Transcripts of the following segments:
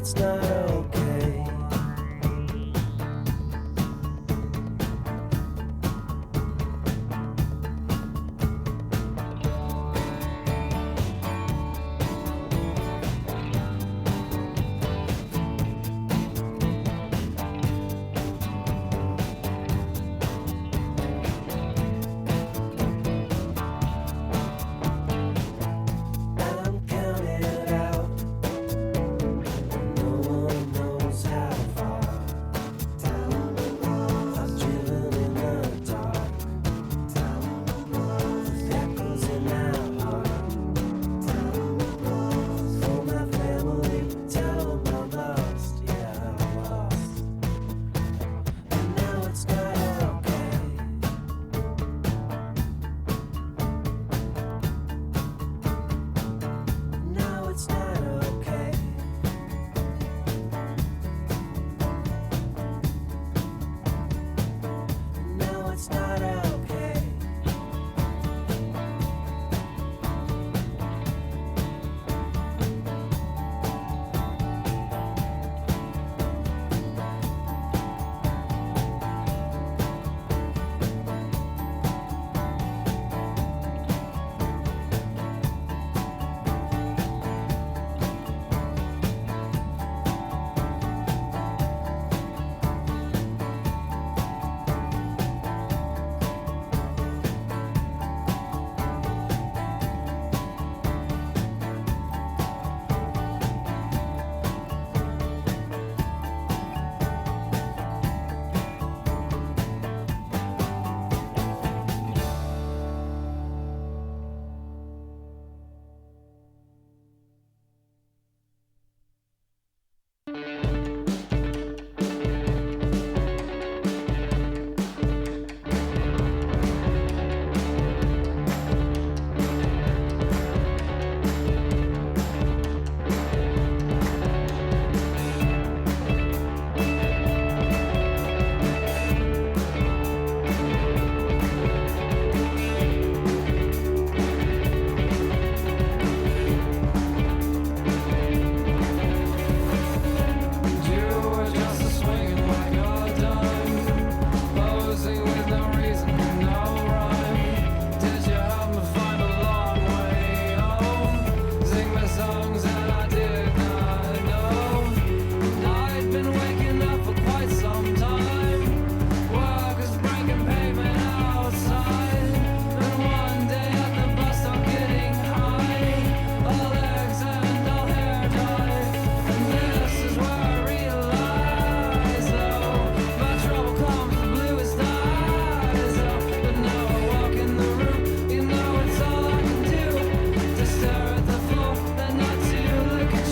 it's not okay. Look at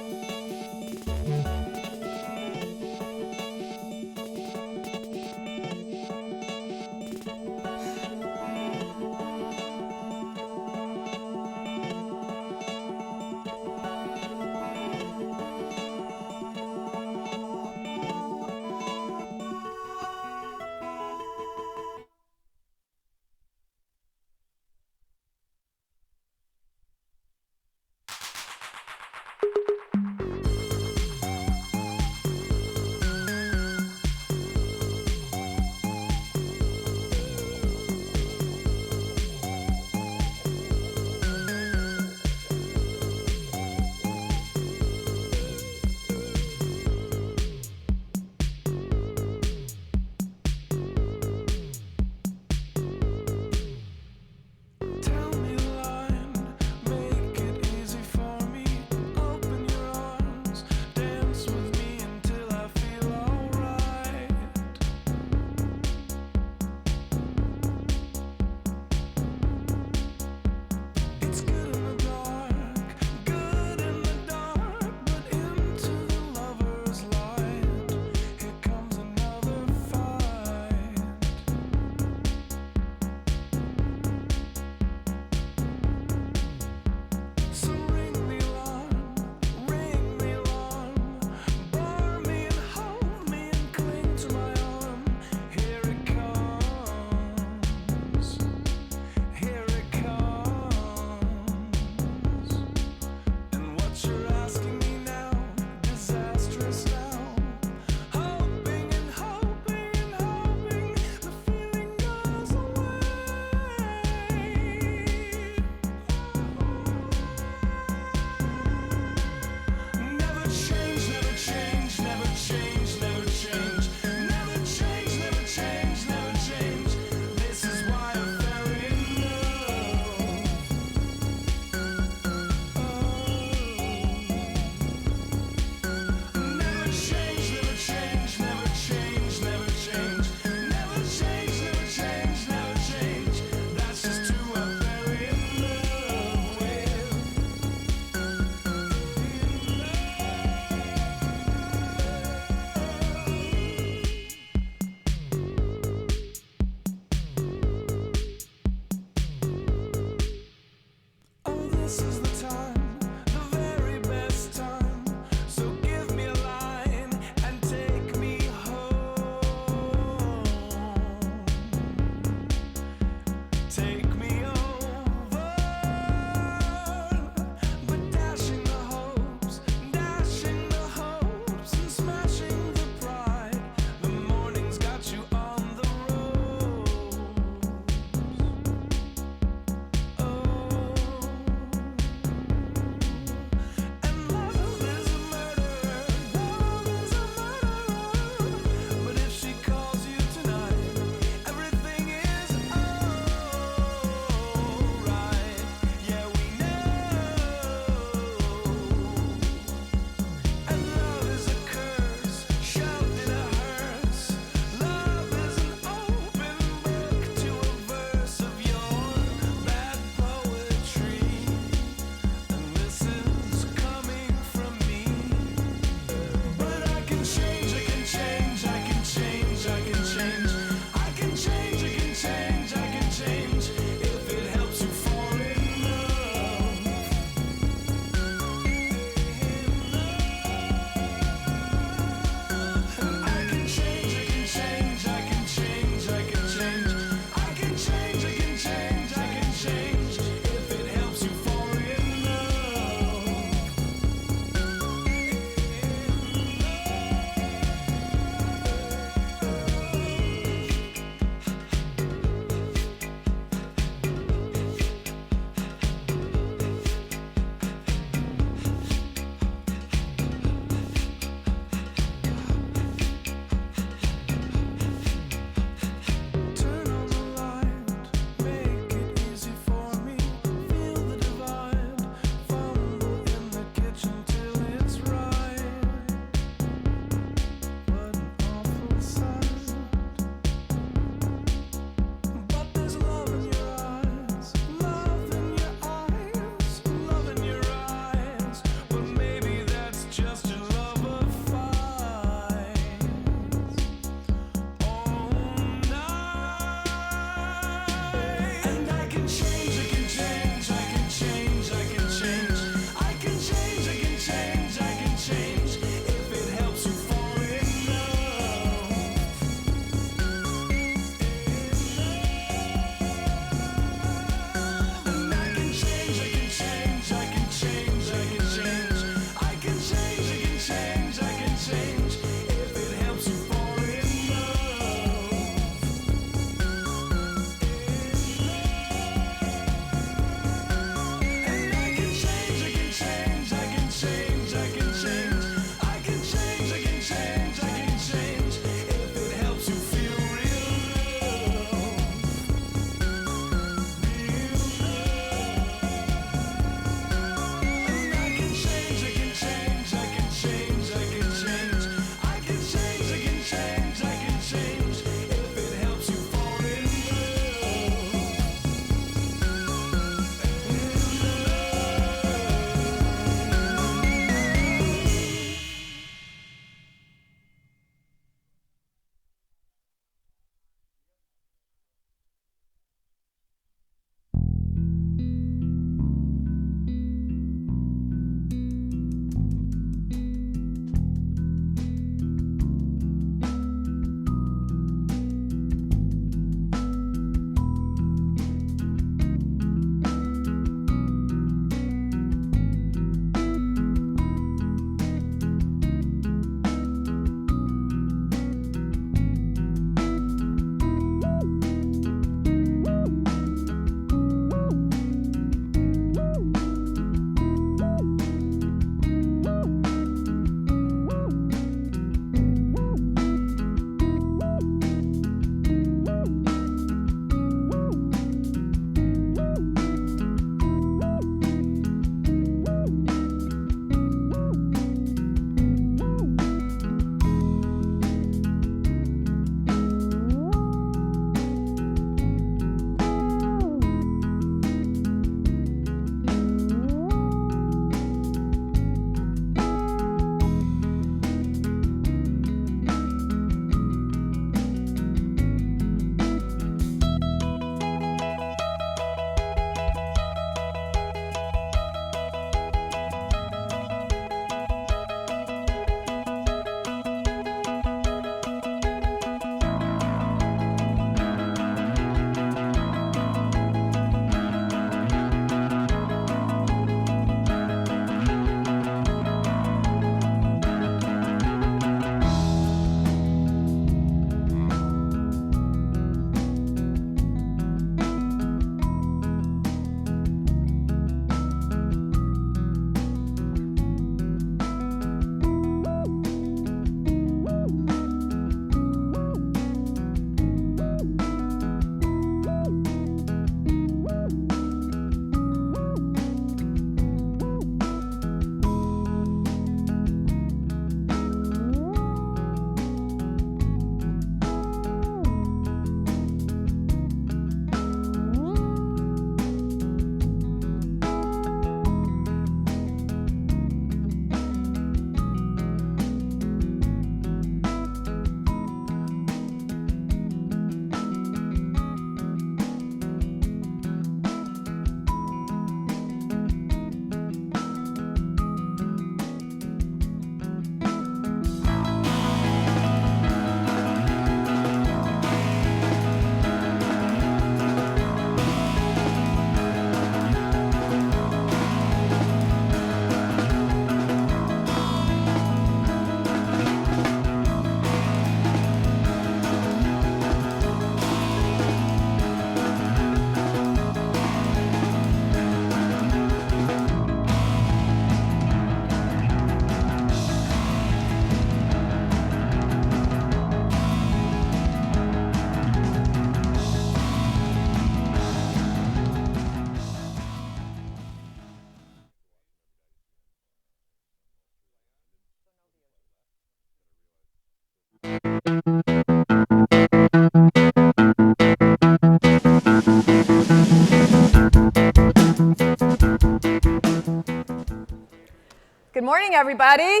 everybody.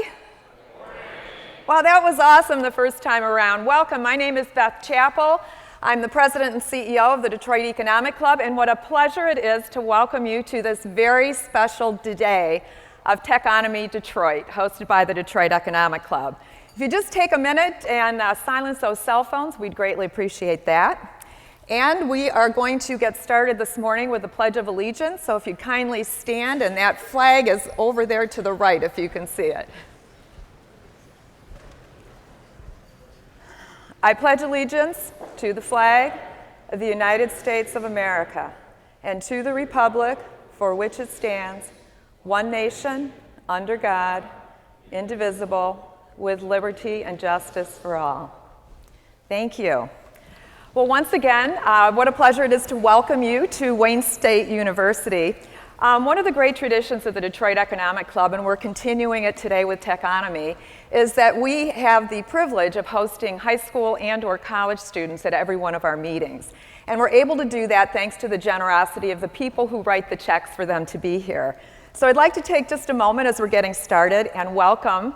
Wow, that was awesome the first time around. Welcome. My name is Beth Chappell. I'm the president and CEO of the Detroit Economic Club, and what a pleasure it is to welcome you to this very special day of Techonomy Detroit, hosted by the Detroit Economic Club. If you just take a minute and silence those cell phones, we'd greatly appreciate that. And we are going to get started this morning with the Pledge of Allegiance, so if you'd kindly stand, and that flag is over there to the right if you can see it. I pledge allegiance to the flag of the United States of America and to the republic for which it stands, one nation, under God, indivisible, with liberty and justice for all. Thank you. Well, once again, what a pleasure it is to welcome you to Wayne State University. One of the great traditions of the Detroit Economic Club, and we're continuing it today with Techonomy, is that we have the privilege of hosting high school and or college students at every one of our meetings. And we're able to do that thanks to the generosity of the people who write the checks for them to be here. So I'd like to take just a moment as we're getting started and welcome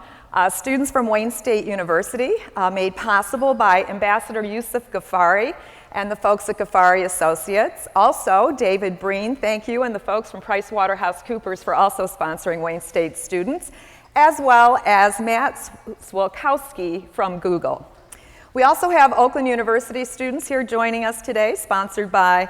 students from Wayne State University, made possible by Ambassador Yusuf Ghaffari and the folks at Ghaffari Associates. Also, David Breen, thank you, and the folks from PricewaterhouseCoopers for also sponsoring Wayne State students, as well as Matt Swilkowski from Google. We also have Oakland University students here joining us today, sponsored by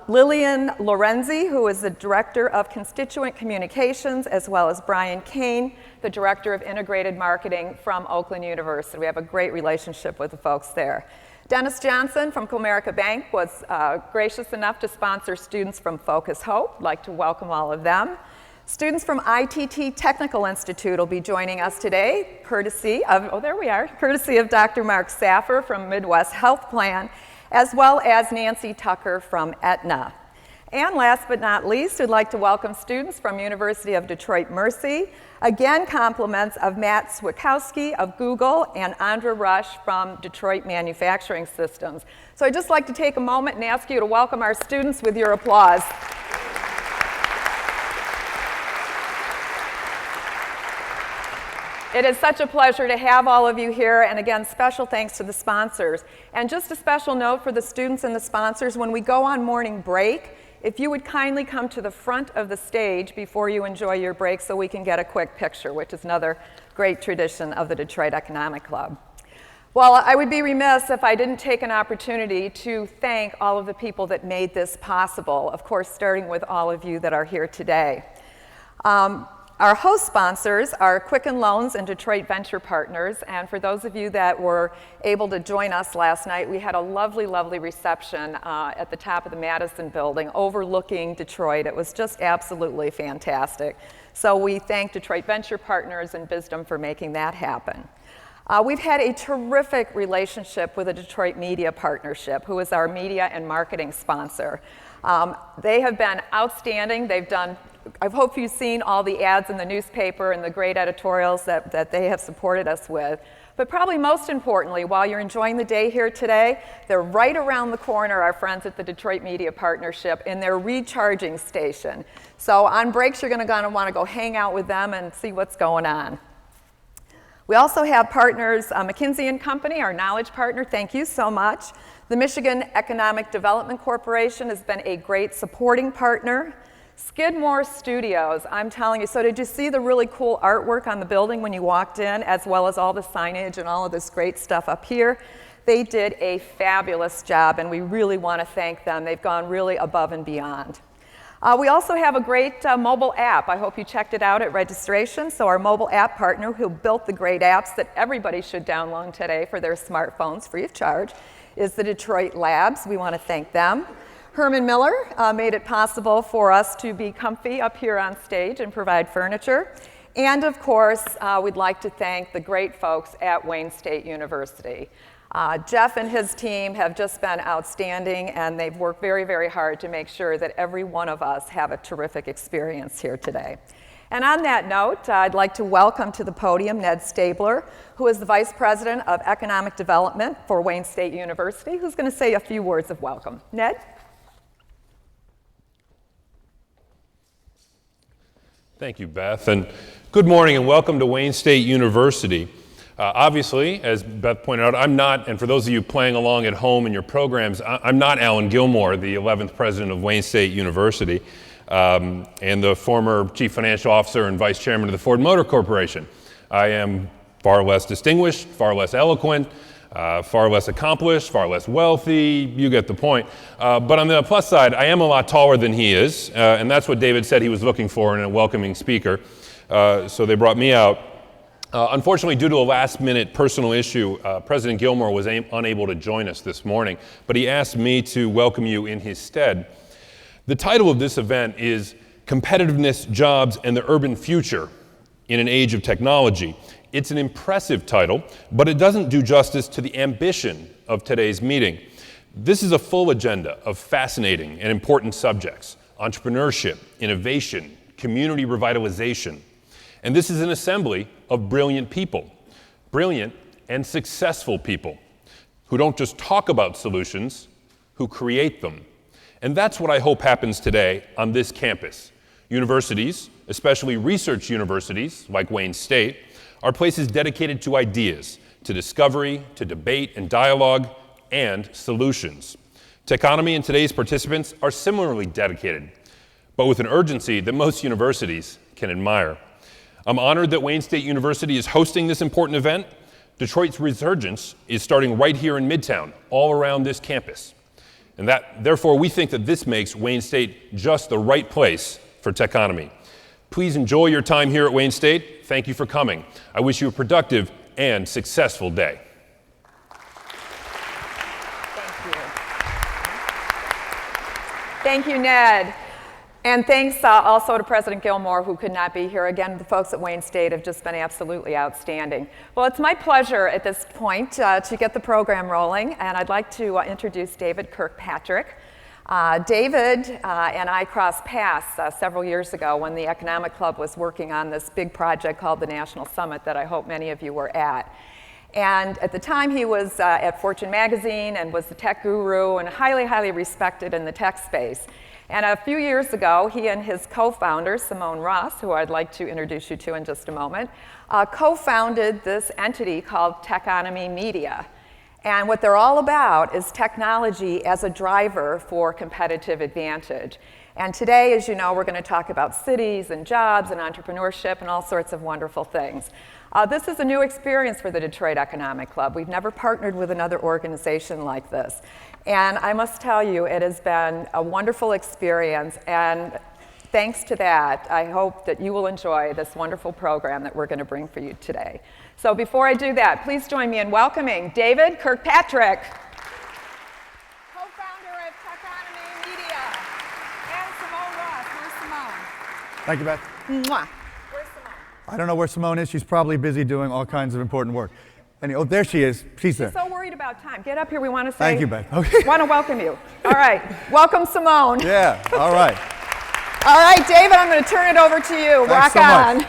Lillian Lorenzi, who is the Director of Constituent Communications, as well as Brian Kane, the Director of Integrated Marketing from Oakland University. We have a great relationship with the folks there. Dennis Johnson from Comerica Bank was gracious enough to sponsor students from Focus Hope. I'd like to welcome all of them. Students from ITT Technical Institute will be joining us today, courtesy of Dr. Mark Saffer from Midwest Health Plan, as well as Nancy Tucker from Aetna. And last but not least, we'd like to welcome students from University of Detroit Mercy. Again, compliments of Matt Swikowski of Google and Andra Rush from Detroit Manufacturing Systems. So I'd just like to take a moment and ask you to welcome our students with your applause. It is such a pleasure to have all of you here, and again, special thanks to the sponsors. And just a special note for the students and the sponsors, when we go on morning break, if you would kindly come to the front of the stage before you enjoy your break so we can get a quick picture, which is another great tradition of the Detroit Economic Club. Well, I would be remiss if I didn't take an opportunity to thank all of the people that made this possible, of course, starting with all of you that are here today. Our host sponsors are Quicken Loans and Detroit Venture Partners, and for those of you that were able to join us last night, we had a lovely, lovely reception at the top of the Madison building overlooking Detroit. It was just absolutely fantastic. So we thank Detroit Venture Partners and Bisdom for making that happen. We've had a terrific relationship with the Detroit Media Partnership, who is our media and marketing sponsor. They have been outstanding. They've done, I hope you've seen all the ads in the newspaper and the great editorials that they have supported us with. But probably most importantly, while you're enjoying the day here today, they're right around the corner, our friends at the Detroit Media Partnership, in their recharging station. So on breaks, you're going to want to go hang out with them and see what's going on. We also have partners, McKinsey & Company, our knowledge partner. Thank you so much. The Michigan Economic Development Corporation has been a great supporting partner. Skidmore Studios, I'm telling you, so did you see the really cool artwork on the building when you walked in, as well as all the signage and all of this great stuff up here? They did a fabulous job, and we really want to thank them. They've gone really above and beyond. We also have a great mobile app. I hope you checked it out at registration. So our mobile app partner, who built the great apps that everybody should download today for their smartphones free of charge, is the Detroit Labs. We want to thank them. Herman Miller made it possible for us to be comfy up here on stage and provide furniture. And of course, we'd like to thank the great folks at Wayne State University. Jeff and his team have just been outstanding, and they've worked very, very hard to make sure that every one of us have a terrific experience here today. And on that note, I'd like to welcome to the podium Ned Stabler, who is the Vice President of Economic Development for Wayne State University, who's going to say a few words of welcome. Ned? Thank you, Beth, and Good morning and welcome to Wayne State University. Obviously, as Beth pointed out, I'm not, and for those of you playing along at home in your programs, I'm not Alan Gilmore, the 11th president of Wayne State University, and the former chief financial officer and vice chairman of the Ford Motor Corporation. I am far less distinguished, far less eloquent, far less accomplished, far less wealthy, you get the point. But on the plus side, I am a lot taller than he is, and that's what David said he was looking for in a welcoming speaker. So they brought me out. Unfortunately, due to a last-minute personal issue, President Gilmore was unable to join us this morning, but he asked me to welcome you in his stead. The title of this event is Competitiveness, Jobs, and the Urban Future in an Age of Technology. It's an impressive title, but it doesn't do justice to the ambition of today's meeting. This is a full agenda of fascinating and important subjects: entrepreneurship, innovation, community revitalization. And this is an assembly of brilliant people, brilliant and successful people, who don't just talk about solutions, who create them. And that's what I hope happens today on this campus. Universities, especially research universities like Wayne State, are places dedicated to ideas, to discovery, to debate and dialogue, and solutions. Techonomy and today's participants are similarly dedicated, but with an urgency that most universities can admire. I'm honored that Wayne State University is hosting this important event. Detroit's resurgence is starting right here in Midtown, all around this campus. And therefore, we think that this makes Wayne State just the right place for Techonomy. Please enjoy your time here at Wayne State. Thank you for coming. I wish you a productive and successful day. Thank you. Thank you, Ned. And thanks also to President Gilmore, who could not be here. Again, the folks at Wayne State have just been absolutely outstanding. Well, it's my pleasure at this point to get the program rolling, and I'd like to introduce David Kirkpatrick. David and I crossed paths several years ago when the Economic Club was working on this big project called the National Summit that I hope many of you were at. And at the time, he was at Fortune magazine and was the tech guru and highly, highly respected in the tech space. And a few years ago, he and his co-founder, Simone Ross, who I'd like to introduce you to in just a moment, co-founded this entity called Techonomy Media. And what they're all about is technology as a driver for competitive advantage. And today, as you know, we're going to talk about cities and jobs and entrepreneurship and all sorts of wonderful things. This is a new experience for the Detroit Economic Club. We've never partnered with another organization like this. And I must tell you, it has been a wonderful experience. And thanks to that, I hope that you will enjoy this wonderful program that we're going to bring for you today. So before I do that, please join me in welcoming David Kirkpatrick, co-founder of Techonomy Media, and Simone Ross. Where's Simone? Thank you, Beth. Mwah. Where's Simone? I don't know where Simone is. She's probably busy doing all kinds of important work. Oh, there she is. She's there. She's so worried about time. Get up here. We want to say. Thank you, Beth. Okay. Want to welcome you. All right. Welcome, Simone. Yeah. All right. All right, David, I'm going to turn it over to you. Thanks so Rock on. much.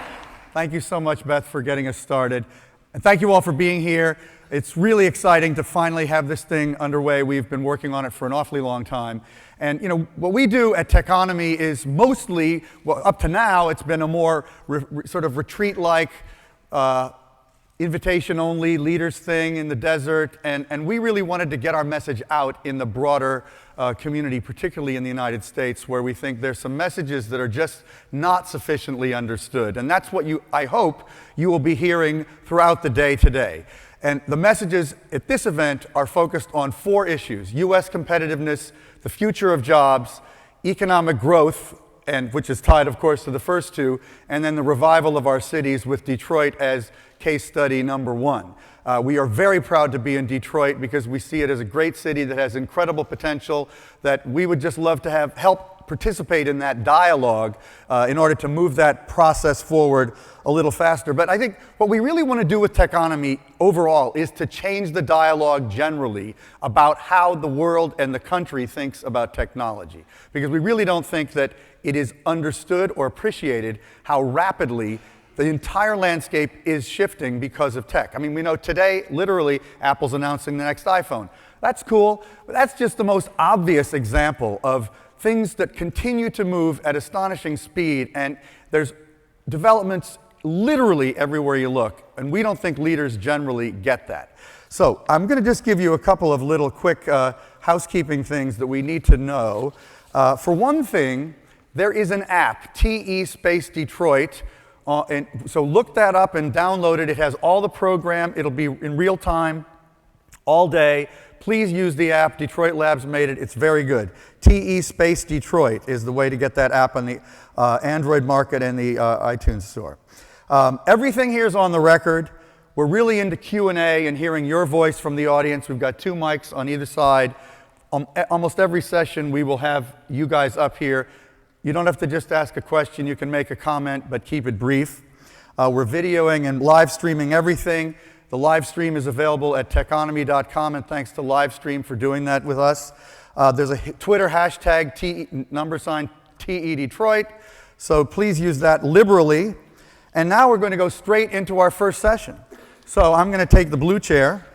Thank you so much, Beth, for getting us started. And thank you all for being here. It's really exciting to finally have this thing underway. We've been working on it for an awfully long time. And you know, what we do at Techonomy is mostly, well, up to now, it's been a more sort of retreat-like, invitation-only leaders thing in the desert, and we really wanted to get our message out in the broader community, particularly in the United States, where we think there's some messages that are just not sufficiently understood. And that's what I hope you will be hearing throughout the day today. And the messages at this event are focused on 4 issues: U.S. competitiveness, the future of jobs, economic growth, and which is tied, of course, to the first 2, and then the revival of our cities with Detroit as case study number 1. We are very proud to be in Detroit because we see it as a great city that has incredible potential, that we would just love to have help participate in that dialogue in order to move that process forward a little faster. But I think what we really want to do with Techonomy overall is to change the dialogue generally about how the world and the country thinks about technology. Because we really don't think that it is understood or appreciated how rapidly the entire landscape is shifting because of tech. I mean, we know today, literally, Apple's announcing the next iPhone. That's cool, but that's just the most obvious example of things that continue to move at astonishing speed, and there's developments literally everywhere you look, and we don't think leaders generally get that. So I'm going to just give you a couple of little quick housekeeping things that we need to know. For one thing, there is an app, TE Space Detroit. And so look that up and download it. It has all the program. It'll be in real time all day. Please use the app. Detroit Labs made it. It's very good. TE Space Detroit is the way to get that app on the Android market and the iTunes store. Everything here is on the record. We're really into Q&A and hearing your voice from the audience. We've got 2 mics on either side. Almost every session we will have you guys up here. You don't have to just ask a question. You can make a comment, but keep it brief. We're videoing and live streaming everything. The live stream is available at Techonomy.com, and thanks to Livestream for doing that with us. There's a Twitter hashtag, TE Detroit, so please use that liberally. And now we're going to go straight into our first session. So I'm going to take the blue chair.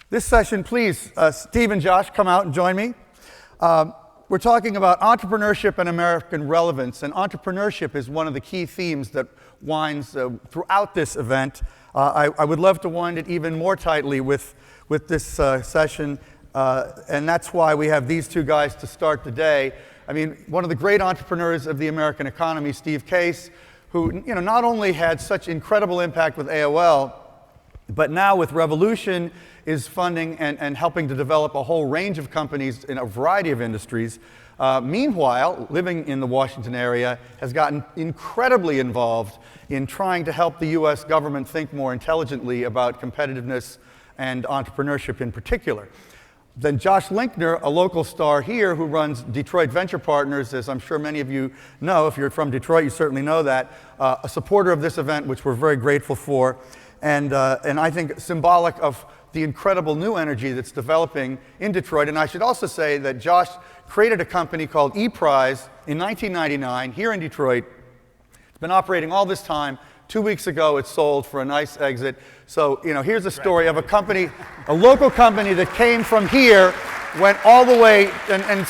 This session, please, Steve and Josh, come out and join me. We're talking about entrepreneurship and American relevance, and entrepreneurship is one of the key themes that winds throughout this event. I would love to wind it even more tightly with this session, and that's why we have these 2 guys to start the day. I mean, one of the great entrepreneurs of the American economy, Steve Case, who not only had such incredible impact with AOL, but now with Revolution is funding and helping to develop a whole range of companies in a variety of industries. Meanwhile, living in the Washington area, has gotten incredibly involved in trying to help the US government think more intelligently about competitiveness and entrepreneurship in particular. Then Josh Linkner, a local star here who runs Detroit Venture Partners, as I'm sure many of you know. If you're from Detroit, you certainly know that. A supporter of this event, which we're very grateful for. And I think symbolic of the incredible new energy that's developing in Detroit. And I should also say that Josh created a company called ePrize in 1999 here in Detroit. It's been operating all this time. 2 weeks ago, it sold for a nice exit. So, here's a story of a company, a local company that came from here, went all the way, and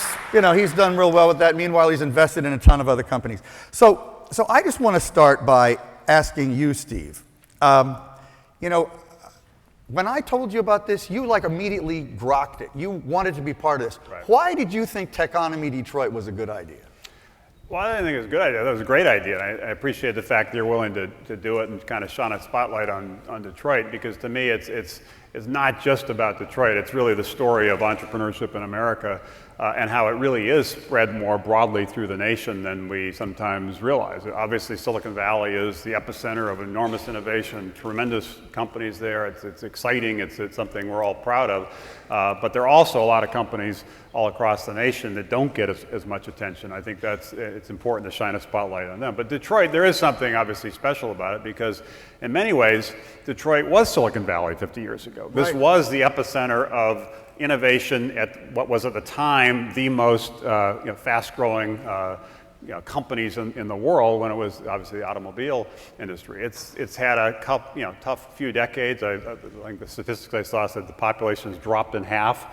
he's done real well with that. Meanwhile, he's invested in a ton of other companies. So I just want to start by asking you, Steve. When I told you about this, you immediately grokked it. You wanted to be part of this. Right. Why did you think Techonomy Detroit was a good idea? Well, I didn't think it was a good idea. That was a great idea. And I appreciate the fact that you're willing to do it and kind of shine a spotlight on Detroit, because to me it's not just about Detroit. It's really the story of entrepreneurship in America and how it really is spread more broadly through the nation than we sometimes realize. Obviously, Silicon Valley is the epicenter of enormous innovation, tremendous companies there. It's exciting. It's something we're all proud of. But there are also a lot of companies all across the nation that don't get as much attention. I think it's important to shine a spotlight on them. But Detroit, there is something obviously special about it, because in many ways, Detroit was Silicon Valley 50 years ago. This was the epicenter of innovation at what was at the time the most fast-growing companies in the world, when it was obviously the automobile industry. It's had a tough few decades. I think the statistics I saw said the population has dropped in half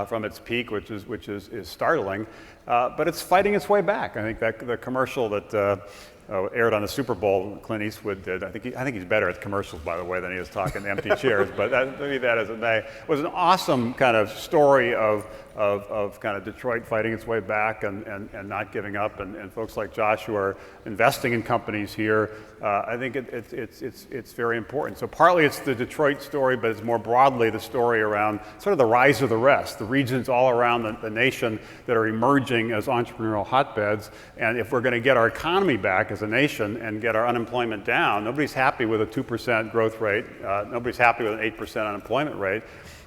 from its peak, which is startling. But it's fighting its way back. I think that the commercial that aired on the Super Bowl, Clint Eastwood did. I think he's better at commercials, by the way, than he is talking to empty chairs. But maybe that as it may, was an awesome kind of story of kind of Detroit fighting its way back and not giving up, and folks like Josh who are investing in companies here. I think it's very important. So partly it's the Detroit story, but it's more broadly the story around sort of the rise of the rest, the regions all around the nation that are emerging as entrepreneurial hotbeds. And if we're going to get our economy back as a nation and get our unemployment down, nobody's happy with a 2% growth rate. Nobody's happy with an 8% unemployment rate.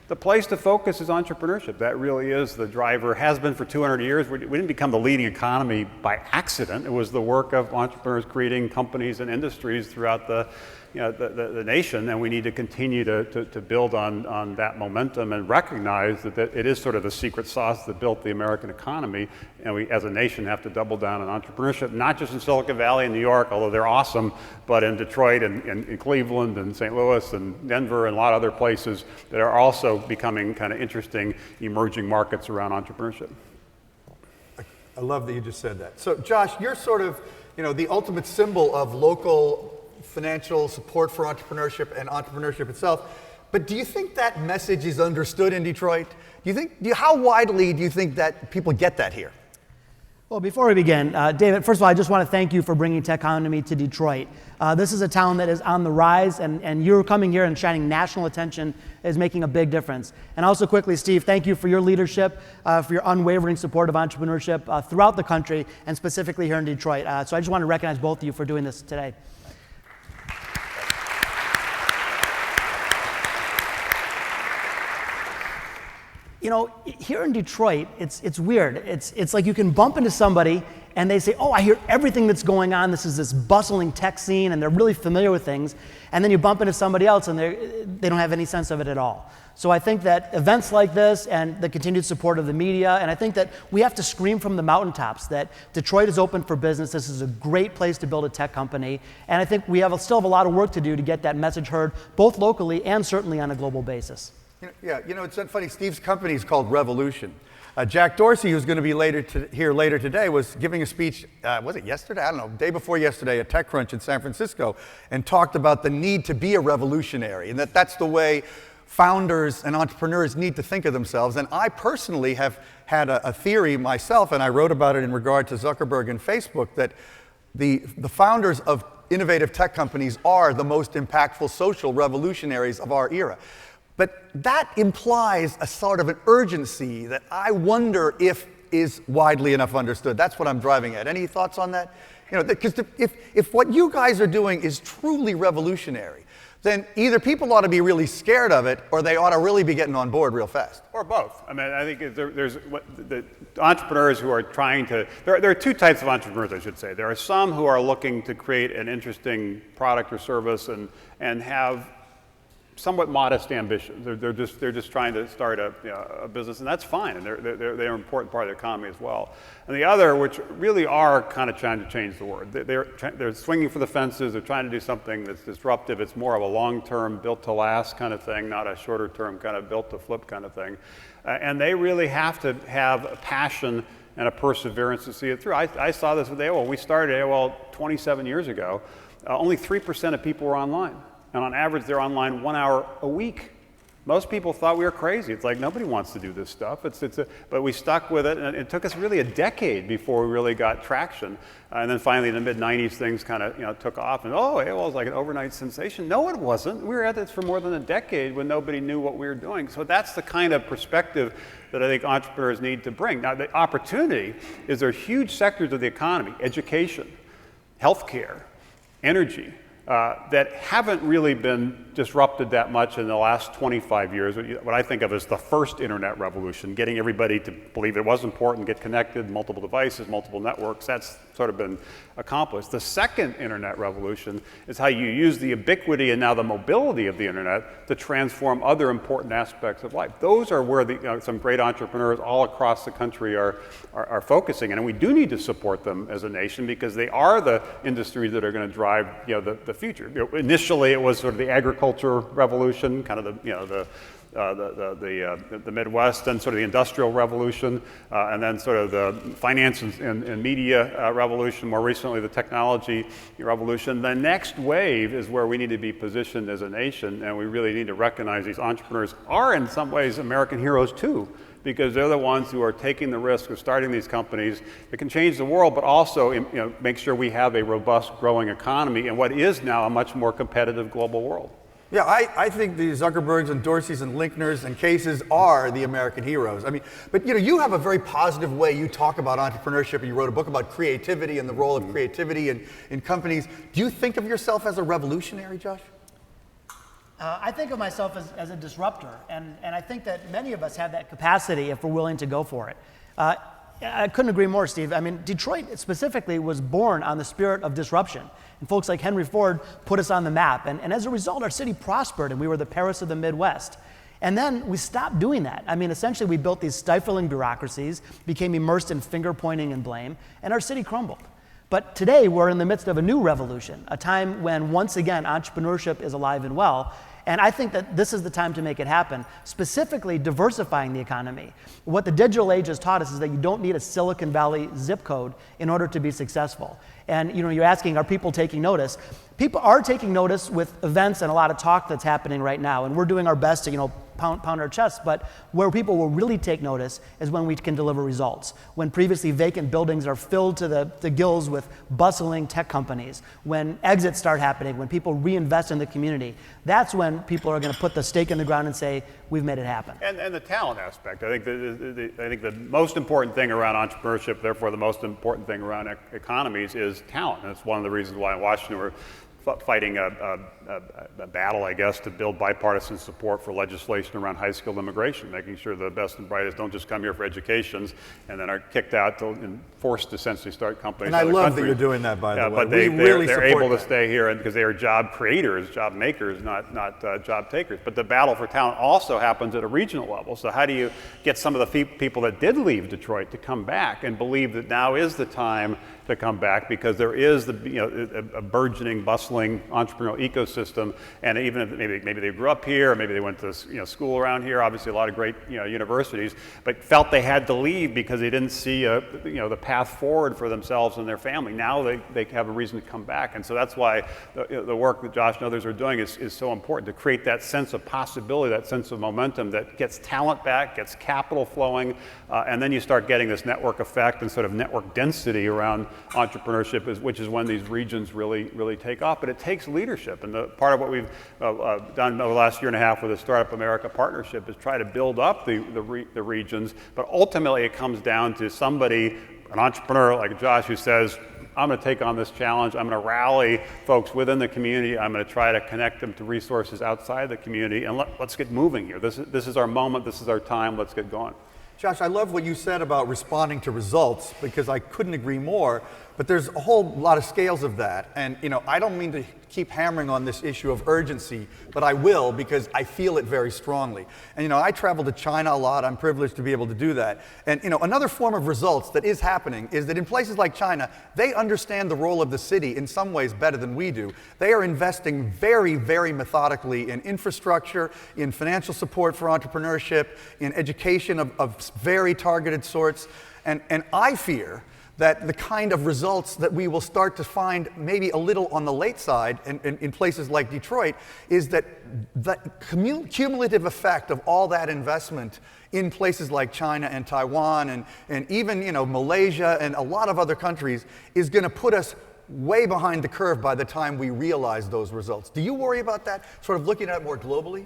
The place to focus is entrepreneurship. That really is the driver, has been for 200 years. We didn't become the leading economy by accident. It was the work of entrepreneurs creating companies and industries throughout the nation, and we need to continue to build on that momentum and recognize that it is sort of the secret sauce that built the American economy, and we as a nation have to double down on entrepreneurship, not just in Silicon Valley and New York, although they're awesome, but in Detroit and in Cleveland and St. Louis and Denver and a lot of other places that are also becoming kind of interesting emerging markets around entrepreneurship. I love that you just said that. So Josh, you're sort of the ultimate symbol of local financial support for entrepreneurship and entrepreneurship itself. But do you think that message is understood in Detroit? How widely do you think that people get that here? Well, before we begin, David, first of all, I just want to thank you for bringing Techonomy to Detroit. This is a town that is on the rise, and you're coming here and shining national attention is making a big difference. And also quickly, Steve, thank you for your leadership, for your unwavering support of entrepreneurship throughout the country, and specifically here in Detroit. So I just want to recognize both of you for doing this today. You know, here in Detroit, it's weird. It's like you can bump into somebody and they say, oh, I hear everything that's going on. This is this bustling tech scene, and they're really familiar with things. And then you bump into somebody else and they don't have any sense of it at all. So I think that events like this and the continued support of the media, and I think that we have to scream from the mountaintops that Detroit is open for business. This is a great place to build a tech company. And I think we still have a lot of work to do to get that message heard, both locally and certainly on a global basis. It's funny. Steve's company is called Revolution. Jack Dorsey, who's going to be here later today, was giving a speech, was it yesterday? I don't know, day before yesterday at TechCrunch in San Francisco, and talked about the need to be a revolutionary, and that's the way founders and entrepreneurs need to think of themselves. And I personally have had a theory myself, and I wrote about it in regard to Zuckerberg and Facebook, that the founders of innovative tech companies are the most impactful social revolutionaries of our era. But that implies a sort of an urgency that I wonder if is widely enough understood. That's what I'm driving at. Any thoughts on that? Because if what you guys are doing is truly revolutionary, then either people ought to be really scared of it, or they ought to really be getting on board real fast. Or both. I mean, I think there's the entrepreneurs who are trying to. There are two types of entrepreneurs, I should say. There are some who are looking to create an interesting product or service and have somewhat modest ambitions. They're just trying to start a business, and that's fine, and they're an important part of the economy as well. And the other, which really are kind of trying to change the world, they're swinging for the fences. They're trying to do something that's disruptive. It's more of a long-term, built-to-last kind of thing, not a shorter-term kind of built-to-flip kind of thing. And they really have to have a passion and a perseverance to see it through. I saw this with AOL. We started AOL 27 years ago. Only 3% of people were online. And on average, they're online 1 hour a week. Most people thought we were crazy. It's like, nobody wants to do this stuff. But we stuck with it, and it took us really a decade before we really got traction. And then finally, in the mid-'90s, things kind of took off. And AOL was like an overnight sensation. No, it wasn't. We were at this for more than a decade when nobody knew what we were doing. So that's the kind of perspective that I think entrepreneurs need to bring. Now, the opportunity is there are huge sectors of the economy, education, healthcare, energy, that haven't really been disrupted that much in the last 25 years. What I think of as the first internet revolution, getting everybody to believe it was important, get connected, multiple devices, multiple networks, that's sort of been accomplished. The second internet revolution is how you use the ubiquity and now the mobility of the internet to transform other important aspects of life. Those are where some great entrepreneurs all across the country are focusing, and we do need to support them as a nation because they are the industries that are going to drive the future. Initially, it was sort of the agriculture revolution, kind of the Midwest, then sort of the industrial revolution, and then sort of the finance and media revolution, more recently the technology revolution. The next wave is where we need to be positioned as a nation, and we really need to recognize these entrepreneurs are in some ways American heroes too, because they're the ones who are taking the risk of starting these companies that can change the world, but also make sure we have a robust, growing economy in what is now a much more competitive global world. Yeah, I think the Zuckerbergs and Dorseys and Linkners and Cases are the American heroes. I mean, but you have a very positive way you talk about entrepreneurship, and you wrote a book about creativity and the role of creativity in companies. Do you think of yourself as a revolutionary, Josh? I think of myself as a disruptor, and I think that many of us have that capacity if we're willing to go for it. I couldn't agree more, Steve. I mean, Detroit specifically was born on the spirit of disruption. And folks like Henry Ford put us on the map. And as a result, our city prospered, and we were the Paris of the Midwest. And then we stopped doing that. I mean, essentially, we built these stifling bureaucracies, became immersed in finger pointing and blame, and our city crumbled. But today, we're in the midst of a new revolution, a time when, once again, entrepreneurship is alive and well. And I think that this is the time to make it happen, specifically diversifying the economy. What the digital age has taught us is that you don't need a Silicon Valley zip code in order to be successful. And you're asking, are people taking notice? People are taking notice with events and a lot of talk that's happening right now, and we're doing our best to pound our chests, but where people will really take notice is when we can deliver results. When previously vacant buildings are filled to the gills with bustling tech companies, when exits start happening, when people reinvest in the community, that's when people are going to put the stake in the ground and say, we've made it happen. And the talent aspect. I think the most important thing around entrepreneurship, therefore the most important thing around economies, is talent. And it's one of the reasons why in Washington we're fighting a battle, I guess, to build bipartisan support for legislation around high skilled immigration, making sure the best and brightest don't just come here for educations and then are kicked out and forced to essentially start companies. And I love that you're doing that, by the way. But they're able to stay here because they are job creators, job makers, not job takers. But the battle for talent also happens at a regional level. So how do you get some of the people that did leave Detroit to come back and believe that now is the time to come back, because there is a burgeoning, bustling entrepreneurial ecosystem, and even if maybe they grew up here, or maybe they went to school around here, obviously a lot of great universities, but felt they had to leave because they didn't see the path forward for themselves and their family. Now they have a reason to come back, and so that's why the work that Josh and others are doing is so important, to create that sense of possibility, that sense of momentum that gets talent back, gets capital flowing, and then you start getting this network effect and sort of network density around entrepreneurship, which is when these regions really take off. But it takes leadership, and part of what we've done over the last year and a half with the Startup America partnership is try to build up the regions. But ultimately, it comes down to somebody, an entrepreneur like Josh, who says, I'm going to take on this challenge. I'm going to rally folks within the community. I'm going to try to connect them to resources outside the community, and let's get moving here. This is our moment. This is our time. Let's get going. Josh, I love what you said about responding to results, because I couldn't agree more, but there's a whole lot of scales of that. And I don't mean to keep hammering on this issue of urgency, but I will, because I feel it very strongly. And I travel to China a lot. I'm privileged to be able to do that. And another form of results that is happening is that in places like China, they understand the role of the city in some ways better than we do. They are investing very, very methodically in infrastructure, in financial support for entrepreneurship, in education of very targeted sorts. And I fear that the kind of results that we will start to find maybe a little on the late side in places like Detroit is that the cumulative effect of all that investment in places like China and Taiwan and even Malaysia and a lot of other countries is going to put us way behind the curve by the time we realize those results. Do you worry about that, sort of looking at it more globally?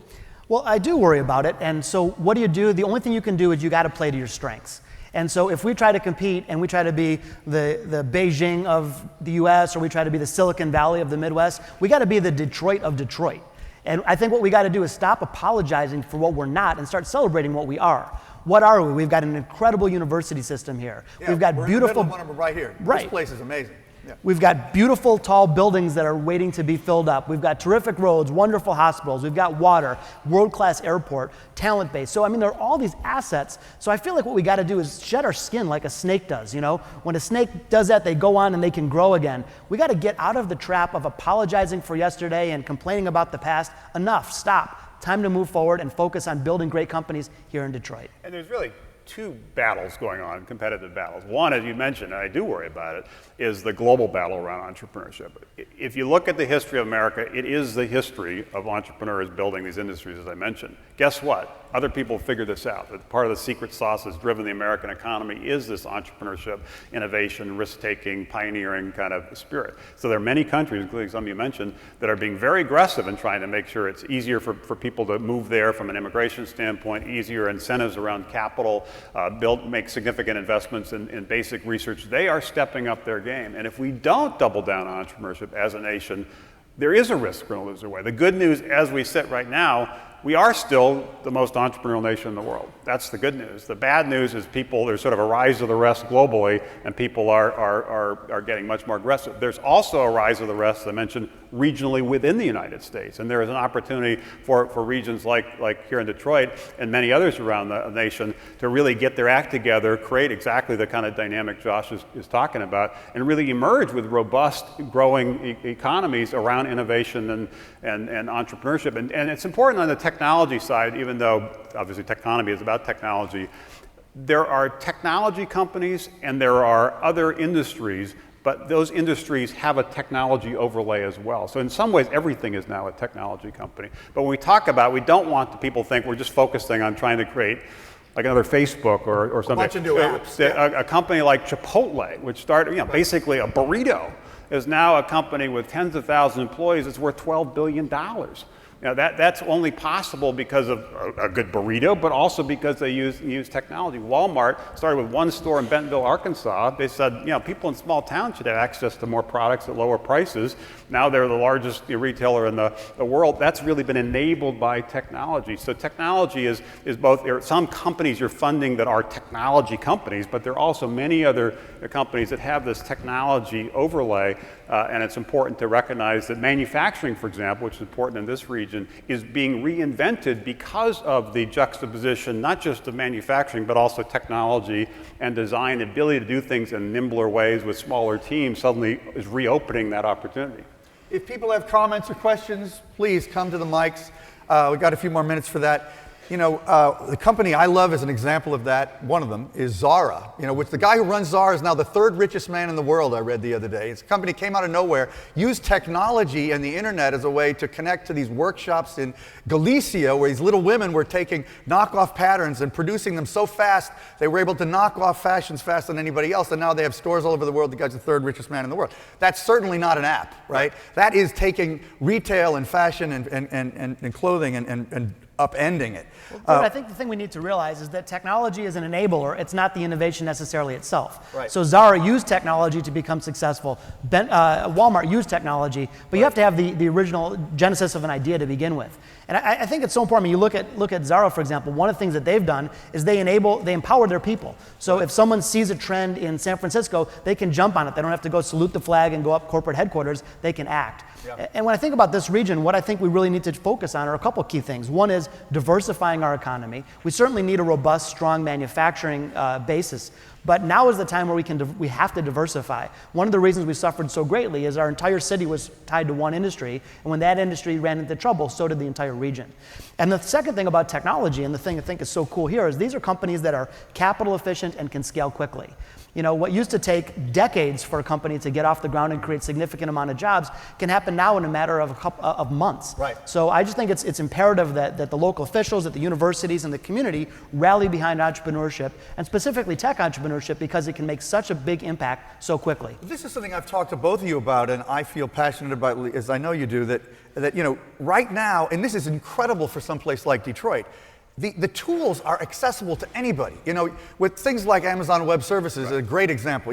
Well, I do worry about it. And so what do you do? The only thing you can do is you got to play to your strengths. And so if we try to compete and we try to be the Beijing of the US, or we try to be the Silicon Valley of the Midwest, we got to be the Detroit of Detroit. And I think what we got to do is stop apologizing for what we're not and start celebrating what we are. What are we? We've got an incredible university system here. Yeah, we've got we're beautiful. In the middle of one of them right here. Right. This place is amazing. Yeah. We've got beautiful, tall buildings that are waiting to be filled up. We've got terrific roads, wonderful hospitals. We've got water, world-class airport, talent base. So, there are all these assets. So I feel like what we got to do is shed our skin like a snake does. When a snake does that, they go on and they can grow again. We got to get out of the trap of apologizing for yesterday and complaining about the past. Enough. Stop. Time to move forward and focus on building great companies here in Detroit. And there's really two battles going on, competitive battles. One, as you mentioned, and I do worry about it, is the global battle around entrepreneurship. If you look at the history of America, it is the history of entrepreneurs building these industries, as I mentioned. Guess what? Other people figured this out. That part of the secret sauce that's driven the American economy is this entrepreneurship, innovation, risk-taking, pioneering kind of spirit. So there are many countries, including some you mentioned, that are being very aggressive in trying to make sure it's easier for people to move there from an immigration standpoint, easier incentives around capital, make significant investments in basic research. They are stepping up their game. And if we don't double down on entrepreneurship as a nation, there is a risk we're going to lose our way. The good news, as we sit right now, we are still the most entrepreneurial nation in the world. That's the good news. The bad news is there's sort of a rise of the rest globally, and people are getting much more aggressive. There's also a rise of the rest, as I mentioned, regionally within the United States. And there is an opportunity for regions like here in Detroit and many others around the nation to really get their act together, create exactly the kind of dynamic Josh is talking about, and really emerge with robust, growing economies around innovation and entrepreneurship. And it's important on the technology side, even though obviously Techonomy is about technology. There are technology companies and there are other industries, but those industries have a technology overlay as well. So in some ways, everything is now a technology company. But when we talk about, we don't want the people to think we're just focusing on trying to create like another Facebook or something. A bunch of new apps. A company like Chipotle, which started, basically a burrito, is now a company with tens of thousands of employees. It's worth $12 billion. That's only possible because of a good burrito, but also because they use technology. Walmart started with one store in Bentonville, Arkansas. They said, people in small towns should have access to more products at lower prices. Now they're the largest retailer in the world. That's really been enabled by technology. So technology is both, there are some companies you're funding that are technology companies, but there are also many other companies that have this technology overlay, and it's important to recognize that manufacturing, for example, which is important in this region, is being reinvented because of the juxtaposition, not just of manufacturing, but also technology and design, the ability to do things in nimbler ways with smaller teams suddenly is reopening that opportunity. If people have comments or questions, please come to the mics. We've got a few more minutes for that. The company I love as an example of that, one of them, is Zara. Which the guy who runs Zara is now the third richest man in the world, I read the other day. It's a company that came out of nowhere, used technology and the internet as a way to connect to these workshops in Galicia, where these little women were taking knockoff patterns and producing them so fast, they were able to knock off fashions faster than anybody else, and now they have stores all over the world. The guy's the third richest man in the world. That's certainly not an app, right? That is taking retail and fashion and clothing and upending it. But I think the thing we need to realize is that technology is an enabler. It's not the innovation necessarily itself. Right. So Zara used technology to become successful. Walmart used technology, but you have to have the original genesis of an idea to begin with. And I think it's so important. When you look at Zara, for example, one of the things that they've done is they empower their people. So if someone sees a trend in San Francisco, they can jump on it. They don't have to go salute the flag and go up corporate headquarters. They can act. Yeah. And when I think about this region, what I think we really need to focus on are a couple key things. One is diversifying our economy. We certainly need a robust, strong manufacturing basis. But now is the time where we have to diversify. One of the reasons we suffered so greatly is our entire city was tied to one industry, and when that industry ran into trouble, so did the entire region. And the second thing about technology, and the thing I think is so cool here, is these are companies that are capital efficient and can scale quickly. What used to take decades for a company to get off the ground and create significant amount of jobs can happen now in a matter of a couple of months. Right. So I just think it's imperative that the local officials, that the universities and the community rally behind entrepreneurship, and specifically tech entrepreneurship, because it can make such a big impact so quickly. This is something I've talked to both of you about, and I feel passionate about, as I know you do, that right now, and this is incredible for some place like Detroit, the tools are accessible to anybody. With things like Amazon Web Services, is a great example.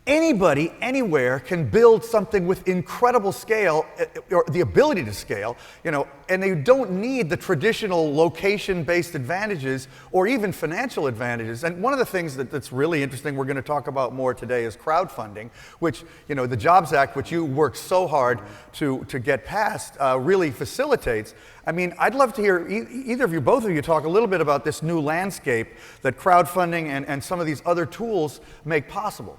Anybody, anywhere can build something with incredible scale, or the ability to scale, and they don't need the traditional location-based advantages or even financial advantages. And one of the things that's really interesting, we're going to talk about more today, is crowdfunding, which, the Jobs Act, which you worked so hard to get passed, really facilitates. I mean, I'd love to hear either of you, both of you, talk a little bit about this new landscape that crowdfunding and some of these other tools make possible.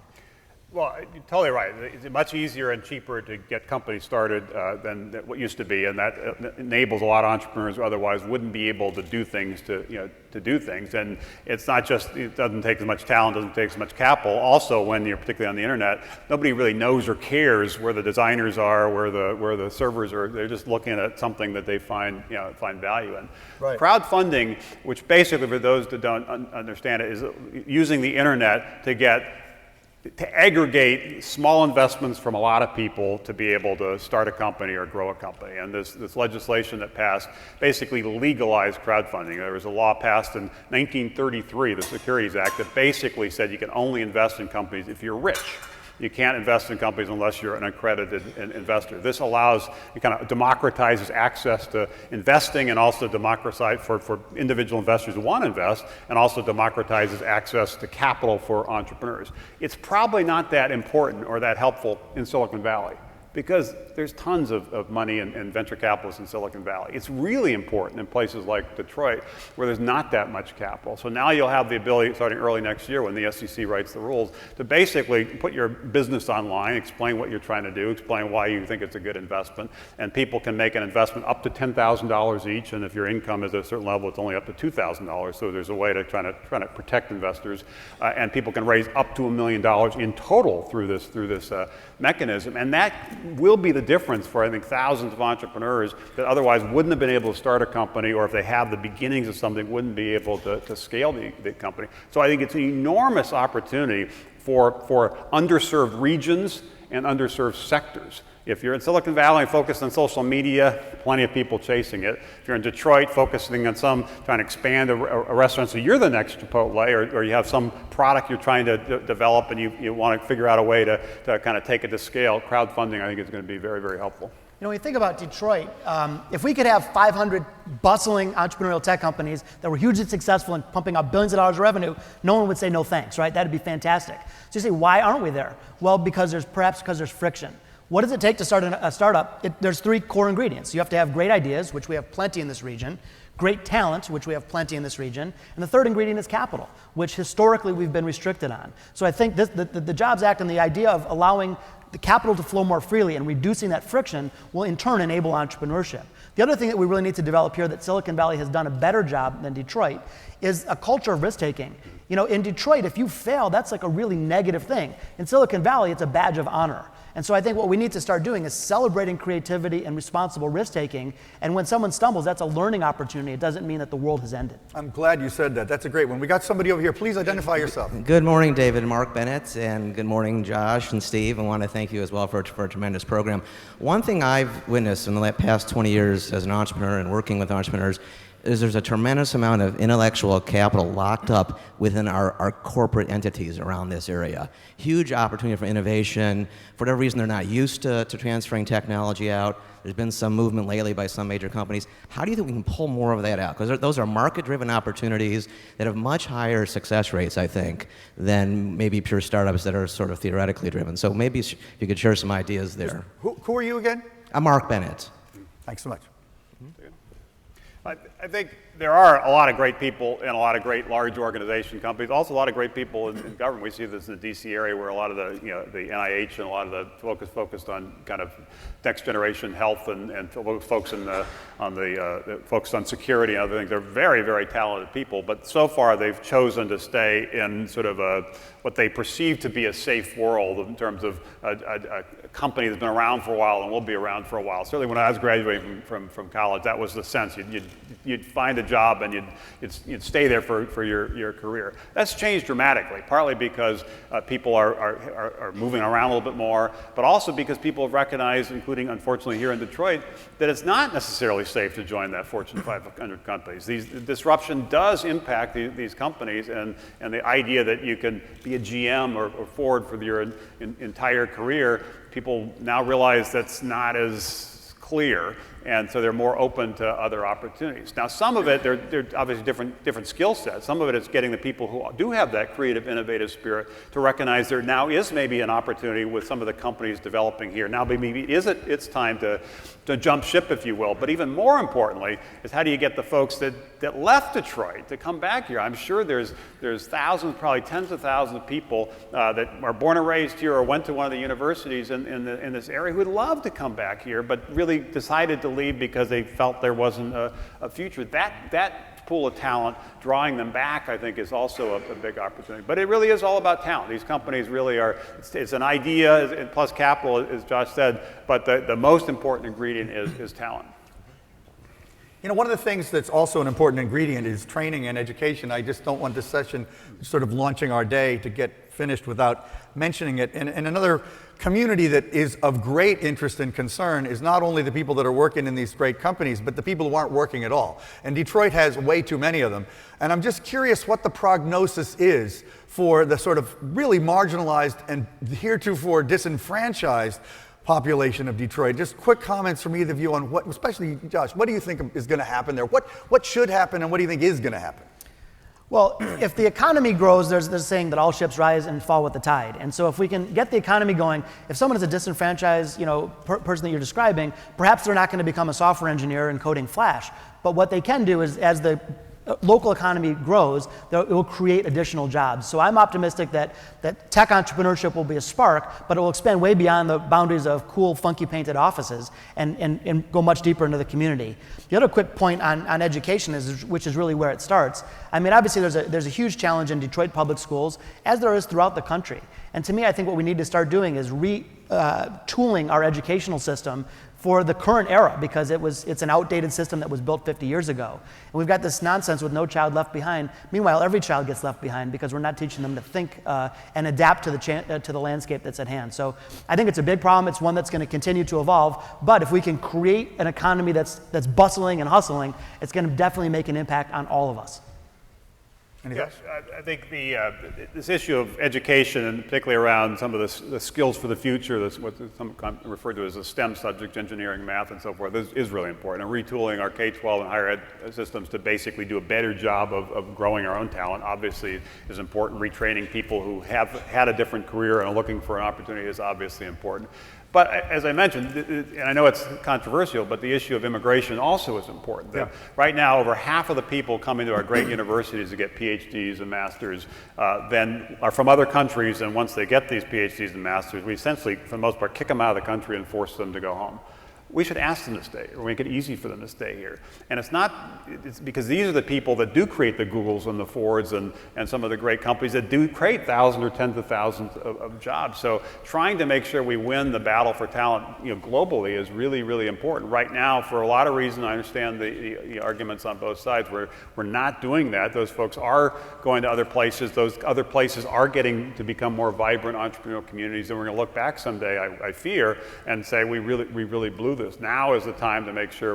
Well, you're totally right. It's much easier and cheaper to get companies started than what used to be, and that enables a lot of entrepreneurs who otherwise wouldn't be able to do things to do things. And it's not just, it doesn't take as much talent, doesn't take as much capital. Also, when you're particularly on the internet, nobody really knows or cares where the designers are, where the servers are. They're just looking at something that they find value in. Right. Crowdfunding, which basically, for those that don't understand it, is using the internet to aggregate small investments from a lot of people to be able to start a company or grow a company. And this legislation that passed basically legalized crowdfunding. There was a law passed in 1933, the Securities Act, that basically said you can only invest in companies if you're rich. You can't invest in companies unless you're an accredited investor. This allows, it kind of democratizes access to investing, and also democratizes for individual investors who want to invest, and also democratizes access to capital for entrepreneurs. It's probably not that important or that helpful in Silicon Valley. because there's tons of money and venture capitalists in Silicon Valley. It's really important in places like Detroit where there's not that much capital. So now you'll have the ability, starting early next year when the SEC writes the rules, to basically put your business online, explain what you're trying to do, explain why you think it's a good investment, and people can make an investment up to $10,000 each, and if your income is at a certain level, it's only up to $2,000. So there's a way to try to protect investors, and people can raise up to $1 million in total through this mechanism, and that will be the difference for, I think, thousands of entrepreneurs that otherwise wouldn't have been able to start a company, or if they have the beginnings of something, wouldn't be able to scale the company. So I think it's an enormous opportunity for underserved regions and underserved sectors. If you're in Silicon Valley and focused on social media, plenty of people chasing it. If you're in Detroit focusing on trying to expand a restaurant so you're the next Chipotle, or you have some product you're trying to develop and you want to figure out a way to kind of take it to scale, crowdfunding I think is going to be very, very helpful. You know, when you think about Detroit, if we could have 500 bustling entrepreneurial tech companies that were hugely successful in pumping out billions of dollars of revenue, no one would say no thanks, right? That'd be fantastic. So you say, why aren't we there? Well, because there's friction. What does it take to start a startup? There's three core ingredients. You have to have great ideas, which we have plenty in this region, great talent, which we have plenty in this region, and the third ingredient is capital, which historically we've been restricted on. So I think the Jobs Act and the idea of allowing the capital to flow more freely and reducing that friction will in turn enable entrepreneurship. The other thing that we really need to develop here that Silicon Valley has done a better job than Detroit is a culture of risk-taking. You know, in Detroit, if you fail, that's like a really negative thing. In Silicon Valley, it's a badge of honor. And so I think what we need to start doing is celebrating creativity and responsible risk-taking. And when someone stumbles, that's a learning opportunity. It doesn't mean that the world has ended. I'm glad you said that. That's a great one. We got somebody over here. Please identify yourself. Good morning, David and Mark Bennett, and good morning, Josh and Steve. I want to thank you as well for a tremendous program. One thing I've witnessed in the past 20 years as an entrepreneur and working with entrepreneurs is there's a tremendous amount of intellectual capital locked up within our corporate entities around this area. Huge opportunity for innovation. For whatever reason, they're not used to transferring technology out. There's been some movement lately by some major companies. How do you think we can pull more of that out? Because those are market-driven opportunities that have much higher success rates, I think, than maybe pure startups that are sort of theoretically driven. So maybe if you could share some ideas there. Who are you again? I'm Mark Bennett. Thanks so much. I think there are a lot of great people in a lot of great large organization companies, also a lot of great people in government. We see this in the DC area where a lot of the NIH and a lot of the focused on kind of next generation health and folks focused on security and other things. They're very, very talented people, but so far they've chosen to stay in sort of what they perceive to be a safe world in terms of a company that's been around for a while and will be around for a while. Certainly when I was graduating from college, that was the sense. You'd find a job and you'd stay there for your career. That's changed dramatically, partly because people are moving around a little bit more, but also because people have recognized, including unfortunately here in Detroit, that it's not necessarily safe to join that Fortune 500 companies. The disruption does impact these companies, and the idea that you can be a GM or forward for your entire career, people now realize that's not as clear, and so they're more open to other opportunities. Now, some of it, they're obviously different skill sets. Some of it is getting the people who do have that creative, innovative spirit to recognize there now is maybe an opportunity with some of the companies developing here. Now, maybe it's time to jump ship, if you will. But even more importantly is how do you get the folks that left Detroit to come back here? I'm sure there's thousands, probably tens of thousands of people that are born and raised here or went to one of the universities in this area who would love to come back here, but really decided to leave because they felt there wasn't a future. That pool of talent, drawing them back, I think, is also a big opportunity. But it really is all about talent. These companies really are, it's an idea plus capital, as Josh said, but the most important ingredient is talent. You know, one of the things that's also an important ingredient is training and education. I just don't want this session sort of launching our day to get finished without mentioning it. And another community that is of great interest and concern is not only the people that are working in these great companies, but the people who aren't working at all. And Detroit has way too many of them. And I'm just curious what the prognosis is for the sort of really marginalized and heretofore disenfranchised population of Detroit. Just quick comments from either of you on what, especially Josh, what do you think is going to happen there? What should happen and what do you think is going to happen? Well, if the economy grows, there's this saying that all ships rise and fall with the tide. And so if we can get the economy going, if someone is a disenfranchised person that you're describing, perhaps they're not going to become a software engineer and coding Flash. But what they can do is, as the local economy grows, it will create additional jobs. So I'm optimistic that tech entrepreneurship will be a spark, but it will expand way beyond the boundaries of cool, funky painted offices and go much deeper into the community. The other quick point on education, which is really where it starts. I mean, obviously there's a huge challenge in Detroit public schools, as there is throughout the country. And to me, I think what we need to start doing is retooling our educational system for the current era, because it's an outdated system that was built 50 years ago. And we've got this nonsense with no child left behind. Meanwhile, every child gets left behind because we're not teaching them to think and adapt to the landscape that's at hand. So I think it's a big problem. It's one that's going to continue to evolve. But if we can create an economy that's bustling and hustling, it's going to definitely make an impact on all of us. Yes, I think this issue of education, and particularly around some of the skills for the future, that's what some refer to as the STEM subjects, engineering, math, and so forth, is really important. And retooling our K-12 and higher ed systems to basically do a better job of growing our own talent, obviously, is important. Retraining people who have had a different career and are looking for an opportunity is obviously important. But as I mentioned, and I know it's controversial, but the issue of immigration also is important. Yeah. Right now, over half of the people coming to our great universities to get PhDs and masters then are from other countries, and once they get these PhDs and masters, we essentially, for the most part, kick them out of the country and force them to go home. We should ask them to stay, or make it easy for them to stay here. And it's because these are the people that do create the Googles and the Fords and some of the great companies that do create thousands or tens of thousands of jobs. So trying to make sure we win the battle for talent globally is really, really important. Right now, for a lot of reasons, I understand the arguments on both sides, we're not doing that. Those folks are going to other places. Those other places are getting to become more vibrant entrepreneurial communities, and we're going to look back someday, I fear, and say we really blew this. Now is the time to make sure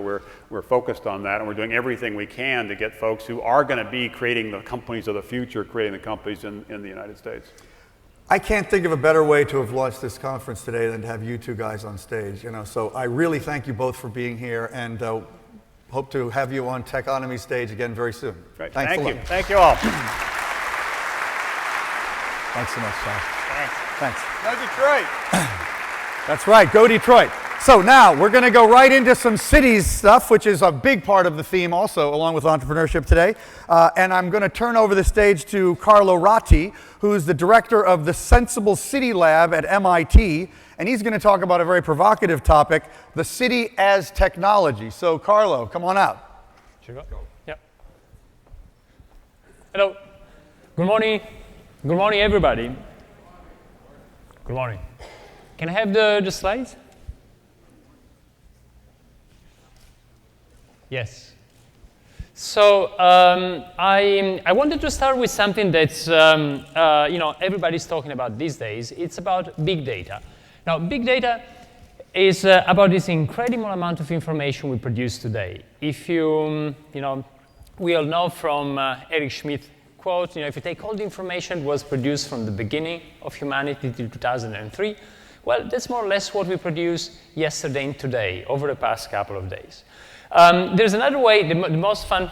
we're focused on that, and we're doing everything we can to get folks who are going to be creating the companies of the future, creating the companies in the United States. I can't think of a better way to have launched this conference today than to have you two guys on stage. So I really thank you both for being here, and hope to have you on Techonomy stage again very soon. Great. Thanks a lot. Thank you. Thank you all. Thanks so much, John. Thanks. Go Detroit. That's right, go Detroit. So now we're going to go right into some cities stuff, which is a big part of the theme also, along with entrepreneurship today. And I'm going to turn over the stage to Carlo Ratti, who's the director of the Sensible City Lab at MIT. And he's going to talk about a very provocative topic, the city as technology. So Carlo, come on out. Should we go? Yeah. Hello. Good morning. Good morning, everybody. Good morning. Can I have the slides? Yes. So I wanted to start with something that's everybody's talking about these days. It's about big data. Now, big data is about this incredible amount of information we produce today. If we all know from Eric Schmidt's quote, if you take all the information that was produced from the beginning of humanity to 2003, well, that's more or less what we produced yesterday and today over the past couple of days. There's another way, the most fun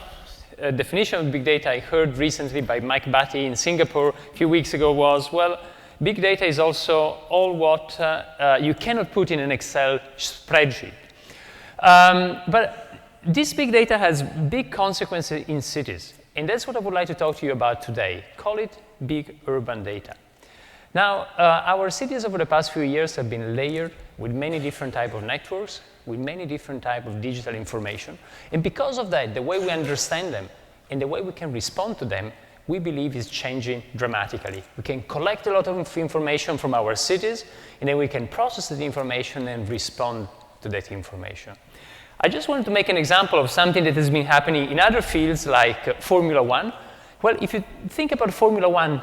definition of big data I heard recently by Mike Batty in Singapore a few weeks ago was, well, big data is also all what you cannot put in an Excel spreadsheet. But this big data has big consequences in cities, and that's what I would like to talk to you about today. Call it big urban data. Now, our cities over the past few years have been layered with many different types of networks, with many different types of digital information. And because of that, the way we understand them and the way we can respond to them, we believe is changing dramatically. We can collect a lot of information from our cities, and then we can process the information and respond to that information. I just wanted to make an example of something that has been happening in other fields like Formula One. Well, if you think about Formula One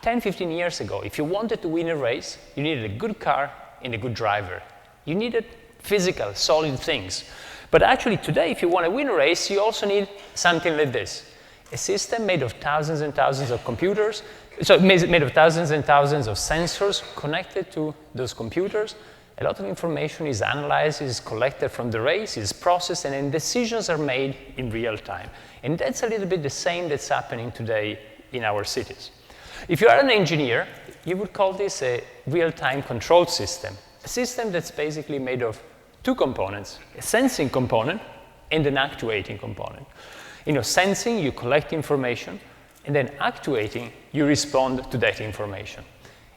10, 15 years ago, if you wanted to win a race, you needed a good car and a good driver. You needed physical, solid things. But actually today, if you want to win a race, you also need something like this. A system made of thousands and thousands of computers, so made of thousands and thousands of sensors connected to those computers a lot of information is analyzed, is collected from the race, is processed, and then decisions are made in real time. And that's a little bit the same that's happening today in our cities. If you are an engineer, you would call this a real-time control system, a system that's basically made of two components, a sensing component and an actuating component. Sensing, you collect information, and then actuating, you respond to that information.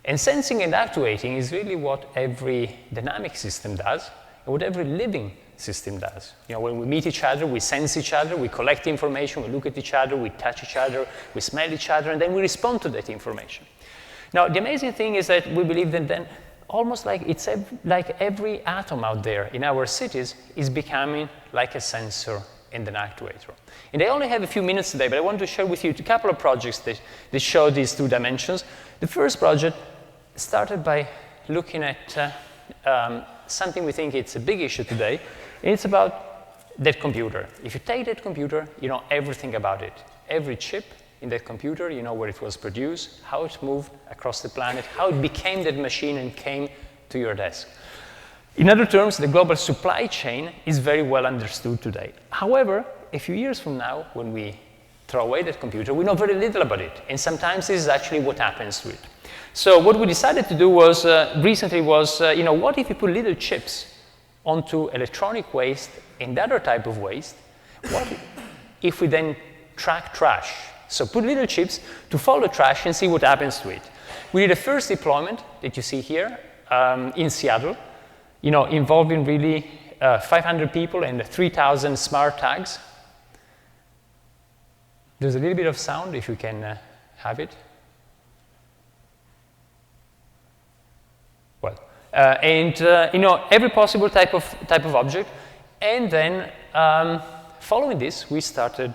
And sensing and actuating is really what every dynamic system does, and what every living system does. When we meet each other, we sense each other, we collect information, we look at each other, we touch each other, we smell each other, and then we respond to that information. Now, the amazing thing is that we believe that then almost like like every atom out there in our cities is becoming like a sensor and an actuator. And I only have a few minutes today, but I want to share with you a couple of projects that show these two dimensions. The first project started by looking at something we think it's a big issue today, and it's about that computer. If you take that computer, you know everything about it. Every chip in that computer, you know where it was produced, how it moved across the planet, how it became that machine and came to your desk. In other terms, the global supply chain is very well understood today. However, a few years from now, when we throw away that computer, we know very little about it, and sometimes this is actually what happens to it. So what we decided to do was, recently was, what if we put little chips onto electronic waste and other type of waste? What if we then track trash? So put little chips to follow trash and see what happens to it. We did a first deployment that you see here in Seattle, involving really 500 people and 3,000 smart tags. There's a little bit of sound if you can have it. Well, every possible type of object, and then following this, we started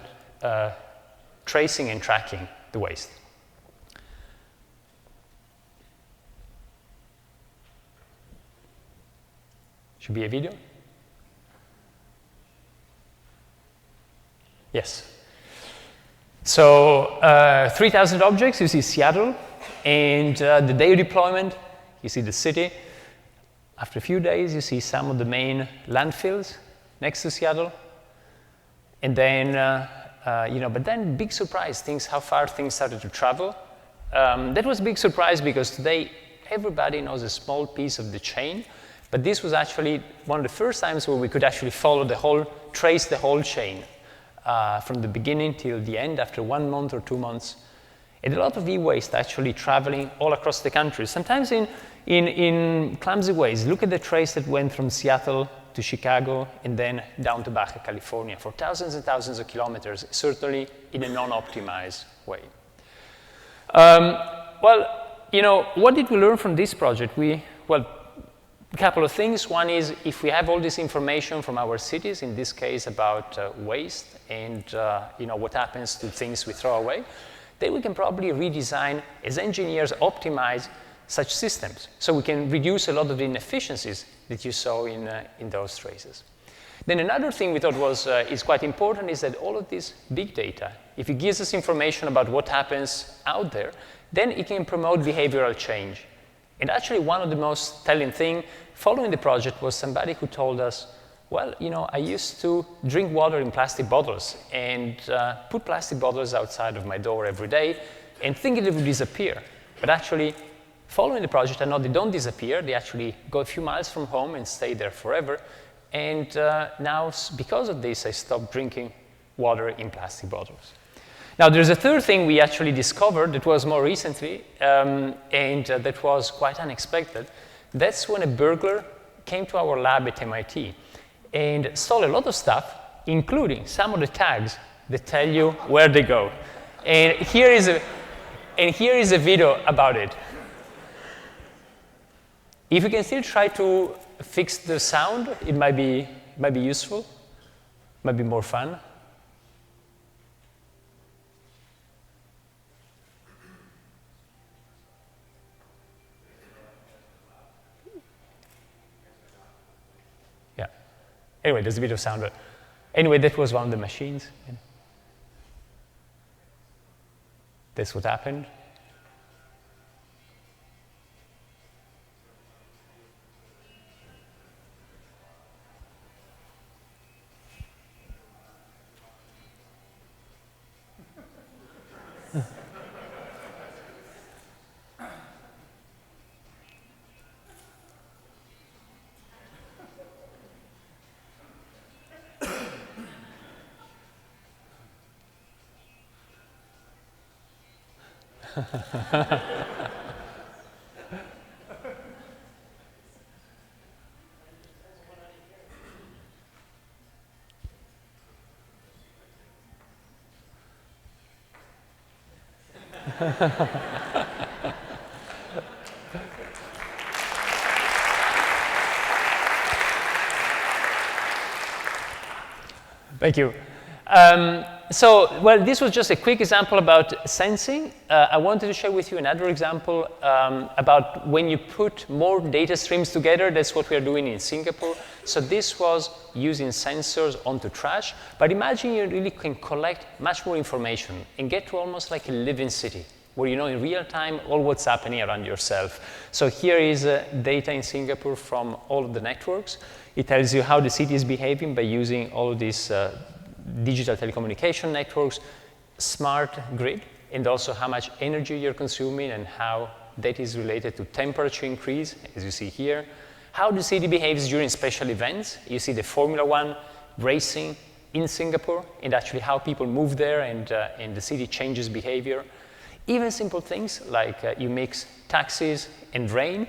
tracing and tracking the waste. Should be a video? Yes. So 3,000 objects, you see Seattle, and the day of deployment, you see the city. After a few days, you see some of the main landfills next to Seattle. And then, but then big surprise, how far things started to travel. That was a big surprise because today everybody knows a small piece of the chain, but this was actually one of the first times where we could actually trace the whole chain from the beginning till the end after 1 month or 2 months. And a lot of e-waste actually traveling all across the country, sometimes in clumsy ways. Look at the trace that went from Seattle to Chicago and then down to Baja California for thousands and thousands of kilometers, certainly in a non-optimized way. What did we learn from this project? A couple of things. One is if we have all this information from our cities, in this case about waste and what happens to things we throw away, then we can probably redesign, as engineers, optimize such systems. So we can reduce a lot of the inefficiencies that you saw in those traces. Then another thing we thought is quite important is that all of this big data, if it gives us information about what happens out there, then it can promote behavioral change. And actually one of the most telling things following the project was somebody who told us, I used to drink water in plastic bottles and put plastic bottles outside of my door every day and thinking it would disappear. But actually, following the project, I know they don't disappear. They actually go a few miles from home and stay there forever. And now, because of this, I stopped drinking water in plastic bottles. Now, there's a third thing we actually discovered that was more recently, and that was quite unexpected. That's when a burglar came to our lab at MIT and stole a lot of stuff, including some of the tags that tell you where they go. And here is a video about it. If you can still try to fix the sound, it might be useful, might be more fun. Yeah. Anyway, there's a bit of sound. Anyway, that was one of the machines. That's what happened. Thank you. Well, this was just a quick example about sensing. I wanted to share with you another example about when you put more data streams together. That's what we are doing in Singapore. So this was using sensors onto trash. But imagine you really can collect much more information and get to almost like a living city, where you know in real time all what's happening around yourself. So here is data in Singapore from all of the networks. It tells you how the city is behaving by using all of these digital telecommunication networks, smart grid, and also how much energy you're consuming and how that is related to temperature increase, as you see here. How the city behaves during special events. You see the Formula One racing in Singapore, and actually how people move there and the city changes behavior. Even simple things like you mix taxis and rain.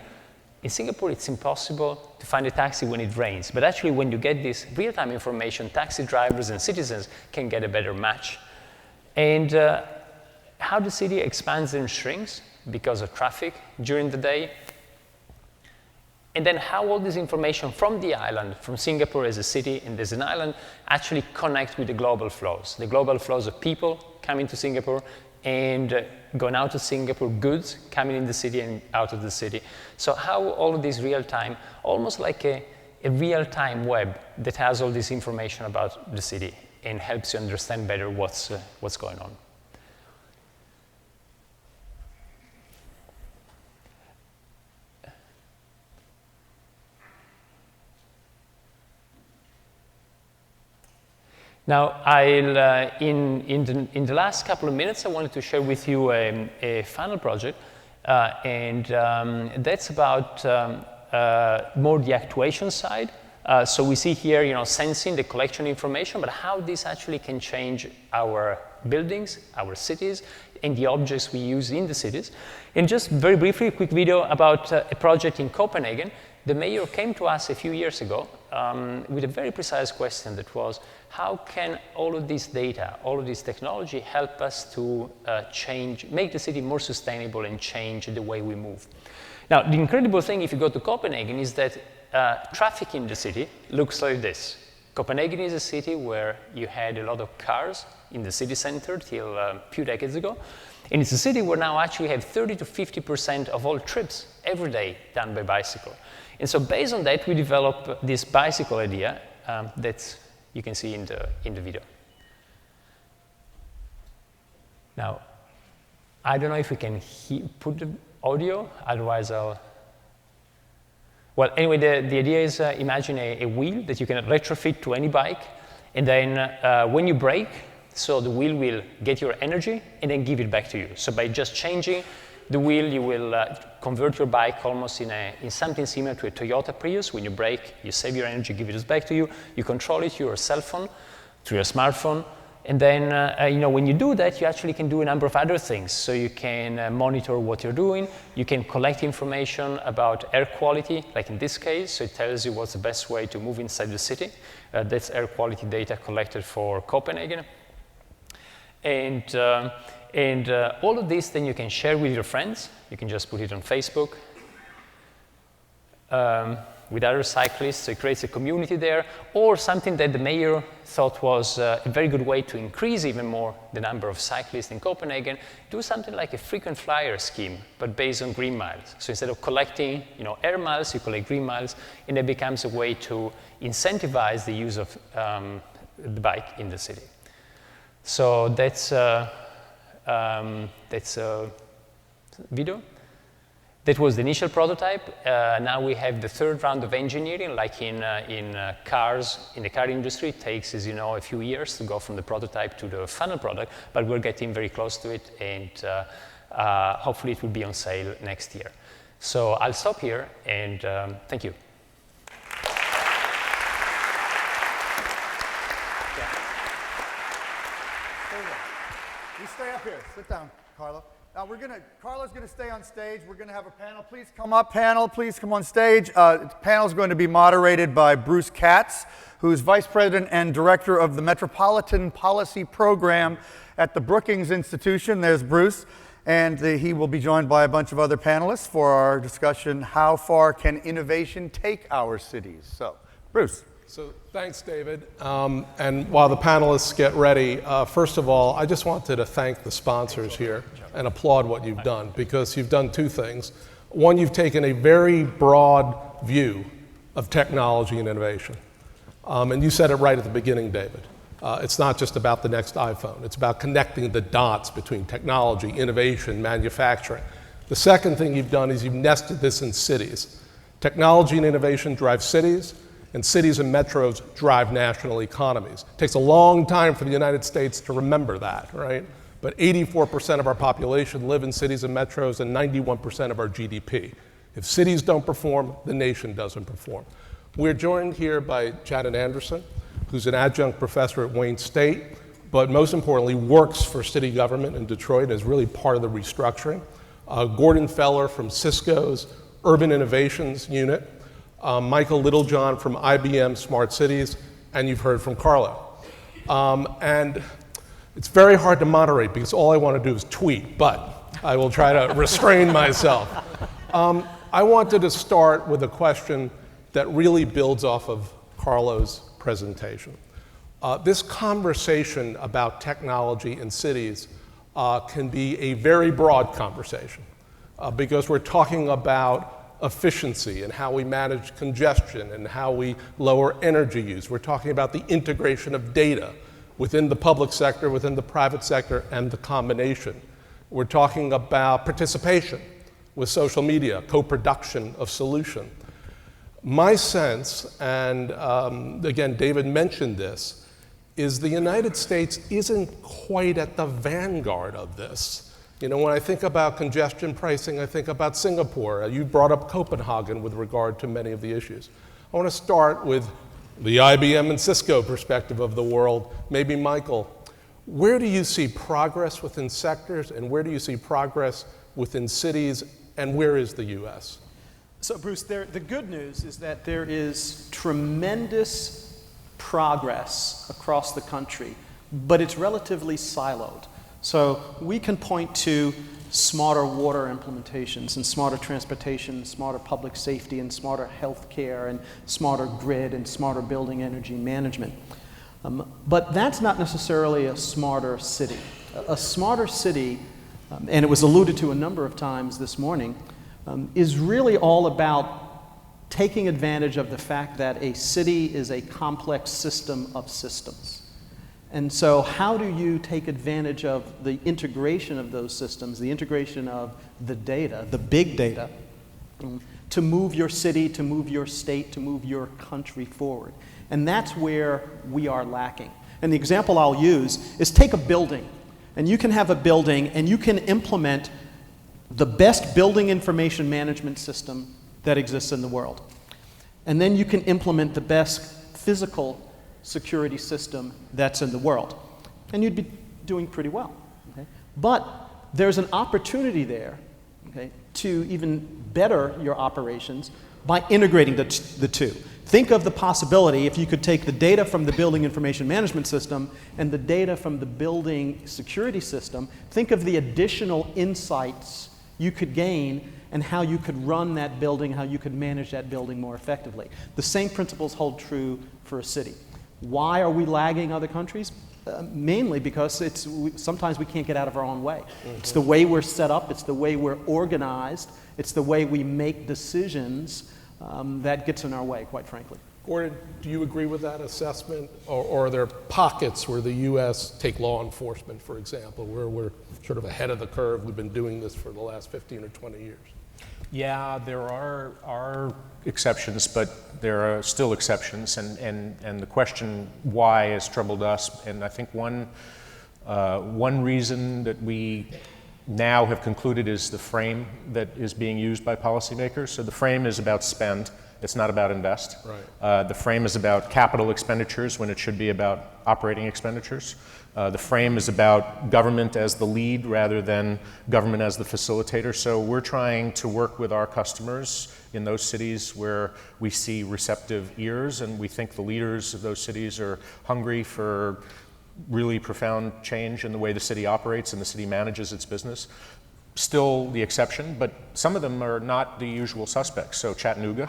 In Singapore, it's impossible to find a taxi when it rains. But actually, when you get this real-time information, taxi drivers and citizens can get a better match. And how the city expands and shrinks because of traffic during the day. And then how all this information from the island, from Singapore as a city and as an island, actually connect with the global flows of people coming to Singapore and going out of Singapore, goods coming in the city and out of the city. So how all of this real-time, almost like a real-time web that has all this information about the city and helps you understand better what's going on. Now, in the last couple of minutes, I wanted to share with you a final project, and that's about more the actuation side. So we see here, sensing the collection information, but how this actually can change our buildings, our cities, and the objects we use in the cities. And just very briefly, a quick video about a project in Copenhagen. The mayor came to us a few years ago with a very precise question that was, how can all of this data, all of this technology help us to make the city more sustainable and change the way we move? Now, the incredible thing if you go to Copenhagen is that traffic in the city looks like this. Copenhagen is a city where you had a lot of cars in the city center till a few decades ago. And it's a city where now actually have 30 to 50% of all trips every day done by bicycle. And so based on that, we developed this bicycle idea that you can see in the video. Now, I don't know if we can put the audio, otherwise I'll... Well, anyway, the idea is imagine a wheel that you can retrofit to any bike, and then when you brake, so the wheel will get your energy and then give it back to you. So by just changing the wheel, you will convert your bike almost in something similar to a Toyota Prius. When you brake, you save your energy, give it back to you. You control it through your cell phone, through your smartphone. And then, when you do that, you actually can do a number of other things. So you can monitor what you're doing. You can collect information about air quality, like in this case. So it tells you what's the best way to move inside the city. That's air quality data collected for Copenhagen. And all of this, then you can share with your friends. You can just put it on Facebook with other cyclists. So it creates a community there. Or something that the mayor thought was a very good way to increase even more the number of cyclists in Copenhagen, do something like a frequent flyer scheme, but based on green miles. So instead of collecting air miles, you collect green miles, and it becomes a way to incentivize the use of the bike in the city. So that's a video. That was the initial prototype. Now we have the third round of engineering, like in cars, in the car industry. It takes, as you know, a few years to go from the prototype to the final product, but we're getting very close to it, and hopefully it will be on sale next year. So I'll stop here, and thank you. You stay up here. Sit down, Carlo. Now Carlo's gonna stay on stage. We're gonna have a panel. Please come up, panel. Please come on stage. The panel's going to be moderated by Bruce Katz, who's Vice President and Director of the Metropolitan Policy Program at the Brookings Institution. There's Bruce. And he will be joined by a bunch of other panelists for our discussion, how far can innovation take our cities? So, Bruce. So thanks, David. And while the panelists get ready, first of all, I just wanted to thank the sponsors here and applaud what you've done, because you've done two things. One, you've taken a very broad view of technology and innovation. And you said it right at the beginning, David. It's not just about the next iPhone. It's about connecting the dots between technology, innovation, manufacturing. The second thing you've done is you've nested this in cities. Technology and innovation drive cities, and cities and metros drive national economies. It takes a long time for the United States to remember that, right? But 84% of our population live in cities and metros, and 91% of our GDP. If cities don't perform, the nation doesn't perform. We're joined here by Janet Anderson, who's an adjunct professor at Wayne State, but most importantly works for city government in Detroit as really part of the restructuring. Gordon Feller from Cisco's Urban Innovations Unit, Michael Littlejohn from IBM Smart Cities, and you've heard from Carlo. And it's very hard to moderate because all I want to do is tweet, but I will try to restrain myself. I wanted to start with a question that really builds off of Carlo's presentation. This conversation about technology in cities can be a very broad conversation because we're talking about efficiency and how we manage congestion and how we lower energy use. We're talking about the integration of data within the public sector, within the private sector, and the combination. We're talking about participation with social media, co-production of solution. My sense, and again, David mentioned this, is the United States isn't quite at the vanguard of this. You know, when I think about congestion pricing, I think about Singapore. You brought up Copenhagen with regard to many of the issues. I want to start with the IBM and Cisco perspective of the world. Maybe Michael, where do you see progress within sectors, and where do you see progress within cities, and where is the US? So Bruce, the good news is that there is tremendous progress across the country, but it's relatively siloed. So we can point to smarter water implementations and smarter transportation, smarter public safety and smarter healthcare and smarter grid and smarter building energy management. But that's not necessarily a smarter city. A smarter city, and it was alluded to a number of times this morning, is really all about taking advantage of the fact that a city is a complex system of systems. And so how do you take advantage of the integration of those systems, the integration of the data, the big data, to move your city, to move your state, to move your country forward? And that's where we are lacking. And the example I'll use is take a building, and you can have a building and you can implement the best building information management system that exists in the world. And then you can implement the best physical security system that's in the world. And you'd be doing pretty well. Okay? But there's an opportunity there, okay, to even better your operations by integrating the two. Think of the possibility if you could take the data from the building information management system and the data from the building security system. Think of the additional insights you could gain and how you could run that building, how you could manage that building more effectively. The same principles hold true for a city. Why are we lagging other countries? Mainly because sometimes we can't get out of our own way. Mm-hmm. It's the way we're set up, it's the way we're organized, it's the way we make decisions that gets in our way, quite frankly. Gordon, do you agree with that assessment? Or are there pockets where the US, take law enforcement, for example, where we're sort of ahead of the curve? We've been doing this for the last 15 or 20 years. Yeah, there are exceptions, but there are still exceptions, and the question why has troubled us. And I think one reason that we now have concluded is the frame that is being used by policymakers. So the frame is about spend. It's not about invest. Right. The frame is about capital expenditures when it should be about operating expenditures. The frame is about government as the lead rather than government as the facilitator. So we're trying to work with our customers in those cities where we see receptive ears, and we think the leaders of those cities are hungry for really profound change in the way the city operates and the city manages its business. Still the exception, but some of them are not the usual suspects. So Chattanooga,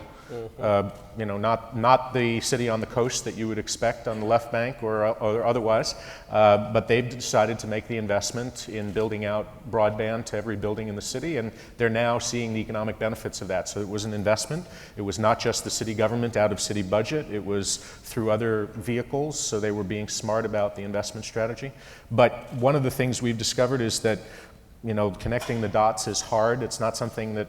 not the city on the coast that you would expect on the left bank or otherwise, but they've decided to make the investment in building out broadband to every building in the city, and they're now seeing the economic benefits of that. So it was an investment. It was not just the city government out of city budget, it was through other vehicles, so they were being smart about the investment strategy. But one of the things we've discovered is that connecting the dots is hard. It's not something that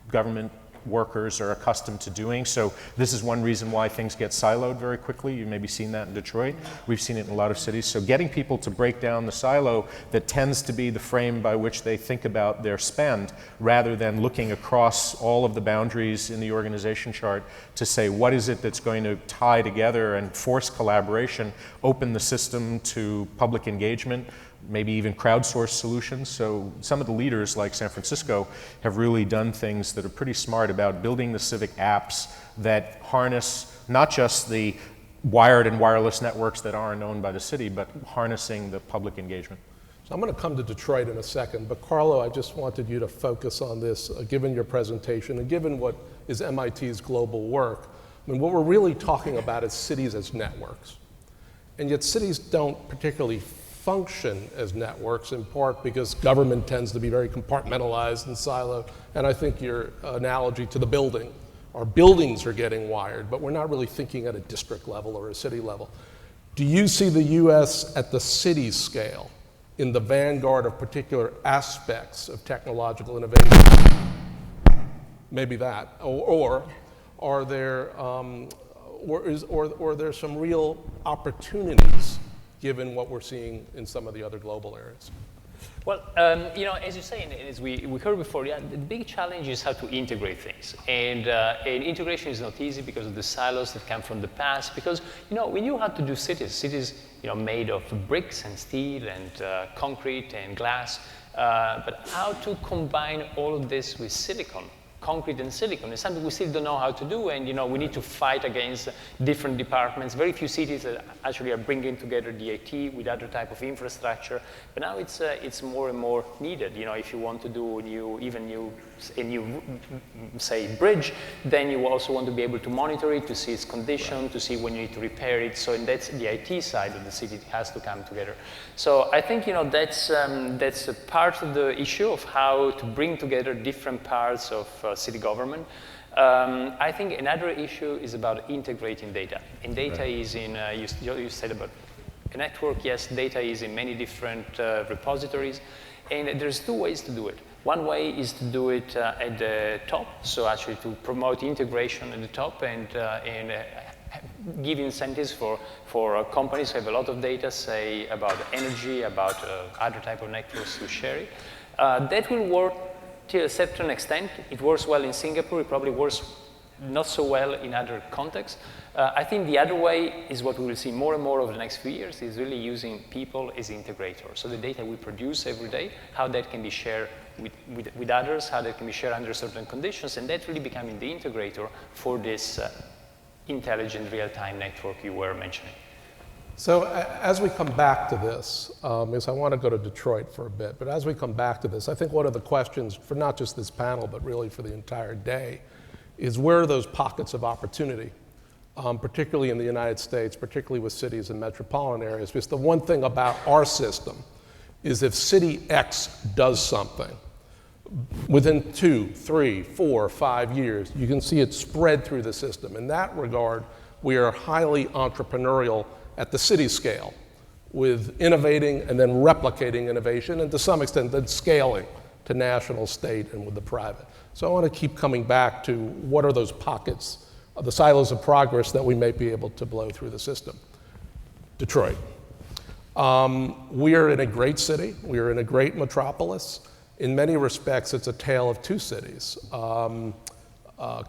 government workers are accustomed to doing. So this is one reason why things get siloed very quickly. You've maybe seen that in Detroit. We've seen it in a lot of cities. So getting people to break down the silo that tends to be the frame by which they think about their spend, rather than looking across all of the boundaries in the organization chart to say, what is it that's going to tie together and force collaboration, open the system to public engagement, maybe even crowdsource solutions. So some of the leaders like San Francisco have really done things that are pretty smart about building the civic apps that harness not just the wired and wireless networks that are known by the city, but harnessing the public engagement. So I'm going to come to Detroit in a second, but Carlo, I just wanted you to focus on this, given your presentation and given what is MIT's global work. I mean, what we're really talking about is cities as networks. And yet cities don't particularly function as networks, in part because government tends to be very compartmentalized and siloed. And I think your analogy to the building, our buildings are getting wired, but we're not really thinking at a district level or a city level. Do you see the US at the city scale in the vanguard of particular aspects of technological innovation? Maybe that, or are there, or there's some real opportunities given what we're seeing in some of the other global areas? Well, as you say, and as we heard before, the big challenge is how to integrate things. And integration is not easy because of the silos that come from the past. Because, we knew how to do cities, made of bricks and steel and concrete and glass. But how to combine all of this with silicon? Concrete and silicon is something we still don't know how to do, and we need to fight against different departments. Very few cities that actually are bringing together the IT with other type of infrastructure. But now it's more and more needed. If you want to do a new say bridge, then you also want to be able to monitor it, to see its condition, to see when you need to repair it. So that's the IT side of the city. It has to come together. So I think that's a part of the issue of how to bring together different parts of city government. I think another issue is about integrating data. And data is in, you said about a network, yes, data is in many different repositories. And there's two ways to do it. One way is to do it at the top, so actually to promote integration at the top and give incentives for companies who have a lot of data, say about energy, about other type of networks to share it. That will work to a certain extent. It works well in Singapore. It probably works not so well in other contexts. I think the other way is what we will see more and more over the next few years is really using people as integrators. So the data we produce every day, how that can be shared with others, how that can be shared under certain conditions, and that really becoming the integrator for this intelligent real-time network you were mentioning. So as we come back to this, because I want to go to Detroit for a bit, but as we come back to this, I think one of the questions for not just this panel, but really for the entire day, is where are those pockets of opportunity, particularly in the United States, particularly with cities and metropolitan areas? Because the one thing about our system is if city X does something, within 2, 3, 4, 5 years, you can see it spread through the system. In that regard, we are highly entrepreneurial at the city scale, with innovating and then replicating innovation, and to some extent then scaling to national, state, and with the private. So I want to keep coming back to what are those pockets, the silos of progress that we may be able to blow through the system. Detroit. We are in a great city. We are in a great metropolis. In many respects, it's a tale of two cities.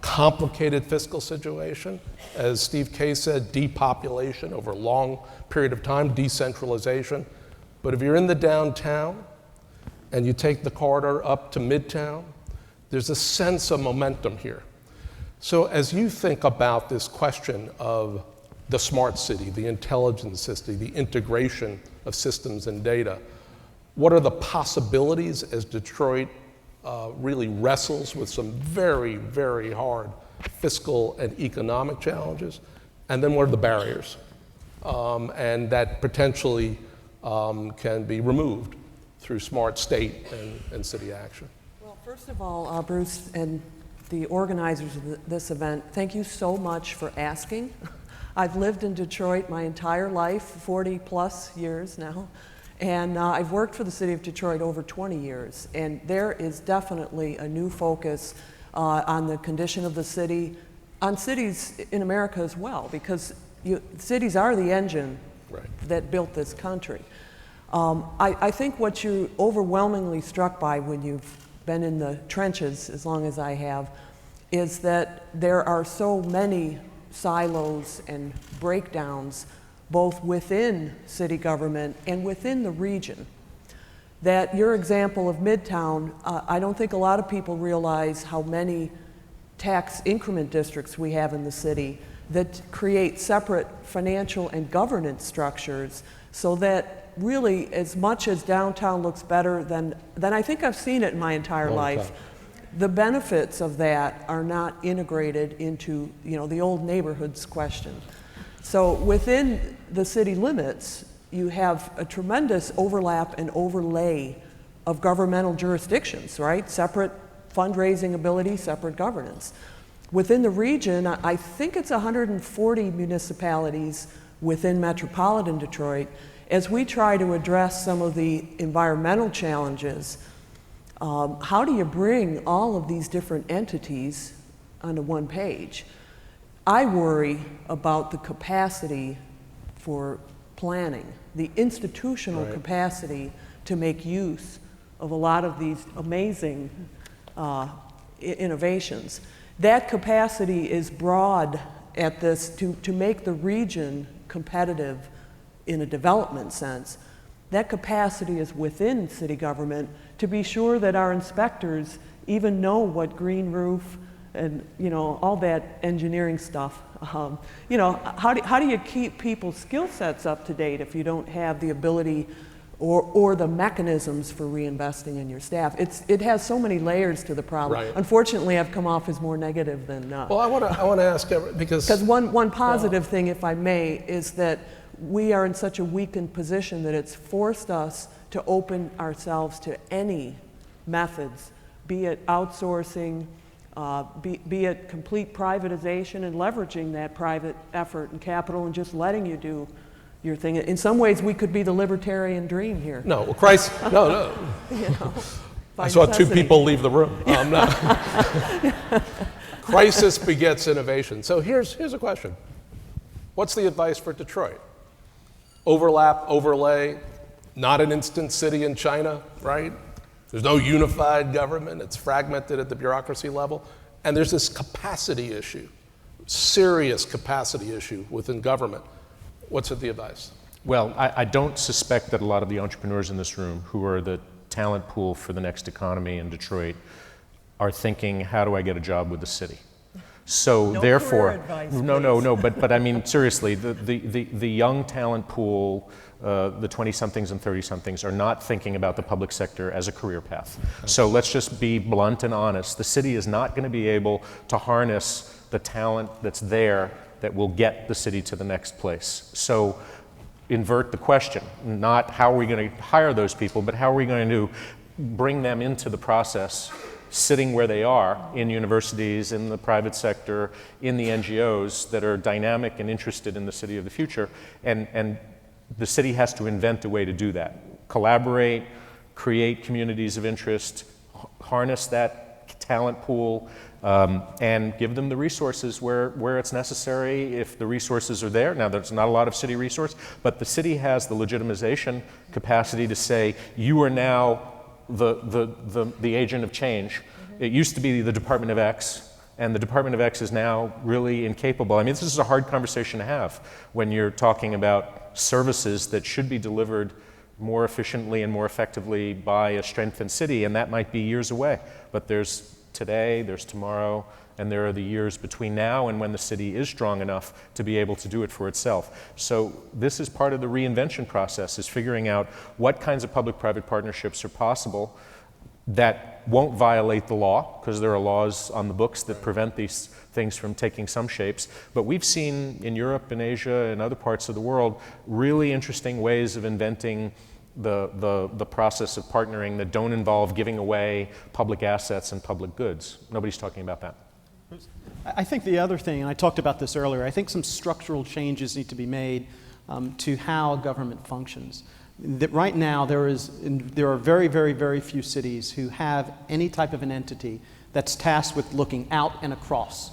Complicated fiscal situation. As Steve Kay said, depopulation over a long period of time, decentralization. But if you're in the downtown and you take the corridor up to Midtown, there's a sense of momentum here. So as you think about this question of the smart city, the intelligent city, the integration of systems and data, what are the possibilities as Detroit really wrestles with some very, very hard fiscal and economic challenges? And then what are the barriers? And that potentially can be removed through smart state and city action. Well, first of all, Bruce and the organizers of this event, thank you so much for asking. I've lived in Detroit my entire life, 40 plus years now, and I've worked for the city of Detroit over 20 years, and there is definitely a new focus on the condition of the city, on cities in America as well, because cities are the engine that built this country. I think what you're overwhelmingly struck by when you've been in the trenches as long as I have is that there are so many silos and breakdowns both within city government and within the region. That your example of Midtown, I don't think a lot of people realize how many tax increment districts we have in the city that create separate financial and governance structures so that really as much as downtown looks better than I think I've seen it in my entire life, the benefits of that are not integrated into the old neighborhoods question. So within the city limits, you have a tremendous overlap and overlay of governmental jurisdictions, right? Separate fundraising ability, separate governance. Within the region, I think it's 140 municipalities within metropolitan Detroit. As we try to address some of the environmental challenges, how do you bring all of these different entities onto one page? I worry about the capacity for planning, the institutional capacity to make use of a lot of these amazing innovations. That capacity is broad at this to make the region competitive in a development sense. That capacity is within city government to be sure that our inspectors even know what green roof and all that engineering stuff. How do you keep people's skill sets up to date if you don't have the ability or the mechanisms for reinvesting in your staff? It has so many layers to the problem. Right. Unfortunately, I've come off as more negative than. Well, I want to ask because one positive thing, if I may, is that we are in such a weakened position that it's forced us to open ourselves to any methods, be it outsourcing, be it complete privatization and leveraging that private effort and capital and just letting you do your thing. In some ways, we could be the libertarian dream here. No, well, Christ, no. I saw two people leave the room. Crisis begets innovation. So here's a question. What's the advice for Detroit? Overlap, overlay, not an instant city in China, right? There's no unified government. It's fragmented at the bureaucracy level. And there's this capacity issue, serious capacity issue within government. What's the advice? Well, I don't suspect that a lot of the entrepreneurs in this room who are the talent pool for the next economy in Detroit are thinking, how do I get a job with the city? So No therefore, career advice, no, but I mean, seriously, the young talent pool, the 20-somethings and 30-somethings are not thinking about the public sector as a career path. So let's just be blunt and honest. The city is not going to be able to harness the talent that's there that will get the city to the next place. So invert the question, not how are we going to hire those people, but how are we going to bring them into the process, sitting where they are in universities, in the private sector, in the NGOs that are dynamic and interested in the city of the future. And the city has to invent a way to do that. Collaborate, create communities of interest, harness that talent pool, and give them the resources where it's necessary if the resources are there. Now, there's not a lot of city resource, but the city has the legitimization capacity to say, you are now the agent of change. It used to be the Department of X, and the Department of X is now really incapable. I mean, this is a hard conversation to have when you're talking about services that should be delivered more efficiently and more effectively by a strengthened city, and that might be years away. But there's today, there's tomorrow, and there are the years between now and when the city is strong enough to be able to do it for itself. So this is part of the reinvention process, is figuring out what kinds of public-private partnerships are possible that won't violate the law, because there are laws on the books that prevent these things from taking some shapes. But we've seen in Europe and Asia and other parts of the world really interesting ways of inventing the process of partnering that don't involve giving away public assets and public goods. Nobody's talking about that. I think the other thing, and I talked about this earlier, I think some structural changes need to be made to how government functions. That right now there are very, very, very few cities who have any type of an entity that's tasked with looking out and across.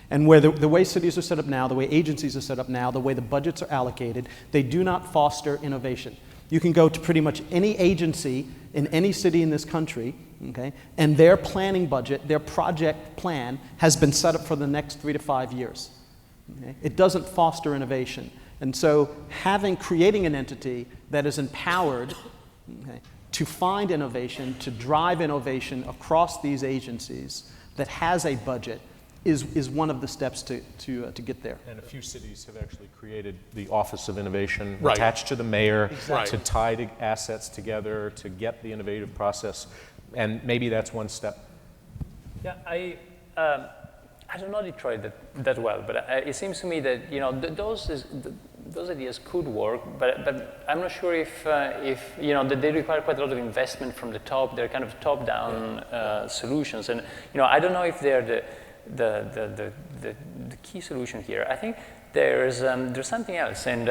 And where the way cities are set up now, the way agencies are set up now, the way the budgets are allocated, they do not foster innovation. You can go to pretty much any agency in any city in this country, okay, and their planning budget, their project plan has been set up for the next 3 to 5 years. Okay? It doesn't foster innovation. And so creating an entity that is empowered, okay, to find innovation, to drive innovation across these agencies, that has a budget, is one of the steps to get there. And a few cities have actually created the Office of Innovation Right. attached to the mayor Exactly. to tie assets together, to get the innovative process, and maybe that's one step. Yeah, I don't know Detroit that well, but it seems to me that those ideas could work, but I'm not sure if that they require quite a lot of investment from the top. They're kind of top-down solutions, and I don't know if they're the key solution here. I think there's something else, and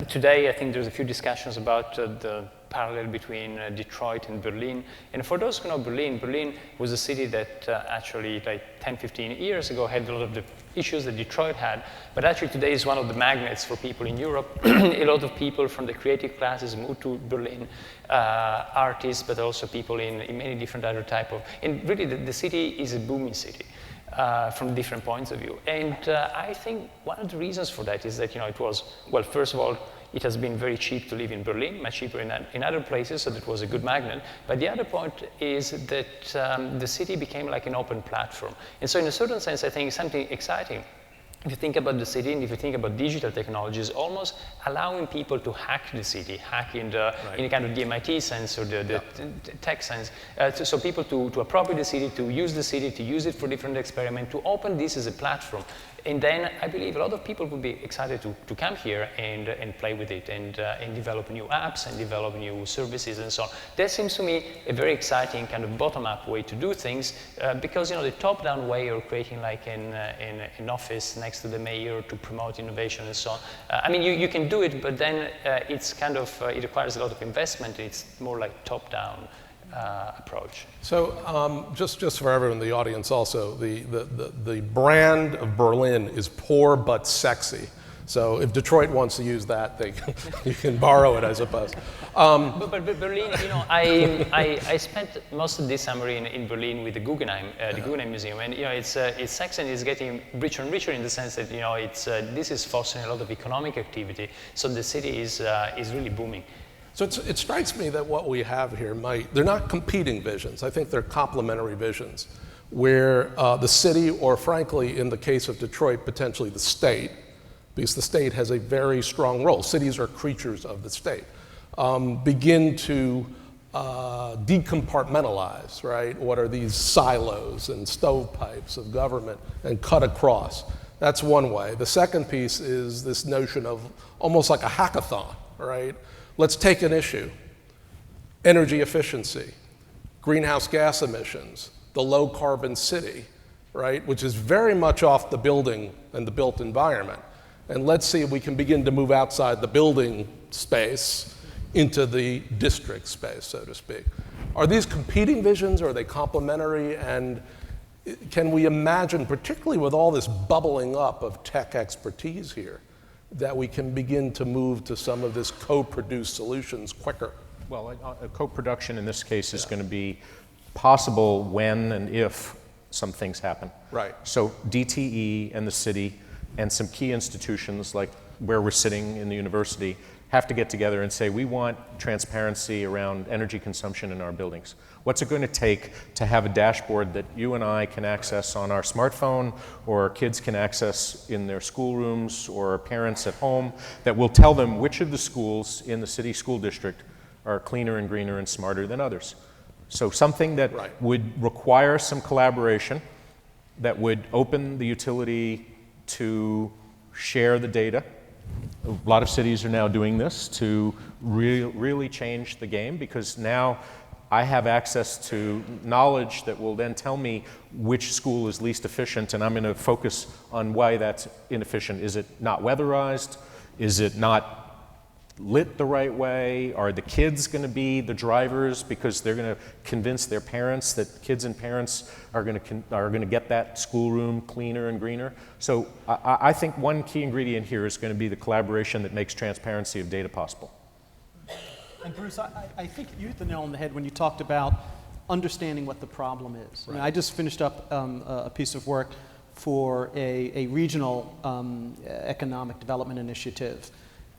today I think there's a few discussions about the parallel between Detroit and Berlin. And for those who know Berlin was a city that actually like 10, 15 years ago had a lot of the issues that Detroit had, but actually today is one of the magnets for people in Europe. A lot of people from the creative classes moved to Berlin, artists, but also people in many different other type of, and really the city is a booming city. From different points of view. And I think one of the reasons for that is that, it was, well, first of all, it has been very cheap to live in Berlin, much cheaper in other places, so that was a good magnet. But the other point is that the city became like an open platform. And so in a certain sense, I think something exciting, if you think about the city and if you think about digital technologies, almost allowing people to hack the city, hack in a kind of the MIT sense or the tech sense, so people to appropriate the city, to use it for different experiments, to open this as a platform. And then I believe a lot of people would be excited to come here and play with it and develop new apps and develop new services and so on. That seems to me a very exciting kind of bottom-up way to do things because the top-down way of creating like an office next to the mayor to promote innovation and so on. I mean, you can do it, but then it's kind of it requires a lot of investment. It's more like top-down approach. So just for everyone in the audience also, the brand of Berlin is poor but sexy. So if Detroit wants to use that, you can borrow it, I suppose. But Berlin, I spent most of this summer in Berlin with the Guggenheim Museum, and it's sexy and it's getting richer and richer in the sense that this is fostering a lot of economic activity. So the city is really booming. So it strikes me that what we have here they're not competing visions. I think they're complementary visions where the city, or frankly, in the case of Detroit, potentially the state, because the state has a very strong role. Cities are creatures of the state. Begin to decompartmentalize, right? What are these silos and stovepipes of government and cut across? That's one way. The second piece is this notion of almost like a hackathon, right? Let's take an issue, energy efficiency, greenhouse gas emissions, the low carbon city, right? Which is very much off the building and the built environment. And let's see if we can begin to move outside the building space into the district space, so to speak. Are these competing visions, or are they complementary? And can we imagine, particularly with all this bubbling up of tech expertise here, that we can begin to move to some of this co-produced solutions quicker? Well, a co-production in this case is going to be possible when and if some things happen. Right. So DTE and the city and some key institutions like where we're sitting in the university have to get together and say, we want transparency around energy consumption in our buildings. What's it going to take to have a dashboard that you and I can access on our smartphone, or our kids can access in their schoolrooms, or parents at home, that will tell them which of the schools in the city school district are cleaner and greener and smarter than others? So something that would require some collaboration, that would open the utility to share the data. A lot of cities are now doing this to really change the game, because now I have access to knowledge that will then tell me which school is least efficient, and I'm going to focus on why that's inefficient. Is it not weatherized? Is it not lit the right way? Are the kids going to be the drivers because they're going to convince their parents that kids and parents are going to get that schoolroom cleaner and greener? So I think one key ingredient here is going to be the collaboration that makes transparency of data possible. And Bruce, I think you hit the nail on the head when you talked about understanding what the problem is. Right. I mean, I just finished up a piece of work for a regional economic development initiative,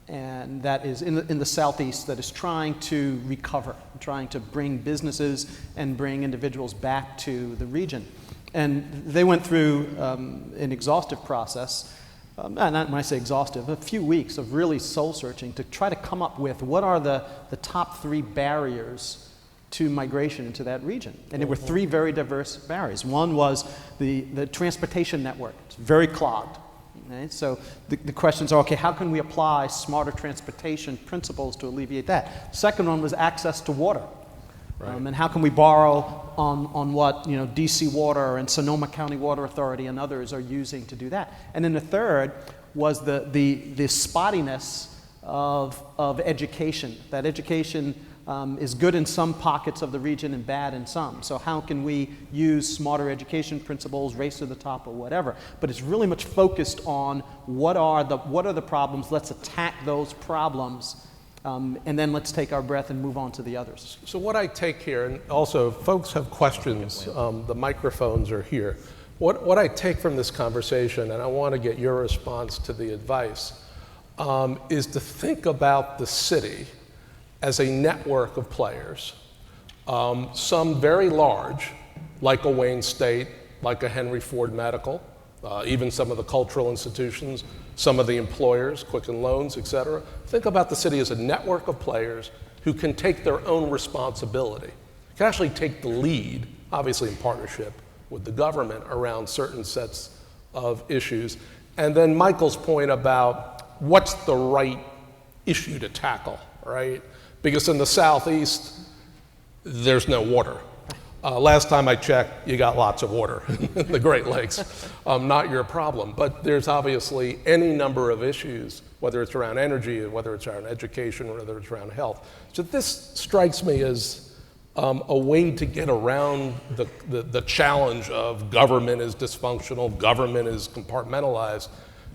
and that is in the Southeast, that is trying to recover, trying to bring businesses and bring individuals back to the region. And they went through an exhaustive process, not when I say exhaustive, a few weeks of really soul searching to try to come up with what are the top 3 barriers to migration into that region. And there were 3 very diverse barriers. One was the transportation network. It's very clogged. Okay? So the questions are, okay, how can we apply smarter transportation principles to alleviate that? The second one was access to water. Right. And how can we borrow on what DC Water and Sonoma County Water Authority and others are using to do that? And then the third was the spottiness of education. That education is good in some pockets of the region and bad in some. So how can we use smarter education principles, race to the top or whatever? But it's really much focused on what are the problems, let's attack those problems, and then let's take our breath and move on to the others. So what I take here, and also folks have questions, the microphones are here. What I take from this conversation, and I want to get your response to the advice, is to think about the city as a network of players, some very large, like a Wayne State, like a Henry Ford Medical, even some of the cultural institutions, some of the employers, Quicken Loans, et cetera. Think about the city as a network of players who can take their own responsibility, can actually take the lead, obviously in partnership with the government around certain sets of issues. And then Michael's point about what's the right issue to tackle, right? Because in the Southeast, there's no water. Last time I checked, you got lots of water in the Great Lakes. Not your problem, but there's obviously any number of issues, whether it's around energy, whether it's around education, whether it's around health. So this strikes me as a way to get around the challenge of government is dysfunctional, government is compartmentalized.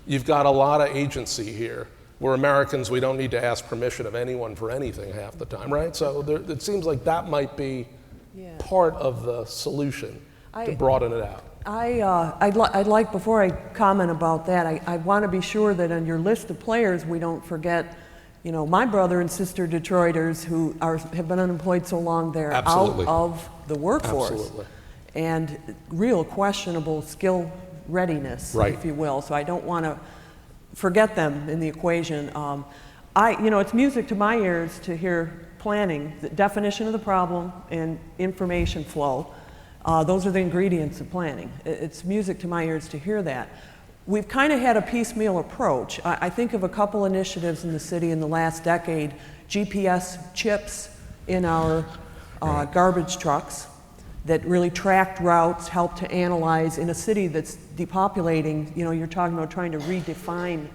You've got a lot of agency here. We're Americans, we don't need to ask permission of anyone for anything half the time, right? So it seems like that might be part of the solution to broaden it out. I'd like, before I comment about that, I want to be sure that on your list of players, we don't forget, my brother and sister Detroiters who have been unemployed so long they're Absolutely. out of the workforce. Absolutely. And real questionable skill readiness, Right. if you will. So I don't want to forget them in the equation. It's music to my ears to hear planning, the definition of the problem and information flow. Those are the ingredients of planning. It's music to my ears to hear that. We've kind of had a piecemeal approach. I think of a couple initiatives in the city in the last decade, GPS chips in our garbage trucks that really tracked routes, helped to analyze in a city that's depopulating. You're talking about trying to redefine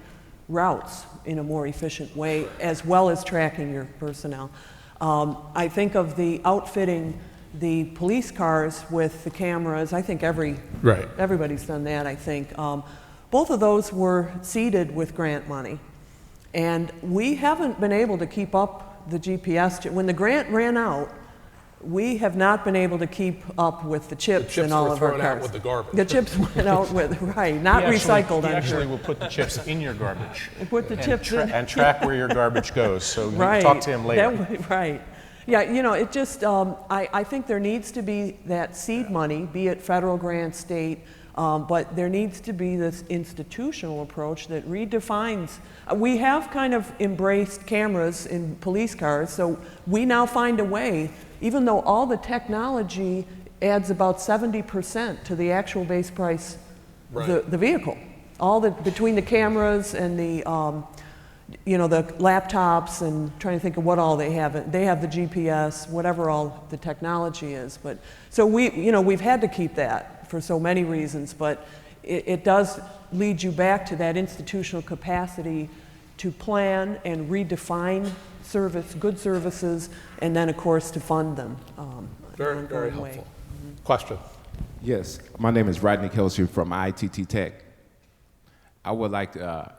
routes in a more efficient way, as well as tracking your personnel. I think of the outfitting the police cars with the cameras. I think everybody's done that, I think. Both of those were seeded with grant money. And we haven't been able to keep up the GPS. When the grant ran out, we have not been able to keep up with the chips in all of our cars. The chips were thrown out with the garbage. The chips went out with, right, not recycled. We actually will put the chips in your garbage. Put the chips in. And track where your garbage goes, so you Right. talk to him later. Right. Yeah, you know, it just, I think there needs to be that seed money, be it federal grant, state, but there needs to be this institutional approach that redefines. We have kind of embraced cameras in police cars, so we now find a way, even though all the technology adds about 70% to the actual base price, the vehicle. All the, between the cameras and the, you know, the laptops, and trying to think of what all they have. They have the GPS, whatever all the technology is. But so we, you know, we've had to keep that for so many reasons, but it does lead you back to that institutional capacity to plan and redefine good services, and then of course to fund them. Very, very helpful. Question. Yes, my name is Rodney Kelsey from ITT Tech. I would like to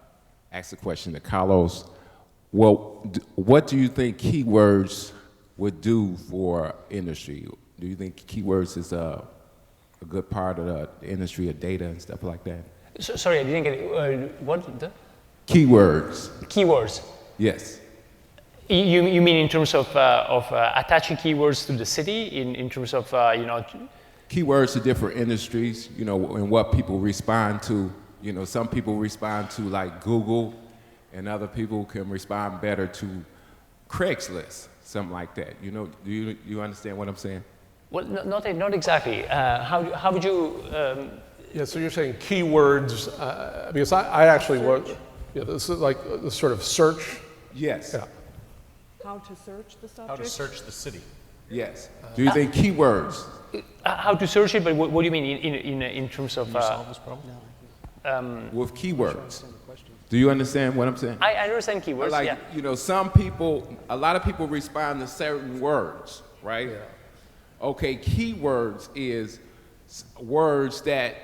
ask a question to Carlos. Well, what do you think keywords would do for industry? Do you think keywords is a good part of the industry of data and stuff like that? Sorry, I didn't get it. What? Keywords. Keywords. Yes. You mean in terms of attaching keywords to the city, in terms of, you know... Keywords to different industries, you know, and what people respond to. You know, some people respond to like Google, and other people can respond better to Craigslist, something like that. You know, do you understand what I'm saying? Well, not exactly. How would you... Yeah, so you're saying keywords, because I actually work, yeah, this is like the sort of search. Yes. Yeah. How to search the subject? How to search the city. Yes. Do you think keywords? How to search it, but what do you mean in terms of... Can you solve this problem? With keywords. Do you understand what I'm saying? I understand keywords, like, yeah. you know, some people, a lot of people respond to certain words, right? Yeah. Okay, keywords is words that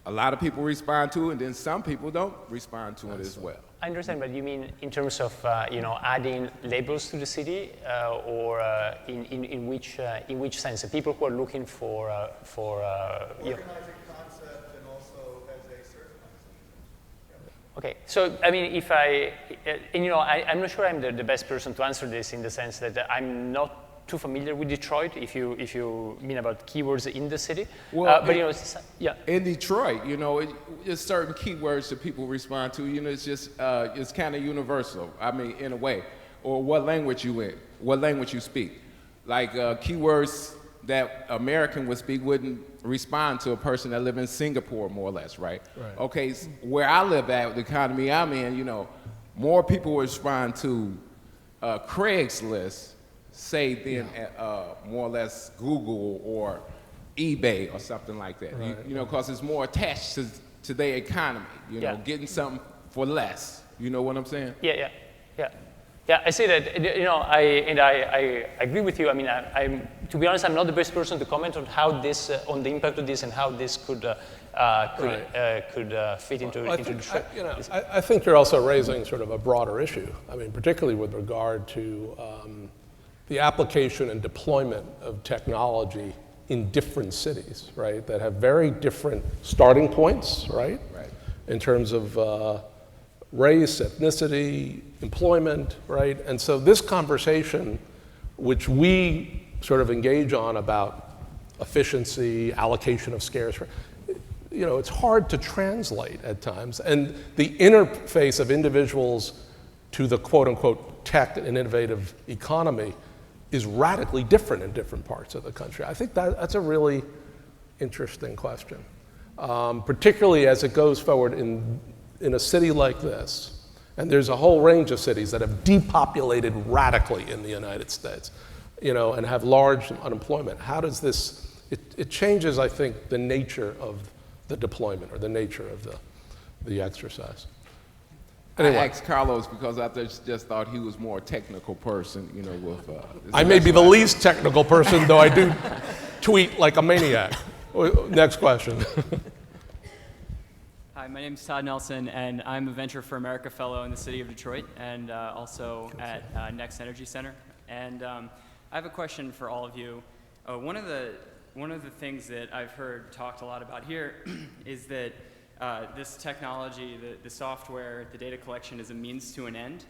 a lot of people respond to, and then some people don't respond to it as well. I understand, but you mean in terms of you know, adding labels to the city, or in which sense? The people who are looking for you know, concept and also as a search concept. Okay, so I mean, if and you know, I'm not sure I'm the best person to answer this, in the sense that I'm not too familiar with Detroit, if you mean about keywords in the city. Well, but you know, yeah. In Detroit, you know, there's certain keywords that people respond to. You know, it's just it's kind of universal. I mean, in a way, or what language you speak. Like keywords that American would speak wouldn't respond to a person that live in Singapore, more or less, right? Right. Okay, where I live at, the economy I'm in, you know, more people respond to Craigslist, say than more or less Google or eBay or something like that. Right. You know, because it's more attached to their economy. You know, getting something for less. You know what I'm saying? Yeah. Yeah, I say that, you know, I agree with you. I mean, I'm to be honest, I'm not the best person to comment on how this, on the impact of this, and how this could fit into Detroit. I think you're also raising sort of a broader issue. I mean, particularly with regard to the application and deployment of technology in different cities, right? That have very different starting points, right? Right. In terms of race, ethnicity, employment, right? And so this conversation, which we sort of engage on about efficiency, allocation of scarce, you know, it's hard to translate at times. And the interface of individuals to the quote unquote tech and innovative economy is radically different in different parts of the country. I think that's a really interesting question, particularly as it goes forward in a city like this. And there's a whole range of cities that have depopulated radically in the United States, you know, and have large unemployment. How does this, it changes, I think, the nature of the deployment or the nature of the exercise. Anyway. I asked Carlos because I just thought he was more technical person, you know, with... I may be the least technical person, though I do tweet like a maniac. Next question. Hi, my name is Todd Nelson, and I'm a Venture for America Fellow in the city of Detroit, and also at Next Energy Center. And I have a question for all of you. One of the things that I've heard talked a lot about here is that this technology, the software, the data collection is a means to an end.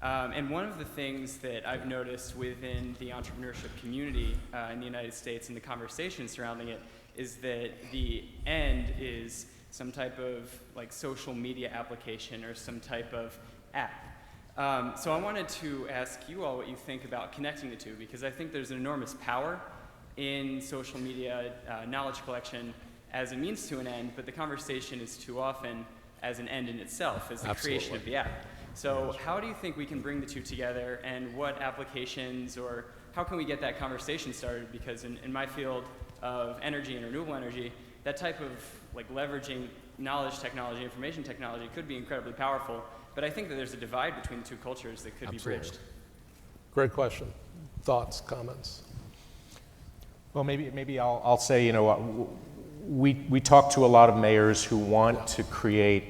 And one of the things that I've noticed within the entrepreneurship community in the United States and the conversation surrounding it is that the end is some type of like social media application or some type of app. So I wanted to ask you all what you think about connecting the two, because I think there's an enormous power in social media knowledge collection as a means to an end, but the conversation is too often as an end in itself, as the creation of the app. So how do you think we can bring the two together, and what applications, or how can we get that conversation started? Because in my field of energy and renewable energy, that type of like leveraging knowledge technology, information technology could be incredibly powerful, but I think that there's a divide between the two cultures that could be bridged. Great question. Thoughts, comments? Well, maybe I'll say, you know, we talk to a lot of mayors who want to create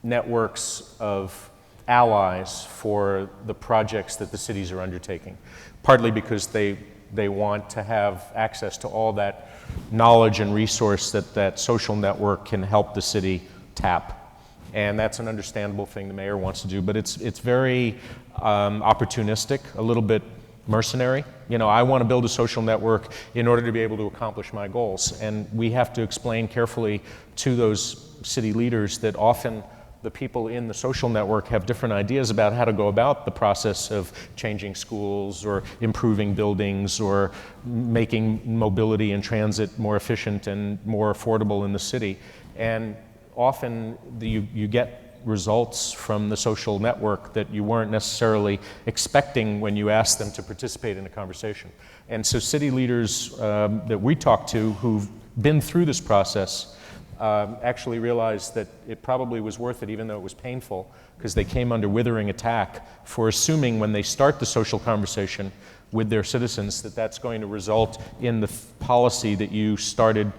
networks of allies for the projects that the cities are undertaking, partly because they want to have access to all that knowledge and resource that social network can help the city tap. And that's an understandable thing the mayor wants to do, but it's very opportunistic, a little bit mercenary. You know, I want to build a social network in order to be able to accomplish my goals. And we have to explain carefully to those city leaders that often the people in the social network have different ideas about how to go about the process of changing schools or improving buildings or making mobility and transit more efficient and more affordable in the city. And often you get results from the social network that you weren't necessarily expecting when you asked them to participate in a conversation. And so city leaders that we talk to who've been through this process actually realized that it probably was worth it, even though it was painful, because they came under withering attack for assuming when they start the social conversation with their citizens that that's going to result in the policy that you started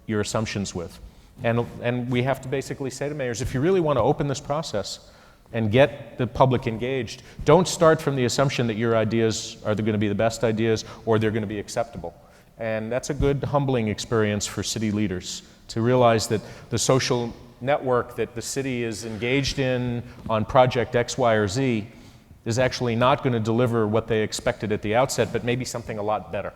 your assumptions with. And we have to basically say to mayors, if you really want to open this process and get the public engaged, don't start from the assumption that your ideas are going to be the best ideas or they're going to be acceptable. And that's a good humbling experience for city leaders, to realize that the social network that the city is engaged in on project X, Y, or Z is actually not going to deliver what they expected at the outset, but maybe something a lot better.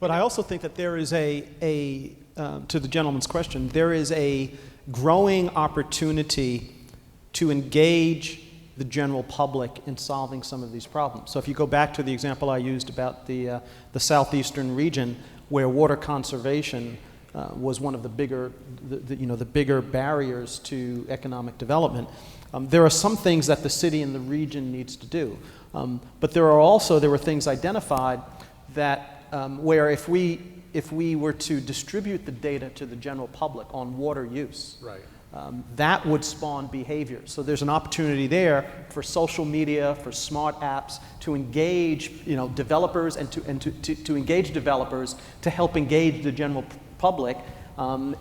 But I also think that there is to the gentleman's question, there is a growing opportunity to engage the general public in solving some of these problems. So if you go back to the example I used about the southeastern region, where water conservation was one of the bigger barriers to economic development. There are some things that the city and the region needs to do, but there were things identified that where if we were to distribute the data to the general public on water use, right. That would spawn behavior. So there's an opportunity there for social media, for smart apps to engage, developers and to engage developers to help engage the general public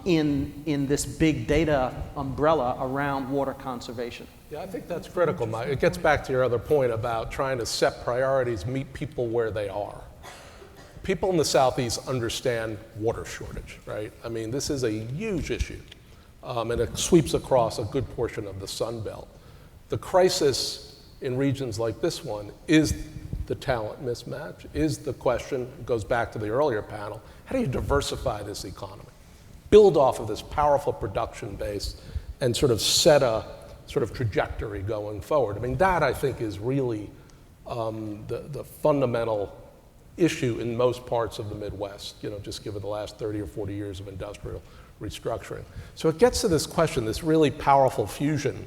in this big data umbrella around water conservation. Yeah, I think that's critical, Mike. It gets back to your other point about trying to set priorities, meet people where they are. People in the Southeast understand water shortage, right? I mean, this is a huge issue, and it sweeps across a good portion of the Sun Belt. The crisis in regions like this one is the talent mismatch, is the question, goes back to the earlier panel, how do you diversify this economy? Build off of this powerful production base and sort of set a sort of trajectory going forward. I mean, that I think is really the fundamental issue in most parts of the Midwest, just given the last 30 or 40 years of industrial restructuring. So it gets to this question, this really powerful fusion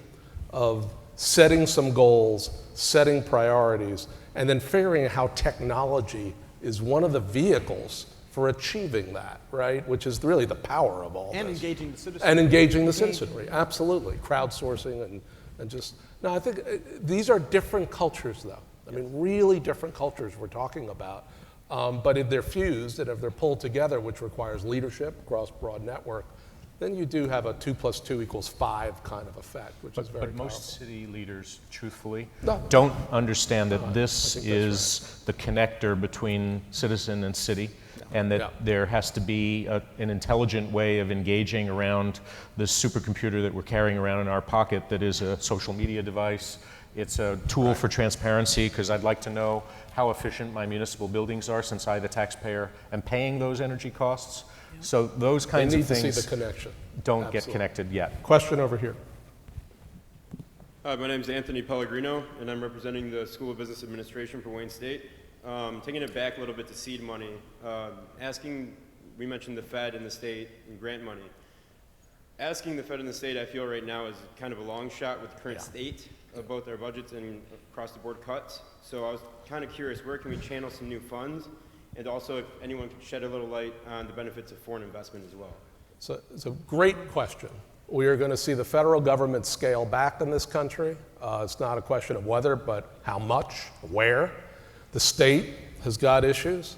of setting some goals, setting priorities, and then figuring out how technology is one of the vehicles for achieving that, right? Which is really the power of all and this. Engaging the citizenry. And engaging the citizenry, absolutely. Crowdsourcing and And just, no, I think these are different cultures though. I mean, really different cultures we're talking about. But if they're fused and if they're pulled together, which requires leadership across broad network, then you do have a 2 + 2 = 5 kind of effect, which is very powerful. But most city leaders, truthfully, No. don't understand that this is the connector between citizen and city, and that there has to be an intelligent way of engaging around this supercomputer that we're carrying around in our pocket that is a social media device. It's a tool for transparency, because I'd like to know how efficient my municipal buildings are, since I, the taxpayer, am paying those energy costs. So those kinds of things need to see the connection. Don't get connected yet. Question over here. My name is Anthony Pellegrino, and I'm representing the School of Business Administration for Wayne State. Taking it back a little bit to seed money, we mentioned the Fed and the state and grant money. Asking the Fed and the state, I feel right now, is kind of a long shot with the current state of both our budgets and across the board cuts. So I was kind of curious, where can we channel some new funds? And also, if anyone could shed a little light on the benefits of foreign investment as well. So it's a great question. We are going to see the federal government scale back in this country. It's not a question of whether, but how much, where. The state has got issues.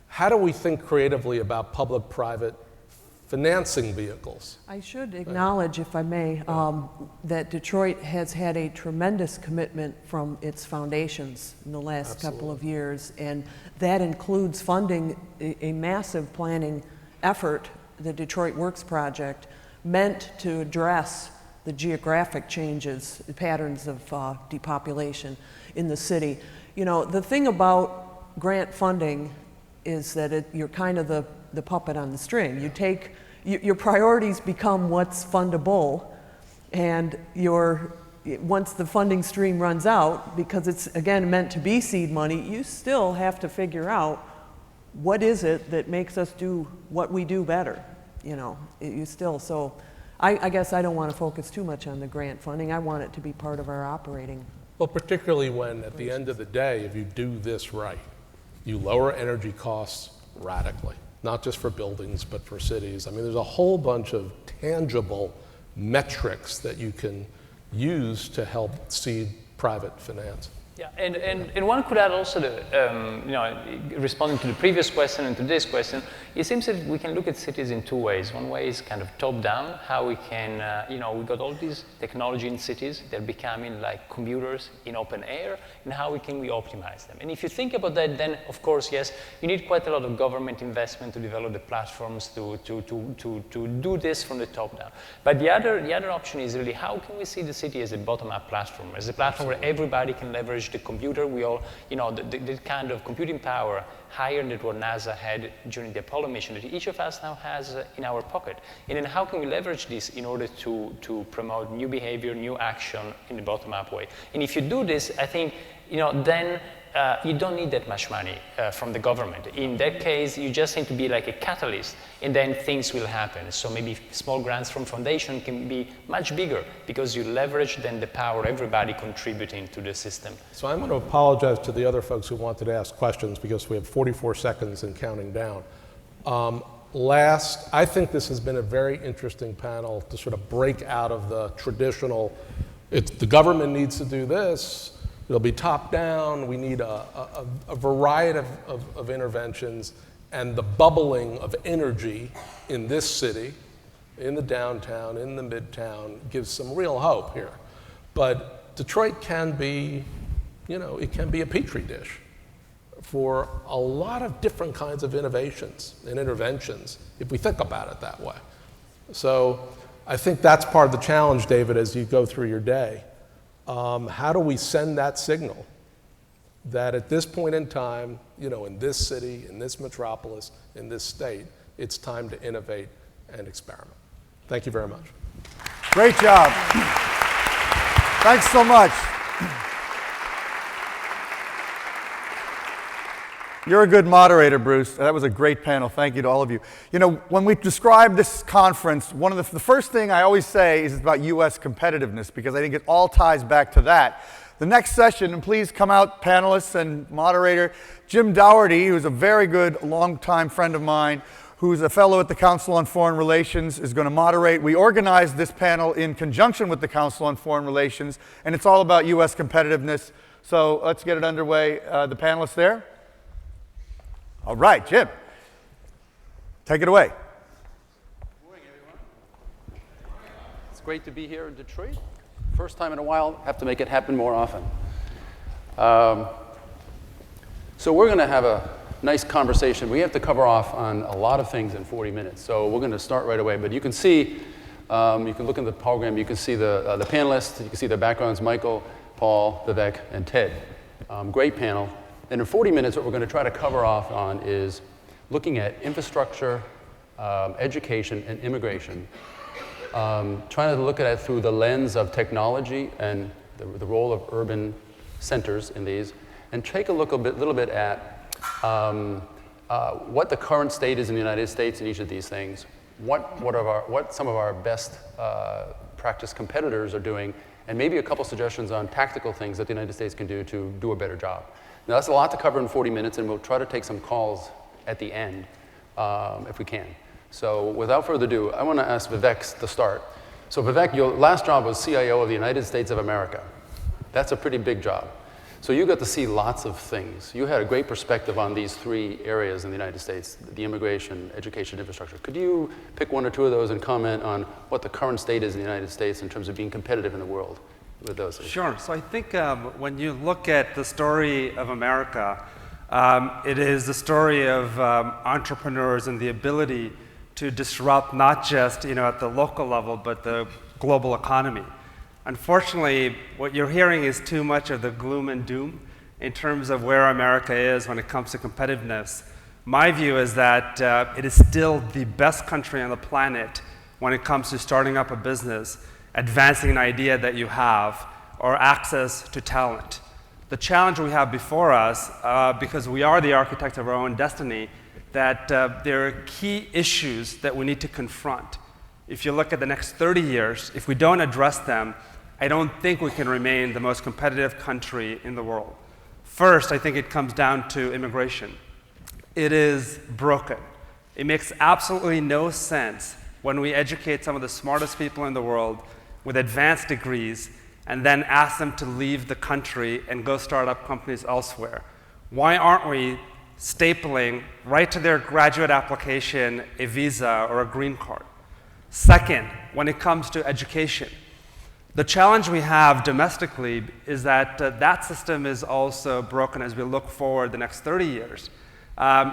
How do we think creatively about public-private financing vehicles? I should acknowledge, if I may, that Detroit has had a tremendous commitment from its foundations in the last couple of years, and that includes funding a massive planning effort, the Detroit Works Project, meant to address the geographic changes, the patterns of depopulation in the city. You know, the thing about grant funding is that you're kind of the puppet on the string. You take, your priorities become what's fundable, and once the funding stream runs out, because it's, again, meant to be seed money, you still have to figure out what is it that makes us do what we do better, you know, so I guess I don't want to focus too much on the grant funding. I want it to be part of our operating. Well, particularly when, at the end of the day, if you do this right, you lower energy costs radically, not just for buildings, but for cities. I mean, there's a whole bunch of tangible metrics that you can use to help seed private finance. Yeah, and one could add also, responding to the previous question and to this question, it seems that we can look at cities in two ways. One way is kind of top-down, how we can, we got all these technology in cities, they're becoming like computers in open air, and how can we optimize them? And if you think about that, then of course, yes, you need quite a lot of government investment to develop the platforms to do this from the top down. But the other option is really, how can we see the city as a bottom-up platform, as a platform where everybody can leverage the computer. We all, the kind of computing power higher than what NASA had during the Apollo mission that each of us now has in our pocket. And then how can we leverage this in order to promote new behavior, new action in the bottom-up way? And if you do this, I think, then you don't need that much money from the government. In that case, you just need to be like a catalyst, and then things will happen. So maybe small grants from foundation can be much bigger because you leverage then the power, everybody contributing to the system. So I'm going to apologize to the other folks who wanted to ask questions because we have 44 seconds and counting down. I think this has been a very interesting panel to sort of break out of the traditional, the government needs to do this, it'll be top down, we need a variety of interventions, and the bubbling of energy in this city, in the downtown, in the midtown, gives some real hope here. But Detroit can be, it can be a petri dish for a lot of different kinds of innovations and interventions, if we think about it that way. So I think that's part of the challenge, David, as you go through your day. How do we send that signal that at this point in time, in this city, in this metropolis, in this state, it's time to innovate and experiment? Thank you very much. Great job. Thanks so much. You're a good moderator, Bruce. That was a great panel. Thank you to all of you. When we describe this conference, one of the first thing I always say is about U.S. competitiveness, because I think it all ties back to that. The next session, and please come out, panelists and moderator, Jim Dougherty, who's a very good longtime friend of mine, who's a fellow at the Council on Foreign Relations, is going to moderate. We organized this panel in conjunction with the Council on Foreign Relations, and it's all about U.S. competitiveness. So let's get it underway. The panelists there? All right, Jim. Take it away. Good morning, everyone. It's great to be here in Detroit. First time in a while, have to make it happen more often. So we're going to have a nice conversation. We have to cover off on a lot of things in 40 minutes, so we're going to start right away. But you can see, you can look in the program, you can see the panelists, you can see their backgrounds, Michael, Paul, Vivek, and Ted. Great panel. And in 40 minutes, what we're going to try to cover off on is looking at infrastructure, education, and immigration. Trying to look at it through the lens of technology and the role of urban centers in these, and take a look a little bit at what the current state is in the United States in each of these things, what some of our best practice competitors are doing, and maybe a couple suggestions on tactical things that the United States can do to do a better job. Now that's a lot to cover in 40 minutes, and we'll try to take some calls at the end if we can. So without further ado, I want to ask Vivek to start. So Vivek, your last job was CIO of the United States of America. That's a pretty big job. So you got to see lots of things. You had a great perspective on these three areas in the United States, the immigration, education, infrastructure. Could you pick one or two of those and comment on what the current state is in the United States in terms of being competitive in the world with those? Sure. So I think when you look at the story of America, it is the story of entrepreneurs and the ability to disrupt not just at the local level, but the global economy. Unfortunately, what you're hearing is too much of the gloom and doom in terms of where America is when it comes to competitiveness. My view is that it is still the best country on the planet when it comes to starting up a business, advancing an idea that you have, or access to talent. The challenge we have before us, because we are the architects of our own destiny, that there are key issues that we need to confront. If you look at the next 30 years, if we don't address them, I don't think we can remain the most competitive country in the world. First, I think it comes down to immigration. It is broken. It makes absolutely no sense when we educate some of the smartest people in the world with advanced degrees and then ask them to leave the country and go start up companies elsewhere. Why aren't we stapling right to their graduate application a visa or a green card? Second, when it comes to education, the challenge we have domestically is that that system is also broken as we look forward the next 30 years.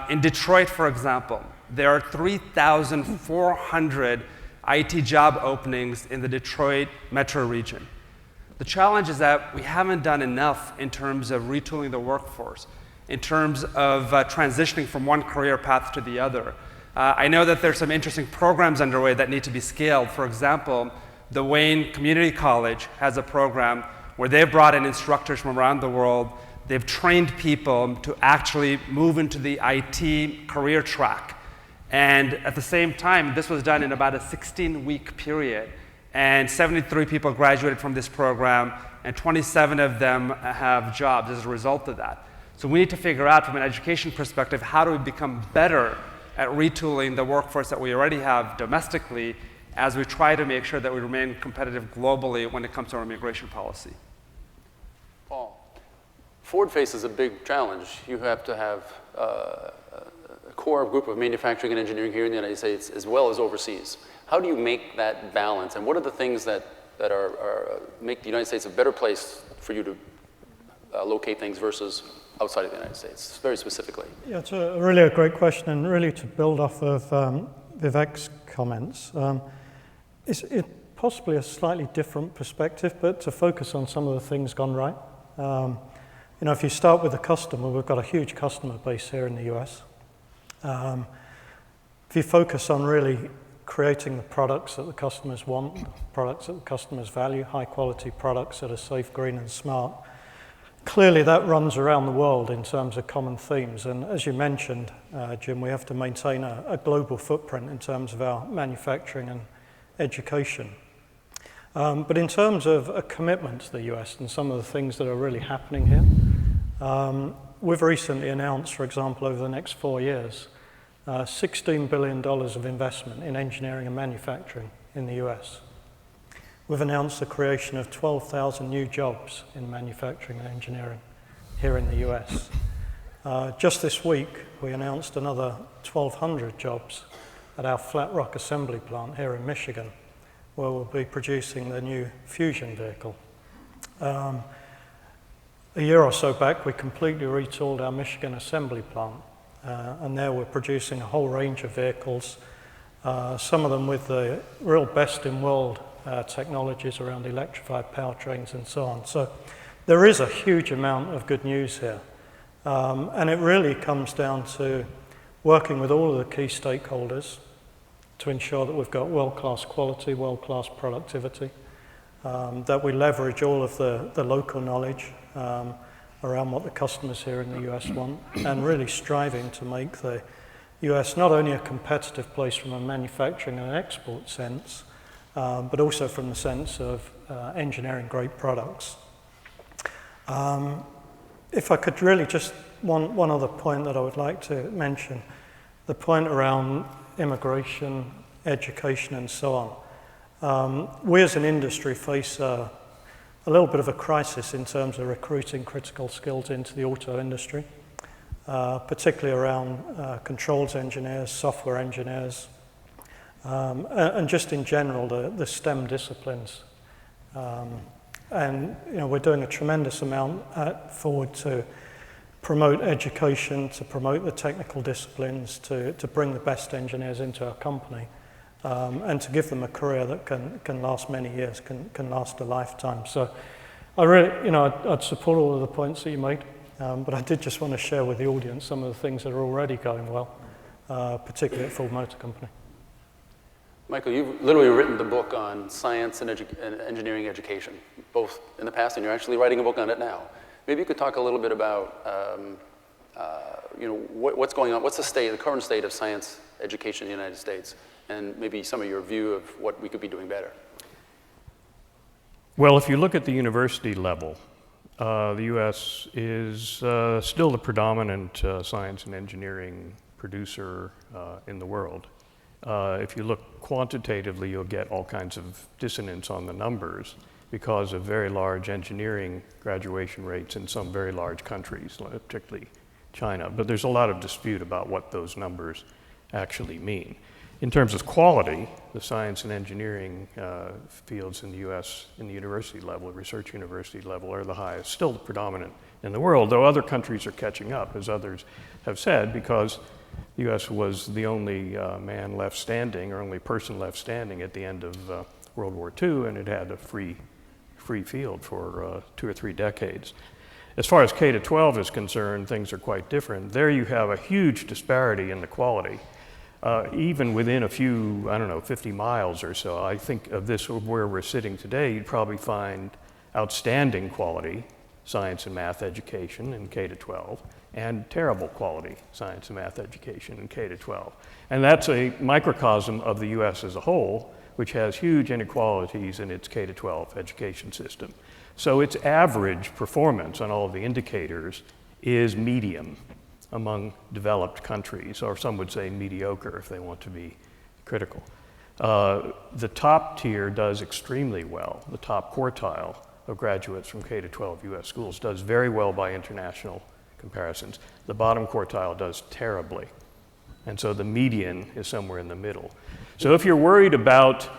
In Detroit, for example, there are 3,400 IT job openings in the Detroit metro region. The challenge is that we haven't done enough in terms of retooling the workforce, in terms of transitioning from one career path to the other. I know that there's some interesting programs underway that need to be scaled. For example, the Wayne Community College has a program where they've brought in instructors from around the world. They've trained people to actually move into the IT career track. And at the same time, this was done in about a 16-week period. And 73 people graduated from this program, and 27 of them have jobs as a result of that. So we need to figure out from an education perspective, how do we become better at retooling the workforce that we already have domestically as we try to make sure that we remain competitive globally when it comes to our immigration policy. Paul, Ford faces a big challenge. You have to have a core group of manufacturing and engineering here in the United States as well as overseas. How do you make that balance, and what are the things that make the United States a better place for you to locate things versus outside of the United States, very specifically? Yeah, it's really a great question, and really to build off of Vivek's comments. It's possibly a slightly different perspective, but to focus on some of the things gone right. If you start with the customer, we've got a huge customer base here in the US. If you focus on really creating the products that the customers want, products that the customers value, high quality products that are safe, green, and smart, clearly that runs around the world in terms of common themes. And as you mentioned, Jim, we have to maintain a global footprint in terms of our manufacturing and education. But in terms of a commitment to the US and some of the things that are really happening here, we've recently announced, for example, over the next 4 years, $16 billion of investment in engineering and manufacturing in the US. We've announced the creation of 12,000 new jobs in manufacturing and engineering here in the US. Just this week, we announced another 1,200 jobs at our Flat Rock assembly plant here in Michigan, where we'll be producing the new Fusion vehicle. A year or so back, we completely retooled our Michigan assembly plant, and there we're producing a whole range of vehicles, some of them with the real best in world technologies around electrified powertrains and so on. So there is a huge amount of good news here. And it really comes down to working with all of the key stakeholders to ensure that we've got world-class quality, world-class productivity, that we leverage all of the local knowledge around what the customers here in the US want, and really striving to make the US not only a competitive place from a manufacturing and export sense, but also from the sense of engineering great products. If I could really just, one other point that I would like to mention, the point around immigration, education, and so on. We as an industry face a little bit of a crisis in terms of recruiting critical skills into the auto industry, particularly around controls engineers, software engineers, and just in general, the STEM disciplines. And we're doing a tremendous amount forward to promote education, to promote the technical disciplines, to bring the best engineers into our company, and to give them a career that can last many years, can last a lifetime. So I really, I'd support all of the points that you made, but I did just want to share with the audience some of the things that are already going well, particularly at Ford Motor Company. Michael, you've literally written the book on science and engineering education, both in the past, and you're actually writing a book on it now. Maybe you could talk a little bit about, what's going on, what's the current state of science education in the United States, and maybe some of your view of what we could be doing better. Well, if you look at the university level, the U.S. is still the predominant science and engineering producer in the world. If you look quantitatively, you'll get all kinds of dissonance on the numbers because of very large engineering graduation rates in some very large countries, particularly China. But there's a lot of dispute about what those numbers actually mean. In terms of quality, the science and engineering fields in the U.S. in the university level, research university level, are the highest, still the predominant in the world, though other countries are catching up, as others have said, because the U.S. was the only man left standing, or only person left standing at the end of World War II, and it had a free field for 2 or 3 decades. As far as K-12 is concerned, things are quite different. There you have a huge disparity in the quality. Even within a few, 50 miles or so, I think of this where we're sitting today, you'd probably find outstanding quality science and math education in K-12, and terrible quality science and math education in K-12. And that's a microcosm of the US as a whole, which has huge inequalities in its K-12 education system. So its average performance on all of the indicators is medium among developed countries, or some would say mediocre if they want to be critical. The top tier does extremely well. The top quartile of graduates from K-12 US schools does very well by international comparisons. The bottom quartile does terribly. And so the median is somewhere in the middle. So if you're worried about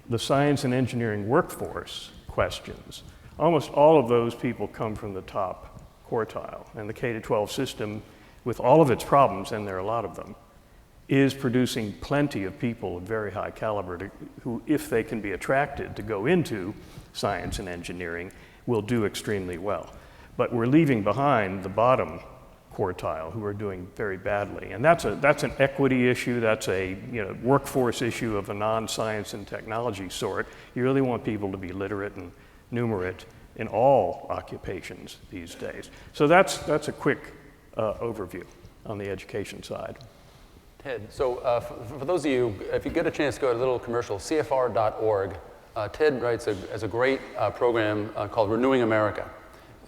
the science and engineering workforce questions, almost all of those people come from the top quartile. And the K-12 system, with all of its problems, and there are a lot of them, is producing plenty of people of very high caliber who, if they can be attracted to go into science and engineering, will do extremely well. But we're leaving behind the bottom quartile who are doing very badly. And that's an equity issue, that's a workforce issue of a non-science and technology sort. You really want people to be literate and numerate in all occupations these days. So that's a quick overview on the education side. Ted, so for those of you, if you get a chance to go to a little commercial, CFR.org, Ted writes a great program called Renewing America.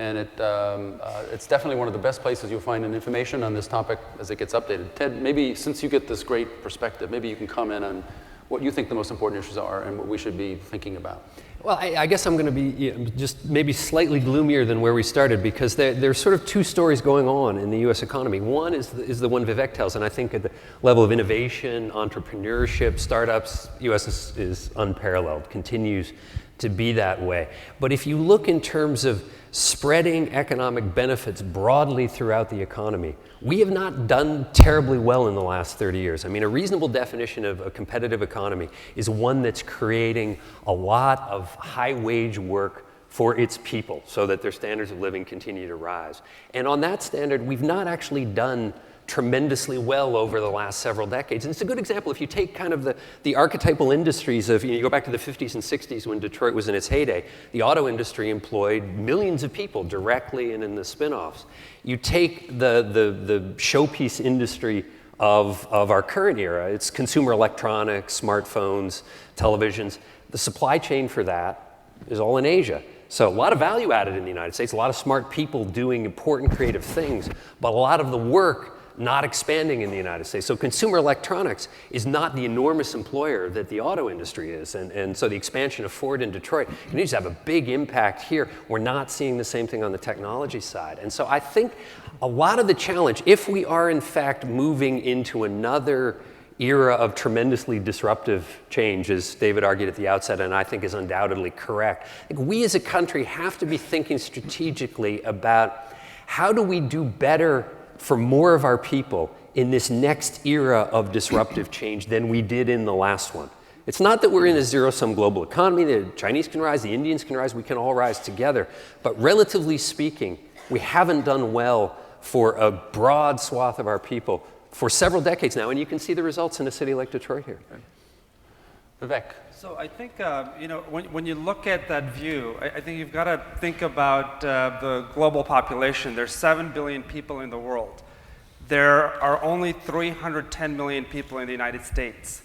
And it's definitely one of the best places you'll find information on this topic as it gets updated. Ted, maybe since you get this great perspective, maybe you can comment on what you think the most important issues are and what we should be thinking about. Well, I guess I'm going to be just maybe slightly gloomier than where we started, because there's sort of two stories going on in the U.S. economy. One is the one Vivek tells, and I think at the level of innovation, entrepreneurship, startups, U.S. is unparalleled, continues to be that way. But if you look in terms of spreading economic benefits broadly throughout the economy, we have not done terribly well in the last 30 years. I mean, a reasonable definition of a competitive economy is one that's creating a lot of high-wage work for its people so that their standards of living continue to rise. And on that standard, we've not actually done tremendously well over the last several decades. And it's a good example. If you take kind of the archetypal industries of, you go back to the 50s and 60s when Detroit was in its heyday, the auto industry employed millions of people directly and in the spin-offs. You take the showpiece industry of our current era, it's consumer electronics, smartphones, televisions. The supply chain for that is all in Asia. So a lot of value added in the United States, a lot of smart people doing important creative things, but a lot of the work not expanding in the United States. So consumer electronics is not the enormous employer that the auto industry is. And so the expansion of Ford in Detroit continues to have a big impact here. We're not seeing the same thing on the technology side. And so I think a lot of the challenge, if we are in fact moving into another era of tremendously disruptive change, as David argued at the outset, and I think is undoubtedly correct, I think we as a country have to be thinking strategically about how do we do better for more of our people in this next era of disruptive change than we did in the last one. It's not that we're in a zero-sum global economy. The Chinese can rise, the Indians can rise, we can all rise together. But relatively speaking, we haven't done well for a broad swath of our people for several decades now, and you can see the results in a city like Detroit here. Vivek. So I think, when you look at that view, I think you've got to think about the global population. There's 7 billion people in the world. There are only 310 million people in the United States.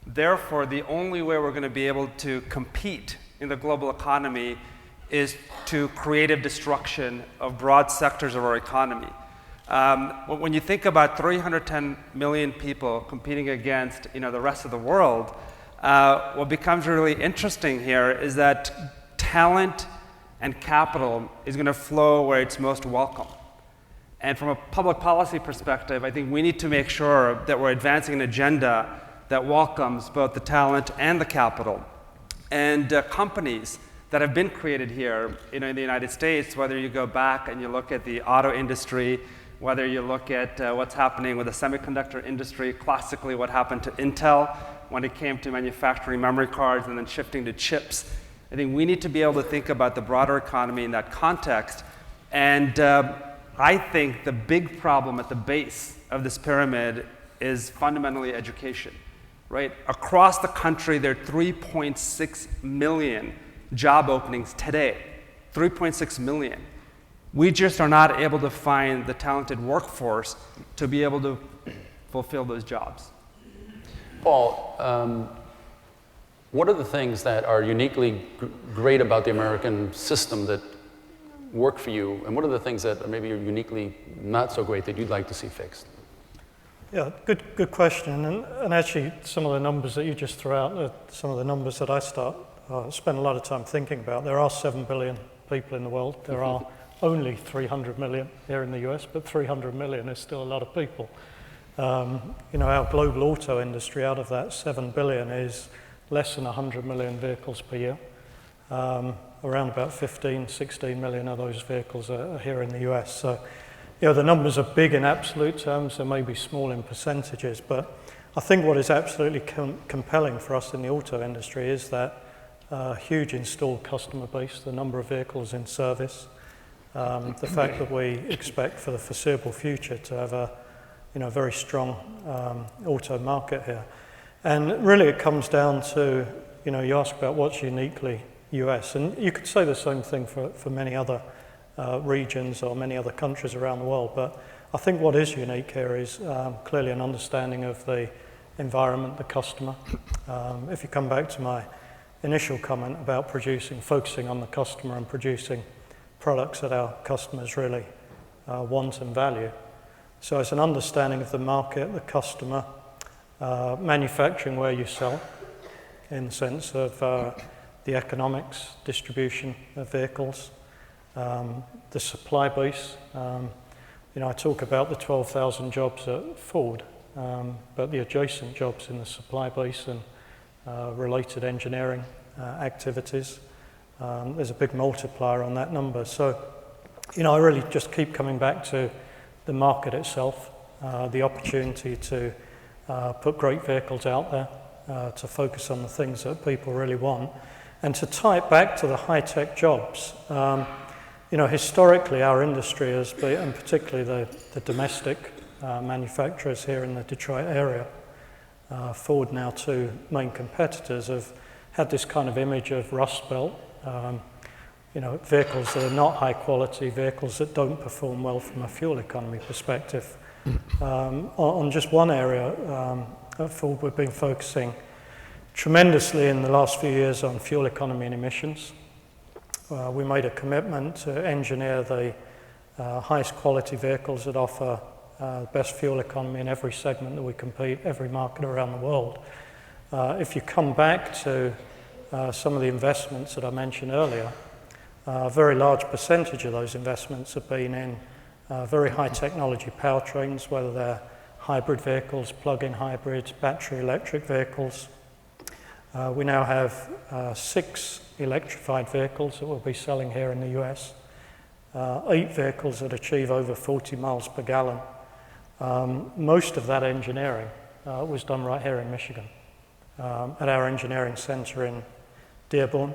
Therefore, the only way we're going to be able to compete in the global economy is to creative destruction of broad sectors of our economy. When you think about 310 million people competing against the rest of the world, what becomes really interesting here is that talent and capital is going to flow where it's most welcome. And from a public policy perspective, I think we need to make sure that we're advancing an agenda that welcomes both the talent and the capital. And companies that have been created here in the United States, whether you go back and you look at the auto industry, whether you look at what's happening with the semiconductor industry, classically what happened to Intel when it came to manufacturing memory cards and then shifting to chips. I think we need to be able to think about the broader economy in that context. And I think the big problem at the base of this pyramid is fundamentally education, right? Across the country, there are 3.6 million job openings today, 3.6 million. We just are not able to find the talented workforce to be able to fulfill those jobs. Paul, what are the things that are uniquely great about the American system that work for you, and what are the things that maybe are uniquely not so great that you'd like to see fixed? Yeah, good question. And actually, some of the numbers that you just threw out are some of the numbers that I spend a lot of time thinking about. There are 7 billion people in the world. There are only 300 million here in the US, but 300 million is still a lot of people. Our global auto industry, out of that 7 billion, is less than 100 million vehicles per year. Around about 15, 16 million of those vehicles are here in the US. So, the numbers are big in absolute terms, they may be small in percentages, but I think what is absolutely compelling for us in the auto industry is that huge installed customer base, the number of vehicles in service, the fact that we expect for the foreseeable future to have a very strong auto market here. And really it comes down to, you ask about what's uniquely US, and you could say the same thing for many other regions or many other countries around the world, but I think what is unique here is clearly an understanding of the environment, the customer. If you come back to my initial comment about focusing on the customer and producing products that our customers really want and value. So it's an understanding of the market, the customer, manufacturing where you sell, in the sense of the economics, distribution of vehicles, the supply base. I talk about the 12,000 jobs at Ford, but the adjacent jobs in the supply base and related engineering activities. There's a big multiplier on that number. So, I really just keep coming back to the market itself, the opportunity to put great vehicles out there, to focus on the things that people really want, and to tie it back to the high-tech jobs. Historically, our industry has been, and particularly the domestic manufacturers here in the Detroit area, Ford, now two main competitors, have had this kind of image of Rust Belt, vehicles that are not high quality, vehicles that don't perform well from a fuel economy perspective. On just one area, at Ford, we've been focusing tremendously in the last few years on fuel economy and emissions. We made a commitment to engineer the highest quality vehicles that offer best fuel economy in every segment that we compete, every market around the world. If you come back to some of the investments that I mentioned earlier, a very large percentage of those investments have been in very high technology powertrains, whether they're hybrid vehicles, plug-in hybrids, battery electric vehicles. We now have 6 electrified vehicles that we'll be selling here in the US, 8 vehicles that achieve over 40 miles per gallon. Most of that engineering was done right here in Michigan, at our engineering center in Dearborn,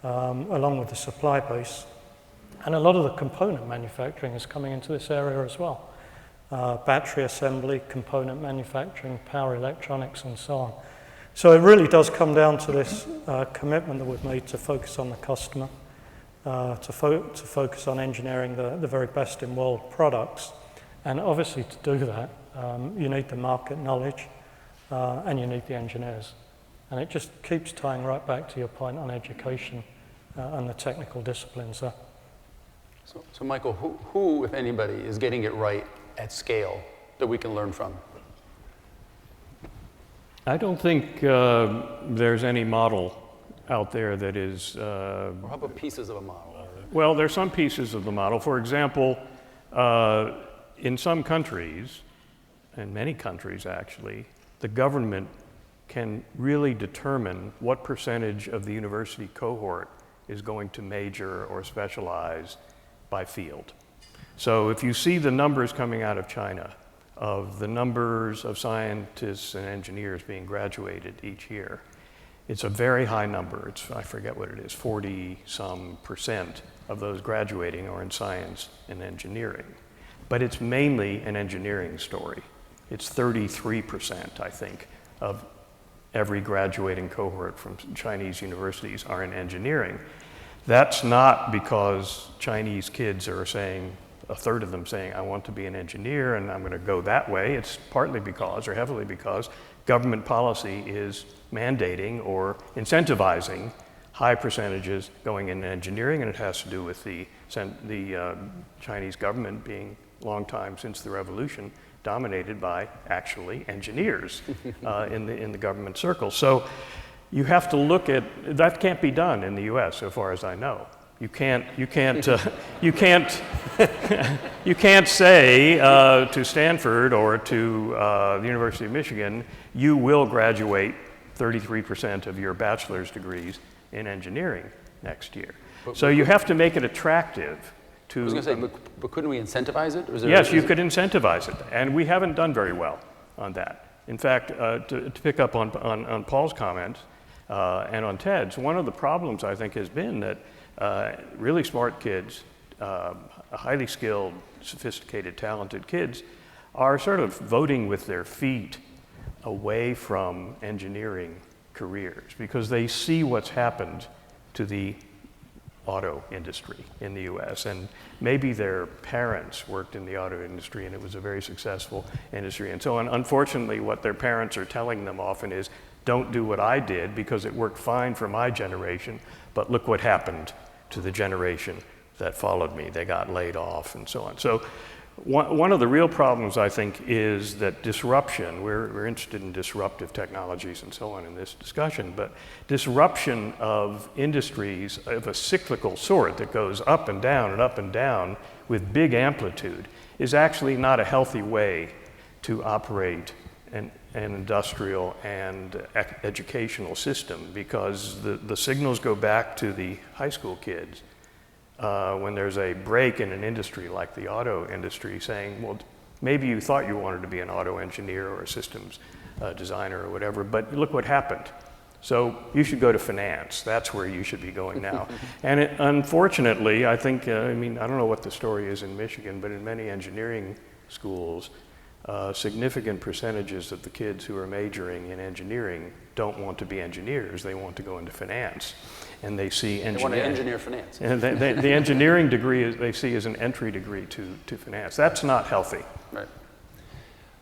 along with the supply base. And a lot of the component manufacturing is coming into this area as well. Battery assembly, component manufacturing, power electronics, and so on. So it really does come down to this commitment that we've made to focus on the customer, to focus on engineering the very best in world products. And obviously to do that, you need the market knowledge and you need the engineers. And it just keeps tying right back to your point on education and the technical disciplines there. So Michael, who, if anybody, is getting it right at scale that we can learn from? I don't think there's any model out there that is... or how about pieces of a model? Well, there's some pieces of the model. For example, in some countries, in many countries actually, the government can really determine what percentage of the university cohort is going to major or specialize by field. So if you see the numbers coming out of China, of the numbers of scientists and engineers being graduated each year, it's a very high number. I forget what it is, 40-some% of those graduating are in science and engineering. But it's mainly an engineering story. It's 33%, I think, of every graduating cohort from Chinese universities are in engineering. That's not because Chinese kids are saying, a third of them saying, I want to be an engineer and I'm going to go that way. It's partly because, or heavily because, government policy is mandating or incentivizing high percentages going in engineering, and it has to do with the Chinese government being long time since the revolution dominated by actually engineers in the government circle. So you have to look at, that can't be done in the US so far as I know. You can't say to Stanford or to the University of Michigan, you will graduate 33% of your bachelor's degrees in engineering next year. So you have to make it attractive to... I was going to say, but couldn't we incentivize it? Or is yes, you could incentivize it, and we haven't done very well on that. In fact, to pick up on Paul's comments and on Ted's, one of the problems I think has been that really smart kids, highly skilled, sophisticated, talented kids are sort of voting with their feet away from engineering careers because they see what's happened to the auto industry in the US, and maybe their parents worked in the auto industry and it was a very successful industry. And so unfortunately what their parents are telling them often is, don't do what I did because it worked fine for my generation, but look what happened to the generation that followed me. They got laid off and so on. So one of the real problems, I think, is that disruption, we're interested in disruptive technologies and so on in this discussion, but disruption of industries of a cyclical sort that goes up and down with big amplitude is actually not a healthy way to operate an industrial and educational system, because the signals go back to the high school kids when there's a break in an industry like the auto industry, saying, well, maybe you thought you wanted to be an auto engineer or a systems designer or whatever, but look what happened. So you should go to finance. That's where you should be going now. And unfortunately, I think, I don't know what the story is in Michigan, but in many engineering schools, significant percentages of the kids who are majoring in engineering don't want to be engineers. They want to go into finance. And they see engineering. They want to engineer finance. And the engineering degree they see as an entry degree to finance. That's not healthy. Right.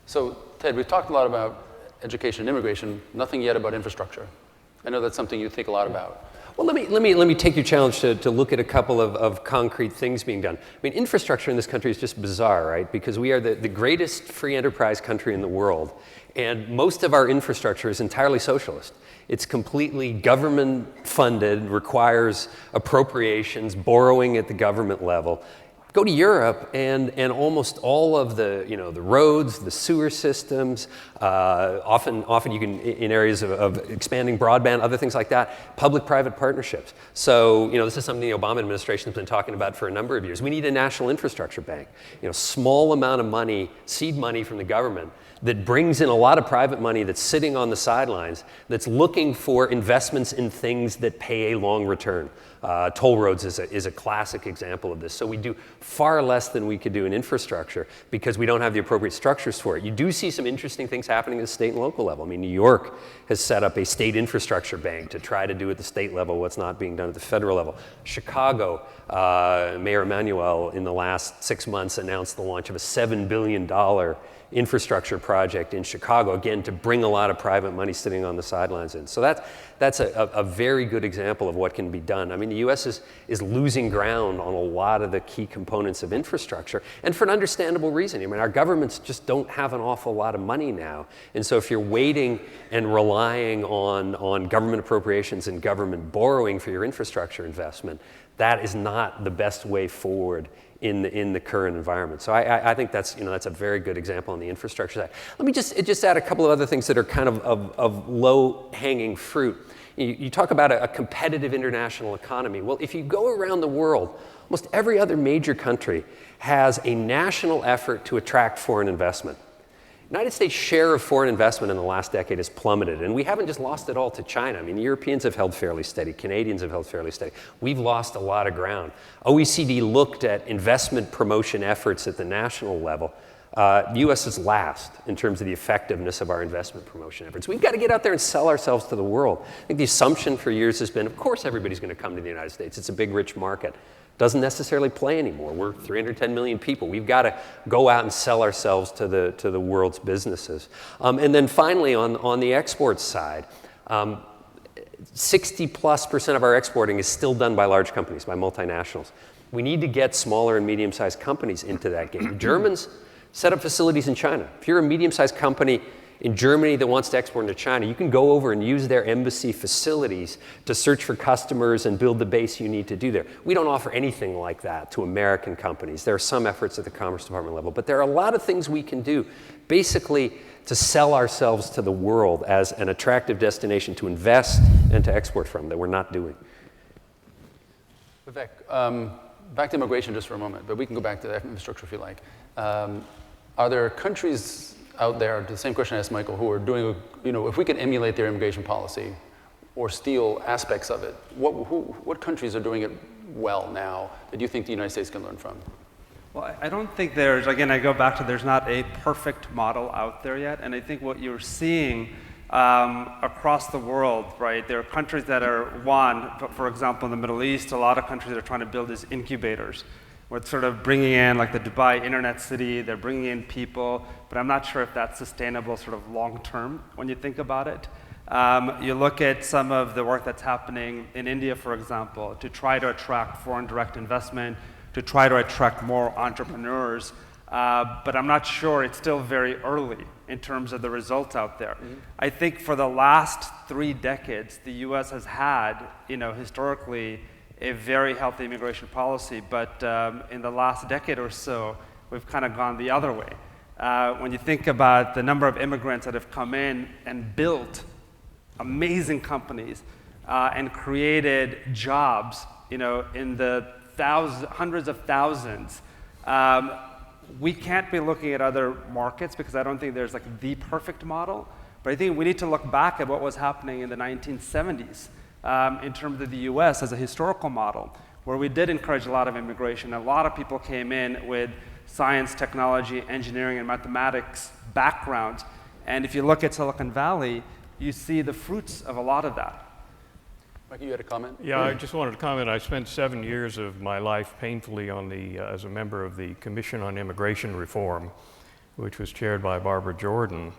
So, Ted, we've talked a lot about education and immigration, nothing yet about infrastructure. I know that's something you think a lot about. Well, let me take your challenge to look at a couple of concrete things being done. I mean, infrastructure in this country is just bizarre, right? Because we are the greatest free enterprise country in the world, and most of our infrastructure is entirely socialist. It's completely government funded, requires appropriations, borrowing at the government level. Go to Europe, and almost all of the roads, the sewer systems, often you can, in areas of expanding broadband, other things like that, public-private partnerships. So this is something the Obama administration has been talking about for a number of years. We need a national infrastructure bank. Small amount of money, seed money from the government, that brings in a lot of private money that's sitting on the sidelines, that's looking for investments in things that pay a long return. Toll roads is a classic example of this. So we do far less than we could do in infrastructure because we don't have the appropriate structures for it. You do see some interesting things happening at the state and local level. I mean, New York has set up a state infrastructure bank to try to do at the state level what's not being done at the federal level. Chicago, Mayor Emanuel in the last 6 months announced the launch of a $7 billion infrastructure project in Chicago, again, to bring a lot of private money sitting on the sidelines in. So that's a very good example of what can be done. I mean, the U.S. is losing ground on a lot of the key components of infrastructure, and for an understandable reason. I mean, our governments just don't have an awful lot of money now. And so if you're waiting and relying on government appropriations and government borrowing for your infrastructure investment, that is not the best way forward in the current environment. So I think that's a very good example on the infrastructure side. Let me just add a couple of other things that are kind of low-hanging fruit. You talk about a competitive international economy. Well, if you go around the world, almost every other major country has a national effort to attract foreign investment. The United States' share of foreign investment in the last decade has plummeted, and we haven't just lost it all to China. I mean, the Europeans have held fairly steady. Canadians have held fairly steady. We've lost a lot of ground. OECD looked at investment promotion efforts at the national level. The U.S. is last in terms of the effectiveness of our investment promotion efforts. We've got to get out there and sell ourselves to the world. I think the assumption for years has been, of course, everybody's going to come to the United States. It's a big, rich market. Doesn't necessarily play anymore. We're 310 million people. We've got to go out and sell ourselves to the world's businesses. And then finally, on the export side, 60+% of our exporting is still done by large companies, by multinationals. We need to get smaller and medium-sized companies into that game. Germans set up facilities in China. If you're a medium-sized company in Germany that wants to export into China, you can go over and use their embassy facilities to search for customers and build the base you need to do there. We don't offer anything like that to American companies. There are some efforts at the Commerce Department level, but there are a lot of things we can do basically to sell ourselves to the world as an attractive destination to invest and to export from that we're not doing. Vivek, back to immigration just for a moment, but we can go back to infrastructure if you like. Are there countries out there, the same question I asked Michael, who are doing, if we could emulate their immigration policy or steal aspects of it, what countries are doing it well now that you think the United States can learn from? Well, I don't think again, I go back to there's not a perfect model out there yet, and I think what you're seeing across the world, right, there are countries that are, for example, in the Middle East, a lot of countries that are trying to build these incubators. We're sort of bringing in, like the Dubai Internet City, they're bringing in people, but I'm not sure if that's sustainable sort of long term when you think about it. You look at some of the work that's happening in India, for example, to try to attract foreign direct investment, to try to attract more entrepreneurs, but I'm not sure, it's still very early in terms of the results out there. I think for the last 3 decades, the US has had, historically, a very healthy immigration policy, but in the last decade or so, we've kind of gone the other way. When you think about the number of immigrants that have come in and built amazing companies and created jobs, in the hundreds of thousands, we can't be looking at other markets because I don't think there's like the perfect model. But I think we need to look back at what was happening in the 1970s in terms of the US as a historical model, where we did encourage a lot of immigration. A lot of people came in with science, technology, engineering, and mathematics backgrounds. And if you look at Silicon Valley, you see the fruits of a lot of that. Mike, you had a comment? Yeah, I just wanted to comment. I spent 7 years of my life painfully on as a member of the Commission on Immigration Reform, which was chaired by Barbara Jordan.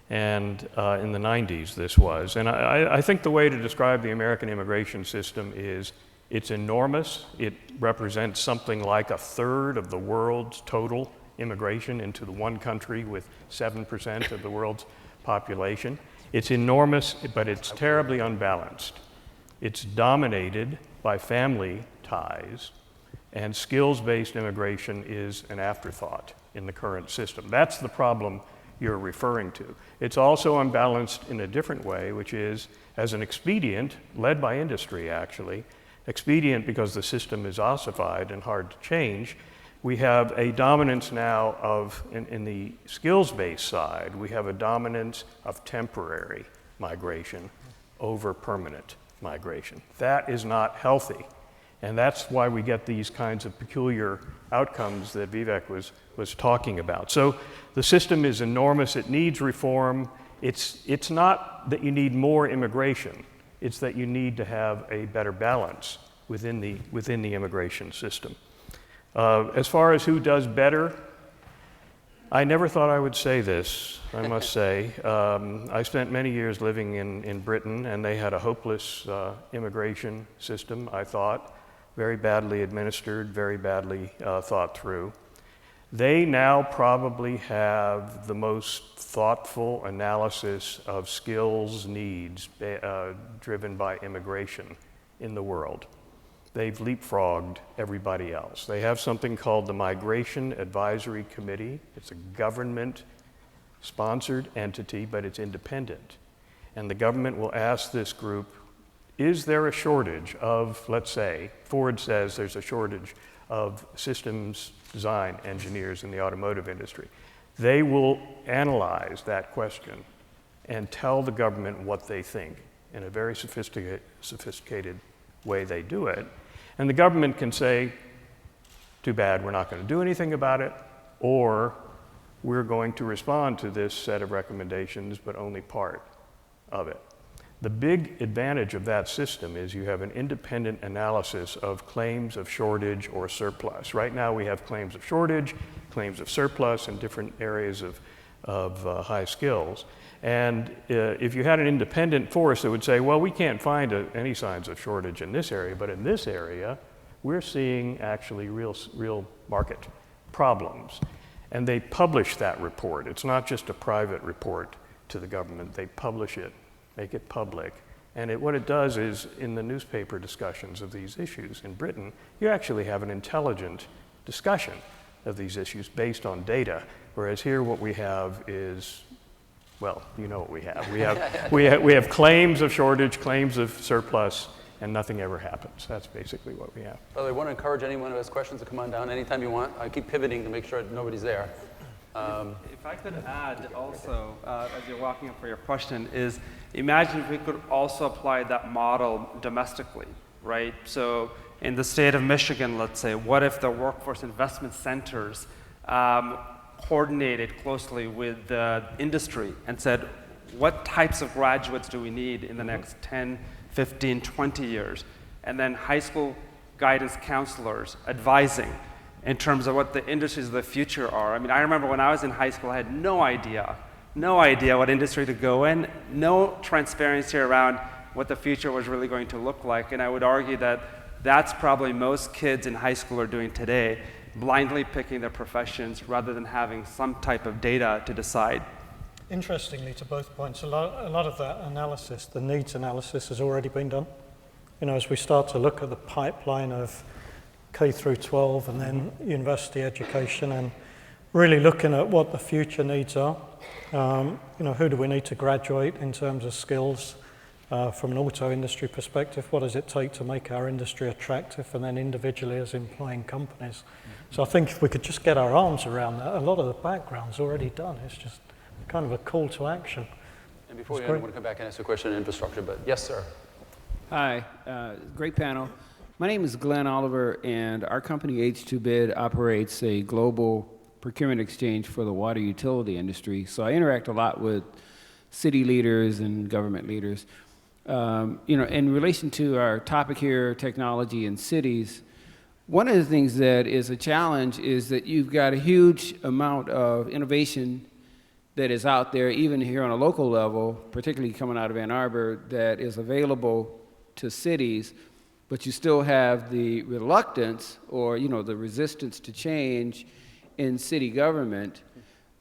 And in the 90s, this was. And I think the way to describe the American immigration system is it's enormous. It represents something like 1/3 of the world's total immigration into the one country with 7% of the world's population. It's enormous, but it's terribly unbalanced. It's dominated by family ties, and skills-based immigration is an afterthought in the current system. That's the problem you're referring to. It's also unbalanced in a different way, which is as an expedient, led by industry actually, expedient because the system is ossified and hard to change. We have a dominance now of, in the skills-based side, we have a dominance of temporary migration over permanent migration. That is not healthy. And that's why we get these kinds of peculiar outcomes that Vivek was talking about. So the system is enormous. It needs reform. It's not that you need more immigration. It's that you need to have a better balance within the immigration system. As far as who does better, I never thought I would say this, I must say. I spent many years living in Britain, and they had a hopeless immigration system, I thought, very badly administered, very badly thought through. They now probably have the most thoughtful analysis of skills needs driven by immigration in the world. They've leapfrogged everybody else. They have something called the Migration Advisory Committee. It's a government-sponsored entity, but it's independent. And the government will ask this group, is there a shortage of, let's say, Ford says there's a shortage of systems design engineers in the automotive industry. They will analyze that question and tell the government what they think in a very sophisticated way they do it. And the government can say, too bad, we're not going to do anything about it, or we're going to respond to this set of recommendations, but only part of it. The big advantage of that system is you have an independent analysis of claims of shortage or surplus. Right now we have claims of shortage, claims of surplus in different areas of high skills. And if you had an independent force that would say, well, we can't find any signs of shortage in this area, but in this area, we're seeing actually real market problems. And they publish that report. It's not just a private report to the government. They publish it, make it public. And what it does is, in the newspaper discussions of these issues in Britain, you actually have an intelligent discussion of these issues based on data, whereas here what we have is, well, you know what we have. We have claims of shortage, claims of surplus, and nothing ever happens. That's basically what we have. By the way, I want to encourage anyone who has questions to come on down anytime you want. I keep pivoting to make sure nobody's there. If I could add also, as you're walking up for your question, is imagine if we could also apply that model domestically, right? So in the state of Michigan, let's say, what if the workforce investment centers coordinated closely with the industry and said, what types of graduates do we need in the next 10, 15, 20 years? And then high school guidance counselors advising in terms of what the industries of the future are. I mean, I remember when I was in high school, I had no idea no idea what industry to go in, no transparency around what the future was really going to look like. And I would argue that that's probably most kids in high school are doing today, blindly picking their professions rather than having some type of data to decide. Interestingly, to both points, a lot of that analysis, the needs analysis, has already been done. You know, as we start to look at the pipeline of K through 12 and then university education and really looking at what the future needs are. You know, who do we need to graduate in terms of skills from an auto industry perspective? What does it take to make our industry attractive, and then individually as employing companies? So I think if we could just get our arms around that, a lot of the background's already done. It's just kind of a call to action. And before we end, I want to come back and ask a question on infrastructure, but yes, sir. Hi, great panel. My name is Glenn Oliver, and our company H2Bid operates a global procurement exchange for the water utility industry. So I interact a lot with city leaders and government leaders. You know, in relation to our topic here, technology in cities, one of the things that is a challenge is that you've got a huge amount of innovation that is out there, even here on a local level, particularly coming out of Ann Arbor, that is available to cities, but you still have the reluctance or, you know, the resistance to change in city government.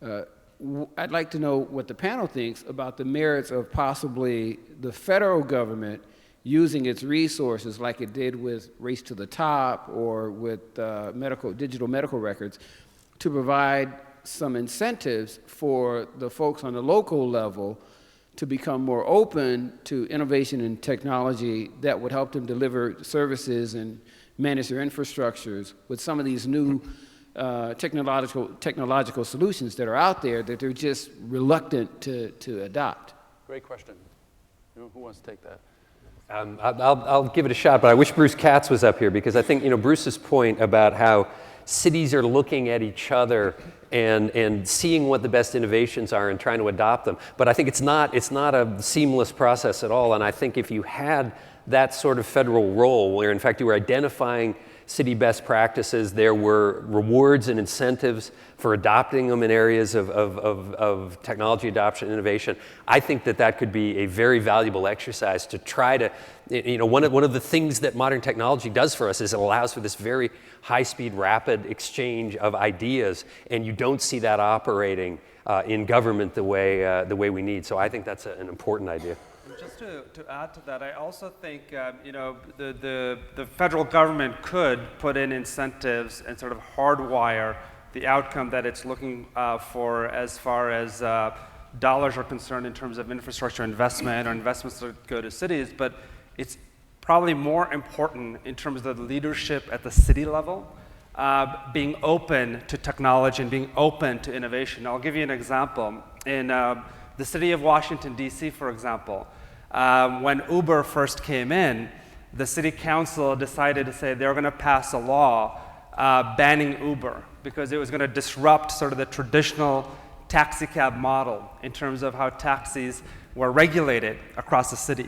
I'd like to know what the panel thinks about the merits of possibly the federal government using its resources like it did with Race to the Top or with digital medical records to provide some incentives for the folks on the local level to become more open to innovation and technology that would help them deliver services and manage their infrastructures with some of these new technological solutions that are out there that they're just reluctant to adopt. Great question. Who wants to take that? I'll give it a shot, but I wish Bruce Katz was up here, because I think, you know, Bruce's point about how cities are looking at each other and seeing what the best innovations are and trying to adopt them. But I think it's not a seamless process at all. And I think if you had that sort of federal role, where in fact you were identifying city best practices, there were rewards and incentives for adopting them in areas of technology adoption and innovation, I think that could be a very valuable exercise to try to, you know, one of the things that modern technology does for us is it allows for this very high-speed, rapid exchange of ideas, and you don't see that operating in government the way we need. So I think that's an important idea. Just to add to that, I also think you know, the federal government could put in incentives and sort of hardwire the outcome that it's looking for as far as dollars are concerned in terms of infrastructure investment or investments that go to cities, but it's probably more important in terms of the leadership at the city level, being open to technology and being open to innovation. I'll give you an example. In the city of Washington, D.C., for example, when Uber first came in, the city council decided to say they were going to pass a law banning Uber because it was going to disrupt sort of the traditional taxi cab model in terms of how taxis were regulated across the city.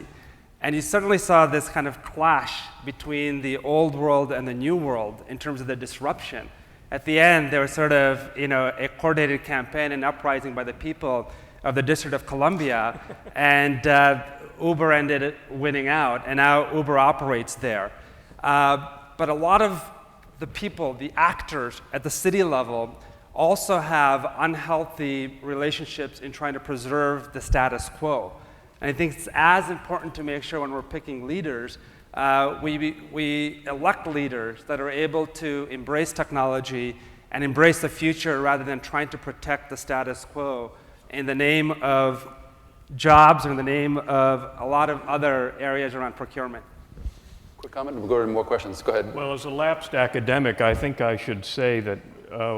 And you certainly saw this kind of clash between the old world and the new world in terms of the disruption. At the end, there was sort of, you know, a coordinated campaign and uprising by the people of the District of Columbia, and Uber ended up winning out, and now Uber operates there. But a lot of the people, the actors at the city level, also have unhealthy relationships in trying to preserve the status quo. And I think it's as important to make sure when we're picking leaders, we elect leaders that are able to embrace technology and embrace the future rather than trying to protect the status quo in the name of jobs or in the name of a lot of other areas around procurement. Quick comment, we'll go to more questions. Go ahead. Well, as a lapsed academic, I think I should say that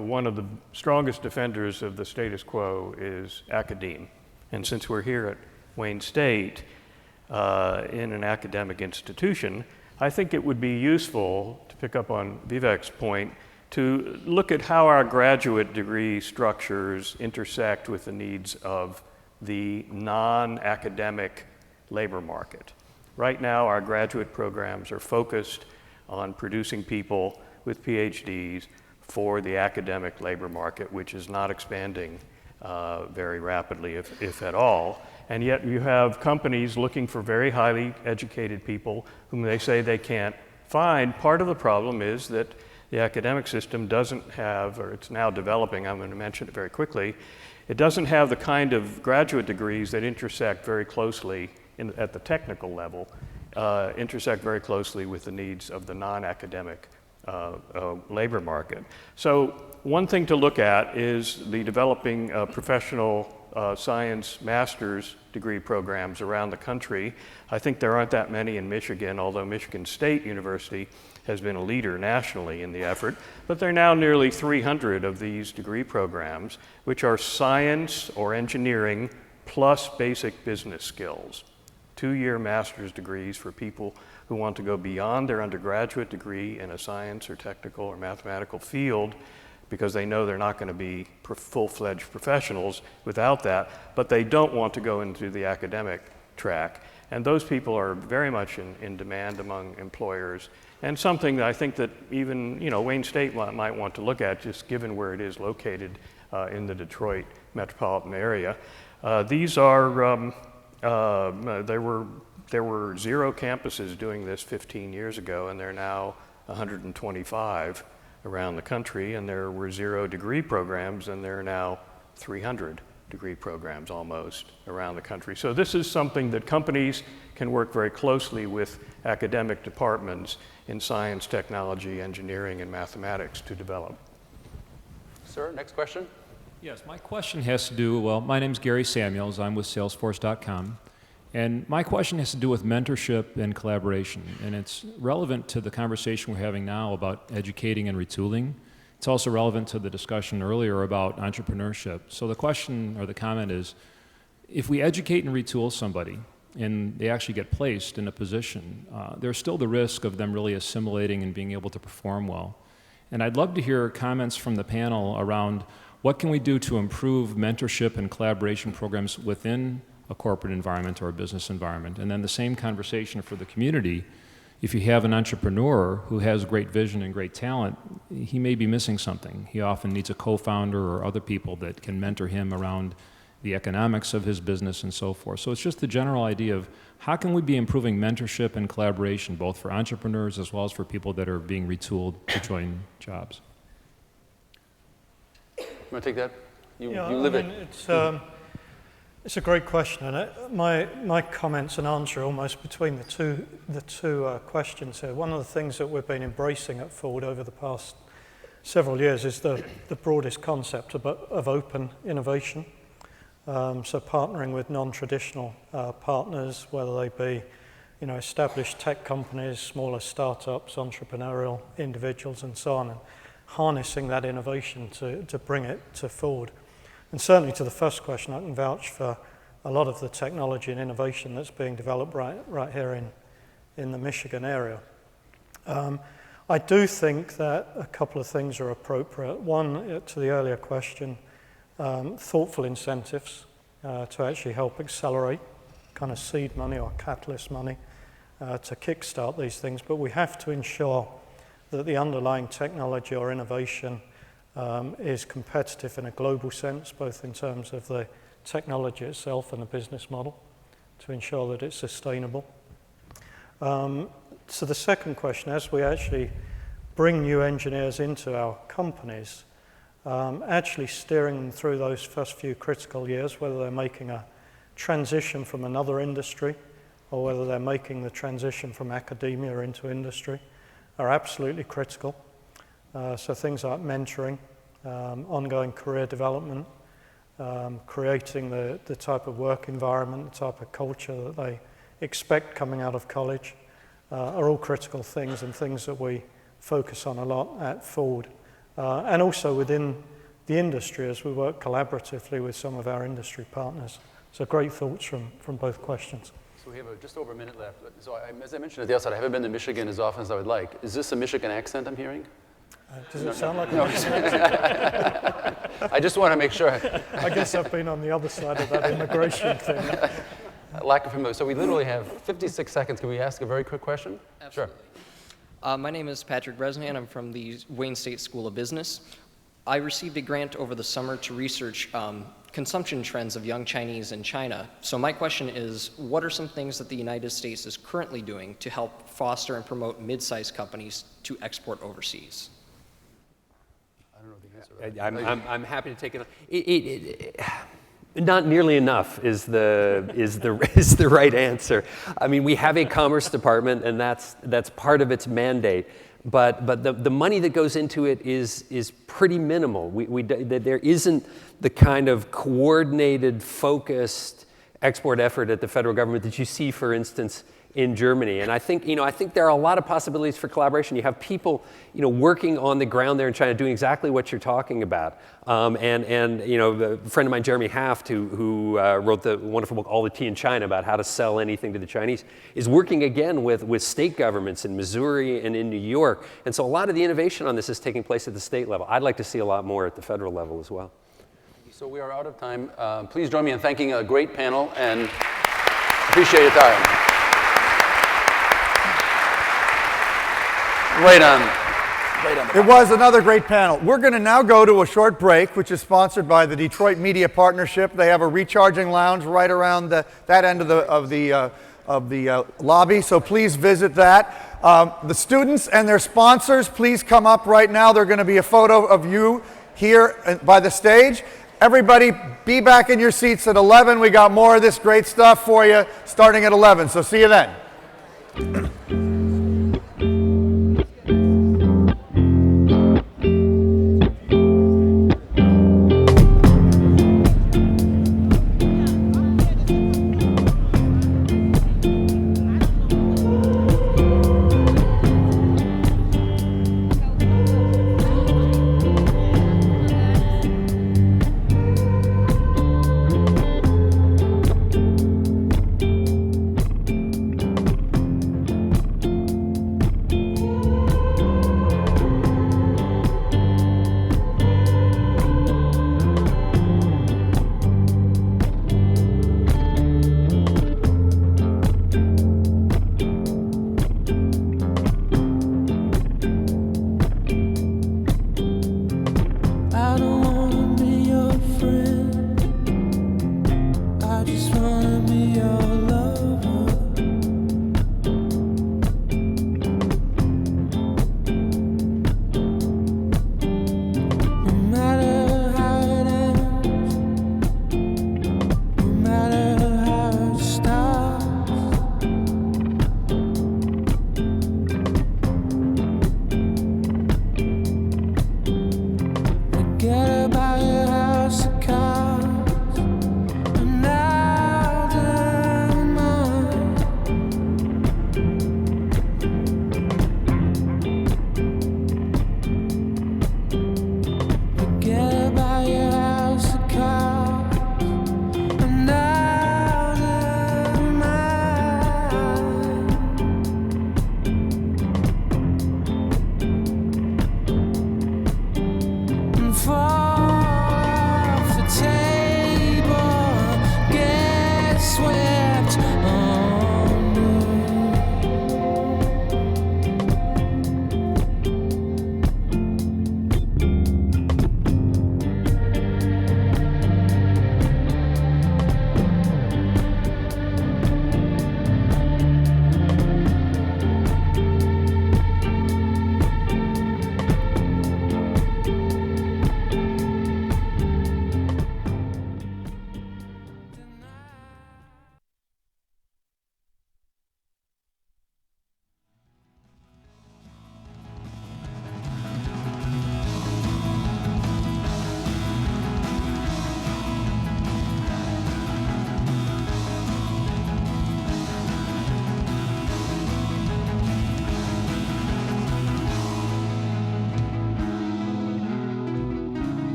one of the strongest defenders of the status quo is academe. And since we're here at Wayne State in an academic institution, I think it would be useful, to pick up on Vivek's point, to look at how our graduate degree structures intersect with the needs of the non-academic labor market. Right now, our graduate programs are focused on producing people with PhDs for the academic labor market, which is not expanding very rapidly, if at all. And yet you have companies looking for very highly educated people whom they say they can't find. Part of the problem is that the academic system doesn't have, or it's now developing, I'm going to mention it very quickly, it doesn't have the kind of graduate degrees that intersect very closely at the technical level, intersect very closely with the needs of the non-academic labor market. So one thing to look at is the developing professional science master's degree programs around the country. I think there aren't that many in Michigan, although Michigan State University has been a leader nationally in the effort, but there are now nearly 300 of these degree programs, which are science or engineering plus basic business skills. 2-year master's degrees for people who want to go beyond their undergraduate degree in a science or technical or mathematical field, because they know they're not going to be full-fledged professionals without that, but they don't want to go into the academic track. And those people are very much in demand among employers, and something that I think that even Wayne State might want to look at, just given where it is located in the Detroit metropolitan area. These are, there were 0 campuses doing this 15 years ago, and there are now 125 around the country, and there were 0 degree programs, and there are now 300 degree programs almost around the country. So this is something that companies can work very closely with academic departments in science, technology, engineering, and mathematics to develop. Sir, next question. Yes, my question has to do, well, my name's Gary Samuels. I'm with Salesforce.com. And my question has to do with mentorship and collaboration. And it's relevant to the conversation we're having now about educating and retooling. It's also relevant to the discussion earlier about entrepreneurship. So the question or the comment is, if we educate and retool somebody and they actually get placed in a position, there's still the risk of them really assimilating and being able to perform well. And I'd love to hear comments from the panel around what can we do to improve mentorship and collaboration programs within a corporate environment or a business environment. And then the same conversation for the community. If you have an entrepreneur who has great vision and great talent, he may be missing something. He often needs a co-founder or other people that can mentor him around the economics of his business and so forth. So it's just the general idea of how can we be improving mentorship and collaboration, both for entrepreneurs as well as for people that are being retooled to join jobs. You want to take that? You Yeah, live I mean, it. It's a great question, and my comments and answer are almost between the two questions here. One of the things that we've been embracing at Ford over the past several years is the broadest concept of open innovation. So partnering with non-traditional partners, whether they be established tech companies, smaller startups, entrepreneurial individuals, and so on, and harnessing that innovation to bring it to Ford. And certainly to the first question, I can vouch for a lot of the technology and innovation that's being developed right here in the Michigan area. I do think that a couple of things are appropriate. One, to the earlier question, thoughtful incentives to actually help accelerate kind of seed money or catalyst money to kickstart these things. But we have to ensure that the underlying technology or innovation is competitive in a global sense, both in terms of the technology itself and the business model, to ensure that it's sustainable. So the second question, as we actually bring new engineers into our companies, actually steering them through those first few critical years, whether they're making a transition from another industry or whether they're making the transition from academia into industry, are absolutely critical. So things like mentoring, ongoing career development, creating the type of work environment, the type of culture that they expect coming out of college, are all critical things and things that we focus on a lot at Ford. And also within the industry as we work collaboratively with some of our industry partners. So great thoughts from both questions. So we have just over a minute left. So as I mentioned at the outset, I haven't been to Michigan as often as I would like. Is this a Michigan accent I'm hearing? Does it sound like no. I just want to make sure. I guess I've been on the other side of that immigration thing. Lack of familiarity. So we literally have 56 seconds. Can we ask a very quick question? Absolutely. Sure. My name is Patrick Bresnan. I'm from the Wayne State School of Business. I received a grant over the summer to research consumption trends of young Chinese in China. So my question is, what are some things that the United States is currently doing to help foster and promote mid-sized companies to export overseas? I'm happy to take it. Not nearly enough is the right answer. I mean, we have a Commerce Department, and that's part of its mandate. But the money that goes into it is pretty minimal. There isn't the kind of coordinated, focused export effort at the federal government that you see, for instance, in Germany. And I think there are a lot of possibilities for collaboration. You have people, working on the ground there in China doing exactly what you're talking about. And a friend of mine, Jeremy Haft, who wrote the wonderful book, All the Tea in China, about how to sell anything to the Chinese, is working again with state governments in Missouri and in New York. And so a lot of the innovation on this is taking place at the state level. I'd like to see a lot more at the federal level as well. So we are out of time. Please join me in thanking a great panel and appreciate your time. Right on. It was another great panel. We're going to now go to a short break, which is sponsored by the Detroit Media Partnership. They have a recharging lounge right around that end of the lobby, so please visit that. The students and their sponsors, please come up right now. There's going to be a photo of you here by the stage. Everybody, be back in your seats at 11. We got more of this great stuff for you starting at 11, so see you then.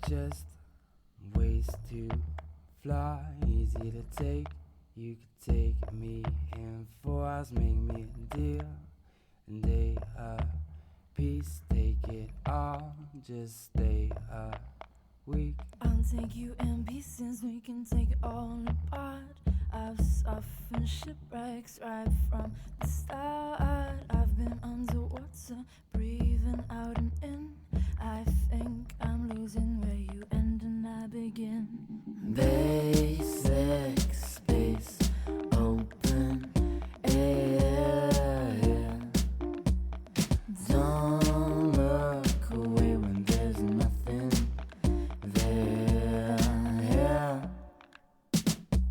just ways to fly, easy to take. You could take me in 4 hours, make me a deal, and day a piece, take it all, just stay a week. I'll take you in pieces, we can take it all apart. I've suffered shipwrecks right from the start. I've been underwater, breathing out and in. I think I'm losing where you end and I begin. Basic space, open air. Don't look away when there's nothing there.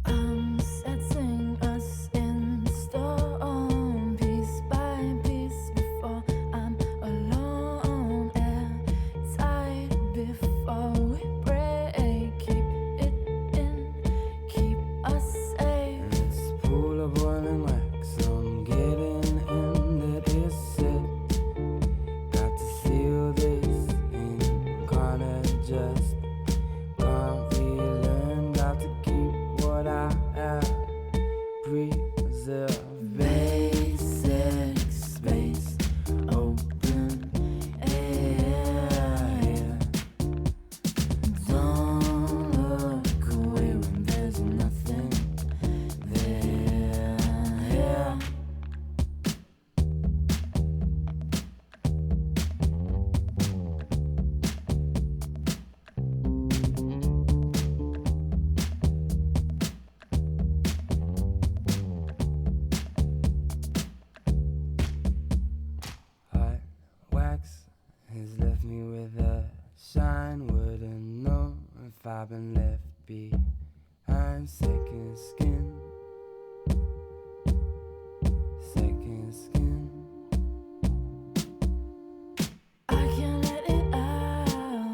I'm setting us in stone, piece by piece, before I'm alone. Airtight before we break. Keep it in, keep us safe. It's pool of boiling wax, I'm getting in the it. Got to seal this, ain't gonna just can't relearn. Got to keep what I have, preserve. Basic space, open air. Don't look away when there's nothing there. Hot wax has left me with a shine. Wouldn't know if I've been left behind. Second skin, second skin. I can't let it out.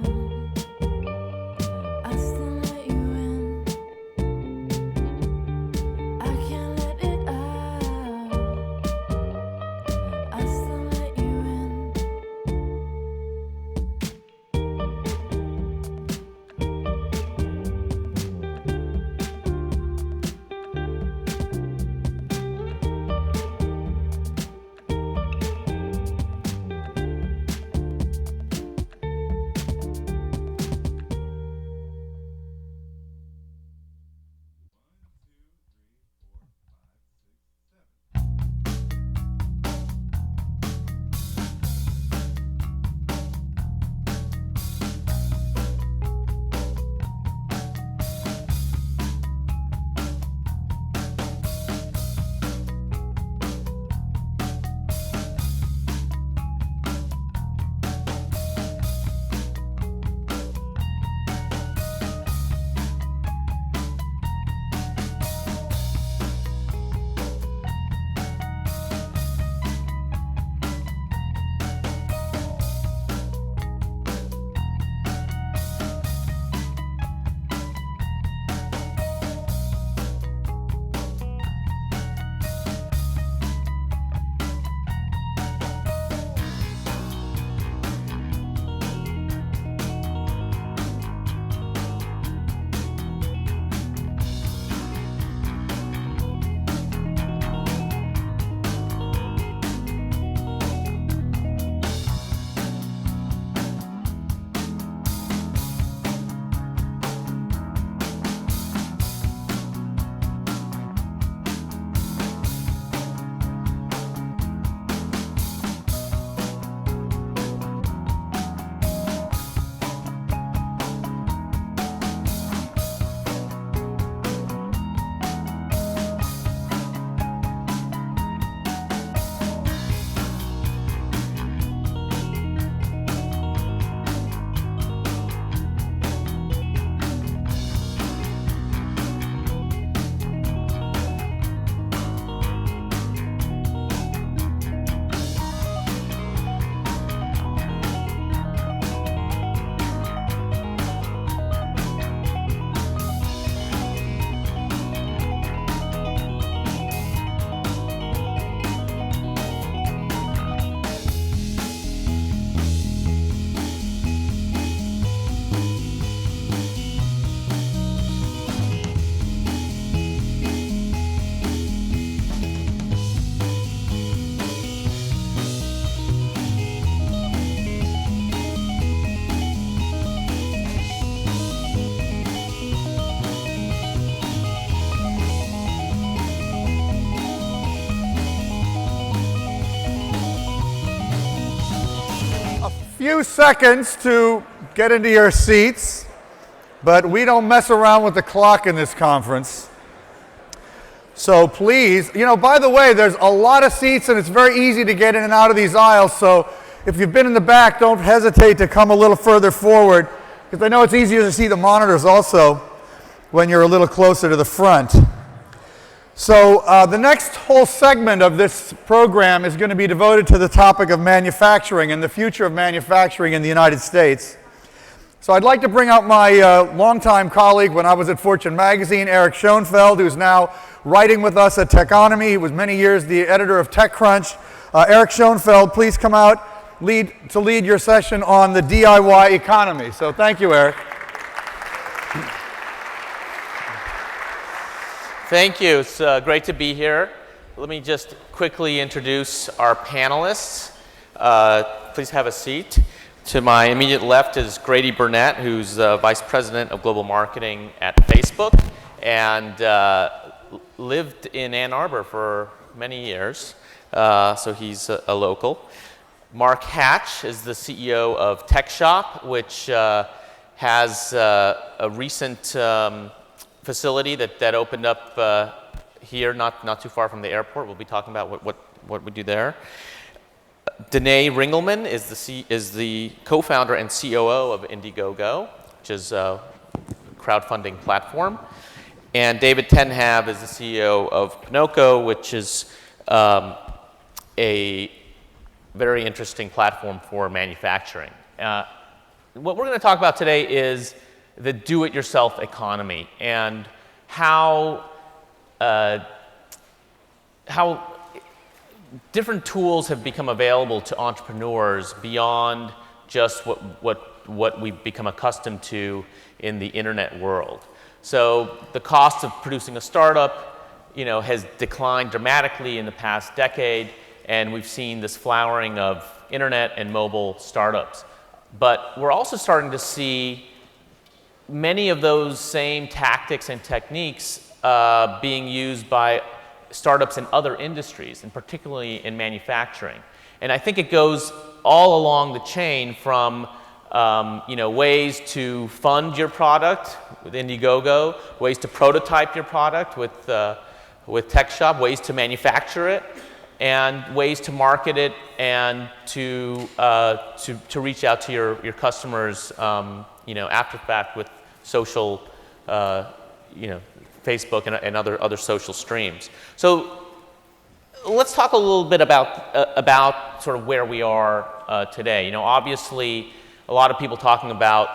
I still let you in. I can't let it out. I still let you in. few seconds to get into your seats, but we don't mess around with the clock in this conference. So please, by the way, there's a lot of seats and it's very easy to get in and out of these aisles, so if you've been in the back, don't hesitate to come a little further forward, because I know it's easier to see the monitors also when you're a little closer to the front. So the next whole segment of this program is going to be devoted to the topic of manufacturing and the future of manufacturing in the United States. So I'd like to bring out my longtime colleague when I was at Fortune magazine, Eric Schoenfeld, who's now writing with us at Techonomy. He was many years the editor of TechCrunch. Eric Schoenfeld, please come out to lead your session on the DIY economy. So thank you, Eric. Thank you. It's great to be here. Let me just quickly introduce our panelists. Please have a seat. To my immediate left is Grady Burnett, who's Vice President of Global Marketing at Facebook and lived in Ann Arbor for many years, so he's a local. Mark Hatch is the CEO of TechShop, which has a recent facility that opened up here, not too far from the airport. We'll be talking about what we do there. Danae Ringelman is the co-founder and COO of Indiegogo, which is a crowdfunding platform. And David Tenhab is the CEO of Pinocchio, which is a very interesting platform for manufacturing. What we're going to talk about today is the do-it-yourself economy and how different tools have become available to entrepreneurs beyond just what we've become accustomed to in the internet world. So the cost of producing a startup, has declined dramatically in the past decade, and we've seen this flowering of internet and mobile startups. But we're also starting to see many of those same tactics and techniques being used by startups in other industries, and particularly in manufacturing. And I think it goes all along the chain from ways to fund your product with Indiegogo, ways to prototype your product with TechShop, ways to manufacture it, and ways to market it and to reach out to your customers, after fact with social, Facebook and other social streams. So let's talk a little bit about sort of where we are today. Obviously, a lot of people talking about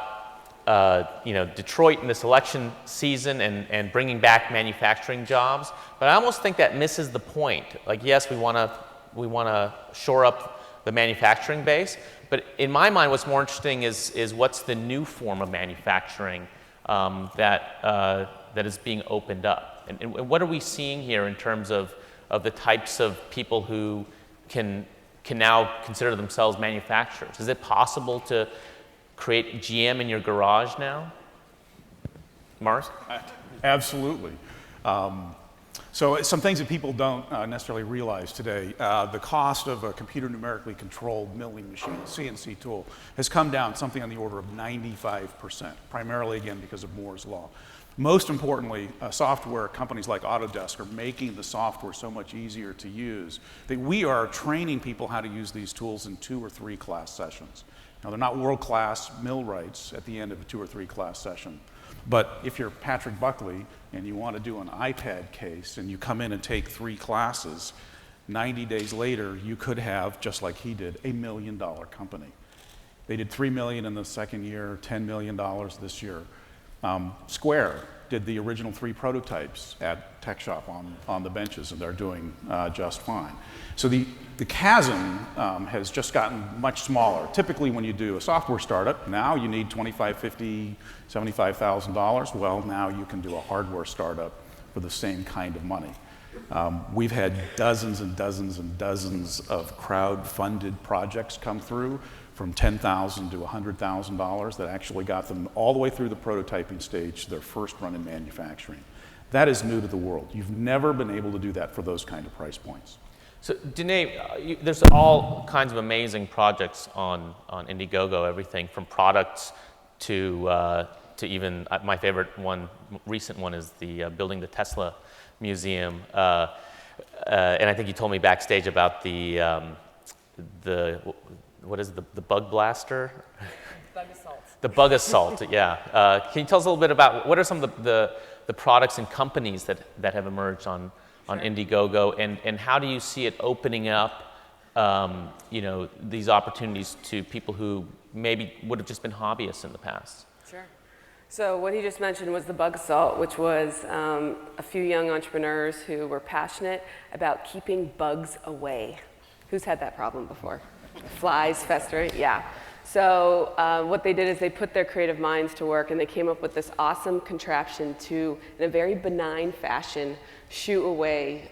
Detroit in this election season and bringing back manufacturing jobs, but I almost think that misses the point. Like, yes, we want to shore up the manufacturing base, but in my mind, what's more interesting is what's the new form of manufacturing that is being opened up, and what are we seeing here in terms of the types of people who can now consider themselves manufacturers? Is it possible to create GM in your garage now? Mars? Absolutely. So some things that people don't necessarily realize today, the cost of a computer numerically controlled milling machine, CNC tool, has come down something on the order of 95%, primarily again because of Moore's law. Most importantly, software companies like Autodesk are making the software so much easier to use that we are training people how to use these tools in 2 or 3 class sessions. Now, they're not world-class millwrights at the end of a 2 or 3 class session, but if you're Patrick Buckley and you want to do an iPad case and you come in and take 3 classes, 90 days later, you could have, just like he did, $1 million company. They did $3 million in the second year, $10 million this year. Square did the original 3 prototypes at TechShop on the benches, and they're doing just fine. So the chasm has just gotten much smaller. Typically, when you do a software startup, now you need $25,000, $50,000, $75,000. Well, now you can do a hardware startup for the same kind of money. We've had dozens and dozens and dozens of crowd-funded projects come through, from $10,000 to $100,000 that actually got them all the way through the prototyping stage to their first run in manufacturing. That is new to the world. You've never been able to do that for those kind of price points. So, Danae, there's all kinds of amazing projects on Indiegogo, everything from products to even my favorite one, recent one, is the building the Tesla museum. And I think you told me backstage about the what is it, the bug blaster? Bug assault. The bug assault, yeah. Can you tell us a little bit about what are some of the products and companies that have emerged on Indiegogo, and how do you see it opening up, these opportunities to people who maybe would have just been hobbyists in the past? Sure. So what he just mentioned was the bug assault, which was a few young entrepreneurs who were passionate about keeping bugs away. Who's had that problem before? Flies festering, yeah. So what they did is they put their creative minds to work, and they came up with this awesome contraption to, in a very benign fashion, shoo away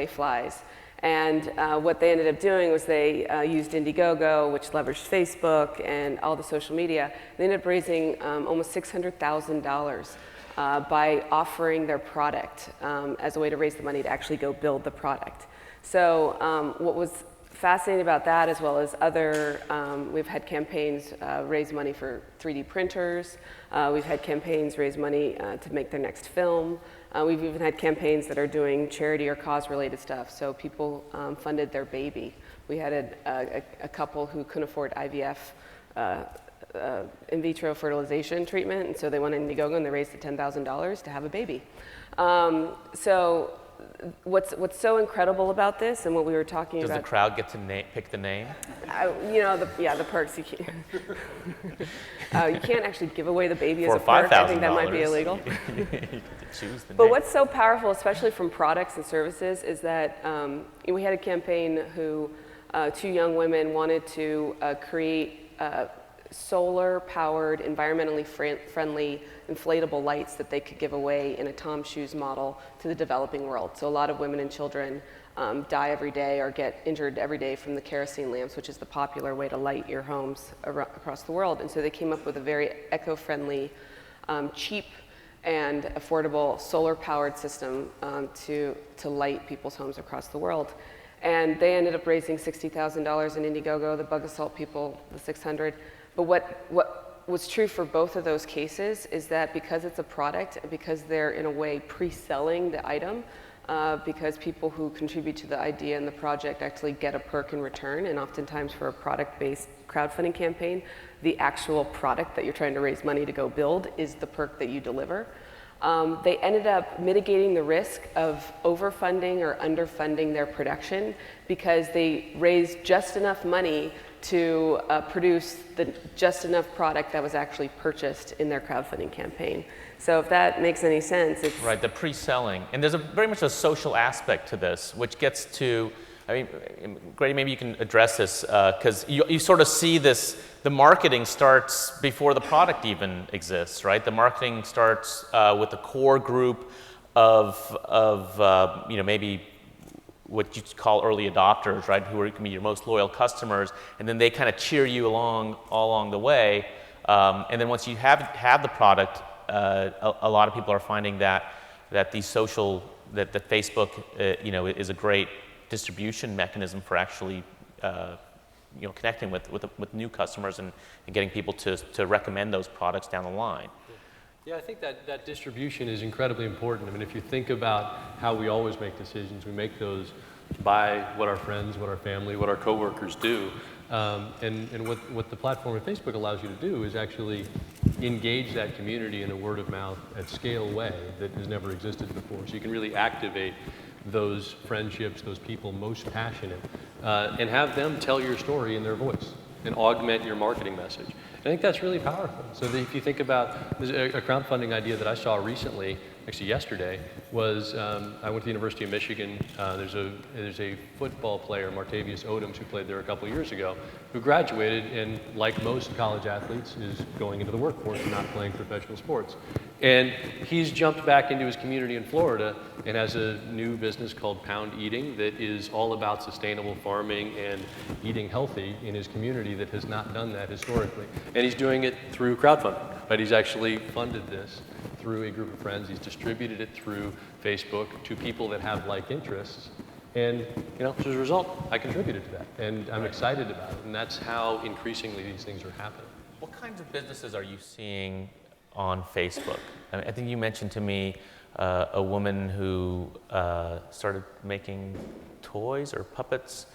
flies. And what they ended up doing was they used Indiegogo, which leveraged Facebook and all the social media. They ended up raising almost $600,000 by offering their product as a way to raise the money to actually go build the product. So what was fascinating about that, as well as other, we've had campaigns raise money for 3D printers. We've had campaigns raise money to make their next film. We've even had campaigns that are doing charity or cause-related stuff. So people funded their baby. We had a couple who couldn't afford IVF in vitro fertilization treatment, and so they went on Indiegogo and they raised the $10,000 to have a baby. So what's so incredible about this, and what we were talking about— Does the crowd get to pick the name? The perks. You can't actually give away the baby as a For perk. I think that might be illegal. Choose the But name. what's so powerful, especially from products and services, is that we had a campaign who two young women wanted to create solar-powered, environmentally friendly inflatable lights that they could give away in a Tom Shoes model to the developing world. So a lot of women and children die every day or get injured every day from the kerosene lamps, which is the popular way to light your homes across the world. And so they came up with a very eco-friendly, cheap, and affordable solar-powered system to light people's homes across the world. And they ended up raising $60,000 in Indiegogo, the bug assault people, the 600. But what was true for both of those cases is that because it's a product, because they're in a way pre-selling the item, because people who contribute to the idea and the project actually get a perk in return, and oftentimes for a product-based crowdfunding campaign, the actual product that you're trying to raise money to go build is the perk that you deliver. They ended up mitigating the risk of overfunding or underfunding their production because they raised just enough money to produce just enough product that was actually purchased in their crowdfunding campaign. So if that makes any sense, it's— Right, the pre-selling. And there's very much a social aspect to this, which gets to, Grady, maybe you can address this, because you sort of see this, the marketing starts before the product even exists, right? The marketing starts with a core group of maybe what you call early adopters, right, who can be your most loyal customers, and then they kind of cheer you all along the way. And then once you have the product, a lot of people are finding that these social, that Facebook, is a great distribution mechanism for actually, connecting with new customers and getting people to recommend those products down the line. Yeah, I think that distribution is incredibly important. I mean, if you think about how we always make decisions, we make those by what our friends, what our family, what our coworkers do. And what the platform of Facebook allows you to do is actually engage that community in a word of mouth at scale way that has never existed before. So you can really activate those friendships, those people most passionate, and have them tell your story in their voice and augment your marketing message. I think that's really powerful. So that if you think about a crowdfunding idea that I saw recently, actually yesterday, was I went to the University of Michigan. There's a football player, Martavius Odoms, who played there a couple of years ago, who graduated and, like most college athletes, is going into the workforce and not playing professional sports. And he's jumped back into his community in Florida and has a new business called Pound Eating that is all about sustainable farming and eating healthy in his community that has not done that historically. And he's doing it through crowdfunding, right? He's actually funded this through a group of friends. He's distributed it through Facebook to people that have like interests. And as a result, I contributed to that, and I'm excited about it, and that's how increasingly these things are happening. What kinds of businesses are you seeing on Facebook? I think you mentioned to me a woman who started making toys or puppets.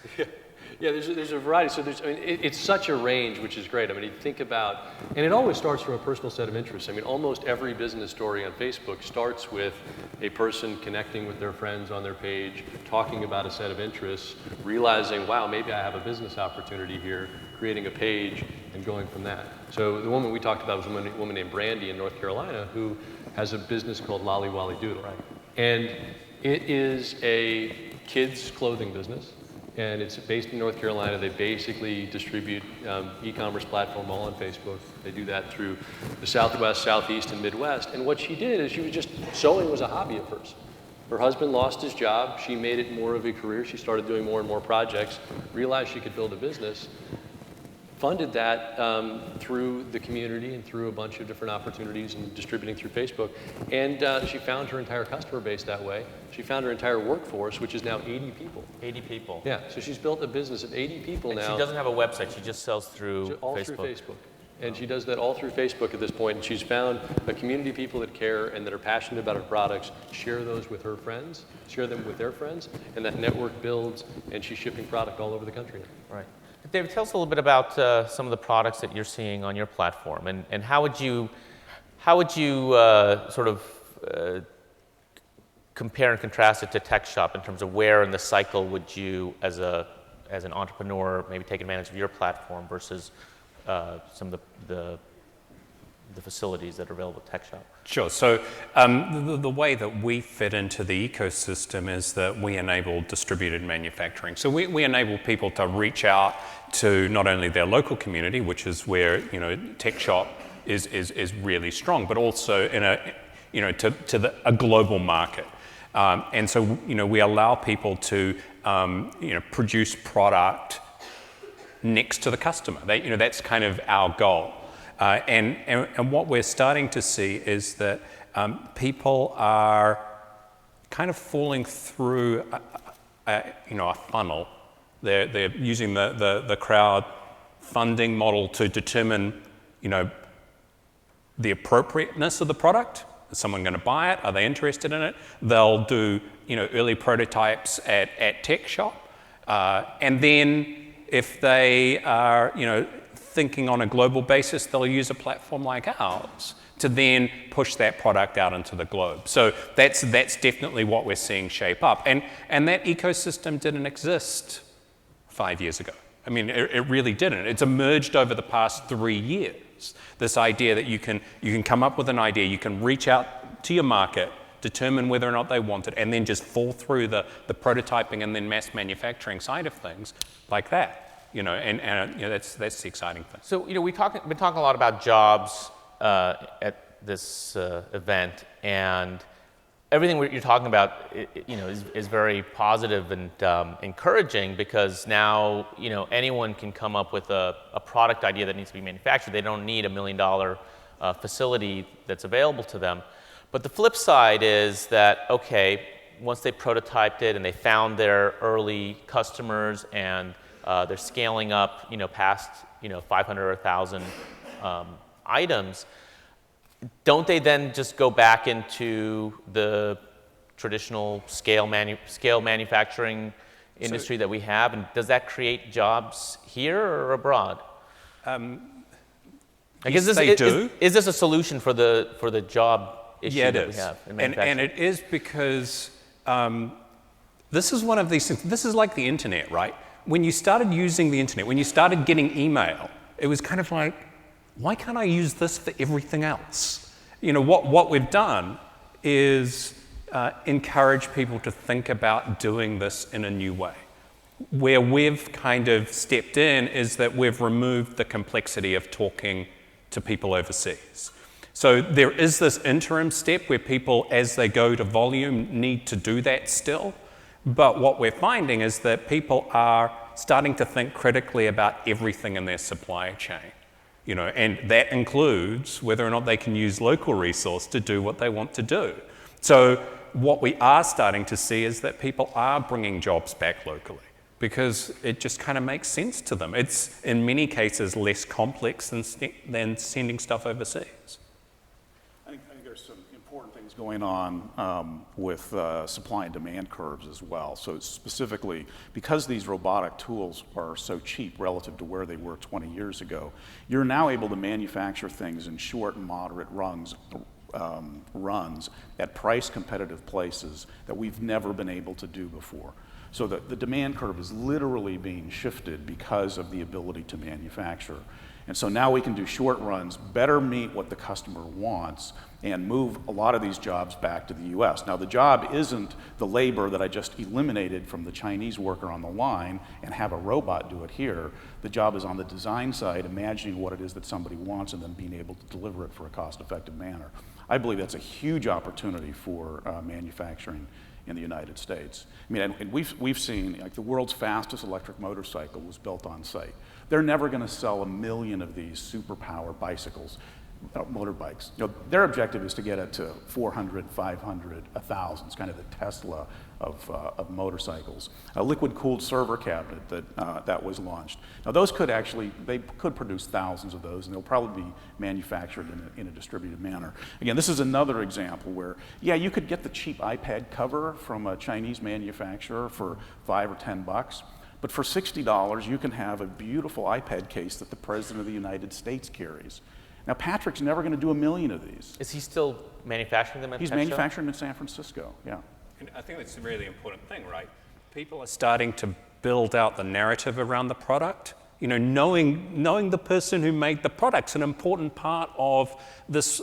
Yeah, there's a variety. So it's such a range, which is great. I mean, you think about, and it always starts from a personal set of interests. I mean, almost every business story on Facebook starts with a person connecting with their friends on their page, talking about a set of interests, realizing, wow, maybe I have a business opportunity here, creating a page, and going from that. So the woman we talked about was a woman named Brandy in North Carolina who has a business called Lolly Wally Doodle. Right. And it is a kids' clothing business. And it's based in North Carolina. They basically distribute e-commerce platform all on Facebook. They do that through the Southwest, Southeast, and Midwest. And what she did is sewing was a hobby at first. Her husband lost his job. She made it more of a career. She started doing more and more projects, realized she could build a business, funded that through the community and through a bunch of different opportunities and distributing through Facebook. And she found her entire customer base that way. She found her entire workforce, which is now 80 people. 80 people. Yeah, so she's built a business of 80 people and now. She doesn't have a website, she just sells through all Facebook. Through Facebook. And she does that all through Facebook at this point. And she's found a community of people that care and that are passionate about her products, share those with her friends, share them with their friends, and that network builds, and she's shipping product all over the country now. Right. David, tell us a little bit about some of the products that you're seeing on your platform, and how would you sort of compare and contrast it to Tech Shop in terms of where in the cycle would you, as an entrepreneur, maybe take advantage of your platform versus some of the facilities that are available at Tech Shop? Sure. So the way that we fit into the ecosystem is that we enable distributed manufacturing. So we enable people to reach out to not only their local community, which is where Tech Shop is really strong, but also in a global market. And so we allow people to produce product next to the customer. That's kind of our goal. And what we're starting to see is that people are kind of falling through a funnel. They're using the crowd funding model to determine the appropriateness of the product. Is someone going to buy it? Are they interested in it? They'll do early prototypes at Tech Shop, and then if they are thinking on a global basis, they'll use a platform like ours to then push that product out into the globe. So that's definitely what we're seeing shape up, and that ecosystem didn't exist 5 years ago. I mean, it really didn't. It's emerged over the past 3 years. This idea that you can come up with an idea, you can reach out to your market, determine whether or not they want it, and then just fall through the prototyping and then mass manufacturing side of things like that. That's the exciting thing. So we've been talking a lot about jobs at this event, and everything you're talking about, is very positive and encouraging, because now anyone can come up with a product idea that needs to be manufactured. They don't need $1 million facility that's available to them. But the flip side is that, okay, once they prototyped it and they found their early customers and they're scaling up, past 500 or 1,000 items, don't they then just go back into the traditional scale manufacturing industry that we have? And does that create jobs here or abroad? Yes, they do. Is this a solution for the job issue that we have in manufacturing? And it is because this is one of these things. This is like the internet, right? When you started using the internet, when you started getting email, it was kind of like, why can't I use this for everything else? What we've done is encourage people to think about doing this in a new way. Where we've kind of stepped in is that we've removed the complexity of talking to people overseas. So there is this interim step where people, as they go to volume, need to do that still. But what we're finding is that people are starting to think critically about everything in their supply chain. And that includes whether or not they can use local resource to do what they want to do. So what we are starting to see is that people are bringing jobs back locally because it just kind of makes sense to them. It's, in many cases, less complex than sending stuff overseas. I think there's some important things going on with supply and demand curves as well. So specifically, because these robotic tools are so cheap relative to where they were 20 years ago, you're now able to manufacture things in short and moderate runs at price competitive places that we've never been able to do before. So the demand curve is literally being shifted because of the ability to manufacture. And so now we can do short runs, better meet what the customer wants, and move a lot of these jobs back to the US. Now the job isn't the labor that I just eliminated from the Chinese worker on the line and have a robot do it here. The job is on the design side, imagining what it is that somebody wants and then being able to deliver it for a cost-effective manner. I believe that's a huge opportunity for manufacturing in the United States. I mean, and we've seen, like, the world's fastest electric motorcycle was built on site. They're never going to sell 1 million of these superpower bicycles, motorbikes. You know, their objective is to get it to 400, 500, 1,000. It's kind of the Tesla of motorcycles. A liquid-cooled server cabinet that was launched. Now those they could produce thousands of those, and they'll probably be manufactured in a distributed manner. Again, this is another example where, yeah, you could get the cheap iPad cover from a Chinese manufacturer for $5 or $10, but for $60, you can have a beautiful iPad case that the President of the United States carries. Now, Patrick's never going to do 1 million of these. Is he still manufacturing them at He's manufacturing them in San Francisco, yeah. And I think that's a really important thing, right? People are starting to build out the narrative around the product. You know, knowing the person who made the product's an important part of this,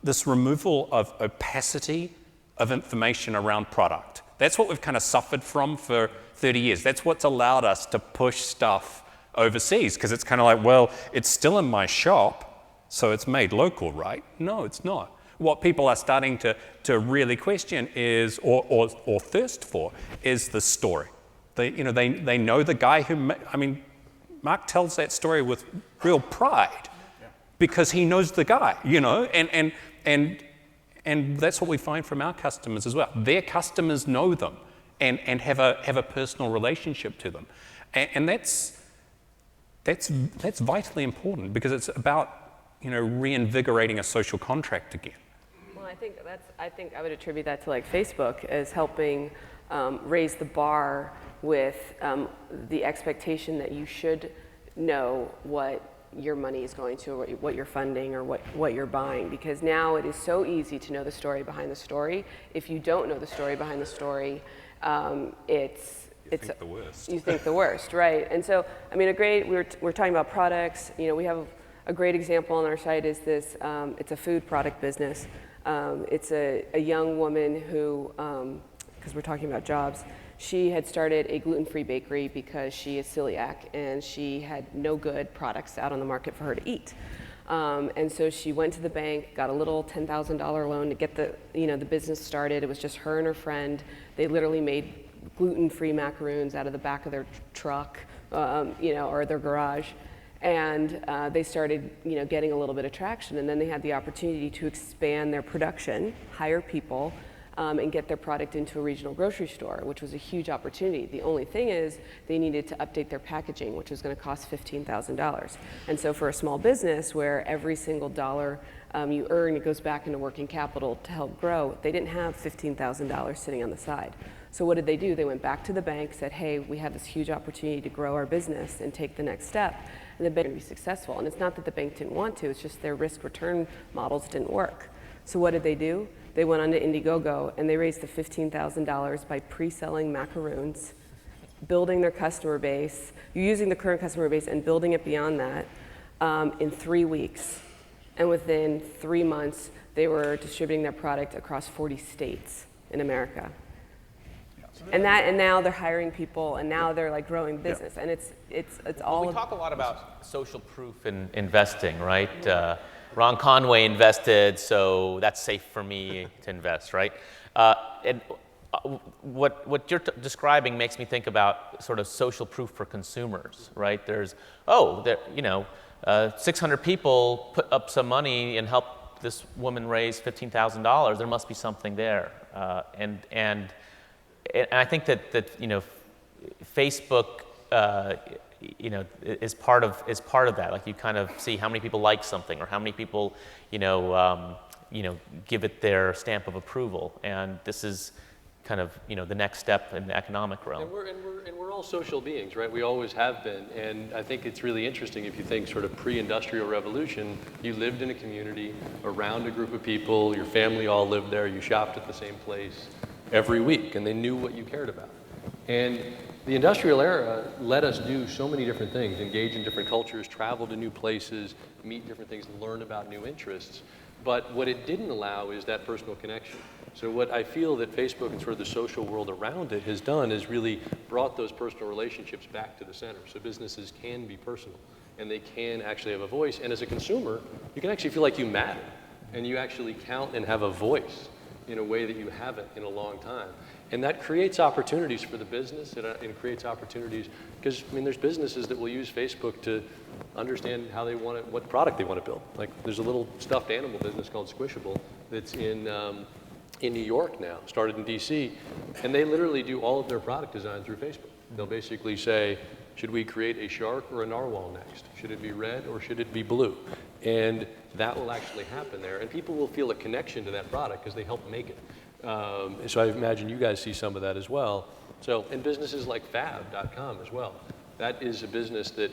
this removal of opacity of information around product. That's what we've kind of suffered from for 30 years. That's what's allowed us to push stuff overseas, because it's kind of like, well, it's still in my shop, so it's made local, right? No, it's not. What people are starting to really question is, or thirst for, is the story. They know the guy who, I mean, Mark tells that story with real pride because he knows the guy, you know, and that's what we find from our customers as well. Their customers know them and have a personal relationship to them, and that's vitally important because it's about, you know, reinvigorating a social contract again. Well, I think I would attribute that to, like, Facebook as helping raise the bar with the expectation that you should know what your money is going to, or what you're funding, or what you're buying, because now it is so easy to know the story behind the story. If you don't know the story behind the story, you think the worst. You think the worst, right? And so, I mean, we're talking about products. You know, we have a great example on our site is this. It's a food product business. It's a young woman who, because we're talking about jobs, she had started a gluten-free bakery because she is celiac and she had no good products out on the market for her to eat. And so she went to the bank, got a little $10,000 loan to get the business started. It was just her and her friend. They literally made gluten-free macaroons out of the back of their truck, or their garage. And they started, getting a little bit of traction. And then they had the opportunity to expand their production, hire people, and get their product into a regional grocery store, which was a huge opportunity. The only thing is they needed to update their packaging, which was going to cost $15,000. And so for a small business where every single dollar you earn, it goes back into working capital to help grow, they didn't have $15,000 sitting on the side. So what did they do? They went back to the bank, said, hey, we have this huge opportunity to grow our business and take the next step. And the bank would be successful. And it's not that the bank didn't want to, it's just their risk return models didn't work. So what did they do? They went onto Indiegogo and they raised the $15,000 by pre-selling macaroons, building their customer base, using the current customer base and building it beyond that in 3 weeks. And within 3 months, they were distributing their product across 40 states in America. And now they're hiring people, and now they're like growing business, and it's all. Well, we talk a lot about social proof in investing, right? Ron Conway invested, so that's safe for me to invest, right? And what you're describing makes me think about sort of social proof for consumers, right? There's 600 people put up some money and help this woman raised $15,000. There must be something there. And I think that Facebook, is part of that. Like, you kind of see how many people like something, or how many people, give it their stamp of approval. And this is kind of, the next step in the economic realm. And we're all social beings, right? We always have been. And I think it's really interesting if you think sort of pre-industrial revolution, you lived in a community around a group of people, your family all lived there, you shopped at the same place every week, and they knew what you cared about. And the industrial era let us do so many different things, engage in different cultures, travel to new places, meet different things, learn about new interests. But what it didn't allow is that personal connection. So what I feel that Facebook and sort of the social world around it has done is really brought those personal relationships back to the center. So businesses can be personal, and they can actually have a voice. And as a consumer, you can actually feel like you matter, and you actually count and have a voice in a way that you haven't in a long time. And that creates opportunities for the business. It creates opportunities because, there's businesses that will use Facebook to understand how they want it, what product they want to build. Like, there's a little stuffed animal business called Squishable that's in New York now, started in DC, and they literally do all of their product design through Facebook. They'll basically say, should we create a shark or a narwhal next? Should it be red or should it be blue? And that will actually happen there, and people will feel a connection to that product because they helped make it. So I imagine you guys see some of that as well. So, and businesses like Fab.com as well. That is a business that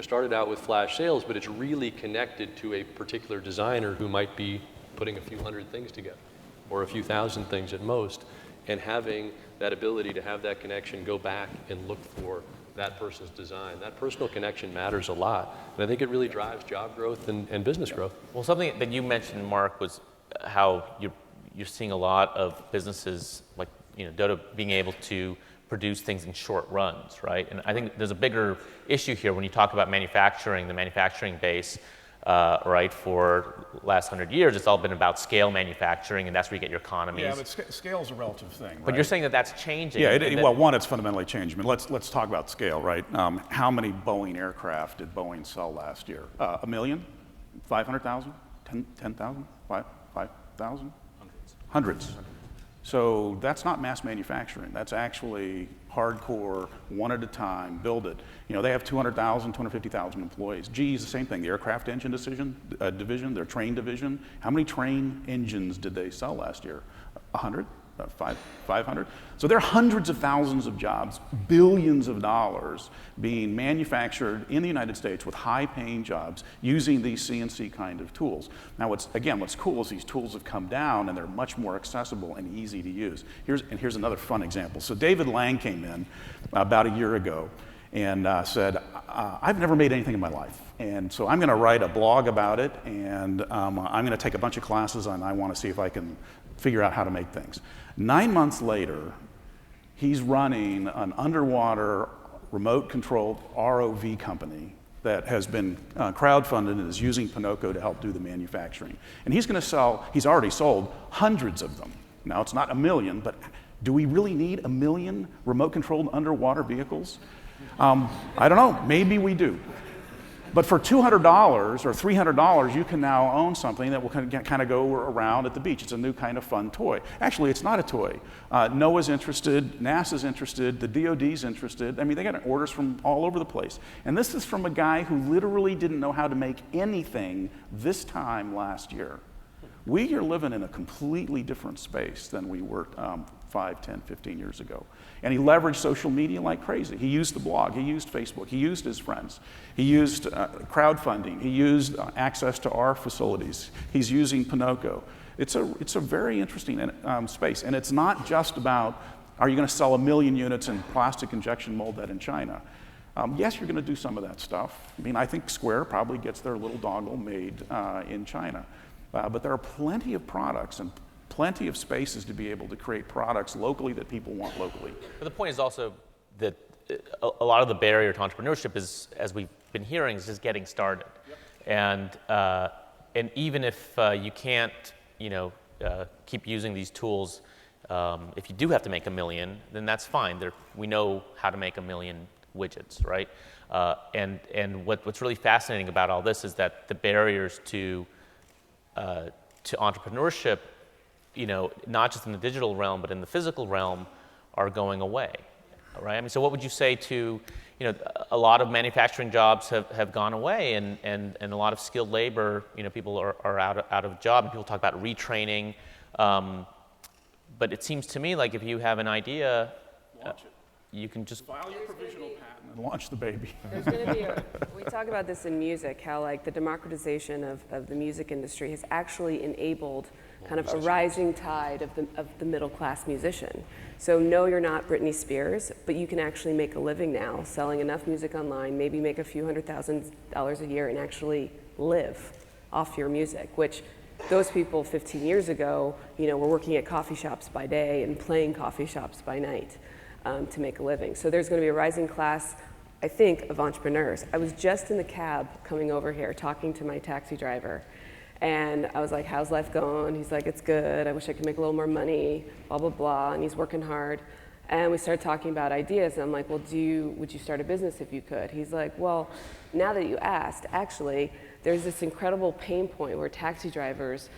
started out with flash sales, but it's really connected to a particular designer who might be putting a few hundred things together, or a few thousand things at most, and having that ability to have that connection, go back and look for that person's design. That personal connection matters a lot, and I think it really drives job growth and business growth. Well, something that you mentioned, Mark, was how you're seeing a lot of businesses like Dodo being able to produce things in short runs, right? And I think there's a bigger issue here when you talk about manufacturing, the manufacturing base, right? For the last 100 years, it's all been about scale manufacturing, and that's where you get your economies. Yeah, but scale is a relative thing, right? But you're saying that that's changing. Yeah, well, one, it's fundamentally changed. Let's talk about scale, right? How many Boeing aircraft did Boeing sell last year? 1 million? 500,000? 10,000? 5,000? Hundreds. So that's not mass manufacturing. That's actually hardcore, one at a time, build it. They have 200,000, 250,000 employees. GE is the same thing. The aircraft engine division, their train division. How many train engines did they sell last year? 100? 500? So there are hundreds of thousands of jobs, billions of dollars being manufactured in the United States with high-paying jobs using these CNC kind of tools. Now, what's cool is these tools have come down and they're much more accessible and easy to use. Here's another fun example. So David Lang came in about a year ago and said, I've never made anything in my life. And so I'm going to write a blog about it, and I'm going to take a bunch of classes, and I want to see if I can figure out how to make things. 9 months later, he's running an underwater remote-controlled ROV company that has been crowdfunded and is using Pinocchio to help do the manufacturing. And he's already sold hundreds of them. Now, it's not 1 million, but do we really need 1 million remote-controlled underwater vehicles? I don't know, maybe we do. But for $200 or $300, you can now own something that will kind of go around at the beach. It's a new kind of fun toy. Actually, it's not a toy. NOAA's interested, NASA's interested, the DoD's interested. They got orders from all over the place. And this is from a guy who literally didn't know how to make anything this time last year. We are living in a completely different space than we were 5, 10, 15 years ago. And he leveraged social media like crazy. He used the blog, he used Facebook, he used his friends, he used crowdfunding, he used access to our facilities. He's using Pinocchio. It's a very interesting space. And it's not just about, are you going to sell 1 million units in plastic injection molded in China? Yes, you're going to do some of that stuff. I think Square probably gets their little dongle made in China. But there are plenty of products and plenty of spaces to be able to create products locally that people want locally. But the point is also that a lot of the barrier to entrepreneurship is, as we've been hearing, is just getting started. Yep. And even if you can't, keep using these tools, if you do have to make 1 million, then that's fine. We know how to make 1 million widgets, right? And what's really fascinating about all this is that the barriers to to entrepreneurship, you know, not just in the digital realm, but in the physical realm, are going away, right? I mean, so what would you say to, you know, a lot of manufacturing jobs have gone away, and a lot of skilled labor, you know, people are out of job, and people talk about retraining. But it seems to me like if you have an idea, you can just file your provisional patent and launch the baby. There's going to be we talk about this in music, how like the democratization of the music industry has actually enabled kind of a rising tide of the middle class musician. So no, you're not Britney Spears, but you can actually make a living now selling enough music online, maybe make a few $100,000 a year and actually live off your music, which those people 15 years ago, you know, were working at coffee shops by day and playing coffee shops by night to make a living. So there's going to be a rising class, I think, of entrepreneurs. I was just in the cab coming over here talking to my taxi driver, and I was like, how's life going? He's like, it's good. I wish I could make a little more money, blah, blah, blah, and he's working hard. And we started talking about ideas, and I'm like, well, would you start a business if you could? He's like, well, now that you asked, actually, there's this incredible pain point where taxi drivers,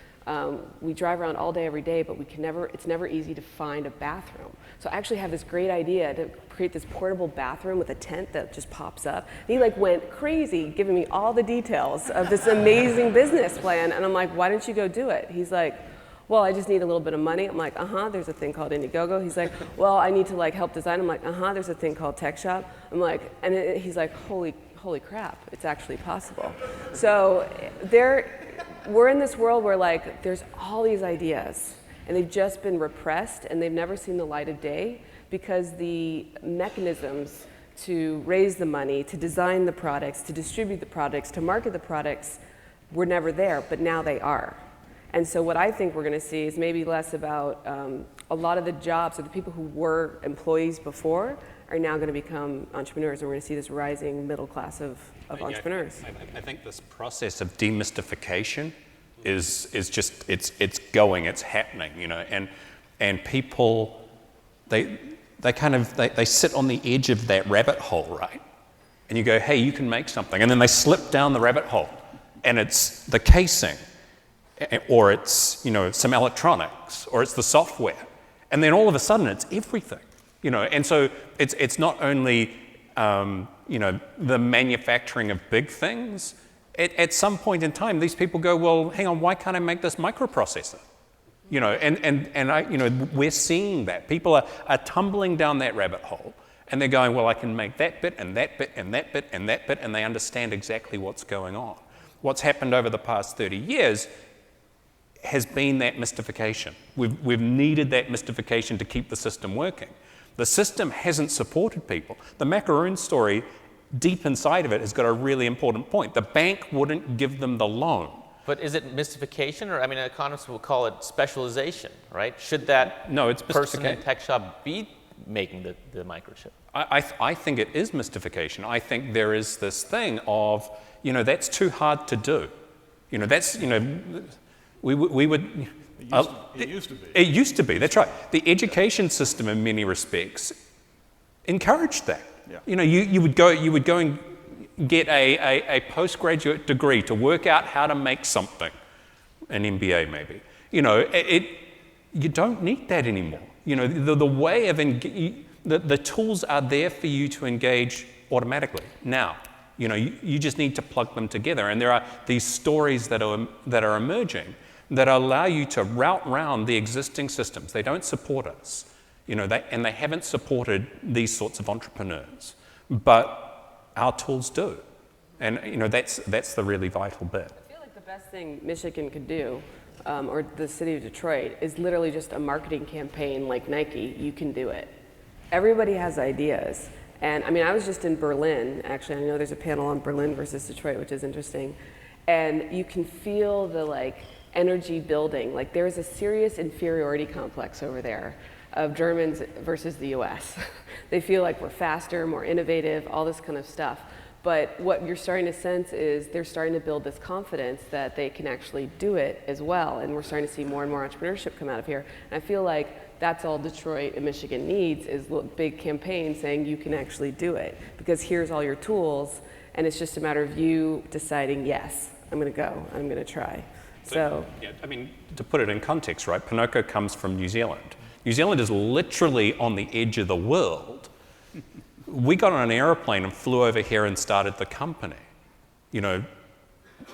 we drive around all day, every day, but it's never easy to find a bathroom. So I actually have this great idea to create this portable bathroom with a tent that just pops up. And he like went crazy giving me all the details of this amazing business plan. And I'm like, why don't you go do it? He's like, well, I just need a little bit of money. I'm like, there's a thing called Indiegogo. He's like, well, I need to like help design. I'm like, there's a thing called Tech Shop. I'm like, he's like, holy crap, it's actually possible. So we're in this world where like there's all these ideas and they've just been repressed and they've never seen the light of day because the mechanisms to raise the money, to design the products, to distribute the products, to market the products were never there, but now they are. And so what I think we're going to see is maybe less about a lot of the jobs, or the people who were employees before are now going to become entrepreneurs, and we're going to see this rising middle class of entrepreneurs. I think this process of demystification is just it's going, it's happening, you know, and people they sit on the edge of that rabbit hole, right? And you go, hey, you can make something, and then they slip down the rabbit hole, and it's the casing, or it's, you know, some electronics, or it's the software, and then all of a sudden it's everything. You know, and so it's not only you know, the manufacturing of big things. At some point in time, these people go, well, hang on, why can't I make this microprocessor? You know, and I, you know, we're seeing that people are tumbling down that rabbit hole, and they're going, well, I can make that bit and that bit and that bit and that bit, and they understand exactly what's going on. What's happened over the past 30 years has been that mystification. We've needed that mystification to keep the system working. The system hasn't supported people. The macaroon story, deep inside of it, has got a really important point. The bank wouldn't give them the loan. But is it mystification, or I mean, economists will call it specialization, right? Should that person in tech shop be making the microchip? I think it is mystification. I think there is this thing of, you know, that's too hard to do. You know, that's, you know, we would. It used to be. It used to be, that's right. The education system in many respects encouraged that. Yeah. You know, you would go and get a postgraduate degree to work out how to make something, an MBA maybe. You know, you don't need that anymore. You know, the way of, the tools are there for you to engage automatically now. You know, you just need to plug them together. And there are these stories that are emerging that allow you to route round the existing systems. They don't support us, you know, and they haven't supported these sorts of entrepreneurs, but our tools do. And, you know, that's the really vital bit. I feel like the best thing Michigan could do, or the city of Detroit, is literally just a marketing campaign like Nike. You can do it. Everybody has ideas. And I mean, I was just in Berlin, actually. I know there's a panel on Berlin versus Detroit, which is interesting. And you can feel the energy building. Like there's a serious inferiority complex over there of Germans versus the US. They feel like we're faster, more innovative, all this kind of stuff. But what you're starting to sense is they're starting to build this confidence that they can actually do it as well. And we're starting to see more and more entrepreneurship come out of here. And I feel like that's all Detroit and Michigan needs, is a big campaign saying you can actually do it. Because here's all your tools, and it's just a matter of you deciding, yes, I'm gonna go, I'm gonna try. So, yeah, I mean, to put it in context, right, Pinocchio comes from New Zealand. New Zealand is literally on the edge of the world. We got on an aeroplane and flew over here and started the company. You know,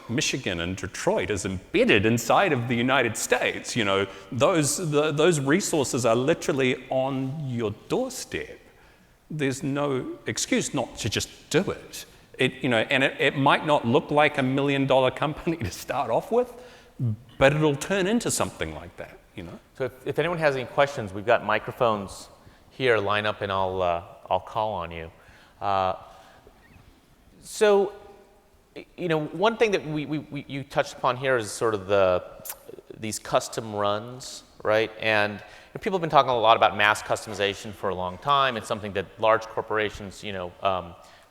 Michigan and Detroit is embedded inside of the United States. You know, those resources are literally on your doorstep. There's no excuse not to just do it. It might not look like $1 million company to start off with, but it'll turn into something like that, you know? So if anyone has any questions, we've got microphones here. Line up and I'll call on you. So, you know, one thing that you touched upon here is sort of these custom runs, right? And people have been talking a lot about mass customization for a long time. It's something that large corporations, you know,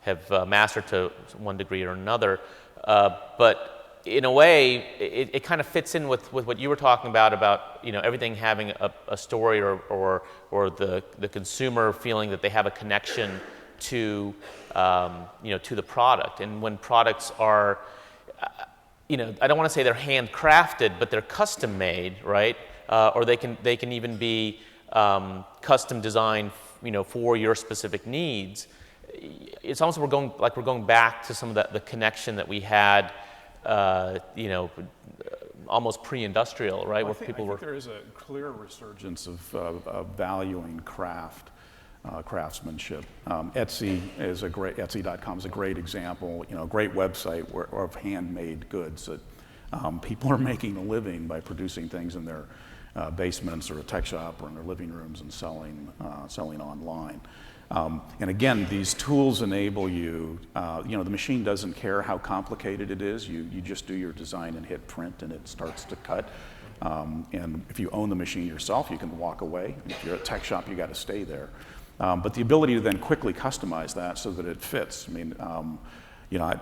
have mastered to one degree or another. But in a way, it kind of fits in with what you were talking about, you know, everything having a story or the consumer feeling that they have a connection to, you know, to the product. And when products are, you know, I don't want to say they're handcrafted, but they're custom made, right? Or they can even be custom designed, you know, for your specific needs. It's almost we're going back to some of the connection that we had, you know, almost pre-industrial, right? Well, I think there is a clear resurgence of valuing craftsmanship. Etsy.com is a great example. You know, a great website of handmade goods that people are making a living by producing things in their basements or a tech shop or in their living rooms and selling online. And again, these tools enable you, you know, the machine doesn't care how complicated it is. You just do your design and hit print and it starts to cut. And if you own the machine yourself, you can walk away. If you're at a tech shop, you got to stay there. But the ability to then quickly customize that so that it fits. I mean, you know,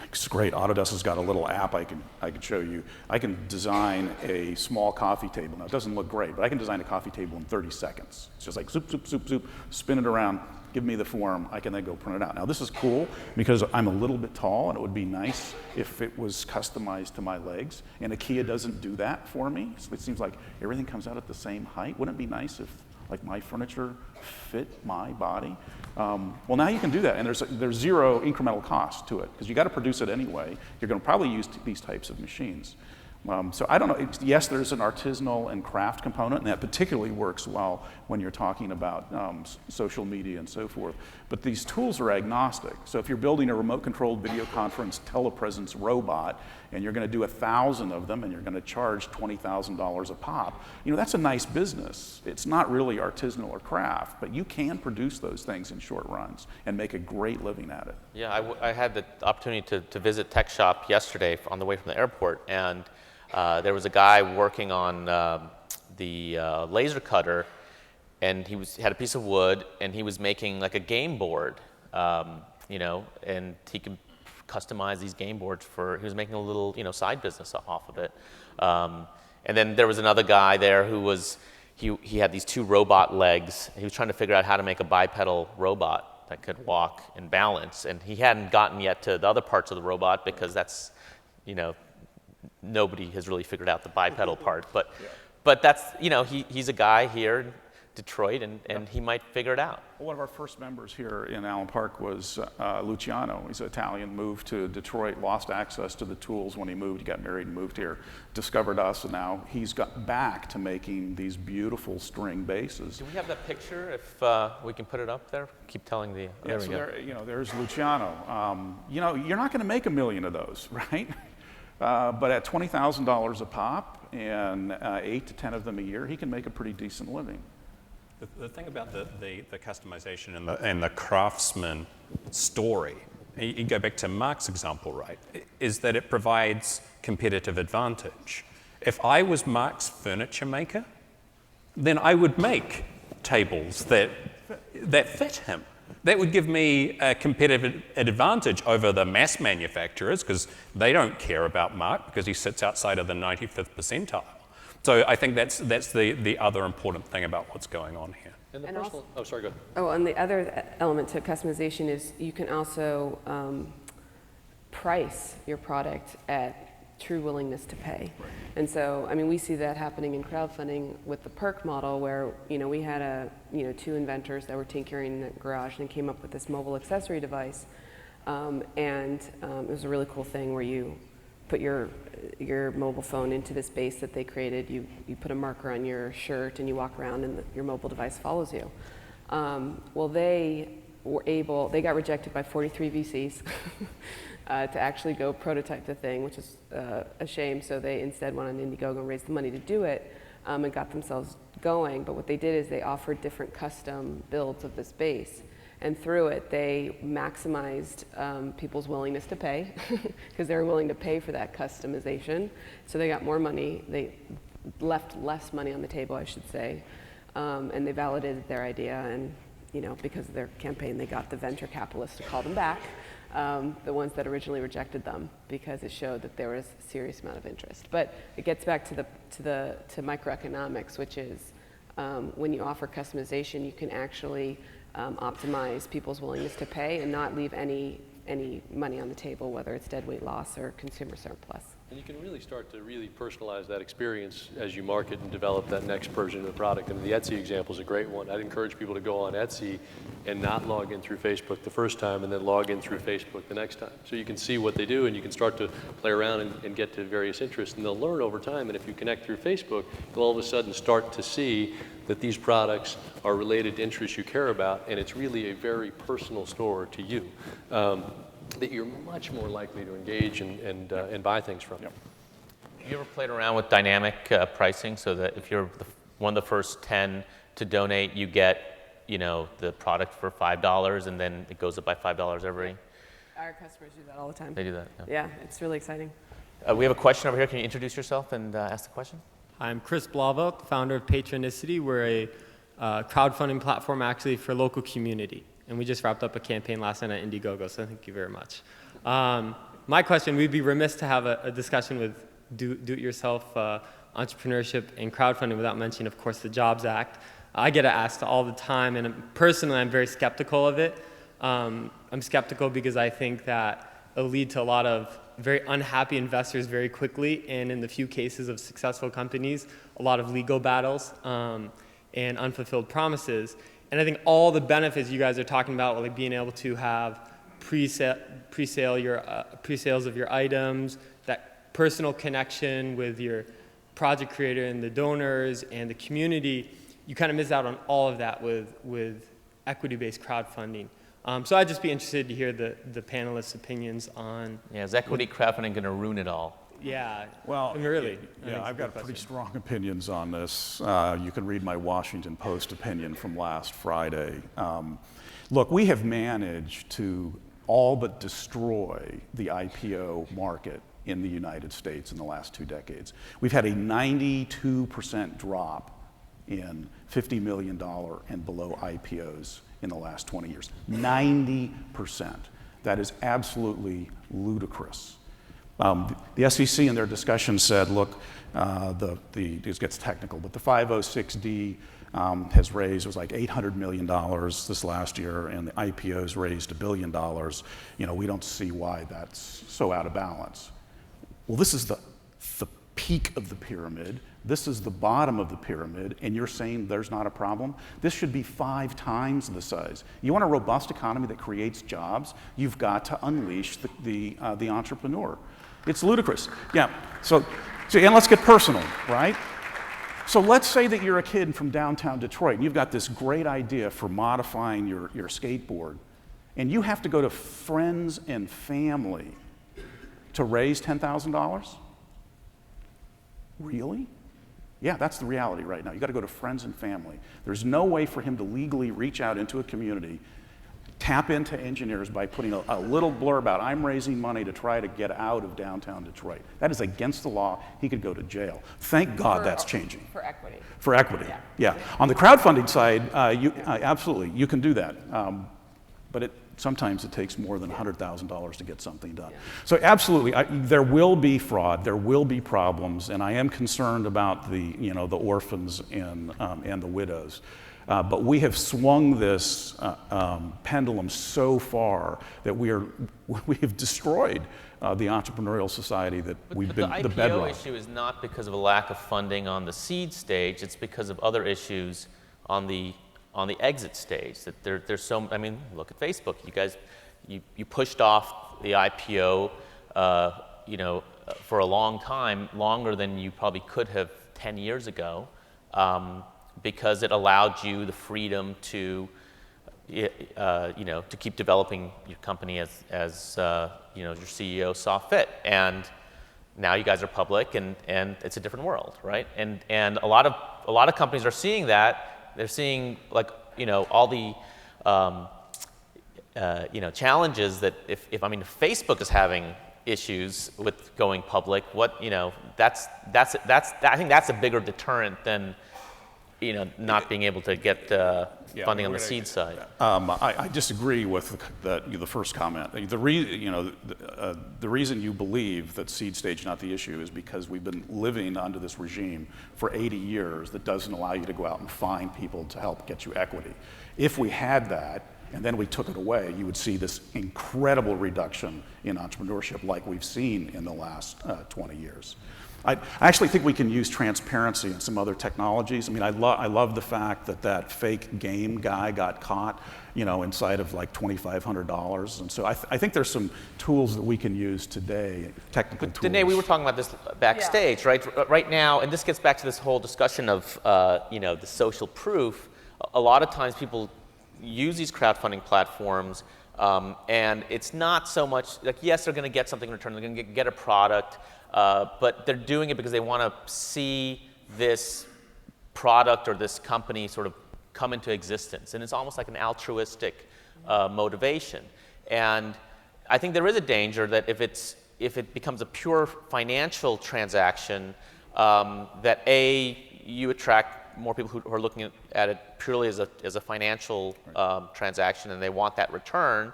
it's great. Autodesk has got a little app I can show you. I can design a small coffee table. Now, it doesn't look great, but I can design a coffee table in 30 seconds. It's just like zoop, zoop, zoop, zoop, spin it around, give me the form. I can then go print it out. Now, this is cool because I'm a little bit tall, and it would be nice if it was customized to my legs. And IKEA doesn't do that for me. So it seems like everything comes out at the same height. Wouldn't it be nice if, like, my furniture fit my body? Well, now you can do that, and there's zero incremental cost to it because you got to produce it anyway. You're going to probably use these types of machines. So I don't know. Yes, there's an artisanal and craft component, and that particularly works well when you're talking about social media and so forth. But these tools are agnostic. So if you're building a remote-controlled video conference telepresence robot, and you're going to do 1,000 of them, and you're going to charge $20,000 a pop, you know, that's a nice business. It's not really artisanal or craft, but you can produce those things in short runs and make a great living at it. Yeah, I had the opportunity to visit Tech Shop yesterday on the way from the airport, and there was a guy working on the laser cutter, and he had a piece of wood, and he was making like a game board, you know, and he could customize these game boards he was making a little, you know, side business off of it. And then there was another guy there who he had these 2 robot legs. He was trying to figure out how to make a bipedal robot that could walk and balance, and he hadn't gotten yet to the other parts of the robot because that's, you know, nobody has really figured out the bipedal part, but that's, you know, he's a guy here in Detroit, and he might figure it out. Well, one of our first members here in Allen Park was Luciano. He's an Italian, moved to Detroit, lost access to the tools when he moved. He got married and moved here, discovered us, and now he's got back to making these beautiful string bases. Do we have that picture? If we can put it up there? Keep telling the. Yeah, so you know, there's Luciano. You know, you're not going to make 1 million of those, right? But at $20,000 a pop and 8 to 10 of them a year, he can make a pretty decent living. The thing about the customization and the craftsman story, you go back to Mark's example, right, is that it provides competitive advantage. If I was Mark's furniture maker, then I would make tables that fit him. That would give me a competitive advantage over the mass manufacturers because they don't care about Mark because he sits outside of the 95th percentile. So I think that's the other important thing about what's going on here. And the personal, oh, sorry, go ahead. Oh, and the other element to customization is you can also price your product at true willingness to pay. And so, I mean, we see that happening in crowdfunding with the perk model where, we had two inventors that were tinkering in the garage and came up with this mobile accessory device. It was a really cool thing where you put your mobile phone into this base that they created. You put a marker on your shirt and you walk around and your mobile device follows you. They got rejected by 43 VCs to actually go prototype the thing, which is a shame. So they instead went on Indiegogo and raised the money to do it and got themselves going. But what they did is they offered different custom builds of this base. And through it, they maximized people's willingness to pay because they were willing to pay for that customization. So they got more money. They left less money on the table, I should say. And they validated their idea. And because of their campaign, they got the venture capitalists to call them back, the ones that originally rejected them, because it showed that there was a serious amount of interest. But it gets back to microeconomics, which is when you offer customization, you can actually optimize people's willingness to pay and not leave any money on the table, whether it's dead weight loss or consumer surplus. And you can really start to really personalize that experience as you market and develop that next version of the product. And the Etsy example is a great one. I'd encourage people to go on Etsy and not log in through Facebook the first time and then log in through Facebook the next time. So you can see what they do and you can start to play around and get to various interests. And they'll learn over time. And if you connect through Facebook, you'll all of a sudden start to see that these products are related to interests you care about. And it's really a very personal store to you. That you're much more likely to engage and buy things from. Yep. You ever played around with dynamic pricing so that if you're one of the first 10 to donate, you get the product for $5 and then it goes up by $5 every? Our customers do that all the time. They do that? Yeah, it's really exciting. We have a question over here. Can you introduce yourself and ask the question? I'm Chris Blauvelt, founder of Patronicity. We're a crowdfunding platform actually for local community. And we just wrapped up a campaign last night on Indiegogo, so thank you very much. My question, we'd be remiss to have a discussion with do-it-yourself entrepreneurship and crowdfunding without mentioning, of course, the Jobs Act. I get asked all the time, and personally, I'm very skeptical of it. I'm skeptical because I think that it'll lead to a lot of very unhappy investors very quickly, and in the few cases of successful companies, a lot of legal battles and unfulfilled promises. And I think all the benefits you guys are talking about, like being able to have pre-sales of your items, that personal connection with your project creator and the donors and the community, you kind of miss out on all of that with equity-based crowdfunding. So I'd just be interested to hear the panelists' opinions on. Yeah, is equity crowdfunding going to ruin it all? Yeah. Well, really. Yeah, I've got pretty strong opinions on this. You can read my Washington Post opinion from last Friday. Look, we have managed to all but destroy the IPO market in the United States in the last 2 decades. We've had a 92% drop in $50 million and below IPOs in the last 20 years. 90%. That is absolutely ludicrous. The SEC in their discussion said, look, this gets technical, but the 506D has raised, it was like $800 million this last year, and the IPOs raised $1 billion. We don't see why that's so out of balance. Well, this is the peak of the pyramid. This is the bottom of the pyramid, and you're saying there's not a problem? This should be 5 times the size. You want a robust economy that creates jobs? You've got to unleash the entrepreneur. It's ludicrous. Yeah, so and let's get personal, right? So let's say that you're a kid from downtown Detroit, and you've got this great idea for modifying your skateboard, and you have to go to friends and family to raise $10,000? Really? Yeah, that's the reality right now. You've got to go to friends and family. There's no way for him to legally reach out into a community, tap into engineers by putting a little blurb out, I'm raising money to try to get out of downtown Detroit. That is against the law. He could go to jail. Thank God that's changing. For equity. For equity, yeah. On the crowdfunding side, absolutely, you can do that. But sometimes it takes more than $100,000 to get something done. So absolutely, there will be fraud, there will be problems, and I am concerned about the orphans and the widows. But we have swung this pendulum so far that we have destroyed the entrepreneurial society that we've been the IPO bedrock. issue is not because of a lack of funding on the seed stage. It's because of other issues on the exit stage. That there's so. I mean, look at Facebook. You guys, you pushed off the IPO, for a long time, longer than you probably could have 10 years ago, because it allowed you the freedom to keep developing your company as your CEO saw fit. And now you guys are public, and it's a different world, right? And a lot of companies are seeing that. They're seeing all the challenges that if Facebook is having issues with going public, I think that's a bigger deterrent than not being able to get funding on the seed side. I disagree with the first comment. The reason you believe that seed stage is not the issue is because we've been living under this regime for 80 years that doesn't allow you to go out and find people to help get you equity. If we had that, and then we took it away, you would see this incredible reduction in entrepreneurship like we've seen in the last 20 years. I actually think we can use transparency and some other technologies. I mean, I love the fact that fake game guy got caught, inside of like $2,500. And so I think there's some tools that we can use today, technical tools. Danae, we were talking about this backstage, right? Right now, and this gets back to this whole discussion of, the social proof. A lot of times people use these crowdfunding platforms, and it's not so much like, yes, they're going to get something in return. They're going to get a product. But they're doing it because they want to see this product or this company sort of come into existence. And it's almost like an altruistic motivation. And I think there is a danger that if it becomes a pure financial transaction, that you attract more people who are looking at it purely as a financial transaction, and they want that return,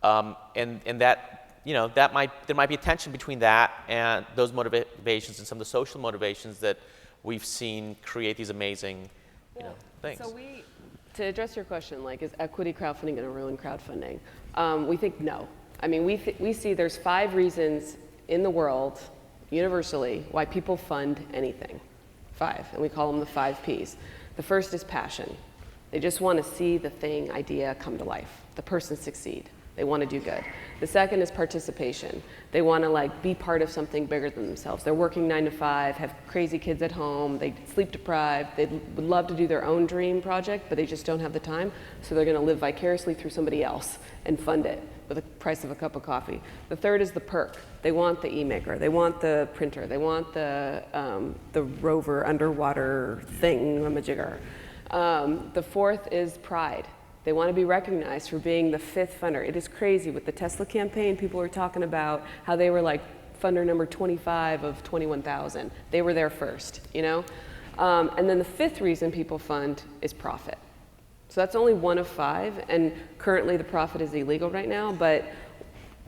and that. There might be a tension between that and those motivations and some of the social motivations that we've seen create these amazing, things. So to address your question, is equity crowdfunding going to ruin crowdfunding? We think no. I mean, we see there's 5 reasons in the world, universally, why people fund anything. 5, and we call them the 5 Ps. The first is passion. They just want to see the idea come to life, the person succeed. They want to do good. The second is participation. They want to be part of something bigger than themselves. They're working 9 to 5, have crazy kids at home, they sleep deprived, they would love to do their own dream project, but they just don't have the time, so they're going to live vicariously through somebody else and fund it with the price of a cup of coffee. The third is the perk. They want the e-maker, they want the printer, they want the rover underwater thingamajigger. The fourth is pride. They want to be recognized for being the 5th funder. It is crazy with the Tesla campaign. People were talking about how they were funder number 25 of 21,000. They were there first, And then the 5th reason people fund is profit. So that's only 1 of 5, and currently the profit is illegal right now, but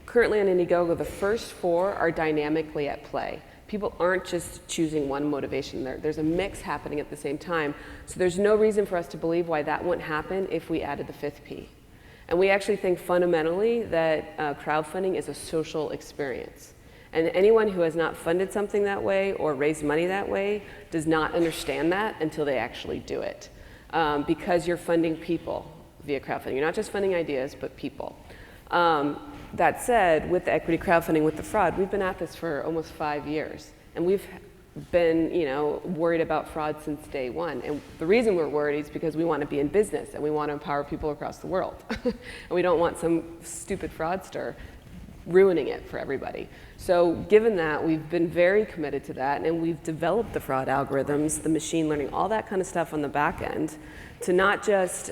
currently on Indiegogo, the first 4 are dynamically at play. People aren't just choosing one motivation. There's a mix happening at the same time. So there's no reason for us to believe why that wouldn't happen if we added the 5th P. And we actually think fundamentally that crowdfunding is a social experience. And anyone who has not funded something that way or raised money that way does not understand that until they actually do it. Because you're funding people via crowdfunding. You're not just funding ideas, but people. That said, with the equity crowdfunding, with the fraud, we've been at this for almost 5 years. And we've been, worried about fraud since day one. And the reason we're worried is because we want to be in business and we want to empower people across the world. And we don't want some stupid fraudster ruining it for everybody. So given that, we've been very committed to that, and we've developed the fraud algorithms, the machine learning, all that kind of stuff on the back end to not just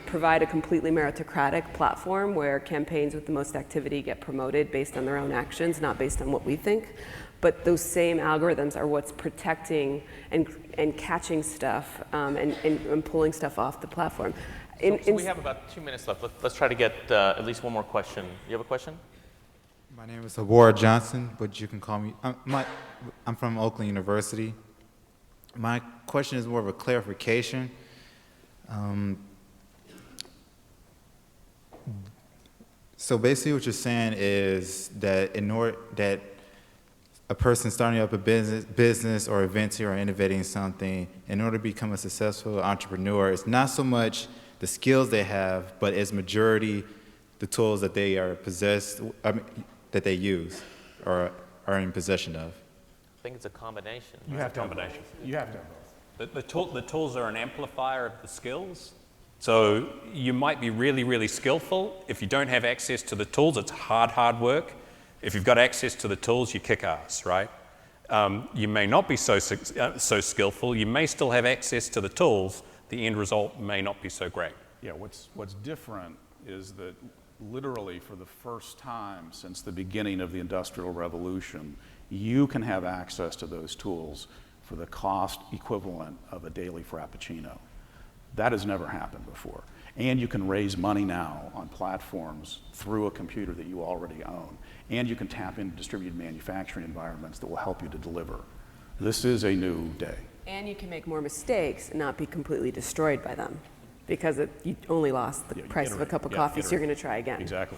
provide a completely meritocratic platform where campaigns with the most activity get promoted based on their own actions, not based on what we think, but those same algorithms are what's protecting and catching stuff and pulling stuff off the platform. So we have about 2 minutes left. Let's try to get at least one more question. You have a question? My name is Award Johnson, but you can call me, I'm from Oakland University. My question is more of a clarification. So basically what you're saying is that that a person starting up a business or a venture or innovating something, in order to become a successful entrepreneur, it's not so much the skills they have, but it's majority the tools that they are that they use or are in possession of. I think it's a combination. You have to have both. You have to have both. The tools are an amplifier of the skills. So you might be really, really skillful. If you don't have access to the tools, it's hard work. If you've got access to the tools, you kick ass, right? You may not be so skillful. You may still have access to the tools. The end result may not be so great. Yeah, what's different is that literally for the first time since the beginning of the Industrial Revolution, you can have access to those tools for the cost equivalent of a daily Frappuccino. That has never happened before. And you can raise money now on platforms through a computer that you already own. And you can tap into distributed manufacturing environments that will help you to deliver. This is a new day. And you can make more mistakes and not be completely destroyed by them, because you only lost the price of a cup of coffee, so you're going to try again. Exactly.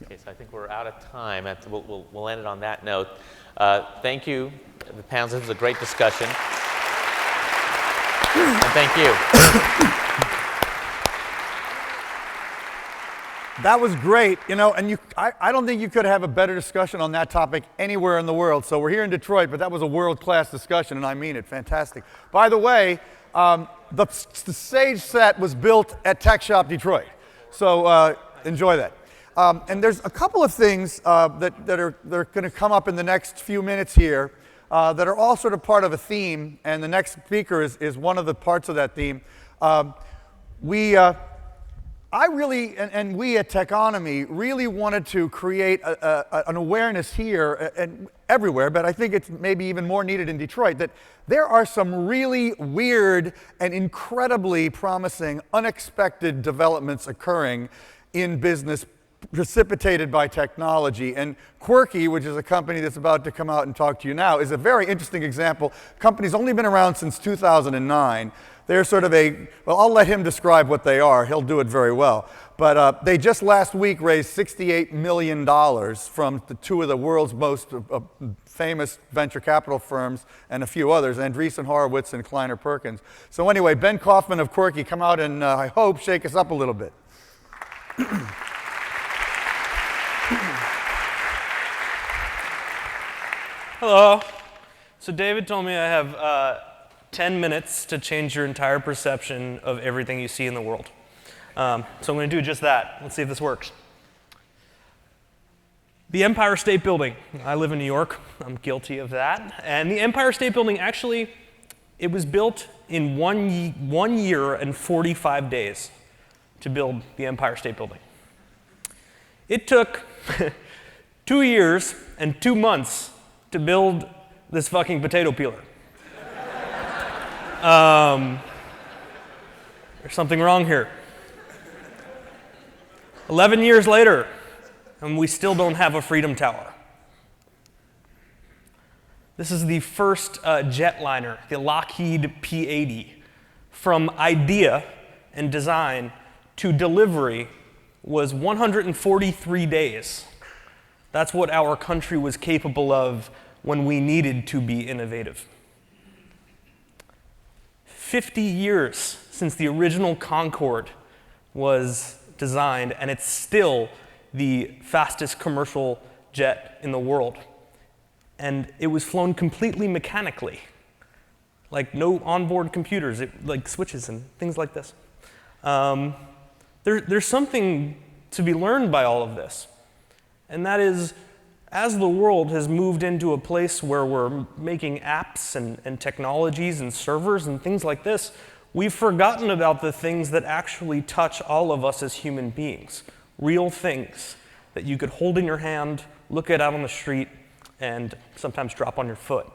Okay, so I think we're out of time. We'll end it on that note. Thank you, the panelists. This was a great discussion. And thank you. That was great, you know, and I don't think you could have a better discussion on that topic anywhere in the world. So we're here in Detroit, but that was a world-class discussion, and I mean it, fantastic. By the way, the stage set was built at Tech Shop Detroit, so enjoy that. And there's a couple of things that are going to come up in the next few minutes here that are all sort of part of a theme, and the next speaker is one of the parts of that theme. I really, and we at Techonomy, really wanted to create an awareness here and everywhere, but I think it's maybe even more needed in Detroit, that there are some really weird and incredibly promising, unexpected developments occurring in business precipitated by technology. And Quirky, which is a company that's about to come out and talk to you now, is a very interesting example. The company's only been around since 2009. They're sort of well, I'll let him describe what they are. He'll do it very well. But they just last week raised $68 million from two of the world's most famous venture capital firms and a few others, Andreessen Horowitz and Kleiner Perkins. So anyway, Ben Kaufman of Quirky, come out and I hope shake us up a little bit. Hello. So David told me I have 10 minutes to change your entire perception of everything you see in the world. So I'm going to do just that. Let's see if this works. The Empire State Building. I live in New York. I'm guilty of that. And the Empire State Building, actually, it was built in 1 year and 45 days to build the Empire State Building. It took 2 years and 2 months to build this fucking potato peeler. There's something wrong here. 11 years later, and we still don't have a Freedom Tower. This is the first jetliner, the Lockheed P-80. From idea and design to delivery was 143 days. That's what our country was capable of when we needed to be innovative. 50 years since the original Concorde was designed, and it's still the fastest commercial jet in the world. And it was flown completely mechanically, like no onboard computers, like switches and things like this. There's something to be learned by all of this, and that is, as the world has moved into a place where we're making apps and technologies and servers and things like this, we've forgotten about the things that actually touch all of us as human beings. Real things that you could hold in your hand, look at out on the street, and sometimes drop on your foot.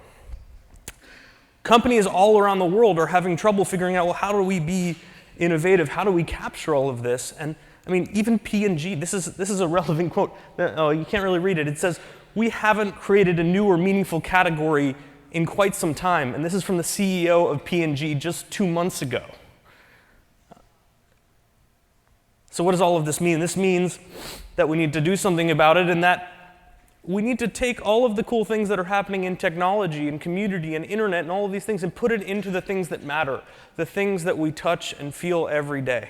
Companies all around the world are having trouble figuring out, well, how do we be innovative? How do we capture all of this? And I mean, even P&G, this is a relevant quote. Oh, you can't really read it. It says, "We haven't created a new or meaningful category in quite some time." And this is from the CEO of P&G just 2 months ago. So what does all of this mean? This means that we need to do something about it, and that we need to take all of the cool things that are happening in technology and community and internet and all of these things and put it into the things that matter, the things that we touch and feel every day.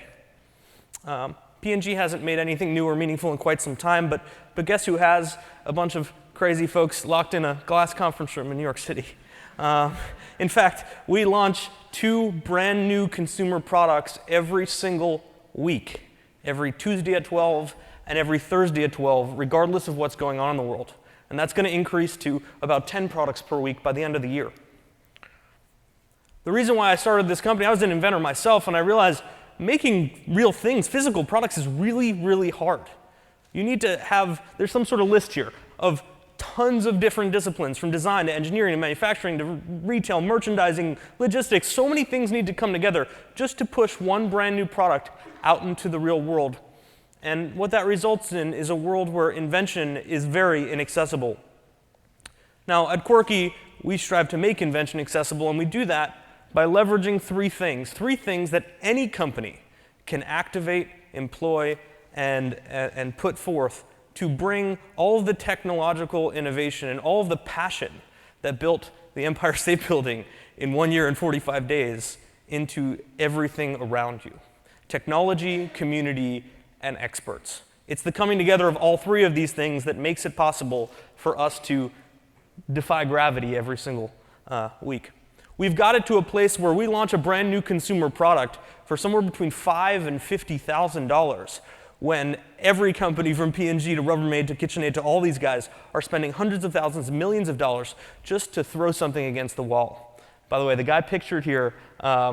P&G hasn't made anything new or meaningful in quite some time, but guess who has? A bunch of crazy folks locked in a glass conference room in New York City. In fact, we launch 2 brand new consumer products every single week, every Tuesday at 12 and every Thursday at 12, regardless of what's going on in the world. And that's going to increase to about 10 products per week by the end of the year. The reason why I started this company, I was an inventor myself, and I realized making real things, physical products, is really, really hard. You need to have, there's some sort of list here of tons of different disciplines, from design to engineering to manufacturing to retail, merchandising, logistics. So many things need to come together just to push one brand new product out into the real world. And what that results in is a world where invention is very inaccessible. Now, at Quirky, we strive to make invention accessible, and we do that by leveraging 3 things that any company can activate, employ, and put forth to bring all of the technological innovation and all of the passion that built the Empire State Building in 1 year and 45 days into everything around you. Technology, community, and experts. It's the coming together of all 3 of these things that makes it possible for us to defy gravity every single week. We've got it to a place where we launch a brand new consumer product for somewhere between $5,000 and $50,000, when every company from P&G to Rubbermaid to KitchenAid to all these guys are spending hundreds of thousands, millions of dollars just to throw something against the wall. By the way, the guy pictured here,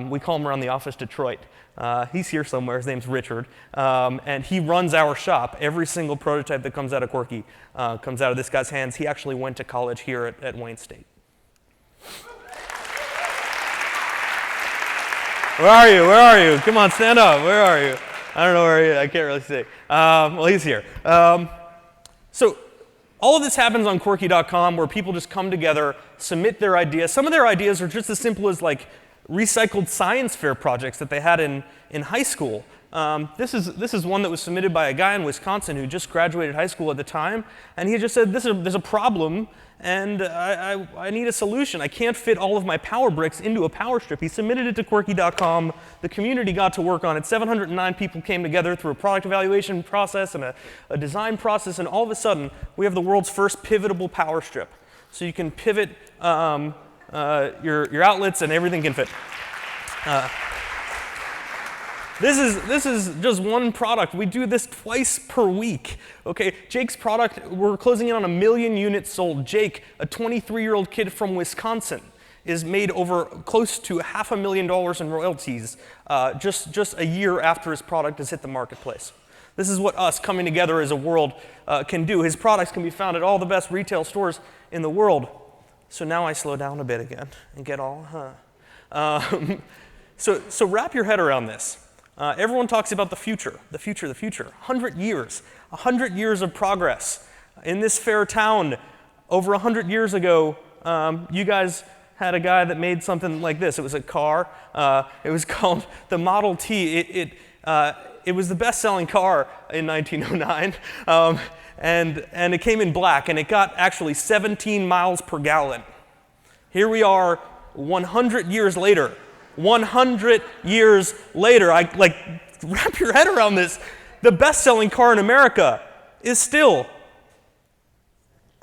we call him around the office Detroit. He's here somewhere. His name's Richard. And he runs our shop. Every single prototype that comes out of Quirky comes out of this guy's hands. He actually went to college here at Wayne State. Where are you? Where are you? Come on, stand up. Where are you? I don't know where he is. I can't really see. Well, he's here. So all of this happens on Quirky.com, where people just come together, submit their ideas. Some of their ideas are just as simple as like recycled science fair projects that they had in high school. This is one that was submitted by a guy in Wisconsin who just graduated high school at the time, and he just said, there's a problem, and I need a solution. I can't fit all of my power bricks into a power strip. He submitted it to Quirky.com. The community got to work on it. 709 people came together through a product evaluation process and a design process, and all of a sudden, we have the world's first pivotable power strip. So you can pivot your outlets, and everything can fit. This is just one product. We do this twice per week. Okay, Jake's product, we're closing in on 1 million units sold. Jake, a 23-year-old kid from Wisconsin, is made over close to $500,000 in royalties just a year after his product has hit the marketplace. This is what us coming together as a world can do. His products can be found at all the best retail stores in the world. So now I slow down a bit again and get all, So wrap your head around this. Everyone talks about the future. 100 years of progress. In this fair town, over 100 years ago, you guys had a guy that made something like this. It was a car. It was called the Model T. It was the best-selling car in 1909, and it came in black, and it got actually 17 miles per gallon. Here we are 100 years later. 100 years later, wrap your head around this. The best-selling car in America is still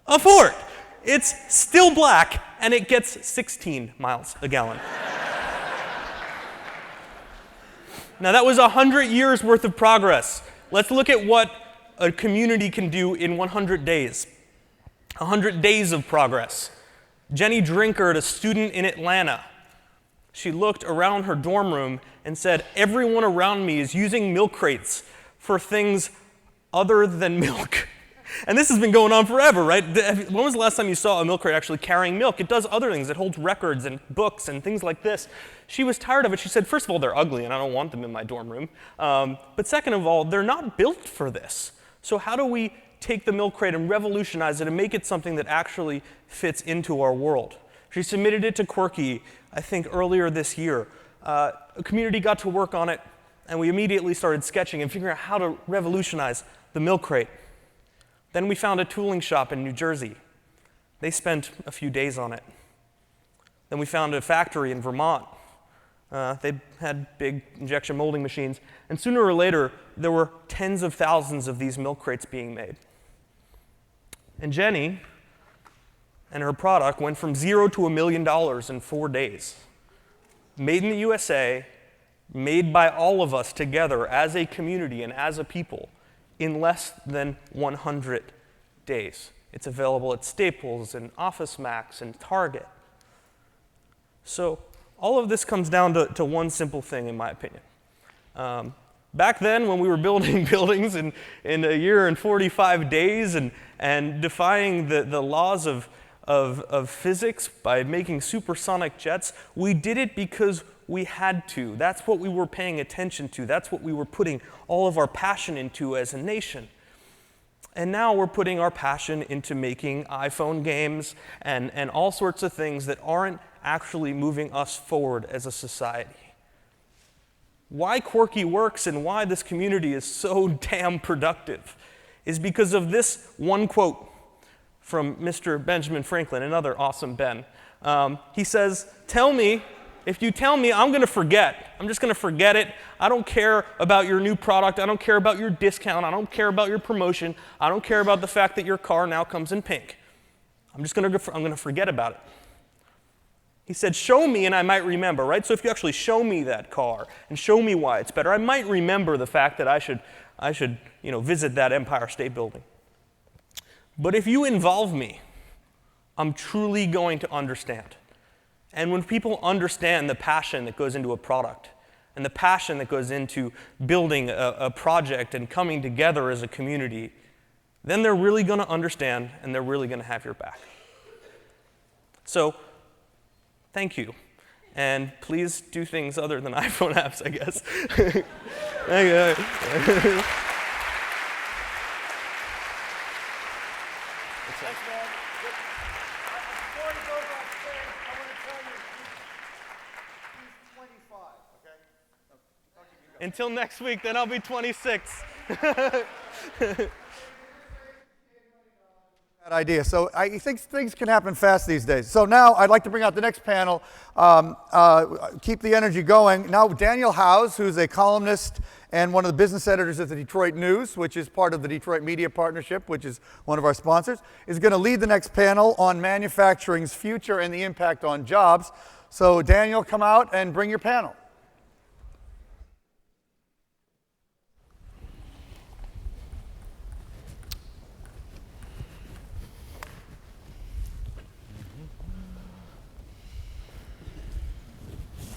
a Ford. It's still black, and it gets 16 miles a gallon. Now, that was 100 years worth of progress. Let's look at what a community can do in 100 days. 100 days of progress. Jenny Drinkard, a student in Atlanta, she looked around her dorm room and said, everyone around me is using milk crates for things other than milk. And this has been going on forever, right? When was the last time you saw a milk crate actually carrying milk? It does other things. It holds records and books and things like this. She was tired of it. She said, first of all, they're ugly and I don't want them in my dorm room. But second of all, they're not built for this. So how do we take the milk crate and revolutionize it and make it something that actually fits into our world? She submitted it to Quirky, I think, earlier this year. A community got to work on it. And we immediately started sketching and figuring out how to revolutionize the milk crate. Then we found a tooling shop in New Jersey. They spent a few days on it. Then we found a factory in Vermont. They had big injection molding machines. And sooner or later, there were tens of thousands of these milk crates being made. And Jenny and her product went from $0 to $1 million in 4 days. Made in the USA, made by all of us together as a community and as a people in less than 100 days. It's available at Staples and Office Max and Target. So all of this comes down to one simple thing, in my opinion. Back then, when we were building buildings in a year and 45 days and defying the laws of physics by making supersonic jets, we did it because we had to. That's what we were paying attention to. That's what we were putting all of our passion into as a nation. And now we're putting our passion into making iPhone games and all sorts of things that aren't actually moving us forward as a society. Why Quirky works and why this community is so damn productive is because of this one quote from Mr. Benjamin Franklin, another awesome Ben. He says, if you tell me, I'm going to forget. I'm just going to forget it. I don't care about your new product. I don't care about your discount. I don't care about your promotion. I don't care about the fact that your car now comes in pink. I'm going to forget about it. He said, show me and I might remember, right? So if you actually show me that car and show me why it's better, I might remember the fact that I should visit that Empire State Building. But if you involve me, I'm truly going to understand. And when people understand the passion that goes into a product and the passion that goes into building a project and coming together as a community, then they're really going to understand and they're really going to have your back. So, thank you. And please do things other than iPhone apps, I guess. Thank you. Until next week, then I'll be 26. That idea. So I think things can happen fast these days. So now I'd like to bring out the next panel. Keep the energy going. Now Daniel Howes, who's a columnist and one of the business editors at the Detroit News, which is part of the Detroit Media Partnership, which is one of our sponsors, is going to lead the next panel on manufacturing's future and the impact on jobs. So Daniel, come out and bring your panel.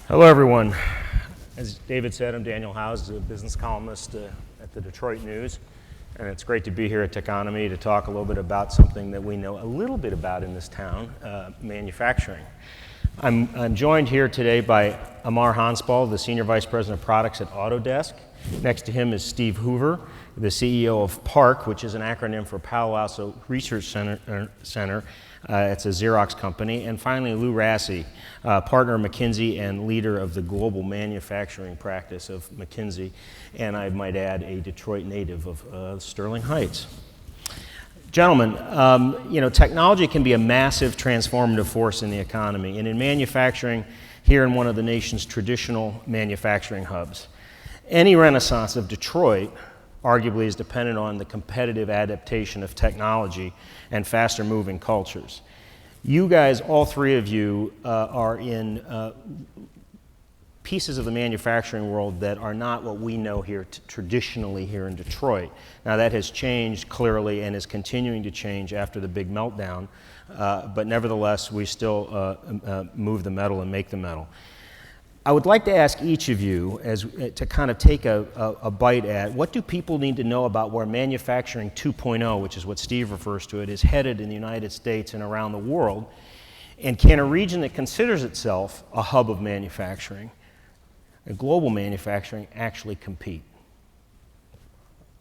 Hello, everyone. As David said, I'm Daniel Howes, a business columnist at the Detroit News, and it's great to be here at Techonomy to talk a little bit about something that we know a little bit about in this town, manufacturing. I'm joined here today by Amar Hansball, the Senior Vice President of Products at Autodesk. Next to him is Steve Hoover, the CEO of PARC, which is an acronym for Palo Alto Research Center. It's a Xerox company. And finally, Lou Rassi, partner of McKinsey and leader of the global manufacturing practice of McKinsey, and I might add, a Detroit native of Sterling Heights. Gentlemen, technology can be a massive transformative force in the economy, and in manufacturing, here in one of the nation's traditional manufacturing hubs. Any renaissance of Detroit arguably is dependent on the competitive adaptation of technology and faster moving cultures. You guys, all three of you, are in pieces of the manufacturing world that are not what we know here traditionally here in Detroit. Now that has changed clearly and is continuing to change after the big meltdown, but nevertheless we still move the metal and make the metal. I would like to ask each of you to kind of take a bite at what do people need to know about where manufacturing 2.0, which is what Steve refers to it, is headed in the United States and around the world, and can a region that considers itself a hub of manufacturing, a global manufacturing, actually compete?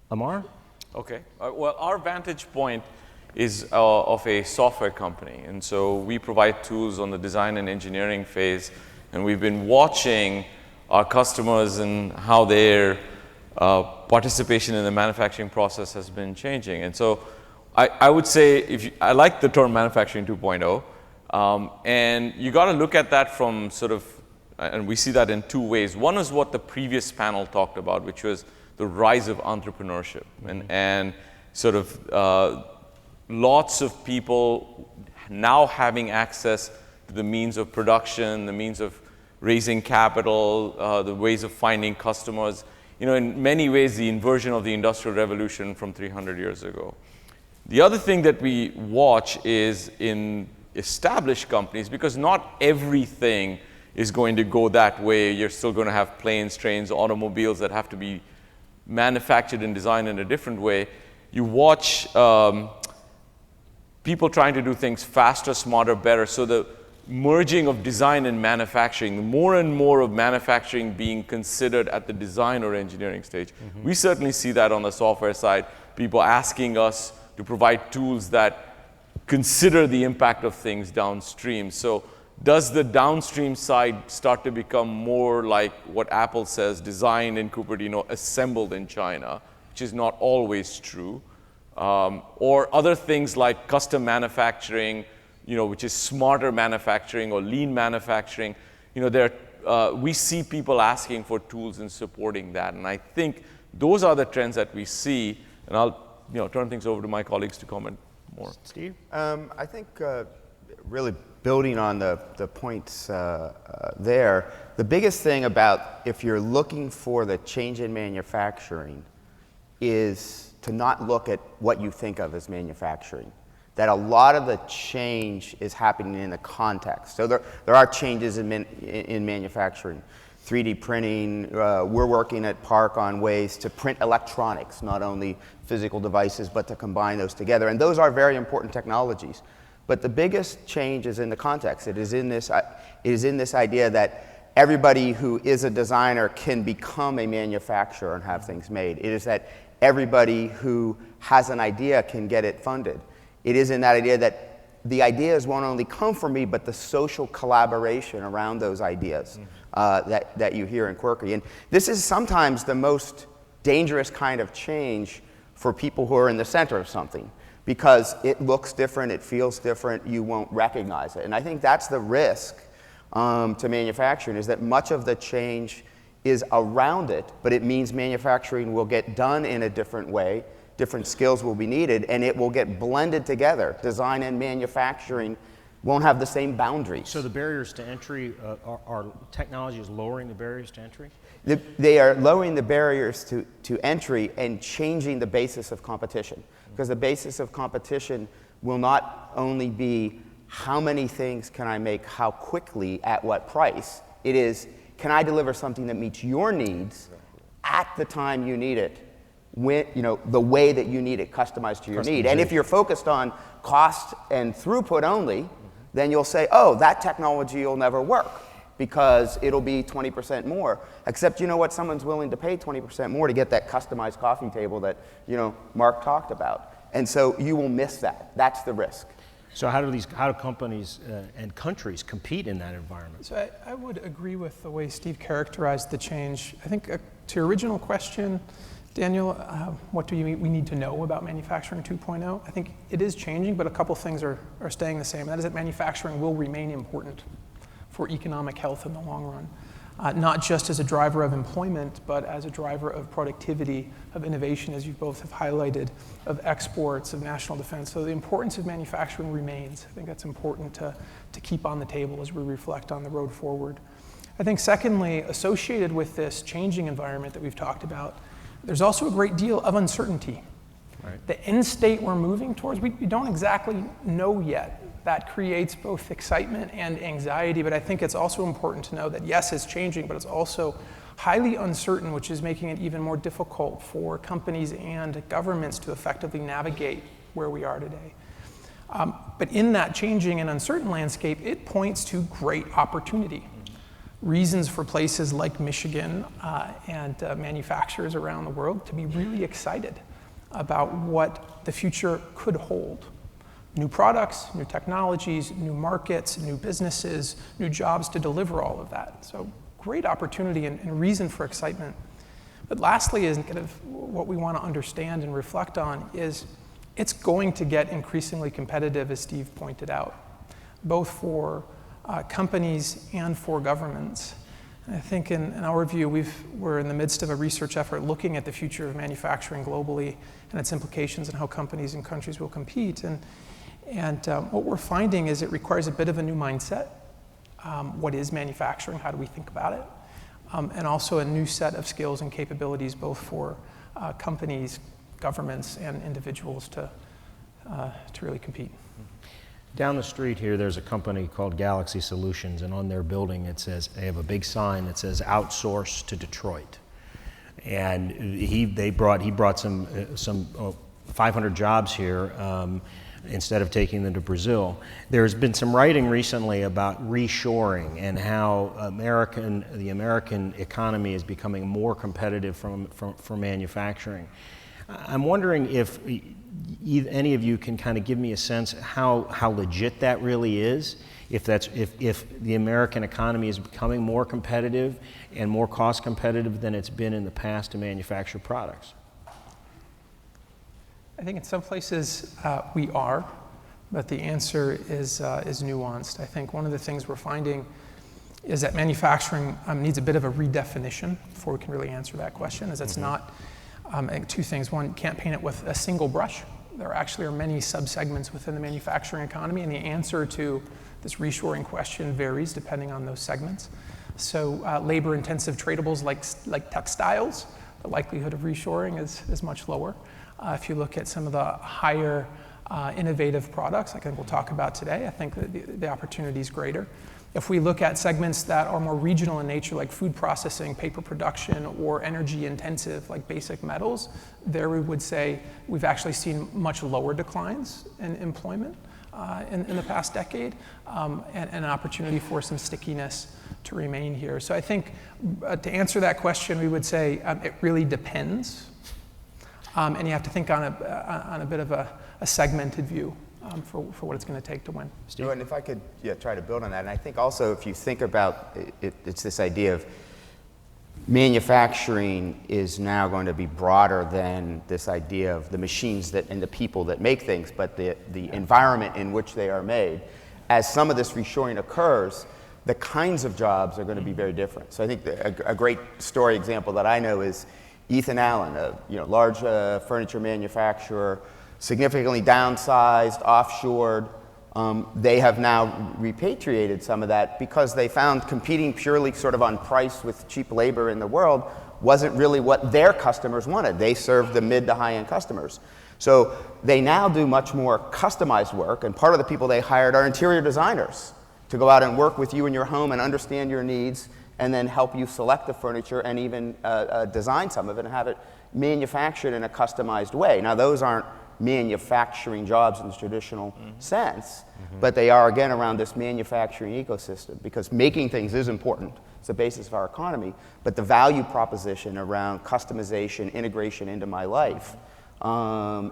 Amar? Okay. Well, our vantage point is of a software company, and so we provide tools on the design and engineering phase. And we've been watching our customers and how their participation in the manufacturing process has been changing. And so I would say, I like the term manufacturing 2.0, and you got to look at that from sort of, and we see that in two ways. One is what the previous panel talked about, which was the rise of entrepreneurship, and sort of lots of people now having access to the means of production, the means of raising capital, the ways of finding customers. In many ways, the inversion of the Industrial Revolution from 300 years ago. The other thing that we watch is in established companies, because not everything is going to go that way. You're still going to have planes, trains, automobiles that have to be manufactured and designed in a different way. You watch people trying to do things faster, smarter, better. So the merging of design and manufacturing, more and more of manufacturing being considered at the design or engineering stage. We certainly see that on the software side, people asking us to provide tools that consider the impact of things downstream. So does the downstream side start to become more like what Apple says, designed in Cupertino, assembled in China, which is not always true, or other things like custom manufacturing, which is smarter manufacturing or lean manufacturing. We see people asking for tools and supporting that, and I think those are the trends that we see. And I'll turn things over to my colleagues to comment more. Steve? I think really building on the points there, the biggest thing about if you're looking for the change in manufacturing is to not look at what you think of as manufacturing. That a lot of the change is happening in the context. So there are changes in manufacturing. 3D printing, we're working at Park on ways to print electronics, not only physical devices, but to combine those together. And those are very important technologies. But the biggest change is in the context. It is in this idea that everybody who is a designer can become a manufacturer and have things made. It is that everybody who has an idea can get it funded. It is in that idea that the ideas won't only come from me, but the social collaboration around those ideas that you hear in Quirky. And this is sometimes the most dangerous kind of change for people who are in the center of something, because it looks different, it feels different, you won't recognize it. And I think that's the risk to manufacturing, is that much of the change is around it, but it means manufacturing will get done in a different way, different skills will be needed, and it will get blended together. Design and manufacturing won't have the same boundaries. So the barriers to entry, are technology is lowering the barriers to entry? They are lowering the barriers to entry and changing the basis of competition. Because the basis of competition will not only be how many things can I make, how quickly, at what price. It is, can I deliver something that meets your needs at the time you need it, the way that you need it, customized to your need. And if you're focused on cost and throughput only, then you'll say, oh, that technology will never work because it'll be 20% more. Except, you know what, someone's willing to pay 20% more to get that customized coffee table that, Mark talked about. And so you will miss that. That's the risk. So how do companies and countries compete in that environment? So I would agree with the way Steve characterized the change. I think to your original question, Daniel, what do we need to know about manufacturing 2.0? I think it is changing, but a couple things are staying the same. That is that manufacturing will remain important for economic health in the long run. Not just as a driver of employment, but as a driver of productivity, of innovation, as you both have highlighted, of exports, of national defense. So the importance of manufacturing remains. I think that's important to keep on the table as we reflect on the road forward. I think secondly, associated with this changing environment that we've talked about, there's also a great deal of uncertainty. Right. The end state we're moving towards, we don't exactly know yet. That creates both excitement and anxiety, but I think it's also important to know that yes, it's changing, but it's also highly uncertain, which is making it even more difficult for companies and governments to effectively navigate where we are today. But in that changing and uncertain landscape, it points to great opportunity. Reasons for places like Michigan and manufacturers around the world to be really excited about what the future could hold. New products, new technologies, new markets, new businesses, new jobs to deliver all of that. So great opportunity and reason for excitement. But lastly, is kind of what we want to understand and reflect on is it's going to get increasingly competitive, as Steve pointed out, both for companies and for governments. And I think in our view, we're in the midst of a research effort looking at the future of manufacturing globally and its implications and how companies and countries will compete. And what we're finding is it requires a bit of a new mindset. What is manufacturing? How do we think about it? And also a new set of skills and capabilities, both for companies, governments, and individuals to really compete. Down the street here, there's a company called Galaxy Solutions, and on their building it says, they have a big sign that says "Outsource to Detroit." And he brought some 500 jobs here instead of taking them to Brazil. There's been some writing recently about reshoring and how the American economy is becoming more competitive for manufacturing. I'm wondering if any of you can kind of give me a sense how legit that really is, if the American economy is becoming more competitive and more cost competitive than it's been in the past to manufacture products. I think in some places we are, but the answer is nuanced. I think one of the things we're finding is that manufacturing needs a bit of a redefinition before we can really answer that question, as it's not two things. One, you can't paint it with a single brush. There actually are many subsegments within the manufacturing economy, and the answer to this reshoring question varies depending on those segments. So labor-intensive tradables like textiles, the likelihood of reshoring is much lower. If you look at some of the higher innovative products, I think we'll talk about today, I think that the opportunity is greater. If we look at segments that are more regional in nature, like food processing, paper production, or energy intensive, like basic metals, there we would say we've actually seen much lower declines in employment in the past decade, and an opportunity for some stickiness to remain here. So I think to answer that question, we would say it really depends. And you have to think on a bit of a segmented view for what it's going to take to win. Steve? And if I could try to build on that, and I think also if you think about it, it's this idea of manufacturing is now going to be broader than this idea of the machines and the people that make things, but the environment in which they are made. As some of this reshoring occurs, the kinds of jobs are going to be very different. So I think a great story example that I know is Ethan Allen, a large furniture manufacturer, significantly downsized, offshored. They have now repatriated some of that because they found competing purely sort of on price with cheap labor in the world wasn't really what their customers wanted. They served the mid to high-end customers. So they now do much more customized work, and part of the people they hired are interior designers to go out and work with you in your home and understand your needs and then help you select the furniture and even design some of it and have it manufactured in a customized way. Now, those aren't manufacturing jobs in the traditional sense, but they are, again, around this manufacturing ecosystem, because making things is important. It's the basis of our economy, but the value proposition around customization, integration into my life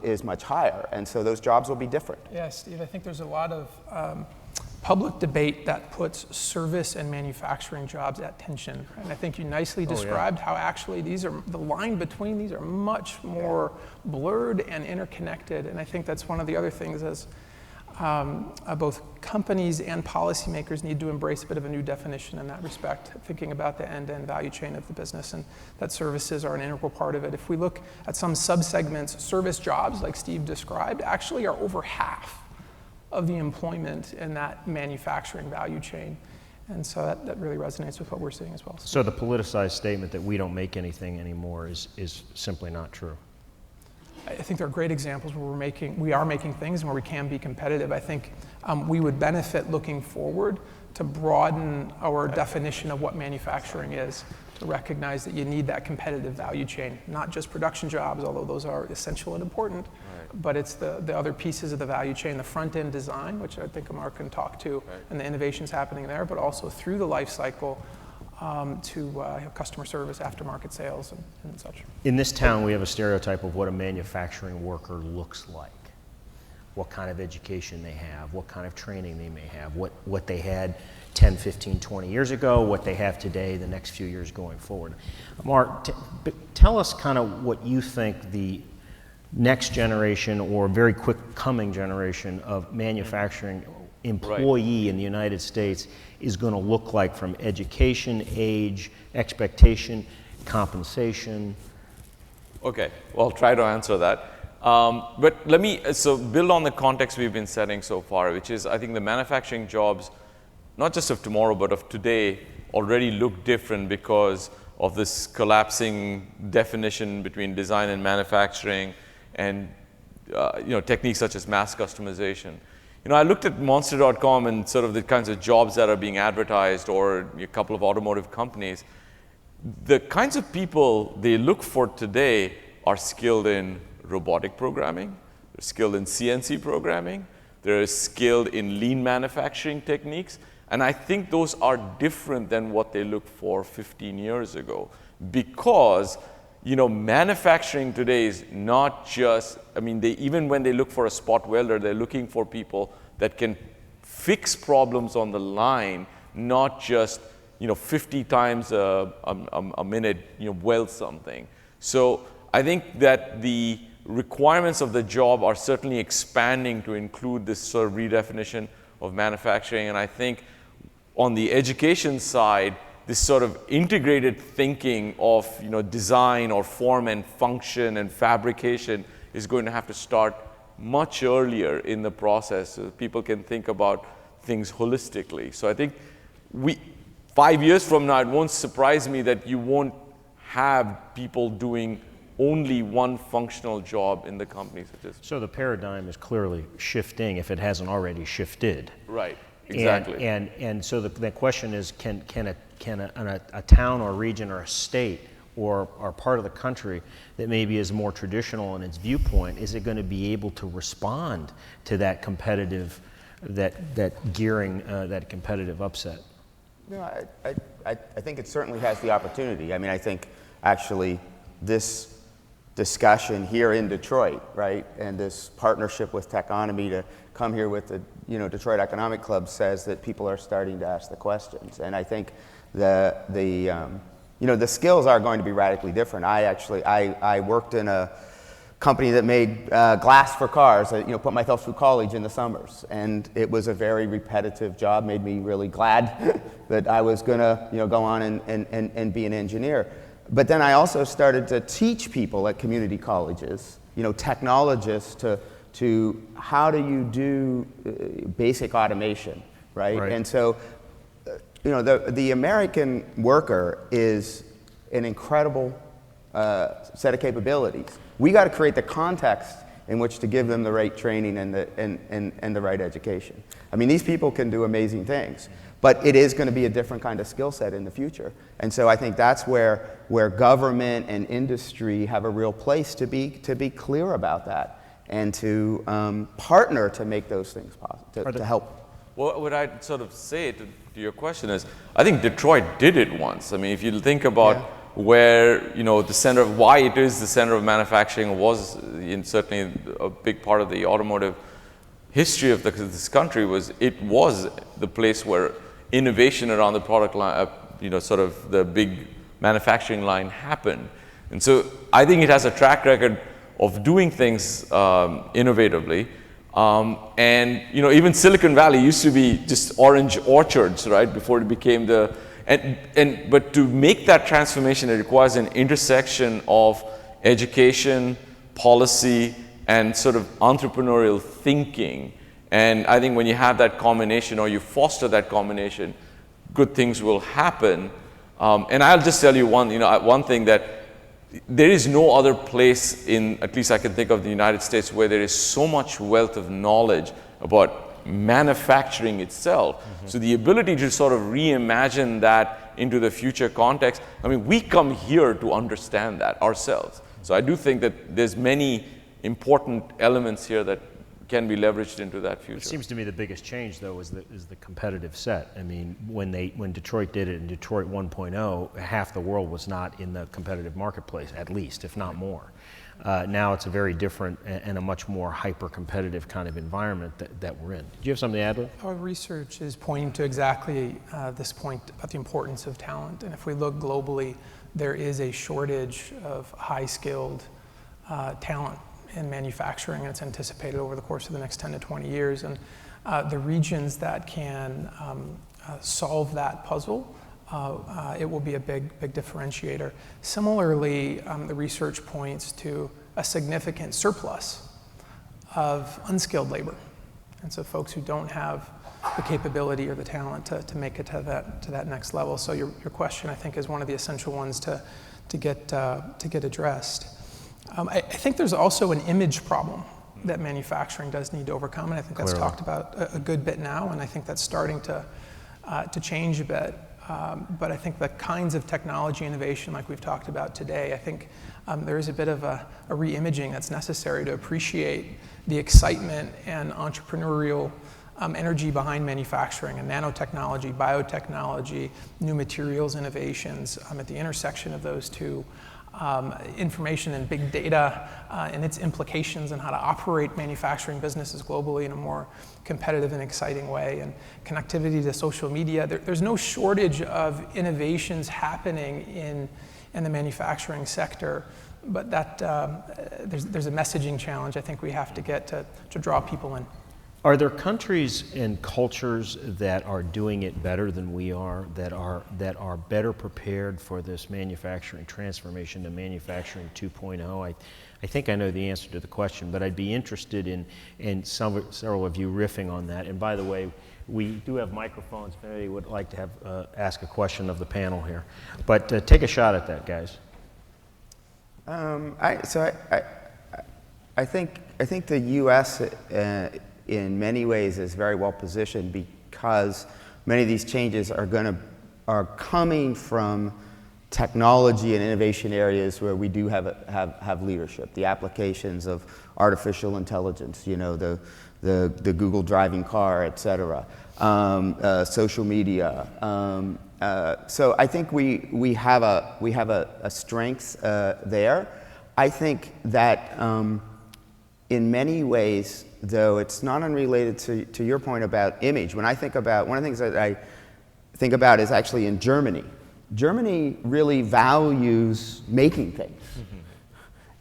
is much higher, and so those jobs will be different. Yeah, Steve, I think there's a lot of public debate that puts service and manufacturing jobs at tension. And I think you nicely described how actually the line between these are much more blurred and interconnected. And I think that's one of the other things as both companies and policymakers need to embrace a bit of a new definition in that respect, thinking about the end-to-end value chain of the business, and that services are an integral part of it. If we look at some subsegments, service jobs, like Steve described, actually are over half of the employment in that manufacturing value chain. And so that really resonates with what we're seeing as well. So the politicized statement that we don't make anything anymore is simply not true. I think there are great examples where we are making things and where we can be competitive. I think we would benefit looking forward to broaden our definition of what manufacturing is, to recognize that you need that competitive value chain, not just production jobs, although those are essential and important, but it's the other pieces of the value chain, the front-end design, which I think Amar can talk to, and the innovations happening there, but also through the life cycle to customer service, aftermarket sales, and such. In this town, we have a stereotype of what a manufacturing worker looks like. what kind of education they have, what kind of training they may have, what they had 10, 15, 20 years ago, what they have today, the next few years going forward. Mark, tell us kind of what you think the next generation or very quick coming generation of manufacturing employee in the United States is going to look like from education, age, expectation, compensation. Okay, well, I'll try to answer that. But let me build on the context we've been setting so far, which is I think the manufacturing jobs, not just of tomorrow, but of today, already look different because of this collapsing definition between design and manufacturing and techniques such as mass customization. I looked at Monster.com and sort of the kinds of jobs that are being advertised, or a couple of automotive companies. The kinds of people they look for today are skilled in robotic programming, they're skilled in CNC programming, they're skilled in lean manufacturing techniques, and I think those are different than what they looked for 15 years ago, because manufacturing today is not just, even when they look for a spot welder, they're looking for people that can fix problems on the line, not just 50 times a minute weld something. So I think that the requirements of the job are certainly expanding to include this sort of redefinition of manufacturing, and I think on the education side, this sort of integrated thinking of design or form and function and fabrication is going to have to start much earlier in the process so that people can think about things holistically. So I think 5 years from now, it won't surprise me that you won't have people doing only one functional job in the companies. So the paradigm is clearly shifting if it hasn't already shifted. Right, exactly. And so the question is, can a town or a region or a state or part of the country that maybe is more traditional in its viewpoint, is it going to be able to respond to that competitive, that gearing, that competitive upset? I think it certainly has the opportunity. I think actually this discussion here in Detroit, right, and this partnership with Techonomy to come here with the Detroit Economic Club says that people are starting to ask the questions, and I think the skills are going to be radically different. I worked in a company that made glass for cars. I put myself through college in the summers, and it was a very repetitive job. Made me really glad that I was going to go on and be an engineer. But then I also started to teach people at community colleges, technologists, to how do you do basic automation, right? And so, the American worker is an incredible set of capabilities. We got to create the context in which to give them the right training and the right education. These people can do amazing things, but it is going to be a different kind of skill set in the future. And so I think that's where government and industry have a real place to be clear about that and to partner to make those things possible, to help. Well, what I'd sort of say to your question is, I think Detroit did it once. If you think about where, the center of why it is the center of manufacturing was certainly a big part of the automotive history of this country it was the place where innovation around the product line, sort of the big manufacturing line happened. And so I think it has a track record of doing things innovatively. And even Silicon Valley used to be just orange orchards, right, before it became but to make that transformation, it requires an intersection of education, policy, and sort of entrepreneurial thinking. And I think when you have that combination, or you foster that combination, good things will happen. And I'll just tell you one thing, that there is no other place at least I can think of, the United States, where there is so much wealth of knowledge about manufacturing itself. So the ability to sort of reimagine that into the future context, we come here to understand that ourselves. So I do think that there's many important elements here that can be leveraged into that future. It seems to me the biggest change, though, is the competitive set. When Detroit did it in Detroit 1.0, half the world was not in the competitive marketplace, at least, if not more. now it's a very different and a much more hyper-competitive kind of environment that we're in. Do you have something to add, Lou? Our research is pointing to exactly this point about the importance of talent. And if we look globally, there is a shortage of high-skilled talent in manufacturing, and it's anticipated over the course of the next 10 to 20 years. And the regions that can solve that puzzle, it will be a big differentiator. Similarly, the research points to a significant surplus of unskilled labor. And so folks who don't have the capability or the talent to make it to that next level. So your question, I think, is one of the essential ones to get addressed. I think there's also an image problem that manufacturing does need to overcome, and I think that's talked about a good bit now, and I think that's starting to change a bit. But I think the kinds of technology innovation like we've talked about today, I think there is a bit of a re-imaging that's necessary to appreciate the excitement and entrepreneurial energy behind manufacturing and nanotechnology, biotechnology, new materials innovations at the intersection of those two. Information and big data and its implications and how to operate manufacturing businesses globally in a more competitive and exciting way, and connectivity to social media. There's no shortage of innovations happening in the manufacturing sector, but that there's a messaging challenge I think we have to get to draw people in. Are there countries and cultures that are doing it better than we are, that are better prepared for this manufacturing transformation to manufacturing 2.0? I think I know the answer to the question, but I'd be interested in several of you riffing on that. And by the way, we do have microphones if anybody would like to have ask a question of the panel here. But take a shot at that, guys. I think the U.S. In many ways is very well positioned because many of these changes are coming from technology and innovation areas where we do have leadership. The applications of artificial intelligence, you know, the Google driving car, et cetera, social media. So I think we have a strength there. I think that in many ways, though, it's not unrelated to your point about image. When I think about, one of the things that I think about is actually in Germany. Germany really values making things.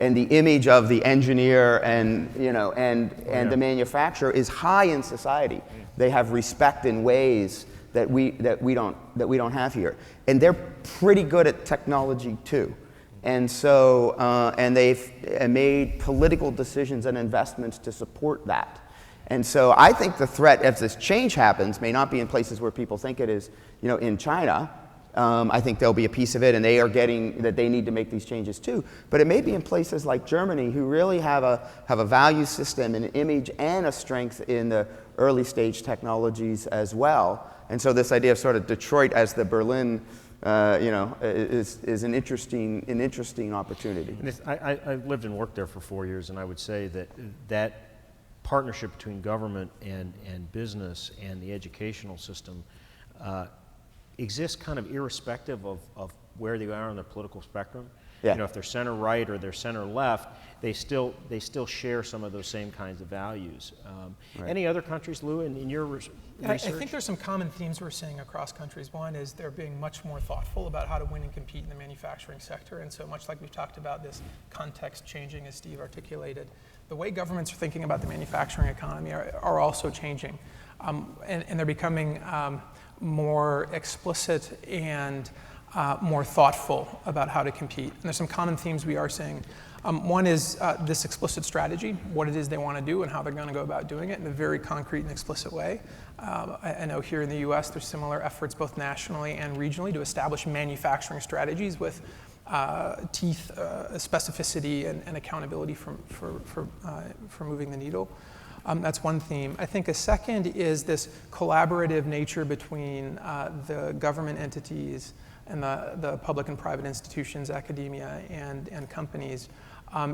And the image of the engineer and the manufacturer is high in society. They have respect in ways that we don't have here. And they're pretty good at technology too. And so, and they've made political decisions and investments to support that. And so I think the threat, as this change happens, may not be in places where people think it is, you know, in China. I think there'll be a piece of it, and they are getting that they need to make these changes too. But it may be in places like Germany, who really have a value system and an image and a strength in the early stage technologies as well. And so this idea of sort of Detroit as the Berlin, is an interesting opportunity. I lived and worked there for 4 years, and I would say that partnership between government and business and the educational system exists kind of irrespective of where they are on the political spectrum. Yeah. You know, if they're center right or they're center left, they still share some of those same kinds of values. Right. Any other countries, Lou, in your research? I think there's some common themes we're seeing across countries. One is they're being much more thoughtful about how to win and compete in the manufacturing sector. And so much like we've talked about this context changing, as Steve articulated, the way governments are thinking about the manufacturing economy are also changing. And they're becoming more explicit and more thoughtful about how to compete. And there's some common themes we are seeing. One is this explicit strategy, what it is they want to do and how they're going to go about doing it in a very concrete and explicit way. I know here in the US there's similar efforts both nationally and regionally to establish manufacturing strategies with teeth, specificity, and accountability for moving the needle. That's one theme. I think a second is this collaborative nature between the government entities and the public and private institutions, academia, and companies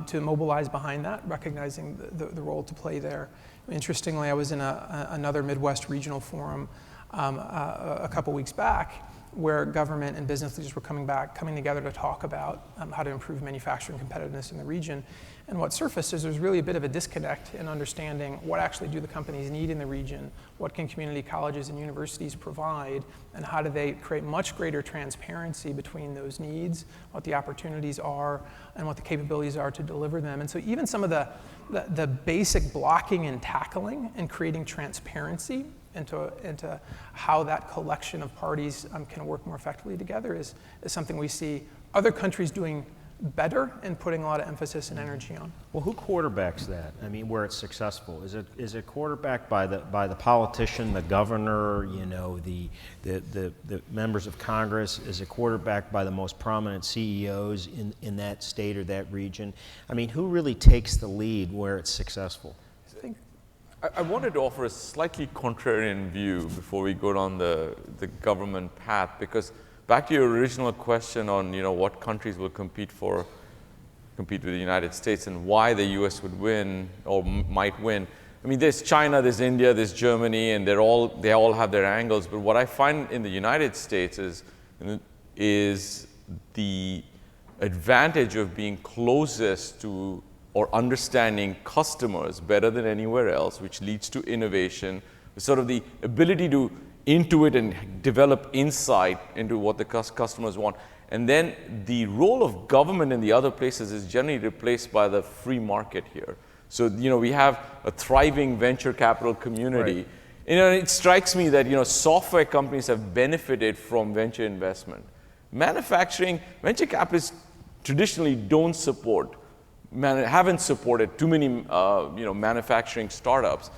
to mobilize behind that, recognizing the role to play there. Interestingly, I was in another Midwest regional forum a couple weeks back, where government and business leaders were coming together to talk about how to improve manufacturing competitiveness in the region. And what surfaced is there's really a bit of a disconnect in understanding what actually do the companies need in the region, what can community colleges and universities provide, and how do they create much greater transparency between those needs, what the opportunities are, and what the capabilities are to deliver them. And so even some of the basic blocking and tackling and creating transparency into how that collection of parties can work more effectively together is something we see other countries doing better and putting a lot of emphasis and energy on. Well, who quarterbacks that? I mean, where it's successful? Is it quarterbacked by the politician, the governor, you know, the members of Congress? Is it quarterbacked by the most prominent CEOs in that state or that region? I mean, who really takes the lead where it's successful? I wanted to offer a slightly contrarian view before we go down the government path, because back to your original question on, you know, what countries will compete with the United States and why the US would win or might win. I mean, there's China, there's India, there's Germany, and they all have their angles. But what I find in the United States is the advantage of being closest to or understanding customers better than anywhere else, which leads to innovation, sort of the ability to intuit and develop insight into what the customers want. And then the role of government in the other places is generally replaced by the free market here. So, you know, we have a thriving venture capital community. Right. You know, it strikes me that, you know, software companies have benefited from venture investment. Manufacturing, venture capitalists traditionally don't support, haven't supported too many, you know, manufacturing startups.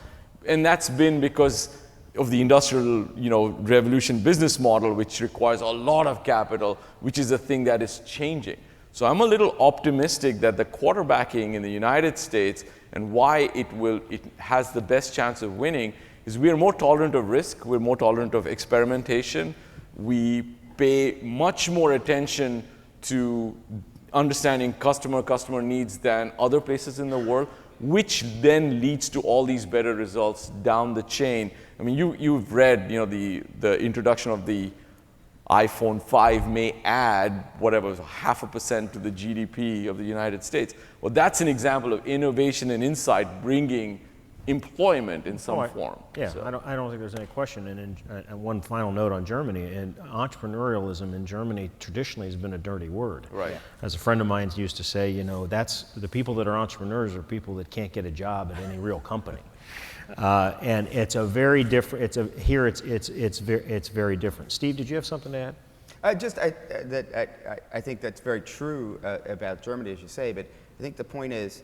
And that's been because of the industrial, you know, revolution business model, which requires a lot of capital, which is a thing that is changing. So I'm a little optimistic that the quarterbacking in the United States and why it has the best chance of winning is we are more tolerant of risk, we're more tolerant of experimentation, we pay much more attention to understanding customer needs than other places in the world, which then leads to all these better results down the chain. I mean, you've read, you know, the introduction of the iPhone 5 may add whatever, 0.5% to the GDP of the United States. Well, that's an example of innovation and insight bringing employment in some form. Yeah, so. I don't think there's any question. And one final note on Germany, and entrepreneurialism in Germany traditionally has been a dirty word. Right. As a friend of mine used to say, you know, that's the people that are entrepreneurs are people that can't get a job at any real company. And it's a very different. It's very different. Steve, did you have something to add? I think that's very true about Germany, as you say. But I think the point is,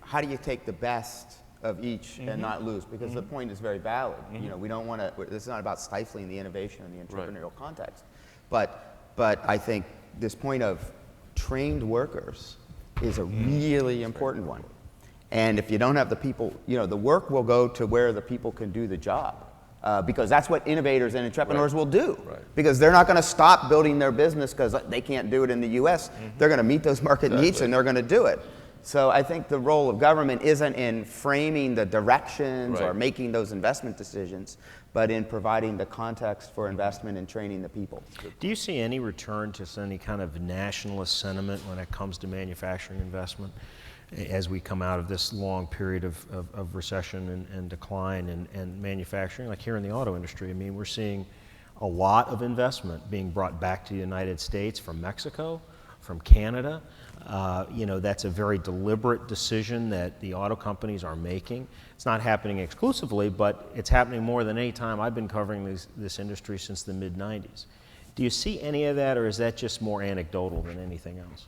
how do you take the best of each and not lose? Because the point is very valid. You know, we don't want to. This is not about stifling the innovation in the entrepreneurial context, but I think this point of trained workers is a really important one. And if you don't have the people, you know, the work will go to where the people can do the job. Because that's what innovators and entrepreneurs will do. Because they're not going to stop building their business because they can't do it in the US. They're going to meet those market needs and they're going to do it. So I think the role of government isn't in framing the directions or making those investment decisions, but in providing the context for investment and training the people. Do you see any return to any kind of nationalist sentiment when it comes to manufacturing investment as we come out of this long period of recession and decline and manufacturing, like here in the auto industry? I mean, we're seeing a lot of investment being brought back to the United States from Mexico, from Canada. You know, that's a very deliberate decision that the auto companies are making. It's not happening exclusively, but it's happening more than any time I've been covering this industry since the mid-90s. Do you see any of that, or is that just more anecdotal than anything else?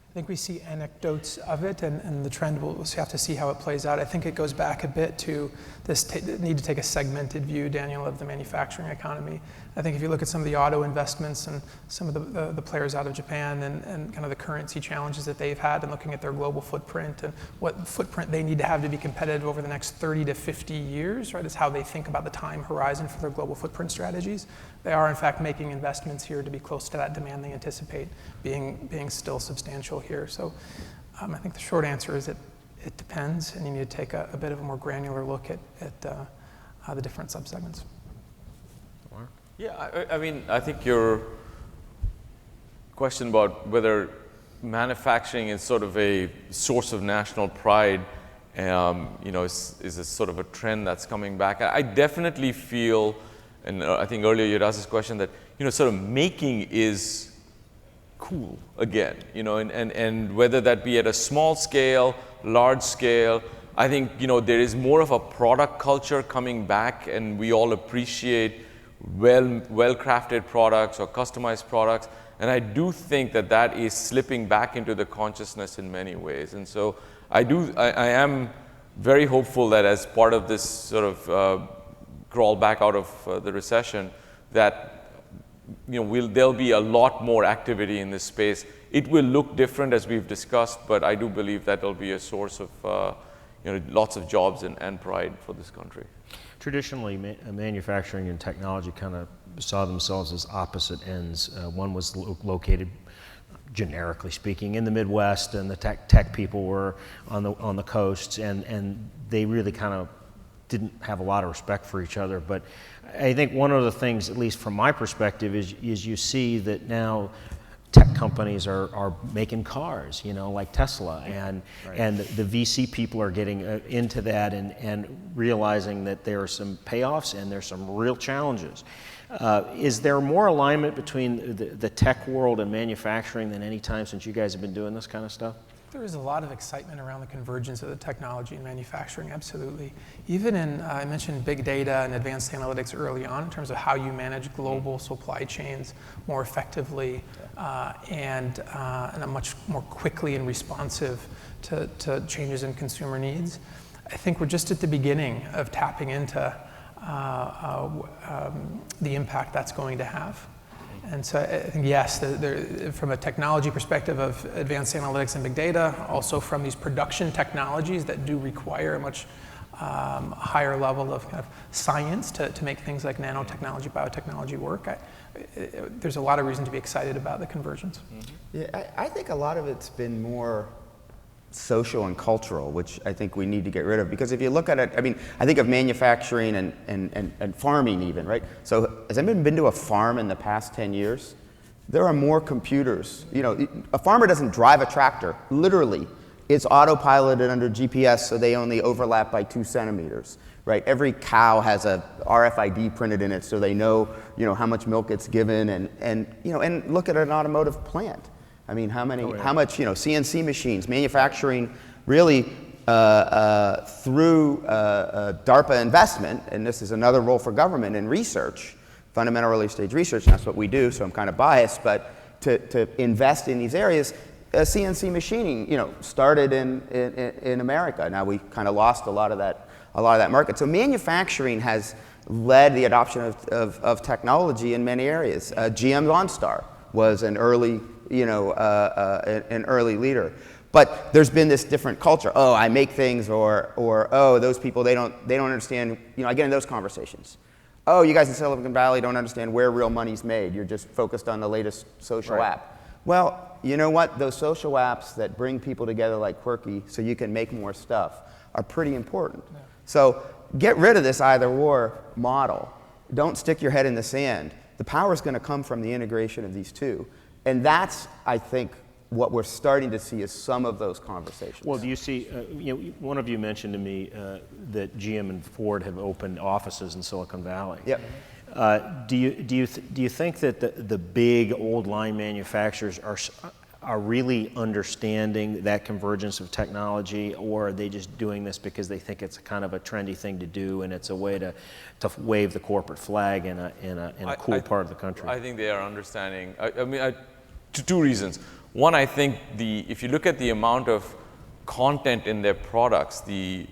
I think we see anecdotes of it, and the trend, we'll have to see how it plays out. I think it goes back a bit to this need to take a segmented view, Daniel, of the manufacturing economy. I think if you look at some of the auto investments and some of the players out of Japan and kind of the currency challenges that they've had, and looking at their global footprint and what footprint they need to have to be competitive over the next 30 to 50 years, right, is how they think about the time horizon for their global footprint strategies. They are, in fact, making investments here to be close to that demand they anticipate being still substantial here. So I think the short answer is it depends, and you need to take a bit of a more granular look at the different subsegments. Yeah, I mean, I think your question about whether manufacturing is sort of a source of national pride, is a sort of a trend that's coming back. I definitely feel, and I think earlier you'd asked this question, that, sort of making is cool again, and whether that be at a small scale, large scale, I think, there is more of a product culture coming back, and we all appreciate well-crafted products or customized products. And I do think that that is slipping back into the consciousness in many ways. And so I am very hopeful that as part of this sort of crawl back out of the recession, that there'll be a lot more activity in this space. It will look different, as we've discussed, but I do believe that will be a source of lots of jobs and pride for this country. Traditionally, manufacturing and technology kind of saw themselves as opposite ends. One was located, generically speaking, in the Midwest, and the tech people were on the coasts, and they really kind of didn't have a lot of respect for each other. But I think one of the things, at least from my perspective, is you see that now tech companies are making cars, like Tesla, and the VC people are getting into that and realizing that there are some payoffs and there's some real challenges. Is there more alignment between the tech world and manufacturing than any time since you guys have been doing this kind of stuff? There is a lot of excitement around the convergence of the technology and manufacturing, absolutely. Even I mentioned big data and advanced analytics early on in terms of how you manage global supply chains more effectively and much more quickly and responsive to changes in consumer needs. I think we're just at the beginning of tapping into the impact that's going to have. And so I think, yes, from a technology perspective of advanced analytics and big data, also from these production technologies that do require a much higher level of kind of science to make things like nanotechnology, biotechnology work, there's a lot of reason to be excited about the convergence. Yeah, I think a lot of it's been more social and cultural, which I think we need to get rid of. Because if you look at it, I think of manufacturing and farming even, right? So has anyone been to a farm in the past 10 years? There are more computers. A farmer doesn't drive a tractor, literally. It's autopiloted under GPS, so they only overlap by 2 centimeters, right? Every cow has a RFID printed in it, so they know, how much milk it's given, and look at an automotive plant. How much, CNC machines, manufacturing really through DARPA investment, and this is another role for government in research, fundamental early stage research, and that's what we do, so I'm kind of biased, but to invest in these areas, CNC machining, started in America. Now we kind of lost a lot of that market. So manufacturing has led the adoption of technology in many areas. GM's OnStar was an early leader. But there's been this different culture. Oh, I make things, or oh, those people, they don't understand. I get in those conversations. Oh, you guys in Silicon Valley don't understand where real money's made. You're just focused on the latest social app. Well, you know what? Those social apps that bring people together like Quirky so you can make more stuff are pretty important. Yeah. So get rid of this either-or model. Don't stick your head in the sand. The power is going to come from the integration of these two. And that's, I think, what we're starting to see is some of those conversations. Well, do you see, one of you mentioned to me that GM and Ford have opened offices in Silicon Valley. Yep. Do you think that the big old line manufacturers are really understanding that convergence of technology, or are they just doing this because they think it's kind of a trendy thing to do and it's a way to wave the corporate flag in a cool part of the country? I think they are understanding. Two reasons. One, I think if you look at the amount of content in their products, the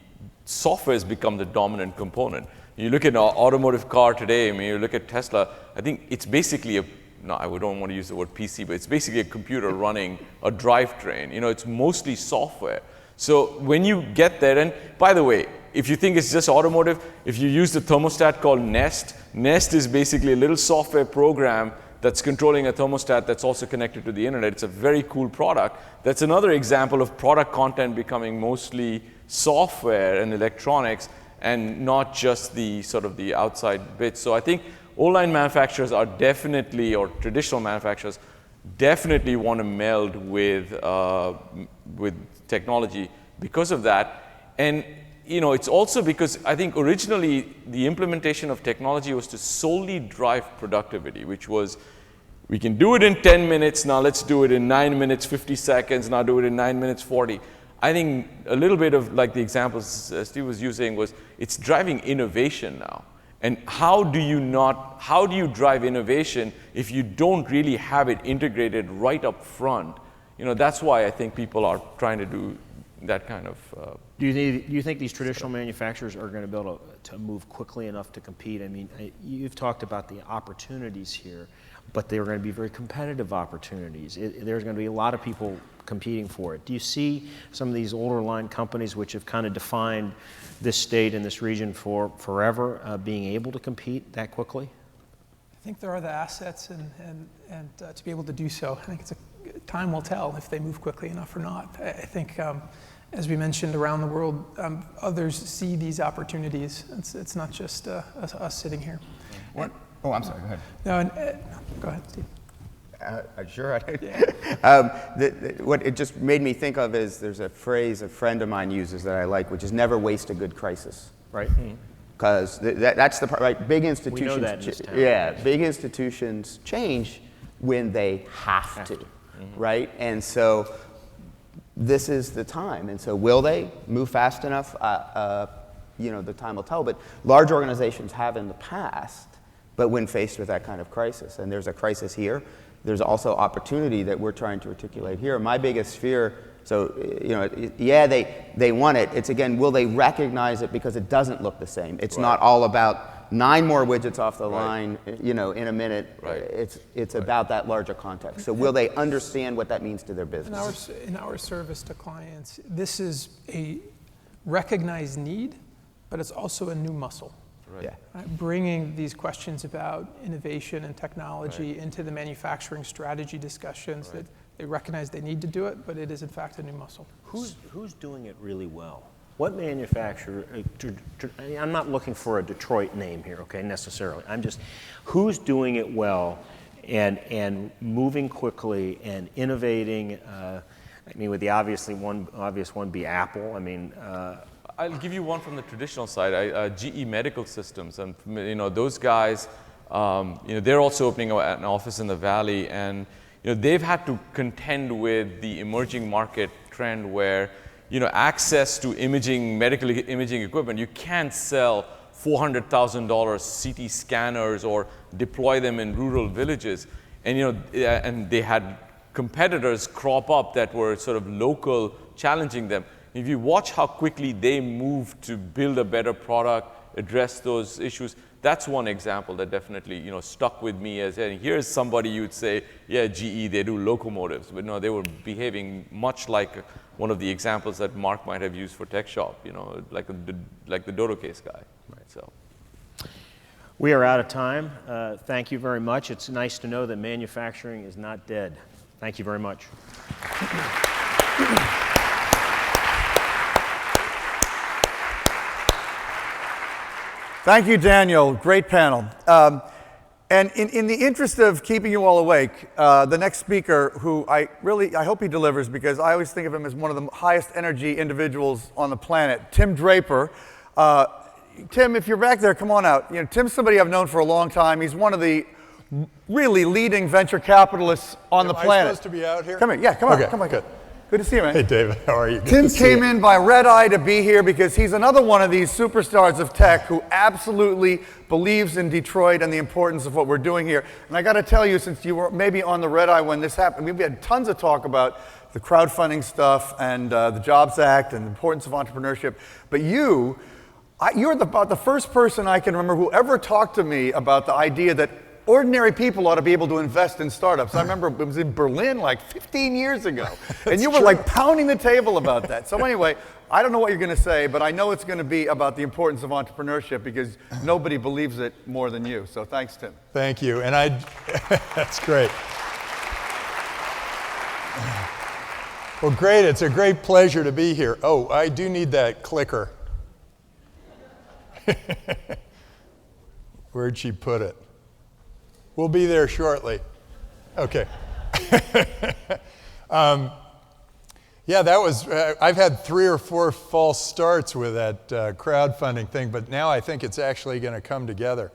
software has become the dominant component. You look at an automotive car today, you look at Tesla, I think it's basically I don't want to use the word PC, but it's basically a computer running a drivetrain. It's mostly software. So when you get there, and by the way, if you think it's just automotive, if you use the thermostat called Nest is basically a little software program that's controlling a thermostat that's also connected to the internet. It's a very cool product. That's another example of product content becoming mostly software and electronics, and not just the sort of the outside bits. So I think old-line manufacturers are definitely, or traditional manufacturers, definitely want to meld with technology because of that. And it's also because I think originally the implementation of technology was to solely drive productivity, which was, we can do it in 10 minutes, now let's do it in 9 minutes, 50 seconds, now do it in 9 minutes, 40. I think a little bit of like the examples Steve was using was, it's driving innovation now. And how do you drive innovation if you don't really have it integrated right up front? That's why I think people are trying to do that kind of. Do you think these traditional manufacturers are going to be able to move quickly enough to compete? I mean, you've talked about the opportunities here, but they're going to be very competitive opportunities. There's going to be a lot of people competing for it. Do you see some of these older line companies which have kind of defined this state and this region for forever being able to compete that quickly? I think there are the assets and to be able to do so. I think time will tell if they move quickly enough or not. I think, as we mentioned, around the world, others see these opportunities. It's not just us sitting here. What? Oh, I'm sorry. Go ahead. No, go ahead, Steve. Sure. What it just made me think of is there's a phrase a friend of mine uses that I like, which is never waste a good crisis. Right. Because that's the part, right? Big institutions. We know that in this town. Yeah, big institutions change when they have to, right? And so this is the time. And so will they move fast enough? The time will tell. But large organizations have in the past, but when faced with that kind of crisis, and there's a crisis here, there's also opportunity that we're trying to articulate here. My biggest fear, they want it. It's again, will they recognize it because it doesn't look the same? It's not all about 9 more widgets off the line, in a minute. Right. It's about that larger context. So will they understand what that means to their business? In our service to clients, this is a recognized need, but it's also a new muscle. Right. Yeah. Right? Bringing these questions about innovation and technology into the manufacturing strategy discussions that they recognize they need to do it, but it is in fact a new muscle. Who's doing it really well? What manufacturer, I'm not looking for a Detroit name here, okay, necessarily. I'm just, who's doing it well and moving quickly and innovating? With the obvious one be Apple. I'll give you one from the traditional side. GE Medical Systems, and those guys, they're also opening an office in the Valley, and they've had to contend with the emerging market trend where access to medical imaging equipment. You can't sell $400,000 CT scanners or deploy them in rural villages, and they had competitors crop up that were sort of local, challenging them. If you watch how quickly they moved to build a better product, address those issues, that's one example that definitely stuck with me as, and here's somebody you'd say, yeah, GE, they do locomotives, but no, they were behaving much like one of the examples that Mark might have used for Tech Shop, like the Dodo case guy. Right. So. We are out of time. Thank you very much. It's nice to know that manufacturing is not dead. Thank you very much. Thank you, Daniel. Great panel. And in the interest of keeping you all awake, the next speaker, who I hope he delivers, because I always think of him as one of the highest energy individuals on the planet, Tim Draper. Tim, if you're back there, come on out. Tim's somebody I've known for a long time. He's one of the really leading venture capitalists on the planet. Am I supposed to be out here? Come here. Yeah, come on. Okay, Come on. good. Good to see you, man. Hey, David. How are you? Good Tim to see came you. in by red eye to be here because he's another one of these superstars of tech who absolutely believes in Detroit and the importance of what we're doing here. And I got to tell you, since you were maybe on the red eye when this happened, we had tons of talk about the crowdfunding stuff and the Jobs Act and the importance of entrepreneurship. But you're about the first person I can remember who ever talked to me about the idea that ordinary people ought to be able to invest in startups. I remember it was in Berlin like 15 years ago. And you were like pounding the table about that. So anyway, I don't know what you're going to say, but I know it's going to be about the importance of entrepreneurship because nobody believes it more than you. So thanks, Tim. Thank you. And that's great. Well, great. It's a great pleasure to be here. Oh, I do need that clicker. Where'd she put it? We'll be there shortly. Okay. Yeah, that was, I've had 3 or 4 false starts with that crowdfunding thing, but now I think it's actually going to come together.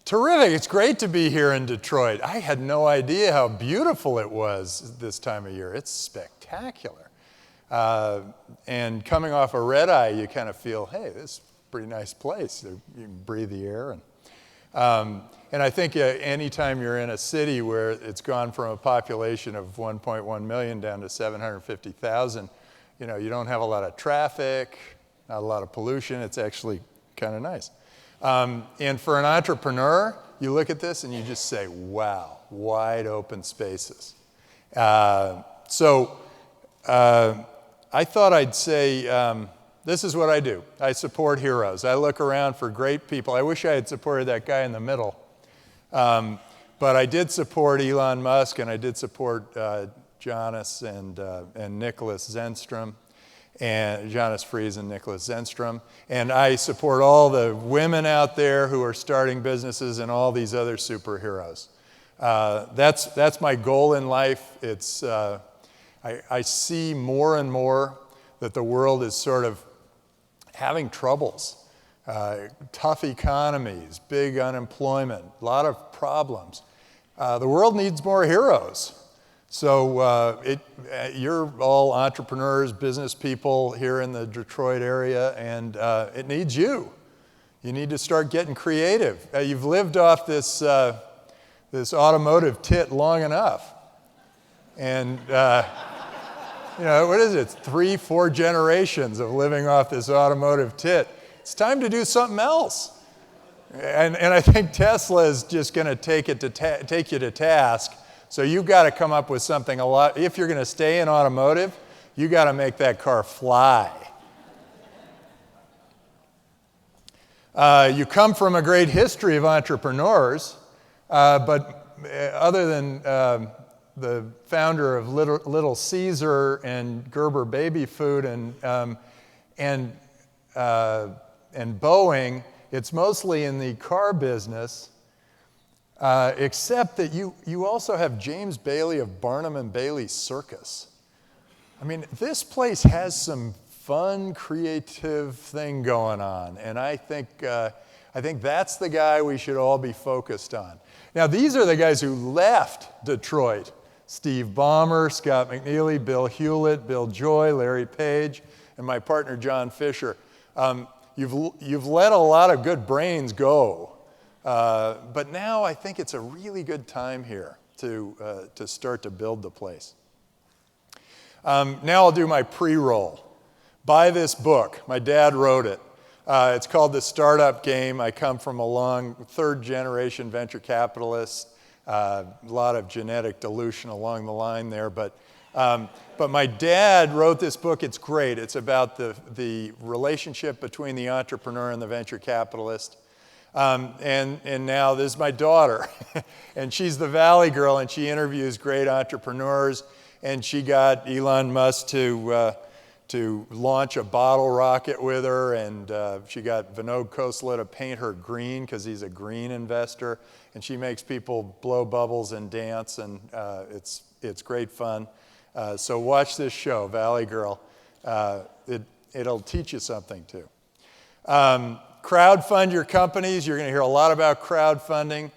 Terrific. It's great to be here in Detroit. I had no idea how beautiful it was this time of year. It's spectacular. And coming off a red eye, you kind of feel, hey, this is a pretty nice place. You can breathe the air. And I think anytime you're in a city where it's gone from a population of 1.1 million down to 750,000, you know, you don't have a lot of traffic, not a lot of pollution. It's actually kind of nice. And for an entrepreneur, you look at this and you just say, wow, wide open spaces. So I thought I'd say, this is what I do. I support heroes. I look around for great people. I wish I had supported that guy in the middle. But I did support Elon Musk, and I did support Jonas and Nicholas Zenstrom, and Jonas Fries and Nicholas Zenstrom. And I support all the women out there who are starting businesses and all these other superheroes. That's my goal in life. It's, I see more and more that the world is sort of having troubles. Tough economies, big unemployment, a lot of problems. The world needs more heroes. So you're all entrepreneurs, business people here in the Detroit area, and it needs you. You need to start getting creative. You've lived off this, this automotive tit long enough. And you know, what is it? 3, 4 generations of living off this automotive tit. It's time to do something else. And I think Tesla is just going to take you to task. So you've got to come up with something a lot. If you're going to stay in automotive, you got to make that car fly. You come from a great history of entrepreneurs, but other than the founder of Little Caesar and Gerber Baby Food and Boeing, it's mostly in the car business, except that you also have James Bailey of Barnum and Bailey Circus. I mean, this place has some fun, creative thing going on, and I think that's the guy we should all be focused on. Now, these are the guys who left Detroit. Steve Ballmer, Scott McNeely, Bill Hewlett, Bill Joy, Larry Page, and my partner John Fisher. You've let a lot of good brains go, but now I think it's a really good time here to start to build the place. Now I'll do my pre-roll. Buy this book. My dad wrote it. It's called The Startup Game. I come from a long 3rd-generation venture capitalist. A lot of genetic dilution along the line there, but my dad wrote this book. It's great. It's about the relationship between the entrepreneur and the venture capitalist. And now this is my daughter, and she's the Valley Girl, and she interviews great entrepreneurs, and she got Elon Musk to launch a bottle rocket with her, and she got Vinod Khosla to paint her green because he's a green investor, and she makes people blow bubbles and dance, and it's great fun. So watch this show, Valley Girl. It'll teach you something too. Crowdfund your companies. You're going to hear a lot about crowdfunding.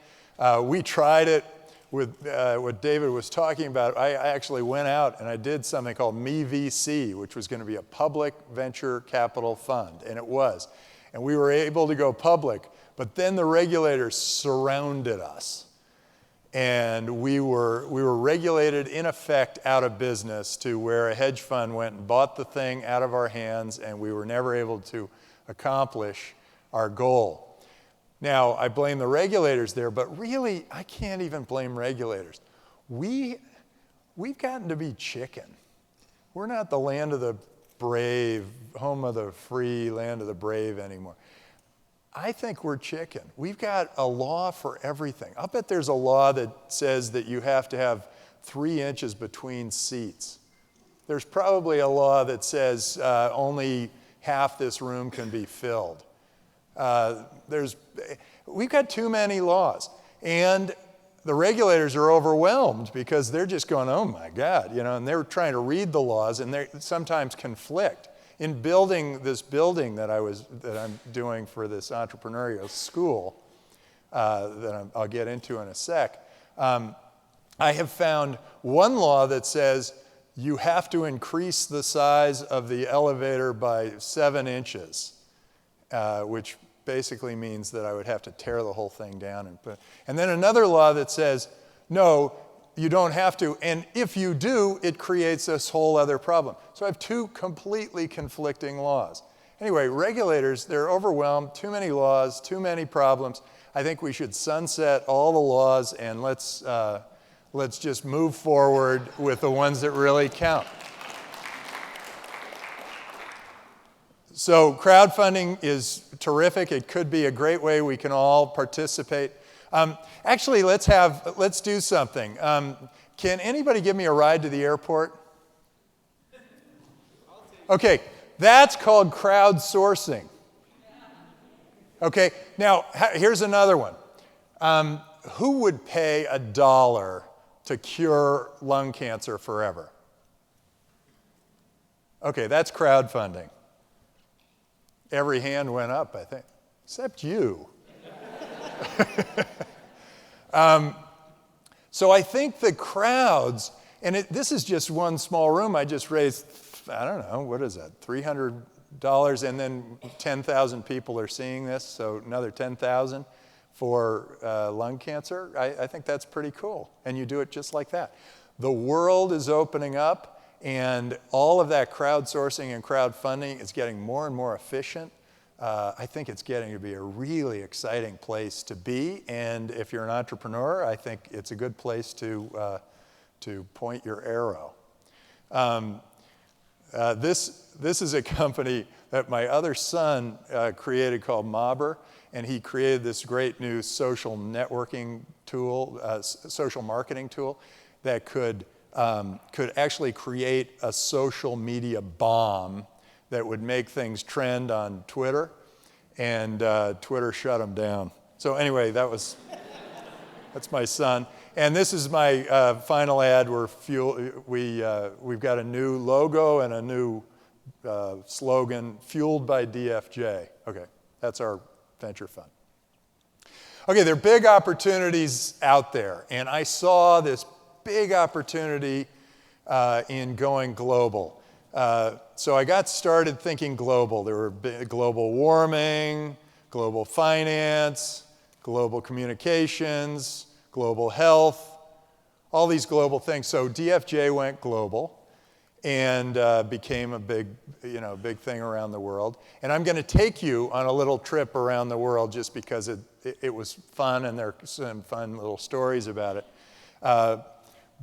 We tried it with what David was talking about. I actually went out and I did something called MeVC, which was going to be a public venture capital fund, and it was. And we were able to go public, but then the regulators surrounded us. And we were regulated, in effect, out of business to where a hedge fund went and bought the thing out of our hands, and we were never able to accomplish our goal. Now, I blame the regulators there, but really, I can't even blame regulators. We've gotten to be chicken. We're not the land of the brave, home of the free, land of the brave anymore. I think we're chicken. We've got a law for everything. I'll bet there's a law that says that you have to have 3 inches between seats. There's probably a law that says only half this room can be filled. We've got too many laws. And the regulators are overwhelmed because they're just going, oh my God, you know, and they're trying to read the laws and they sometimes conflict. In building this building that I'm doing for this entrepreneurial school that I'll get into in a sec, I have found one law that says you have to increase the size of the elevator by 7 inches, which basically means that I would have to tear the whole thing down. And then another law that says, no, you don't have to, and if you do, it creates this whole other problem. So I have 2 completely conflicting laws. Anyway, regulators, they're overwhelmed, too many laws, too many problems. I think we should sunset all the laws and let's just move forward with the ones that really count. So crowdfunding is terrific. It could be a great way we can all participate. Actually, let's do something. Can anybody give me a ride to the airport? Okay, that's called crowdsourcing. Okay, now here's another one. Who would pay $1 to cure lung cancer forever? Okay, that's crowdfunding. Every hand went up, I think, except you. So I think the crowds, and this is just one small room. I just raised, I don't know, what is that, $300, and then 10,000 people are seeing this, so another 10,000 for lung cancer. I think that's pretty cool, and you do it just like that. The world is opening up, and all of that crowdsourcing and crowdfunding is getting more and more efficient. I think it's getting to be a really exciting place to be, and if you're an entrepreneur, I think it's a good place to point your arrow. This is a company that my other son created called Mobber, and he created this great new social networking tool, social marketing tool that could actually create a social media bomb that would make things trend on Twitter, and Twitter shut him down. So anyway, that's my son. And this is my final ad. We've got a new logo and a new slogan, Fueled by DFJ. Okay, that's our venture fund. Okay, there are big opportunities out there, and I saw this big opportunity in going global. So I got started thinking global. There were global warming, global finance, global communications, global health, all these global things. So DFJ went global and became a big thing around the world. And I'm going to take you on a little trip around the world just because it was fun and there are some fun little stories about it.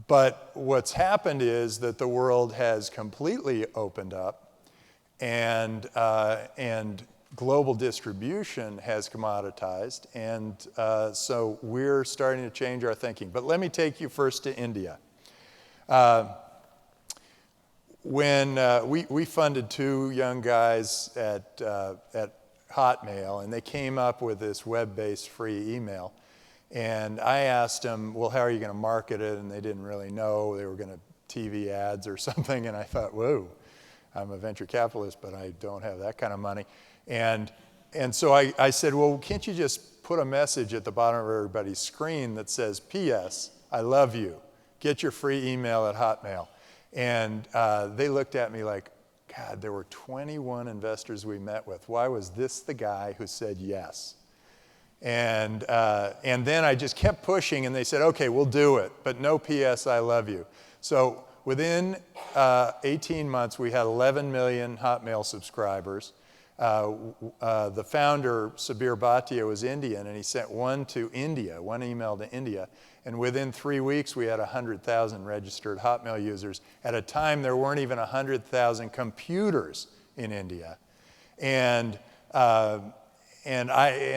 But what's happened is that the world has completely opened up, and global distribution has commoditized, and so we're starting to change our thinking. But let me take you first to India. When we funded 2 young guys at Hotmail, and they came up with this web-based free email. And I asked them, well, how are you going to market it? And they didn't really know. They were going to TV ads or something. And I thought, whoa, I'm a venture capitalist, but I don't have that kind of money. And so I said, well, can't you just put a message at the bottom of everybody's screen that says, P.S., I love you. Get your free email at Hotmail. And they looked at me like, God, there were 21 investors we met with. Why was this the guy who said yes? And then I just kept pushing, and they said, okay, we'll do it, but no P.S. I love you. So within 18 months, we had 11 million Hotmail subscribers. The founder, Sabir Bhatia, was Indian, and he sent one email to India. And within 3 weeks, we had 100,000 registered Hotmail users. At a time, there weren't even 100,000 computers in India. And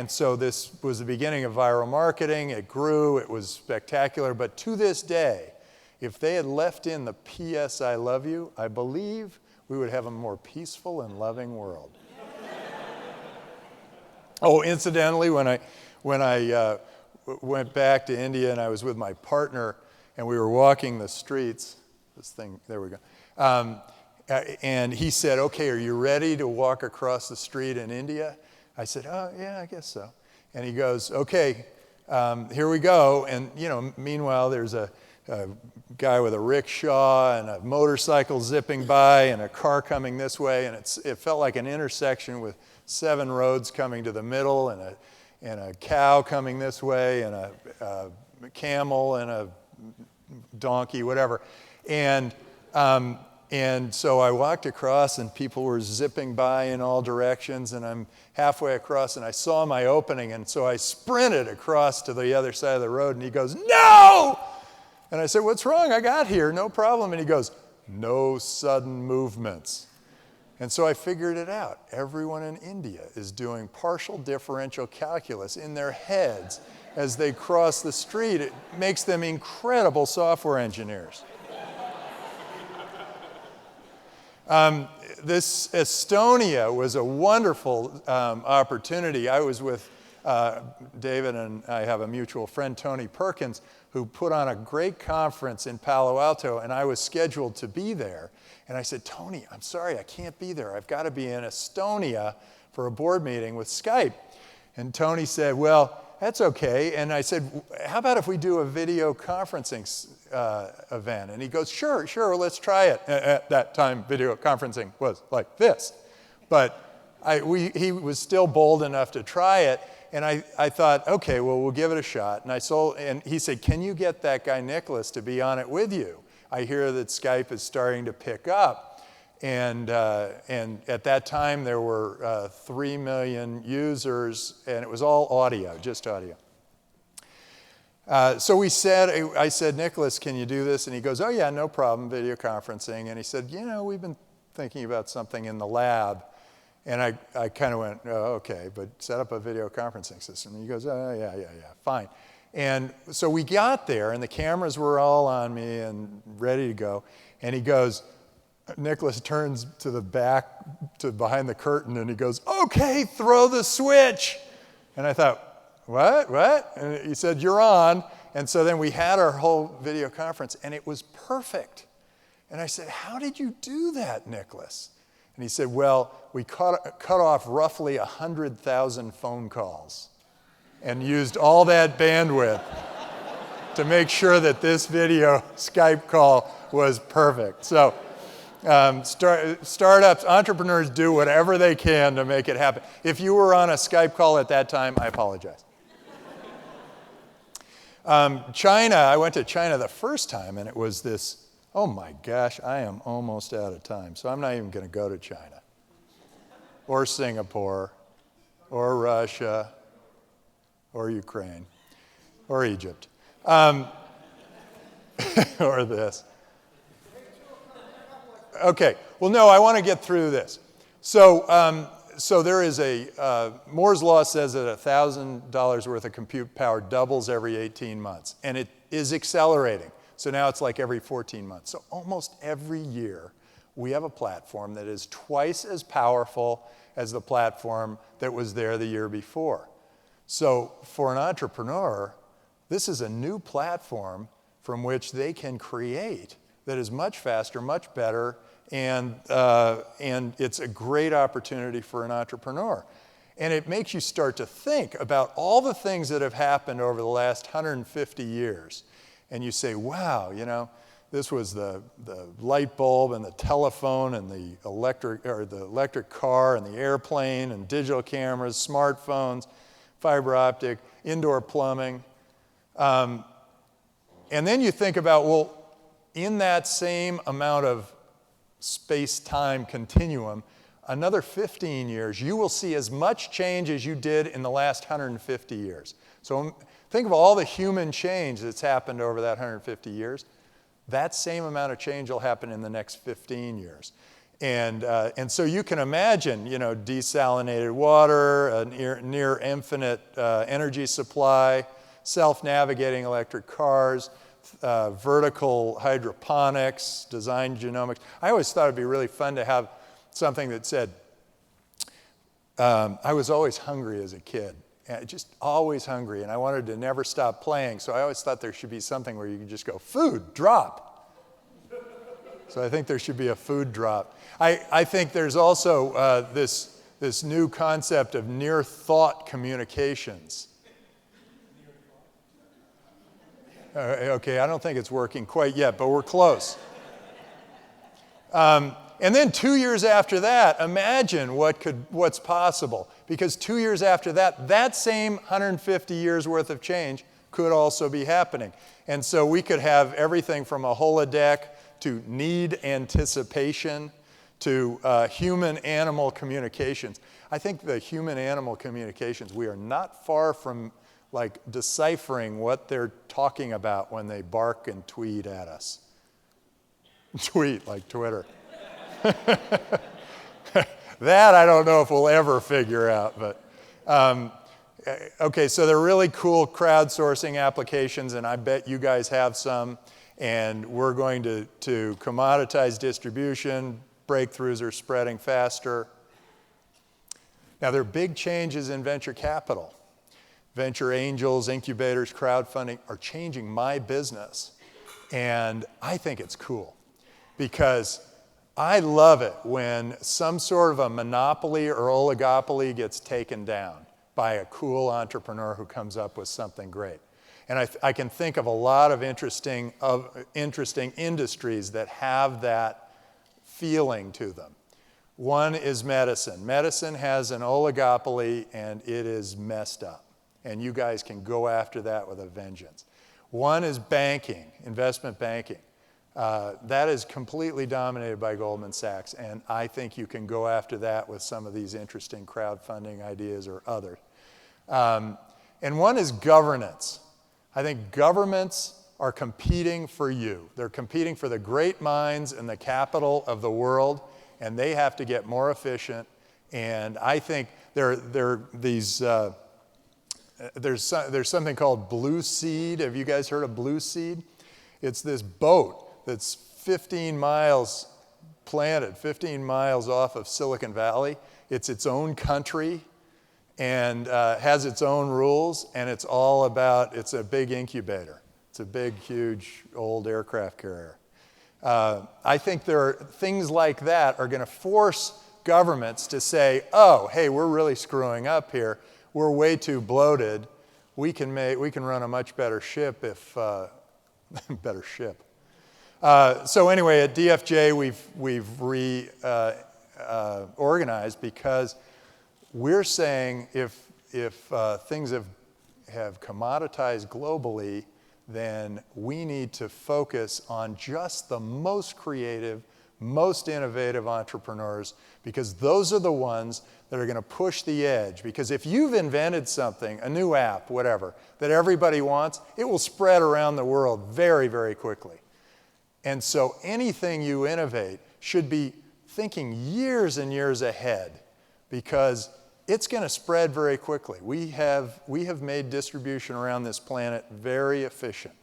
so this was the beginning of viral marketing. It grew. It was spectacular. But to this day, if they had left in the P.S. I love you, I believe we would have a more peaceful and loving world. Oh, incidentally, when I went back to India and I was with my partner and we were walking the streets, there we go, and he said, okay, are you ready to walk across the street in India? I said, oh, yeah, I guess so. And he goes, okay, here we go. And, meanwhile, there's a guy with a rickshaw and a motorcycle zipping by and a car coming this way. And it felt like an intersection with 7 roads coming to the middle and a cow coming this way and a camel and a donkey, whatever. And so I walked across and people were zipping by in all directions and I'm halfway across and I saw my opening and so I sprinted across to the other side of the road and he goes, no! And I said, what's wrong? I got here, no problem. And he goes, no sudden movements. And so I figured it out. Everyone in India is doing partial differential calculus in their heads as they cross the street. It makes them incredible software engineers. This Estonia was a wonderful opportunity. I was with David and I have a mutual friend, Tony Perkins, who put on a great conference in Palo Alto, and I was scheduled to be there. And I said, Tony, I'm sorry, I can't be there. I've got to be in Estonia for a board meeting with Skype. And Tony said, well, that's okay. And I said, how about if we do a video conferencing event? And he goes, sure, let's try it. At that time, video conferencing was like this. But he was still bold enough to try it. And I thought, okay, well, we'll give it a shot. And he said, can you get that guy Nicholas to be on it with you? I hear that Skype is starting to pick up. And at that time, there were 3 million users, and it was all audio, just audio. So I said, Nicholas, can you do this? And he goes, oh, yeah, no problem, video conferencing. And he said, we've been thinking about something in the lab. And I kind of went, oh, okay, but set up a video conferencing system. And he goes, oh, yeah, fine. And so we got there, and the cameras were all on me and ready to go. And he goes, Nicholas turns to the back, to behind the curtain, and he goes, okay, throw the switch. And I thought, what? And he said, you're on. And so then we had our whole video conference, and it was perfect. And I said, how did you do that, Nicholas? And he said, well, we cut off roughly 100,000 phone calls and used all that bandwidth to make sure that this video Skype call was perfect. So startups, entrepreneurs do whatever they can to make it happen. If you were on a Skype call at that time, I apologize. China, I went to China the first time, and it was this, oh my gosh, I am almost out of time, so I'm not even going to go to China, or Singapore, or Russia, or Ukraine, or Egypt, or this. Okay, well, no, I want to get through this. So there is Moore's Law says that $1,000 worth of compute power doubles every 18 months, and it is accelerating. So now it's like every 14 months. So almost every year, we have a platform that is twice as powerful as the platform that was there the year before. So for an entrepreneur, this is a new platform from which they can create that is much faster, much better, and it's a great opportunity for an entrepreneur. And it makes you start to think about all the things that have happened over the last 150 years. And you say, wow, this was the light bulb and the telephone and the electric car and the airplane and digital cameras, smartphones, fiber optic, indoor plumbing. And then you think about, well, in that same amount of space-time continuum, another 15 years, you will see as much change as you did in the last 150 years. So think of all the human change that's happened over that 150 years. That same amount of change will happen in the next 15 years. And so you can imagine, desalinated water, a near infinite energy supply, self-navigating electric cars, vertical hydroponics, design genomics. I always thought it'd be really fun to have something that said, I was always hungry as a kid, just always hungry, and I wanted to never stop playing, so I always thought there should be something where you could just go, food, drop. So I think there should be a food drop. I think there's also this new concept of near thought communications. Okay, I don't think it's working quite yet, but we're close. And then 2 years after that, imagine what's possible. Because 2 years after that, that same 150 years worth of change could also be happening. And so we could have everything from a holodeck to need anticipation to human-animal communications. I think the human-animal communications, we are not far from like deciphering what they're talking about when they bark and tweet at us. Tweet, like Twitter. That I don't know if we'll ever figure out, but okay, so they're really cool crowdsourcing applications, and I bet you guys have some, and we're going to commoditize distribution. Breakthroughs are spreading faster. Now, there are big changes in venture capital. Venture angels, incubators, crowdfunding are changing my business, and I think it's cool because I love it when some sort of a monopoly or oligopoly gets taken down by a cool entrepreneur who comes up with something great. And I can think of a lot of interesting industries that have that feeling to them. One is medicine. Medicine has an oligopoly, and it is messed up. And you guys can go after that with a vengeance. One is banking, investment banking. That is completely dominated by Goldman Sachs, and I think you can go after that with some of these interesting crowdfunding ideas or others. And one is governance. I think governments are competing for you. They're competing for the great minds and the capital of the world, and they have to get more efficient. And I think there's something called Blue Seed. Have you guys heard of Blue Seed? It's this boat that's 15 miles planted, 15 miles off of Silicon Valley. It's its own country and has its own rules, and it's all about, it's a big incubator. It's a big, huge, old aircraft carrier. I think there are things like that are going to force governments to say, oh, hey, we're really screwing up here. We're way too bloated. We can run a much better ship if, better ship. So anyway, at DFJ, we've reorganized because we're saying if things have commoditized globally, then we need to focus on just the most creative, most innovative entrepreneurs, because those are the ones that are going to push the edge. Because if you've invented something, a new app, whatever, that everybody wants, it will spread around the world very, very quickly. And so anything you innovate should be thinking years and years ahead, because it's going to spread very quickly. We have made distribution around this planet very efficient.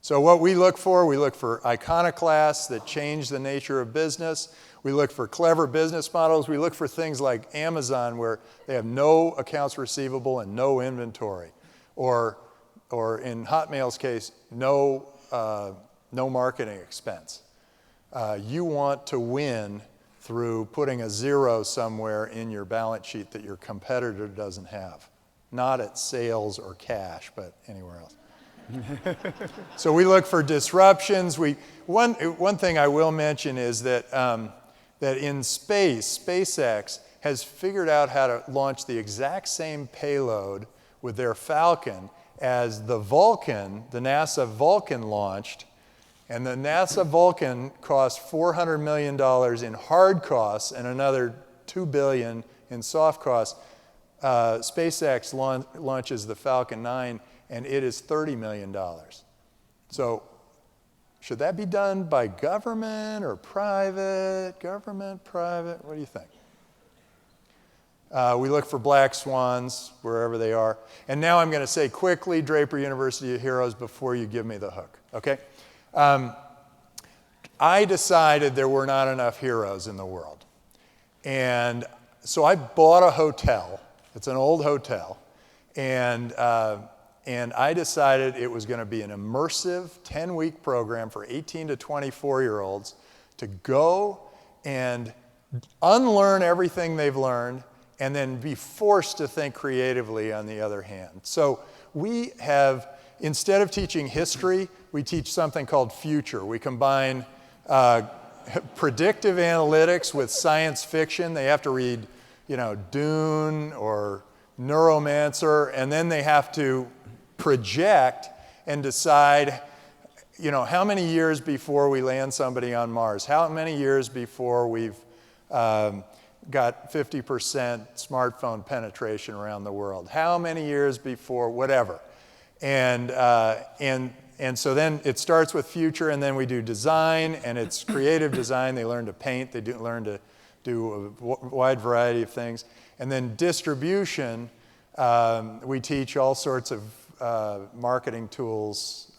So what we look for iconoclasts that change the nature of business. We look for clever business models. We look for things like Amazon, where they have no accounts receivable and no inventory. Or in Hotmail's case, no marketing expense. You want to win through putting a zero somewhere in your balance sheet that your competitor doesn't have. Not at sales or cash, but anywhere else. So we look for disruptions. One thing I will mention is that, that in space, SpaceX has figured out how to launch the exact same payload with their Falcon as the Vulcan, the NASA Vulcan launched. And the NASA Vulcan cost $400 million in hard costs and another $2 billion in soft costs. SpaceX launches the Falcon 9, and it is $30 million. So should that be done by government or private? Government, private, what do you think? We look for black swans wherever they are. And now I'm going to say quickly Draper University heroes before you give me the hook, okay? I decided there were not enough heroes in the world. And so I bought a hotel. It's an old hotel. And I decided it was going to be an immersive 10-week program for 18 to 24-year-olds to go and unlearn everything they've learned and then be forced to think creatively on the other hand. So we have, instead of teaching history, we teach something called future. We combine predictive analytics with science fiction. They have to read, Dune or Neuromancer, and then they have to project and decide, how many years before we land somebody on Mars? How many years before we've got 50% smartphone penetration around the world? How many years before whatever? And so then it starts with future, and then we do design, and it's creative design. They learn to paint. They learn to do a wide variety of things. And then distribution, we teach all sorts of marketing tools,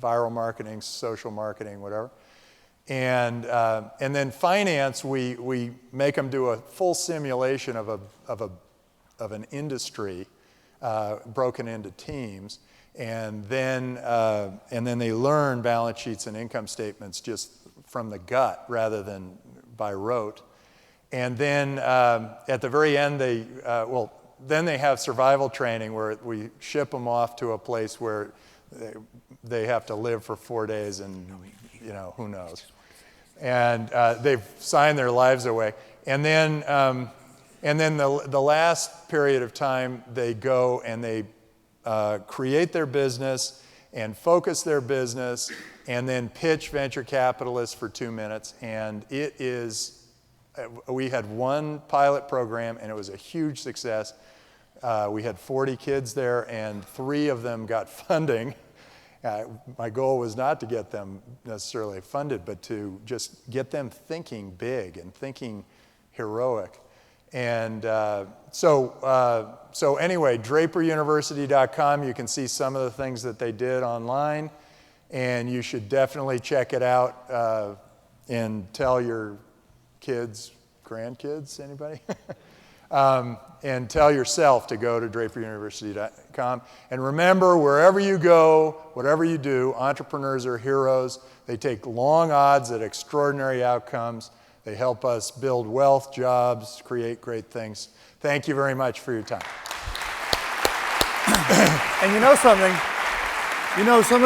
viral marketing, social marketing, whatever. And then finance, we make them do a full simulation of an industry broken into teams. And then they learn balance sheets and income statements just from the gut rather than by rote. And then at the very end, then they have survival training where we ship them off to a place where they have to live for 4 days and, who knows. And they've signed their lives away. And then the last period of time, they go and they create their business and focus their business and then pitch venture capitalists for 2 minutes. And we had one pilot program and it was a huge success. We had 40 kids there and 3 of them got funding. My goal was not to get them necessarily funded, but to just get them thinking big and thinking heroic. And so anyway, DraperUniversity.com, you can see some of the things that they did online, and you should definitely check it out and tell your kids, grandkids, anybody? And tell yourself to go to DraperUniversity.com. And remember, wherever you go, whatever you do, entrepreneurs are heroes. They take long odds at extraordinary outcomes. They help us build wealth, jobs, create great things. Thank you very much for your time. And you know something? Some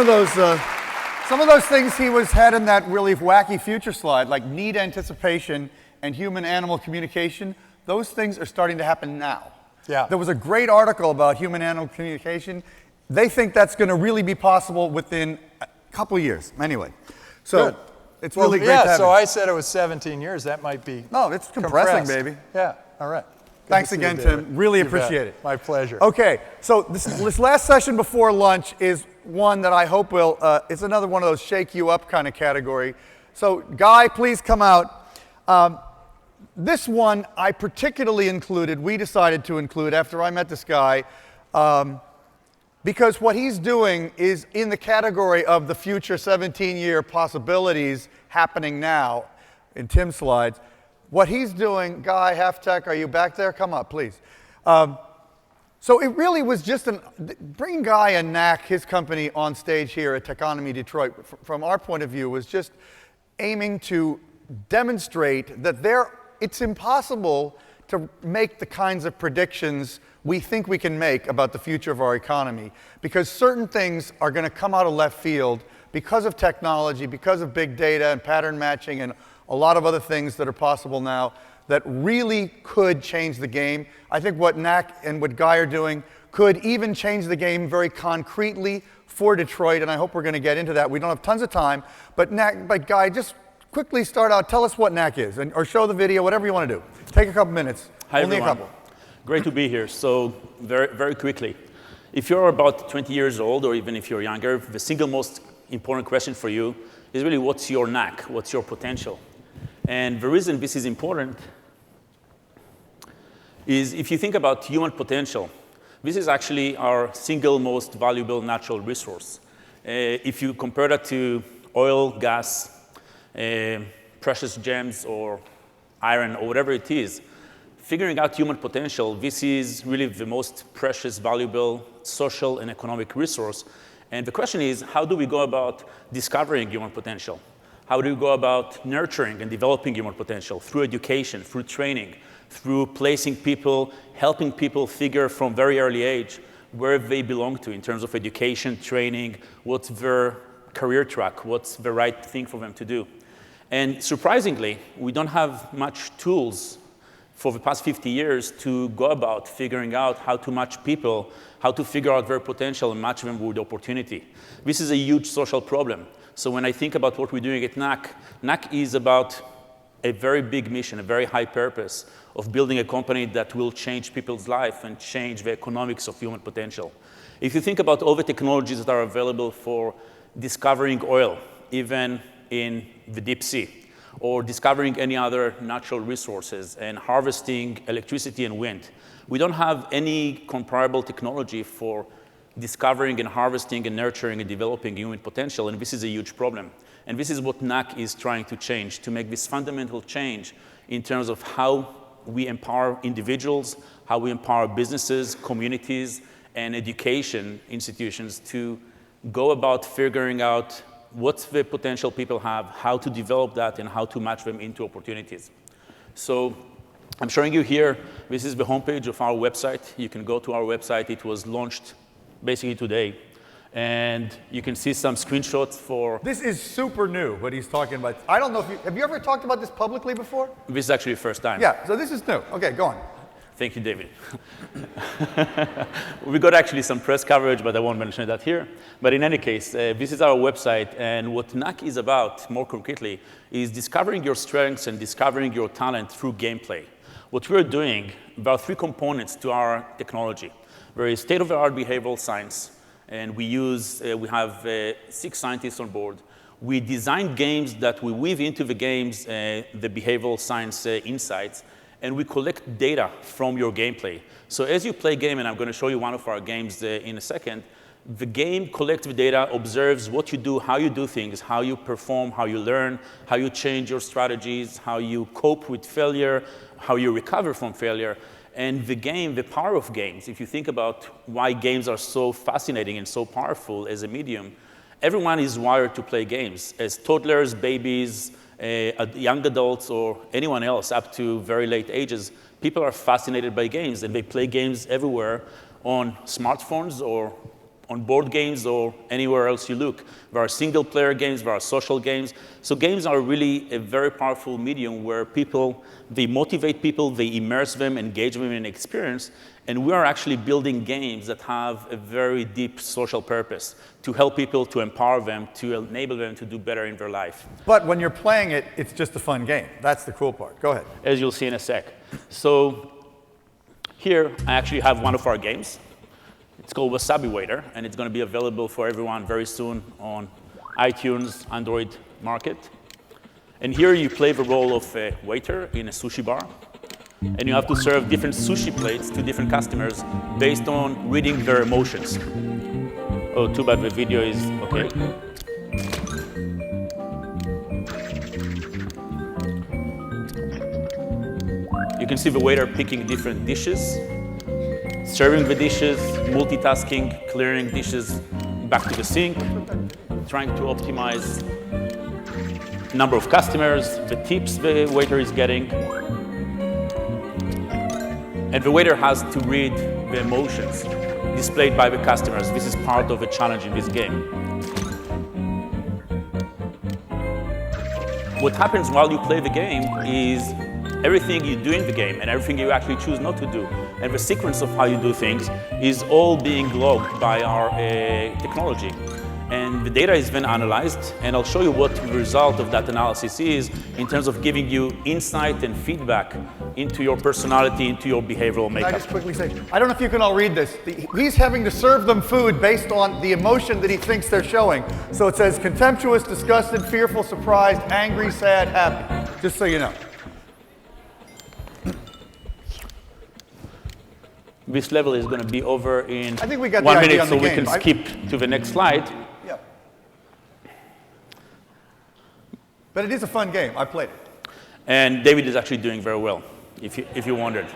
of those things he had in that really wacky future slide, like need anticipation and human-animal communication, those things are starting to happen now. Yeah. There was a great article about human-animal communication. They think that's going to really be possible within a couple of years. Anyway, so good. It's really great to have so you. I said it was 17 years. That might be No, it's compressing, compressed. baby. Yeah, all right. Good Thanks to see you, again, David. Tim. Really You appreciate bet. it. My pleasure. Okay, so this last session before lunch is one that I hope will, it's another one of those shake you up kind of category. So Guy, please come out. This one I particularly we decided to include after I met this guy, because what he's doing is in the category of the future 17-year possibilities happening now in Tim's slides. What he's doing, Guy, Half-Tech, are you back there? Come up, please. So it really was just bringing Guy and Knack, his company, on stage here at Techonomy Detroit, from our point of view, was just aiming to demonstrate that it's impossible to make the kinds of predictions we think we can make about the future of our economy, because certain things are going to come out of left field because of technology, because of big data and pattern matching and a lot of other things that are possible now that really could change the game. I think what Knack and what Guy are doing could even change the game very concretely for Detroit, and I hope we're going to get into that. We don't have tons of time, but Guy, just quickly start out, tell us what Knack is, or show the video, whatever you want to do. Take a couple minutes. Hi, Only everyone. a couple. Great to be here. So very, very quickly, if you're about 20 years old, or even if you're younger, the single most important question for you is really what's your knack, what's your potential? And the reason this is important is if you think about human potential, this is actually our single most valuable natural resource. If you compare that to oil, gas, precious gems, or iron, or whatever it is, figuring out human potential, this is really the most precious, valuable social and economic resource. And the question is, how do we go about discovering human potential? How do we go about nurturing and developing human potential? Through education, through training, through placing people, helping people figure from very early age where they belong to in terms of education, training, what's their career track, what's the right thing for them to do. And surprisingly, we don't have much tools for the past 50 years to go about figuring out how to match people, how to figure out their potential and match them with opportunity. This is a huge social problem. So when I think about what we're doing at NAC, NAC is about a very big mission, a very high purpose of building a company that will change people's life and change the economics of human potential. If you think about all the technologies that are available for discovering oil, even in the deep sea, or discovering any other natural resources and harvesting electricity and wind, we don't have any comparable technology for discovering and harvesting and nurturing and developing human potential, and this is a huge problem. And this is what NAC is trying to change, to make this fundamental change in terms of how we empower individuals, how we empower businesses, communities, and education institutions to go about figuring out what's the potential people have, how to develop that, and how to match them into opportunities. So I'm showing you here, this is the homepage of our website. You can go to our website. It was launched basically today. And you can see some screenshots for... This is super new, what he's talking about. I don't know if you... Have you ever talked about this publicly before? This is actually the first time. Yeah, so this is new. Okay, go on. Thank you, David. We got actually some press coverage, but I won't mention that here. But in any case, this is our website. And what NAC is about, more concretely, is discovering your strengths and discovering your talent through gameplay. What we're doing, there are three components to our technology. There is state-of-the-art behavioral science. And we have 6 scientists on board. We design games that we weave into the games the behavioral science insights, and we collect data from your gameplay. So as you play a game, and I'm going to show you one of our games in a second, the game collects the data, observes what you do, how you do things, how you perform, how you learn, how you change your strategies, how you cope with failure, how you recover from failure. And the game, the power of games, if you think about why games are so fascinating and so powerful as a medium, everyone is wired to play games. As toddlers, babies, young adults, or anyone else up to very late ages, people are fascinated by games, and they play games everywhere on smartphones or on board games or anywhere else you look. There are single-player games, there are social games. So games are really a very powerful medium where people, they motivate people, they immerse them, engage them in an experience, and we are actually building games that have a very deep social purpose to help people, to empower them, to enable them to do better in their life. But when you're playing it, it's just a fun game. That's the cool part. Go ahead. As you'll see in a sec. So here, I actually have one of our games. It's called Wasabi Waiter, and it's going to be available for everyone very soon on iTunes, Android Market. And here you play the role of a waiter in a sushi bar, and you have to serve different sushi plates to different customers based on reading their emotions. Oh, too bad the video is okay. You can see the waiter picking different dishes, serving the dishes, multitasking, clearing dishes back to the sink, trying to optimize number of customers, the tips the waiter is getting. And the waiter has to read the emotions displayed by the customers. This is part of a challenge in this game. What happens while you play the game is everything you do in the game and everything you actually choose not to do, and the sequence of how you do things is all being logged by our technology. And the data is then analyzed, and I'll show you what the result of that analysis is in terms of giving you insight and feedback into your personality, into your behavioral makeup. Can I just quickly say, I don't know if you can all read this. He's having to serve them food based on the emotion that he thinks they're showing. So it says contemptuous, disgusted, fearful, surprised, angry, sad, happy. Just so you know. This level is going to be over in I think we got 1 the idea minute, on so the we game. can skip to the next slide. Yeah. But it is a fun game. I played it. And David is actually doing very well, if you wondered.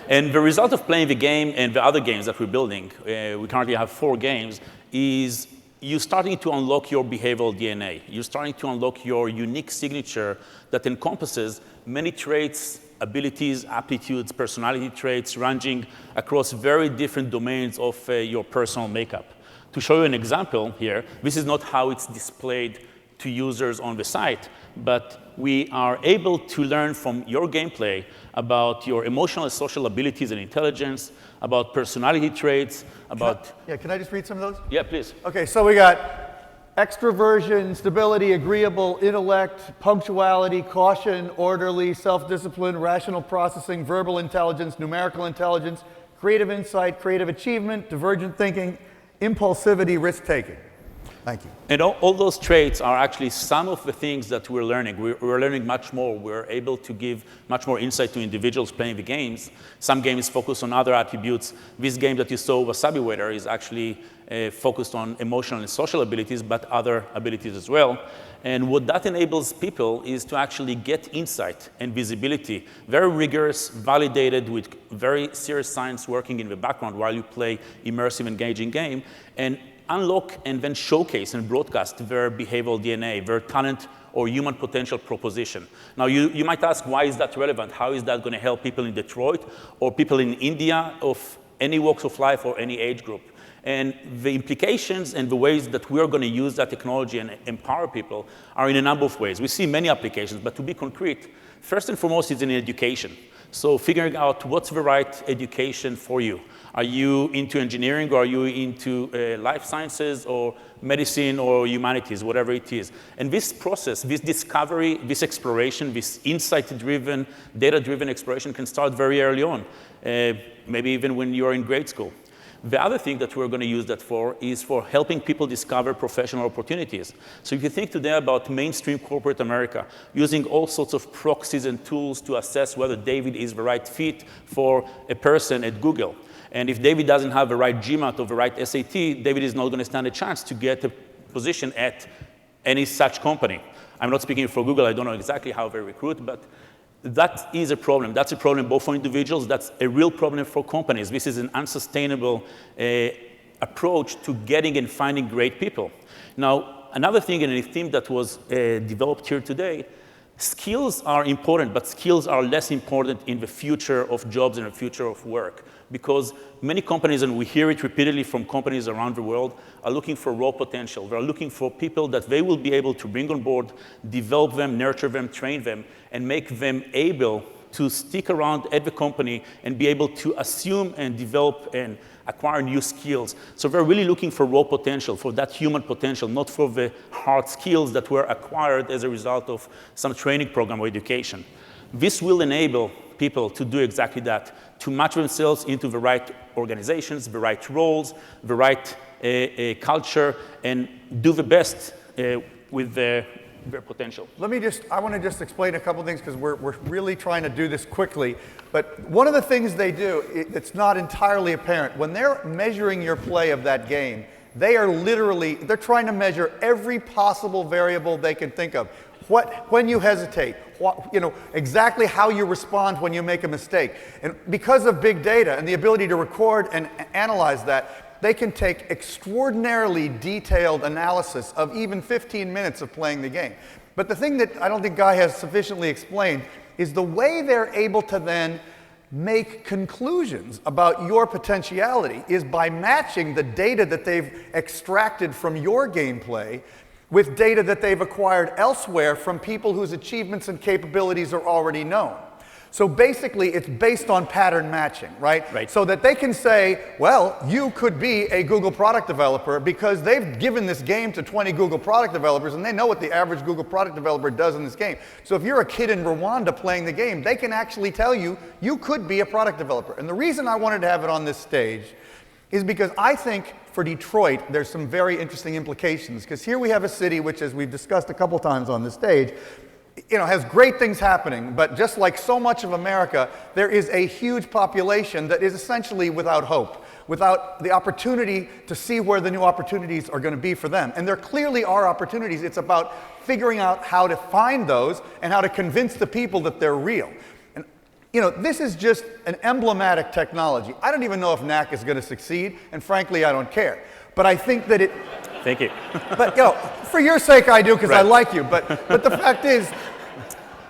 And the result of playing the game and the other games that we're building, we currently have 4 games, is you're starting to unlock your behavioral DNA. You're starting to unlock your unique signature that encompasses many traits, abilities, aptitudes, personality traits, ranging across very different domains of your personal makeup. To show you an example here, this is not how it's displayed to users on the site, but we are able to learn from your gameplay about your emotional and social abilities and intelligence, about personality traits, about... Can I just read some of those? Yeah, please. Okay, so we got extroversion, stability, agreeable, intellect, punctuality, caution, orderly, self-discipline, rational processing, verbal intelligence, numerical intelligence, creative insight, creative achievement, divergent thinking, impulsivity, risk-taking. Thank you. And all those traits are actually some of the things that we're learning. We're learning much more. We're able to give much more insight to individuals playing the games. Some games focus on other attributes. This game that you saw, Wasabi Waiter, is actually focused on emotional and social abilities, but other abilities as well. And what that enables people is to actually get insight and visibility, very rigorous, validated with very serious science working in the background while you play immersive, engaging game, and unlock and then showcase and broadcast their behavioral DNA, their talent or human potential proposition. Now, you might ask, why is that relevant? How is that going to help people in Detroit or people in India of any walks of life or any age group? And the implications and the ways that we're going to use that technology and empower people are in a number of ways. We see many applications, but to be concrete, first and foremost, it's in education. So figuring out what's the right education for you. Are you into engineering, or are you into life sciences or medicine or humanities, whatever it is? And this process, this discovery, this exploration, this insight-driven, data-driven exploration can start very early on, maybe even when you're in grade school. The other thing that we're going to use that for is for helping people discover professional opportunities. So if you think today about mainstream corporate America, using all sorts of proxies and tools to assess whether David is the right fit for a person at Google. And if David doesn't have the right GMAT or the right SAT, David is not going to stand a chance to get a position at any such company. I'm not speaking for Google. I don't know exactly how they recruit, but that is a problem. That's a problem both for individuals. That's a real problem for companies. This is an unsustainable approach to getting and finding great people. Now, another thing and a theme that was developed here today, skills are important, but skills are less important in the future of jobs and the future of work. Because many companies, and we hear it repeatedly from companies around the world, are looking for raw potential. They're looking for people that they will be able to bring on board, develop them, nurture them, train them, and make them able to stick around at the company and be able to assume and develop and acquire new skills. So they're really looking for raw potential, for that human potential, not for the hard skills that were acquired as a result of some training program or education. This will enable people to do exactly that, to match themselves into the right organizations, the right roles, the right culture, and do the best with their potential. I want to just explain a couple things because we're really trying to do this quickly. But one of the things they do, it's not entirely apparent. When they're measuring your play of that game, they're trying to measure every possible variable they can think of. When you hesitate, exactly how you respond when you make a mistake. And because of big data and the ability to record and analyze that, they can take extraordinarily detailed analysis of even 15 minutes of playing the game. But the thing that I don't think Guy has sufficiently explained is the way they're able to then make conclusions about your potentiality is by matching the data that they've extracted from your gameplay with data that they've acquired elsewhere from people whose achievements and capabilities are already known. So basically, it's based on pattern matching, right? So that they can say, well, you could be a Google product developer because they've given this game to 20 Google product developers and they know what the average Google product developer does in this game. So if you're a kid in Rwanda playing the game, they can actually tell you, you could be a product developer. And the reason I wanted to have it on this stage is because I think for Detroit, there's some very interesting implications. Because here we have a city which, as we've discussed a couple times on this stage, has great things happening, but just like so much of America, there is a huge population that is essentially without hope, without the opportunity to see where the new opportunities are going to be for them. And there clearly are opportunities. It's about figuring out how to find those and how to convince the people that they're real. And this is just an emblematic technology. I don't even know if NAC is going to succeed, and frankly, I don't care. But I think that it... Thank you. But, for your sake, I do, because I like you. But the fact is,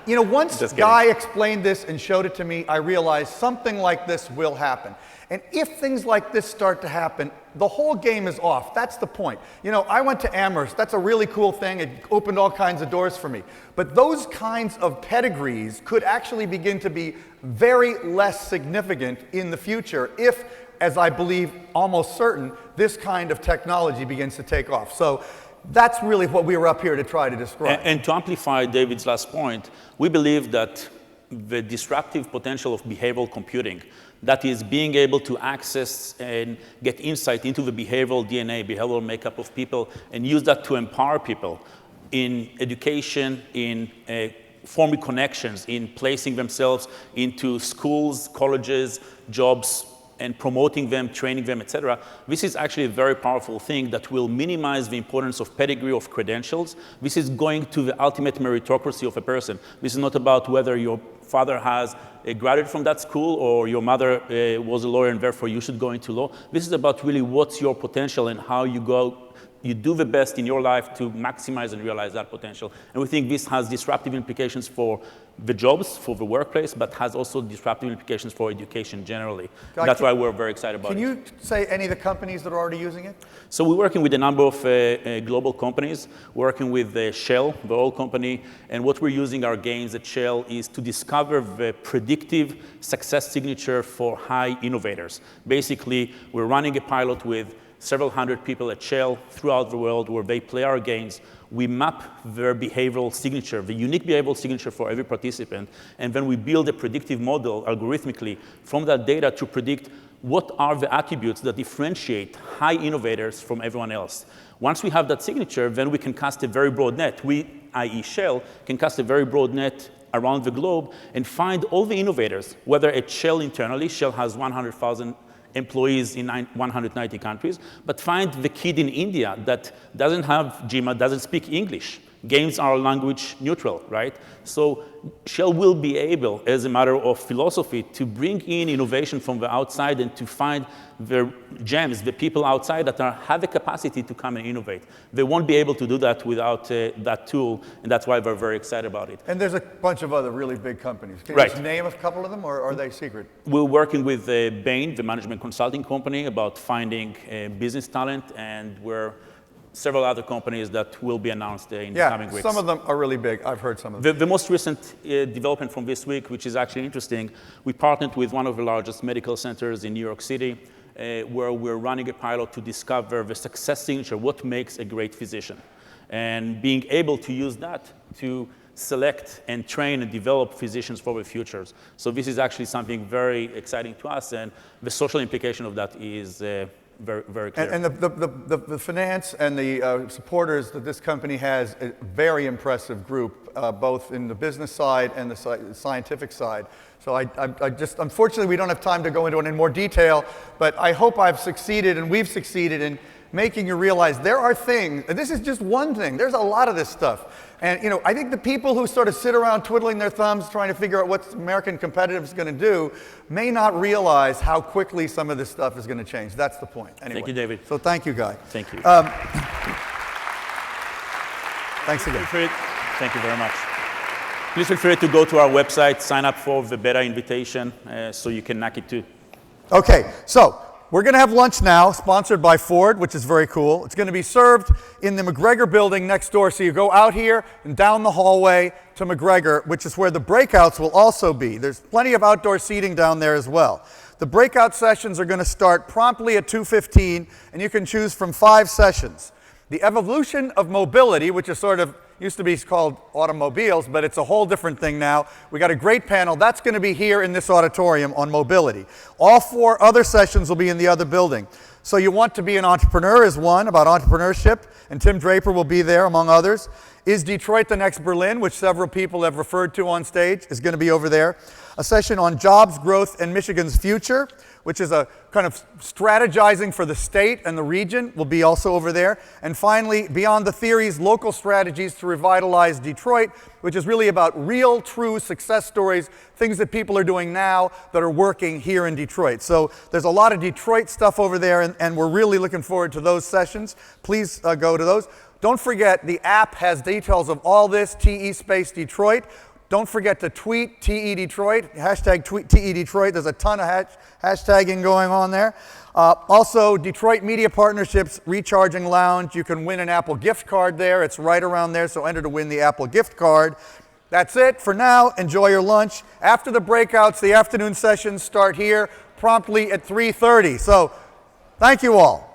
once Guy explained this and showed it to me, I realized something like this will happen. And if things like this start to happen, the whole game is off. That's the point. I went to Amherst. That's a really cool thing. It opened all kinds of doors for me. But those kinds of pedigrees could actually begin to be very less significant in the future if, as I believe almost certain, this kind of technology begins to take off. So that's really what we were up here to try to describe. And to amplify David's last point, we believe that the disruptive potential of behavioral computing, that is being able to access and get insight into the behavioral DNA, behavioral makeup of people, and use that to empower people in education, in forming connections, in placing themselves into schools, colleges, jobs, and promoting them, training them, etc. This is actually a very powerful thing that will minimize the importance of pedigree, of credentials. This is going to the ultimate meritocracy of a person. This is not about whether your father has graduated from that school or your mother was a lawyer and therefore you should go into law. This is about really what's your potential and how you do the best in your life to maximize and realize that potential. And we think this has disruptive implications for the jobs, for the workplace, but has also disruptive implications for education generally. That's why we're very excited about it. Can you say any of the companies that are already using it? So we're working with a number of global companies, working with Shell, the oil company, and what we're using our games at Shell is to discover the predictive success signature for high innovators. Basically, we're running a pilot with several hundred people at Shell throughout the world where they play our games. We map their behavioral signature, the unique behavioral signature for every participant, and then we build a predictive model algorithmically from that data to predict what are the attributes that differentiate high innovators from everyone else. Once we have that signature, then we can cast a very broad net. We, i.e. Shell, can cast a very broad net around the globe and find all the innovators, whether at Shell internally, Shell has 100,000 employees in 190 countries, but find the kid in India that doesn't have GMA, doesn't speak English. Games are language neutral, right? So Shell will be able, as a matter of philosophy, to bring in innovation from the outside and to find the gems, the people outside that have the capacity to come and innovate. They won't be able to do that without that tool, and that's why we're very excited about it. And there's a bunch of other really big companies. Can you just name a couple of them, or are they secret? We're working with Bain, the management consulting company, about finding business talent, and we're several other companies that will be announced in the coming weeks. Some of them are really big. I've heard some of them. The most recent development from this week, which is actually interesting, we partnered with one of the largest medical centers in New York City, where we're running a pilot to discover the success signature, what makes a great physician, and being able to use that to select and train and develop physicians for the futures. So this is actually something very exciting to us, and the social implication of that is very, very clear. And the finance and the supporters that this company has, a very impressive group, both in the business side and the scientific side. So I just, unfortunately, we don't have time to go into it in more detail, but I hope I've succeeded and we've succeeded in making you realize there are things, and this is just one thing, there's a lot of this stuff. And I think the people who sort of sit around twiddling their thumbs trying to figure out what American competitive is going to do may not realize how quickly some of this stuff is going to change. That's the point. Anyway. Thank you, David. So thank you, Guy. Thank you. Thanks again. Thank you very much. Please feel free to go to our website, sign up for the beta invitation so you can knock it too. Okay, so we're going to have lunch now, sponsored by Ford, which is very cool. It's going to be served in the McGregor building next door. So you go out here and down the hallway to McGregor, which is where the breakouts will also be. There's plenty of outdoor seating down there as well. The breakout sessions are going to start promptly at 2:15, and you can choose from 5 sessions. The evolution of mobility, which is sort of, Used to be called automobiles, but it's a whole different thing now. We got a great panel. That's going to be here in this auditorium on mobility. All 4 other sessions will be in the other building. So you want to be an entrepreneur is one, about entrepreneurship, and Tim Draper will be there, among others. Is Detroit the next Berlin, which several people have referred to on stage, is going to be over there. A session on jobs, growth, and Michigan's future, which is a kind of strategizing for the state and the region, will be also over there. And finally, Beyond the Theories, local strategies to revitalize Detroit, which is really about real, true success stories, things that people are doing now that are working here in Detroit. So there's a lot of Detroit stuff over there, and we're really looking forward to those sessions. Please go to those. Don't forget, the app has details of all this, TE Space Detroit. Don't forget to tweet TE Detroit, hashtag tweet TE Detroit. There's a ton of hashtagging going on there. Also, Detroit Media Partnerships Recharging Lounge. You can win an Apple gift card there. It's right around there, so enter to win the Apple gift card. That's it for now. Enjoy your lunch. After the breakouts, the afternoon sessions start here promptly at 3:30. So thank you all.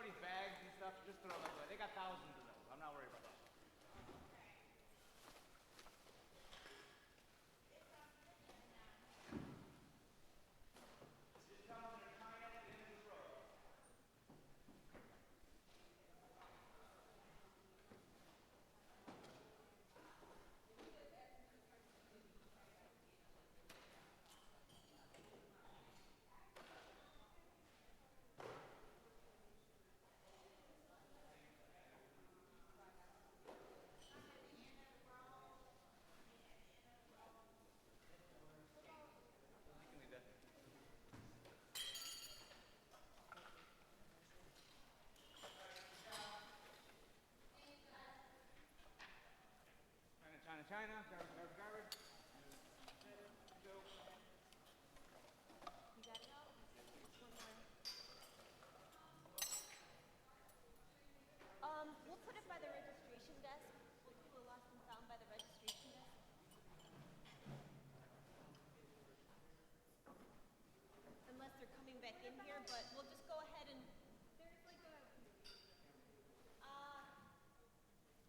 these bags and stuff, just throw them away. They got thousands of those. I'm not worried about that. China, garbage, garbage. Go. You got it all? One more. We'll put it by the registration desk. We'll do a lost and found by the registration desk. Unless they're coming back in here, but we'll just go ahead and there's like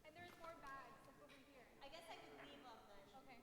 and there's more bags like over here. I guess I could leave them then. Okay.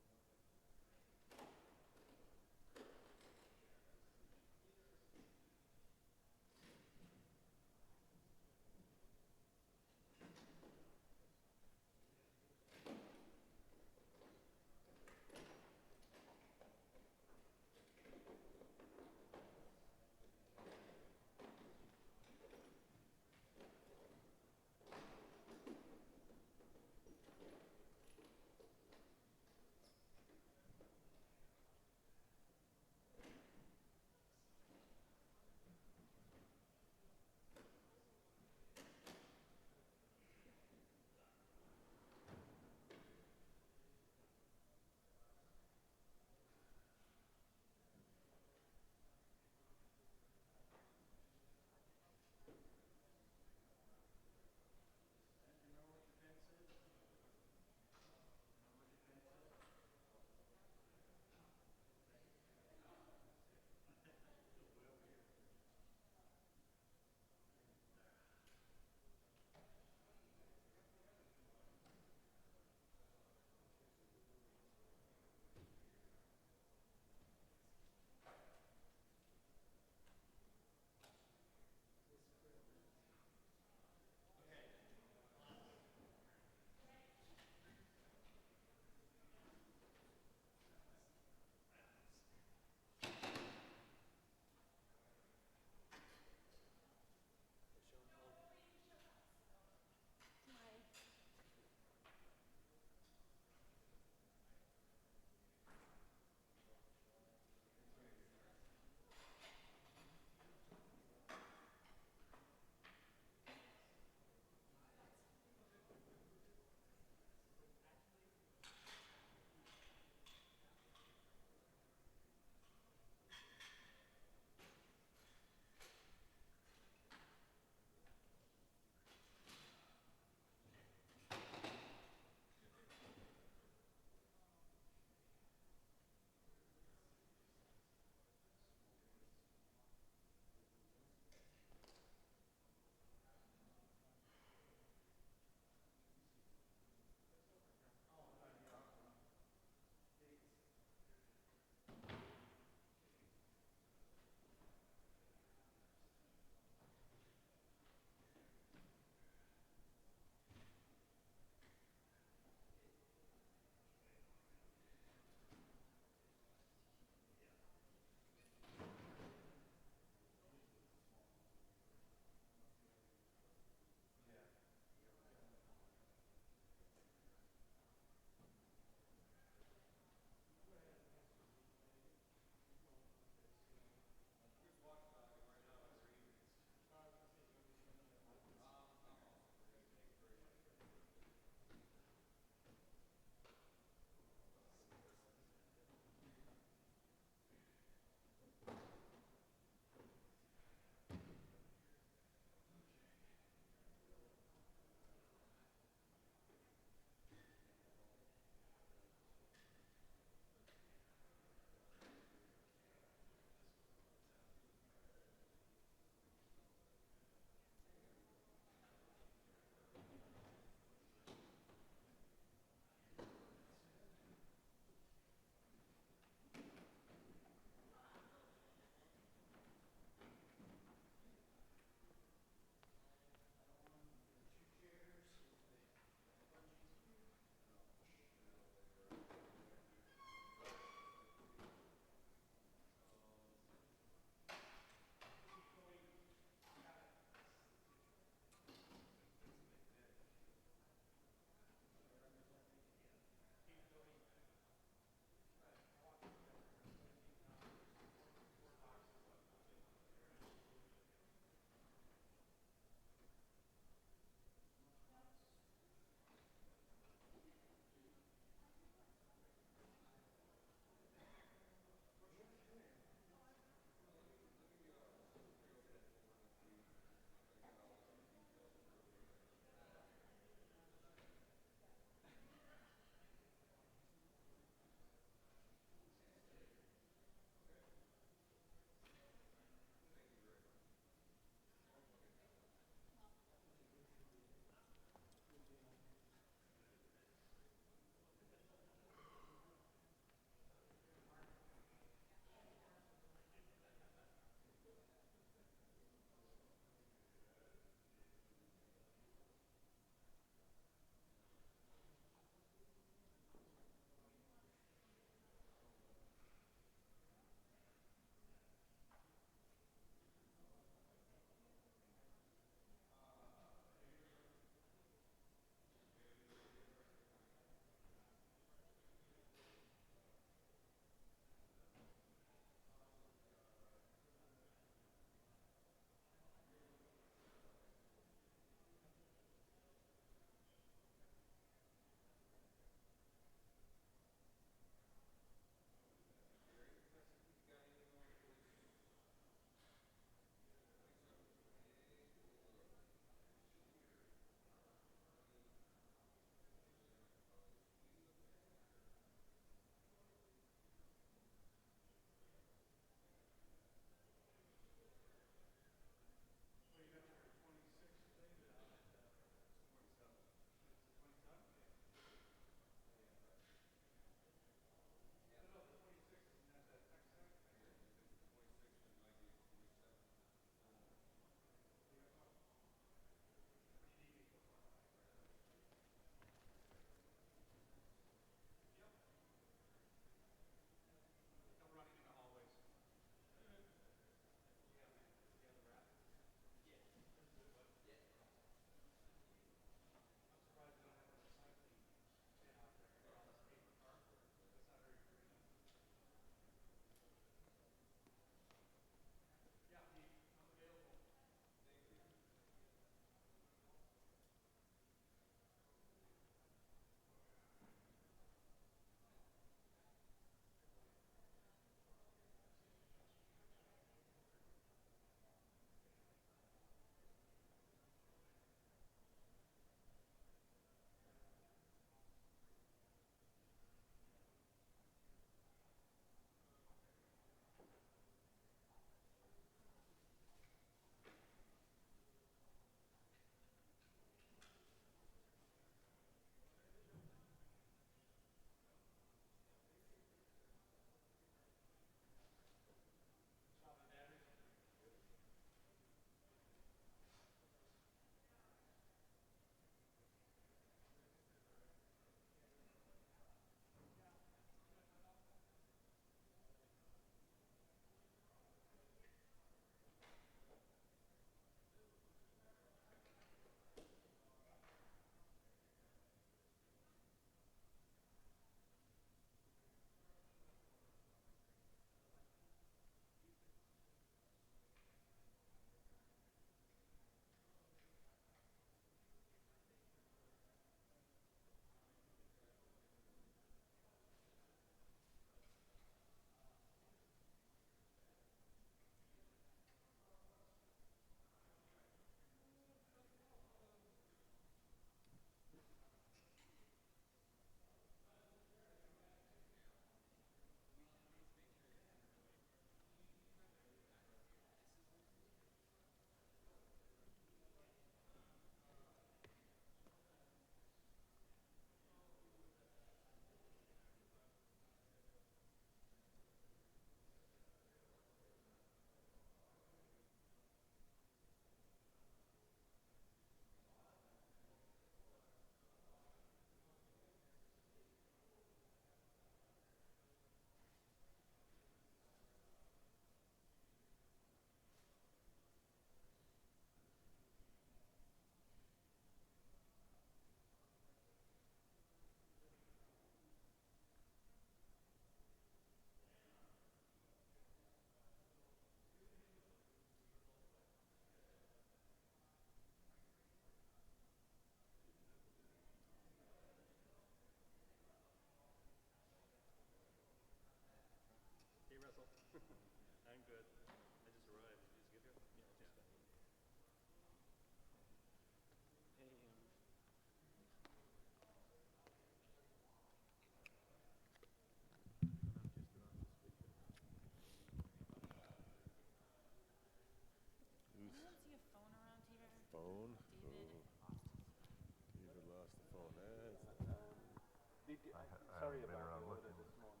sorry about the order this morning.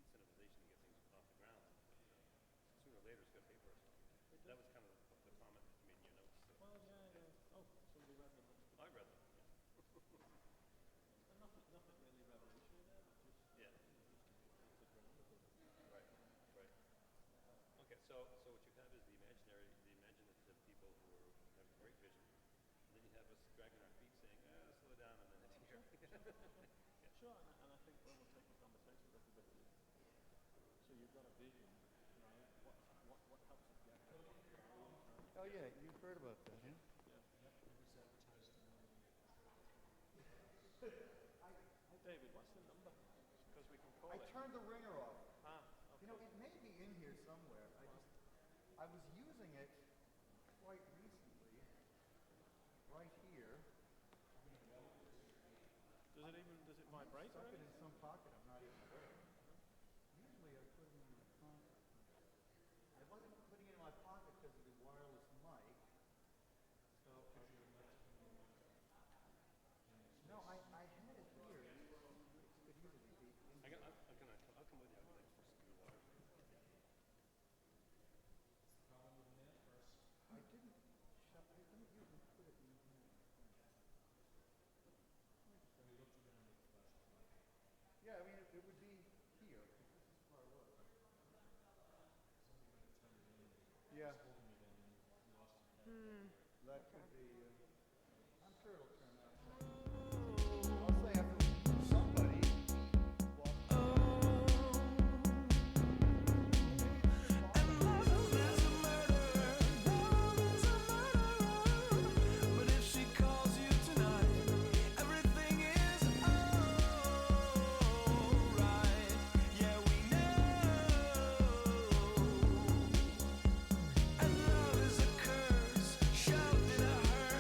some dragging our feet saying, slow down a minute here. Sure, and I think we'll take the conversation a little bit. So you've got a vision, right? What helps us get there? Oh yeah, you've heard about that, huh? David, what's the number? Because we can call I it. turned the ringer off. Okay. You know, it may be in here somewhere. I was using it quite recently, right here. Does it vibrate? Stuck it in some pocket. I'm not even aware. Usually I put it in my pocket. I wasn't putting it in my pocket because of the wireless mic. So no, I had it here. It could easily be. I'll come with you over there for some water. I didn't usually put it in here. Yeah, I mean, it would be here. This is where I was. Yeah. That could be. I'm sure it'll turn out. I'll say after somebody. Shout that I heard.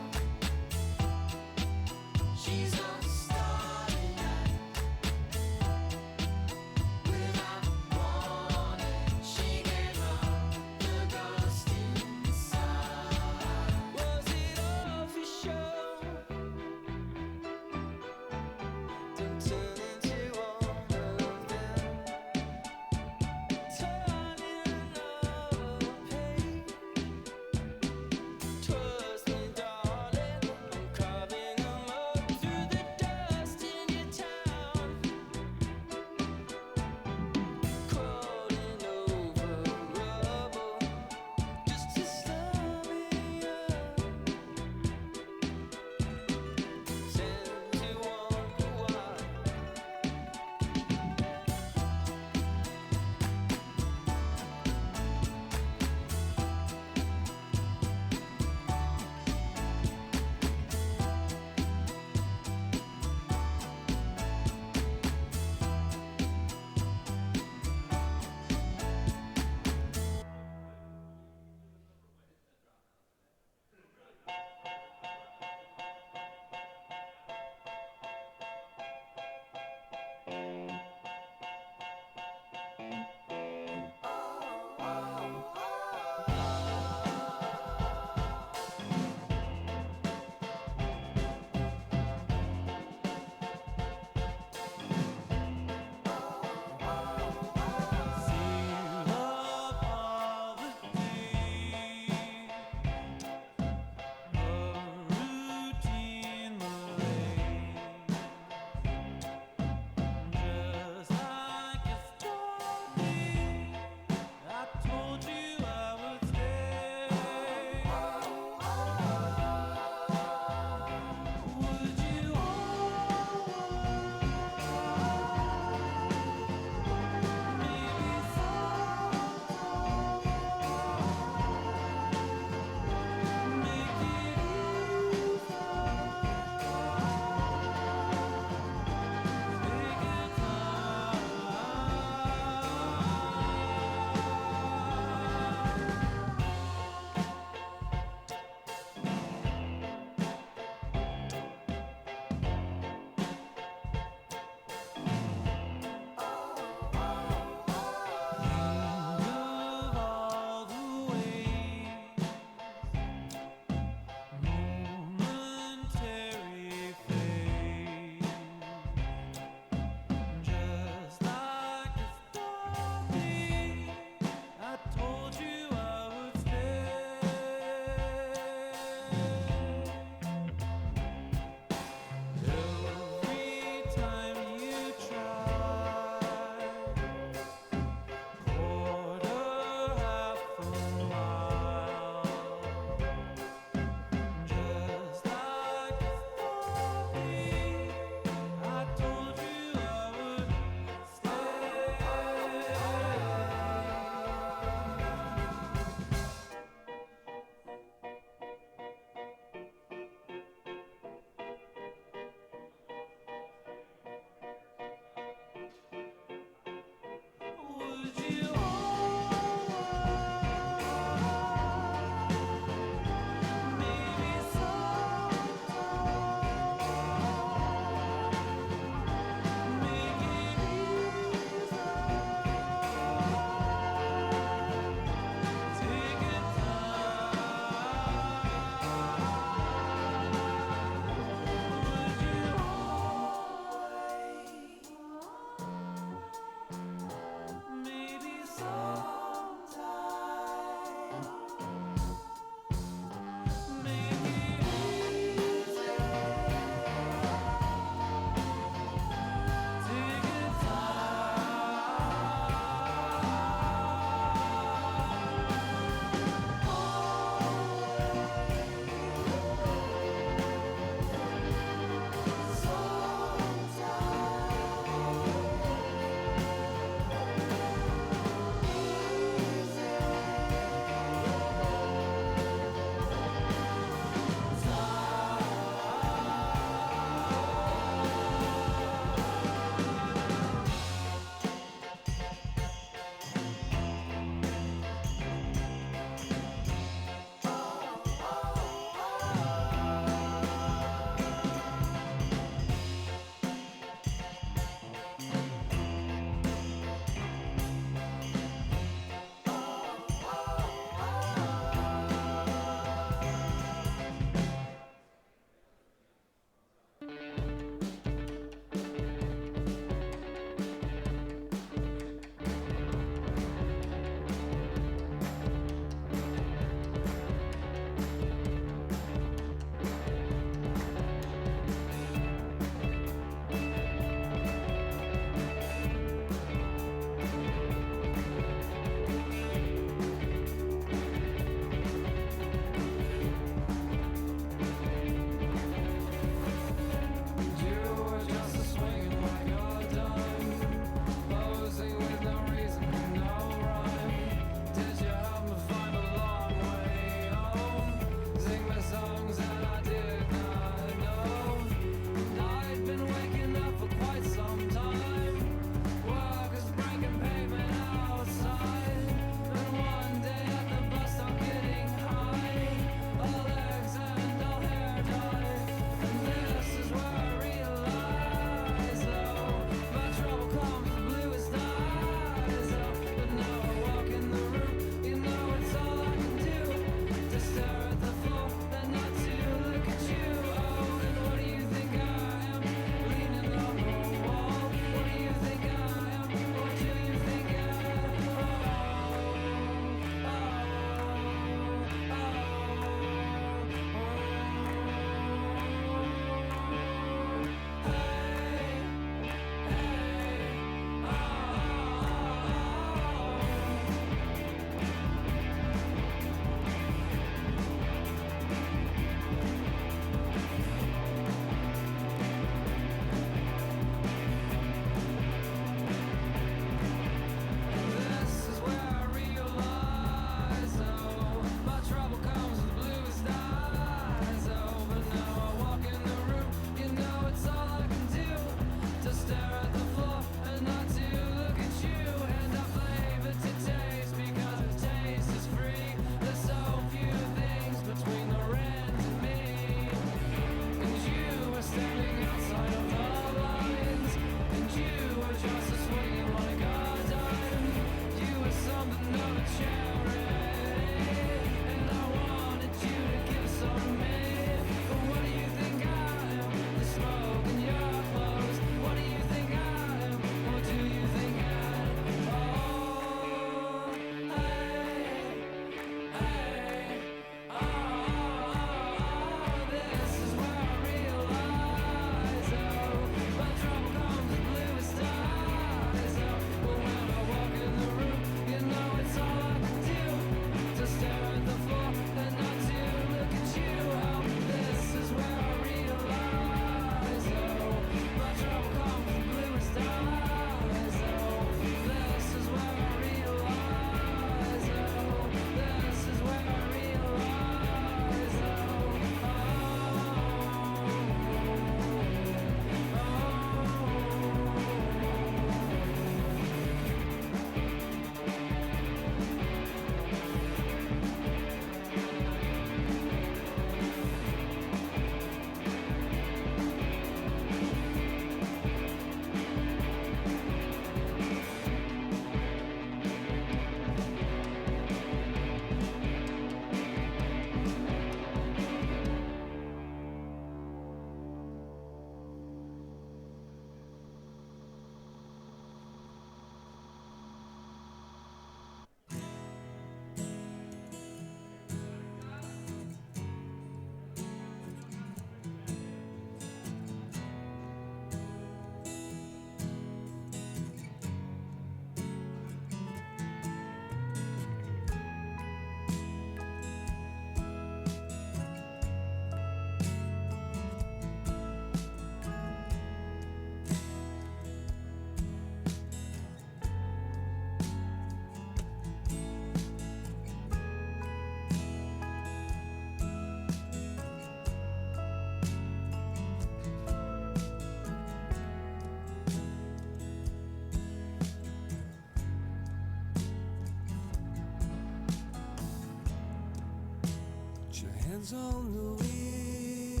hands on the wheel,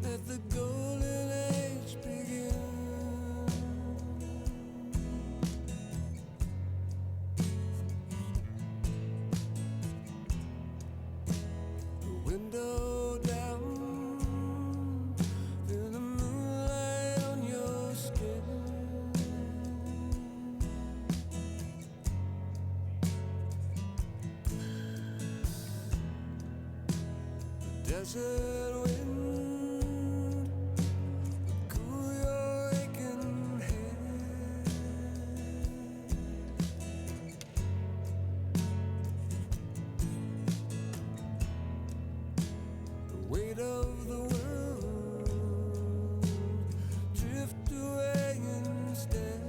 let the golden age begin. The window down, feel the moonlight on your skin. Desert wind, cool your aching head. The weight of the world, drift away instead.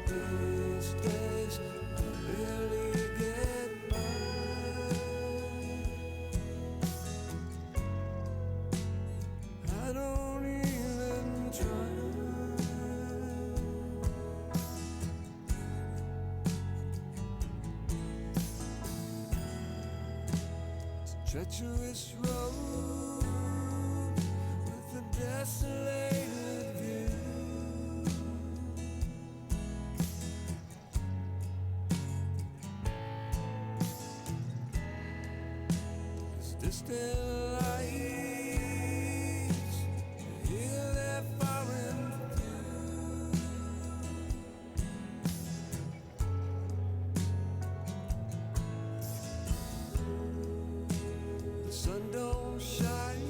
These days I barely get by. I don't even try. It's a treacherous road with a desolated view. Distant lights, you hear their foreign view. The sun don't shine,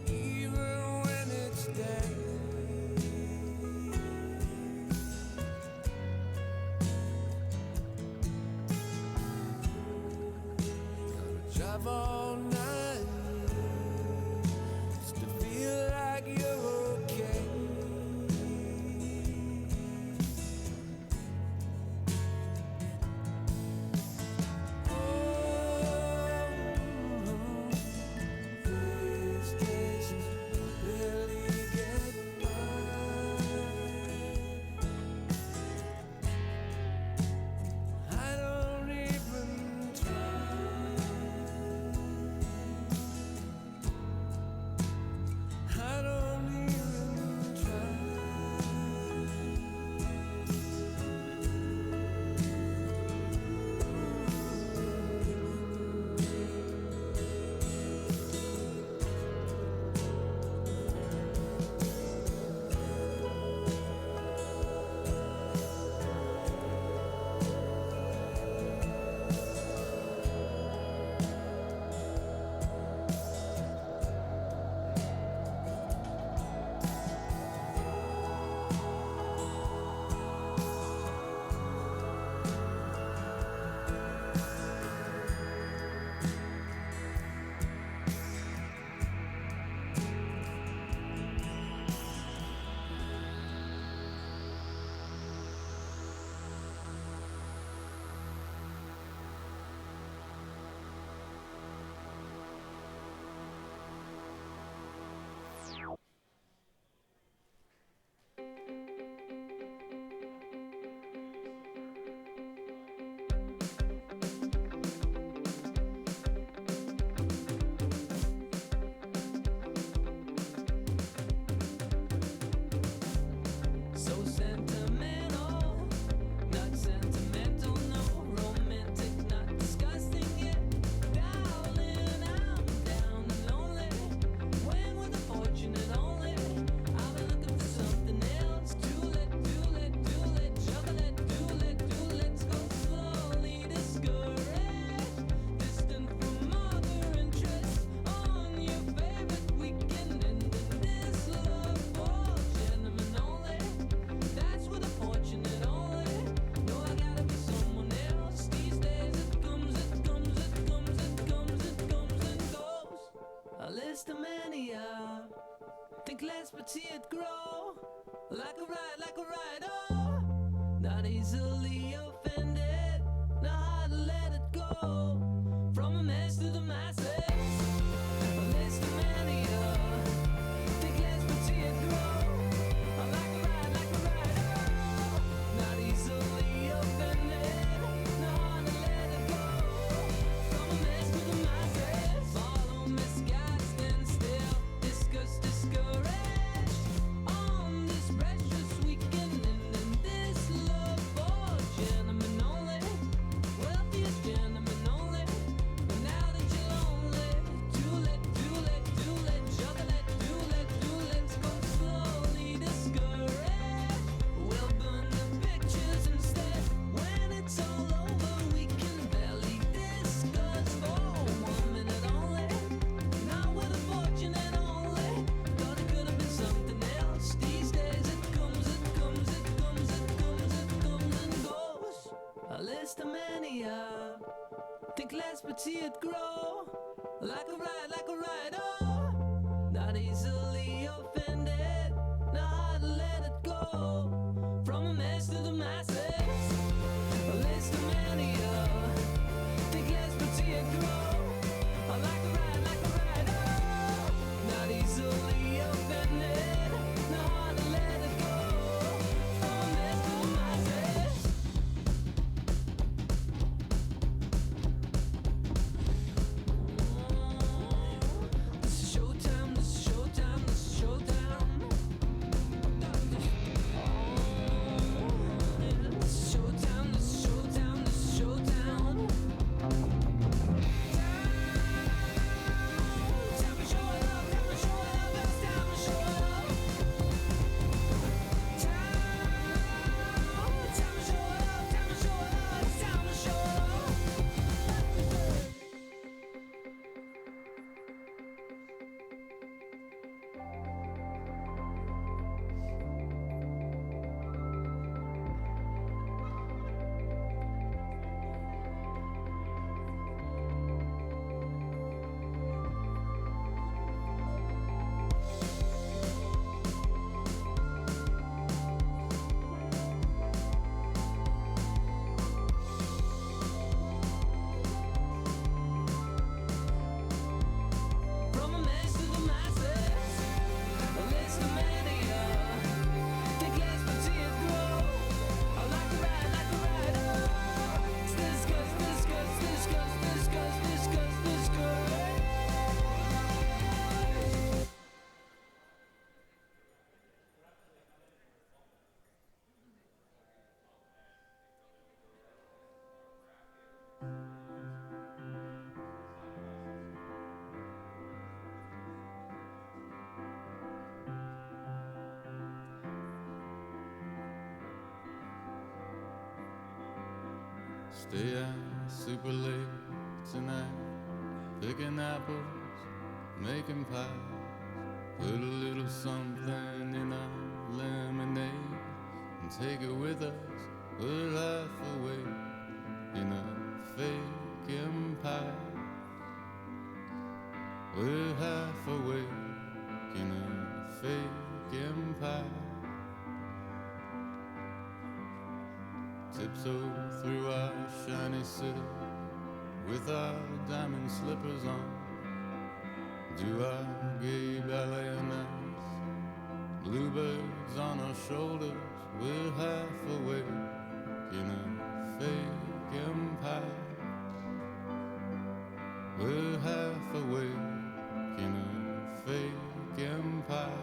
even when it's day. Drive all night just to feel like you're okay. These days I barely get by. I don't even try. I don't even try. So sentimental, not sentimental, no romantic, not disgusting yet. Darling, I'm down and lonely. When with a fortunate only, I've been looking for something else. Chocolate, let's go slowly, discouraged, distant from other interests. On your favorite weekend, and this love for gentlemen only. That's with a fortunate only. No, I gotta be someone else. These days it comes and goes. A list of mania. Think less but see it grow. Like a ride, oh. Not easily offended. Not hard to let it go. From a mess to the masses. A list of mania. less petite grow like a ride, oh, not easily offended, not hard to let it go. From a mess to the masses, a list of many, think less petite grow like a ride, oh, not easily offended, not hard to let it go. From a mess to the masses. This is showtime, this is showtime, this is showtime. This is showtime, this is showtime, this is showtime. Time to show it up, time to show it up, it's time to show it up. Time to show it up, time to show it up, it's time to show it up. From a mess to the masses, a list of many, think less petite grow. I like a ride, oh. It's discuss, discuss, discuss, discuss, discuss, discuss. Stay out super late tonight, picking apples, making pies. Put a little something in our lemonade and take it with us. We're half awake in a fake empire. We're half awake in a fake empire. Tiptoe through our shiny city with our diamond slippers on. Do our gay ballet nights, bluebirds on our shoulders. We're half awake in a fake empire. We're half awake in a fake empire.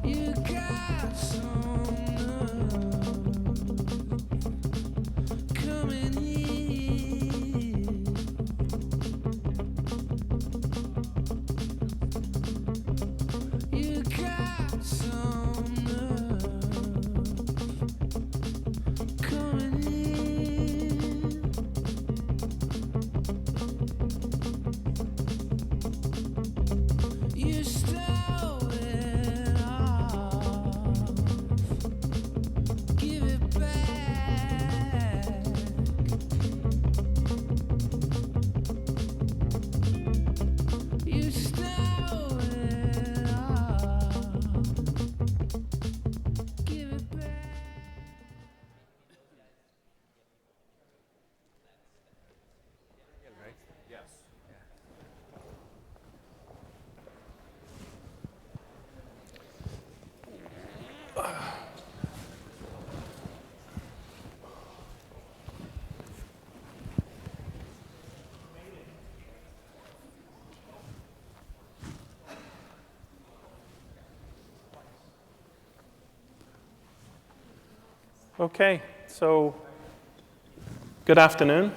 You got some coming in. You got some coming in. You stole it all. Give it back. You stole it all. Give it back. Okay, so good afternoon,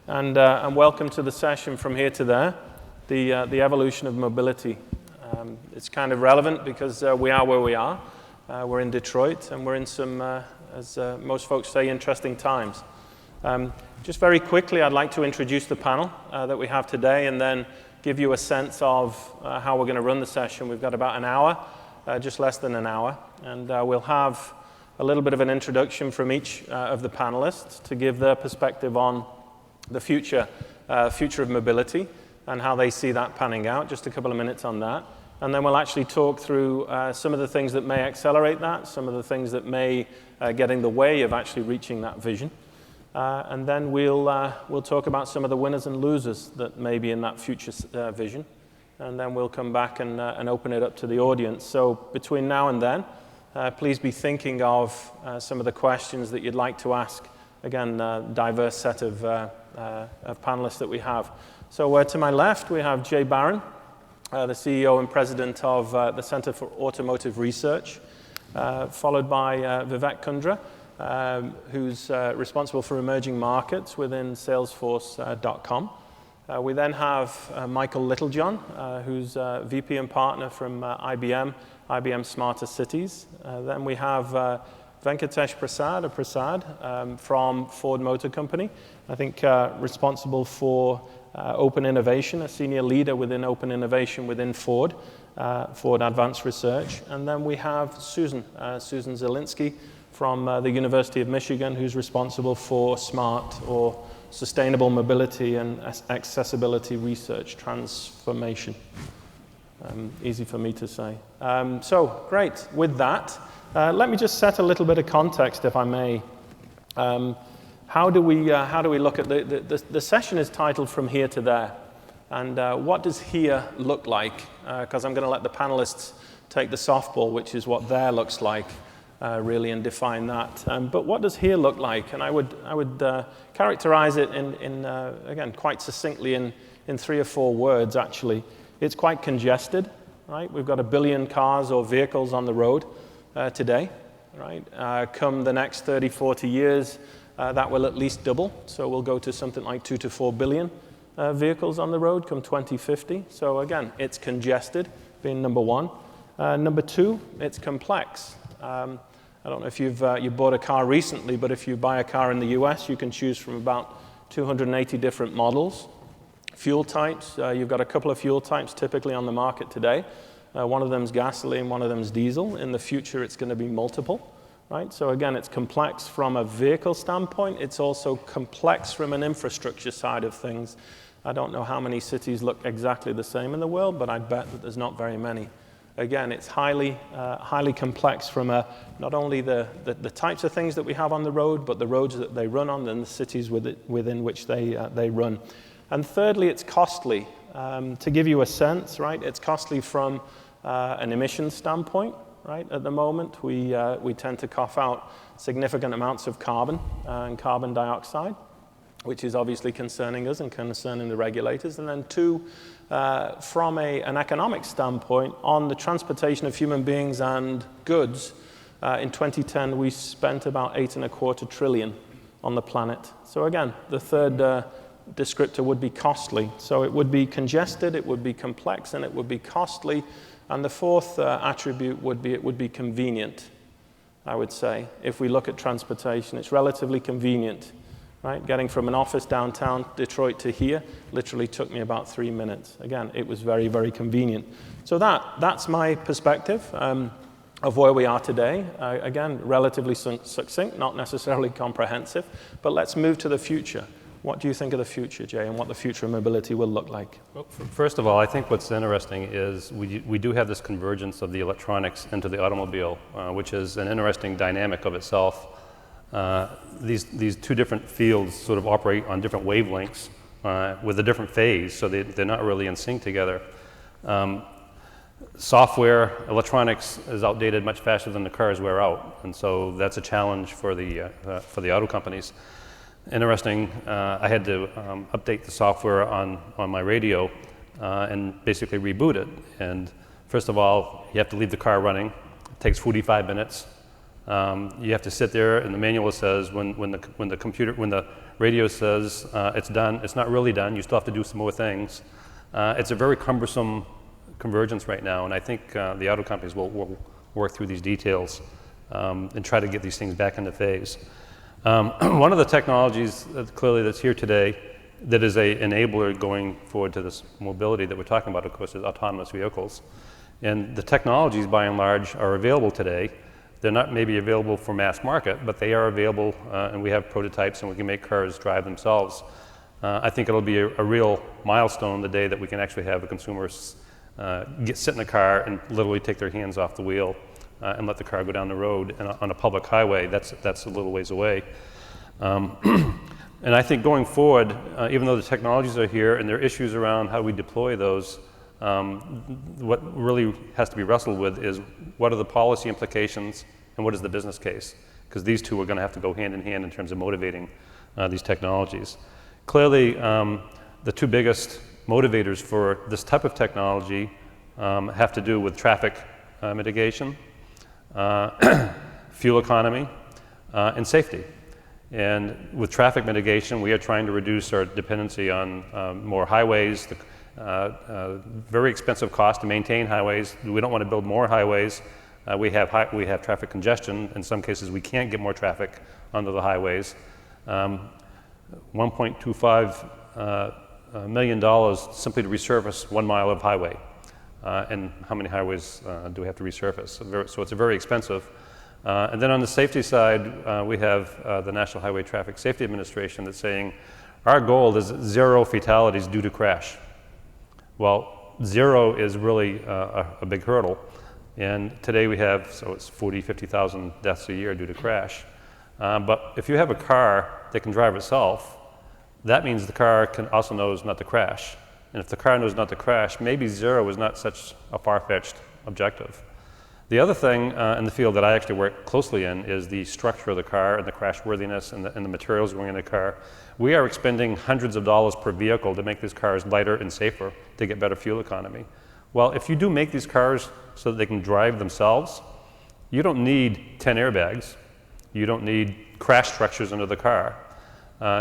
and welcome to the session from here to there, the evolution of mobility. It's kind of relevant because we are where we are. We're in Detroit, and we're in some, as most folks say, interesting times. Just very quickly, I'd like to introduce the panel that we have today, and then give you a sense of how we're going to run the session. We've got about an hour, just less than an hour, and we'll have a little bit of an introduction from each of the panelists to give their perspective on the future of mobility and how they see that panning out. Just a couple of minutes on that. And then we'll actually talk through some of the things that may accelerate that, some of the things that may get in the way of actually reaching that vision. And then we'll talk about some of the winners and losers that may be in that future vision. And then we'll come back and open it up to the audience. So between now and then, please be thinking of some of the questions that you'd like to ask. Again, diverse set of panelists that we have. So to my left, we have Jay Barron, the CEO and president of the Center for Automotive Research, followed by Vivek Kundra, who's responsible for emerging markets within Salesforce.com. We then have Michael Littlejohn, who's VP and partner from IBM Smarter Cities. Then we have Venkatesh Prasad from Ford Motor Company, I think responsible for open innovation, a senior leader within open innovation within Ford Advanced Research. And then we have Susan Zielinski from the University of Michigan, who's responsible for smart or sustainable mobility and accessibility research transformation. Easy for me to say. So great. With that, let me just set a little bit of context, if I may. How do we look at the session is titled From Here to There, and what does here look like? Because I'm going to let the panelists take the softball, which is what there looks like, really, and define that. But what does here look like? And I would characterize it in again, quite succinctly in 3 or 4 words, actually. It's quite congested, right? We've got 1 billion cars or vehicles on the road today, right? Come the next 30, 40 years, that will at least double. So we'll go to something like 2 to 4 billion vehicles on the road come 2050. So again, it's congested, being number one. Number two, it's complex. I don't know if you bought a car recently, but if you buy a car in the US, you can choose from about 280 different models. Fuel types, you've got a couple of fuel types typically on the market today. One of them is gasoline, one of them is diesel. In the future, it's going to be multiple, right? So again, it's complex from a vehicle standpoint. It's also complex from an infrastructure side of things. I don't know how many cities look exactly the same in the world, but I bet that there's not very many. Again, it's highly complex from not only the types of things that we have on the road, but the roads that they run on and the cities within which they run. And thirdly, it's costly. To give you a sense, right, it's costly from an emissions standpoint. Right, at the moment, we tend to cough out significant amounts of carbon and carbon dioxide, which is obviously concerning us and concerning the regulators. And then two, from an economic standpoint, on the transportation of human beings and goods, in 2010 we spent about $8.25 trillion on the planet. So again, the third descriptor would be costly. So it would be congested, it would be complex, and it would be costly. And the fourth attribute would be it would be convenient, I would say. If we look at transportation, it's relatively convenient. Right? Getting from an office downtown Detroit to here literally took me about 3 minutes. Again, it was very, very convenient. So that's my perspective of where we are today. Again, relatively succinct, not necessarily comprehensive, but let's move to the future. What do you think of the future, Jay, and what the future of mobility will look like? Well, first of all, I think what's interesting is we do have this convergence of the electronics into the automobile, which is an interesting dynamic of itself. These two different fields sort of operate on different wavelengths with a different phase, so they're not really in sync together. Software, electronics is outdated much faster than the cars wear out, and so that's a challenge for the auto companies. Interesting, I had to update the software on my radio and basically reboot it. And first of all, you have to leave the car running. It takes 45 minutes. You have to sit there, and the manual says when the radio says it's done, it's not really done. You still have to do some more things. It's a very cumbersome convergence right now, and I think the auto companies will work through these details and try to get these things back into phase. One of the technologies clearly that's here today that is an enabler going forward to this mobility that we're talking about, of course, is autonomous vehicles. And the technologies, by and large, are available today. They're not maybe available for mass market, but they are available, and we have prototypes, and we can make cars drive themselves. I think it'll be a real milestone the day that we can actually have the consumers sit in a car and literally take their hands off the wheel and let the car go down the road. And on a public highway, that's a little ways away. And I think going forward, even though the technologies are here and there are issues around how we deploy those, what really has to be wrestled with is what are the policy implications and what is the business case? Because these two are going to have to go hand in hand in terms of motivating these technologies. Clearly, the two biggest motivators for this type of technology have to do with traffic mitigation, fuel economy, and safety. And with traffic mitigation, we are trying to reduce our dependency on more highways, very expensive cost to maintain highways. We don't want to build more highways. We have traffic congestion. In some cases, we can't get more traffic onto the highways. $1.25 million simply to resurface 1 mile of highway. And how many highways do we have to resurface? So it's very expensive. And then on the safety side, we have the National Highway Traffic Safety Administration that's saying our goal is 0 fatalities due to crash. Well, 0 is really a big hurdle. And today we have, so it's 40, 50,000 deaths a year due to crash. But if you have a car that can drive itself, that means the car also knows not to crash. And if the car knows not to crash, maybe 0 is not such a far-fetched objective. The other thing in the field that I actually work closely in is the structure of the car and the crashworthiness and the materials going in the car. We are expending hundreds of dollars per vehicle to make these cars lighter and safer to get better fuel economy. Well, if you do make these cars so that they can drive themselves, you don't need 10 airbags. You don't need crash structures under the car.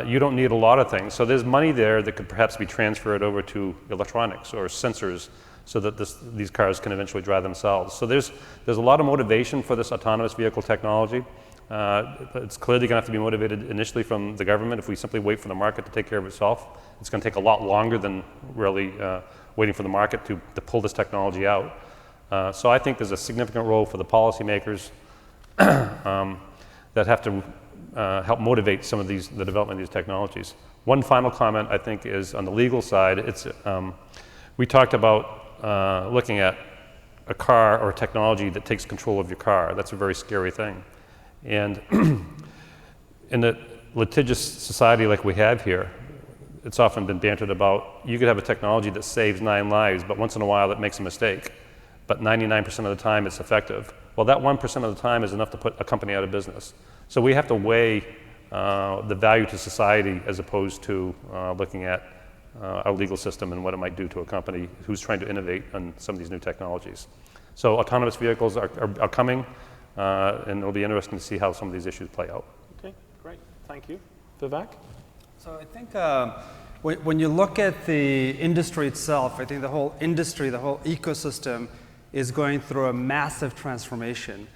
You don't need a lot of things. So there's money there that could perhaps be transferred over to electronics or sensors so that these cars can eventually drive themselves. So there's a lot of motivation for this autonomous vehicle technology. It's clearly going to have to be motivated initially from the government. If we simply wait for the market to take care of itself, it's going to take a lot longer than really waiting for the market to pull this technology out. So I think there's a significant role for the policymakers that have to help motivate some of the development of these technologies. One final comment, I think, is on the legal side. We talked about looking at a car or technology that takes control of your car. That's a very scary thing. And in a litigious society like we have here, it's often been bantered about, you could have a technology that saves 9 lives, but once in a while it makes a mistake. But 99% of the time it's effective. Well, that 1% of the time is enough to put a company out of business. So we have to weigh the value to society as opposed to looking at our legal system and what it might do to a company who's trying to innovate on some of these new technologies. So autonomous vehicles are coming, and it'll be interesting to see how some of these issues play out. Okay, great. Thank you. Vivek? So I think when you look at the industry itself, I think the whole industry, the whole ecosystem is going through a massive transformation.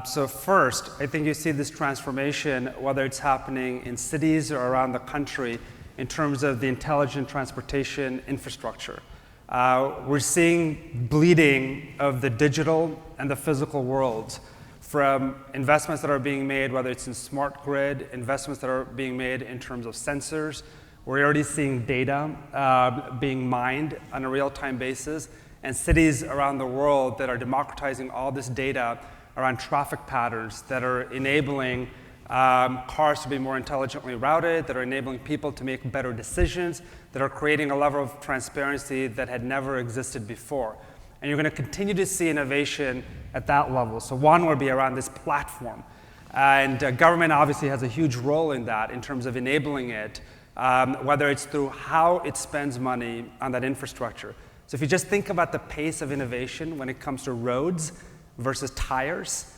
So first, I think you see this transformation, whether it's happening in cities or around the country, in terms of the intelligent transportation infrastructure. We're seeing bleeding of the digital and the physical worlds, from investments that are being made, whether it's in smart grid, investments that are being made in terms of sensors. We're already seeing data being mined on a real-time basis, and cities around the world that are democratizing all this data around traffic patterns that are enabling cars to be more intelligently routed, that are enabling people to make better decisions, that are creating a level of transparency that had never existed before. And you're going to continue to see innovation at that level. So one would be around this platform. And government obviously has a huge role in that in terms of enabling it, whether it's through how it spends money on that infrastructure. So if you just think about the pace of innovation when it comes to roads versus tires,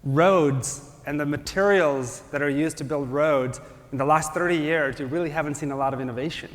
roads and the materials that are used to build roads, in the last 30 years, you really haven't seen a lot of innovation.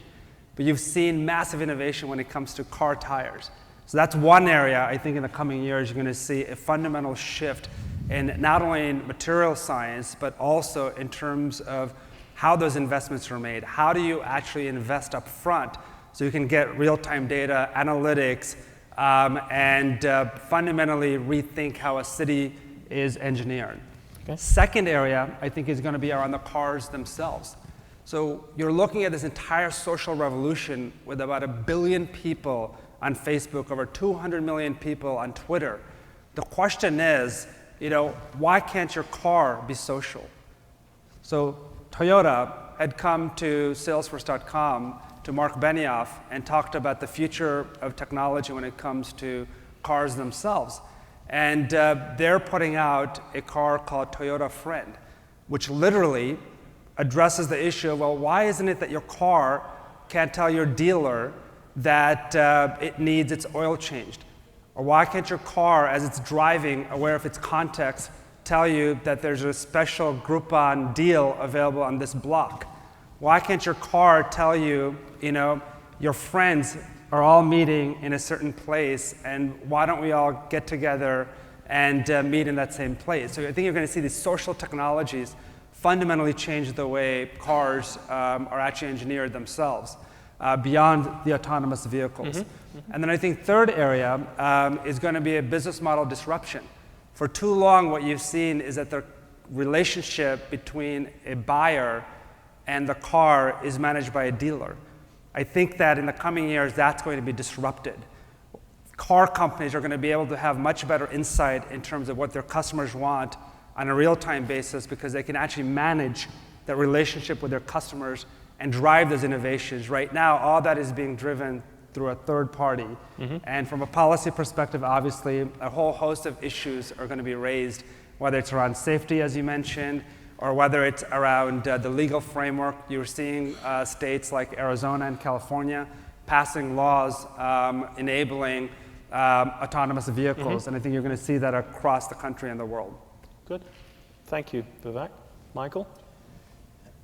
But you've seen massive innovation when it comes to car tires. So that's one area I think in the coming years you're going to see a fundamental shift in not only in material science, but also in terms of how those investments are made. How do you actually invest up front so you can get real-time data, analytics, and fundamentally rethink how a city is engineered. Okay. Second area, I think, is going to be around the cars themselves. So you're looking at this entire social revolution with about 1 billion people on Facebook, over 200 million people on Twitter. The question is, why can't your car be social? So Toyota had come to Salesforce.com to Mark Benioff and talked about the future of technology when it comes to cars themselves. And they're putting out a car called Toyota Friend, which literally addresses the issue of, well, why isn't it that your car can't tell your dealer that it needs its oil changed? Or why can't your car, as it's driving, aware of its context, tell you that there's a special Groupon deal available on this block? Why can't your car tell you, your friends are all meeting in a certain place, and why don't we all get together and meet in that same place? So I think you're going to see these social technologies fundamentally change the way cars are actually engineered themselves, beyond the autonomous vehicles. And then I think third area is going to be a business model disruption. For too long, what you've seen is that the relationship between a buyer and the car is managed by a dealer. I think that in the coming years, that's going to be disrupted. Car companies are going to be able to have much better insight in terms of what their customers want on a real-time basis, because they can actually manage that relationship with their customers and drive those innovations. Right now, all that is being driven through a third party. And from a policy perspective, obviously, a whole host of issues are going to be raised, whether it's around safety, as you mentioned, or whether it's around the legal framework. You're seeing states like Arizona and California passing laws enabling autonomous vehicles. And I think you're going to see that across the country and the world. Good. Thank you, Vivek. Michael?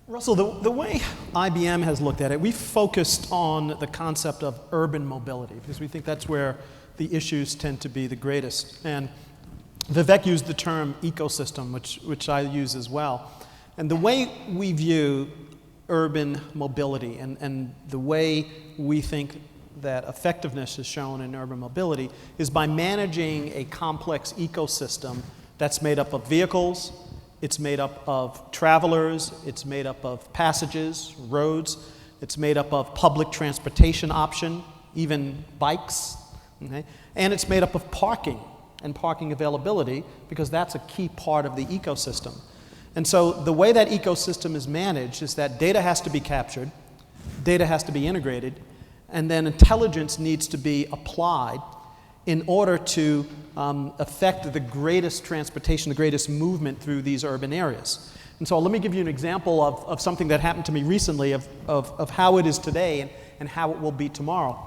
Russell, the way IBM has looked at it, we've focused on the concept of urban mobility because we think that's where the issues tend to be the greatest. And Vivek used the term ecosystem, which I use as well. And the way we view urban mobility and the way we think that effectiveness is shown in urban mobility is by managing a complex ecosystem that's made up of vehicles, it's made up of travelers, it's made up of passages, roads, it's made up of public transportation option, even bikes, Okay? And it's made up of parking and parking availability, because that's a key part of the ecosystem. And so the way that ecosystem is managed is that data has to be captured, data has to be integrated, and then intelligence needs to be applied in order to affect the greatest transportation, the greatest movement through these urban areas. And so let me give you an example of something that happened to me recently of how it is today and how it will be tomorrow.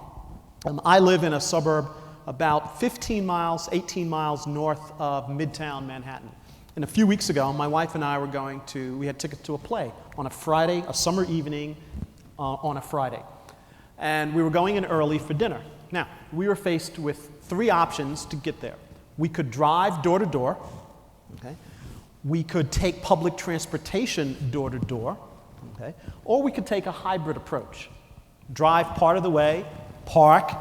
I live in a suburb about 15 miles, 18 miles north of Midtown Manhattan. And a few weeks ago, my wife and I were we had tickets to a play on a Friday, a summer evening on a Friday. And we were going in early for dinner. Now, we were faced with 3 options to get there. We could drive door to door, okay? We could take public transportation door to door, okay? Or we could take a hybrid approach. Drive part of the way, park,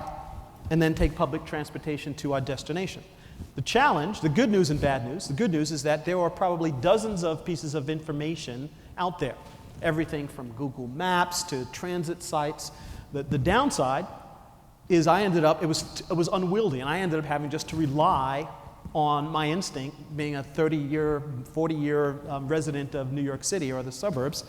and then take public transportation to our destination. The challenge, the good news and bad news, the good news is that there are probably dozens of pieces of information out there. Everything from Google Maps to transit sites. The downside is it was unwieldy, and I ended up having just to rely on my instinct, being a 30-year, 40-year resident of New York City or the suburbs.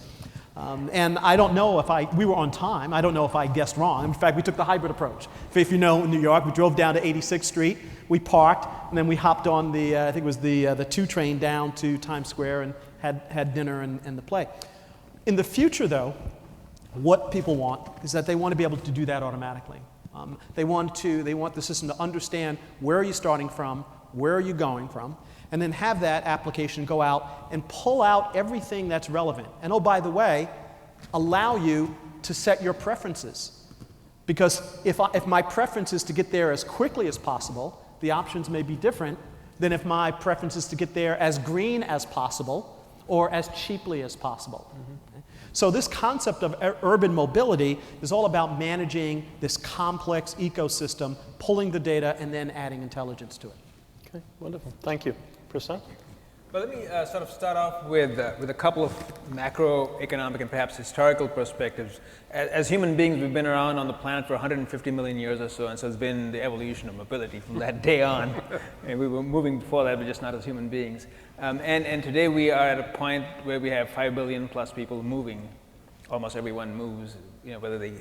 And I don't know if we were on time. I don't know if I guessed wrong. In fact, we took the hybrid approach. If you know New York, we drove down to 86th Street, we parked, and then we hopped on I think it was the 2 train down to Times Square and had dinner and the play. In the future, though, what people want is that they want to be able to do that automatically. They want the system to understand where are you starting from, where are you going from, and then have that application go out and pull out everything that's relevant. And oh, by the way, allow you to set your preferences. Because if my preference is to get there as quickly as possible, the options may be different than if my preference is to get there as green as possible or as cheaply as possible. Okay? So this concept of urban mobility is all about managing this complex ecosystem, pulling the data, and then adding intelligence to it. Okay, wonderful. Thank you. Prasad? Well, let me sort of start off with a couple of macroeconomic and perhaps historical perspectives. As human beings, we've been around on the planet for 150 million years or so, and so it's been the evolution of mobility from that day on. And we were moving before that, but just not as human beings. And today we are at a point where we have 5 billion plus people moving. Almost everyone moves, whether they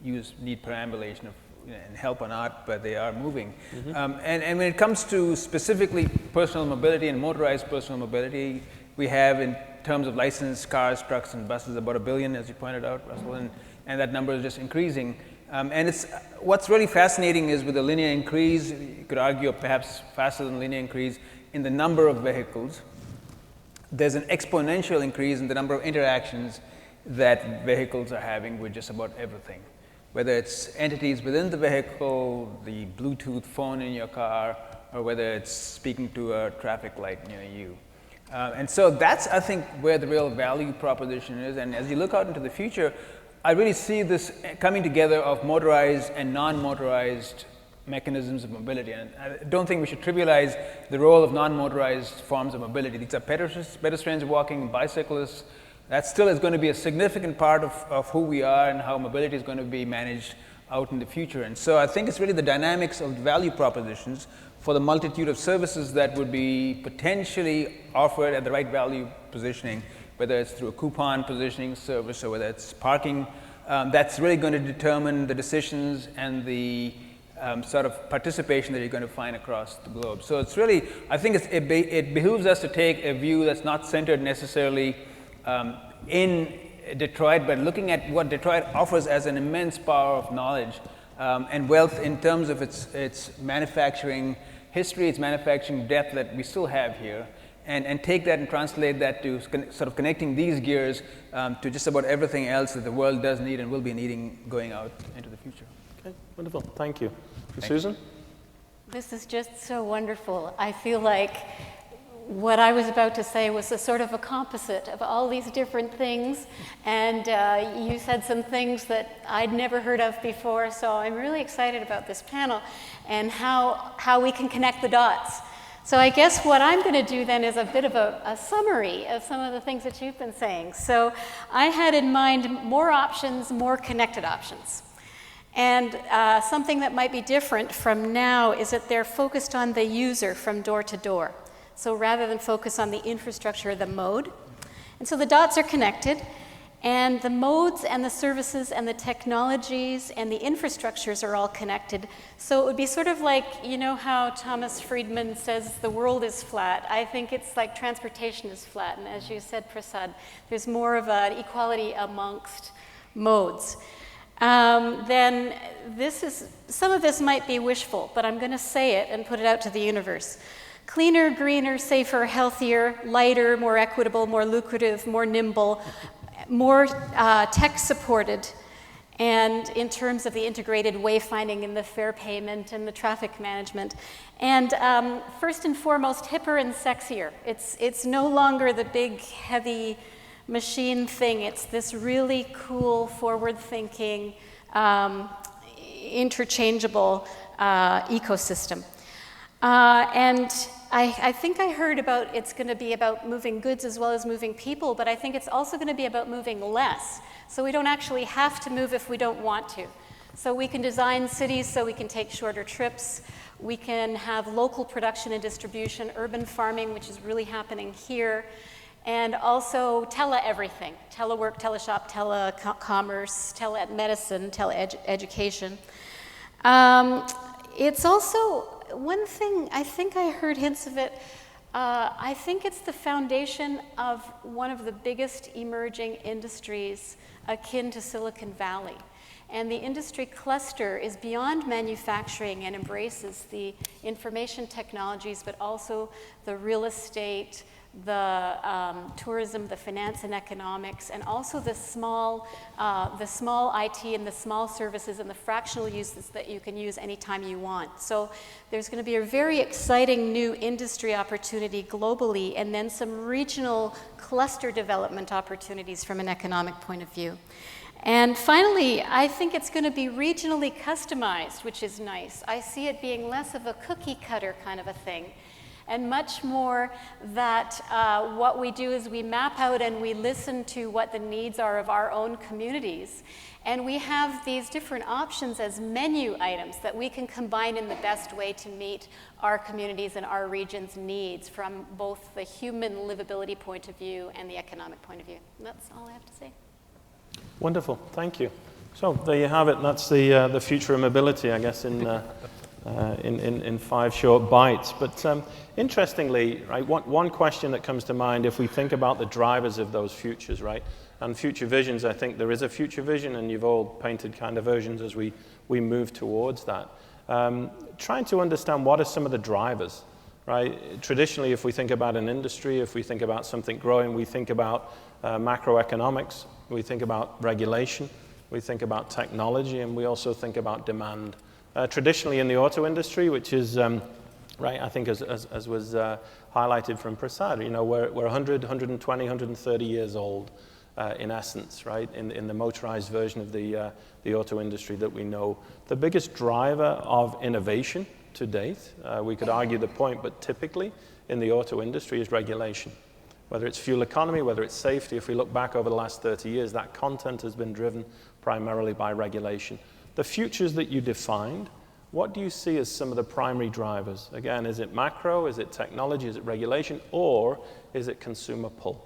need perambulation and help or not, but they are moving. And when it comes to specifically personal mobility and motorized personal mobility, we have, in terms of licensed cars, trucks, and buses, about 1 billion, as you pointed out, Russell, and that number is just increasing. And what's really fascinating is with the linear increase, you could argue perhaps faster than linear increase in the number of vehicles, there's an exponential increase in the number of interactions that vehicles are having with just about everything. Whether it's entities within the vehicle, the Bluetooth phone in your car, or whether it's speaking to a traffic light near you. And so that's, I think, where the real value proposition is. And as you look out into the future, I really see this coming together of motorized and non-motorized mechanisms of mobility. And I don't think we should trivialize the role of non-motorized forms of mobility. These are pedestrians walking, bicyclists. That still is going to be a significant part of who we are and how mobility is going to be managed out in the future. And so I think it's really the dynamics of value propositions for the multitude of services that would be potentially offered at the right value positioning, whether it's through a coupon positioning service or whether it's parking, that's really going to determine the decisions and the sort of participation that you're going to find across the globe. So it's really, I think it behooves us to take a view that's not centered necessarily in Detroit, but looking at what Detroit offers as an immense power of knowledge and wealth in terms of its manufacturing history, its manufacturing depth that we still have here, and take that and translate that to sort of connecting these gears to just about everything else that the world does need and will be needing going out into the future. Okay, wonderful. Thank you. Susan? This is just so wonderful. I feel like what I was about to say was a sort of a composite of all these different things, and you said some things that I'd never heard of before, so I'm really excited about this panel and how we can connect the dots. So I guess what I'm going to do then is a bit of a summary of some of the things that you've been saying. So I had in mind more options, more connected options. And something that might be different from now is that they're focused on the user from door to door. So rather than focus on the infrastructure or the mode. And so the dots are connected, and the modes and the services and the technologies and the infrastructures are all connected. So it would be sort of like, you know how Thomas Friedman says the world is flat? I think it's like transportation is flat. And as you said, Prasad, there's more of an equality amongst modes. Then some of this might be wishful, but I'm going to say it and put it out to the universe. Cleaner, greener, safer, healthier, lighter, more equitable, more lucrative, more nimble, more tech-supported, and in terms of the integrated wayfinding and the fare payment and the traffic management. And first and foremost, hipper and sexier. It's no longer the big, heavy machine thing. It's this really cool, forward-thinking, interchangeable ecosystem. And I think I heard about it's going to be about moving goods as well as moving people, but I think it's also going to be about moving less. So we don't actually have to move if we don't want to. So we can design cities so we can take shorter trips. We can have local production and distribution, urban farming, which is really happening here, and also tele-everything, telework, teleshop, telecommerce, telemedicine, tele-education. It's also one thing, I think I heard hints of it, I think it's the foundation of one of the biggest emerging industries akin to Silicon Valley. And the industry cluster is beyond manufacturing and embraces the information technologies, but also the real estate, the tourism, the finance and economics, and also the small IT and the small services and the fractional uses that you can use anytime you want. So there's going to be a very exciting new industry opportunity globally, and then some regional cluster development opportunities from an economic point of view. And finally, I think it's going to be regionally customized, which is nice. I see it being less of a cookie cutter kind of a thing, and much more that what we do is we map out and we listen to what the needs are of our own communities. And we have these different options as menu items that we can combine in the best way to meet our communities and our region's needs from both the human livability point of view and the economic point of view. And that's all I have to say. Wonderful, thank you. So there you have it. That's the future of mobility, I guess, in 5 short bites. But interestingly, right, one question that comes to mind if we think about the drivers of those futures, right, and future visions, I think there is a future vision, and you've all painted kind of versions as we move towards that. Trying to understand what are some of the drivers, right? Traditionally, if we think about an industry, if we think about something growing, we think about macroeconomics, we think about regulation, we think about technology, and we also think about demand. Traditionally in the auto industry, which is, right, I think as was highlighted from Prasad, you know, we're 100, 120, 130 years old in essence, right, in the motorized version of the auto industry that we know. The biggest driver of innovation to date, we could argue the point, but typically in the auto industry is regulation. Whether it's fuel economy, whether it's safety, if we look back over the last 30 years, that content has been driven primarily by regulation. The futures that you defined, what do you see as some of the primary drivers? Again, is it macro, is it technology, is it regulation, or is it consumer pull?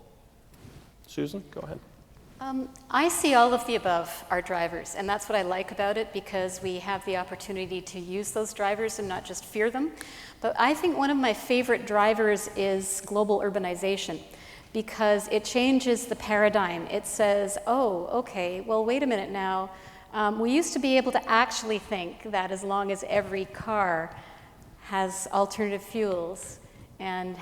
Susan, go ahead. I see all of the above are drivers, and that's what I like about it, because we have the opportunity to use those drivers and not just fear them. But I think one of my favorite drivers is global urbanization, because it changes the paradigm. It says, oh, okay, well, wait a minute now. We used to be able to actually think that as long as every car has alternative fuels and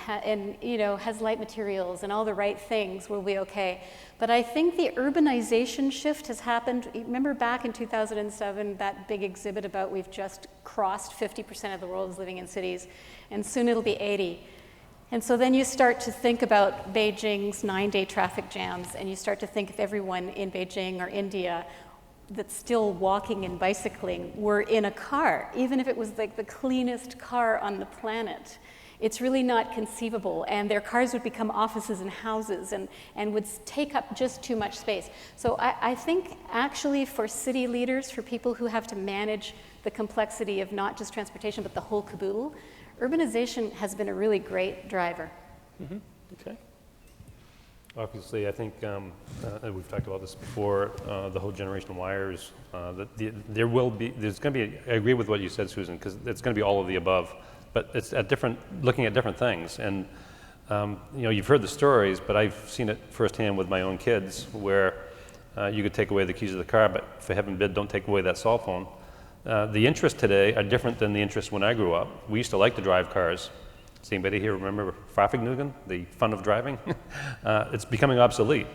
you know, has light materials and all the right things, we'll be okay. But I think the urbanization shift has happened. Remember back in 2007, that big exhibit about we've just crossed 50% of the world is living in cities, and soon it'll be 80. And so then you start to think about Beijing's 9-day traffic jams, and you start to think if everyone in Beijing or India that's still walking and bicycling were in a car, even if it was like the cleanest car on the planet, it's really not conceivable. And their cars would become offices and houses and would take up just too much space. So I think actually for city leaders, for people who have to manage the complexity of not just transportation, but the whole caboodle, urbanization has been a really great driver. Mm-hmm. Okay. Obviously, I think we've talked about this before. The whole generation wires. There's going to be. I agree with what you said, Susan, because it's going to be all of the above. But it's looking at different things. And you've heard the stories, but I've seen it firsthand with my own kids, where you could take away the keys of the car, but for heaven forbid, don't take away that cell phone. The interests today are different than the interests when I grew up. We used to like to drive cars. Does anybody here remember Fahrvergnügen, the fun of driving? It's becoming obsolete.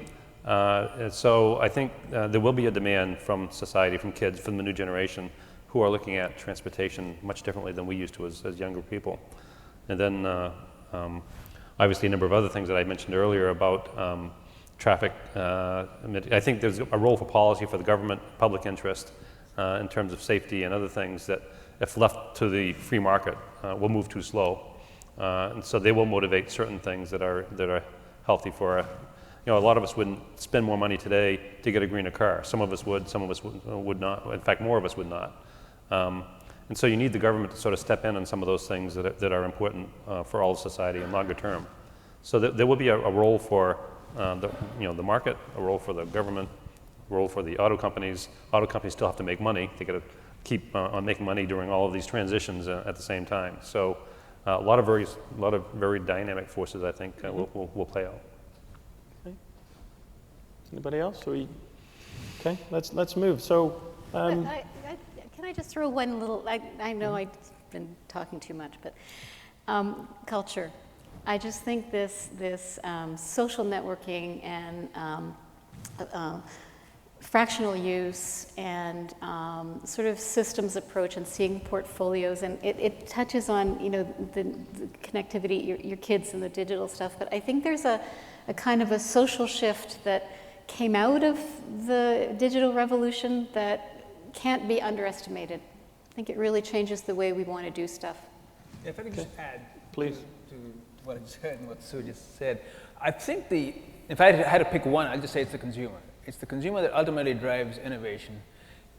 So I think there will be a demand from society, from kids, from the new generation, who are looking at transportation much differently than we used to as younger people. And then obviously a number of other things that I mentioned earlier about traffic. I think there's a role for policy for the government, public interest, in terms of safety and other things that, if left to the free market, will move too slow. And so they will motivate certain things that are healthy for, a lot of us wouldn't spend more money today to get a greener car. Some of us would, some of us would not. In fact, more of us would not. And so you need the government to sort of step in on some of those things that are important for all of society and longer term. So there will be a role for the market, a role for the government, a role for the auto companies. Auto companies still have to make money. They got to keep on making money during all of these transitions at the same time. So a lot of very dynamic forces, I think, will play out. Okay. Anybody else? Okay, let's move. So. Can I just throw one little? I know I've been talking too much, but culture. I just think this social networking and fractional use and sort of systems approach and seeing portfolios, and it touches on the connectivity, your kids and the digital stuff. But I think there's a kind of a social shift that came out of the digital revolution that can't be underestimated. I think it really changes the way we want to do stuff. If I could just add, please, to what I just heard and what Sue just said, I think if I had to pick one, I'd just say it's the consumer. It's the consumer that ultimately drives innovation.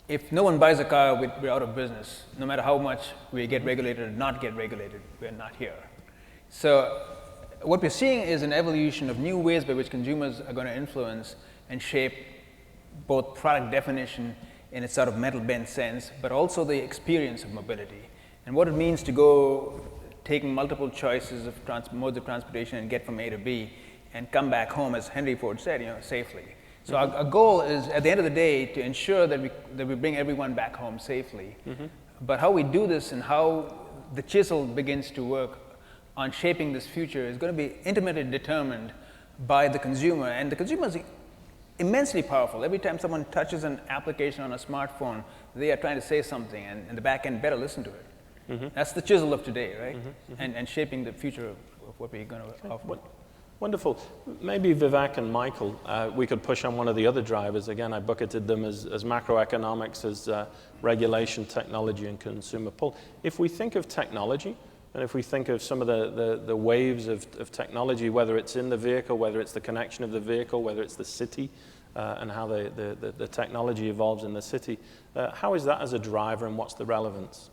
If no one buys a car, we're out of business. No matter how much we get regulated or not get regulated, we're not here. So what we're seeing is an evolution of new ways by which consumers are going to influence and shape both product definition in its sort of metal bent sense, but also the experience of mobility and what it means to go taking multiple choices of modes of transportation and get from A to B and come back home, as Henry Ford said, safely. So our goal is, at the end of the day, to ensure that we bring everyone back home safely. Mm-hmm. But how we do this and how the chisel begins to work on shaping this future is going to be intimately determined by the consumer, and the consumer is immensely powerful. Every time someone touches an application on a smartphone, they are trying to say something, and the back end better listen to it. Mm-hmm. That's the chisel of today, right? Mm-hmm. Mm-hmm. And shaping the future of what we're going to offer. Wonderful. Maybe Vivek and Michael, we could push on one of the other drivers. Again, I bucketed them as macroeconomics, as regulation, technology, and consumer pull. If we think of technology, and if we think of some of the waves of technology, whether it's in the vehicle, whether it's the connection of the vehicle, whether it's the city, and how the technology evolves in the city, how is that as a driver, and what's the relevance?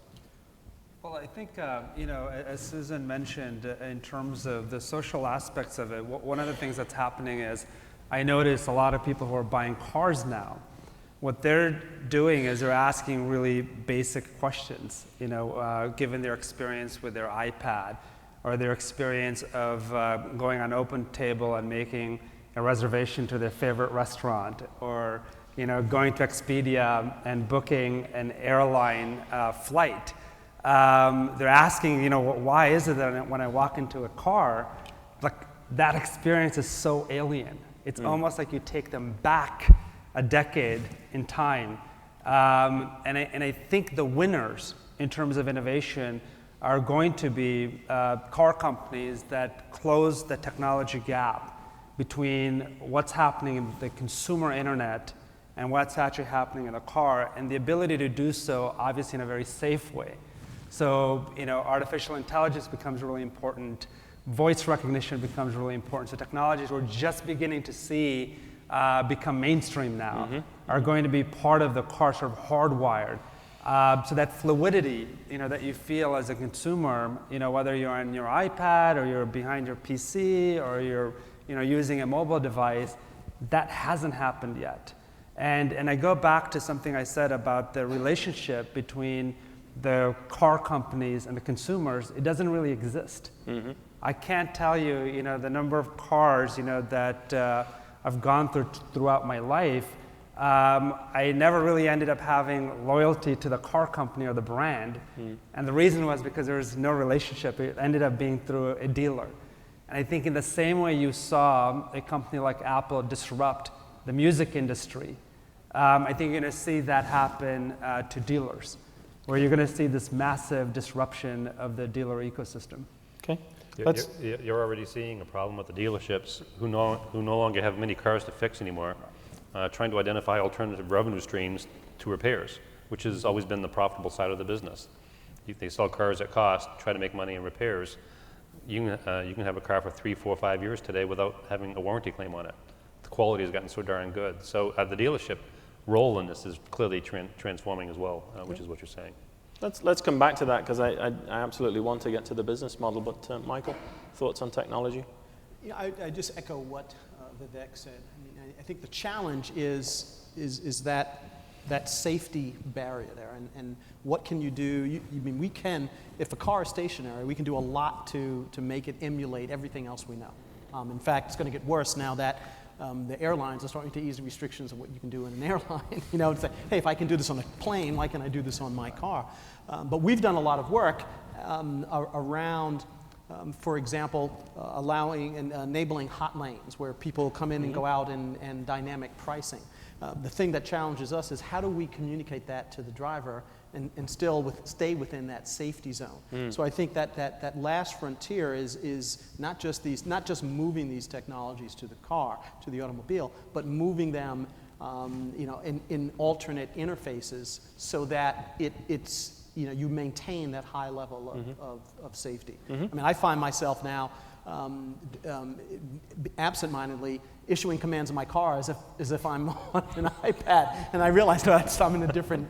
Well, I think, as Susan mentioned, in terms of the social aspects of it, one of the things that's happening is I notice a lot of people who are buying cars now, what they're doing is they're asking really basic questions, given their experience with their iPad or their experience of going on OpenTable and making a reservation to their favorite restaurant, or going to Expedia and booking an airline flight. They're asking, why is it that when I walk into a car, like that experience is so alien? It's almost like you take them back a decade in time. And I think the winners in terms of innovation are going to be car companies that close the technology gap between what's happening in the consumer internet and what's actually happening in a car, and the ability to do so obviously in a very safe way. So, artificial intelligence becomes really important. Voice recognition becomes really important. So technologies we're just beginning to see become mainstream now are going to be part of the car, sort of hardwired. So that fluidity, that you feel as a consumer, whether you're on your iPad or you're behind your PC or you're, using a mobile device, that hasn't happened yet. And I go back to something I said about the relationship between the car companies and the consumers. It doesn't really exist. I can't tell you, the number of cars, that I've gone throughout my life. I never really ended up having loyalty to the car company or the brand. And the reason was because there was no relationship. It ended up being through a dealer. And I think in the same way you saw a company like Apple disrupt the music industry, I think you're going to see that happen to dealers, where you're going to see this massive disruption of the dealer ecosystem. Okay. You're already seeing a problem with the dealerships who no longer have many cars to fix anymore, trying to identify alternative revenue streams to repairs, which has always been the profitable side of the business. If they sell cars at cost, try to make money in repairs, you can have a car for 3, 4, 5 years today without having a warranty claim on it. The quality has gotten so darn good. So the dealership role in this is clearly transforming as well, which is what you're saying. Let's come back to that, because I absolutely want to get to the business model. But Michael, thoughts on technology? Yeah, I just echo what Vivek said. I think the challenge is that safety barrier there, and what can you do? We can, if a car is stationary, we can do a lot to make it emulate everything else we know. In fact, it's going to get worse now that the airlines are starting to ease the restrictions of what you can do in an airline. To say, hey, if I can do this on a plane, why can't I do this on my car? But we've done a lot of work around, for example, allowing and enabling hot lanes where people come in and go out and dynamic pricing. The thing that challenges us is how do we communicate that to the driver and still stay within that safety zone. So I think that last frontier is not just moving these technologies to the car, to the automobile, but moving them in alternate interfaces so that it's you maintain that high level of safety. I find myself now absentmindedly issuing commands in my car as if I'm on an iPad, and I realize that I'm in a different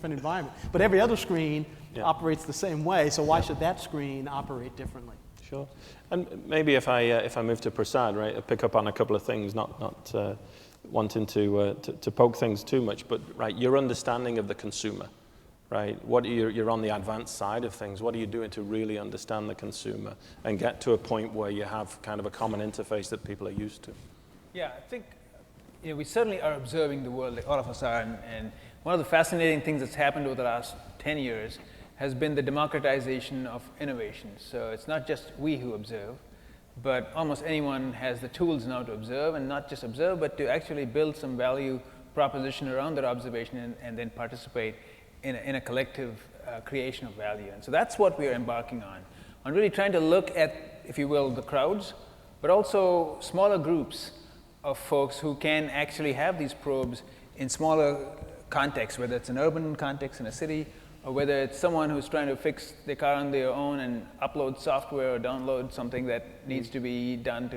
environment. But every other screen operates the same way, so why should that screen operate differently? Sure. And maybe if I move to Prasad, right, I'll pick up on a couple of things, not wanting to poke things too much, but right, your understanding of the consumer. Right? You're on the advanced side of things. What are you doing to really understand the consumer and get to a point where you have kind of a common interface that people are used to? Yeah, I think we certainly are observing the world, like all of us are, and one of the fascinating things that's happened over the last 10 years has been the democratization of innovation. So it's not just we who observe, but almost anyone has the tools now to observe, and not just observe, but to actually build some value proposition around that observation and then participate in a collective creation of value. And so that's what we are embarking on really trying to look at, if you will, the crowds, but also smaller groups of folks who can actually have these probes in smaller contexts, whether it's an urban context in a city, or whether it's someone who's trying to fix their car on their own and upload software or download something that needs to be done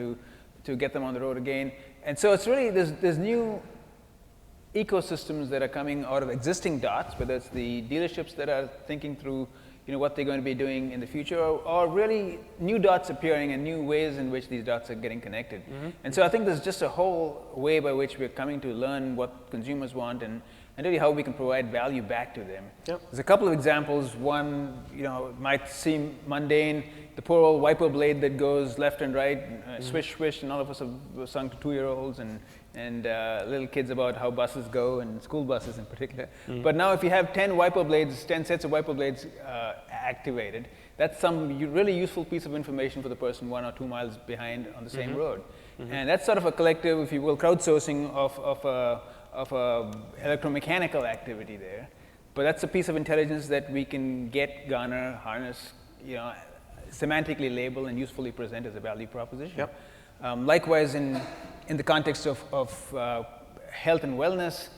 to get them on the road again. And so it's really, there's new ecosystems that are coming out of existing dots, whether it's the dealerships that are thinking through what they're going to be doing in the future, or really new dots appearing and new ways in which these dots are getting connected. And so I think there's just a whole way by which we're coming to learn what consumers want and really how we can provide value back to them. There's a couple of examples. One, might seem mundane, the poor old wiper blade that goes left and right, swish, swish, and all of us have sung to 2-year-olds and little kids about how buses go, and school buses in particular. But now if you have 10 sets of wiper blades activated, that's some really useful piece of information for the person 1 or 2 miles behind on the same road. And that's sort of a collective, if you will, crowdsourcing of electromechanical activity there. But that's a piece of intelligence that we can garner, harness, semantically label and usefully present as a value proposition. Likewise, in the context of health and wellness,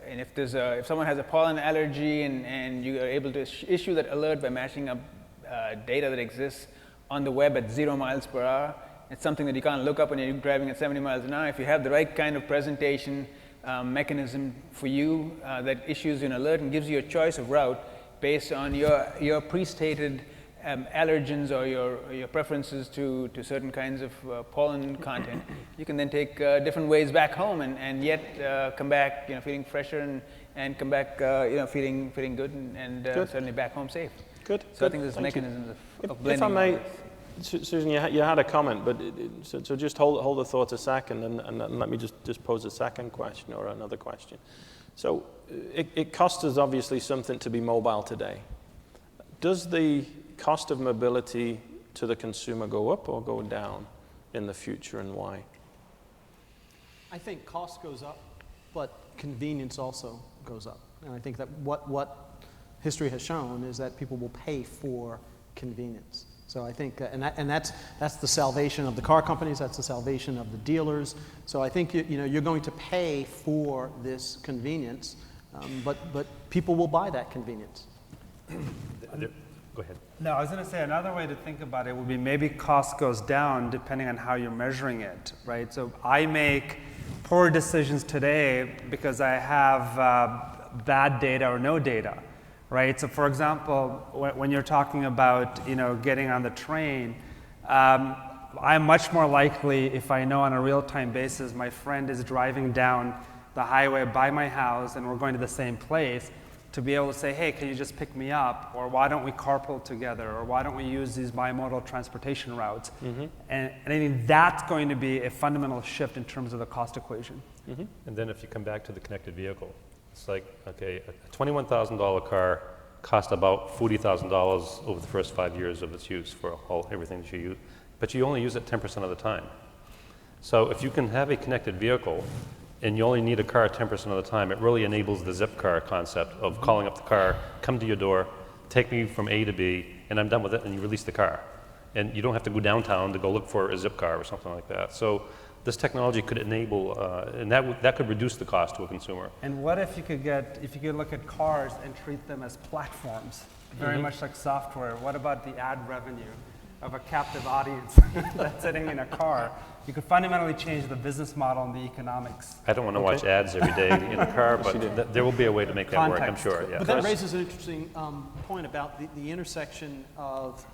And if someone has a pollen allergy and you are able to issue that alert by matching up data that exists on the web at 0 miles per hour, it's something that you can't look up when you're driving at 70 miles an hour. If you have the right kind of presentation mechanism for you that issues an alert and gives you a choice of route based on your pre-stated allergens or your preferences to certain kinds of pollen content, you can then take different ways back home and yet come back feeling fresher and come back feeling good and certainly back home safe. Good. So I think there's mechanisms of blending. If I may, all this. Susan, you had a comment, but so just hold the thought a second, and let me just pose a second question or another question. So it costs us obviously something to be mobile today. Does the cost of mobility to the consumer go up or go down in the future, and why? I think cost goes up, but convenience also goes up. And I think that what history has shown is that people will pay for convenience. So I think, and that's the salvation of the car companies. That's the salvation of the dealers. So I think you're going to pay for this convenience, but people will buy that convenience. Go ahead. No, I was going to say another way to think about it would be maybe cost goes down depending on how you're measuring it, right? So I make poor decisions today because I have bad data or no data. Right. So, for example, when you're talking about getting on the train, I'm much more likely, if I know on a real-time basis my friend is driving down the highway by my house and we're going to the same place, to be able to say, hey, can you just pick me up? Or why don't we carpool together? Or why don't we use these bimodal transportation routes? Mm-hmm. And I think that's going to be a fundamental shift in terms of the cost equation. Mm-hmm. And then if you come back to the connected vehicle, it's like, okay, a $21,000 car cost about $40,000 over the first 5 years of its use for everything that you use, but you only use it 10% of the time. So if you can have a connected vehicle and you only need a car 10% of the time, it really enables the zip car concept of calling up the car, come to your door, take me from A to B, and I'm done with it, and you release the car. And you don't have to go downtown to go look for a zip car or something like that. So this technology could enable, and that could reduce the cost to a consumer. And what if you could look at cars and treat them as platforms, very much like software? What about the ad revenue of a captive audience that's sitting in a car? You could fundamentally change the business model and the economics. I don't want to watch ads every day in a car, but there will be a way to make that work, I'm sure. Yeah. But that raises an interesting point about the intersection of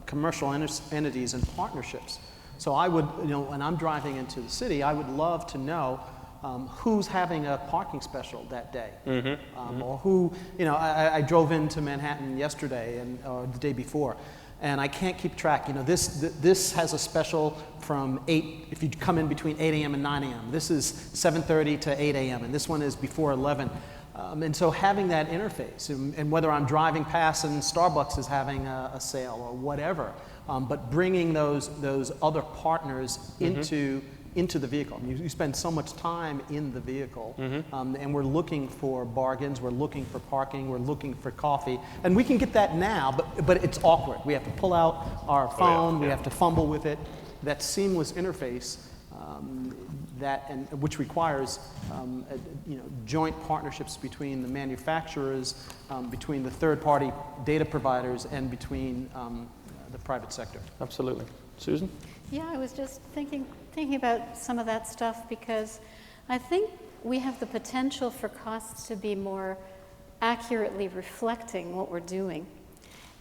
commercial entities and partnerships. So I would, when I'm driving into the city, I would love to know who's having a parking special that day, or who, I drove into Manhattan yesterday or the day before, and I can't keep track. This has a special from 8, if you come in between 8 a.m. and 9 a.m. This is 7:30 to 8 a.m., and this one is before 11. And so having that interface, and whether I'm driving past and Starbucks is having a sale or whatever, but bringing those other partners into the vehicle. You spend so much time in the vehicle, and we're looking for bargains, we're looking for parking, we're looking for coffee, and we can get that now, but it's awkward. We have to pull out our phone, we have to fumble with it. That seamless interface, which requires joint partnerships between the manufacturers, between the third-party data providers, and between the private sector. Absolutely. Susan? Yeah, I was just thinking about some of that stuff because I think we have the potential for costs to be more accurately reflecting what we're doing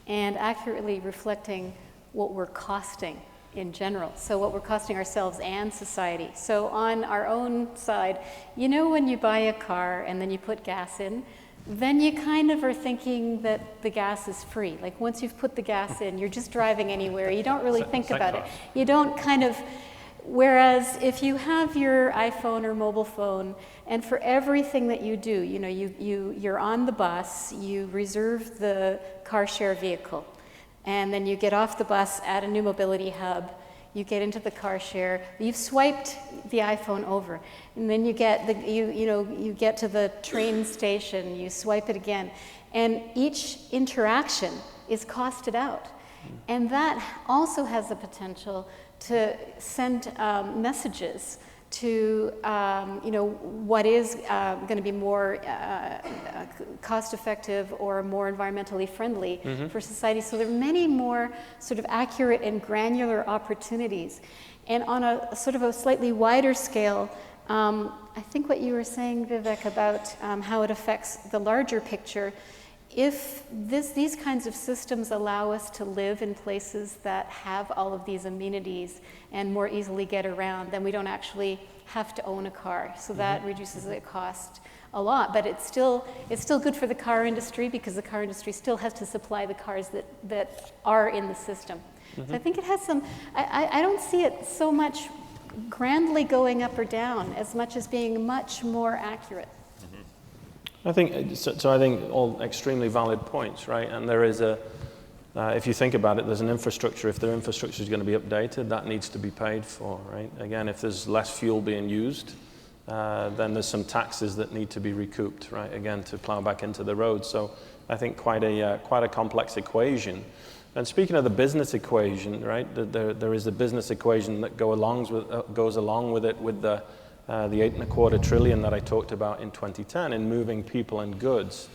and accurately reflecting what we're costing in general. So what we're costing ourselves and society. So on our own side, when you buy a car and then you put gas in, then you kind of are thinking that the gas is free. Like once you've put the gas in, you're just driving anywhere. You don't really think about it. You don't whereas if you have your iPhone or mobile phone, and for everything that you do, you're on the bus, you reserve the car share vehicle, and then you get off the bus at a new mobility hub, you get into the car share, you've swiped the iPhone over, and then you get you get to the train station, you swipe it again, and each interaction is costed out. And that also has the potential to send messages to what is going to be more cost-effective or more environmentally friendly for society. So there are many more sort of accurate and granular opportunities. And on a sort of a slightly wider scale, I think what you were saying, Vivek, about how it affects the larger picture, if these kinds of systems allow us to live in places that have all of these amenities and more easily get around, then we don't actually have to own a car. So that reduces the cost a lot. But it's still good for the car industry, because the car industry still has to supply the cars that are in the system. So I think it has some, I don't see it so much grandly going up or down as much as being much more accurate. I think, so I think all extremely valid points, right? And there is if you think about it, there's an infrastructure. If the infrastructure is going to be updated, that needs to be paid for, right? Again, if there's less fuel being used, then there's some taxes that need to be recouped, right? Again, to plow back into the road. So I think quite a complex equation. And speaking of the business equation, right? There is a business equation that goes along with it with the $8.25 trillion that I talked about in 2010 in moving people and goods.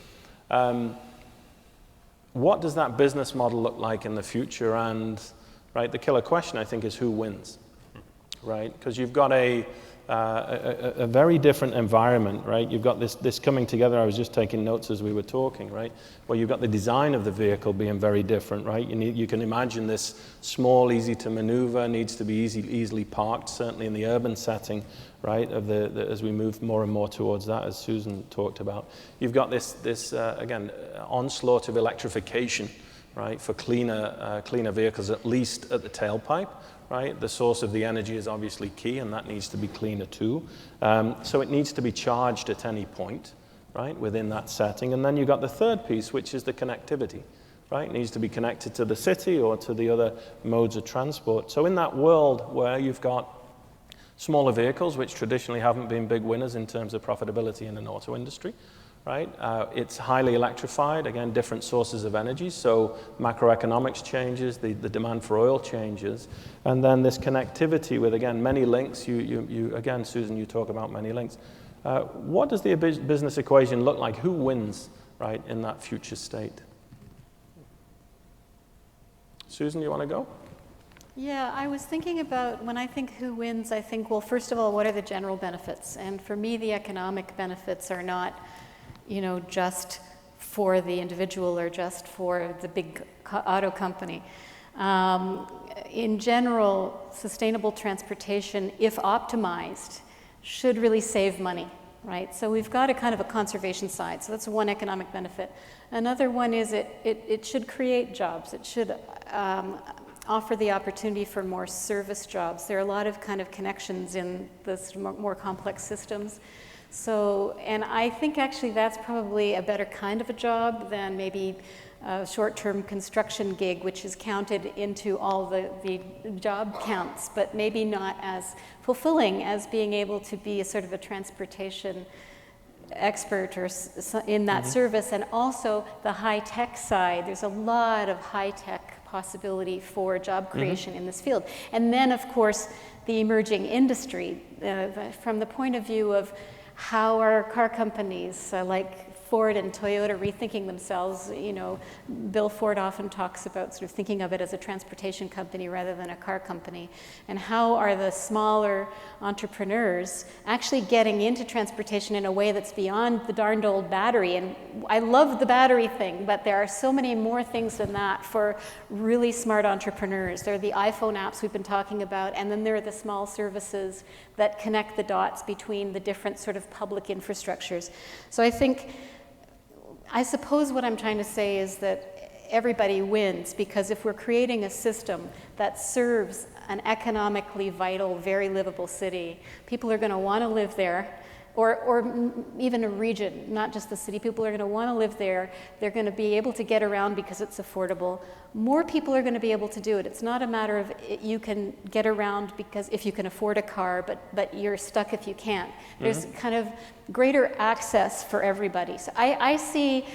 What does that business model look like in the future? And right, the killer question, I think, is who wins, right? Because you've got a very different environment, right? You've got this coming together. I was just taking notes as we were talking, right? Where you've got the design of the vehicle being very different, right? You can imagine this small, easy to maneuver, needs to be easily parked, certainly in the urban setting, right? As we move more and more towards that, as Susan talked about, you've got this again onslaught of electrification, right? For cleaner vehicles, at least at the tailpipe. Right? The source of the energy is obviously key, and that needs to be cleaner too. So it needs to be charged at any point, right, within that setting. And then you've got the third piece, which is the connectivity, right? It needs to be connected to the city or to the other modes of transport. So in that world where you've got smaller vehicles, which traditionally haven't been big winners in terms of profitability in an auto industry, right? It's highly electrified, again, different sources of energy, so macroeconomics changes, the demand for oil changes, and then this connectivity with, again, many links. You again, Susan, you talk about many links. What does the business equation look like? Who wins, right, in that future state? Susan, you want to go? Yeah, I was thinking about, when I think who wins, I think, well, first of all, what are the general benefits? And for me, the economic benefits are not just for the individual or just for the big auto company. In general, sustainable transportation, if optimized, should really save money, right? So we've got a kind of a conservation side. So that's one economic benefit. Another one is it should create jobs. It should offer the opportunity for more service jobs. There are a lot of kind of connections in this more complex systems. So, and I think actually that's probably a better kind of a job than maybe a short-term construction gig, which is counted into all the job counts, but maybe not as fulfilling as being able to be a sort of a transportation expert or in that service. And also the high-tech side, there's a lot of high-tech possibility for job creation in this field. And then, of course, the emerging industry, from the point of view of how are car companies like Ford and Toyota rethinking themselves? Bill Ford often talks about sort of thinking of it as a transportation company rather than a car company. And how are the smaller entrepreneurs actually getting into transportation in a way that's beyond the darned old battery? And I love the battery thing, but there are so many more things than that for really smart entrepreneurs. There are the iPhone apps we've been talking about, and then there are the small services that connect the dots between the different sort of public infrastructures. So I suppose what I'm trying to say is that everybody wins, because if we're creating a system that serves an economically vital, very livable city, people are going to want to live there, or even a region, not just the city. People are going to want to live there. They're going to be able to get around because it's affordable. More people are going to be able to do it. It's not a matter of you can get around because if you can afford a car, but you're stuck if you can't. There's kind of greater access for everybody. So I see,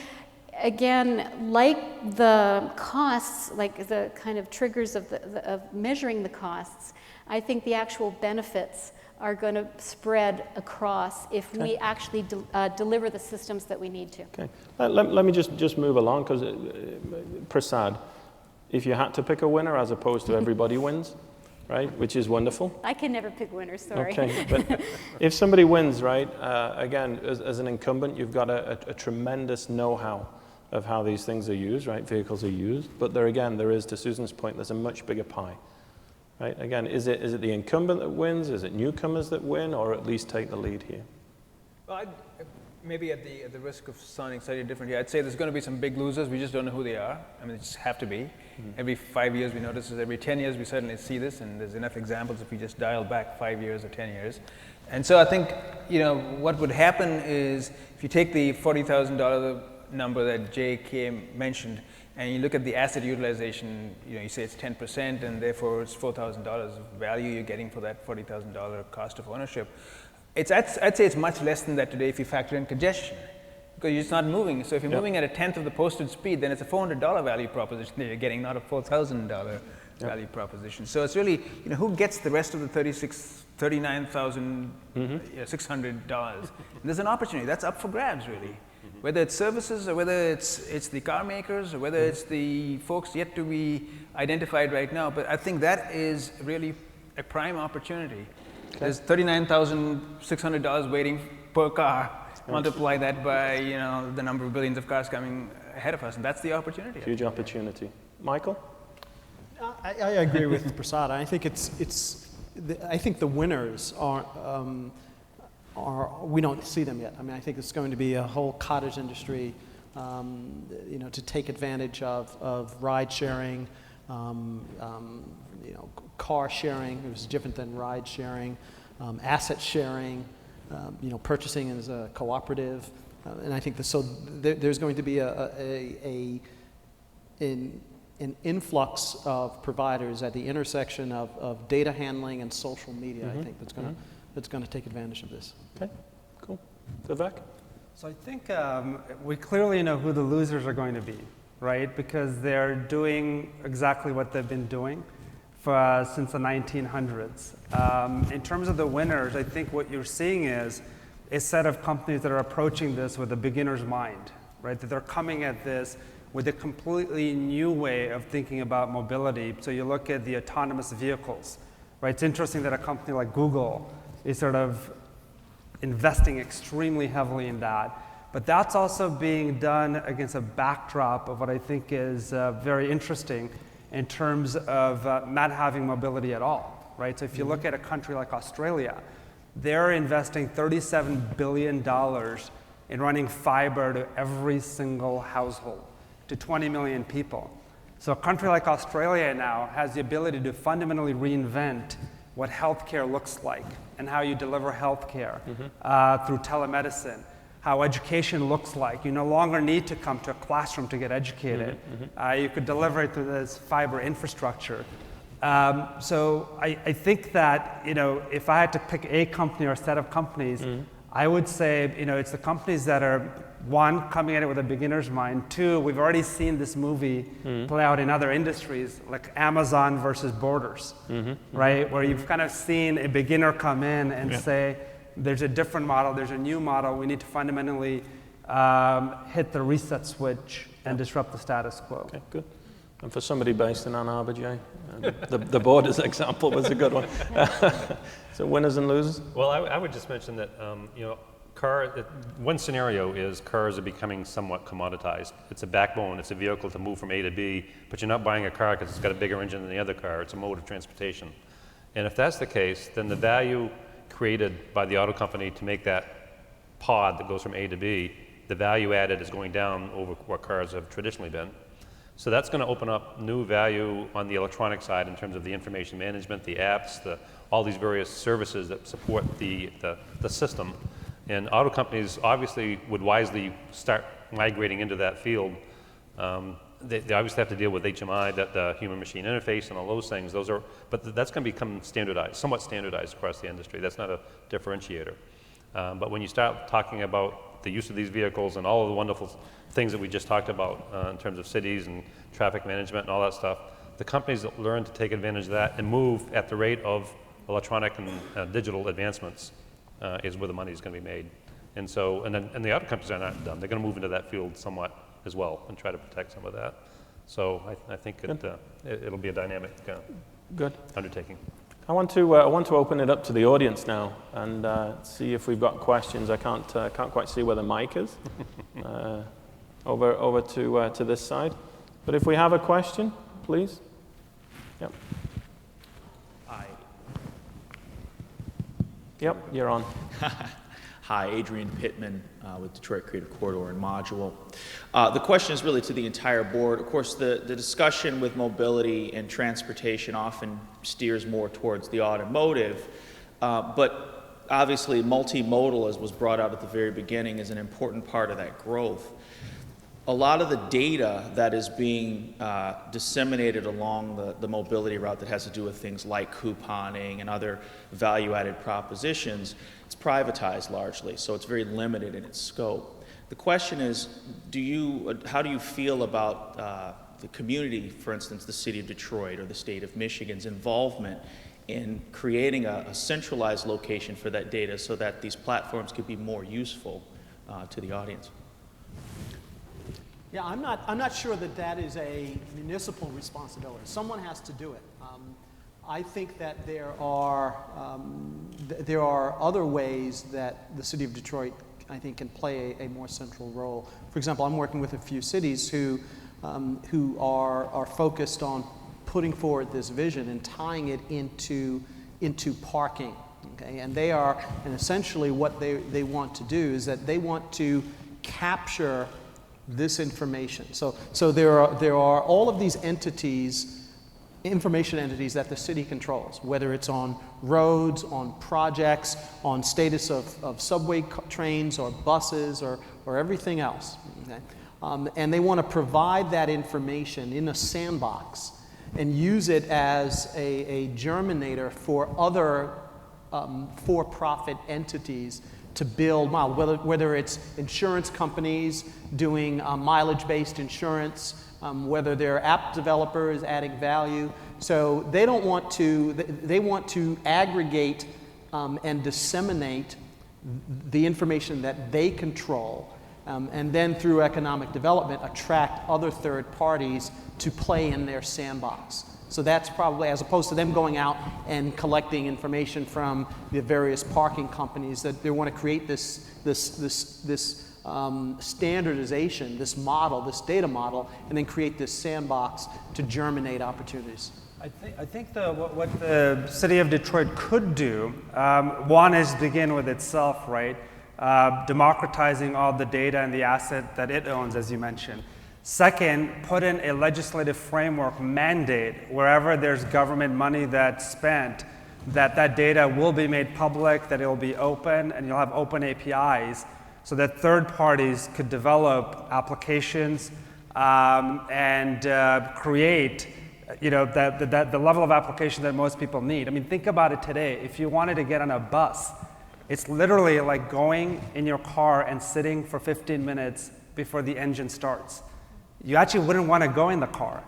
again, like the costs, like the kind of triggers of measuring the costs, I think the actual benefits are going to spread across if we actually deliver the systems that we need to. Okay. Let me just move along, because Prasad, if you had to pick a winner as opposed to everybody wins, right, which is wonderful. I can never pick winners, sorry. Okay, but if somebody wins, right, again, as an incumbent, you've got a tremendous know-how of how these things are used, right, vehicles are used, but there again, there is, to Susan's point, there's a much bigger pie. Right? Again, is it the incumbent that wins? Is it newcomers that win, or at least take the lead here? Well, maybe at the risk of sounding slightly different here, I'd say there's going to be some big losers. We just don't know who they are. I mean, they just have to be. Mm-hmm. Every 5 years we notice this. Every 10 years we certainly see this, and there's enough examples if we just dial back 5 years or 10 years. And so I think, what would happen is if you take the $40,000 number that J.K. mentioned, and you look at the asset utilization, you say it's 10%, and therefore it's $4,000 of value you're getting for that $40,000 cost of ownership. I'd say it's much less than that today if you factor in congestion, because you're just not moving. So if you're moving at a tenth of the posted speed, then it's a $400 value proposition that you're getting, not a $4,000 value proposition. So it's really, who gets the rest of the $39,600? There's an opportunity that's up for grabs, really. Whether it's services, or whether it's the car makers, or whether it's the folks yet to be identified right now. But I think that is really a prime opportunity. Okay. There's $39,600 waiting per car. Multiply that by the number of billions of cars coming ahead of us, and that's the opportunity. Huge opportunity. Michael? I agree with Prasad. I think I think the winners are we don't see them yet. I mean, I think it's going to be a whole cottage industry, to take advantage of ride sharing, car sharing, which is different than ride sharing, asset sharing, purchasing as a cooperative, and I think there's going to be an influx of providers at the intersection of data handling and social media. I think that's going to take advantage of this. Okay, cool. Vivek? So I think we clearly know who the losers are going to be, right? Because they're doing exactly what they've been doing since the 1900s. In terms of the winners, I think what you're seeing is a set of companies that are approaching this with a beginner's mind, right? That they're coming at this with a completely new way of thinking about mobility. So you look at the autonomous vehicles, right? It's interesting that a company like Google is sort of investing extremely heavily in that. But that's also being done against a backdrop of what I think is very interesting in terms of not having mobility at all, right? So if you look at a country like Australia, they're investing $37 billion in running fiber to every single household, to 20 million people. So a country like Australia now has the ability to fundamentally reinvent what healthcare looks like and how you deliver healthcare through telemedicine, how education looks like. You no longer need to come to a classroom to get educated. You could deliver it through this fiber infrastructure. So I think that, if I had to pick a company or a set of companies, I would say, it's the companies that are, one, coming at it with a beginner's mind. Two, we've already seen this movie play out in other industries, like Amazon versus Borders, right? Where you've kind of seen a beginner come in and say, there's a different model, there's a new model, we need to fundamentally hit the reset switch and disrupt the status quo. Okay, good. And for somebody based in Ann Arbor, Jay, the Borders example was a good one. So winners and losers? Well, I would just mention that, one scenario is cars are becoming somewhat commoditized. It's a backbone, it's a vehicle to move from A to B, but you're not buying a car because it's got a bigger engine than the other car. It's a mode of transportation. And if that's the case, then the value created by the auto company to make that pod that goes from A to B, the value added is going down over what cars have traditionally been. So that's going to open up new value on the electronic side in terms of the information management, the apps, all these various services that support the system. And auto companies obviously would wisely start migrating into that field. They obviously have to deal with HMI, the human-machine interface, and all those things. But that's going to become standardized, somewhat standardized across the industry. That's not a differentiator. But when you start talking about the use of these vehicles and all of the wonderful things that we just talked about in terms of cities and traffic management and all that stuff, the companies that learn to take advantage of that and move at the rate of electronic and digital advancements is where the money is going to be made. And so, and the other countries are not done. They're going to move into that field somewhat as well and try to protect some of that. So I think it'll be a dynamic Good. undertaking. I want to open it up to the audience now and see if we've got questions. I can't quite see where the mic is. Over to this side. But if we have a question, please. Yep. Yep, you're on. Hi, Adrian Pittman with Detroit Creative Corridor and Module. The question is really to the entire board. Of course, the discussion with mobility and transportation often steers more towards the automotive, but obviously multimodal, as was brought out at the very beginning, is an important part of that growth. A lot of the data that is being disseminated along the mobility route that has to do with things like couponing and other value-added propositions, it's privatized largely, so it's very limited in its scope. The question is, how do you feel about the community, for instance, the city of Detroit or the state of Michigan's involvement in creating a centralized location for that data so that these platforms could be more useful to the audience? Yeah, I'm not sure that is a municipal responsibility. Someone has to do it. I think that there are other ways that the city of Detroit, I think, can play a more central role. For example, I'm working with a few cities who are focused on putting forward this vision and tying it into parking. Okay, and essentially what they want to do is that they want to capture this information. So there are all of these entities, information entities that the city controls, whether it's on roads, on projects, on status of subway trains or buses or everything else. Okay? And they want to provide that information in a sandbox and use it as a germinator for other for-profit entities to build, whether it's insurance companies doing mileage-based insurance, whether they're app developers adding value. So they want to aggregate and disseminate the information that they control, and then through economic development attract other third parties to play in their sandbox. So that's probably, as opposed to them going out and collecting information from the various parking companies, that they want to create this standardization, this model, this data model, and then create this sandbox to germinate opportunities. I think what the city of Detroit could do, one is begin with itself, right? Democratizing all the data and the asset that it owns, as you mentioned. Second, put in a legislative framework mandate wherever there's government money that's spent, that data will be made public, that it will be open, and you'll have open APIs so that third parties could develop applications and create the level of application that most people need. I mean, think about it today. If you wanted to get on a bus, it's literally like going in your car and sitting for 15 minutes before the engine starts. You actually wouldn't want to go in the car,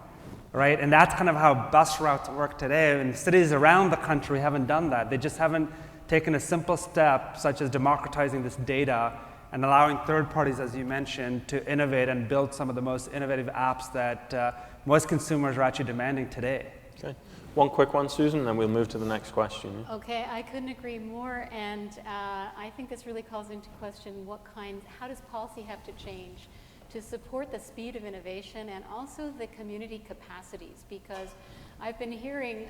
right? And that's kind of how bus routes work today. And cities around the country haven't done that. They just haven't taken a simple step, such as democratizing this data and allowing third parties, as you mentioned, to innovate and build some of the most innovative apps that most consumers are actually demanding today. Okay. One quick one, Susan, and then we'll move to the next question. Okay, I couldn't agree more, and I think this really calls into question how does policy have to change to support the speed of innovation and also the community capacities, because I've been hearing,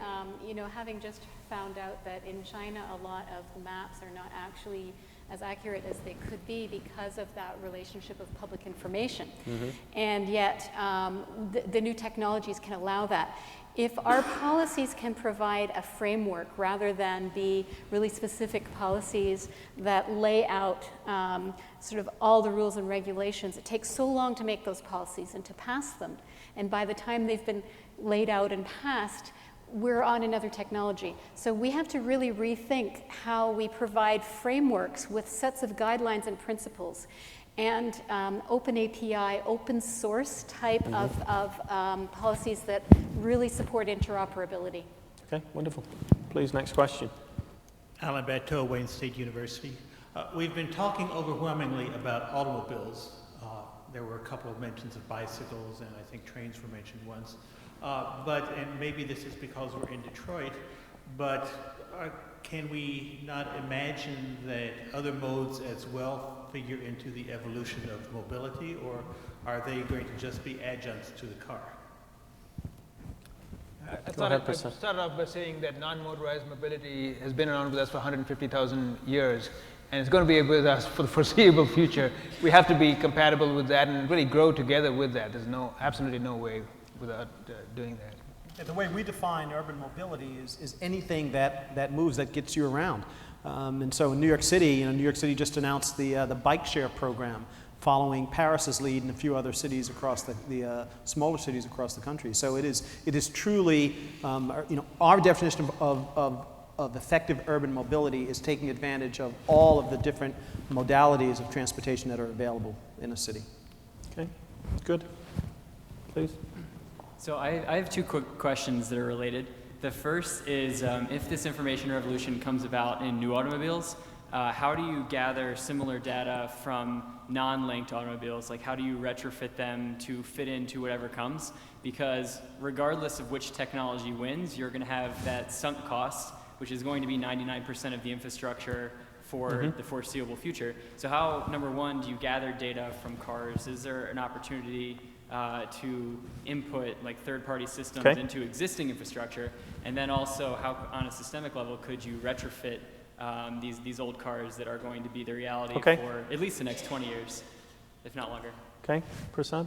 having just found out that in China a lot of maps are not actually as accurate as they could be because of that relationship of public information. Mm-hmm. And yet the new technologies can allow that. If our policies can provide a framework rather than be really specific policies that lay out sort of all the rules and regulations, it takes so long to make those policies and to pass them. And by the time they've been laid out and passed, we're on another technology. So we have to really rethink how we provide frameworks with sets of guidelines and principles and open API, open source type of policies that really support interoperability. Okay, wonderful. Please, next question. Alan Bateau, Wayne State University. We've been talking overwhelmingly about automobiles. There were a couple of mentions of bicycles, and I think trains were mentioned once. And maybe this is because we're in Detroit, but can we not imagine that other modes as well figure into the evolution of mobility, or are they going to just be adjuncts to the car? I thought I'd start off by saying that non-motorized mobility has been around with us for 150,000 years, and it's going to be with us for the foreseeable future. We have to be compatible with that and really grow together with that. There's absolutely no way without doing that. Yeah, the way we define urban mobility is anything that moves, that gets you around. And so in New York City, New York City just announced the bike share program, following Paris's lead and a few other cities across the smaller cities across the country. So it is truly, our definition of effective urban mobility is taking advantage of all of the different modalities of transportation that are available in a city. Okay, good. Please. So I have two quick questions that are related. The first is, if this information revolution comes about in new automobiles, how do you gather similar data from non-linked automobiles? Like, how do you retrofit them to fit into whatever comes? Because regardless of which technology wins, you're going to have that sunk cost, which is going to be 99% of the infrastructure for the foreseeable future. So how, number one, do you gather data from cars? Is there an opportunity to input like third-party systems into existing infrastructure? And then also, how on a systemic level could you retrofit these old cars that are going to be the reality for at least the next 20 years, if not longer? Okay, Prasad?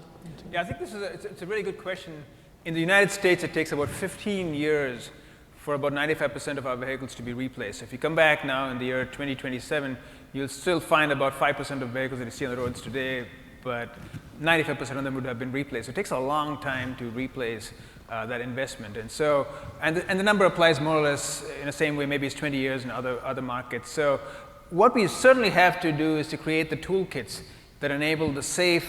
Yeah, I think it's a really good question. In the United States, it takes about 15 years for about 95% of our vehicles to be replaced. If you come back now in the year 2027, you'll still find about 5% of vehicles that you see on the roads today, but 95% of them would have been replaced. So it takes a long time to replace that investment. And so, and the number applies more or less in the same way, maybe it's 20 years in other markets. So what we certainly have to do is to create the toolkits that enable the safe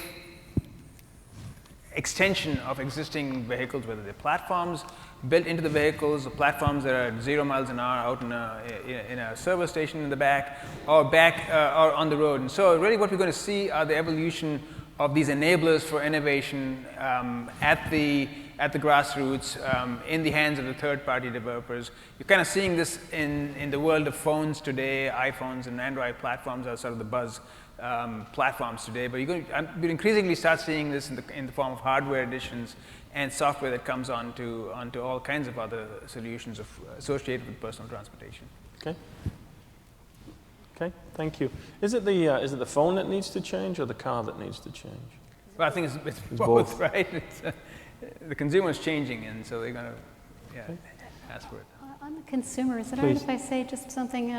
extension of existing vehicles, whether they're platforms built into the vehicles, or platforms that are at 0 miles an hour out in a service station in the back, or or on the road. And so really what we're going to see are the evolution of these enablers for innovation at the grassroots, in the hands of the third-party developers. You're kind of seeing this in the world of phones today. iPhones and Android platforms are sort of the buzz platforms today, but we'll increasingly start seeing this in the form of hardware additions and software that comes onto all kinds of other solutions associated with personal transportation. Okay. Okay, thank you. Is it the phone that needs to change or the car that needs to change? Well, I think it's both, right? The consumer is changing, and so they're going to ask for it. On the consumer, is it all right if I say just something?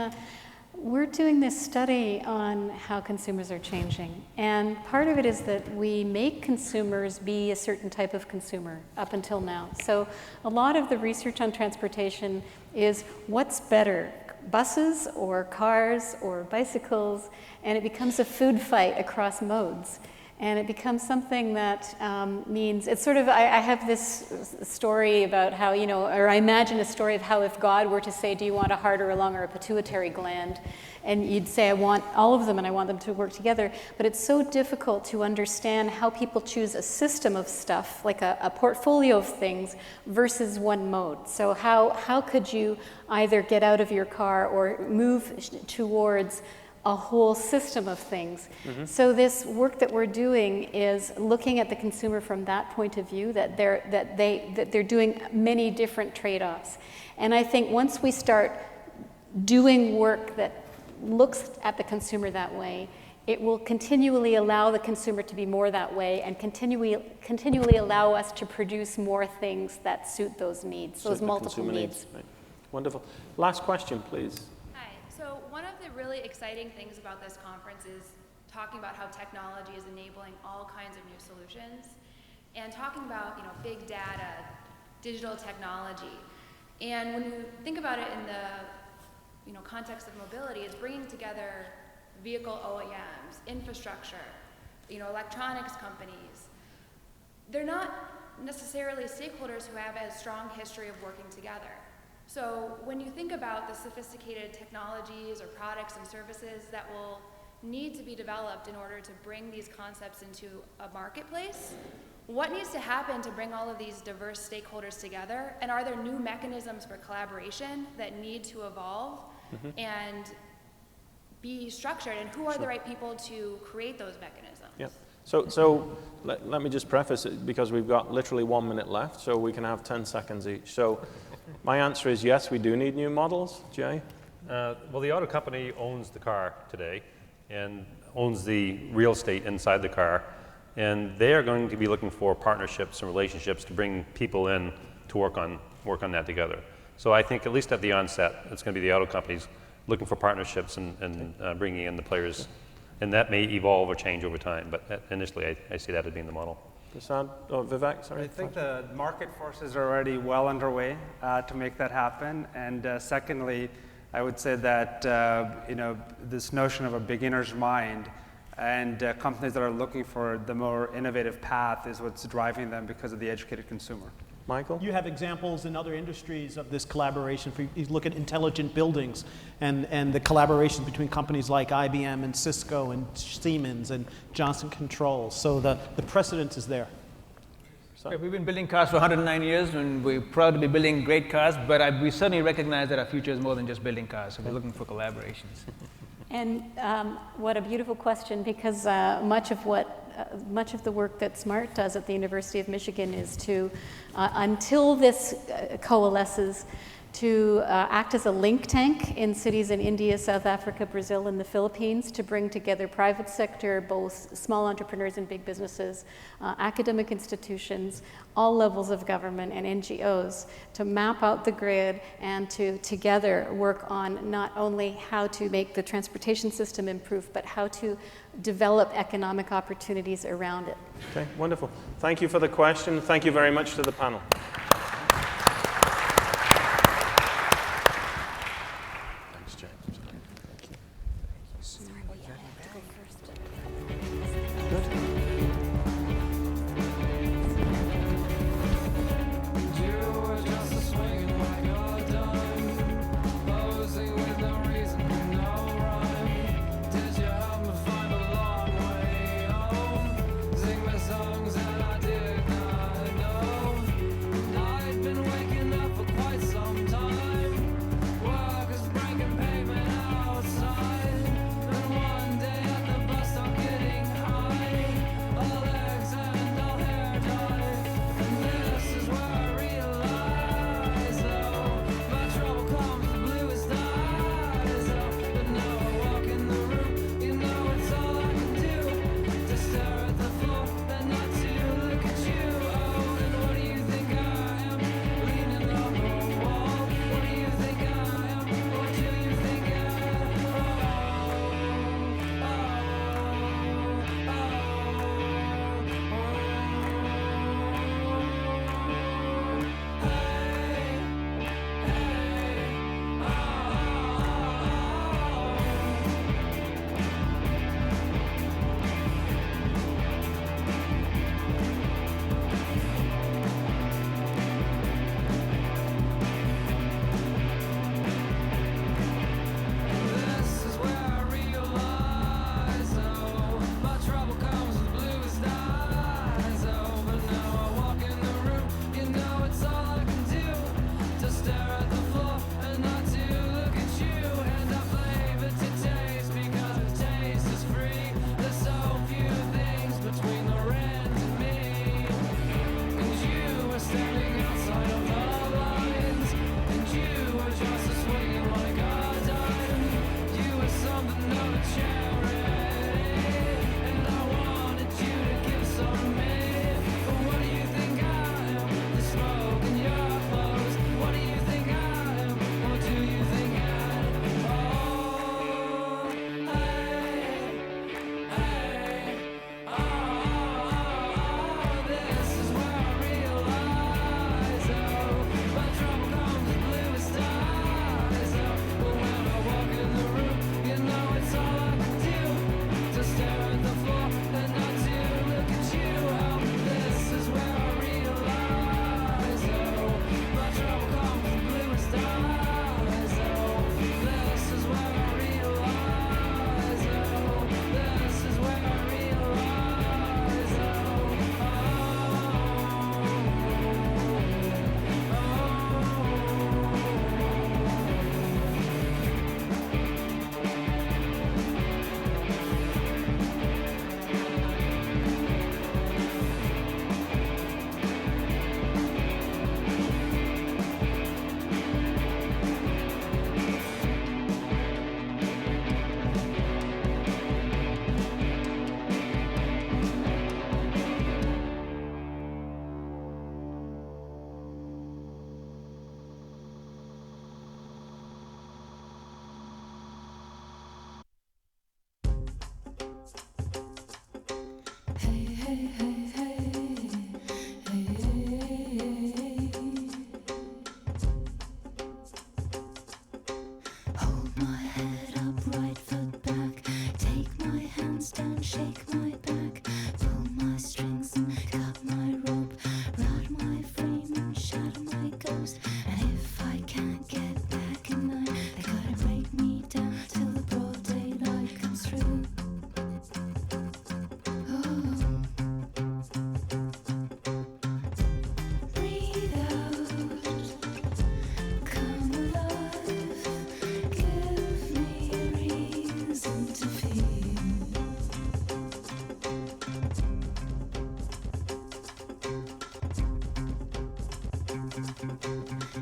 We're doing this study on how consumers are changing, and part of it is that we make consumers be a certain type of consumer up until now. So a lot of the research on transportation is what's better, buses or cars or bicycles, and it becomes a food fight across modes. And it becomes something that means, it's sort of, I have this story about how, or I imagine a story of how if God were to say, do you want a heart or a lung or a pituitary gland? And you'd say, I want all of them and I want them to work together. But it's so difficult to understand how people choose a system of stuff, like a portfolio of things, versus one mode. So how could you either get out of your car or move towards a whole system of things? So this work that we're doing is looking at the consumer from that point of view, that they're doing many different trade-offs. And I think once we start doing work that looks at the consumer that way, it will continually allow the consumer to be more that way and continually allow us to produce more things that suit those needs, those multiple needs. Right. Wonderful. Last question, please. So one of the really exciting things about this conference is talking about how technology is enabling all kinds of new solutions, and talking about big data, digital technology. And when you think about it in the context of mobility, it's bringing together vehicle OEMs, infrastructure, electronics companies. They're not necessarily stakeholders who have a strong history of working together. So when you think about the sophisticated technologies or products and services that will need to be developed in order to bring these concepts into a marketplace, what needs to happen to bring all of these diverse stakeholders together? And are there new mechanisms for collaboration that need to evolve and be structured? And who are the right people to create those mechanisms? Yeah. So let me just preface it, because we've got literally 1 minute left, so we can have 10 seconds each. So my answer is yes, we do need new models. Jay? Well, the auto company owns the car today and owns the real estate inside the car. And they are going to be looking for partnerships and relationships to bring people in to work on that together. So I think at least at the onset, it's going to be the auto companies looking for partnerships and bringing in the players. And that may evolve or change over time, but initially I see that as being the model. Vivek, sorry. I think the market forces are already well underway to make that happen. And secondly, I would say that this notion of a beginner's mind and companies that are looking for the more innovative path is what's driving them because of the educated consumer. Michael? You have examples in other industries of this collaboration. You look at intelligent buildings and the collaboration between companies like IBM and Cisco and Siemens and Johnson Controls. So the precedent is there. We've been building cars for 109 years, and we're proud to be building great cars, but we certainly recognize that our future is more than just building cars, so we're looking for collaborations. And what a beautiful question, because much of the work that SMART does at the University of Michigan is to, until this coalesces, to act as a link tank in cities in India, South Africa, Brazil, and the Philippines to bring together private sector, both small entrepreneurs and big businesses, academic institutions, all levels of government and NGOs to map out the grid and to together work on not only how to make the transportation system improve, but how to develop economic opportunities around it. Okay, wonderful. Thank you for the question. Thank you very much to the panel. Songs that I did not know. shake my back, pull my strings and cut my rope, ride my frame and shadow my ghost. And if I can't get back in line, they gotta break me down till the broad daylight comes through. Breathe out, come alive, give me a reason to feel.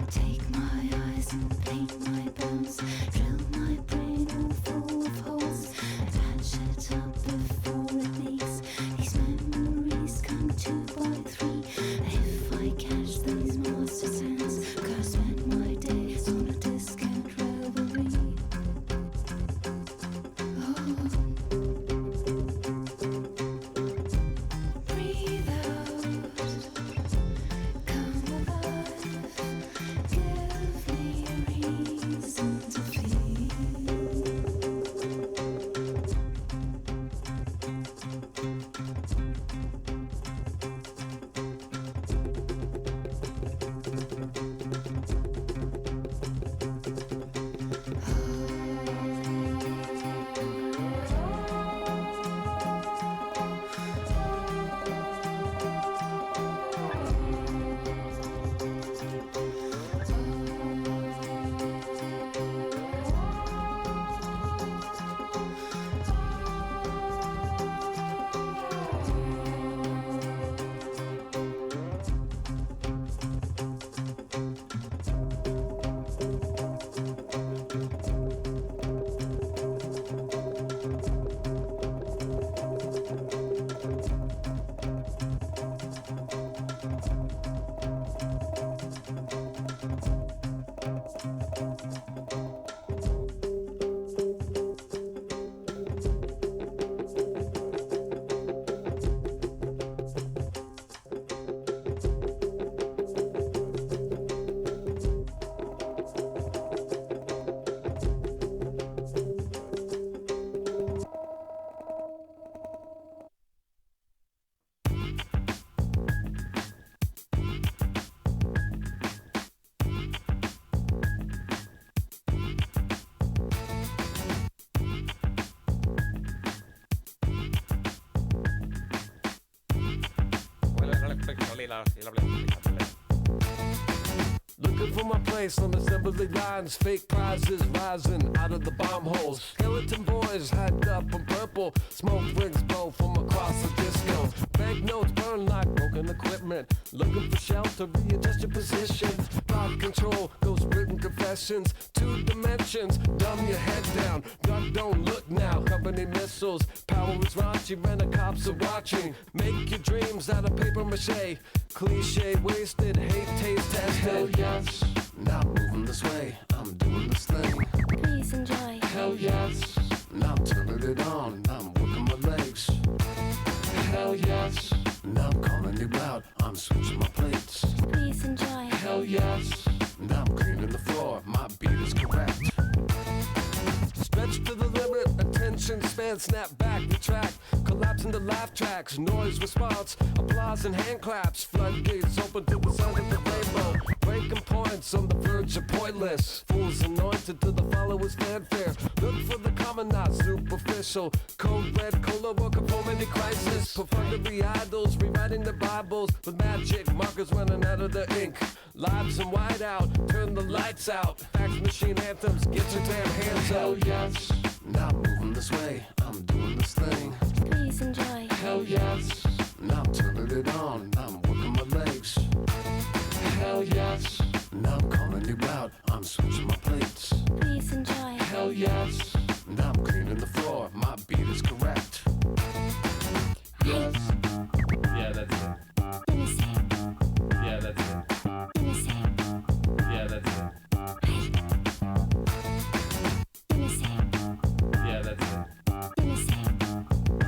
Take my eyes and paint my bones, drill my brain all full of holes, and patch it up before it leaks. These memories come 2 by 3, and if I catch these master's hands, gotta spend my days on a discount revelry. Breathe out, come alive, give me a reason to feel. Looking for my place on assembly lines, fake prizes rising out of the bomb holes. Skeleton boys hyped up on purple, smoke rings blow from across the disco. Banknotes burn like broken equipment, looking for shelter, readjust your position. Thought control, ghost written confessions, 2 dimensions, dumb your head down. Duck, don't look now, company missiles, power is raunchy, when the cops are watching. Make your dreams out of paper mache, cliche wasted, hate taste tested. Hell yes, now I'm moving this way, I'm doing this thing. Please enjoy. Hell yes, now I'm turning it on, now I'm working my legs. Hell yes, now I'm calling you out, I'm switching my plates. Please enjoy. Hell yes, now I'm cleaning the floor, my beat is correct. Stretch to the limit, attention span, snap back, retract, collapse into laugh tracks, noise response, applause and hand claps, floodgates open to the sound of the rainbow, breaking points on the verge of pointless, fools anointed to the followers' fanfare, look for the common, not superficial, cold red cola or conformity crisis, perfunctory idols rewriting the Bibles with magic markers running out of the ink, lives in whiteout, turn the lights out, fax machine anthems, get your damn hands up. Hell yes, now I'm moving this way, I'm doing this thing. Please enjoy. Hell yes, now I'm turning it on, now I'm working my legs. Hell yes, now I'm calling you out, I'm switching my plates. Please enjoy. Hell yes, now I'm cleaning the floor, my beat is correct. Yes, yeah, that's it. Let me see. Yeah, that's it. Let me see. Yeah, that's it. Let me see. Yeah, that's it. Let me see.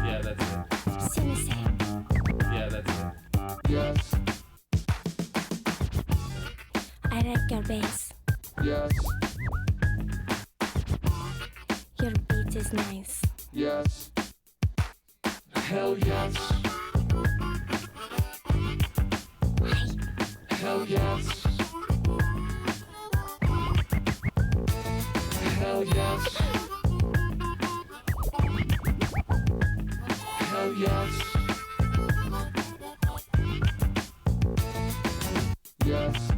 Yeah, that's it. See me see. Yeah, that's it. Yes. I like your bass. Yes. Your beat is nice. Yes. Hell yes. Hell yes. Hell yes. Hell yes. Yes.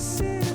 City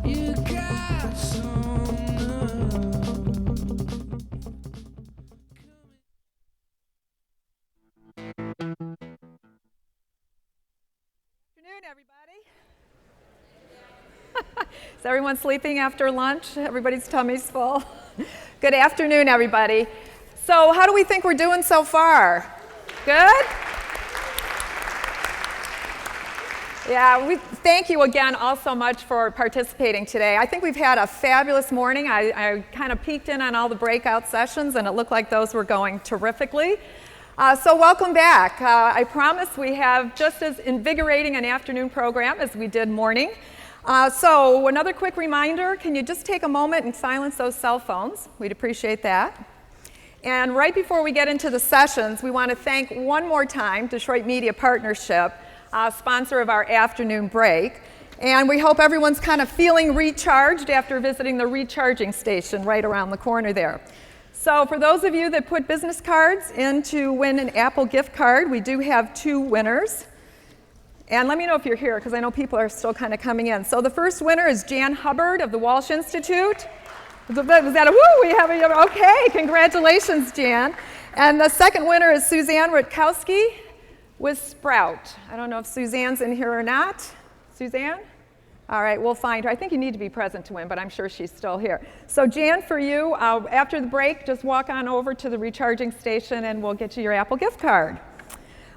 You got some Afternoon, everybody. Is everyone sleeping after lunch? Everybody's tummy's full. Good afternoon, everybody. So how do we think we're doing so far? Good? Yeah, we thank you again all so much for participating today. I think we've had a fabulous morning. I kind of peeked in on all the breakout sessions, and it looked like those were going terrifically. So welcome back. I promise we have just as invigorating an afternoon program as we did morning. So another quick reminder, can you just take a moment and silence those cell phones? We'd appreciate that. And right before we get into the sessions, we want to thank one more time Detroit Media Partnership, sponsor of our afternoon break. And we hope everyone's kind of feeling recharged after visiting the recharging station right around the corner there. So for those of you that put business cards in to win an Apple gift card, we do have 2 winners. And let me know if you're here, because I know people are still kind of coming in. So the first winner is Jan Hubbard of the Walsh Institute. Was that a woo? We have a, okay, congratulations, Jan. And the second winner is Suzanne Rutkowski with Sprout. I don't know if Suzanne's in here or not. Suzanne? All right, we'll find her. I think you need to be present to win, but I'm sure she's still here. So Jan, for you, after the break, just walk on over to the recharging station and we'll get you your Apple gift card.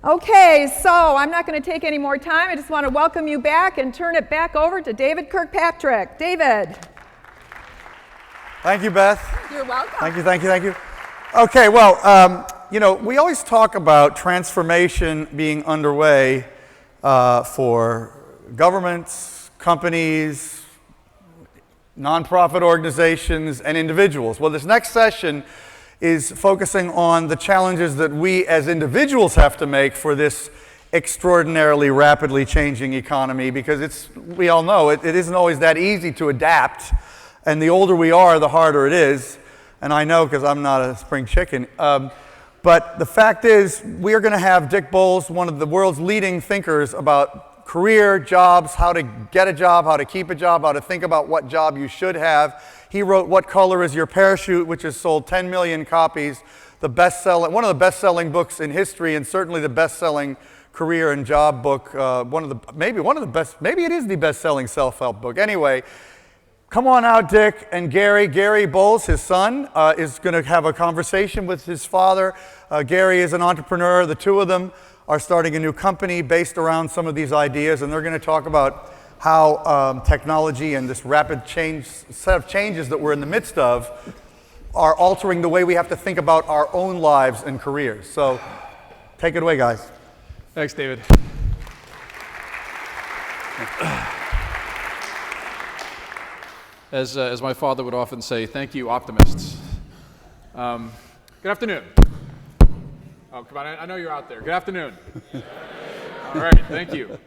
Okay, so I'm not going to take any more time. I just want to welcome you back and turn it back over to David Kirkpatrick. David. Thank you, Beth. You're welcome. Thank you, thank you, thank you. Okay, well, you know, we always talk about transformation being underway for governments, companies, nonprofit organizations, and individuals. Well, this next session is focusing on the challenges that we as individuals have to make for this extraordinarily rapidly changing economy, because we all know it isn't always that easy to adapt, and the older we are, the harder it is. And I know because I'm not a spring chicken. But the fact is, we are going to have Dick Bowles, one of the world's leading thinkers about career, jobs, how to get a job, how to keep a job, how to think about what job you should have. He wrote What Color Is Your Parachute, which has sold 10 million copies, one of the best-selling books in history, and certainly the best-selling career and job book, maybe it is the best-selling self-help book. Anyway, come on out, Dick and Gary. Gary Bowles, his son, is going to have a conversation with his father. Gary is an entrepreneur. The two of them are starting a new company based around some of these ideas, and they're going to talk about how technology and this rapid set of changes that we're in the midst of are altering the way we have to think about our own lives and careers. So take it away, guys. Thanks, David. As my father would often say, thank you, optimists. Good afternoon. Oh, come on, I know you're out there. Good afternoon. All right, thank you.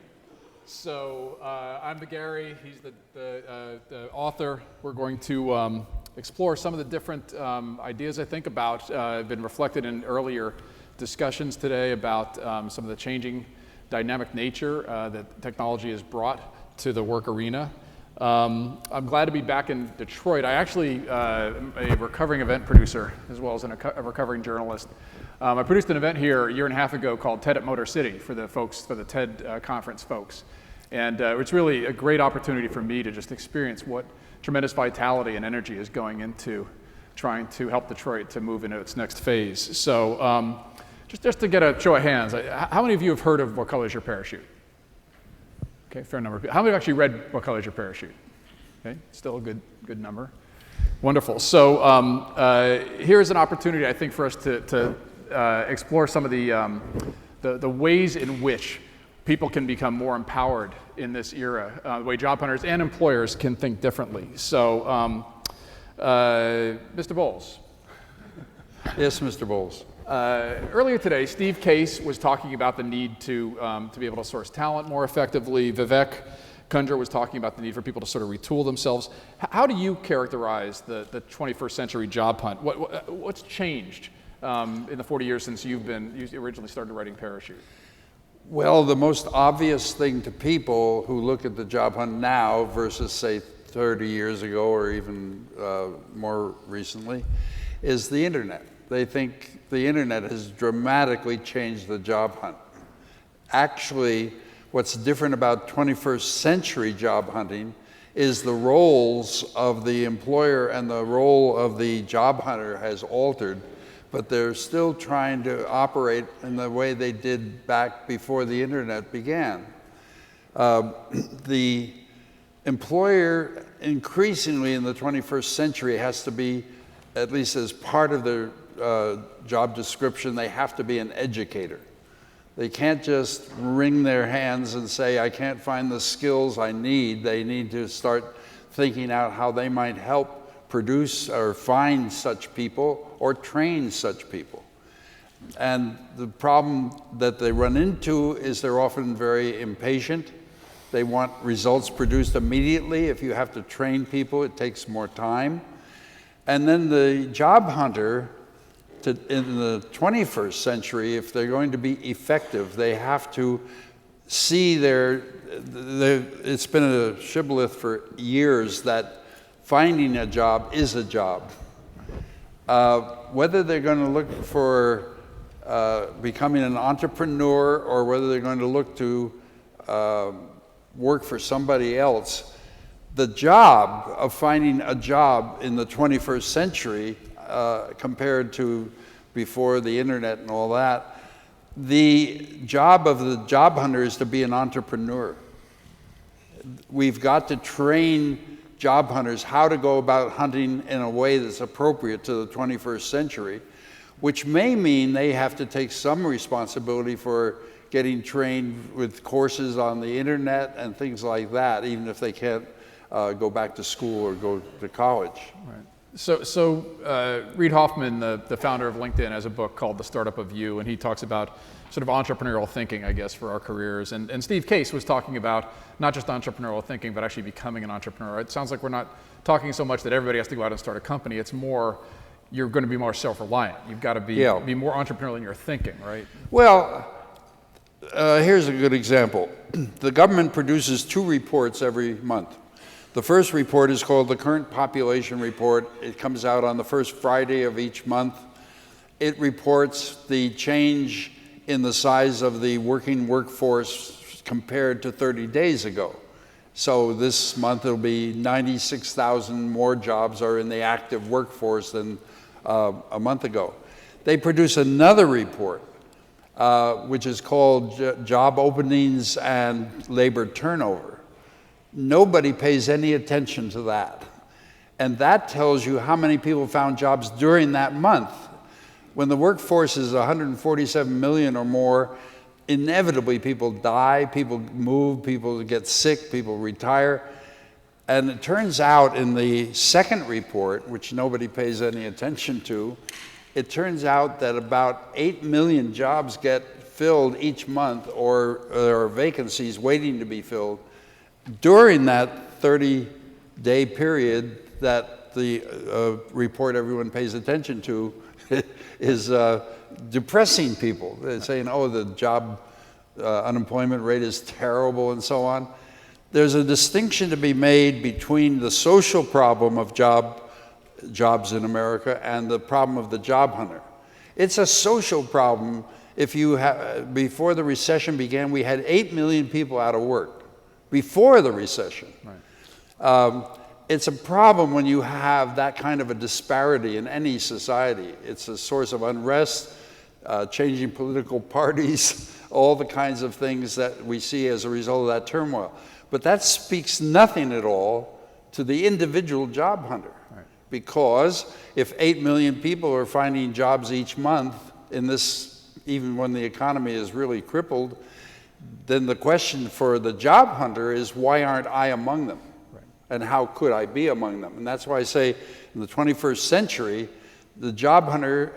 So I'm the Gary, he's the author. We're going to explore some of the different ideas I think about, have been reflected in earlier discussions today about some of the changing dynamic nature that technology has brought to the work arena. I'm glad to be back in Detroit. I actually am a recovering event producer as well as a recovering journalist. I produced an event here a year and a half ago called TED at Motor City for the TED conference folks. And it's really a great opportunity for me to just experience what tremendous vitality and energy is going into trying to help Detroit to move into its next phase. So just to get a show of hands, how many of you have heard of What Color Is Your Parachute? Okay, fair number of people. How many have actually read What Color Is Your Parachute? Okay, still a good number. Wonderful. So here's an opportunity, I think, for us to explore some of the ways in which people can become more empowered in this era, the way job hunters and employers can think differently. So Mr. Bowles. Yes, Mr. Bowles. Earlier today, Steve Case was talking about the need to be able to source talent more effectively. Vivek Kunjar was talking about the need for people to sort of retool themselves. How do you characterize the 21st century job hunt? What's changed in the 40 years since you originally started writing Parachute? Well, the most obvious thing to people who look at the job hunt now versus, say, 30 years ago or even more recently is the internet. They think the internet has dramatically changed the job hunt. Actually, what's different about 21st century job hunting is the roles of the employer and the role of the job hunter has altered, but they're still trying to operate in the way they did back before the internet began. The employer increasingly in the 21st century has to be, at least as part of their job description, they have to be an educator. They can't just wring their hands and say, I can't find the skills I need. They need to start thinking out how they might help produce or find such people or train such people. And the problem that they run into is they're often very impatient. They want results produced immediately. If you have to train people, it takes more time. And then the job hunter, in the 21st century, if they're going to be effective, they have to see it's been a shibboleth for years that finding a job is a job. Whether they're going to look for becoming an entrepreneur or whether they're going to look to work for somebody else, the job of finding a job in the 21st century compared to before the internet and all that, the job of the job hunter is to be an entrepreneur. We've got to train job hunters how to go about hunting in a way that's appropriate to the 21st century, which may mean they have to take some responsibility for getting trained with courses on the internet and things like that, even if they can't go back to school or go to college. Right. So Reid Hoffman, the founder of LinkedIn, has a book called The Startup of You, and he talks about sort of entrepreneurial thinking, I guess, for our careers. And Steve Case was talking about not just entrepreneurial thinking, but actually becoming an entrepreneur. It sounds like we're not talking so much that everybody has to go out and start a company. It's more, you're going to be more self-reliant. You've got to be more entrepreneurial in your thinking, right? Well, here's a good example. The government produces 2 reports every month. The first report is called the Current Population Report. It comes out on the first Friday of each month. It reports the change in the size of the working workforce compared to 30 days ago. So this month it'll be 96,000 more jobs are in the active workforce than a month ago. They produce another report, which is called Job Openings and Labor Turnover. Nobody pays any attention to that. And that tells you how many people found jobs during that month. When the workforce is 147 million or more, inevitably people die, people move, people get sick, people retire. And it turns out in the second report, which nobody pays any attention to, it turns out that about 8 million jobs get filled each month, or there are vacancies waiting to be filled during that 30-day period that the report everyone pays attention to is depressing people. They're saying, oh, the job unemployment rate is terrible and so on. There's a distinction to be made between the social problem of jobs in America and the problem of the job hunter. It's a social problem. If you before the recession began, we had 8 million people out of work. Before the recession. Right. It's a problem when you have that kind of a disparity in any society. It's a source of unrest, changing political parties, all the kinds of things that we see as a result of that turmoil. But that speaks nothing at all to the individual job hunter. Right. Because if 8 million people are finding jobs each month in this, even when the economy is really crippled, then the question for the job hunter is, why aren't I among them? Right. And how could I be among them? And that's why I say in the 21st century, the job hunter,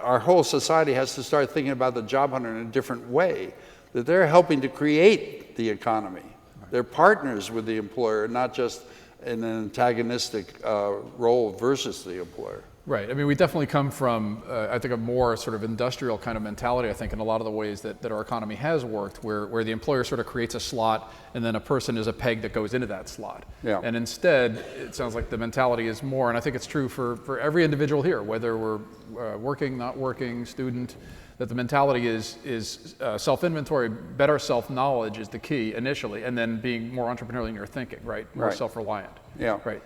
our whole society has to start thinking about the job hunter in a different way, that they're helping to create the economy. Right. They're partners with the employer, not just in an antagonistic role versus the employer. Right. I mean, we definitely come from, I think, a more sort of industrial kind of mentality, I think, in a lot of the ways that our economy has worked, where the employer sort of creates a slot and then a person is a peg that goes into that slot. Yeah. And instead, it sounds like the mentality is more, and I think it's true for every individual here, whether we're working, not working, student, that the mentality is self-inventory, better self-knowledge is the key initially, and then being more entrepreneurial in your thinking, right? More Right. self-reliant. Yeah. Right.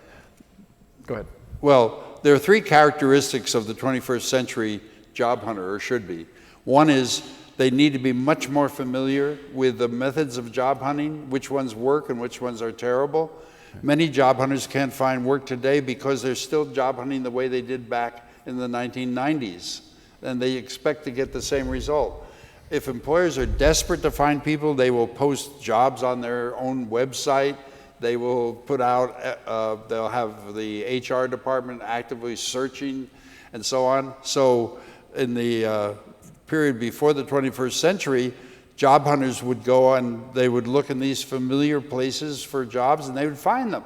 Go ahead. Well, there are three characteristics of the 21st century job hunter, or should be. One is they need to be much more familiar with the methods of job hunting, which ones work and which ones are terrible. Many job hunters can't find work today because they're still job hunting the way they did back in the 1990s, and they expect to get the same result. If employers are desperate to find people, they will post jobs on their own website. They will put out, they'll have the HR department actively searching and so on. So in the period before the 21st century, job hunters would go and they would look in these familiar places for jobs and they would find them.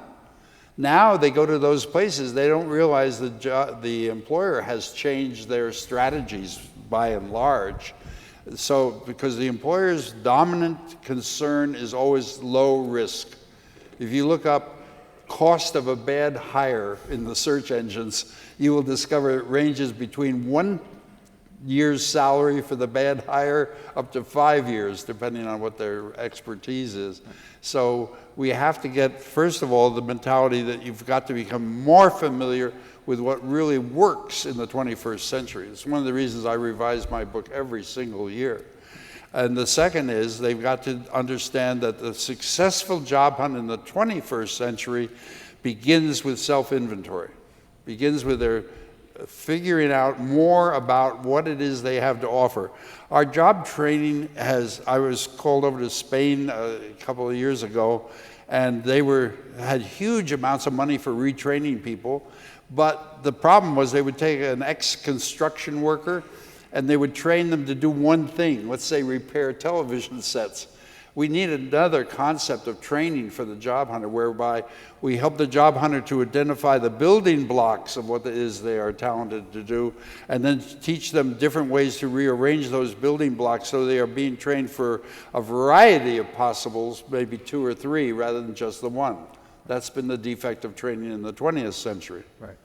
Now they go to those places, they don't realize the employer has changed their strategies by and large. So, because the employer's dominant concern is always low risk. If you look up cost of a bad hire in the search engines, you will discover it ranges between 1 year's salary for the bad hire up to 5 years, depending on what their expertise is. So we have to get, first of all, the mentality that you've got to become more familiar with what really works in the 21st century. It's one of the reasons I revise my book every single year. And the second is they've got to understand that the successful job hunt in the 21st century begins with self-inventory, begins with their figuring out more about what it is they have to offer. Our job training I was called over to Spain a couple of years ago, and they had huge amounts of money for retraining people, but the problem was they would take an ex-construction worker and they would train them to do one thing, let's say repair television sets. We need another concept of training for the job hunter, whereby we help the job hunter to identify the building blocks of what it is they are talented to do, and then teach them different ways to rearrange those building blocks so they are being trained for a variety of possibles, maybe 2 or 3 rather than just the one. That's been the defect of training in the 20th century. Right.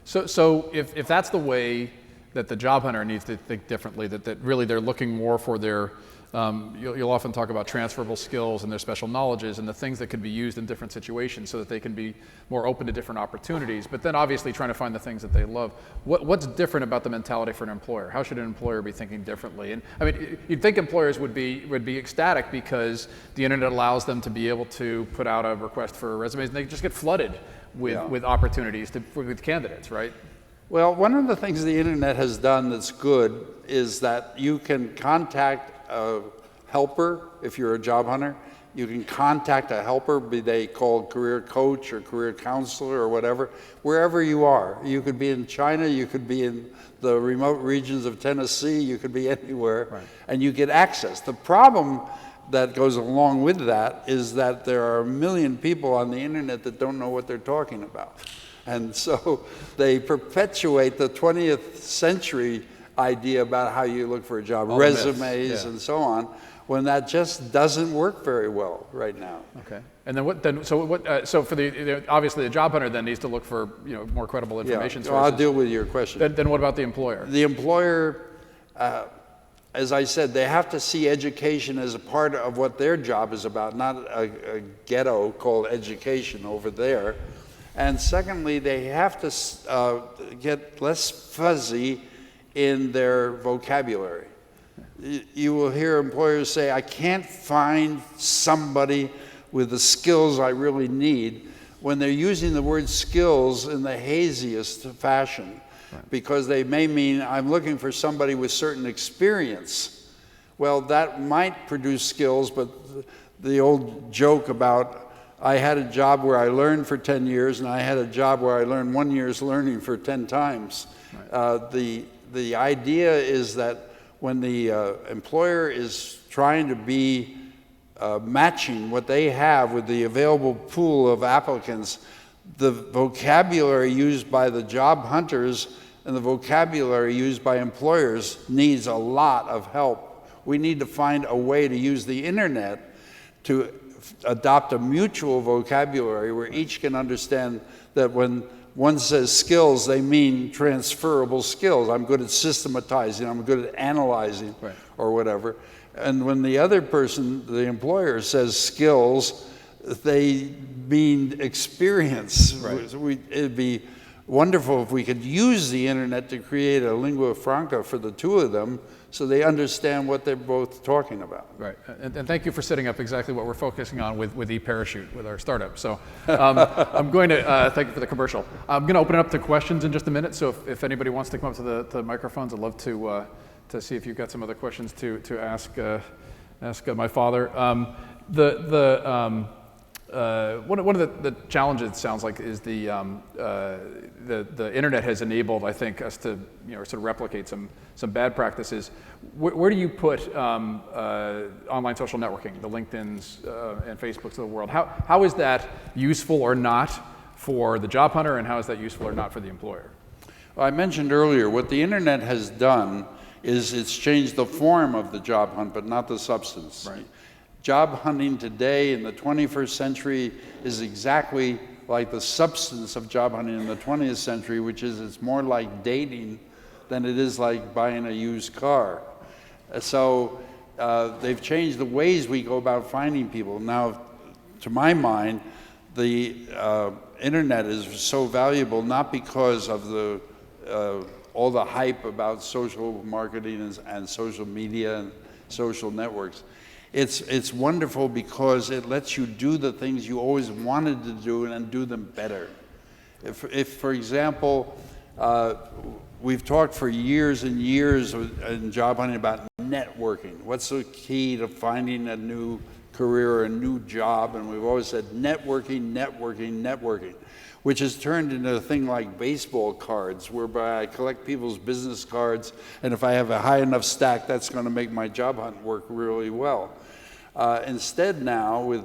So if that's the way that the job hunter needs to think differently, that really they're looking more for their, you'll often talk about transferable skills and their special knowledges and the things that can be used in different situations so that they can be more open to different opportunities, but then obviously trying to find the things that they love. What's different about the mentality for an employer? How should an employer be thinking differently? And I mean, you'd think employers would be ecstatic because the internet allows them to be able to put out a request for resumes and they just get flooded with opportunities with candidates, right? Well, one of the things the internet has done that's good is that you can contact a helper if you're a job hunter. You can contact a helper, be they called career coach or career counselor or whatever, wherever you are. You could be in China, you could be in the remote regions of Tennessee, you could be anywhere, right, and you get access. The problem that goes along with that is that there are 1 million people on the internet that don't know what they're talking about. And so they perpetuate the 20th century idea about how you look for a job, resumes and so on, when that just doesn't work very well right now. Okay. And then so for obviously the job hunter then needs to look for more credible information sources. Well, I'll deal with your question. Then what about the employer? The employer, as I said, they have to see education as a part of what their job is about, not a ghetto called education over there. And secondly, they have to get less fuzzy in their vocabulary. You will hear employers say, I can't find somebody with the skills I really need, when they're using the word skills in the haziest fashion, because they may mean, I'm looking for somebody with certain experience. Well, that might produce skills, but the old joke about I had a job where I learned for 10 years, and I had a job where I learned 1 year's learning for 10 times. The idea is that when the employer is trying to be matching what they have with the available pool of applicants, the vocabulary used by the job hunters and the vocabulary used by employers needs a lot of help. We need to find a way to use the internet to adopt a mutual vocabulary where each can understand that when one says skills, they mean transferable skills. I'm good at systematizing, I'm good at analyzing, or whatever. And when the other person, the employer, says skills, they mean experience. It'd be wonderful if we could use the internet to create a lingua franca for the two of them so they understand what they're both talking about. Right, and thank you for setting up exactly what we're focusing on with eParachute, with our startup. So I'm going to, thank you for the commercial. I'm going to open it up to questions in just a minute, so if anybody wants to come up to the microphones, I'd love to see if you've got some other questions to ask my father. One of the challenges, it sounds like, is the internet has enabled, I think, us to sort of replicate some bad practices. Where do you put online social networking, the LinkedIn's and Facebooks of the world? How is that useful or not for the job hunter, and how is that useful or not for the employer? Well, I mentioned earlier, what the internet has done is it's changed the form of the job hunt, but not the substance. Right. Job hunting today in the 21st century is exactly like the substance of job hunting in the 20th century, which is it's more like dating than it is like buying a used car. So they've changed the ways we go about finding people. Now, to my mind, the internet is so valuable not because of all the hype about social marketing and social media and social networks. It's wonderful because it lets you do the things you always wanted to do and do them better. If for example, we've talked for years and years in job hunting about networking. What's the key to finding a new career or a new job? And we've always said networking, networking, networking, which has turned into a thing like baseball cards, whereby I collect people's business cards, and if I have a high enough stack, that's going to make my job hunt work really well. Instead now, with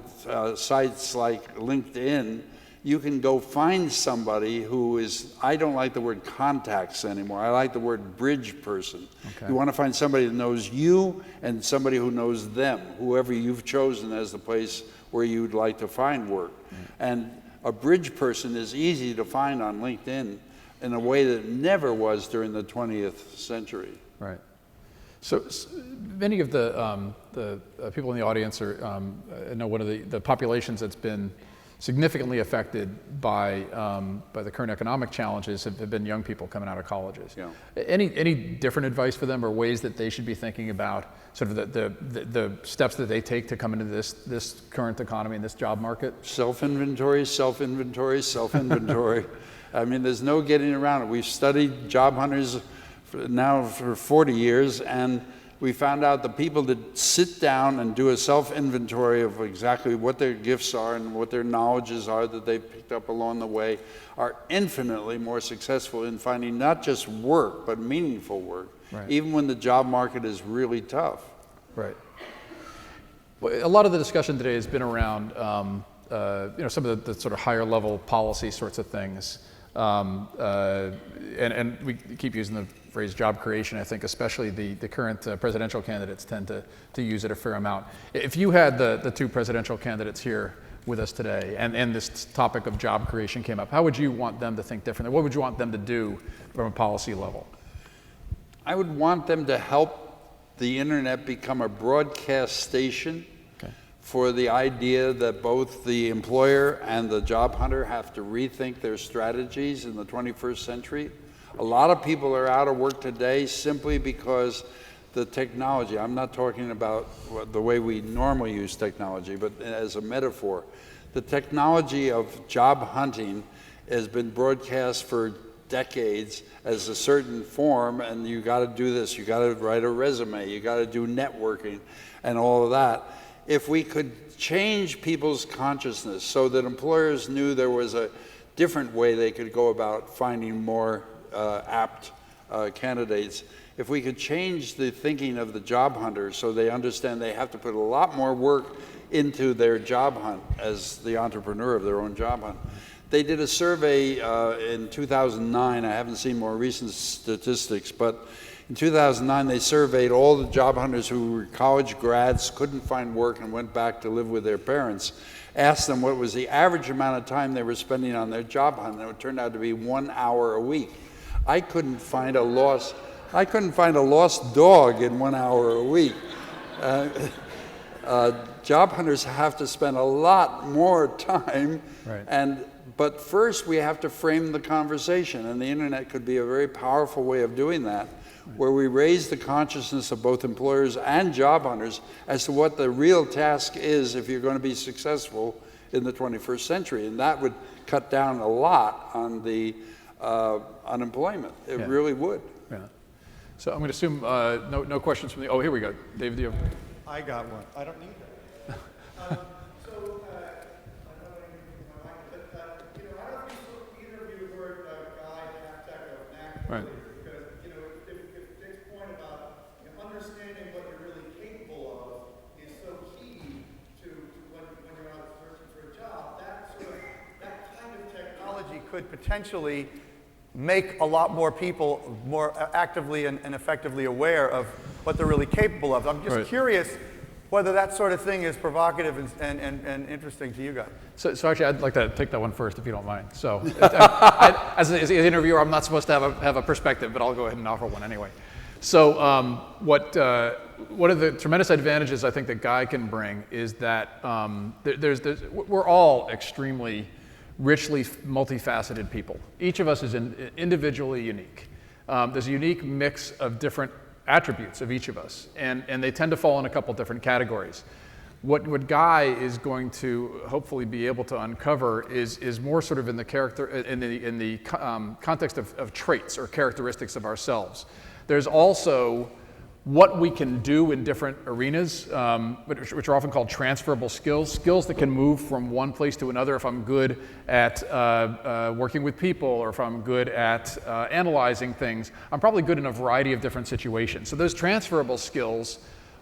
sites like LinkedIn, you can go find somebody who is, I don't like the word contacts anymore, I like the word bridge person. Okay. You want to find somebody that knows you and somebody who knows them, whoever you've chosen as the place where you'd like to find work. And a bridge person is easy to find on LinkedIn in a way that it never was during the 20th century. Right. So many of the people in the audience are, I know one of the populations that's been significantly affected by the current economic challenges have been young people coming out of colleges. Yeah. Any different advice for them, or ways that they should be thinking about sort of the steps that they take to come into this current economy and this job market? Self-inventory, self-inventory, self-inventory. I mean, there's no getting around it. We've studied job hunters now for 40 years, and we found out the people that sit down and do a self-inventory of exactly what their gifts are and what their knowledges are that they've picked up along the way are infinitely more successful in finding not just work, but meaningful work, even when the job market is really tough. Right. Well, a lot of the discussion today has been around some of the sort of higher level policy sorts of things. And we keep using the phrase job creation. I think especially the current presidential candidates tend to use it a fair amount. If you had the two presidential candidates here with us today and this topic of job creation came up, how would you want them to think differently? What would you want them to do from a policy level? I would want them to help the internet become a broadcast station for the idea that both the employer and the job hunter have to rethink their strategies in the 21st century. A lot of people are out of work today simply because the technology, I'm not talking about the way we normally use technology, but as a metaphor, the technology of job hunting has been broadcast for decades as a certain form, and you got to do this, you got to write a resume, you got to do networking and all of that. if we could change people's consciousness so that employers knew there was a different way they could go about finding more apt candidates, if we could change the thinking of the job hunters so they understand they have to put a lot more work into their job hunt as the entrepreneur of their own job hunt. They did a survey in 2009. I haven't seen more recent statistics, but in 2009 they surveyed all the job hunters who were college grads, couldn't find work, and went back to live with their parents. Asked them what was the average amount of time they were spending on their job hunt, and it turned out to be 1 hour a week. I couldn't find a lost dog in 1 hour a week. Job hunters have to spend a lot more time, but first we have to frame the conversation, and the internet could be a very powerful way of doing that, where we raise the consciousness of both employers and job hunters as to what the real task is if you're going to be successful in the 21st century, and that would cut down a lot on the unemployment. It really would. Yeah. So I'm going to assume no questions from the. Oh, here we go, David. Do you have? I got one. I don't need that. Right. Because, if Dick's point about understanding what you're really capable of is so key to when you're out searching for a job, that kind of technology could potentially make a lot more people more actively and effectively aware of what they're really capable of. I'm just curious whether that sort of thing is provocative and interesting to you guys. So actually, I'd like to take that one first, if you don't mind. So, as an interviewer, I'm not supposed to have a perspective, but I'll go ahead and offer one anyway. So, one of the tremendous advantages I think that Guy can bring is that we're all extremely richly multifaceted people. Each of us is individually unique. There's a unique mix of different attributes of each of us, and they tend to fall in a couple different categories. What Guy is going to hopefully be able to uncover is more sort of in the context of traits or characteristics of ourselves. There's also what we can do in different arenas, which are often called transferable skills that can move from one place to another. If I'm good at working with people, or if I'm good at analyzing things, I'm probably good in a variety of different situations. So those transferable skills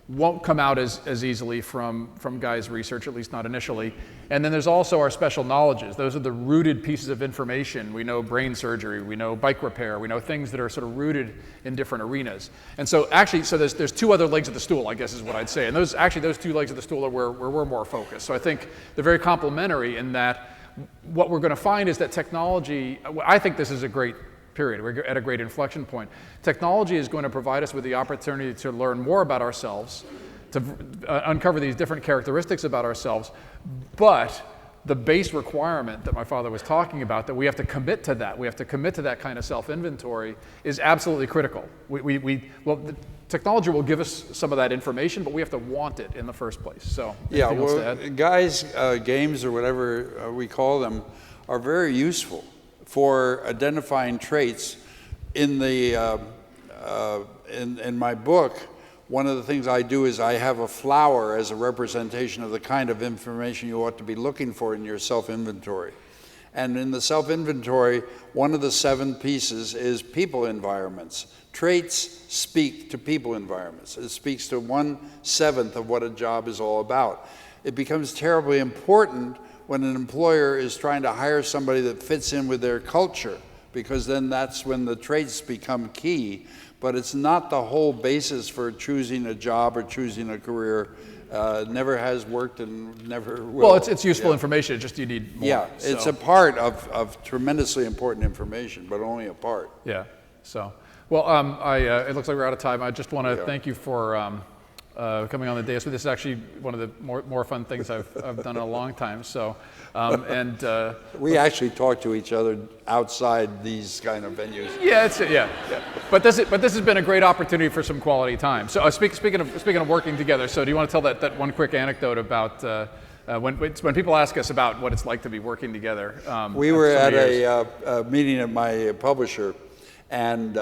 won't come out as easily from Guy's research, at least not initially. And then there's also our special knowledges. Those are the rooted pieces of information. We know brain surgery, we know bike repair, we know things that are sort of rooted in different arenas. And so actually, there's two other legs of the stool, I guess is what I'd say. And those two legs of the stool are where we're more focused. So I think they're very complementary in that what we're going to find is that technology, I think this is a great period. We're at a great inflection point. Technology is going to provide us with the opportunity to learn more about ourselves, to uncover these different characteristics about ourselves, but the base requirement that my father was talking about, that we have to commit to that, we have to commit to that kind of self-inventory, is absolutely critical. The technology will give us some of that information, but we have to want it in the first place. So, yeah, well, Guy's games, or whatever we call them, are very useful for identifying traits. In my book, one of the things I do is I have a flower as a representation of the kind of information you ought to be looking for in your self-inventory. And in the self-inventory, one of the 7 pieces is people environments. Traits speak to people environments. It speaks to 1/7 of what a job is all about. It becomes terribly important when an employer is trying to hire somebody that fits in with their culture, because then that's when the traits become key. But it's not the whole basis for choosing a job or choosing a career. Never has worked and never will. Well, it's useful information, it's just you need more. Yeah, it's a part of tremendously important information, but only a part. Yeah, so. Well, it looks like we're out of time. I just want to thank you for coming on the dais. This is actually one of the more fun things I've done in a long time. So, we actually talk to each other outside these kind of venues. Yeah. But this has been a great opportunity for some quality time. So, speaking of working together. So, do you want to tell that one quick anecdote about when people ask us about what it's like to be working together? We were at a meeting at my publisher, and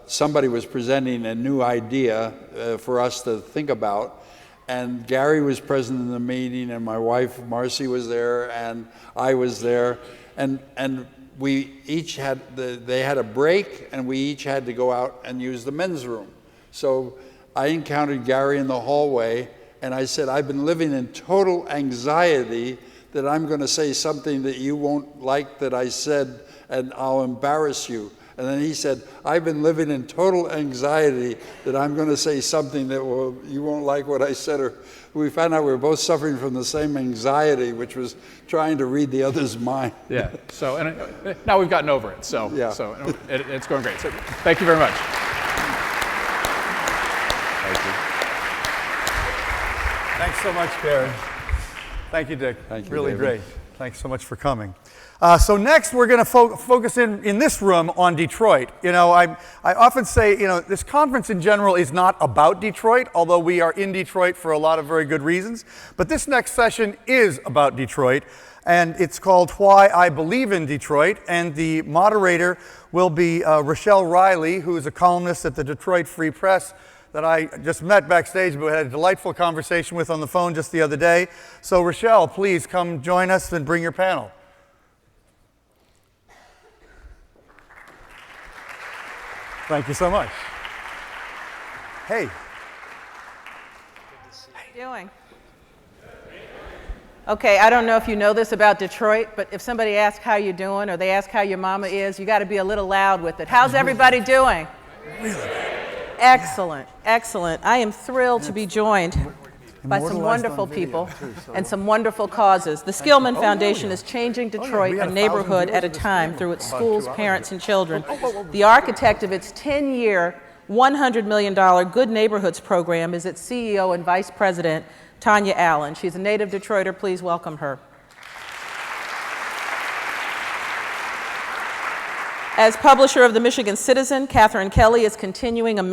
somebody was presenting a new idea for us to think about, and Gary was present in the meeting, and my wife Marcy was there, and I was there, and we each had they had a break, and we each had to go out and use the men's room. So I encountered Gary in the hallway, and I said, I've been living in total anxiety that I'm going to say something that you won't like that I said, and I'll embarrass you. And then he said, I've been living in total anxiety that I'm going to say something that you won't like what I said. Or we found out we were both suffering from the same anxiety, which was trying to read the other's mind. Yeah. So and now we've gotten over it. So yeah. So it's going great. So thank you very much. Thank you. Thanks so much, Karen. Thank you, Dick. Thank you, really David. great. Thanks so much for coming. So next, we're going to focus in this room on Detroit. You know, I often say, you know, this conference in general is not about Detroit, although we are in Detroit for a lot of very good reasons. But this next session is about Detroit, and it's called Why I Believe in Detroit. And the moderator will be Rochelle Riley, who is a columnist at the Detroit Free Press that I just met backstage, but we had a delightful conversation with on the phone just the other day. So Rochelle, please come join us and bring your panel. Thank you so much. Hey. How you doing? Okay, I don't know if you know this about Detroit, but if somebody asks how you're doing or they ask how your mama is, you got to be a little loud with it. How's everybody doing? Really? Excellent, excellent. I am thrilled to be joined by some wonderful people and some wonderful causes. The Skillman Foundation is changing Detroit a neighborhood at a time through its schools, parents, and children. The architect of its 10-year, $100 million Good Neighborhoods program is its CEO and Vice President, Tanya Allen. She's a native Detroiter. Please welcome her. As publisher of the Michigan Citizen, Catherine Kelly is continuing a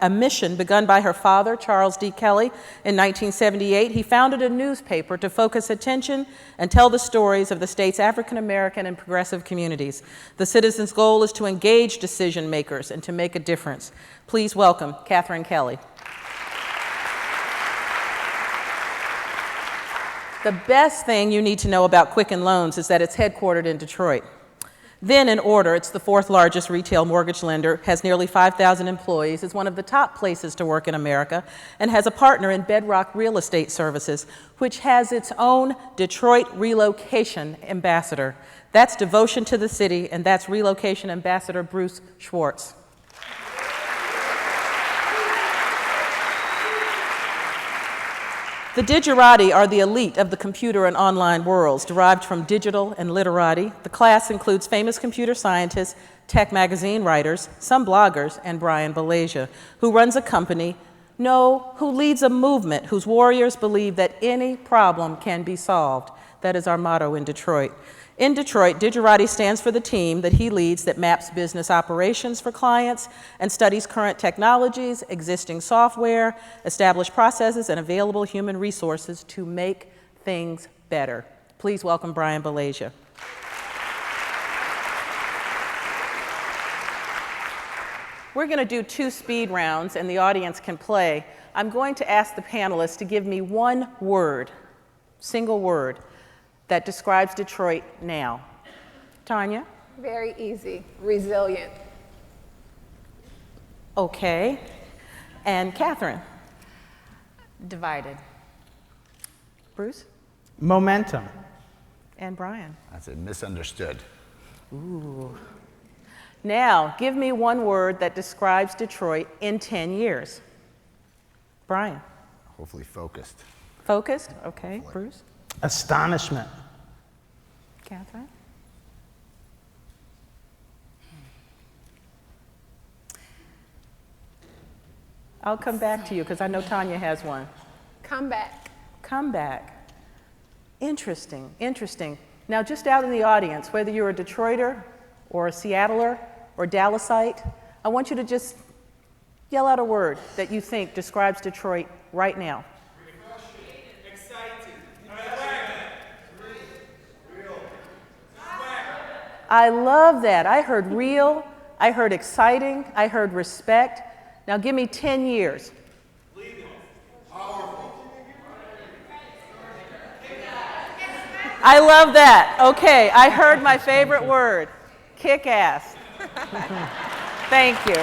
mission begun by her father, Charles D. Kelly, in 1978. He founded a newspaper to focus attention and tell the stories of the state's African American and progressive communities. The Citizen's goal is to engage decision makers and to make a difference. Please welcome Catherine Kelly. The best thing you need to know about Quicken Loans is that it's headquartered in Detroit. Then, in order, it's the fourth largest retail mortgage lender, has nearly 5,000 employees, is one of the top places to work in America, and has a partner in Bedrock Real Estate Services, which has its own Detroit Relocation Ambassador. That's devotion to the city, and that's Relocation Ambassador Bruce Schwartz. The Digerati are the elite of the computer and online worlds, derived from digital and literati. The class includes famous computer scientists, tech magazine writers, some bloggers, and Brian Balasia, who runs a company, who leads a movement whose warriors believe that any problem can be solved. That is our motto in Detroit. In Detroit, Digerati stands for the team that he leads that maps business operations for clients and studies current technologies, existing software, established processes, and available human resources to make things better. Please welcome Brian Balasia. We're going to do 2 speed rounds, and the audience can play. I'm going to ask the panelists to give me one word, single word, that describes Detroit now. Tanya? Very easy. Resilient. Okay. And Catherine? Divided. Bruce? Momentum. And Brian? That's it, misunderstood. Ooh. Now, give me one word that describes Detroit in 10 years. Brian? Hopefully focused. Focused? Okay. Bruce? Astonishment. Catherine? I'll come back to you because I know Tanya has one. Come back. Come back. Interesting, interesting. Now, just out in the audience, whether you're a Detroiter or a Seattler or Dallasite, I want you to just yell out a word that you think describes Detroit right now. I love that. I heard real, I heard exciting, I heard respect. Now give me 10 years. Powerful. I love that. Okay, I heard my favorite word, kick ass. Thank you.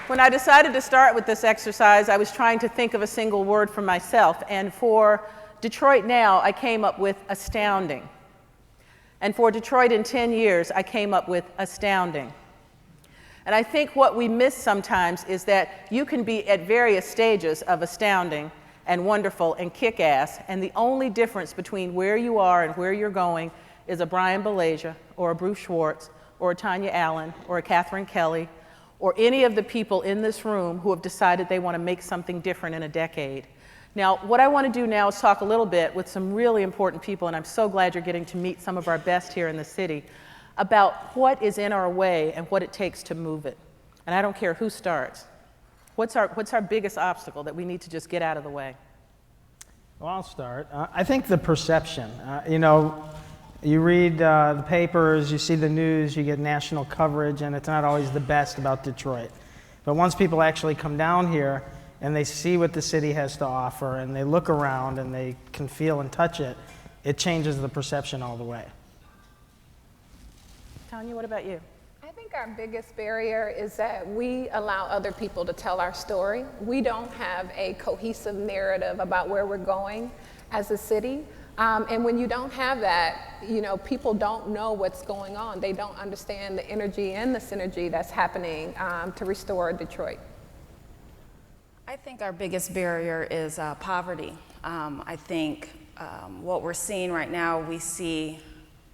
When I decided to start with this exercise, I was trying to think of a single word for myself. And for Detroit Now, I came up with astounding. And for Detroit in 10 years, I came up with astounding. And I think what we miss sometimes is that you can be at various stages of astounding and wonderful and kick-ass, and the only difference between where you are and where you're going is a Brian Balasia or a Bruce Schwartz or a Tanya Allen or a Catherine Kelly or any of the people in this room who have decided they want to make something different in a decade. Now, what I want to do now is talk a little bit with some really important people, and I'm so glad you're getting to meet some of our best here in the city, about what is in our way and what it takes to move it. And I don't care who starts. What's our biggest obstacle that we need to just get out of the way? Well, I'll start. I think the perception. You read the papers, you see the news, you get national coverage, and it's not always the best about Detroit. But once people actually come down here and they see what the city has to offer and they look around and they can feel and touch it, it changes the perception all the way. Tanya, what about you? I think our biggest barrier is that we allow other people to tell our story. We don't have a cohesive narrative about where we're going as a city. And when you don't have that, people don't know what's going on. They don't understand the energy and the synergy that's happening to restore Detroit. I think our biggest barrier is poverty. I think what we're seeing right now,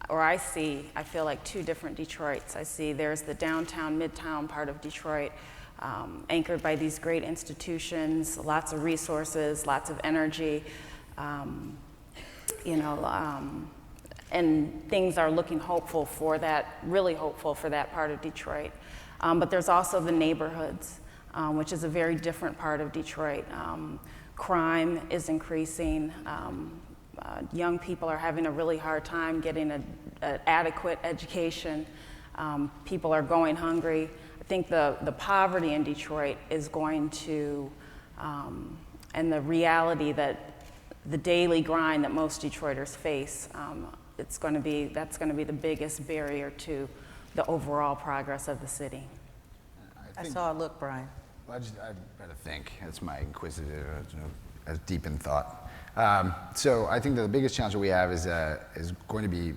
I feel like two different Detroits. I see there's the downtown, midtown part of Detroit, anchored by these great institutions, lots of resources, lots of energy, and things are looking hopeful for that, really hopeful for that part of Detroit. But there's also the neighborhoods, which is a very different part of Detroit. Crime is increasing. Young people are having a really hard time getting an adequate education. People are going hungry. I think the poverty in Detroit is going to, and the reality that the daily grind that most Detroiters face, that's going to be the biggest barrier to the overall progress of the city. I saw a look, Brian. Well, I better think. That's my inquisitive, as deep in thought. So I think that the biggest challenge that we have is going to be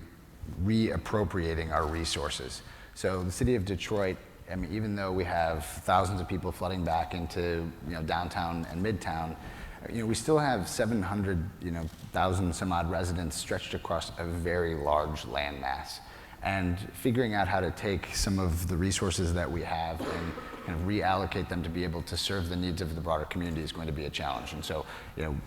reappropriating our resources. So the city of Detroit, I mean, even though we have thousands of people flooding back into downtown and midtown, we still have 700,000 some odd residents stretched across a very large landmass. And figuring out how to take some of the resources that we have and kind of reallocate them to be able to serve the needs of the broader community is going to be a challenge. And so,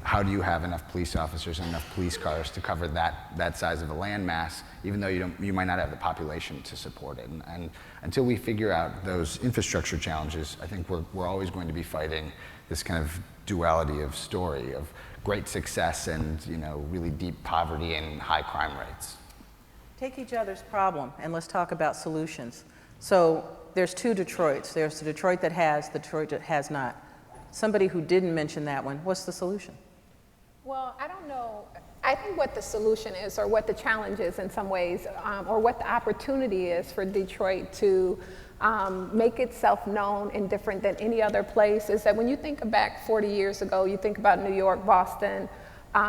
how do you have enough police officers and enough police cars to cover that size of a landmass, even though you might not have the population to support it? And until we figure out those infrastructure challenges, I think we're always going to be fighting this kind of duality of story of great success and really deep poverty and high crime rates. Take each other's problem and let's talk about solutions. So there's two Detroits. There's the Detroit that has, the Detroit that has not. Somebody who didn't mention that one, what's the solution? Well, I don't know. I think what the solution is, or what the challenge is in some ways, or what the opportunity is for Detroit to make itself known and different than any other place, is that when you think back 40 years ago, you think about New York, Boston,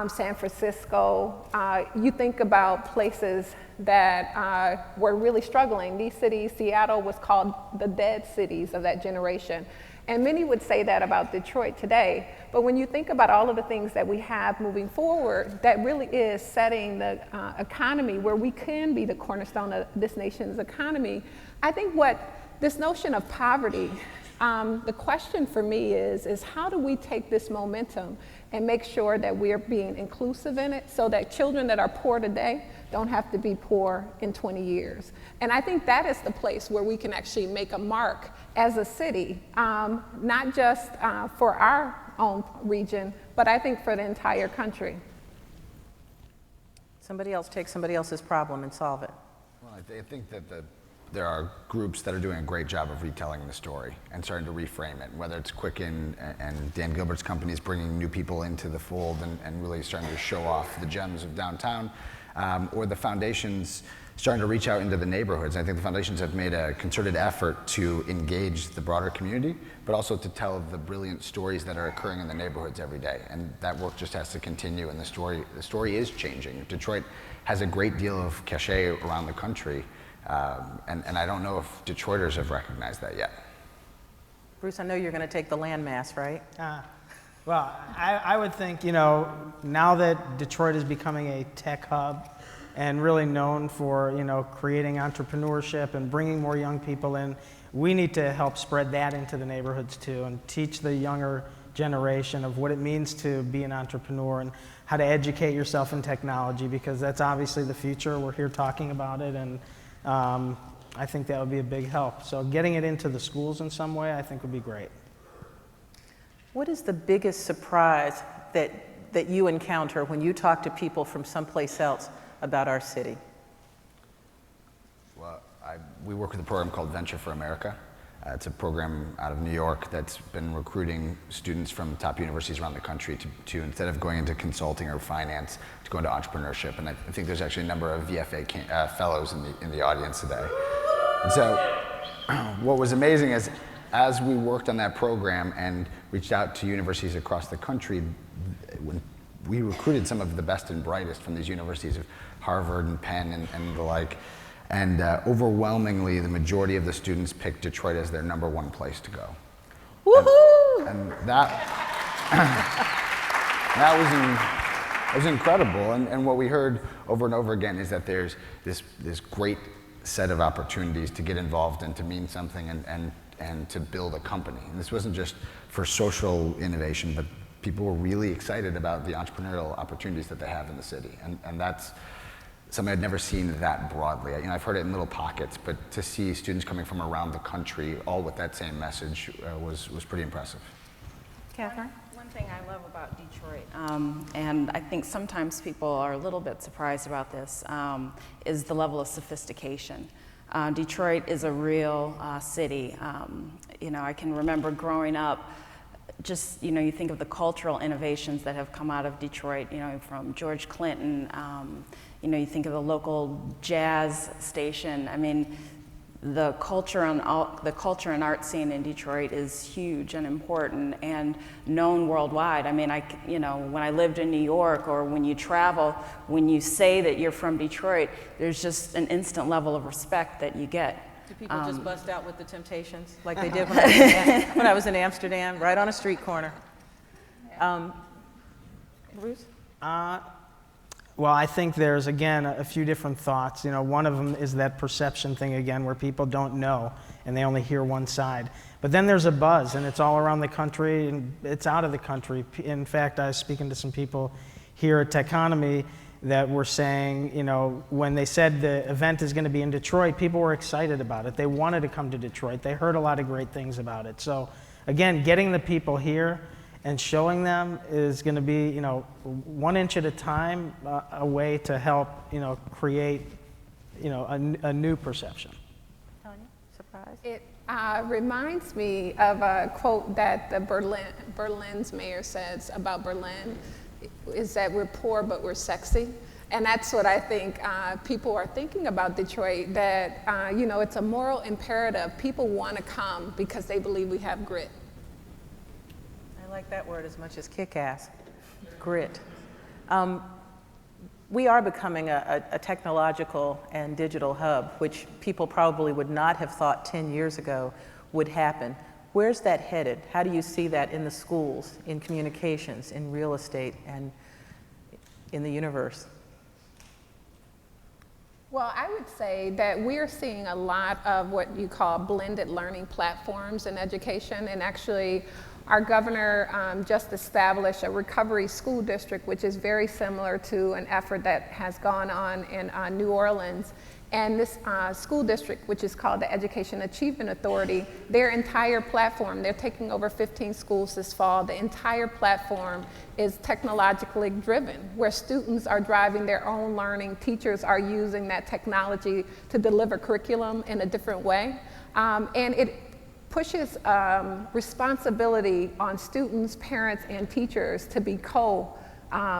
San Francisco, you think about places that were really struggling. These cities, Seattle was called the dead cities of that generation. And many would say that about Detroit today. But when you think about all of the things that we have moving forward, that really is setting the economy where we can be the cornerstone of this nation's economy. I think what this notion of poverty, the question for me is how do we take this momentum and make sure that we're being inclusive in it so that children that are poor today don't have to be poor in 20 years. And I think that is the place where we can actually make a mark as a city, not just for our own region, but I think for the entire country. Somebody else take somebody else's problem and solve it. Well, I think that there are groups that are doing a great job of retelling the story and starting to reframe it, whether it's Quicken and Dan Gilbert's company is bringing new people into the fold and really starting to show off the gems of downtown, or the foundations starting to reach out into the neighborhoods. I think the foundations have made a concerted effort to engage the broader community, but also to tell the brilliant stories that are occurring in the neighborhoods every day. And that work just has to continue, and the story is changing. Detroit has a great deal of cachet around the country, and I don't know if Detroiters have recognized that yet. Bruce, I know you're going to take the landmass, right? Well, I would think, you know, now that Detroit is becoming a tech hub and really known for, you know, creating entrepreneurship and bringing more young people in, we need to help spread that into the neighborhoods too and teach the younger generation of what it means to be an entrepreneur and how to educate yourself in technology, because that's obviously the future. We're here talking about it, and I think that would be a big help. So getting it into the schools in some way, I think would be great. What is the biggest surprise that you encounter when you talk to people from someplace else about our city? Well, we work with a program called Venture for America. It's a program out of New York that's been recruiting students from top universities around the country to instead of going into consulting or finance, to go into entrepreneurship. And I think there's actually a number of VFA fellows in the audience today. And so what was amazing is, as we worked on that program and reached out to universities across the country, when we recruited some of the best and brightest from these universities, of Harvard and Penn and the like, and overwhelmingly the majority of the students picked Detroit as their #1 place to go. Woohoo! And that was incredible. And what we heard over and over again is that there's this great set of opportunities to get involved and to mean something and to build a company. And this wasn't just for social innovation, but people were really excited about the entrepreneurial opportunities that they have in the city. And that's something I'd never seen that broadly. You know, I've heard it in little pockets, but to see students coming from around the country all with that same message was pretty impressive. Catherine? One thing I love about Detroit, and I think sometimes people are a little bit surprised about this, is the level of sophistication. Detroit is a real city. You know, I can remember growing up, just, you know, you think of the cultural innovations that have come out of Detroit, you know, from George Clinton, you know, you think of the local jazz station. I mean, the culture and art scene in Detroit is huge and important and known worldwide. I mean, you know, when I lived in New York, or when you travel, when you say that you're from Detroit, there's just an instant level of respect that you get. Do people just bust out with the Temptations like they did when I was in Amsterdam, right on a street corner? Bruce? Well, I think there's, again, a few different thoughts. You know, one of them is that perception thing again, where people don't know and they only hear one side. But then there's a buzz, and it's all around the country, and it's out of the country. In fact, I was speaking to some people here at Techonomy that were saying, you know, when they said the event is going to be in Detroit, people were excited about it. They wanted to come to Detroit. They heard a lot of great things about it. So, again, getting the people here and showing them is going to be, you know, 1 inch at a time, a way to help, you know, create, you know, a new perception. Tanya, surprise? It reminds me of a quote that the Berlin's mayor says about Berlin, is that we're poor but we're sexy. And that's what I think people are thinking about Detroit, that, you know, it's a moral imperative. People want to come because they believe we have grit. I like that word as much as kick-ass, grit. We are becoming a technological and digital hub, which people probably would not have thought 10 years ago would happen. Where's that headed? How do you see that in the schools, in communications, in real estate, and in the universe? Well, I would say that we're seeing a lot of what you call blended learning platforms in education, and actually our governor just established a recovery school district, which is very similar to an effort that has gone on in New Orleans. And this school district, which is called the Education Achievement Authority, their entire platform, they're taking over 15 schools this fall. The entire platform is technologically driven, where students are driving their own learning. Teachers are using that technology to deliver curriculum in a different way. And it pushes responsibility on students, parents, and teachers to be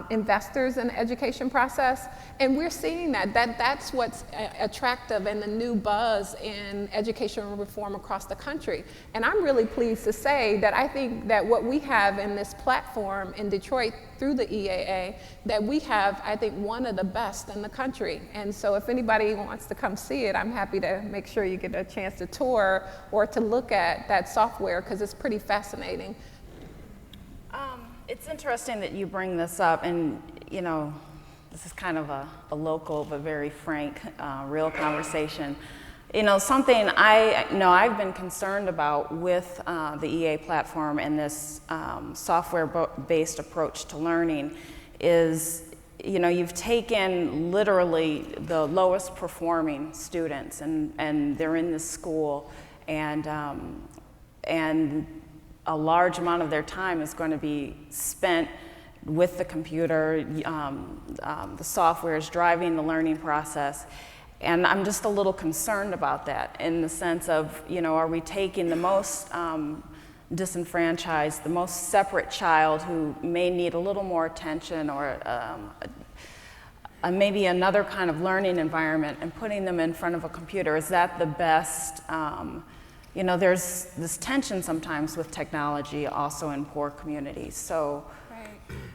investors in the education process, and we're seeing that's what's attractive and the new buzz in educational reform across the country. And I'm really pleased to say that I think that what we have in this platform in Detroit through the EAA, that we have, I think, one of the best in the country. And so if anybody wants to come see it, I'm happy to make sure you get a chance to tour or to look at that software, because it's pretty fascinating. It's interesting that you bring this up, and this is kind of a local but very frank, real conversation. Something I've been concerned about with the EA platform and this software-based approach to learning is, you've taken literally the lowest performing students, and they're in this school, and a large amount of their time is going to be spent with the computer. The software is driving the learning process. And I'm just a little concerned about that, in the sense of, are we taking the most disenfranchised, the most separate child who may need a little more attention, or maybe another kind of learning environment, and putting them in front of a computer? Is that the best? There's this tension sometimes with technology also in poor communities. So, right.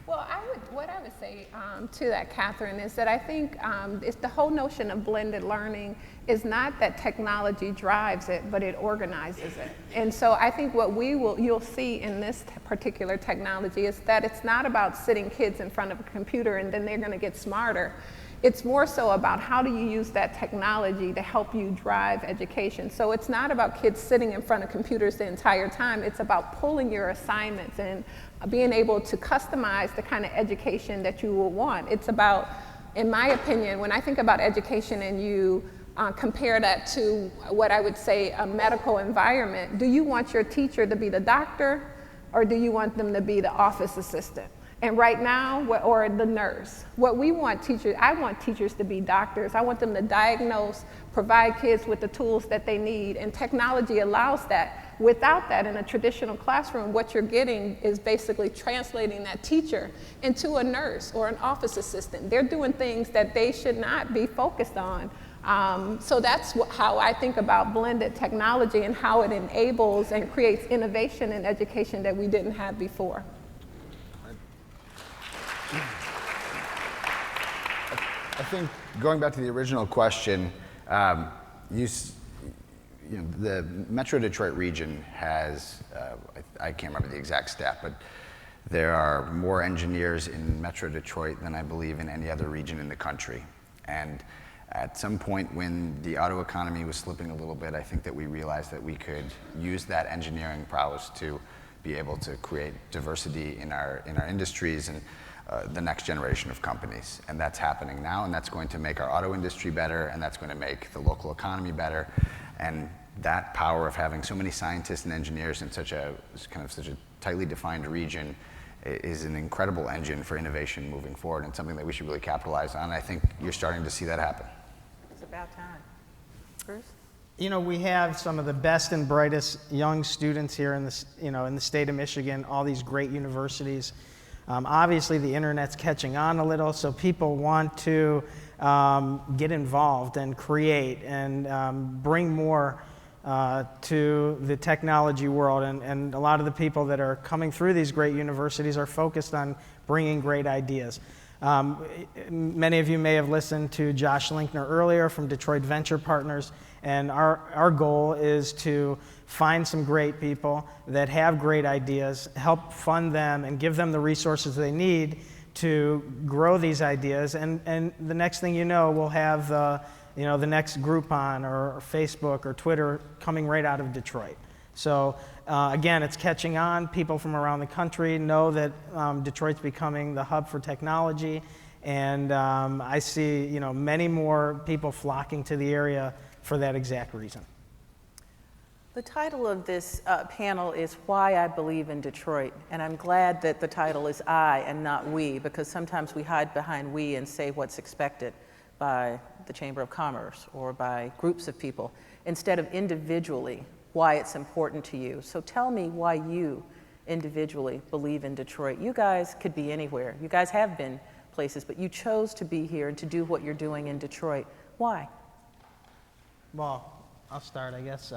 Well, what I would say to that, Catherine, is that I think it's the whole notion of blended learning is not that technology drives it, but it organizes it. And so I think what you'll see in this particular technology is that it's not about sitting kids in front of a computer and then they're going to get smarter. It's more so about how do you use that technology to help you drive education. So it's not about kids sitting in front of computers the entire time. It's about pulling your assignments and being able to customize the kind of education that you will want. It's about, in my opinion, when I think about education and you compare that to what I would say a medical environment, do you want your teacher to be the doctor, or do you want them to be the office assistant? And right now, or the nurse, I want teachers to be doctors. I want them to diagnose, provide kids with the tools that they need, and technology allows that. Without that, in a traditional classroom, what you're getting is basically translating that teacher into a nurse or an office assistant. They're doing things that they should not be focused on. So that's how I think about blended technology and how it enables and creates innovation in education that we didn't have before. I think going back to the original question, the Metro Detroit region has, I can't remember the exact stat, but there are more engineers in Metro Detroit than I believe in any other region in the country. And at some point when the auto economy was slipping a little bit, I think that we realized that we could use that engineering prowess to be able to create diversity in our industries and the next generation of companies. And that's happening now, and that's going to make our auto industry better, and that's going to make the local economy better. And that power of having so many scientists and engineers in such a tightly defined region is an incredible engine for innovation moving forward, and something that we should really capitalize on. I think you're starting to see that happen. It's about time. Bruce? We have some of the best and brightest young students here in the state of Michigan, all these great universities. Obviously, the internet's catching on a little, so people want to get involved and create and bring more to the technology world. And a lot of the people that are coming through these great universities are focused on bringing great ideas. Many of you may have listened to Josh Linkner earlier from Detroit Venture Partners, and our goal is to find some great people that have great ideas, help fund them and give them the resources they need to grow these ideas, and the next thing you know, we'll have the next Groupon or Facebook or Twitter coming right out of Detroit. So again, it's catching on. People from around the country know that Detroit's becoming the hub for technology, And I see, you know, many more people flocking to the area for that exact reason. The title of this panel is Why I Believe in Detroit, and I'm glad that the title is I and not we, because sometimes we hide behind we and say what's expected by the Chamber of Commerce or by groups of people, instead of individually why it's important to you. So tell me why you individually believe in Detroit. You guys could be anywhere. You guys have been places, but you chose to be here and to do what you're doing in Detroit. Why? Well, I'll start, I guess.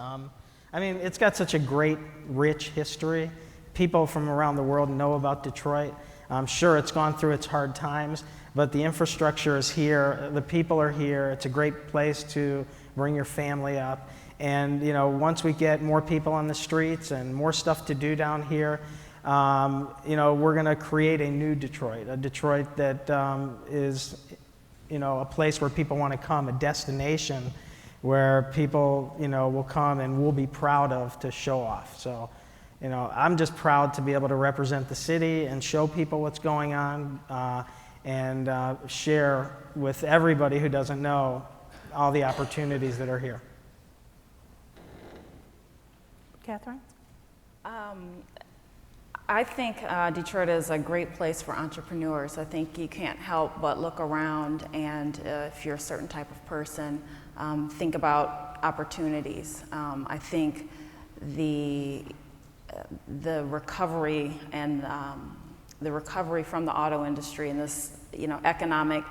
I mean, it's got such a great, rich history. People from around the world know about Detroit. I'm sure it's gone through its hard times, but the infrastructure is here, the people are here. It's a great place to bring your family up. And, you know, once we get more people on the streets and more stuff to do down here, you know, we're going to create a new Detroit, a Detroit that is, you know, a place where people want to come, a destination where people, you know, will come and we'll be proud of to show off. So, you know, I'm just proud to be able to represent the city and show people what's going on and share with everybody who doesn't know all the opportunities that are here. Catherine? I think Detroit is a great place for entrepreneurs. I think you can't help but look around and if you're a certain type of person, think about opportunities. I think the recovery and the recovery from the auto industry and this, you know, economic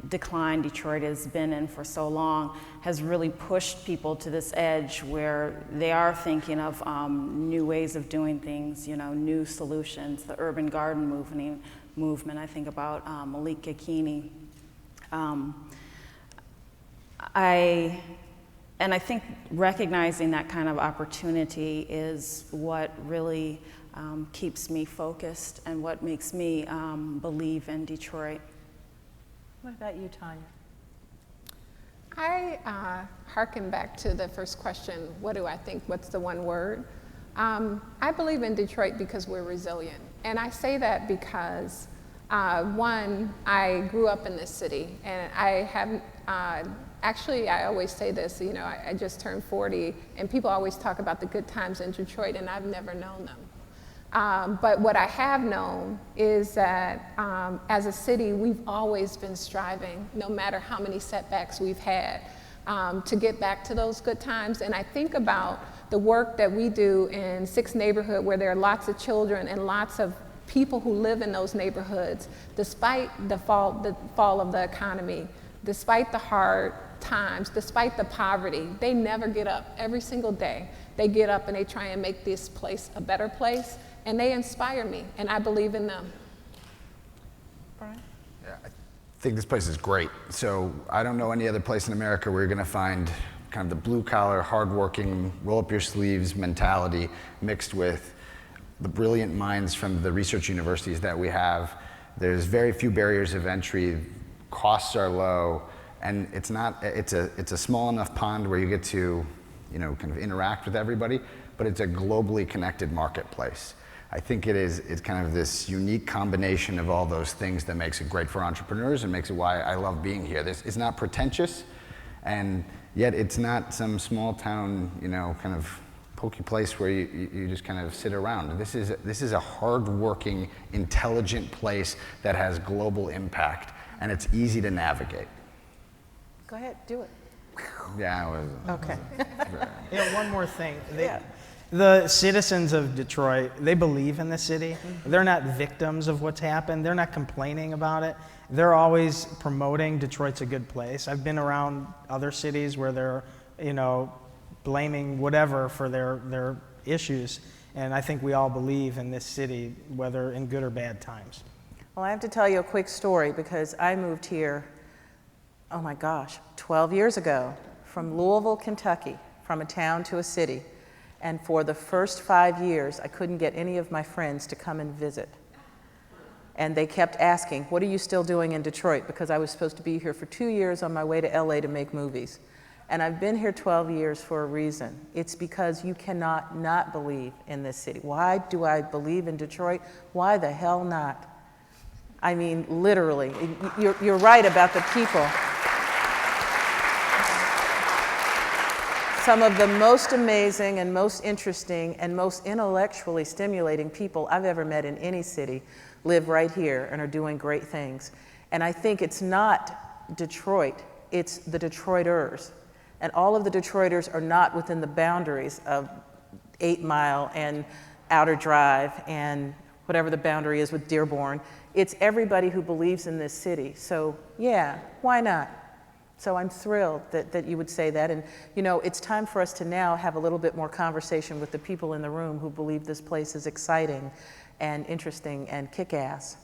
decline Detroit has been in for so long has really pushed people to this edge where they are thinking of new ways of doing things, you know, new solutions. The urban garden movement. I think about Malik Yakini. And I think recognizing that kind of opportunity is what really keeps me focused and what makes me believe in Detroit. What about you, Tanya? I hearken back to the first question, what do I think, what's the one word? I believe in Detroit because we're resilient. And I say that because, one, I grew up in this city, and I have, actually, I always say this, you know, I just turned 40, and people always talk about the good times in Detroit, and I've never known them. But what I have known is that as a city, we've always been striving, no matter how many setbacks we've had, to get back to those good times. And I think about the work that we do in 6th neighborhood, where there are lots of children and lots of people who live in those neighborhoods, despite the fall of the economy, despite the hard times, despite the poverty, they never get up. Every single day, they get up and they try and make this place a better place. And they inspire me, and I believe in them. Brian? Yeah, I think this place is great. So I don't know any other place in America where you're going to find kind of the blue-collar, hardworking, roll-up-your-sleeves mentality mixed with the brilliant minds from the research universities that we have. There's very few barriers of entry. Costs are low, and it's a small enough pond where you get to, you know, kind of interact with everybody, but it's a globally connected marketplace. I think it's kind of this unique combination of all those things that makes it great for entrepreneurs and makes it why I love being here. It's not pretentious, and yet it's not some small town, you know, kind of pokey place where you just kind of sit around. This is a hard-working, intelligent place that has global impact, and it's easy to navigate. Go ahead, do it. Yeah, it was. Okay. You know, one more thing. The citizens of Detroit, they believe in the city. They're not victims of what's happened. They're not complaining about it. They're always promoting Detroit's a good place. I've been around other cities where they're, you know, blaming whatever for their issues. And I think we all believe in this city, whether in good or bad times. Well, I have to tell you a quick story because I moved here, oh my gosh, 12 years ago from Louisville, Kentucky, from a town to a city. And for the first 5 years, I couldn't get any of my friends to come and visit. And they kept asking, what are you still doing in Detroit? Because I was supposed to be here for 2 years on my way to LA to make movies. And I've been here 12 years for a reason. It's because you cannot not believe in this city. Why do I believe in Detroit? Why the hell not? I mean, literally. You're right about the people. Some of the most amazing and most interesting and most intellectually stimulating people I've ever met in any city live right here and are doing great things. And I think it's not Detroit, it's the Detroiters. And all of the Detroiters are not within the boundaries of 8 Mile and Outer Drive and whatever the boundary is with Dearborn. It's everybody who believes in this city. So yeah, why not? So I'm thrilled that you would say that. And you know, it's time for us to now have a little bit more conversation with the people in the room who believe this place is exciting and interesting and kick-ass.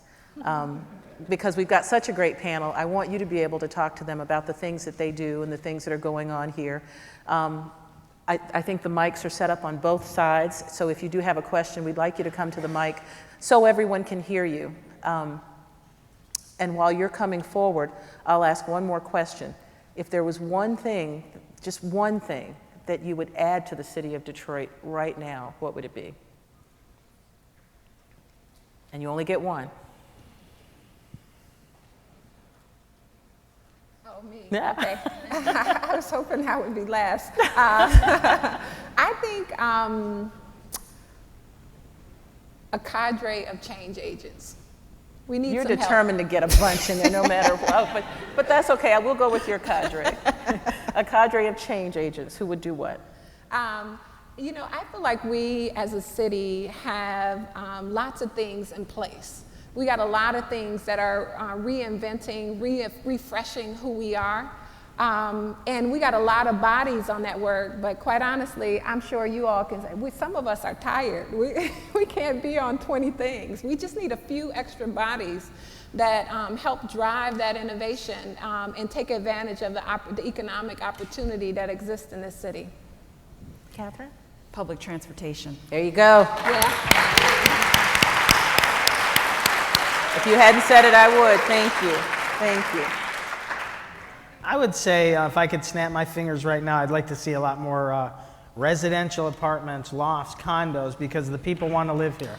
Because we've got such a great panel, I want you to be able to talk to them about the things that they do and the things that are going on here. I think the mics are set up on both sides, so if you do have a question, we'd like you to come to the mic so everyone can hear you. And while you're coming forward, I'll ask one more question. If there was one thing, just one thing, that you would add to the city of Detroit right now, what would it be? And you only get one. Oh, me? Okay. I was hoping I would be last. I think a cadre of change agents. We need You're some determined help. to get a bunch in there no matter what, but that's okay. I will go with your cadre. A cadre of change agents who would do what? You know, I feel like we as a city have lots of things in place. We got a lot of things that are reinventing, refreshing who we are. And we got a lot of bodies on that work, but quite honestly, I'm sure you all can say, some of us are tired. We can't be on 20 things. We just need a few extra bodies that help drive that innovation and take advantage of the economic opportunity that exists in this city. Catherine? Public transportation. There you go. Yeah. If you hadn't said it, I would. Thank you. Thank you. I would say if I could snap my fingers right now, I'd like to see a lot more residential apartments, lofts, condos, because the people want to live here.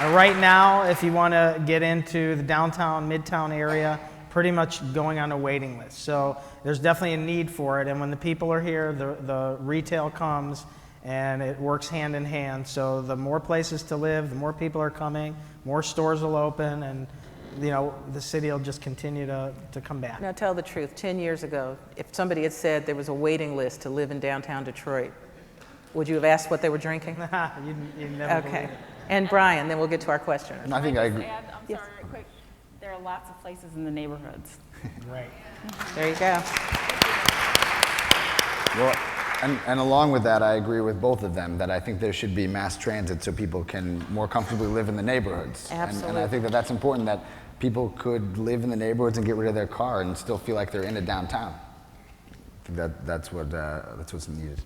Right now, if you want to get into the downtown, midtown area, pretty much going on a waiting list. So there's definitely a need for it. And when the people are here, the retail comes and it works hand in hand. So the more places to live, the more people are coming, more stores will open, and you know, the city will just continue to come back. Now tell the truth, 10 years ago, if somebody had said there was a waiting list to live in downtown Detroit, would you have asked what they were drinking? You'd never okay. believe it. And Brian, then we'll get to our questioners. I think I agree. I'm sorry, real quick. There are lots of places in the neighborhoods. Right. There you go. Well, and along with that, I agree with both of them that I think there should be mass transit so people can more comfortably live in the neighborhoods. Absolutely. And I think that that's important, that people could live in the neighborhoods and get rid of their car and still feel like they're in a downtown. I think that's what's needed.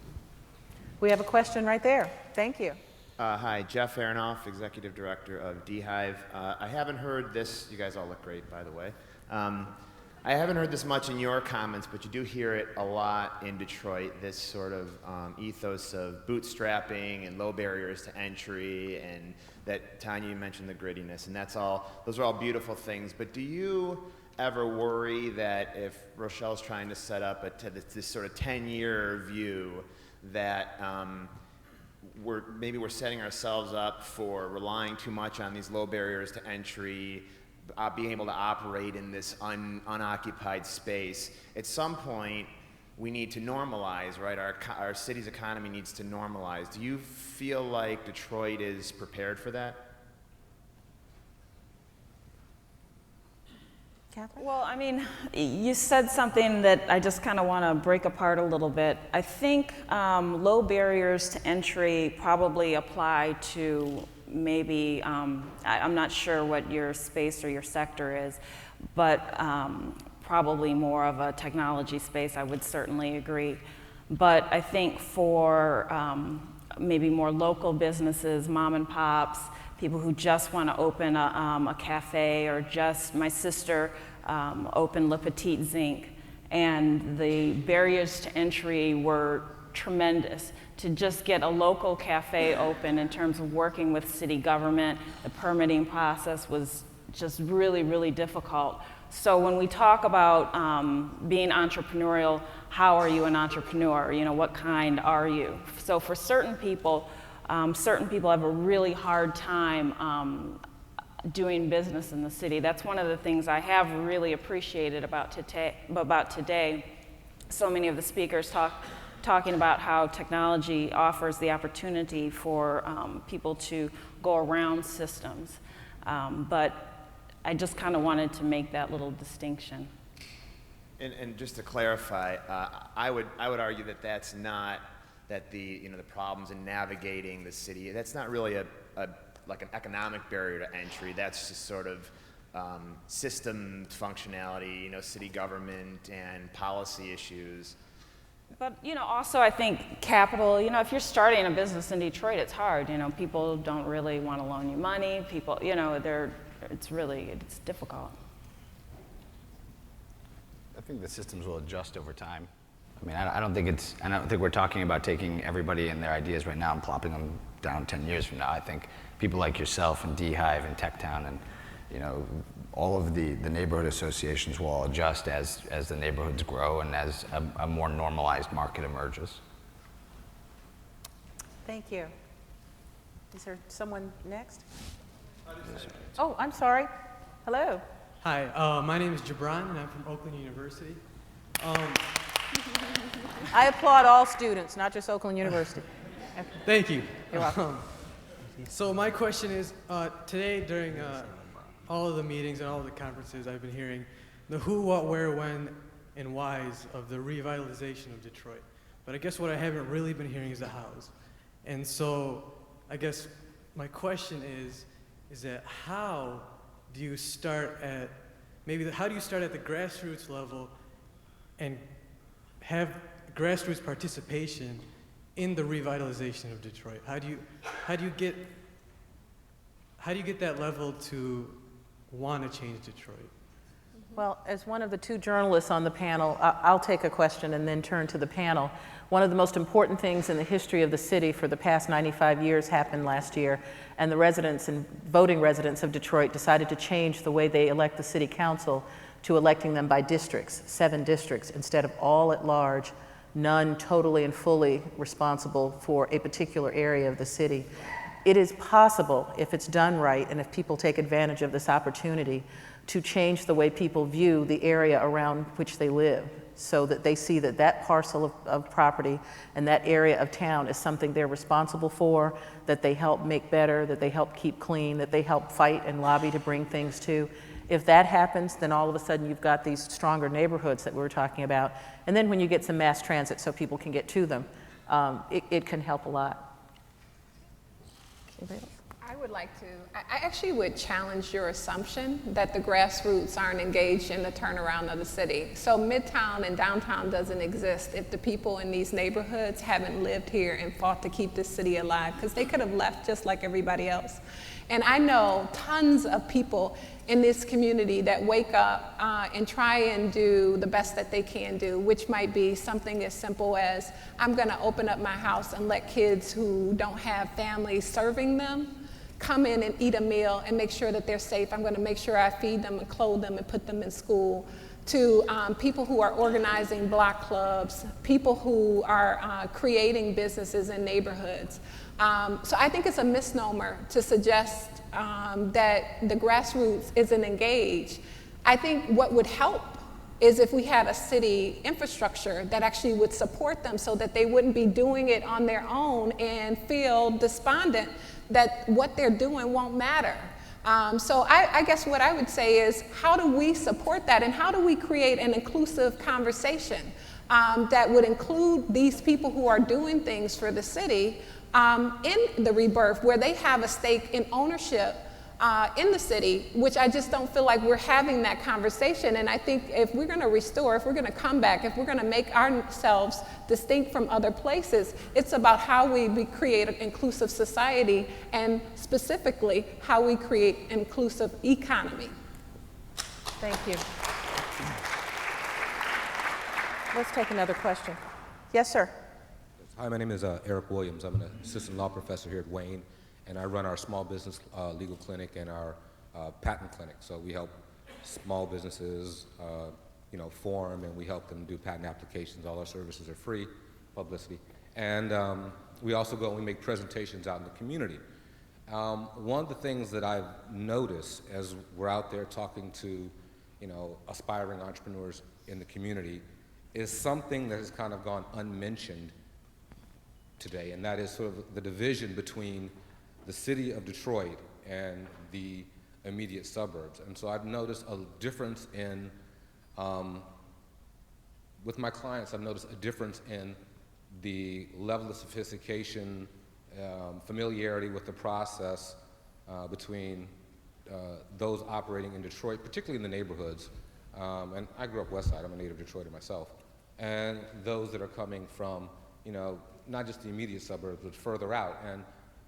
We have a question right there. Thank you. Hi, Jeff Aronoff, Executive Director of Beehive. I haven't heard this, you guys all look great, by the way. I haven't heard this much in your comments, but you do hear it a lot in Detroit, this sort of ethos of bootstrapping and low barriers to entry, and that, Tanya, you mentioned the grittiness, and those are all beautiful things, but do you ever worry that if Rochelle's trying to set up this sort of 10-year view that maybe we're setting ourselves up for relying too much on these low barriers to entry, being able to operate in this unoccupied space? At some point, we need to normalize, right? Our city's economy needs to normalize. Do you feel like Detroit is prepared for that? Catherine? Well, I mean, you said something that I just kind of want to break apart a little bit. I think low barriers to entry probably apply to maybe, I'm not sure what your space or your sector is, but probably more of a technology space, I would certainly agree. But I think for maybe more local businesses, mom and pops, people who just want to open a cafe, or just, my sister opened Le Petit Zinc, and the barriers to entry were tremendous. To just get a local cafe open in terms of working with city government, the permitting process was just really, really difficult. So when we talk about being entrepreneurial, how are you an entrepreneur? You know, what kind are you? So for certain people have a really hard time doing business in the city. That's one of the things I have really appreciated about today. So many of the speakers talking about how technology offers the opportunity for people to go around systems. But I just kind of wanted to make that little distinction. And just to clarify, I would argue that that's not that the problems in navigating the city. That's not really like an economic barrier to entry. That's just sort of system functionality, city government and policy issues. But also I think capital. If you're starting a business in Detroit, it's hard. People don't really want to loan you money. People, it's difficult. I think the systems will adjust over time. I mean, I don't think we're talking about taking everybody and their ideas right now and plopping them down 10 years from now. I think people like yourself and D-Hive and Techtown and all of the neighborhood associations will all adjust as the neighborhoods grow and as a more normalized market emerges. Thank you. Is there someone next? Oh, I'm sorry. Hello. Hi, my name is Jabran, and I'm from Oakland University. I applaud all students, not just Oakland University. Thank you. You're welcome. So my question is, today during all of the meetings and all of the conferences, I've been hearing the who, what, where, when, and whys of the revitalization of Detroit. But I guess what I haven't really been hearing is the hows. And so I guess my question is that how do you start at how do you start at the grassroots level and have grassroots participation in the revitalization of Detroit? How do you get that level to want to change Detroit? Well, as one of the two journalists on the panel, I'll take a question and then turn to the panel. One of the most important things in the history of the city for the past 95 years happened last year, and the residents and voting residents of Detroit decided to change the way they elect the city council to electing them by districts, 7 districts, instead of all at large, none totally and fully responsible for a particular area of the city. It is possible, if it's done right and if people take advantage of this opportunity, to change the way people view the area around which they live, so that they see that that parcel of property and that area of town is something they're responsible for, that they help make better, that they help keep clean, that they help fight and lobby to bring things to. If that happens, then all of a sudden you've got these stronger neighborhoods that we were talking about. And then when you get some mass transit so people can get to them, it can help a lot. I would like to, I actually would challenge your assumption that the grassroots aren't engaged in the turnaround of the city. So Midtown and downtown doesn't exist if the people in these neighborhoods haven't lived here and fought to keep this city alive, because they could have left just like everybody else. And I know tons of people in this community that wake up and try and do the best that they can do, which might be something as simple as, I'm gonna open up my house and let kids who don't have families serving them come in and eat a meal and make sure that they're safe. I'm gonna make sure I feed them and clothe them and put them in school. To people who are organizing block clubs, people who are creating businesses in neighborhoods. So I think it's a misnomer to suggest that the grassroots isn't engaged. I think what would help is if we had a city infrastructure that actually would support them so that they wouldn't be doing it on their own and feel despondent that what they're doing won't matter. So I guess what I would say is, how do we support that, and how do we create an inclusive conversation that would include these people who are doing things for the city in the rebirth, where they have a stake in ownership in the city, which I just don't feel like we're having that conversation. And I think if we're gonna restore, if we're gonna come back, if we're gonna make ourselves distinct from other places, it's about how we create an inclusive society, and specifically how we create an inclusive economy. Thank you. Let's take another question. Yes, sir. Hi, my name is Eric Williams. I'm an assistant law professor here at Wayne, and I run our small business legal clinic and our patent clinic. So we help small businesses, form, and we help them do patent applications. All our services are free, publicity. And we also go and we make presentations out in the community. One of the things that I've noticed as we're out there talking to, aspiring entrepreneurs in the community is something that has kind of gone unmentioned today, and that is sort of the division between the city of Detroit and the immediate suburbs. And so I've noticed a difference in, with my clients, I've noticed a difference in the level of sophistication, familiarity with the process between those operating in Detroit, particularly in the neighborhoods. And I grew up West Side, I'm a native Detroiter myself. And those that are coming from, not just the immediate suburbs, but further out.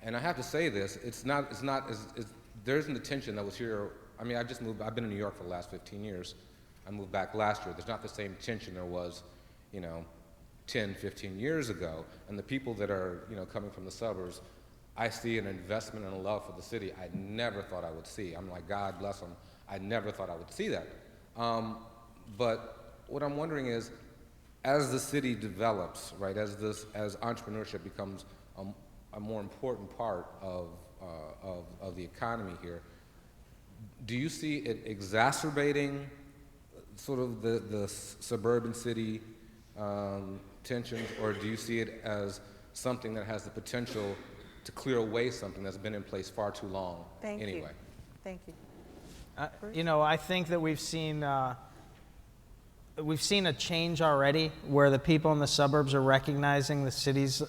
And I have to say this, there isn't the tension that was here. I mean, I've been in New York for the last 15 years. I moved back last year. There's not the same tension there was, 10, 15 years ago. And the people that are, coming from the suburbs, I see an investment and a love for the city I never thought I would see. I'm like, God bless them. I never thought I would see that. But what I'm wondering is, as the city develops, right, as entrepreneurship becomes a more important part of the economy here, do you see it exacerbating sort of the suburban city tensions, or do you see it as something that has the potential to clear away something that's been in place far too long anyway? Thank you. I think that we've seen a change already where the people in the suburbs are recognizing the city's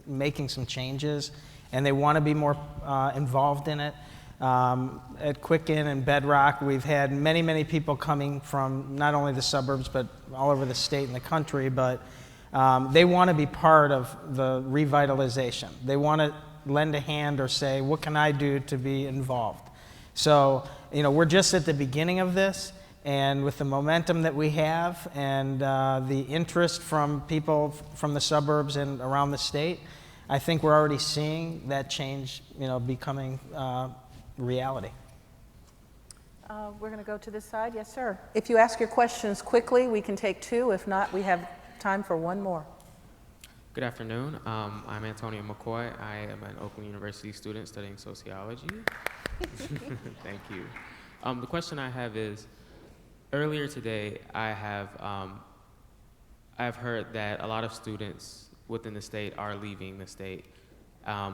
making some changes, and they want to be more involved in it. At Quicken and Bedrock, we've had many, many people coming from not only the suburbs, but all over the state and the country, but they want to be part of the revitalization. They want to lend a hand or say, what can I do to be involved? So, we're just at the beginning of this, and with the momentum that we have and the interest from people from the suburbs and around the state, I think we're already seeing that change, becoming reality. We're going to go to this side. Yes, sir. If you ask your questions quickly, we can take two. If not, we have time for one more. Good afternoon. I'm Antonio McCoy. I am an Oakland University student studying sociology. Thank you. The question I have is, earlier today, I've heard that a lot of students within the state are leaving the state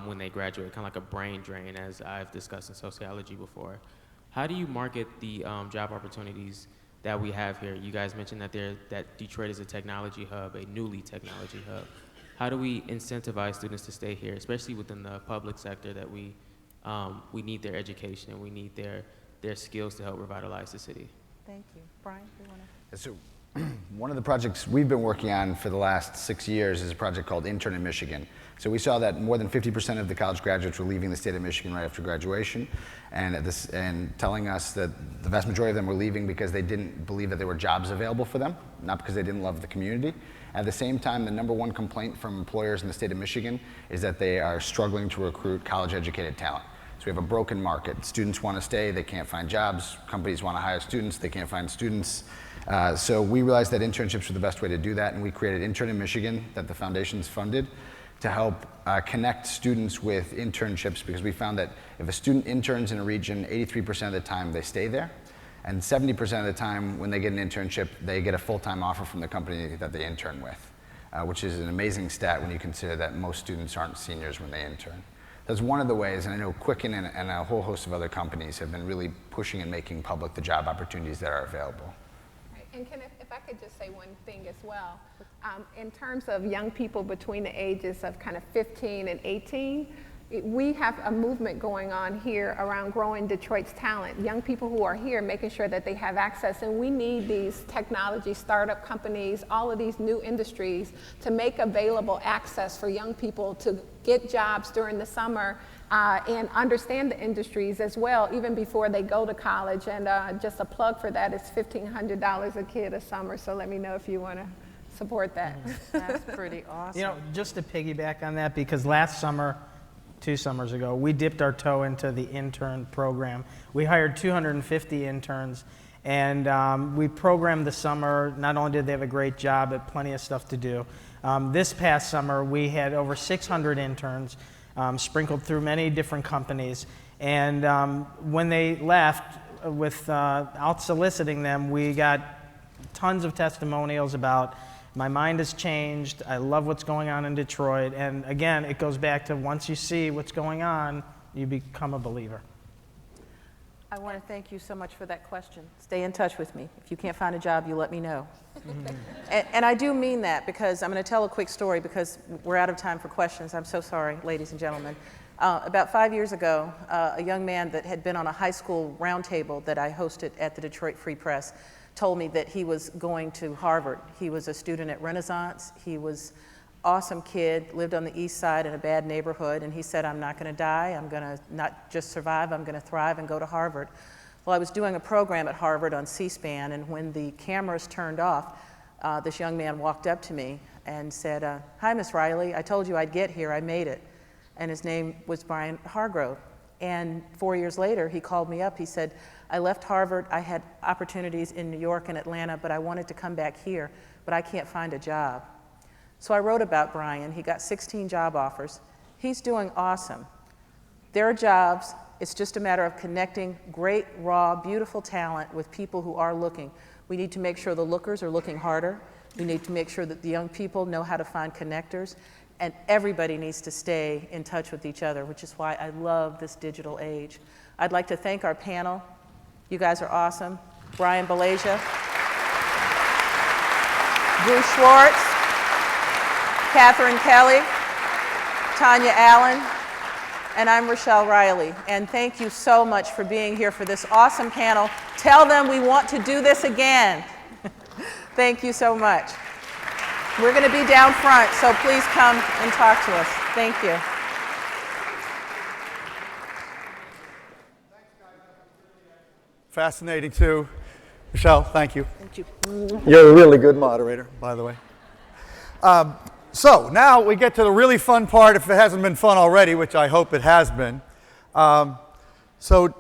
when they graduate, kind of like a brain drain, as I've discussed in sociology before. How do you market the job opportunities that we have here? You guys mentioned that Detroit is a technology hub, a newly technology hub. How do we incentivize students to stay here, especially within the public sector, that we need their education and we need their skills to help revitalize the city? Thank you. Brian, you want to? So one of the projects we've been working on for the last 6 years is a project called Intern in Michigan. So we saw that more than 50% of the college graduates were leaving the state of Michigan right after graduation, and telling us that the vast majority of them were leaving because they didn't believe that there were jobs available for them, not because they didn't love the community. At the same time, the #1 complaint from employers in the state of Michigan is that they are struggling to recruit college-educated talent. So we have a broken market. Students want to stay, they can't find jobs. Companies want to hire students, they can't find students. So we realized that internships were the best way to do that, and we created Intern in Michigan that the foundation's funded to help connect students with internships, because we found that if a student interns in a region, 83% of the time they stay there, and 70% of the time when they get an internship, they get a full-time offer from the company that they intern with, which is an amazing stat when you consider that most students aren't seniors when they intern. That's one of the ways, and I know Quicken and a whole host of other companies have been really pushing and making public the job opportunities that are available. And if I could just say one thing as well, in terms of young people between the ages of kind of 15 and 18, we have a movement going on here around growing Detroit's talent. Young people who are here, making sure that they have access, and we need these technology startup companies, all of these new industries to make available access for young people to get jobs during the summer and understand the industries as well, even before they go to college. And just a plug for that is $1,500 a kid a summer, so let me know if you want to support that. That's pretty awesome. You know, just to piggyback on that, because last summer, 2 summers ago, we dipped our toe into the intern program. We hired 250 interns, and we programmed the summer. Not only did they have a great job, but plenty of stuff to do. This past summer, we had over 600 interns sprinkled through many different companies. And when they left, without soliciting them, we got tons of testimonials about, my mind has changed, I love what's going on in Detroit. And again, it goes back to once you see what's going on, you become a believer. I want to thank you so much for that question. Stay in touch with me. If you can't find a job, you let me know. And I do mean that, because I'm going to tell a quick story, because we're out of time for questions. I'm so sorry, ladies and gentlemen. About 5 years ago, a young man that had been on a high school roundtable that I hosted at the Detroit Free Press told me that he was going to Harvard. He was a student at Renaissance. He was an awesome kid, lived on the east side in a bad neighborhood, and he said, I'm not going to die, I'm going to not just survive, I'm going to thrive and go to Harvard. Well, I was doing a program at Harvard on C-SPAN, and when the cameras turned off, this young man walked up to me and said, hi, Miss Riley, I told you I'd get here, I made it. And his name was Brian Hargrove. And 4 years later, he called me up. He said, I left Harvard. I had opportunities in New York and Atlanta, but I wanted to come back here, but I can't find a job. So I wrote about Brian. He got 16 job offers. He's doing awesome. There are jobs. It's just a matter of connecting great, raw, beautiful talent with people who are looking. We need to make sure the lookers are looking harder. We need to make sure that the young people know how to find connectors. And everybody needs to stay in touch with each other, which is why I love this digital age. I'd like to thank our panel. You guys are awesome. Brian Balasia, Bruce Schwartz, Catherine Kelly, Tanya Allen, and I'm Rochelle Riley. And thank you so much for being here for this awesome panel. Tell them we want to do this again. Thank you so much. We're going to be down front, so please come and talk to us. Thank you. Fascinating too. Michelle, thank you. Thank you. You're a really good moderator, by the way. So now we get to the really fun part, if it hasn't been fun already, which I hope it has been. So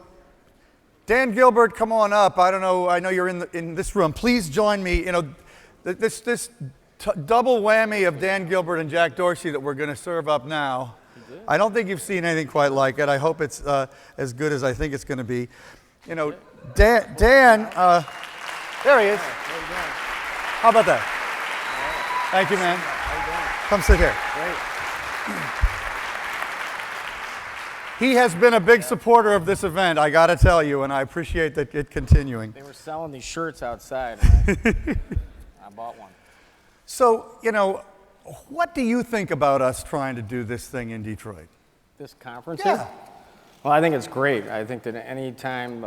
Dan Gilbert, come on up. I don't know, I know you're in this room. Please join me. You know, this double whammy of Dan Gilbert and Jack Dorsey that we're going to serve up now. I don't think you've seen anything quite like it. I hope it's as good as I think it's going to be. You know, Dan, there he is. How about that? Thank you, man. Come sit here. He has been a big supporter of this event, I got to tell you, and I appreciate that it continuing. They were selling these shirts outside. I bought one. So, you know, what do you think about us trying to do this thing in Detroit? This conference? Yeah. Well, I think it's great. I think that any time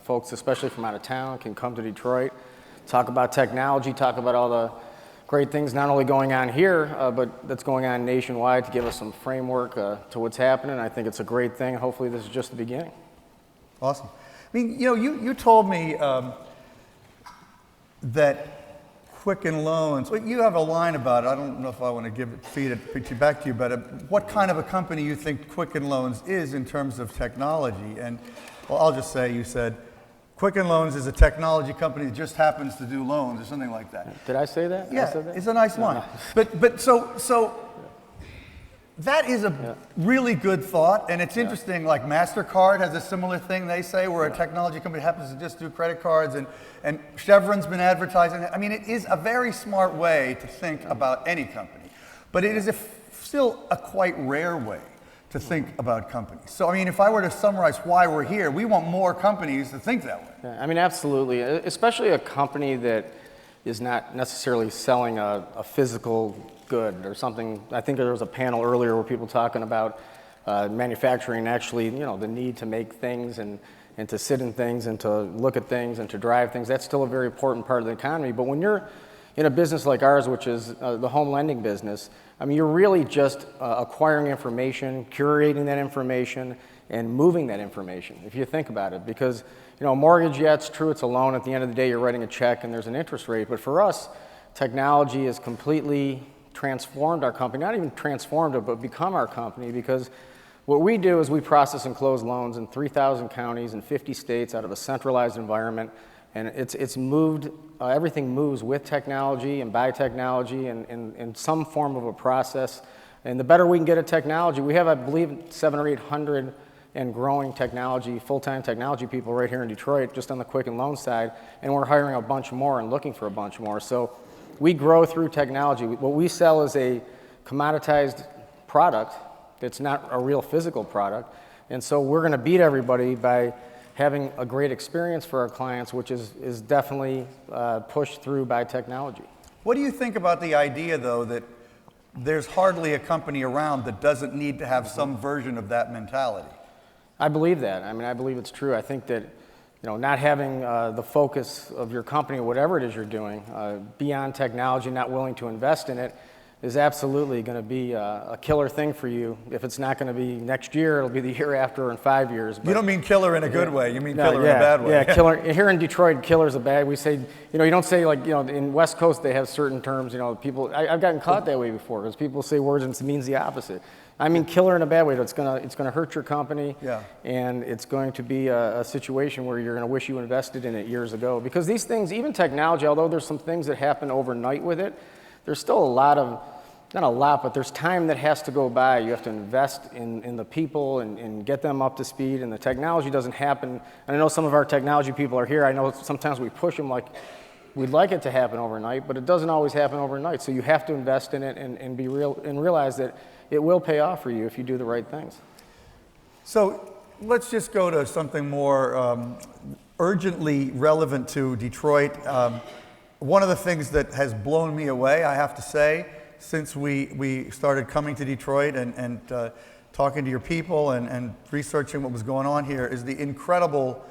folks, especially from out of town, can come to Detroit, talk about technology, talk about all the great things not only going on here, but that's going on nationwide, to give us some framework to what's happening. I think it's a great thing. Hopefully this is just the beginning. Awesome. I mean, you know, you told me that Quicken Loans, well, you have a line about it. I don't know if I want to feed it back to you, but what kind of a company you think Quicken Loans is in terms of technology. And well, I'll just say, you said, Quicken Loans is a technology company that just happens to do loans or something like that. Did I say that? Yeah, I said that? it's a nice line. But so that is a really good thought, and it's interesting, like MasterCard has a similar thing, they say, where a technology company happens to just do credit cards, and Chevron's been advertising it. I mean, it is a very smart way to think about any company, but it is still a quite rare way to think about companies. So, I mean, if I were to summarize why we're here, we want more companies to think that way. Yeah, I mean, absolutely, especially a company that is not necessarily selling a physical good or something. I think there was a panel earlier where people talking about manufacturing, actually, you know, the need to make things and to sit in things and to look at things and to drive things. That's still a very important part of the economy. But when you're in a business like ours, which is the home lending business, I mean, you're really just acquiring information, curating that information, and moving that information, if you think about it. Because, you know, a mortgage, yeah, it's true, it's a loan. At the end of the day, you're writing a check and there's an interest rate. But for us, technology has completely transformed our company, not even transformed it, but become our company, because what we do is we process and close loans in 3,000 counties in 50 states out of a centralized environment, and it's moved, everything moves with technology and by technology and in some form of a process. And the better we can get at technology, we have, I believe, 700 or 800 and growing technology, full-time technology people right here in Detroit, just on the Quicken Loan side, and we're hiring a bunch more and looking for a bunch more. So we grow through technology. What we sell is a commoditized product that's not a real physical product, and so we're going to beat everybody by having a great experience for our clients, which is definitely pushed through by technology. What do you think about the idea, though, that there's hardly a company around that doesn't need to have some version of that mentality? I believe that. I mean, I believe it's true. I think that, not having the focus of your company, whatever it is you're doing, beyond technology, not willing to invest in it, is absolutely going to be a killer thing for you. If it's not going to be next year, it'll be the year after or in 5 years. But, you don't mean killer in a good way. You mean killer in a bad way. Yeah, killer. Here in Detroit, killer's a bad. We say, you don't say like, in West Coast they have certain terms. People. I've gotten caught that way before because people say words and it means the opposite. I mean killer in a bad way. It's gonna hurt your company. Yeah. And it's going to be a situation where you're going to wish you invested in it years ago. Because these things, even technology, although there's some things that happen overnight with it, there's still a lot of, not a lot, but there's time that has to go by. You have to invest in the people and get them up to speed, and the technology doesn't happen. And I know some of our technology people are here. I know sometimes we push them like we'd like it to happen overnight, but it doesn't always happen overnight. So you have to invest in it and be real and realize that it will pay off for you if you do the right things. So let's just go to something more urgently relevant to Detroit. One of the things that has blown me away, I have to say, since we started coming to Detroit and talking to your people and researching what was going on here, is the incredible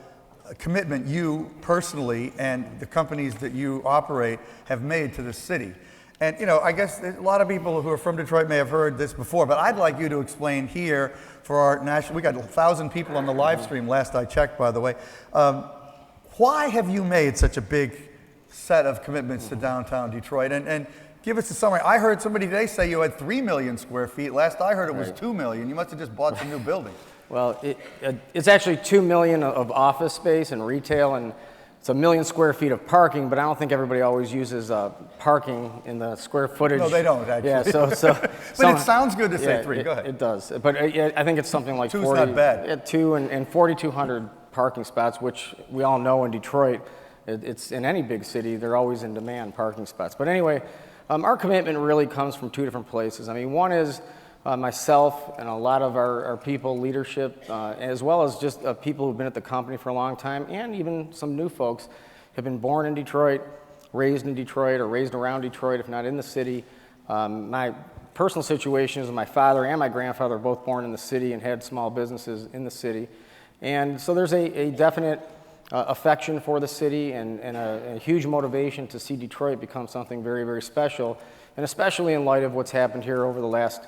commitment you personally and the companies that you operate have made to this city. And I guess a lot of people who are from Detroit may have heard this before, but I'd like you to explain here for our national, we got 1,000 people on the live stream last I checked, by the way. Why have you made such a big set of commitments to downtown Detroit? And give us a summary. I heard somebody today say you had 3 million square feet. Last I heard it was 2 million. You must have just bought some new buildings. Well, it's actually 2 million of office space and retail, and it's 1 million square feet of parking, but I don't think everybody always uses parking in the square footage. No, they don't, actually. Yeah, but it sounds good to say 3. Go ahead. It does. But I think it's something like 2's 40. not bad. Yeah, 2 and 4,200 parking spots, which we all know in Detroit, it's in any big city, they're always in demand, parking spots. But anyway, our commitment really comes from 2 different places. I mean, one is myself and a lot of our people, leadership, as well as just people who've been at the company for a long time, and even some new folks have been born in Detroit, raised in Detroit, or raised around Detroit, if not in the city. My personal situation is my father and my grandfather were both born in the city and had small businesses in the city. And so there's a definite affection for the city and a huge motivation to see Detroit become something very, very special, and especially in light of what's happened here over the last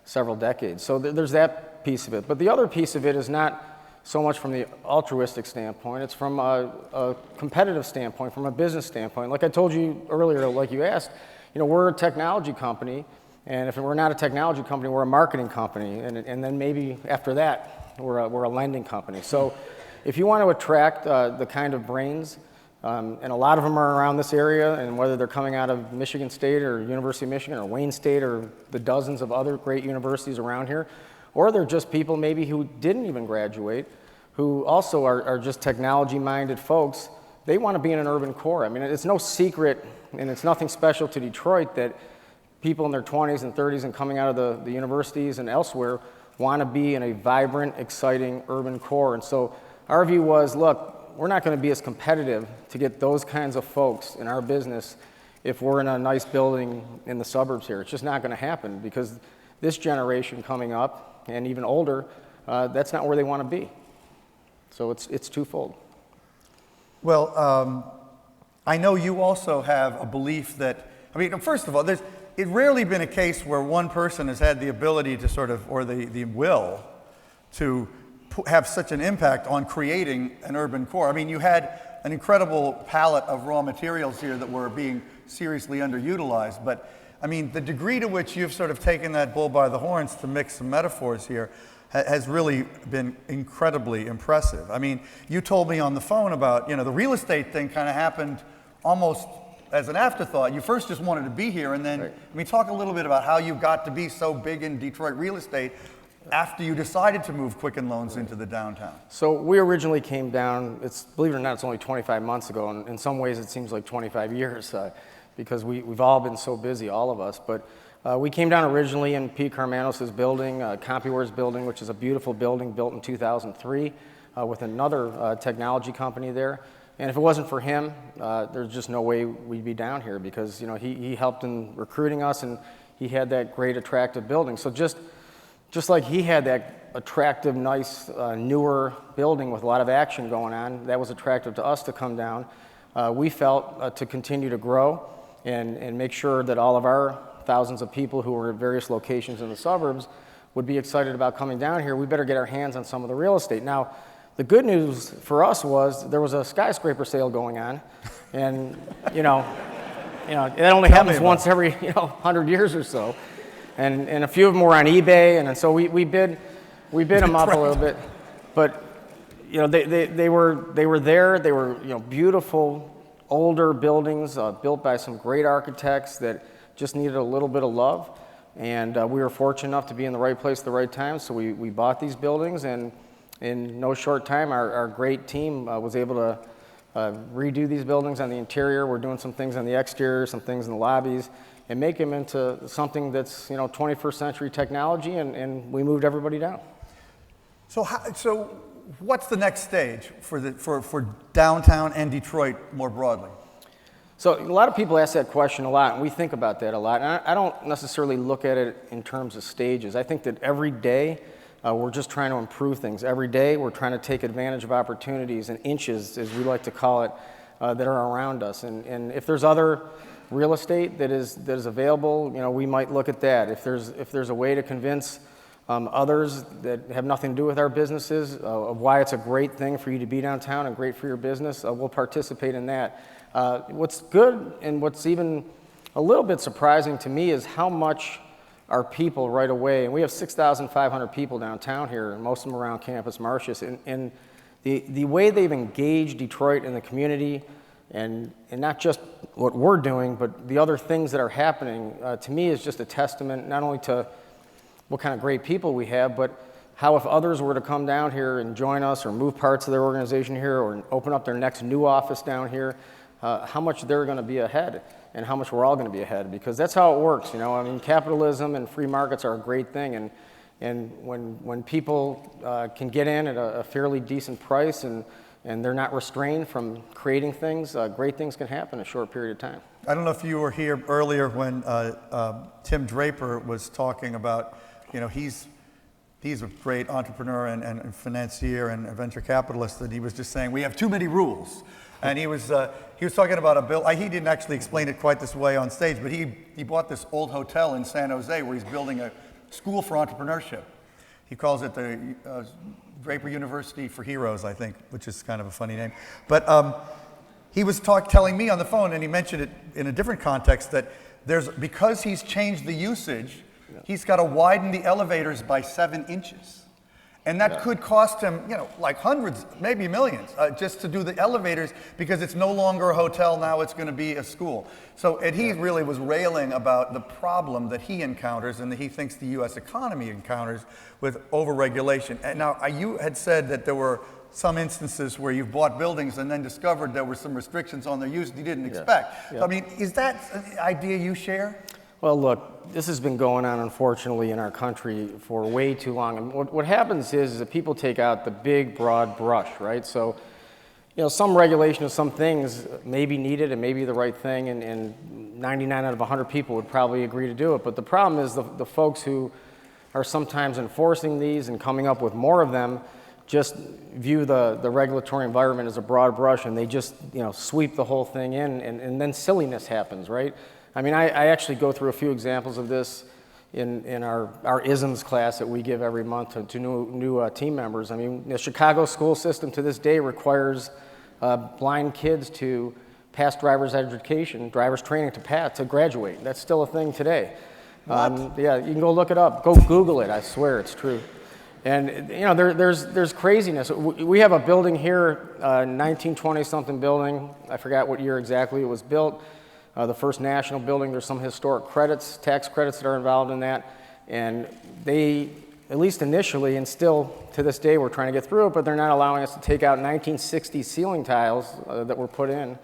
several decades. So there's that piece of it. But the other piece of it is not so much from the altruistic standpoint. It's from a competitive standpoint, from a business standpoint. Like I told you earlier, like you asked, we're a technology company, and if we're not a technology company, we're a marketing company, and then maybe after that, we're a lending company. So if you want to attract the kind of brains, and a lot of them are around this area, and whether they're coming out of Michigan State or University of Michigan or Wayne State or the dozens of other great universities around here, or they're just people maybe who didn't even graduate, who also are just technology-minded folks, they want to be in an urban core. I mean, it's no secret, and it's nothing special to Detroit that people in their 20s and 30s and coming out of the universities and elsewhere want to be in a vibrant, exciting urban core. And so our view was, look, we're not going to be as competitive to get those kinds of folks in our business if we're in a nice building in the suburbs here. It's just not going to happen because this generation coming up and even older, that's not where they want to be. So it's twofold. Well, I know you also have a belief that, first of all, it's rarely been a case where one person has had the ability to sort of, or the will to have such an impact on creating an urban core. I mean, you had an incredible palette of raw materials here that were being seriously underutilized. But I mean, the degree to which you've sort of taken that bull by the horns, to mix some metaphors here, has really been incredibly impressive. I mean, you told me on the phone about, the real estate thing kind of happened almost as an afterthought. You first just wanted to be here, and then, right. I mean, talk a little bit about how you got to be so big in Detroit real estate after you decided to move Quicken Loans into the downtown. So we originally came down, believe it or not, it's only 25 months ago, and in some ways it seems like 25 years because we've all been so busy, all of us. But we came down originally in Pete Carmanos' building, CompuWare's building, which is a beautiful building built in 2003 with another technology company there. And if it wasn't for him, there's just no way we'd be down here because he helped in recruiting us, and he had that great, attractive building. So just like he had that attractive, nice, newer building with a lot of action going on, that was attractive to us to come down. We felt to continue to grow and make sure that all of our thousands of people who were at various locations in the suburbs would be excited about coming down here, we better get our hands on some of the real estate. Now, the good news for us was there was a skyscraper sale going on, and it only happens once every 100 years or so, and a few of them were on eBay, and so we bid them up a little bit, but they were there. They were beautiful older buildings built by some great architects that just needed a little bit of love, and we were fortunate enough to be in the right place at the right time, so we bought these buildings, and in no short time our great team was able to redo these buildings on the interior. We're doing some things on the exterior, some things in the lobbies, and make them into something that's 21st century technology, and we moved everybody down. So what's the next stage for downtown and Detroit more broadly? So a lot of people ask that question a lot, and we think about that a lot. And I don't necessarily look at it in terms of stages. I think that every day we're just trying to improve things. Every day we're trying to take advantage of opportunities and inches, as we like to call it, that are around us. And if there's other real estate that is available, we might look at that. If there's a way to convince others that have nothing to do with our businesses of why it's a great thing for you to be downtown and great for your business, we'll participate in that. What's good and what's even a little bit surprising to me is how much our people right away, and we have 6,500 people downtown here, and most of them around Campus Martius, and the way they've engaged Detroit and the community, and not just what we're doing, but the other things that are happening, to me is just a testament not only to what kind of great people we have, but how if others were to come down here and join us or move parts of their organization here or open up their next new office down here, how much they're going to be ahead and how much we're all going to be ahead, because that's how it works. I mean, capitalism and free markets are a great thing, and when people can get in at a fairly decent price and they're not restrained from creating things, great things can happen in a short period of time. I don't know if you were here earlier when Tim Draper was talking about, he's a great entrepreneur and financier and a venture capitalist, and he was just saying we have too many rules. And he was talking about a bill. He didn't actually explain it quite this way on stage, but he bought this old hotel in San Jose where he's building a school for entrepreneurship. He calls it the Draper University for Heroes, I think, which is kind of a funny name. But he was telling me on the phone, and he mentioned it in a different context, that because he's changed the usage, he's got to widen the elevators by 7 inches. And that could cost him, like hundreds, maybe millions, just to do the elevators, because it's no longer a hotel, now it's going to be a school. And he really was railing about the problem that he encounters and that he thinks the U.S. economy encounters with overregulation. And now, you had said that there were some instances where you've bought buildings and then discovered there were some restrictions on their use you didn't expect. Yeah. So, I mean, is that an idea you share? Well, look, this has been going on, unfortunately, in our country for way too long. And what happens is that people take out the big, broad brush, right? So, some regulation of some things may be needed and may be the right thing, and 99 out of 100 people would probably agree to do it. But the problem is the folks who are sometimes enforcing these and coming up with more of them just view the regulatory environment as a broad brush, and they just sweep the whole thing in, and then silliness happens, right? I mean, I actually go through a few examples of this in our isms class that we give every month to new team members. I mean, the Chicago school system to this day requires blind kids to pass driver's education, driver's training to graduate. That's still a thing today. Yeah, you can go look it up. Go Google it. I swear it's true. And you know, there's craziness. We have a building here, 1920-something building. I forgot what year exactly it was built. The first national building. There's some historic credits, tax credits that are involved in that. And they, at least initially, and still to this day, we're trying to get through it, but they're not allowing us to take out 1960 ceiling tiles that were put in.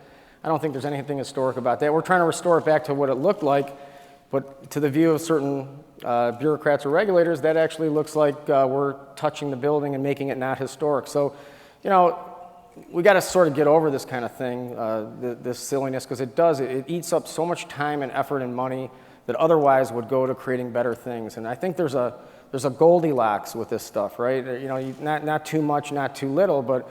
I don't think there's anything historic about that. We're trying to restore it back to what it looked like, but to the view of certain bureaucrats or regulators, that actually looks like we're touching the building and making it not historic. So, you know, we got to sort of get over this kind of thing, this silliness, because it eats up so much time and effort and money that otherwise would go to creating better things. And I think there's a Goldilocks with this stuff, right? You know, not too much, not too little, but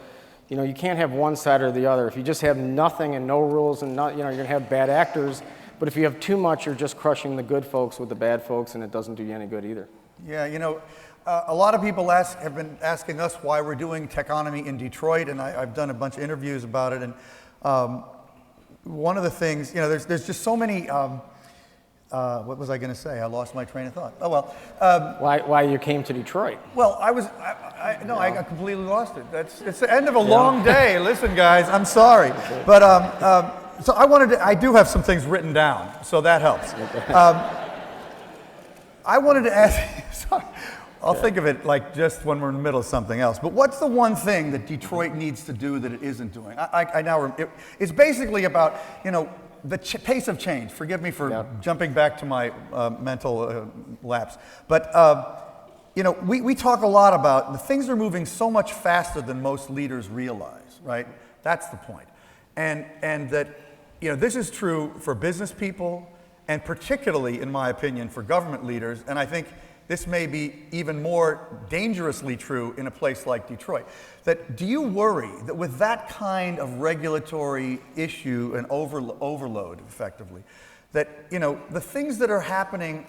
you know, you can't have one side or the other. If you just have nothing and no rules, and not, you know, you're gonna have bad actors. But if you have too much, you're just crushing the good folks with the bad folks, and it doesn't do you any good either. Yeah, you know, a lot of people have been asking us why we're doing Techonomy in Detroit, and I've done a bunch of interviews about it. And one of the things, you know, there's just so many. What was I going to say? I lost my train of thought. Oh well. Why you came to Detroit? Well, I completely lost it. It's the end of a long day. Listen, guys, I'm sorry, but so I do have some things written down, so that helps. I wanted to ask. Sorry, I'll think of it like just when we're in the middle of something else. But what's the one thing that Detroit needs to do that it isn't doing? It's basically about, you know, the pace of change. Forgive me for jumping back to my mental lapse. But, you know, we talk a lot about the things are moving so much faster than most leaders realize, right? That's the point. And that, you know, this is true for business people and particularly, in my opinion, for government leaders. And I think this may be even more dangerously true in a place like Detroit. That do you worry that with that kind of regulatory issue and overload, effectively, that, you know, the things that are happening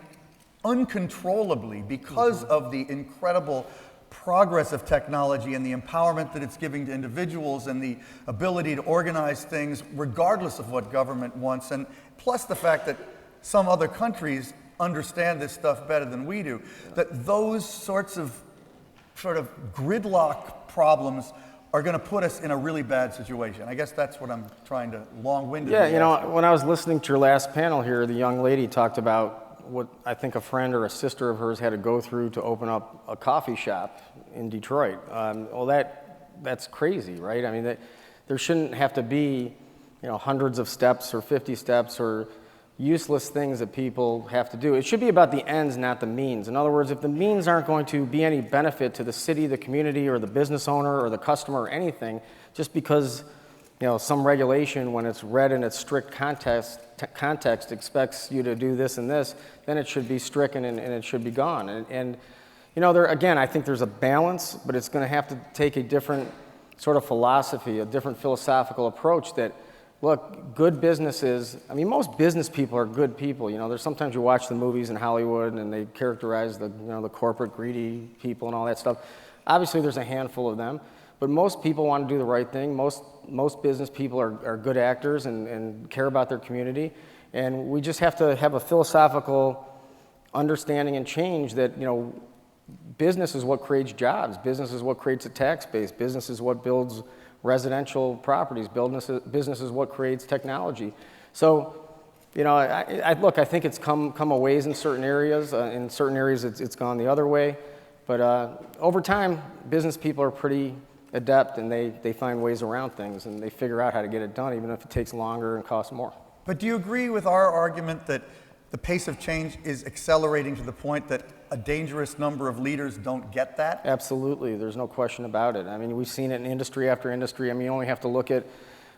uncontrollably because of the incredible progress of technology and the empowerment that it's giving to individuals and the ability to organize things regardless of what government wants, and plus the fact that some other countries understand this stuff better than we do, that those sorts of sort of gridlock problems are going to put us in a really bad situation. I guess that's what I'm trying to long-winded. Yeah, you know, when I was listening to your last panel here, the young lady talked about what I think a friend or a sister of hers had to go through to open up a coffee shop in Detroit. Well, that's crazy, right? I mean, there shouldn't have to be, you know, hundreds of steps or 50 steps or useless things that people have to do. It should be about the ends, not the means. In other words, if the means aren't going to be any benefit to the city, the community, or the business owner, or the customer, or anything, just because, you know, some regulation, when it's read in its strict context expects you to do this and this, then it should be stricken and it should be gone. And you know, again, I think there's a balance, but it's going to have to take a different sort of philosophy, a different philosophical approach that, look, good businesses, I mean, most business people are good people. You know, there's sometimes you watch the movies in Hollywood and they characterize the corporate greedy people and all that stuff. Obviously, there's a handful of them, but most people want to do the right thing. Most business people are good actors and care about their community. And we just have to have a philosophical understanding and change that, you know, business is what creates jobs. Business is what creates a tax base. Business is what builds residential properties. Business is what creates technology. So, you know, I think it's come a ways in certain areas. In certain areas, it's gone the other way. But over time, business people are pretty adept, and they find ways around things, and they figure out how to get it done, even if it takes longer and costs more. But do you agree with our argument that the pace of change is accelerating to the point that a dangerous number of leaders don't get that? Absolutely, there's no question about it. I mean, we've seen it in industry after industry. I mean, you only have to look at,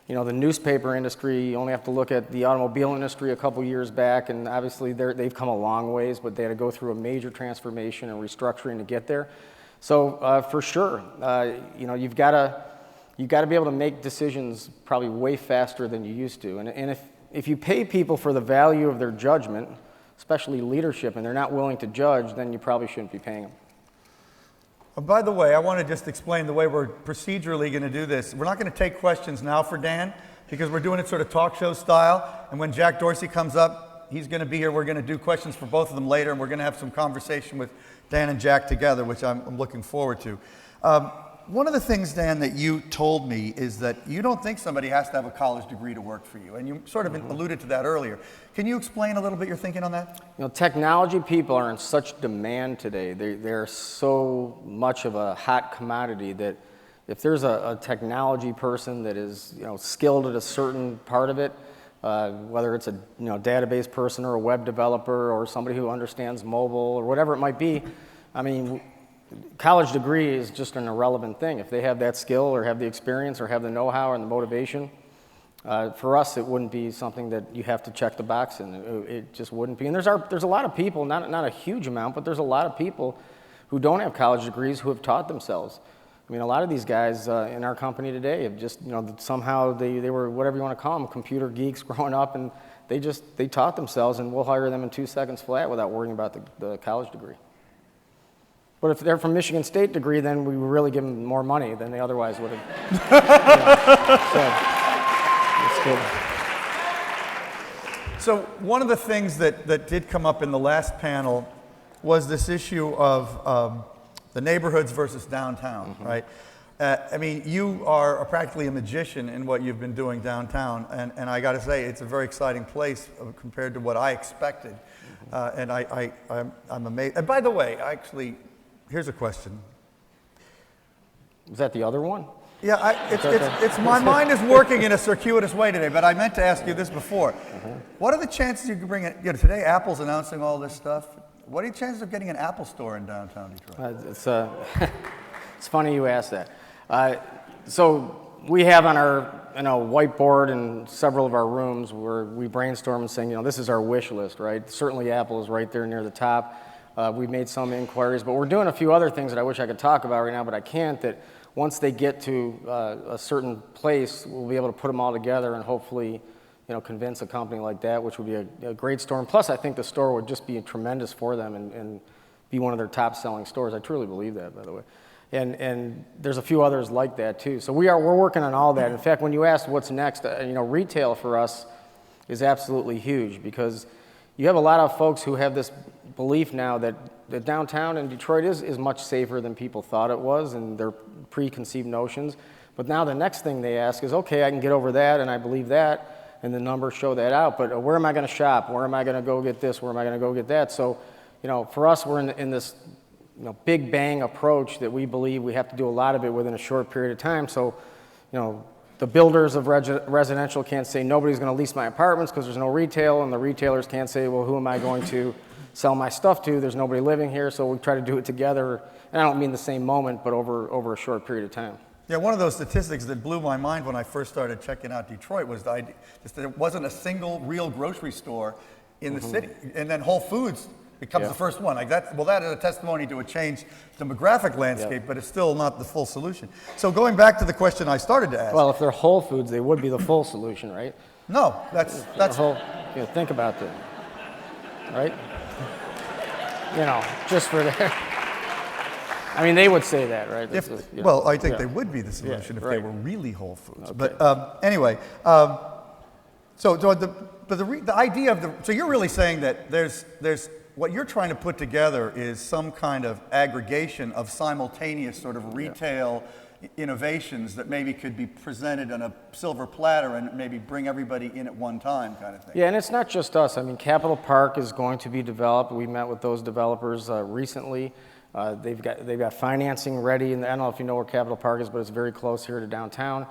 you know, the newspaper industry, you only have to look at the automobile industry a couple years back, and obviously they've come a long ways, but they had to go through a major transformation and restructuring to get there. So for sure, you know, you've got to be able to make decisions probably way faster than you used to. And if you pay people for the value of their judgment, especially leadership, and they're not willing to judge, then you probably shouldn't be paying them. By the way, I want to just explain the way we're procedurally going to do this. We're not going to take questions now for Dan, because we're doing it sort of talk show style. And when Jack Dorsey comes up, he's going to be here. We're going to do questions for both of them later, and we're going to have some conversation with Dan and Jack together, which I'm looking forward to. One of the things, Dan, that you told me is that you don't think somebody has to have a college degree to work for you, and you sort of alluded to that earlier. Can you explain a little bit your thinking on that? You know, technology people are in such demand today. They're so much of a hot commodity that if there's a technology person that is, you know, skilled at a certain part of it, whether it's a database person or a web developer or somebody who understands mobile or whatever it might be, I mean, college degree is just an irrelevant thing. If they have that skill or have the experience or have the know-how and the motivation, for us it wouldn't be something that you have to check the box in. It just wouldn't be. And there's a lot of people, not a huge amount, but there's a lot of people who don't have college degrees who have taught themselves. I mean, a lot of these guys in our company today have just, somehow they were, whatever you want to call them, computer geeks growing up, and they taught themselves, and we'll hire them in 2 seconds flat without worrying about the college degree. But if they're from Michigan State degree, then we really give them more money than they otherwise would have. So, that's good. So one of the things that did come up in the last panel was this issue of the neighborhoods versus downtown, right? I mean, you are practically a magician in what you've been doing downtown, and I got to say, it's a very exciting place compared to what I expected. And I'm amazed. And by the way, actually, here's a question. Was that the other one? Yeah, it's my mind is working in a circuitous way today, but I meant to ask you this before. What are the chances you can bring it? Today Apple's announcing all this stuff. What are the chances of getting an Apple store in downtown Detroit? It's funny you asked that. So we have on our whiteboard in several of our rooms where we brainstorm and saying, this is our wish list, right? Certainly Apple is right there near the top. We've made some inquiries, but we're doing a few other things that I wish I could talk about right now, but I can't, that once they get to a certain place, we'll be able to put them all together and hopefully convince a company like that, which would be a great store. And plus, I think the store would just be tremendous for them and be one of their top-selling stores. I truly believe that, by the way. And there's a few others like that, too. So we're working on all that. In fact, when you asked what's next, retail for us is absolutely huge because you have a lot of folks who have this belief now that the downtown in Detroit is much safer than people thought it was and their preconceived notions. But now the next thing they ask is, okay, I can get over that and I believe that, and the numbers show that out, but where am I going to shop? Where am I going to go get this? Where am I going to go get that? So, for us, we're in this big bang approach that we believe we have to do a lot of it within a short period of time. So, the builders of residential can't say nobody's going to lease my apartments because there's no retail, and the retailers can't say, well, who am I going to sell my stuff to? There's nobody living here, so we try to do it together. And I don't mean the same moment, but over a short period of time. Yeah, one of those statistics that blew my mind when I first started checking out Detroit was the idea that there wasn't a single real grocery store in the city. And then Whole Foods becomes the first one. Like that is a testimony to a changed demographic landscape, but it's still not the full solution. So going back to the question I started to ask. Well, if they're Whole Foods, they would be the full solution, right? No, that's whole. Think about that, right? Just for that. I mean, they would say that, right? I think they would be the solution if they were really Whole Foods. Okay. But anyway, so the idea of so you're really saying that there's what you're trying to put together is some kind of aggregation of simultaneous sort of retail innovations that maybe could be presented on a silver platter and maybe bring everybody in at one time kind of thing. Yeah, and it's not just us. I mean, Capitol Park is going to be developed. We met with those developers recently. They've got financing ready, and I don't know if you know where Capitol Park is, but it's very close here to downtown,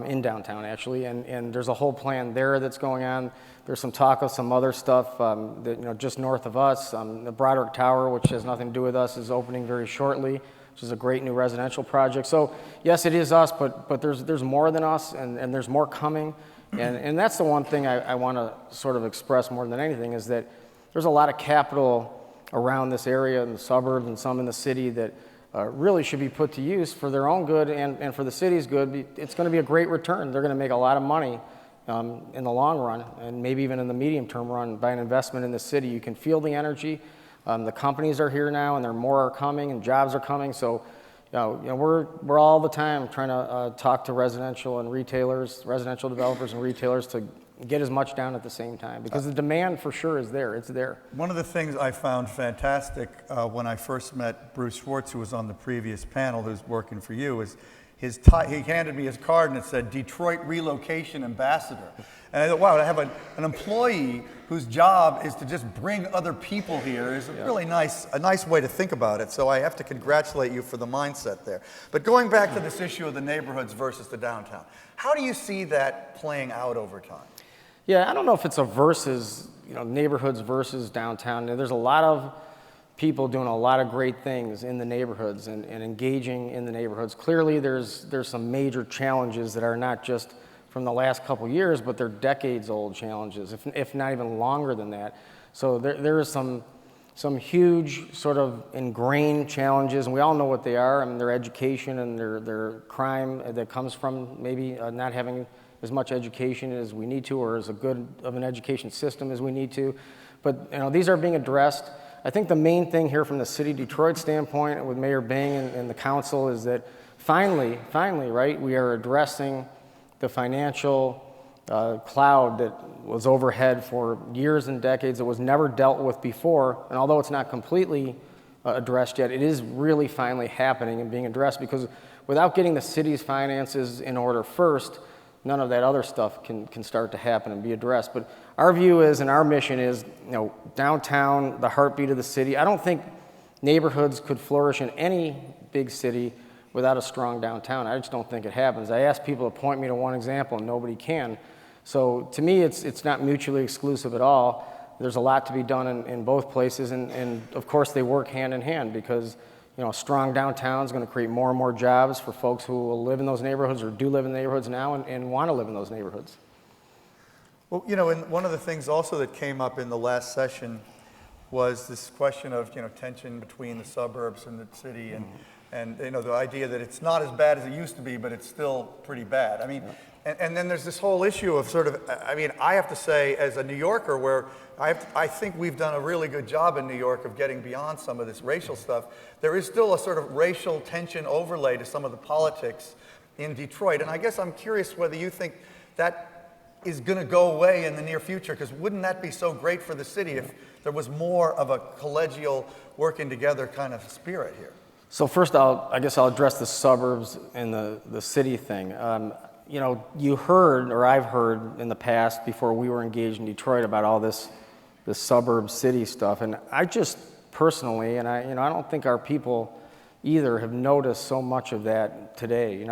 in downtown actually, and there's a whole plan there that's going on. There's some talk of some other stuff that, just north of us. The Broderick Tower, which has nothing to do with us, is opening very shortly, which is a great new residential project. So yes, it is us, but there's more than us, and there's more coming, and that's the one thing I want to sort of express more than anything is that there's a lot of capital around this area in the suburbs and some in the city that really should be put to use for their own good and for the city's good. It's going to be a great return. They're going to make a lot of money in the long run and maybe even in the medium term run by an investment in the city. You can feel the energy. The companies are here now and more are coming and jobs are coming. So, we're all the time trying to talk to residential developers and retailers to get as much down at the same time, because the demand for sure is there. It's there. One of the things I found fantastic when I first met Bruce Schwartz, who was on the previous panel, who's working for you, is he handed me his card and it said Detroit Relocation Ambassador. And I thought, wow, to have an employee whose job is to just bring other people here is a really nice way to think about it. So I have to congratulate you for the mindset there. But going back to this issue of the neighborhoods versus the downtown, how do you see that playing out over time? Yeah, I don't know if it's a versus, neighborhoods versus downtown. There's a lot of people doing a lot of great things in the neighborhoods and engaging in the neighborhoods. Clearly, there's some major challenges that are not just from the last couple years, but they're decades-old challenges, if not even longer than that. So there is some huge sort of ingrained challenges, and we all know what they are. I mean, their education and their crime that comes from maybe not having as much education as we need to, or as a good of an education system as we need to. But these are being addressed. I think the main thing here from the city of Detroit standpoint with Mayor Bing and the council is that finally, right, we are addressing the financial cloud that was overhead for years and decades that was never dealt with before. And although it's not completely addressed yet, it is really finally happening and being addressed, because without getting the city's finances in order first, none of that other stuff can start to happen and be addressed. But our view is, and our mission is, downtown, the heartbeat of the city. I don't think neighborhoods could flourish in any big city without a strong downtown. I just don't think it happens. I ask people to point me to one example, and nobody can. So to me, it's not mutually exclusive at all. There's a lot to be done in both places, and of course they work hand in hand, because a strong downtown is going to create more and more jobs for folks who will live in those neighborhoods or do live in the neighborhoods now and want to live in those neighborhoods. Well, and one of the things also that came up in the last session was this question of, tension between the suburbs and the city, and the idea that it's not as bad as it used to be, but it's still pretty bad. I mean, and then there's this whole issue of sort of, I have to say, as a New Yorker, where I think we've done a really good job in New York of getting beyond some of this racial stuff, there is still a sort of racial tension overlay to some of the politics in Detroit. And I guess I'm curious whether you think that is going to go away in the near future, because wouldn't that be so great for the city if there was more of a collegial, working together kind of spirit here? So first, I guess I'll address the suburbs and the city thing. You heard, or I've heard in the past before we were engaged in Detroit, about all this suburb city stuff, and I just personally, and I don't think our people either have noticed so much of that today.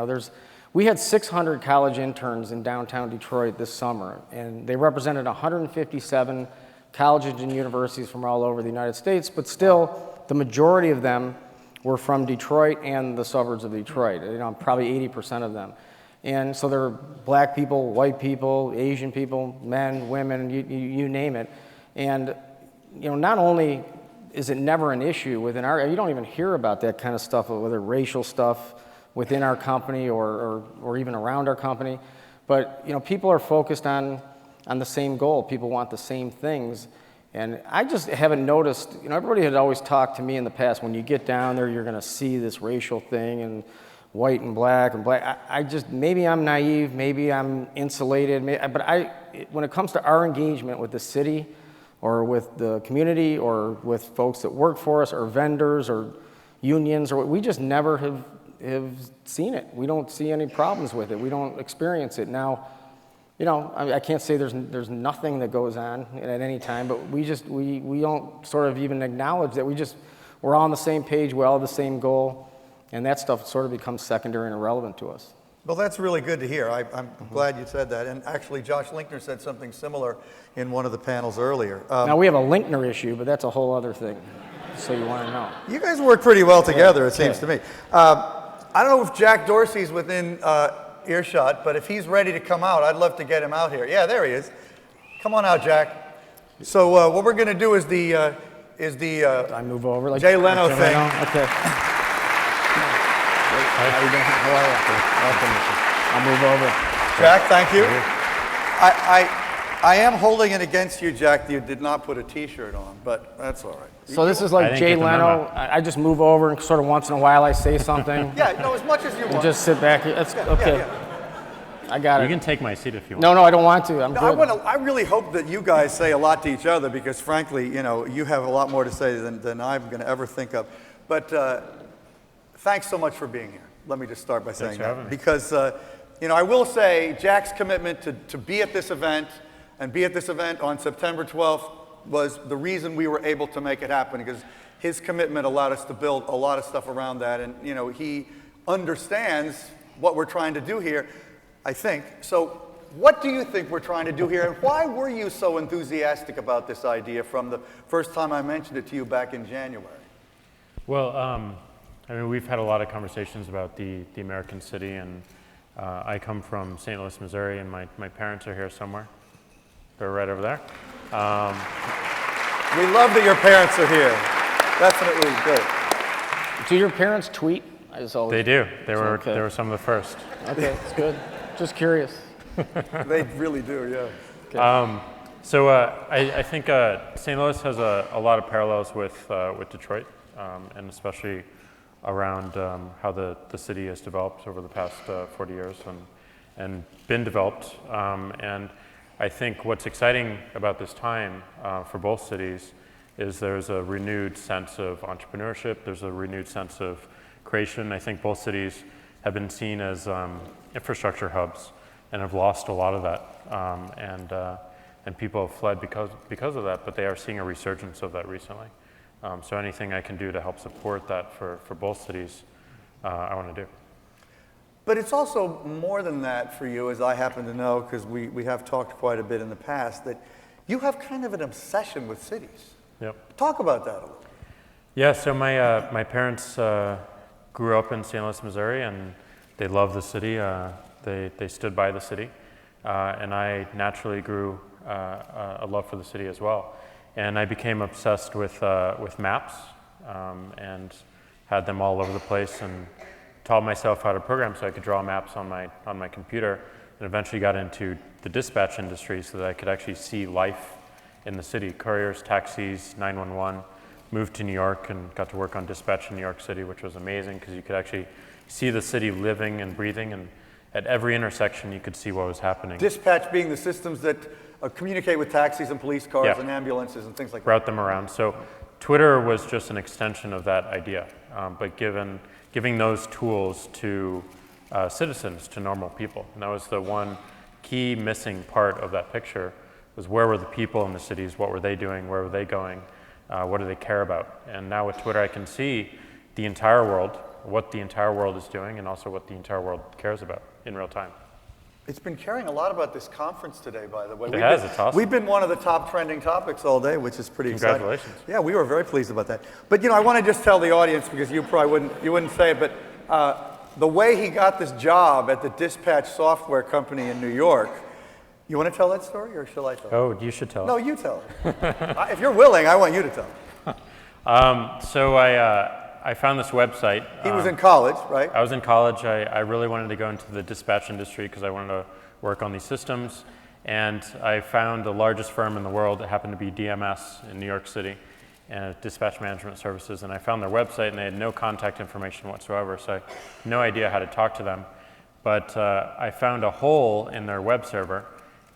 We had 600 college interns in downtown Detroit this summer, and they represented 157 colleges and universities from all over the United States, but still, the majority of them were from Detroit and the suburbs of Detroit, probably 80% of them. And so there were black people, white people, Asian people, men, women, you name it. And not only is it never an issue within you don't even hear about that kind of stuff, whether racial stuff within our company or even around our company, but people are focused on the same goal. People want the same things. And I just haven't noticed, everybody had always talked to me in the past, when you get down there, you're going to see this racial thing and white and black. I just, maybe I'm naive, maybe I'm insulated, but when it comes to our engagement with the city or with the community or with folks that work for us or vendors or unions, we just never have seen it. We don't see any problems with it. We don't experience it. Now, I can't say there's nothing that goes on at any time, but we don't sort of even acknowledge that we're all on the same page, we all have the same goal, and that stuff sort of becomes secondary and irrelevant to us. Well, that's really good to hear. I'm glad you said that. And actually, Josh Linkner said something similar in one of the panels earlier. Now, we have a Linkner issue, but that's a whole other thing, so you want to know. You guys work pretty well together, it seems to me. I don't know if Jack Dorsey's within earshot, but if he's ready to come out, I'd love to get him out here. Yeah, there he is. Come on out, Jack. So what we're going to do is I move over like Jay Leno thing. Okay. How are you doing? How are you? Welcome. I'll move over. Jack, thank you. I am holding it against you, Jack, that you did not put a T-shirt on, but that's all right. So this is like Jay Leno. I just move over and sort of once in a while I say something. Yeah, no, as much as you and want. just sit back here. That's okay. Yeah. I got it. You can take my seat if you want. No, I don't want to. I'm No, good. I really hope that you guys say a lot to each other because, frankly, you have a lot more to say than I'm going to ever think of. But thanks so much for being here. Let me just start by saying that. Because, I will say Jack's commitment to be at this event and be at this event on September 12th was the reason we were able to make it happen because his commitment allowed us to build a lot of stuff around that. And, he understands what we're trying to do here, I think. So what do you think we're trying to do here? And why were you so enthusiastic about this idea from the first time I mentioned it to you back in January? Well, we've had a lot of conversations about the American city, and I come from St. Louis, Missouri, and my parents are here somewhere. They're right over there. We love that your parents are here. Definitely good. Do your parents tweet? They do. They were some of the first. Okay, it's good. Just curious. They really do, yeah. So I think St. Louis has a lot of parallels with Detroit, and especially around how the city has developed over the past 40 years and been developed. And I think what's exciting about this time for both cities is there's a renewed sense of entrepreneurship, there's a renewed sense of creation. I think both cities have been seen as infrastructure hubs and have lost a lot of that. And people have fled because of that, but they are seeing a resurgence of that recently. So anything I can do to help support that for both cities, I want to do. But it's also more than that for you, as I happen to know, because we have talked quite a bit in the past, that you have kind of an obsession with cities. Yep. Talk about that a little. Yeah, so my parents grew up in St. Louis, Missouri, and they loved the city. They stood by the city. And I naturally grew a love for the city as well. And I became obsessed with maps and had them all over the place and taught myself how to program so I could draw maps on my computer, and eventually got into the dispatch industry so that I could actually see life in the city, couriers, taxis, 911. Moved to New York and got to work on dispatch in New York City, which was amazing because you could actually see the city living and breathing, and at every intersection you could see what was happening. Dispatch being the systems that communicate with taxis and police cars and ambulances and things like that. Route them around. So Twitter was just an extension of that idea, but giving those tools to citizens, to normal people. And that was the one key missing part of that picture, was where were the people in the cities, what were they doing, where were they going, what do they care about? And now with Twitter I can see the entire world, what the entire world is doing, and also what the entire world cares about in real time. It's been caring a lot about this conference today, by the way. It's awesome. We've been one of the top trending topics all day, which is pretty exciting. Congratulations. Yeah, we were very pleased about that. But I want to just tell the audience, because you probably wouldn't say it, but the way he got this job at the dispatch software company in New York, you want to tell that story, or shall I tell it? Oh, you should tell it. No, you tell it. If you're willing, I want you to tell it. So I found this website. He was in college, right? I was in college. I really wanted to go into the dispatch industry because I wanted to work on these systems. And I found the largest firm in the world. It happened to be DMS in New York City, and Dispatch Management Services. And I found their website, and they had no contact information whatsoever, so I had no idea how to talk to them. But I found a hole in their web server,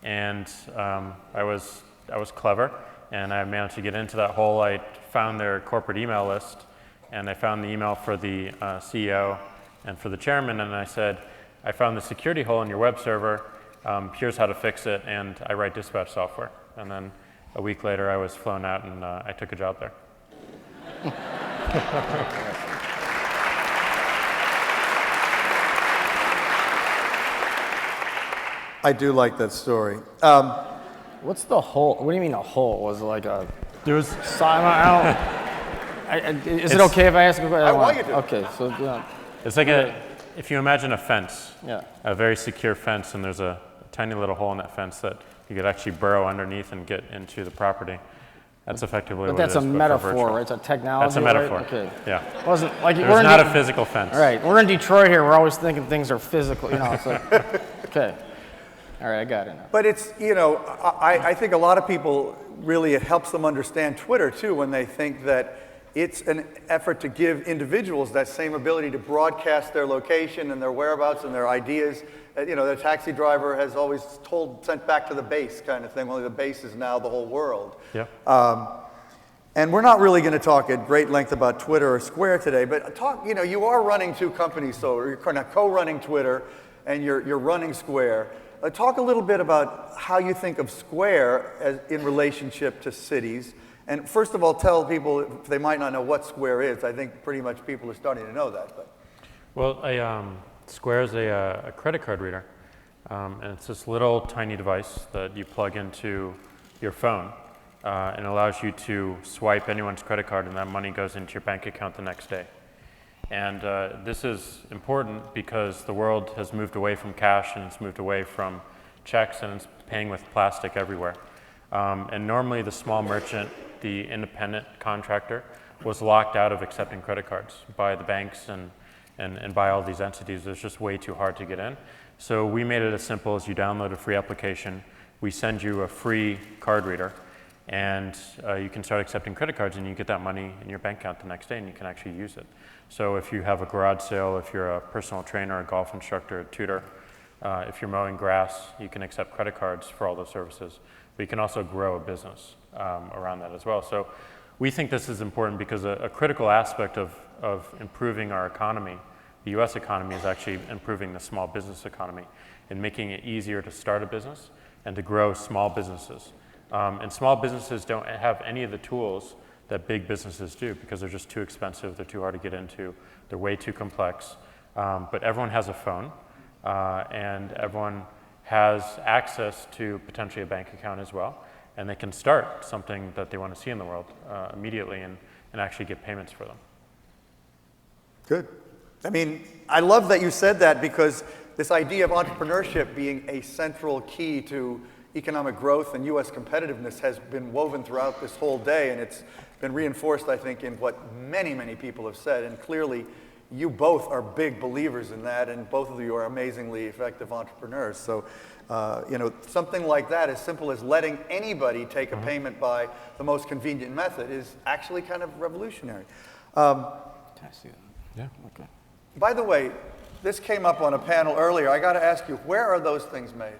and I was clever, and I managed to get into that hole. I found their corporate email list, and I found the email for the CEO and for the chairman, and I said, I found the security hole in your web server, here's how to fix it, and I write dispatch software. And then a week later I was flown out and I took a job there. I do like that story. What's the hole? What do you mean a hole? Was it like a... There was... Is it okay if I ask a question? I want you to. Okay, so yeah. It's like if you imagine a fence, a very secure fence, and there's a tiny little hole in that fence that you could actually burrow underneath and get into the property. That's effectively what it is. But that's a metaphor, right? It's a technology. That's a metaphor. Right? Okay. Yeah. Wasn't like it was not a physical fence. All right. We're in Detroit here. We're always thinking things are physical. It's like okay. All right, I got it now. But it's, you know, I think a lot of people really, it helps them understand Twitter too when they think that it's an effort to give individuals that same ability to broadcast their location and their whereabouts and their ideas. You know, the taxi driver has always sent back to the base kind of thing, only the base is now the whole world. Yeah. And we're not really going to talk at great length about Twitter or Square today, but talk, you know, you are running two companies, so you're kind of co-running Twitter and you're running Square. Talk a little bit about how you think of Square as in relationship to cities. And first of all, tell people, if they might not know what Square is. I think pretty much people are starting to know that. But. Well, Square is a credit card reader. And it's this little tiny device that you plug into your phone. And it allows you to swipe anyone's credit card and that money goes into your bank account the next day. And this is important because the world has moved away from cash and it's moved away from checks and it's paying with plastic everywhere. And normally the small merchant, the independent contractor, was locked out of accepting credit cards by the banks and by all these entities. It's just way too hard to get in. So we made it as simple as you download a free application, we send you a free card reader, and you can start accepting credit cards and you get that money in your bank account the next day and you can actually use it. So if you have a garage sale, if you're a personal trainer, a golf instructor, a tutor, if you're mowing grass, you can accept credit cards for all those services. But you can also grow a business around that as well. So we think this is important because a critical aspect of improving our economy, the US economy, is actually improving the small business economy and making it easier to start a business and to grow small businesses. And small businesses don't have any of the tools that big businesses do because they're just too expensive, they're too hard to get into, they're way too complex. But everyone has a phone and everyone has access to potentially a bank account as well. And they can start something that they want to see in the world immediately and actually get payments for them. Good. I mean, I love that you said that because this idea of entrepreneurship being a central key to economic growth and U.S. competitiveness has been woven throughout this whole day, and it's been reinforced, I think, in what many, many people have said. And clearly, you both are big believers in that, and both of you are amazingly effective entrepreneurs. So, you know, something like that, as simple as letting anybody take a payment by the most convenient method, is actually kind of revolutionary. Can I see that? Yeah. Okay. By the way, this came up on a panel earlier. I got to ask you, where are those things made?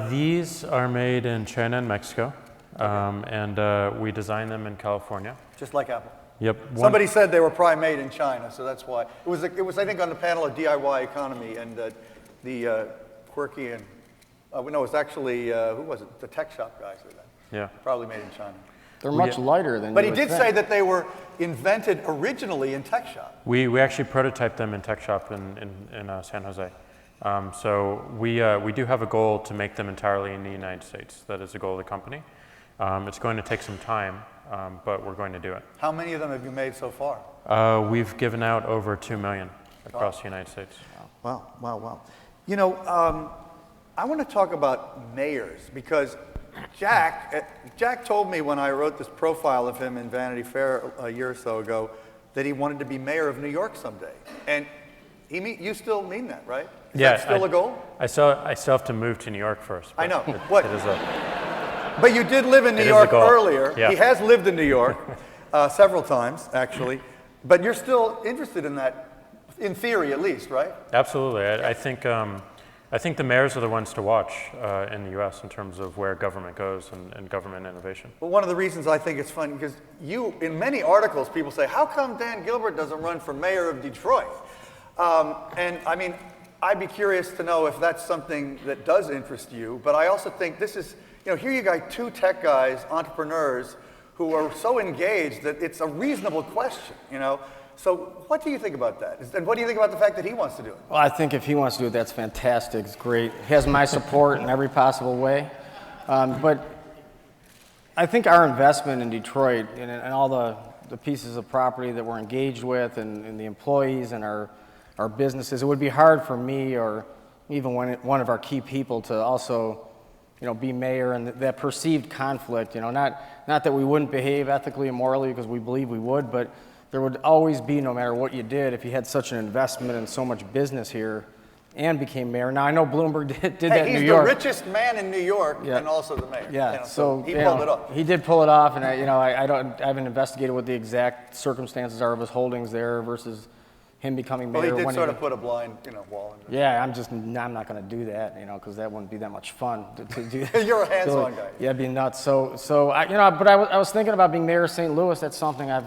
These are made in China and Mexico, and we design them in California. Just like Apple? Yep. Somebody said they were probably made in China, so that's why. It was I think, on the panel of DIY economy, and the quirky and, no, it was actually, who was it? The tech shop guy said that. Yeah. Probably made in China. They're much lighter than But you he would did think. say that they were invented originally in tech shop. We actually prototyped them in tech shop in San Jose. So we do have a goal to make them entirely in the United States. That is the goal of the company. It's going to take some time, but we're going to do it. How many of them have you made so far? We've given out over 2 million across the United States. Wow, wow, wow. You know, I want to talk about mayors because Jack told me when I wrote this profile of him in Vanity Fair a year or so ago that he wanted to be mayor of New York someday. And you still mean that, right? Is that still a goal? I still have to move to New York first. I know. It is but you did live in New York earlier. Yeah. He has lived in New York several times, actually. But you're still interested in that, in theory at least, right? Absolutely. I think the mayors are the ones to watch in the U.S. in terms of where government goes and government innovation. Well, one of the reasons I think it's fun, because in many articles, people say, how come Dan Gilbert doesn't run for mayor of Detroit? And I mean, I'd be curious to know if that's something that does interest you, but I also think this is, you know, here you got two tech guys, entrepreneurs, who are so engaged that it's a reasonable question, you know? So what do you think about that? And what do you think about the fact that he wants to do it? Well, I think if he wants to do it, that's fantastic. It's great. He has my support in every possible way. But I think our investment in Detroit and all the pieces of property that we're engaged with and the employees and our businesses, it would be hard for me or even one of our key people to also, you know, be mayor, and that perceived conflict, you know, not that we wouldn't behave ethically and morally because we believe we would, but there would always be, no matter what you did, if you had such an investment and so much business here, and became mayor. Now I know Bloomberg did that in He's New York. the richest man in New York Yeah. and also the mayor. Yeah, You know, so he you pulled know, it off. He did pull it off, and I haven't investigated what the exact circumstances are of his holdings there versus him becoming mayor. Well, he did when sort of put a blind, wall in Yeah, I'm not going to do that, because that wouldn't be that much fun to do. You're a hands-on guy. Yeah, it'd be nuts. So but I was thinking about being mayor of St. Louis. That's something I've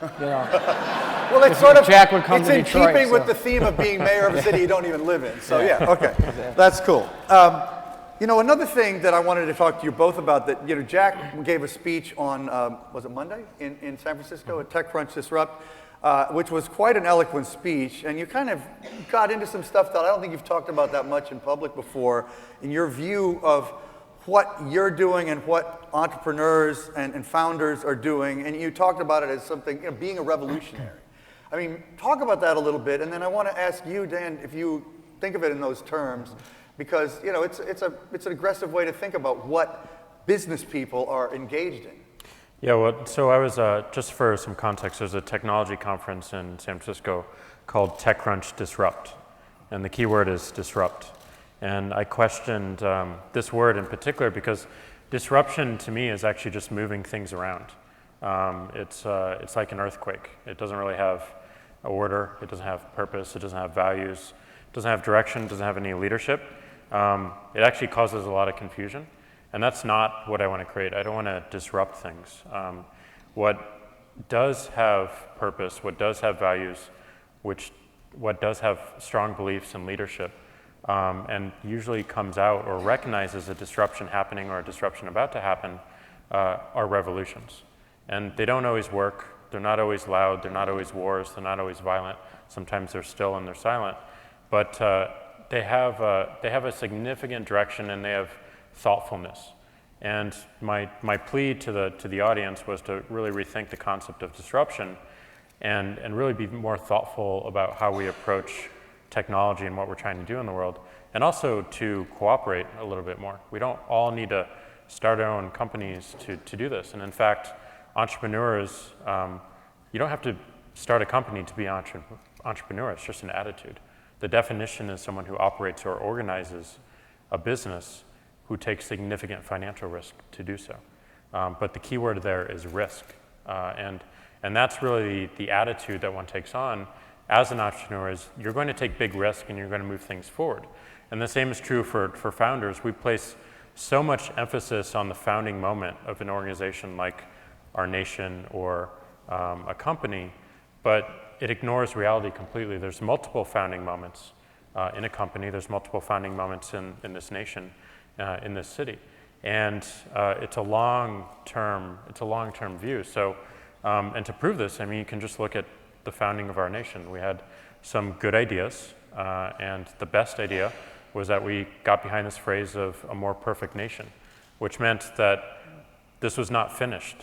Well, it's if sort of, Jack would come it's to in Detroit, keeping with so. the theme of being mayor of a city you don't even live in. So Yeah. yeah, okay, that's cool. Another thing that I wanted to talk to you both about that, Jack gave a speech on, was it Monday in San Francisco at TechCrunch Disrupt, which was quite an eloquent speech, and you kind of got into some stuff that I don't think you've talked about that much in public before, in your view of what you're doing and what entrepreneurs and founders are doing, and you talked about it as something, being a revolutionary. I mean, talk about that a little bit, and then I want to ask you, Dan, if you think of it in those terms, because it's an aggressive way to think about what business people are engaged in. Yeah, well, so I was, just for some context, there's a technology conference in San Francisco called TechCrunch Disrupt, and the key word is disrupt. And I questioned this word in particular because disruption to me is actually just moving things around. It's like an earthquake. It doesn't really have a order, it doesn't have purpose, it doesn't have values, it doesn't have direction, it doesn't have any leadership. It actually causes a lot of confusion. And that's not what I want to create. I don't want to disrupt things. What does have purpose, what does have values, what does have strong beliefs and leadership, and usually comes out or recognizes a disruption happening or a disruption about to happen, are revolutions. And they don't always work. They're not always loud. They're not always wars. They're not always violent. Sometimes they're still and they're silent. But they have a significant direction and they have thoughtfulness. And my plea to the audience was to really rethink the concept of disruption and really be more thoughtful about how we approach technology and what we're trying to do in the world, and also to cooperate a little bit more. We don't all need to start our own companies to do this. And in fact, entrepreneurs, you don't have to start a company to be an entrepreneur. It's just an attitude. The definition is someone who operates or organizes a business who takes significant financial risk to do so. But the key word there is risk. And that's really the attitude that one takes on as an entrepreneur is you're going to take big risk and you're going to move things forward. And the same is true for founders. We place so much emphasis on the founding moment of an organization like our nation or a company, but it ignores reality completely. There's multiple founding moments in a company. There's multiple founding moments in this nation, in this city. And it's a long-term view. So, and to prove this, I mean, you can just look at the founding of our nation. We had some good ideas, and the best idea was that we got behind this phrase of a more perfect nation, which meant that this was not finished.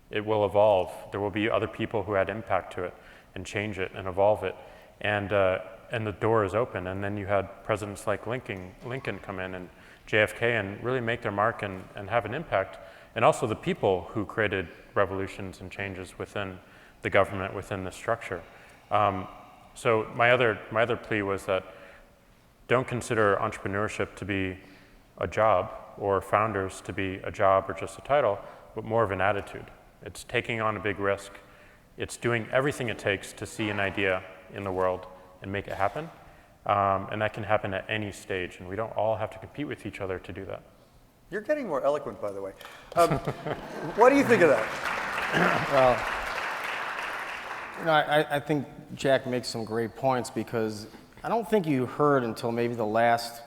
It will evolve. There will be other people who had impact to it and change it and evolve it. And the door is open. And then you had presidents like Lincoln come in and JFK and really make their mark and have an impact. And also the people who created revolutions and changes within the government, within the structure. So my other plea was that don't consider entrepreneurship to be a job or founders to be a job or just a title, but more of an attitude. It's taking on a big risk. It's doing everything it takes to see an idea in the world and make it happen. And that can happen at any stage, and we don't all have to compete with each other to do that. You're getting more eloquent, by the way. What do you think of that? Well, I think Jack makes some great points because I don't think you heard until maybe the last,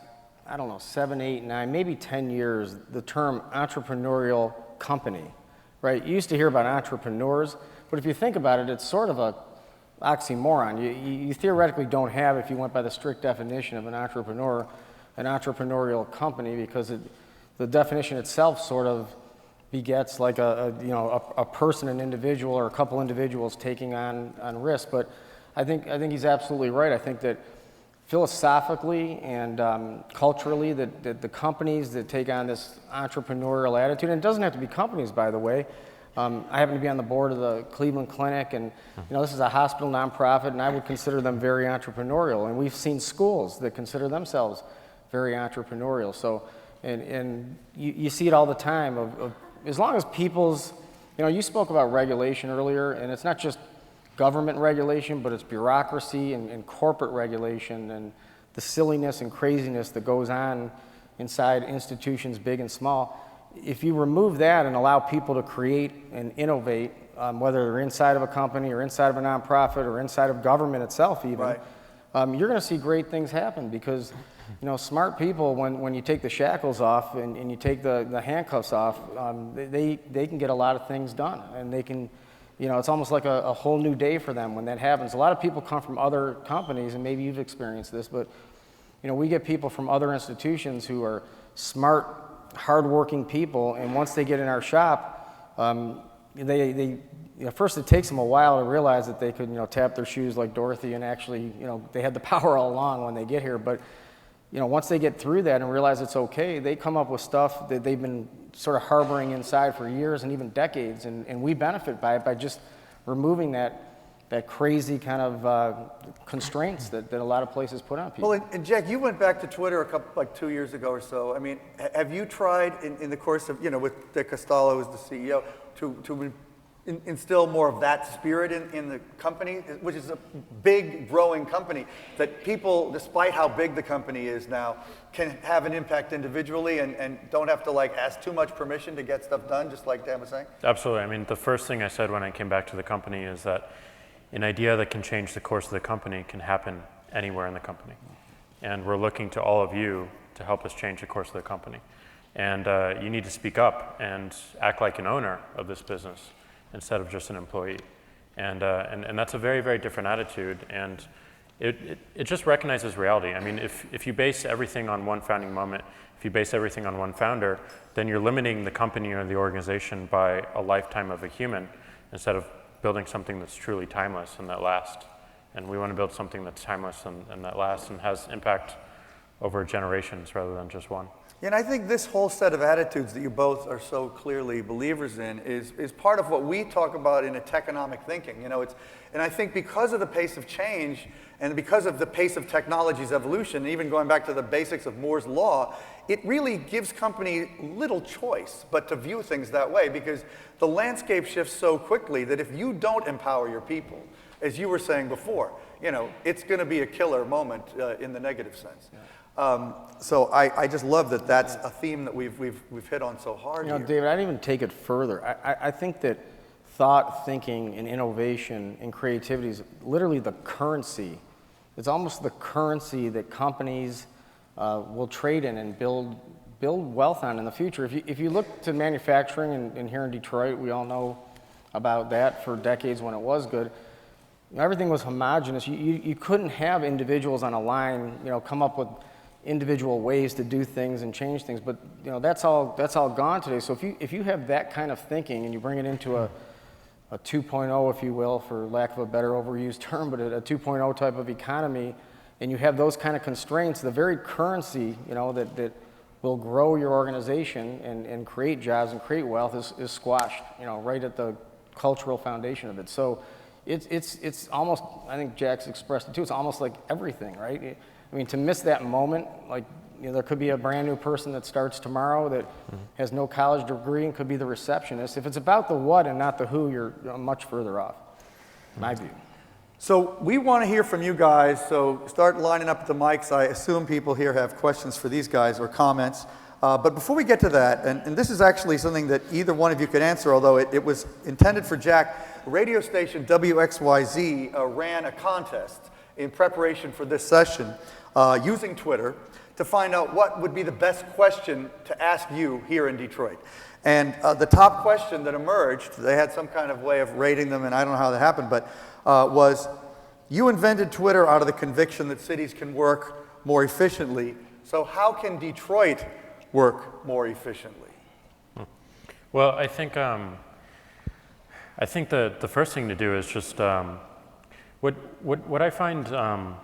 7, 8, 9, maybe 10 years, the term entrepreneurial company, right? You used to hear about entrepreneurs, but if you think about it, it's sort of a oxymoron. You theoretically don't have, if you went by the strict definition of an entrepreneur, an entrepreneurial company because the definition itself sort of begets like a person, an individual, or a couple individuals taking on risk. But I think he's absolutely right. I think that philosophically and culturally, that the companies that take on this entrepreneurial attitude, and it doesn't have to be companies, by the way. I happen to be on the board of the Cleveland Clinic, and this is a hospital nonprofit, and I would consider them very entrepreneurial. And we've seen schools that consider themselves very entrepreneurial. So, and you see it all the time. Of as long as people's, you spoke about regulation earlier, and it's not just government regulation, but it's bureaucracy and corporate regulation and the silliness and craziness that goes on inside institutions, big and small. If you remove that and allow people to create and innovate, whether they're inside of a company or inside of a nonprofit or inside of government itself even, you're going to see great things happen because, smart people, when you take the shackles off and you take the handcuffs off, they can get a lot of things done. And they can, it's almost like a whole new day for them when that happens. A lot of people come from other companies, and maybe you've experienced this, but, we get people from other institutions who are smart, hardworking people, and once they get in our shop, first it takes them a while to realize that they could, tap their shoes like Dorothy and actually, they had the power all along when they get here. But, once they get through that and realize it's okay, they come up with stuff that they've been sort of harboring inside for years and even decades, and we benefit by it by just removing that crazy kind of constraints that a lot of places put on people. Well, and Jack, you went back to Twitter like 2 years ago or so. I mean, have you tried in the course of, with Dick Costolo as the CEO, to instill more of that spirit in the company, which is a big, growing company, that people, despite how big the company is now, can have an impact individually and don't have to ask too much permission to get stuff done, just like Dan was saying? Absolutely. I mean, the first thing I said when I came back to the company is that an idea that can change the course of the company can happen anywhere in the company. And we're looking to all of you to help us change the course of the company. And you need to speak up and act like an owner of this business instead of just an employee. And that's a very, very different attitude. And it just recognizes reality. I mean, if you base everything on one founding moment, if you base everything on one founder, then you're limiting the company or the organization by a lifetime of a human instead of building something that's truly timeless and that lasts. And we want to build something that's timeless and that lasts and has impact over generations rather than just one. And I think this whole set of attitudes that you both are so clearly believers in is part of what we talk about in a techonomic thinking. And I think because of the pace of change and because of the pace of technology's evolution, even going back to the basics of Moore's law, it really gives company little choice but to view things that way, because the landscape shifts so quickly that if you don't empower your people, as you were saying before, it's going to be a killer moment in the negative sense. So I just love that that's a theme that we've hit on so hard here. David, I'd even take it further. I think that thought, thinking, and innovation and creativity is literally the currency. It's almost the currency that companies will trade in and build wealth on in the future. If you look to manufacturing, and here in Detroit, we all know about that for decades when it was good. Everything was homogenous. You couldn't have individuals on a line, come up with individual ways to do things and change things. But that's all gone today. So if you have that kind of thinking and you bring it into a 2.0, if you will, for lack of a better overused term, but a 2.0 type of economy, and you have those kind of constraints, the very currency that will grow your organization and create jobs and create wealth is squashed, right at the cultural foundation of it. So it's almost, I think Jack's expressed it too, it's almost like everything, right? I mean, to miss that moment, there could be a brand new person that starts tomorrow that has no college degree and could be the receptionist. If it's about the what and not the who, you're much further off, in my view. So we want to hear from you guys, so start lining up the mics. I assume people here have questions for these guys or comments. But before we get to that, and this is actually something that either one of you could answer, although it was intended for Jack, radio station WXYZ ran a contest in preparation for this session using Twitter to find out what would be the best question to ask you here in Detroit. And the top question that emerged, they had some kind of way of rating them, and I don't know how that happened, but was, you invented Twitter out of the conviction that cities can work more efficiently, so how can Detroit work more efficiently? Well, I think the first thing to do is just what I find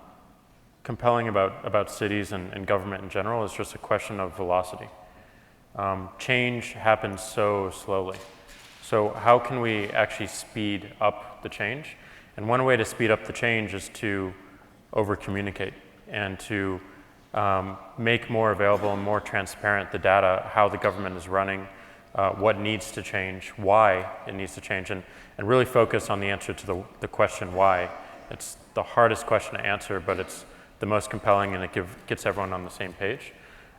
compelling about cities and government in general is just a question of velocity. Change happens so slowly. So how can we actually speed up the change? And one way to speed up the change is to over-communicate and to make more available and more transparent the data, how the government is running, what needs to change, why it needs to change, and really focus on the answer to the question why. It's the hardest question to answer, but it's the most compelling, and it gets everyone on the same page.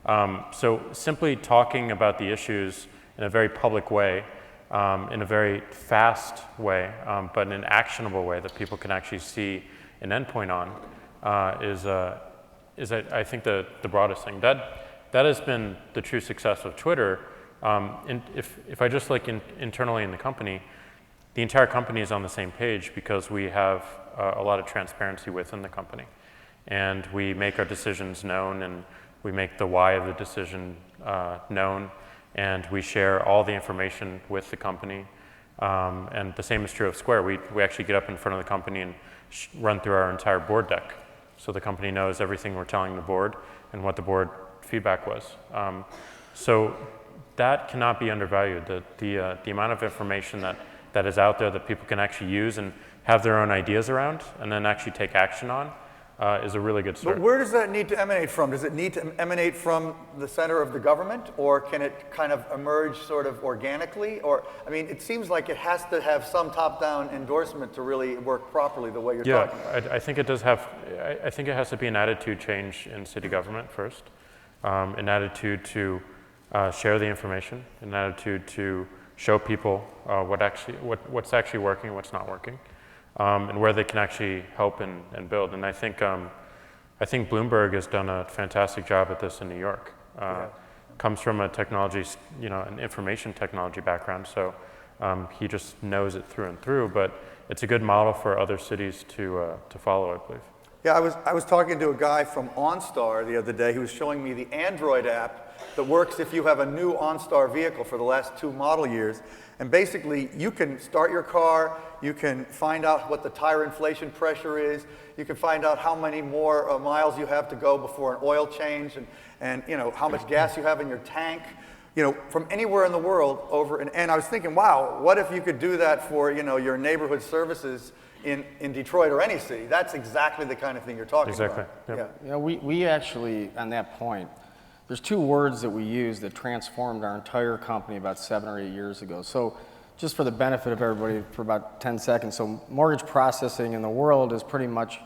So simply talking about the issues in a very public way, in a very fast way, but in an actionable way that people can actually see an endpoint on, is I think the broadest thing. That has been the true success of Twitter. If I just look internally in the company, the entire company is on the same page because we have a lot of transparency within the company. And we make our decisions known, and we make the why of the decision known, and we share all the information with the company. And the same is true of Square. We actually get up in front of the company and run through our entire board deck. So the company knows everything we're telling the board and what the board feedback was. So that cannot be undervalued. The amount of information that is out there that people can actually use and have their own ideas around and then actually take action on is a really good start. But where does that need to emanate from? Does it need to emanate from the center of the government, or can it kind of emerge sort of organically? Or, I mean, it seems like it has to have some top-down endorsement to really work properly the way you're talking about. I think it does have, I think it has to be an attitude change in city government first, an attitude to share the information, an attitude to show people what's actually working and what's not working. And where they can actually help and build. And I think Bloomberg has done a fantastic job at this in New York. Comes from a technology, an information technology background, so he just knows it through and through. But it's a good model for other cities to follow, I believe. Yeah, I was talking to a guy from OnStar the other day who was showing me the Android app that works if you have a new OnStar vehicle for the last 2 model years. And basically, you can start your car, you can find out what the tire inflation pressure is, you can find out how many more miles you have to go before an oil change, and how much gas you have in your tank, from anywhere in the world over. And I was thinking, wow, what if you could do that for your neighborhood services in Detroit or any city? That's exactly the kind of thing you're talking about. Exactly. Yep. Yeah. We actually, on that point, there's 2 words that we use that transformed our entire company about 7 or 8 years ago. So just for the benefit of everybody for about 10 seconds, so mortgage processing in the world is pretty much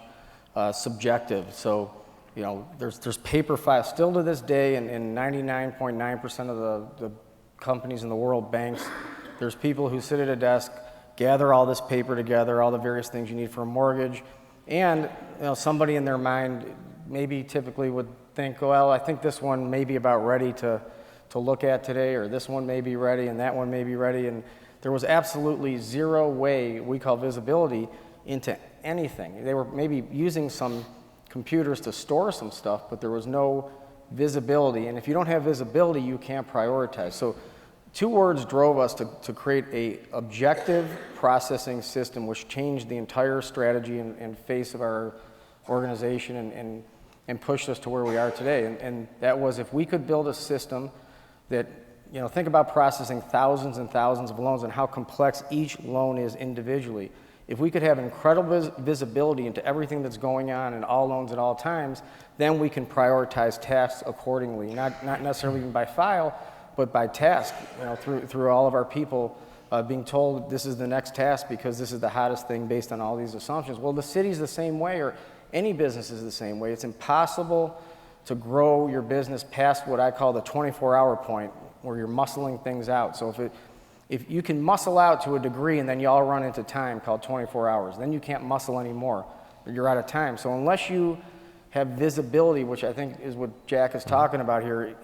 subjective. So, there's paper files. Still to this day, in 99.9% of the companies in the world, banks, there's people who sit at a desk, gather all this paper together, all the various things you need for a mortgage, and somebody in their mind maybe typically would think, well, I think this one may be about ready to look at today, or this one may be ready, and that one may be ready. And there was absolutely zero way we call visibility into anything. They were maybe using some computers to store some stuff, but there was no visibility. And if you don't have visibility, you can't prioritize. So 2 words drove us to create a objective processing system, which changed the entire strategy and face of our organization and pushed us to where we are today. And that was, if we could build a system that, think about processing thousands and thousands of loans and how complex each loan is individually. If we could have incredible visibility into everything that's going on in all loans at all times, then we can prioritize tasks accordingly, not necessarily even by file, but by task, through all of our people being told this is the next task because this is the hottest thing based on all these assumptions. Well, the city's the same way, or any business is the same way. It's impossible to grow your business past what I call the 24-hour point, where you're muscling things out. So if you can muscle out to a degree and then you all run into time called 24 hours, then you can't muscle anymore. You're out of time. So unless you have visibility, which I think is what Jack is talking about here,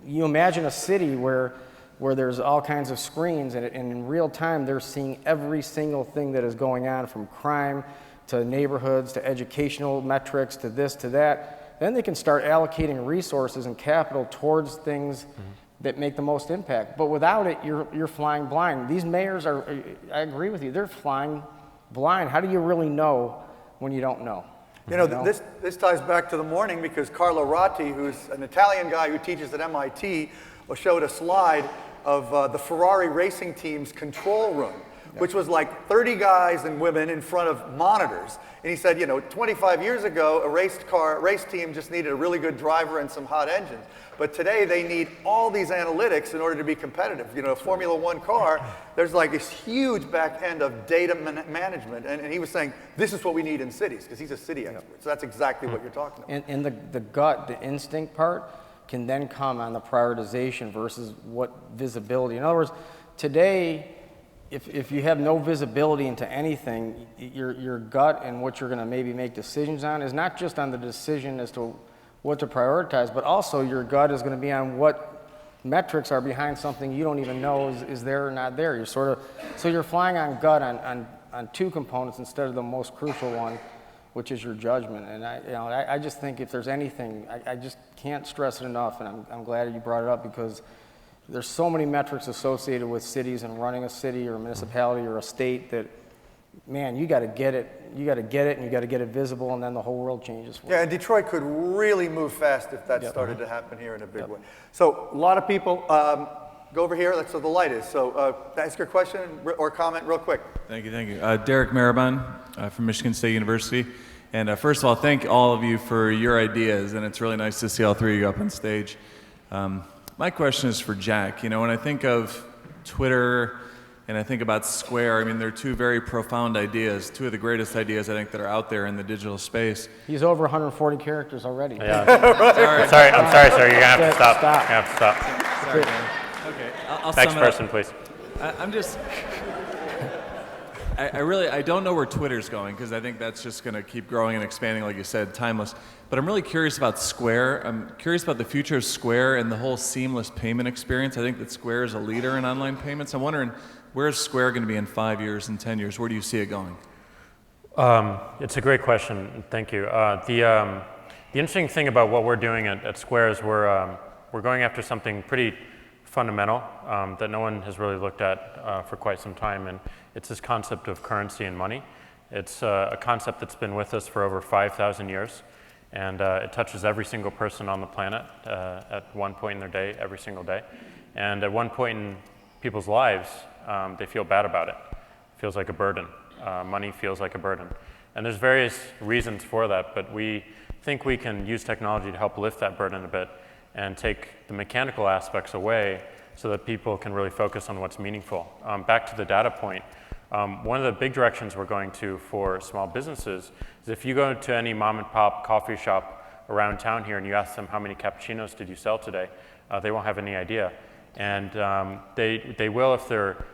you imagine a city where there's all kinds of screens, and in real time they're seeing every single thing that is going on, from crime to neighborhoods, to educational metrics, to this, to that. Then they can start allocating resources and capital towards things that make the most impact. But without it, you're flying blind. These mayors I agree with you, they're flying blind. How do you really know when you don't know? This ties back to the morning, because Carlo Ratti, who's an Italian guy who teaches at MIT, showed a slide of the Ferrari racing team's control room, which was like 30 guys and women in front of monitors. And he said, 25 years ago, a race team just needed a really good driver and some hot engines. But today they need all these analytics in order to be competitive. A Formula One car, there's like this huge back end of data management. And he was saying, this is what we need in cities, because he's a city expert. So that's exactly what you're talking about. And the gut, the instinct part, can then come on the prioritization versus what visibility. In other words, today, if you have no visibility into anything, your gut and what you're going to maybe make decisions on is not just on the decision as to what to prioritize, but also your gut is going to be on what metrics are behind something you don't even know is there or not there. So you're flying on gut on two components instead of the most crucial one, which is your judgment. And I just think if there's anything, I just can't stress it enough, and I'm glad you brought it up, because there's so many metrics associated with cities and running a city or a municipality or a state that, man, you got to get it, and you got to get it visible, and then the whole world changes for you. Yeah, and Detroit could really move fast if that started to happen here in a big way. So a lot of people, go over here, that's where the light is. So ask your question or comment real quick. Thank you. Derek Marabon from Michigan State University. And first of all, thank all of you for your ideas, and it's really nice to see all three of you up on stage. My question is for Jack. When I think of Twitter and I think about Square, I mean, they're two very profound ideas, two of the greatest ideas I think that are out there in the digital space. He's over 140 characters already. Yeah. I'm sorry, sir. You're going to have to stop. You're going to have to stop. Sorry, man. Okay, I'll Next sum it person, up. please. I don't know where Twitter's going, because I think that's just going to keep growing and expanding, like you said, timeless. But I'm really curious about Square. I'm curious about the future of Square and the whole seamless payment experience. I think that Square is a leader in online payments. I'm wondering, where is Square going to be in 5 years and 10 years? Where do you see it going? It's a great question. Thank you. The interesting thing about what we're doing at Square is we're going after something pretty fundamental that no one has really looked at for quite some time, and it's this concept of currency and money. It's a concept that's been with us for over 5,000 years, and it touches every single person on the planet at one point in their day, every single day. And at one point in people's lives, they feel bad about it. It feels like a burden. Money feels like a burden. And there's various reasons for that, but we think we can use technology to help lift that burden a bit and take the mechanical aspects away so that people can really focus on what's meaningful. Back to the data point, one of the big directions we're going to for small businesses is if you go to any mom and pop coffee shop around town here and you ask them how many cappuccinos did you sell today, they won't have any idea. And they will if they're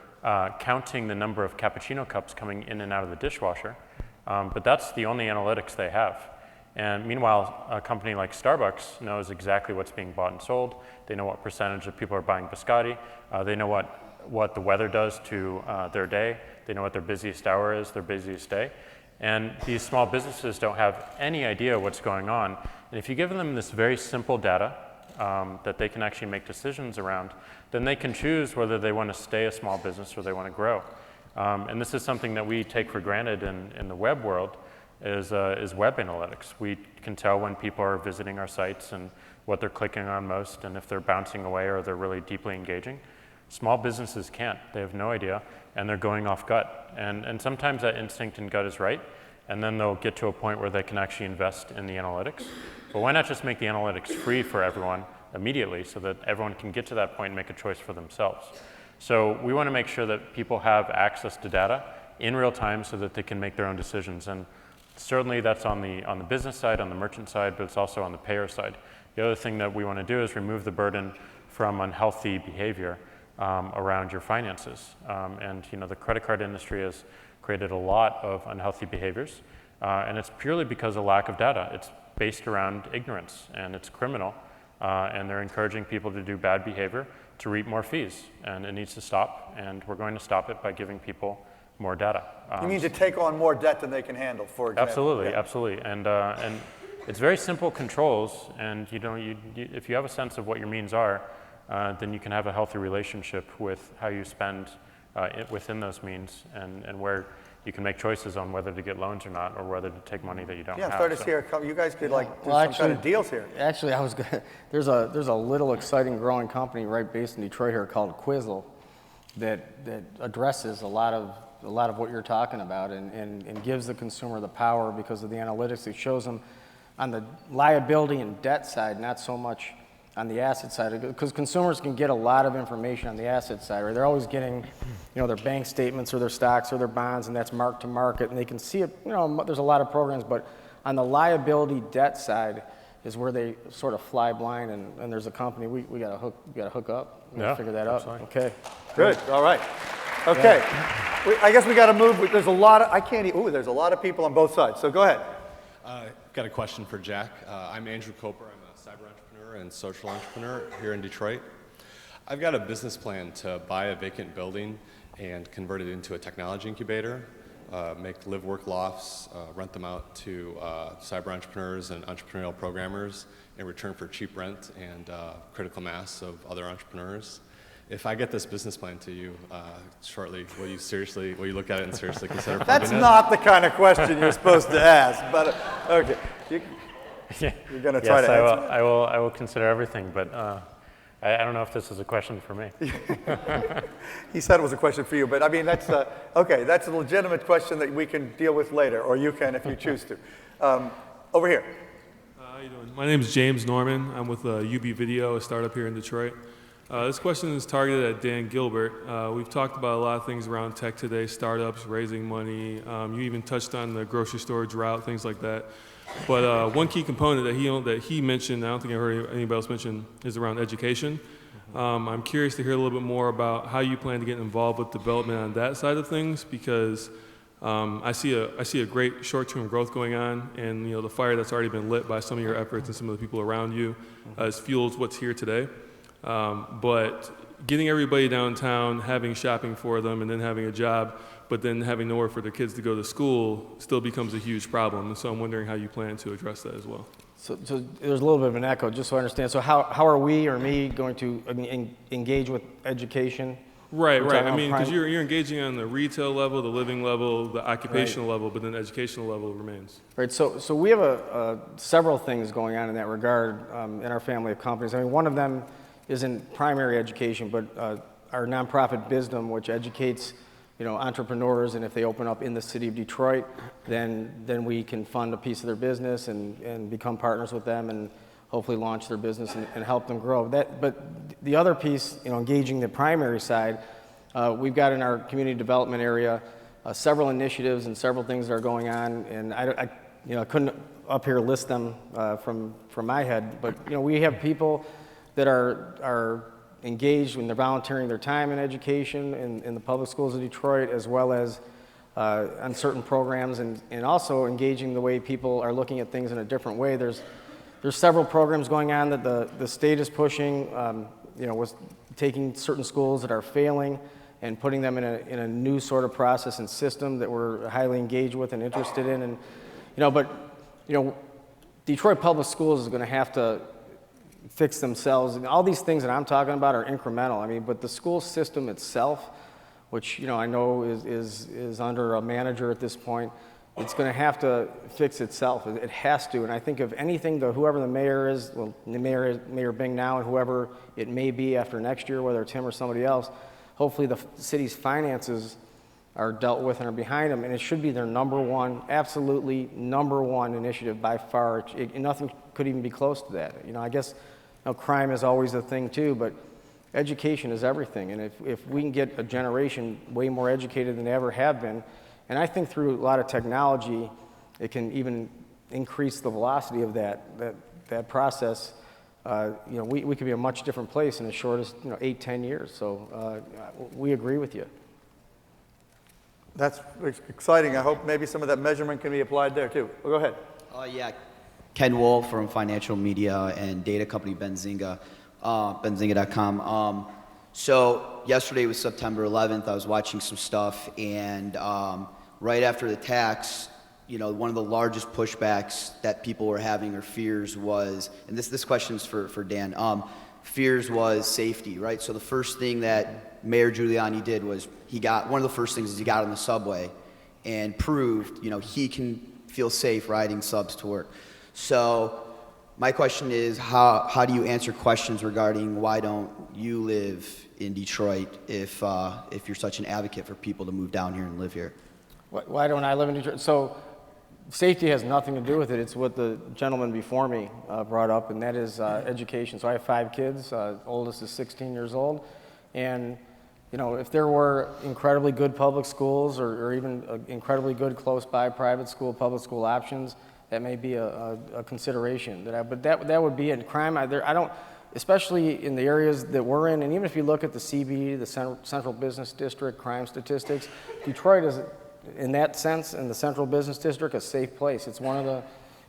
counting the number of cappuccino cups coming in and out of the dishwasher, but that's the only analytics they have. And meanwhile, a company like Starbucks knows exactly what's being bought and sold. They know what percentage of people are buying biscotti. They know what the weather does to their day. They know what their busiest hour is, their busiest day. And these small businesses don't have any idea what's going on. And if you give them this very simple data that they can actually make decisions around, then they can choose whether they want to stay a small business or they want to grow. And this is something that we take for granted in the web world, is web analytics. We can tell when people are visiting our sites and what they're clicking on most, and if they're bouncing away or they're really deeply engaging. Small businesses can't. They have no idea, and they're going off gut. And sometimes that instinct and gut is right, and then they'll get to a point where they can actually invest in the analytics. But why not just make the analytics free for everyone immediately so that everyone can get to that point and make a choice for themselves? So we want to make sure that people have access to data in real time so that they can make their own decisions. And certainly that's on the business side, on the merchant side, but it's also on the payer side. The other thing that we want to do is remove the burden from unhealthy behavior around your finances. And the credit card industry has created a lot of unhealthy behaviors, and it's purely because of lack of data. It's based around ignorance, and it's criminal, and they're encouraging people to do bad behavior to reap more fees, and it needs to stop, and we're going to stop it by giving people more data. You mean to take on more debt than they can handle, for example? Absolutely, Yeah. absolutely. And it's very simple controls, and if you have a sense of what your means are, then you can have a healthy relationship with how you spend within those means and where you can make choices on whether to get loans or not, or whether to take money that you don't Yeah, have. start to So- see you guys could like do Well, some kind of deals here. Actually, I was gonna, there's a little exciting growing company right based in Detroit here called Quizzle that addresses a lot of what you're talking about and gives the consumer the power because of the analytics. It shows them on the liability and debt side, not so much on the asset side, because consumers can get a lot of information on the asset side, right? They're always getting, their bank statements or their stocks or their bonds, and that's mark to market, and they can see it. There's a lot of programs, but on the liability debt side is where they sort of fly blind, and there's a company we got to hook up. We gotta figure that out. Okay. Good. All right. Okay. I guess we got to move. There's a lot of there's a lot of people on both sides. So go ahead. Got a question for Jack. I'm Andrew Coper. I'm a cyber entrepreneur and social entrepreneur here in Detroit. I've got a business plan to buy a vacant building and convert it into a technology incubator, make live-work lofts, rent them out to cyber entrepreneurs and entrepreneurial programmers in return for cheap rent and critical mass of other entrepreneurs. If I get this business plan to you shortly, will you look at it and seriously consider funding That's it? not the kind of question you're supposed to ask, but okay. You're going to try to answer. I will consider everything, but I don't know if this is a question for me. He said it was a question for you, but I mean, that's okay. That's a legitimate question that we can deal with later, or you can if you choose to. Over here. How you doing? My name is James Norman. I'm with UB Video, a startup here in Detroit. This question is targeted at Dan Gilbert. We've talked about a lot of things around tech today, startups, raising money. You even touched on the grocery store drought, things like that. But one key component that he mentioned, I don't think I heard anybody else mention, is around education. I'm curious to hear a little bit more about how you plan to get involved with development on that side of things, because I see a great short-term growth going on, and the fire that's already been lit by some of your efforts and some of the people around you has fueled what's here today. But getting everybody downtown, having shopping for them, and then having a job, but then having nowhere for their kids to go to school still becomes a huge problem. And so I'm wondering how you plan to address that as well. So there's a little bit of an echo, just so I understand. So how are we or me going to engage with education? Right. I mean, because you're engaging on the retail level, the living level, the occupational level, but then the educational level remains. Right. So we have several things going on in that regard in our family of companies. I mean, one of them isn't primary education, but our nonprofit Bisdom, which educates entrepreneurs, and if they open up in the city of Detroit, then we can fund a piece of their business and become partners with them and hopefully launch their business and help them grow. But the other piece, engaging the primary side, we've got in our community development area several initiatives and several things that are going on, and I couldn't up here list them from my head, but we have people that are engaged when they're volunteering their time in education in the public schools of Detroit, as well as on certain programs, and also engaging the way people are looking at things in a different way. There's several programs going on that the state is pushing, was taking certain schools that are failing and putting them in a new sort of process and system that we're highly engaged with and interested in. And Detroit Public Schools is going to have to fix themselves. And all these things that I'm talking about are incremental. I mean, but the school system itself, which I know is under a manager at this point, it's going to have to fix itself. It has to. And I think if anything, whoever the mayor is, well, the mayor is Mayor Bing now, and whoever it may be after next year, whether it's him or somebody else, hopefully the city's finances are dealt with and are behind them, and it should be their number one, absolutely number one initiative by far. Nothing could even be close to that. I guess crime is always a thing too, but education is everything. And if we can get a generation way more educated than they ever have been, and I think through a lot of technology, it can even increase the velocity of that process. We could be a much different place in as short as 8-10 years. So we agree with you. That's exciting. I hope maybe some of that measurement can be applied there too. Well, go ahead. Yeah, Ken Wool from financial media and data company Benzinga, benzinga.com. So yesterday was September 11th. I was watching some stuff, and right after the tax, one of the largest pushbacks that people were having or fears was, and this question is for Dan, fears was safety, right? So the first thing that Mayor Giuliani did was one of the first things is he got on the subway, and proved, he can feel safe riding subs to work. So my question is, how do you answer questions regarding why don't you live in Detroit if you're such an advocate for people to move down here and live here? Why don't I live in Detroit? So safety has nothing to do with it. It's what the gentleman before me brought up, and that is education. So I have 5 kids. Oldest is 16 years old. And if there were incredibly good public schools or even incredibly good close by private school, public school options, that may be a consideration. But that would be it. Crime, I don't, especially in the areas that we're in, and even if you look at the CBD, the Central Business District crime statistics, Detroit is, in that sense, in the Central Business District, a safe place. It's one of the,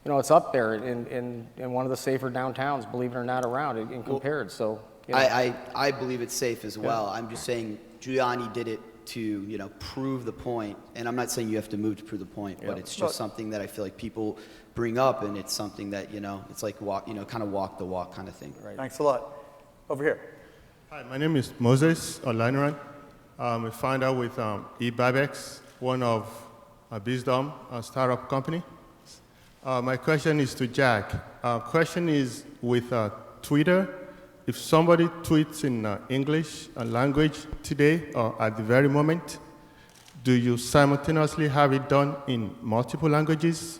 it's up there in one of the safer downtowns, believe it or not, around in compared. So I believe it's safe as well. I'm just saying Giuliani did it to prove the point, and I'm not saying you have to move to prove the point, but it's just something that I feel like people bring up, and it's something that it's like kind of walk the walk kind of thing. Right. Thanks a lot. Over here. Hi, my name is Moses Olanuran. I found out with eBabex, one of Bizdom, a startup company. My question is to Jack. Question is with Twitter. If somebody tweets in English language today or at the very moment, do you simultaneously have it done in multiple languages,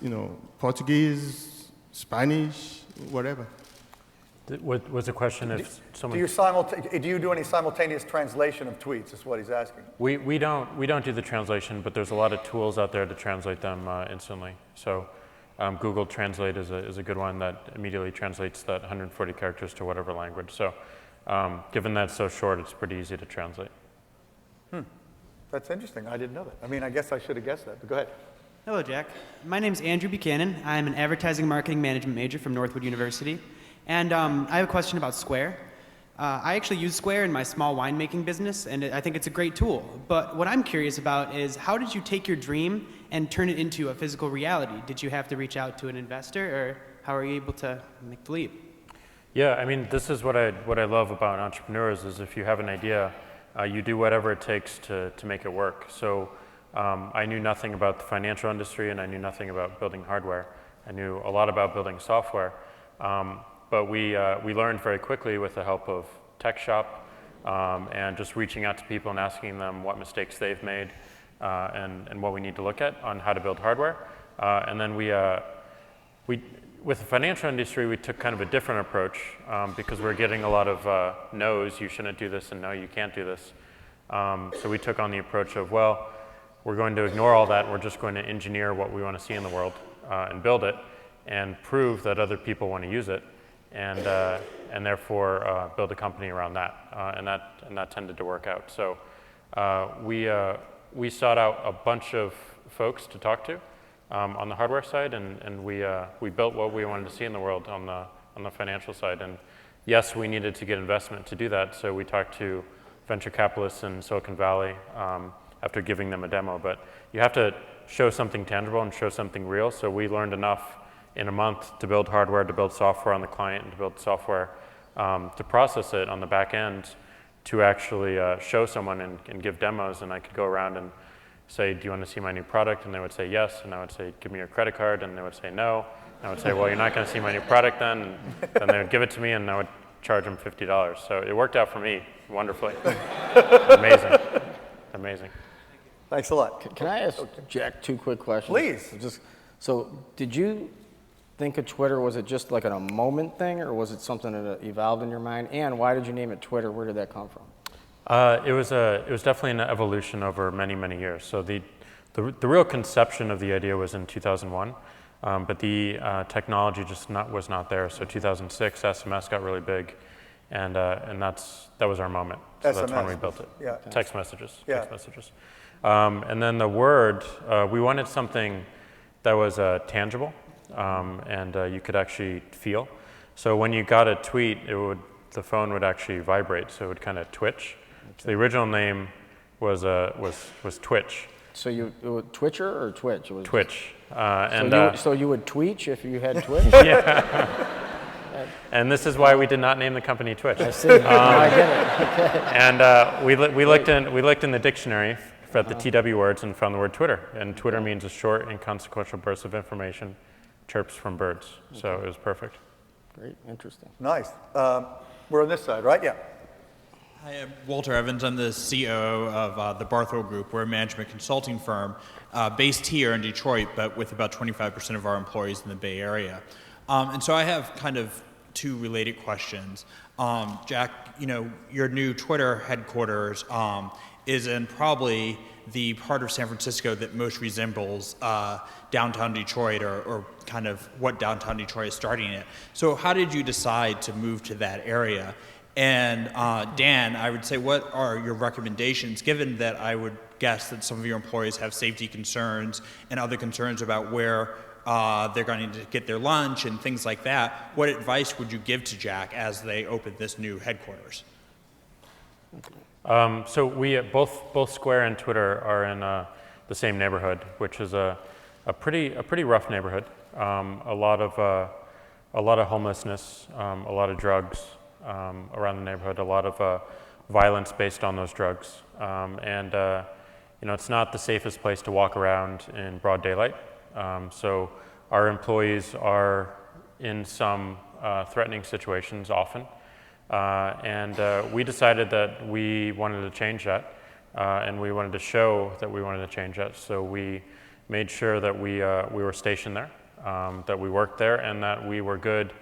Portuguese, Spanish, whatever? Was the question if someone... Do you do any simultaneous translation of tweets, is what he's asking. We don't do the translation, but there's a lot of tools out there to translate them instantly. So Google Translate is a good one that immediately translates that 140 characters to whatever language. So given that it's so short, it's pretty easy to translate. That's interesting. I didn't know that. I mean, I guess I should have guessed that, but go ahead. Hello, Jack. My name's Andrew Buchanan. I'm an advertising marketing management major from Northwood University. And I have a question about Square. I actually use Square in my small winemaking business, and I think it's a great tool. But what I'm curious about is, how did you take your dream and turn it into a physical reality? Did you have to reach out to an investor, or how are you able to make the leap? Yeah, I mean, this is what I love about entrepreneurs is if you have an idea, you do whatever it takes to make it work. So I knew nothing about the financial industry, and I knew nothing about building hardware. I knew a lot about building software. But we learned very quickly with the help of Tech Shop and just reaching out to people and asking them what mistakes they've made and what we need to look at on how to build hardware. And then with the financial industry, we took kind of a different approach because we're getting a lot of no's, you shouldn't do this, and no, you can't do this. So we took on the approach of, well, we're going to ignore all that, and we're just going to engineer what we want to see in the world and build it and prove that other people want to use it. And therefore build a company around that, and that tended to work out. So we sought out a bunch of folks to talk to on the hardware side, and we built what we wanted to see in the world on the financial side. And yes, we needed to get investment to do that, so we talked to venture capitalists in Silicon Valley after giving them a demo. But you have to show something tangible and show something real. So we learned enough in a month to build hardware, to build software on the client, and to build software to process it on the back end to actually show someone and give demos. And I could go around and say, do you want to see my new product? And they would say yes. And I would say, give me your credit card. And they would say no. And I would say, well, you're not going to see my new product then. And then they would give it to me, and I would charge them $50. So it worked out for me wonderfully. Amazing. Amazing. Thanks a lot. Can I ask Jack 2 quick questions? Please. So did you think of Twitter, was it just like a moment thing, or was it something that evolved in your mind? And why did you name it Twitter? Where did that come from? It was definitely an evolution over many, many years. So the real conception of the idea was in 2001, but the technology just was not there. So 2006, SMS got really big, and that was our moment. So that's when we built it. Yeah. Text messages. Yeah. Text messages. And then the word, we wanted something that was tangible. And you could actually feel. So when you got a tweet, the phone would actually vibrate, so it would kind of twitch. So the original name was Twitch. So it was Twitcher or Twitch? It was Twitch. So you would tweet if you had Twitch? Yeah. And this is why we did not name the company Twitch. I see. I get it. Okay. And we looked in the dictionary read the TW words and found the word Twitter. And Twitter means a short, inconsequential burst of information, chirps from birds. So it was perfect. Great, interesting. Nice. We're on this side, right? Yeah. Hi, I'm Walter Evans. I'm the COO of the Barthel Group. We're a management consulting firm based here in Detroit, but with about 25% of our employees in the Bay Area. And so I have kind of two related questions. Jack, you know, your new Twitter headquarters is in probably the part of San Francisco that most resembles downtown Detroit, or kind of what downtown Detroit is starting at. So how did you decide to move to that area? And Dan, I would say, what are your recommendations, given that I would guess that some of your employees have safety concerns and other concerns about where they're going to get their lunch and things like that? What advice would you give to Jack as they open this new headquarters? So we both Square and Twitter are in the same neighborhood, which is a pretty rough neighborhood. A lot of homelessness, a lot of drugs around the neighborhood, a lot of violence based on those drugs, and you know, it's not the safest place to walk around in broad daylight. So our employees are in some threatening situations often. And we decided that we wanted to change that, and we wanted to show that we wanted to change that. So we made sure that we were stationed there, that we worked there, and that we were good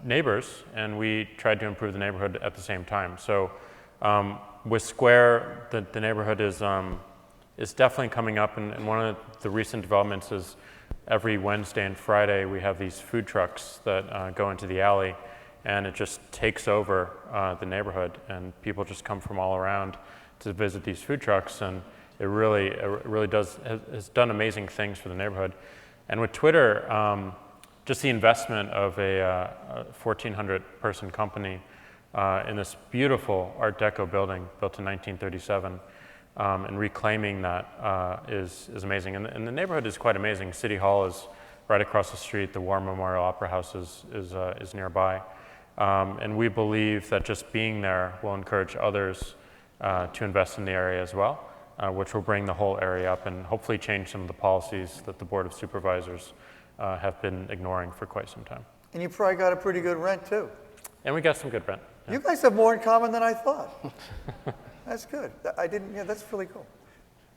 neighbors, and we tried to improve the neighborhood at the same time. So with Square, the neighborhood is definitely coming up, and one of the recent developments is every Wednesday and Friday we have these food trucks that go into the alley, and it just takes over the neighborhood, and people just come from all around to visit these food trucks, and it really has done amazing things for the neighborhood. And with Twitter, just the investment of a 1,400 person company in this beautiful Art Deco building built in 1937, and reclaiming that is amazing. And the neighborhood is quite amazing. City Hall is right across the street. The War Memorial Opera House is nearby. And we believe that just being there will encourage others to invest in the area as well, which will bring the whole area up and hopefully change some of the policies that the Board of Supervisors have been ignoring for quite some time. And you probably got a pretty good rent, too. And we got some good rent. Yeah. You guys have more in common than I thought. That's good. Yeah, that's really cool.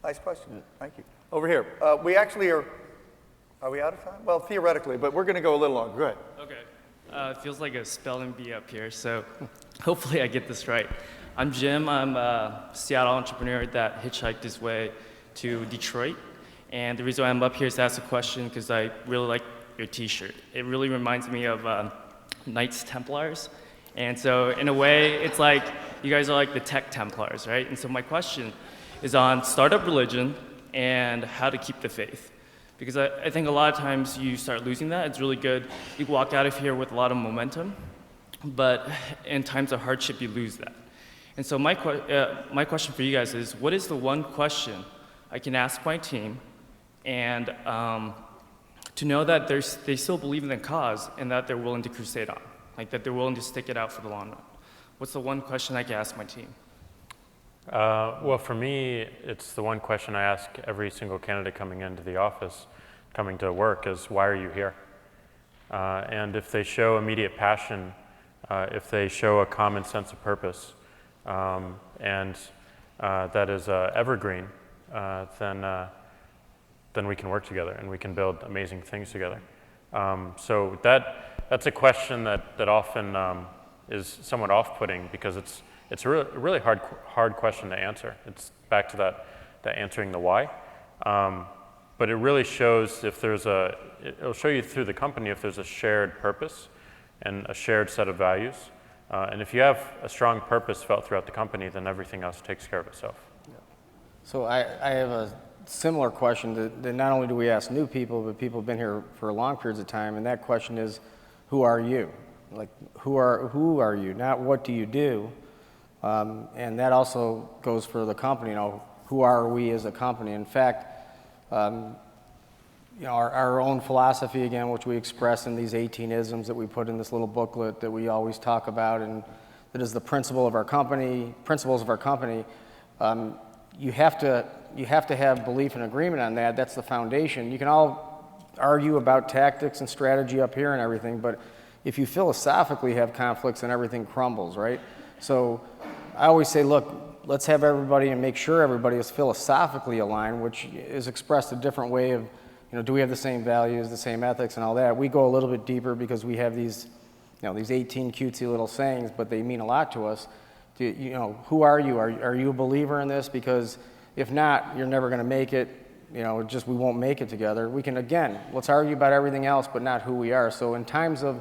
Nice question. Thank you. Over here. We actually are we out of time? Well, theoretically, but we're going to go a little longer. Go ahead. Okay. It feels like a spelling bee up here, so hopefully I get this right. I'm Jim. I'm a Seattle entrepreneur that hitchhiked his way to Detroit. And the reason why I'm up here is to ask a question because I really like your t-shirt. It really reminds me of Knights Templars. And so in a way, it's like you guys are like the tech Templars, right? And so my question is on startup religion and how to keep the faith. Because I think a lot of times you start losing that. It's really good. You walk out of here with a lot of momentum, but in times of hardship, you lose that. And so my question for you guys is, what is the one question I can ask my team and to know that they still believe in the cause and that they're willing to crusade on, like that they're willing to stick it out for the long run? What's the one question I can ask my team? Well, for me, it's the one question I ask every single candidate coming into the office, coming to work, is why are you here? And if they show immediate passion, if they show a common sense of purpose, and that is evergreen, then we can work together and we can build amazing things together. So that's a question that often is somewhat off-putting because it's a really hard question to answer. It's back to that answering the why. But it really shows it'll show you through the company if there's a shared purpose and a shared set of values. And if you have a strong purpose felt throughout the company, then everything else takes care of itself. Yeah. So I have a similar question that not only do we ask new people, but people have been here for long periods of time, and that question is, who are you? Like, who are you? Not what do you do? And that also goes for the company. You know, who are we as a company? In fact, you know, our own philosophy, again, which we express in these 18 isms that we put in this little booklet that we always talk about, and that is the principles of our company, you have to have belief and agreement on that. That's the foundation. You can all argue about tactics and strategy up here and everything, but if you philosophically have conflicts, then everything crumbles, right? So I always say, look, let's have everybody and make sure everybody is philosophically aligned, which is expressed a different way of, do we have the same values, the same ethics, and all that. We go a little bit deeper because we have these, these 18 cutesy little sayings, but they mean a lot to us. Who are you? Are you a believer in this? Because if not, you're never going to make it. We won't make it together. We can, again, let's argue about everything else, but not who we are. So in times of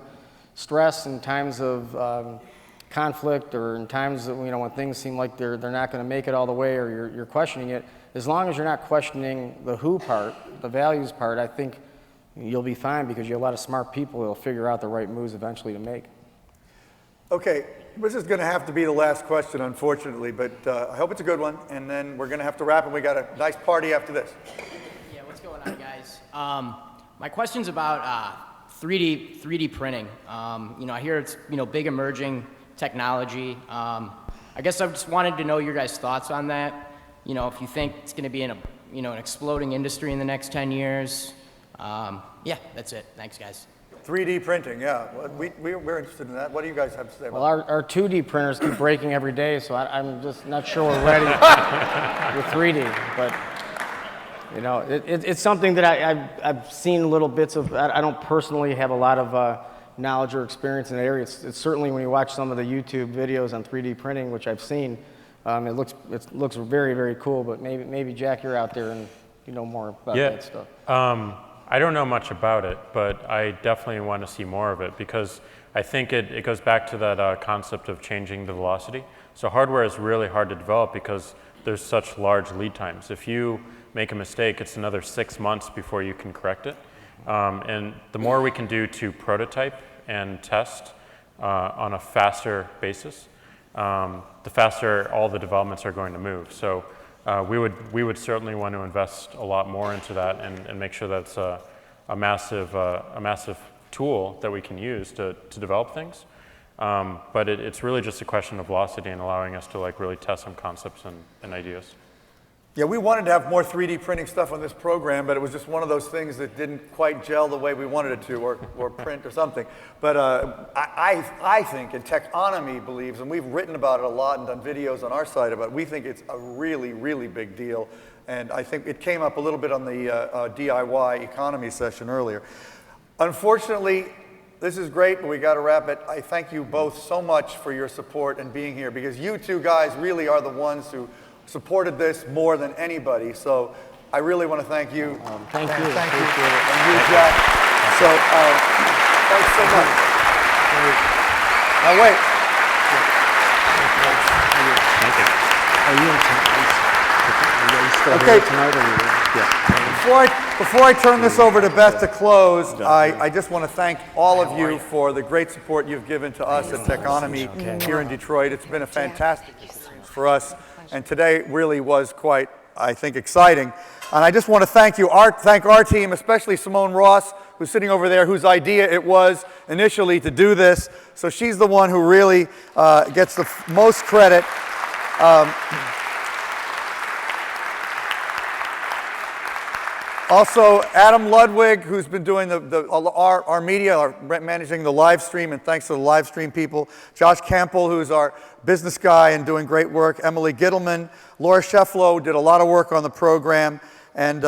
stress, in times of conflict, or in times of, when things seem like they're not going to make it all the way, or you're questioning it, as long as you're not questioning the who part, the values part, I think you'll be fine, because you have a lot of smart people who will figure out the right moves eventually to make. Okay, this is going to have to be the last question, unfortunately, but I hope it's a good one, and then we're going to have to wrap, and we got a nice party after this. Yeah, what's going on, guys? My question's about 3D printing. I hear it's big emerging technology. I guess I just wanted to know your guys' thoughts on that. If you think it's going to be an exploding industry in the next 10 years. Yeah, that's it. Thanks, guys. 3D printing, yeah. We're interested in that. What do you guys have to say about Well, our 2D printers keep breaking every day, so I'm just not sure we're ready with 3D. But, it's something that I've seen little bits of. I don't personally have a lot of knowledge or experience in the area. It's certainly, when you watch some of the YouTube videos on 3D printing, which I've seen, it looks very, very cool. But maybe Jack, you're out there and you know more about that stuff. I don't know much about it, but I definitely want to see more of it, because I think it goes back to that concept of changing the velocity. So hardware is really hard to develop because there's such large lead times. If you make a mistake, it's another 6 months before you can correct it. And the more we can do to prototype and test on a faster basis, the faster all the developments are going to move. So we would certainly want to invest a lot more into that and make sure that's a massive tool that we can use to develop things. But it's really just a question of velocity and allowing us to really test some concepts and ideas. Yeah, we wanted to have more 3D printing stuff on this program, but it was just one of those things that didn't quite gel the way we wanted it to, or print or something. But I think, and Techonomy believes, and we've written about it a lot and done videos on our site about it, we think it's a really, really big deal. And I think it came up a little bit on the DIY economy session earlier. Unfortunately, this is great, but we got to wrap it. I thank you both so much for your support and being here, because you two guys really are the ones who supported this more than anybody. So I really want to thank you. Thank you. Thank you. And you, Jack. So thanks so much. Now wait. Are you tonight? Before I turn this over to Beth to close, I just want to thank all of you for the great support you've given to us at Techonomy here in Detroit. It's been a fantastic experience for us. And today really was quite, I think, exciting. And I just want to thank our team, especially Simone Ross, who's sitting over there, whose idea it was initially to do this. So she's the one who really gets the most credit. Also, Adam Ludwig, who's been doing our media, managing the live stream, and thanks to the live stream people. Josh Campbell, who's our business guy and doing great work. Emily Gittleman. Laura Shefflow did a lot of work on the program. And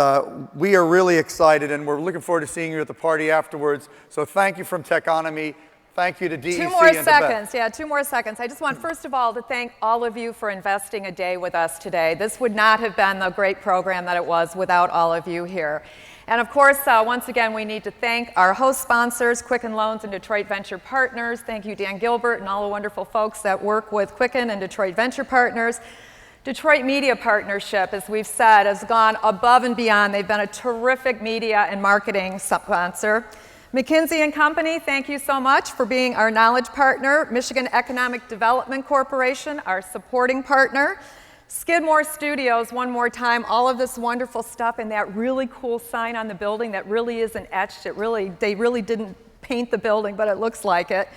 we are really excited, and we're looking forward to seeing you at the party afterwards. So thank you from Techonomy. Thank you to DEC. 2 more seconds. Yeah, 2 more seconds. I just want, first of all, to thank all of you for investing a day with us today. This would not have been the great program that it was without all of you here. And of course, once again, we need to thank our host sponsors, Quicken Loans and Detroit Venture Partners. Thank you, Dan Gilbert, and all the wonderful folks that work with Quicken and Detroit Venture Partners. Detroit Media Partnership, as we've said, has gone above and beyond. They've been a terrific media and marketing sponsor. McKinsey & Company, thank you so much for being our knowledge partner. Michigan Economic Development Corporation, our supporting partner. Skidmore Studios, one more time, all of this wonderful stuff and that really cool sign on the building that really isn't etched. They really didn't paint the building, but it looks like it.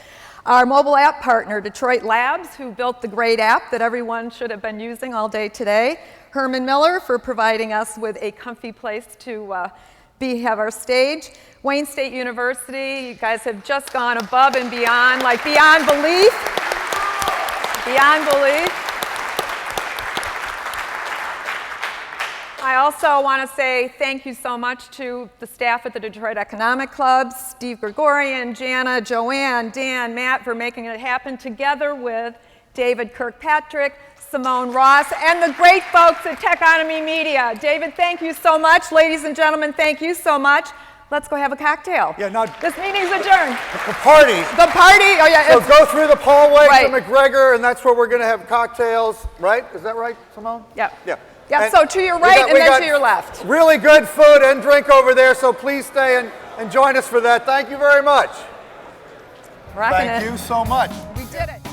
Our mobile app partner, Detroit Labs, who built the great app that everyone should have been using all day today. Herman Miller for providing us with a comfy place to have our stage. Wayne State University, you guys have just gone above and beyond, like beyond belief. Beyond belief. I also want to say thank you so much to the staff at the Detroit Economic Club, Steve Gregorian, Jana, Joanne, Dan, Matt, for making it happen, together with David Kirkpatrick, Simone Ross, and the great folks at Techonomy Media. David, thank you so much. Ladies and gentlemen, thank you so much. Let's go have a cocktail. Yeah, now this meeting's adjourned. The party. The party. Oh yeah. So go through the hallway right. to McGregor, and that's where we're going to have cocktails. Right? Is that right, Simone? Yeah. Yeah. Yeah. So to your right and then to your left. Really good food and drink over there. So please stay and join us for that. Thank you very much. Rocking it. Thank you so much. We did it.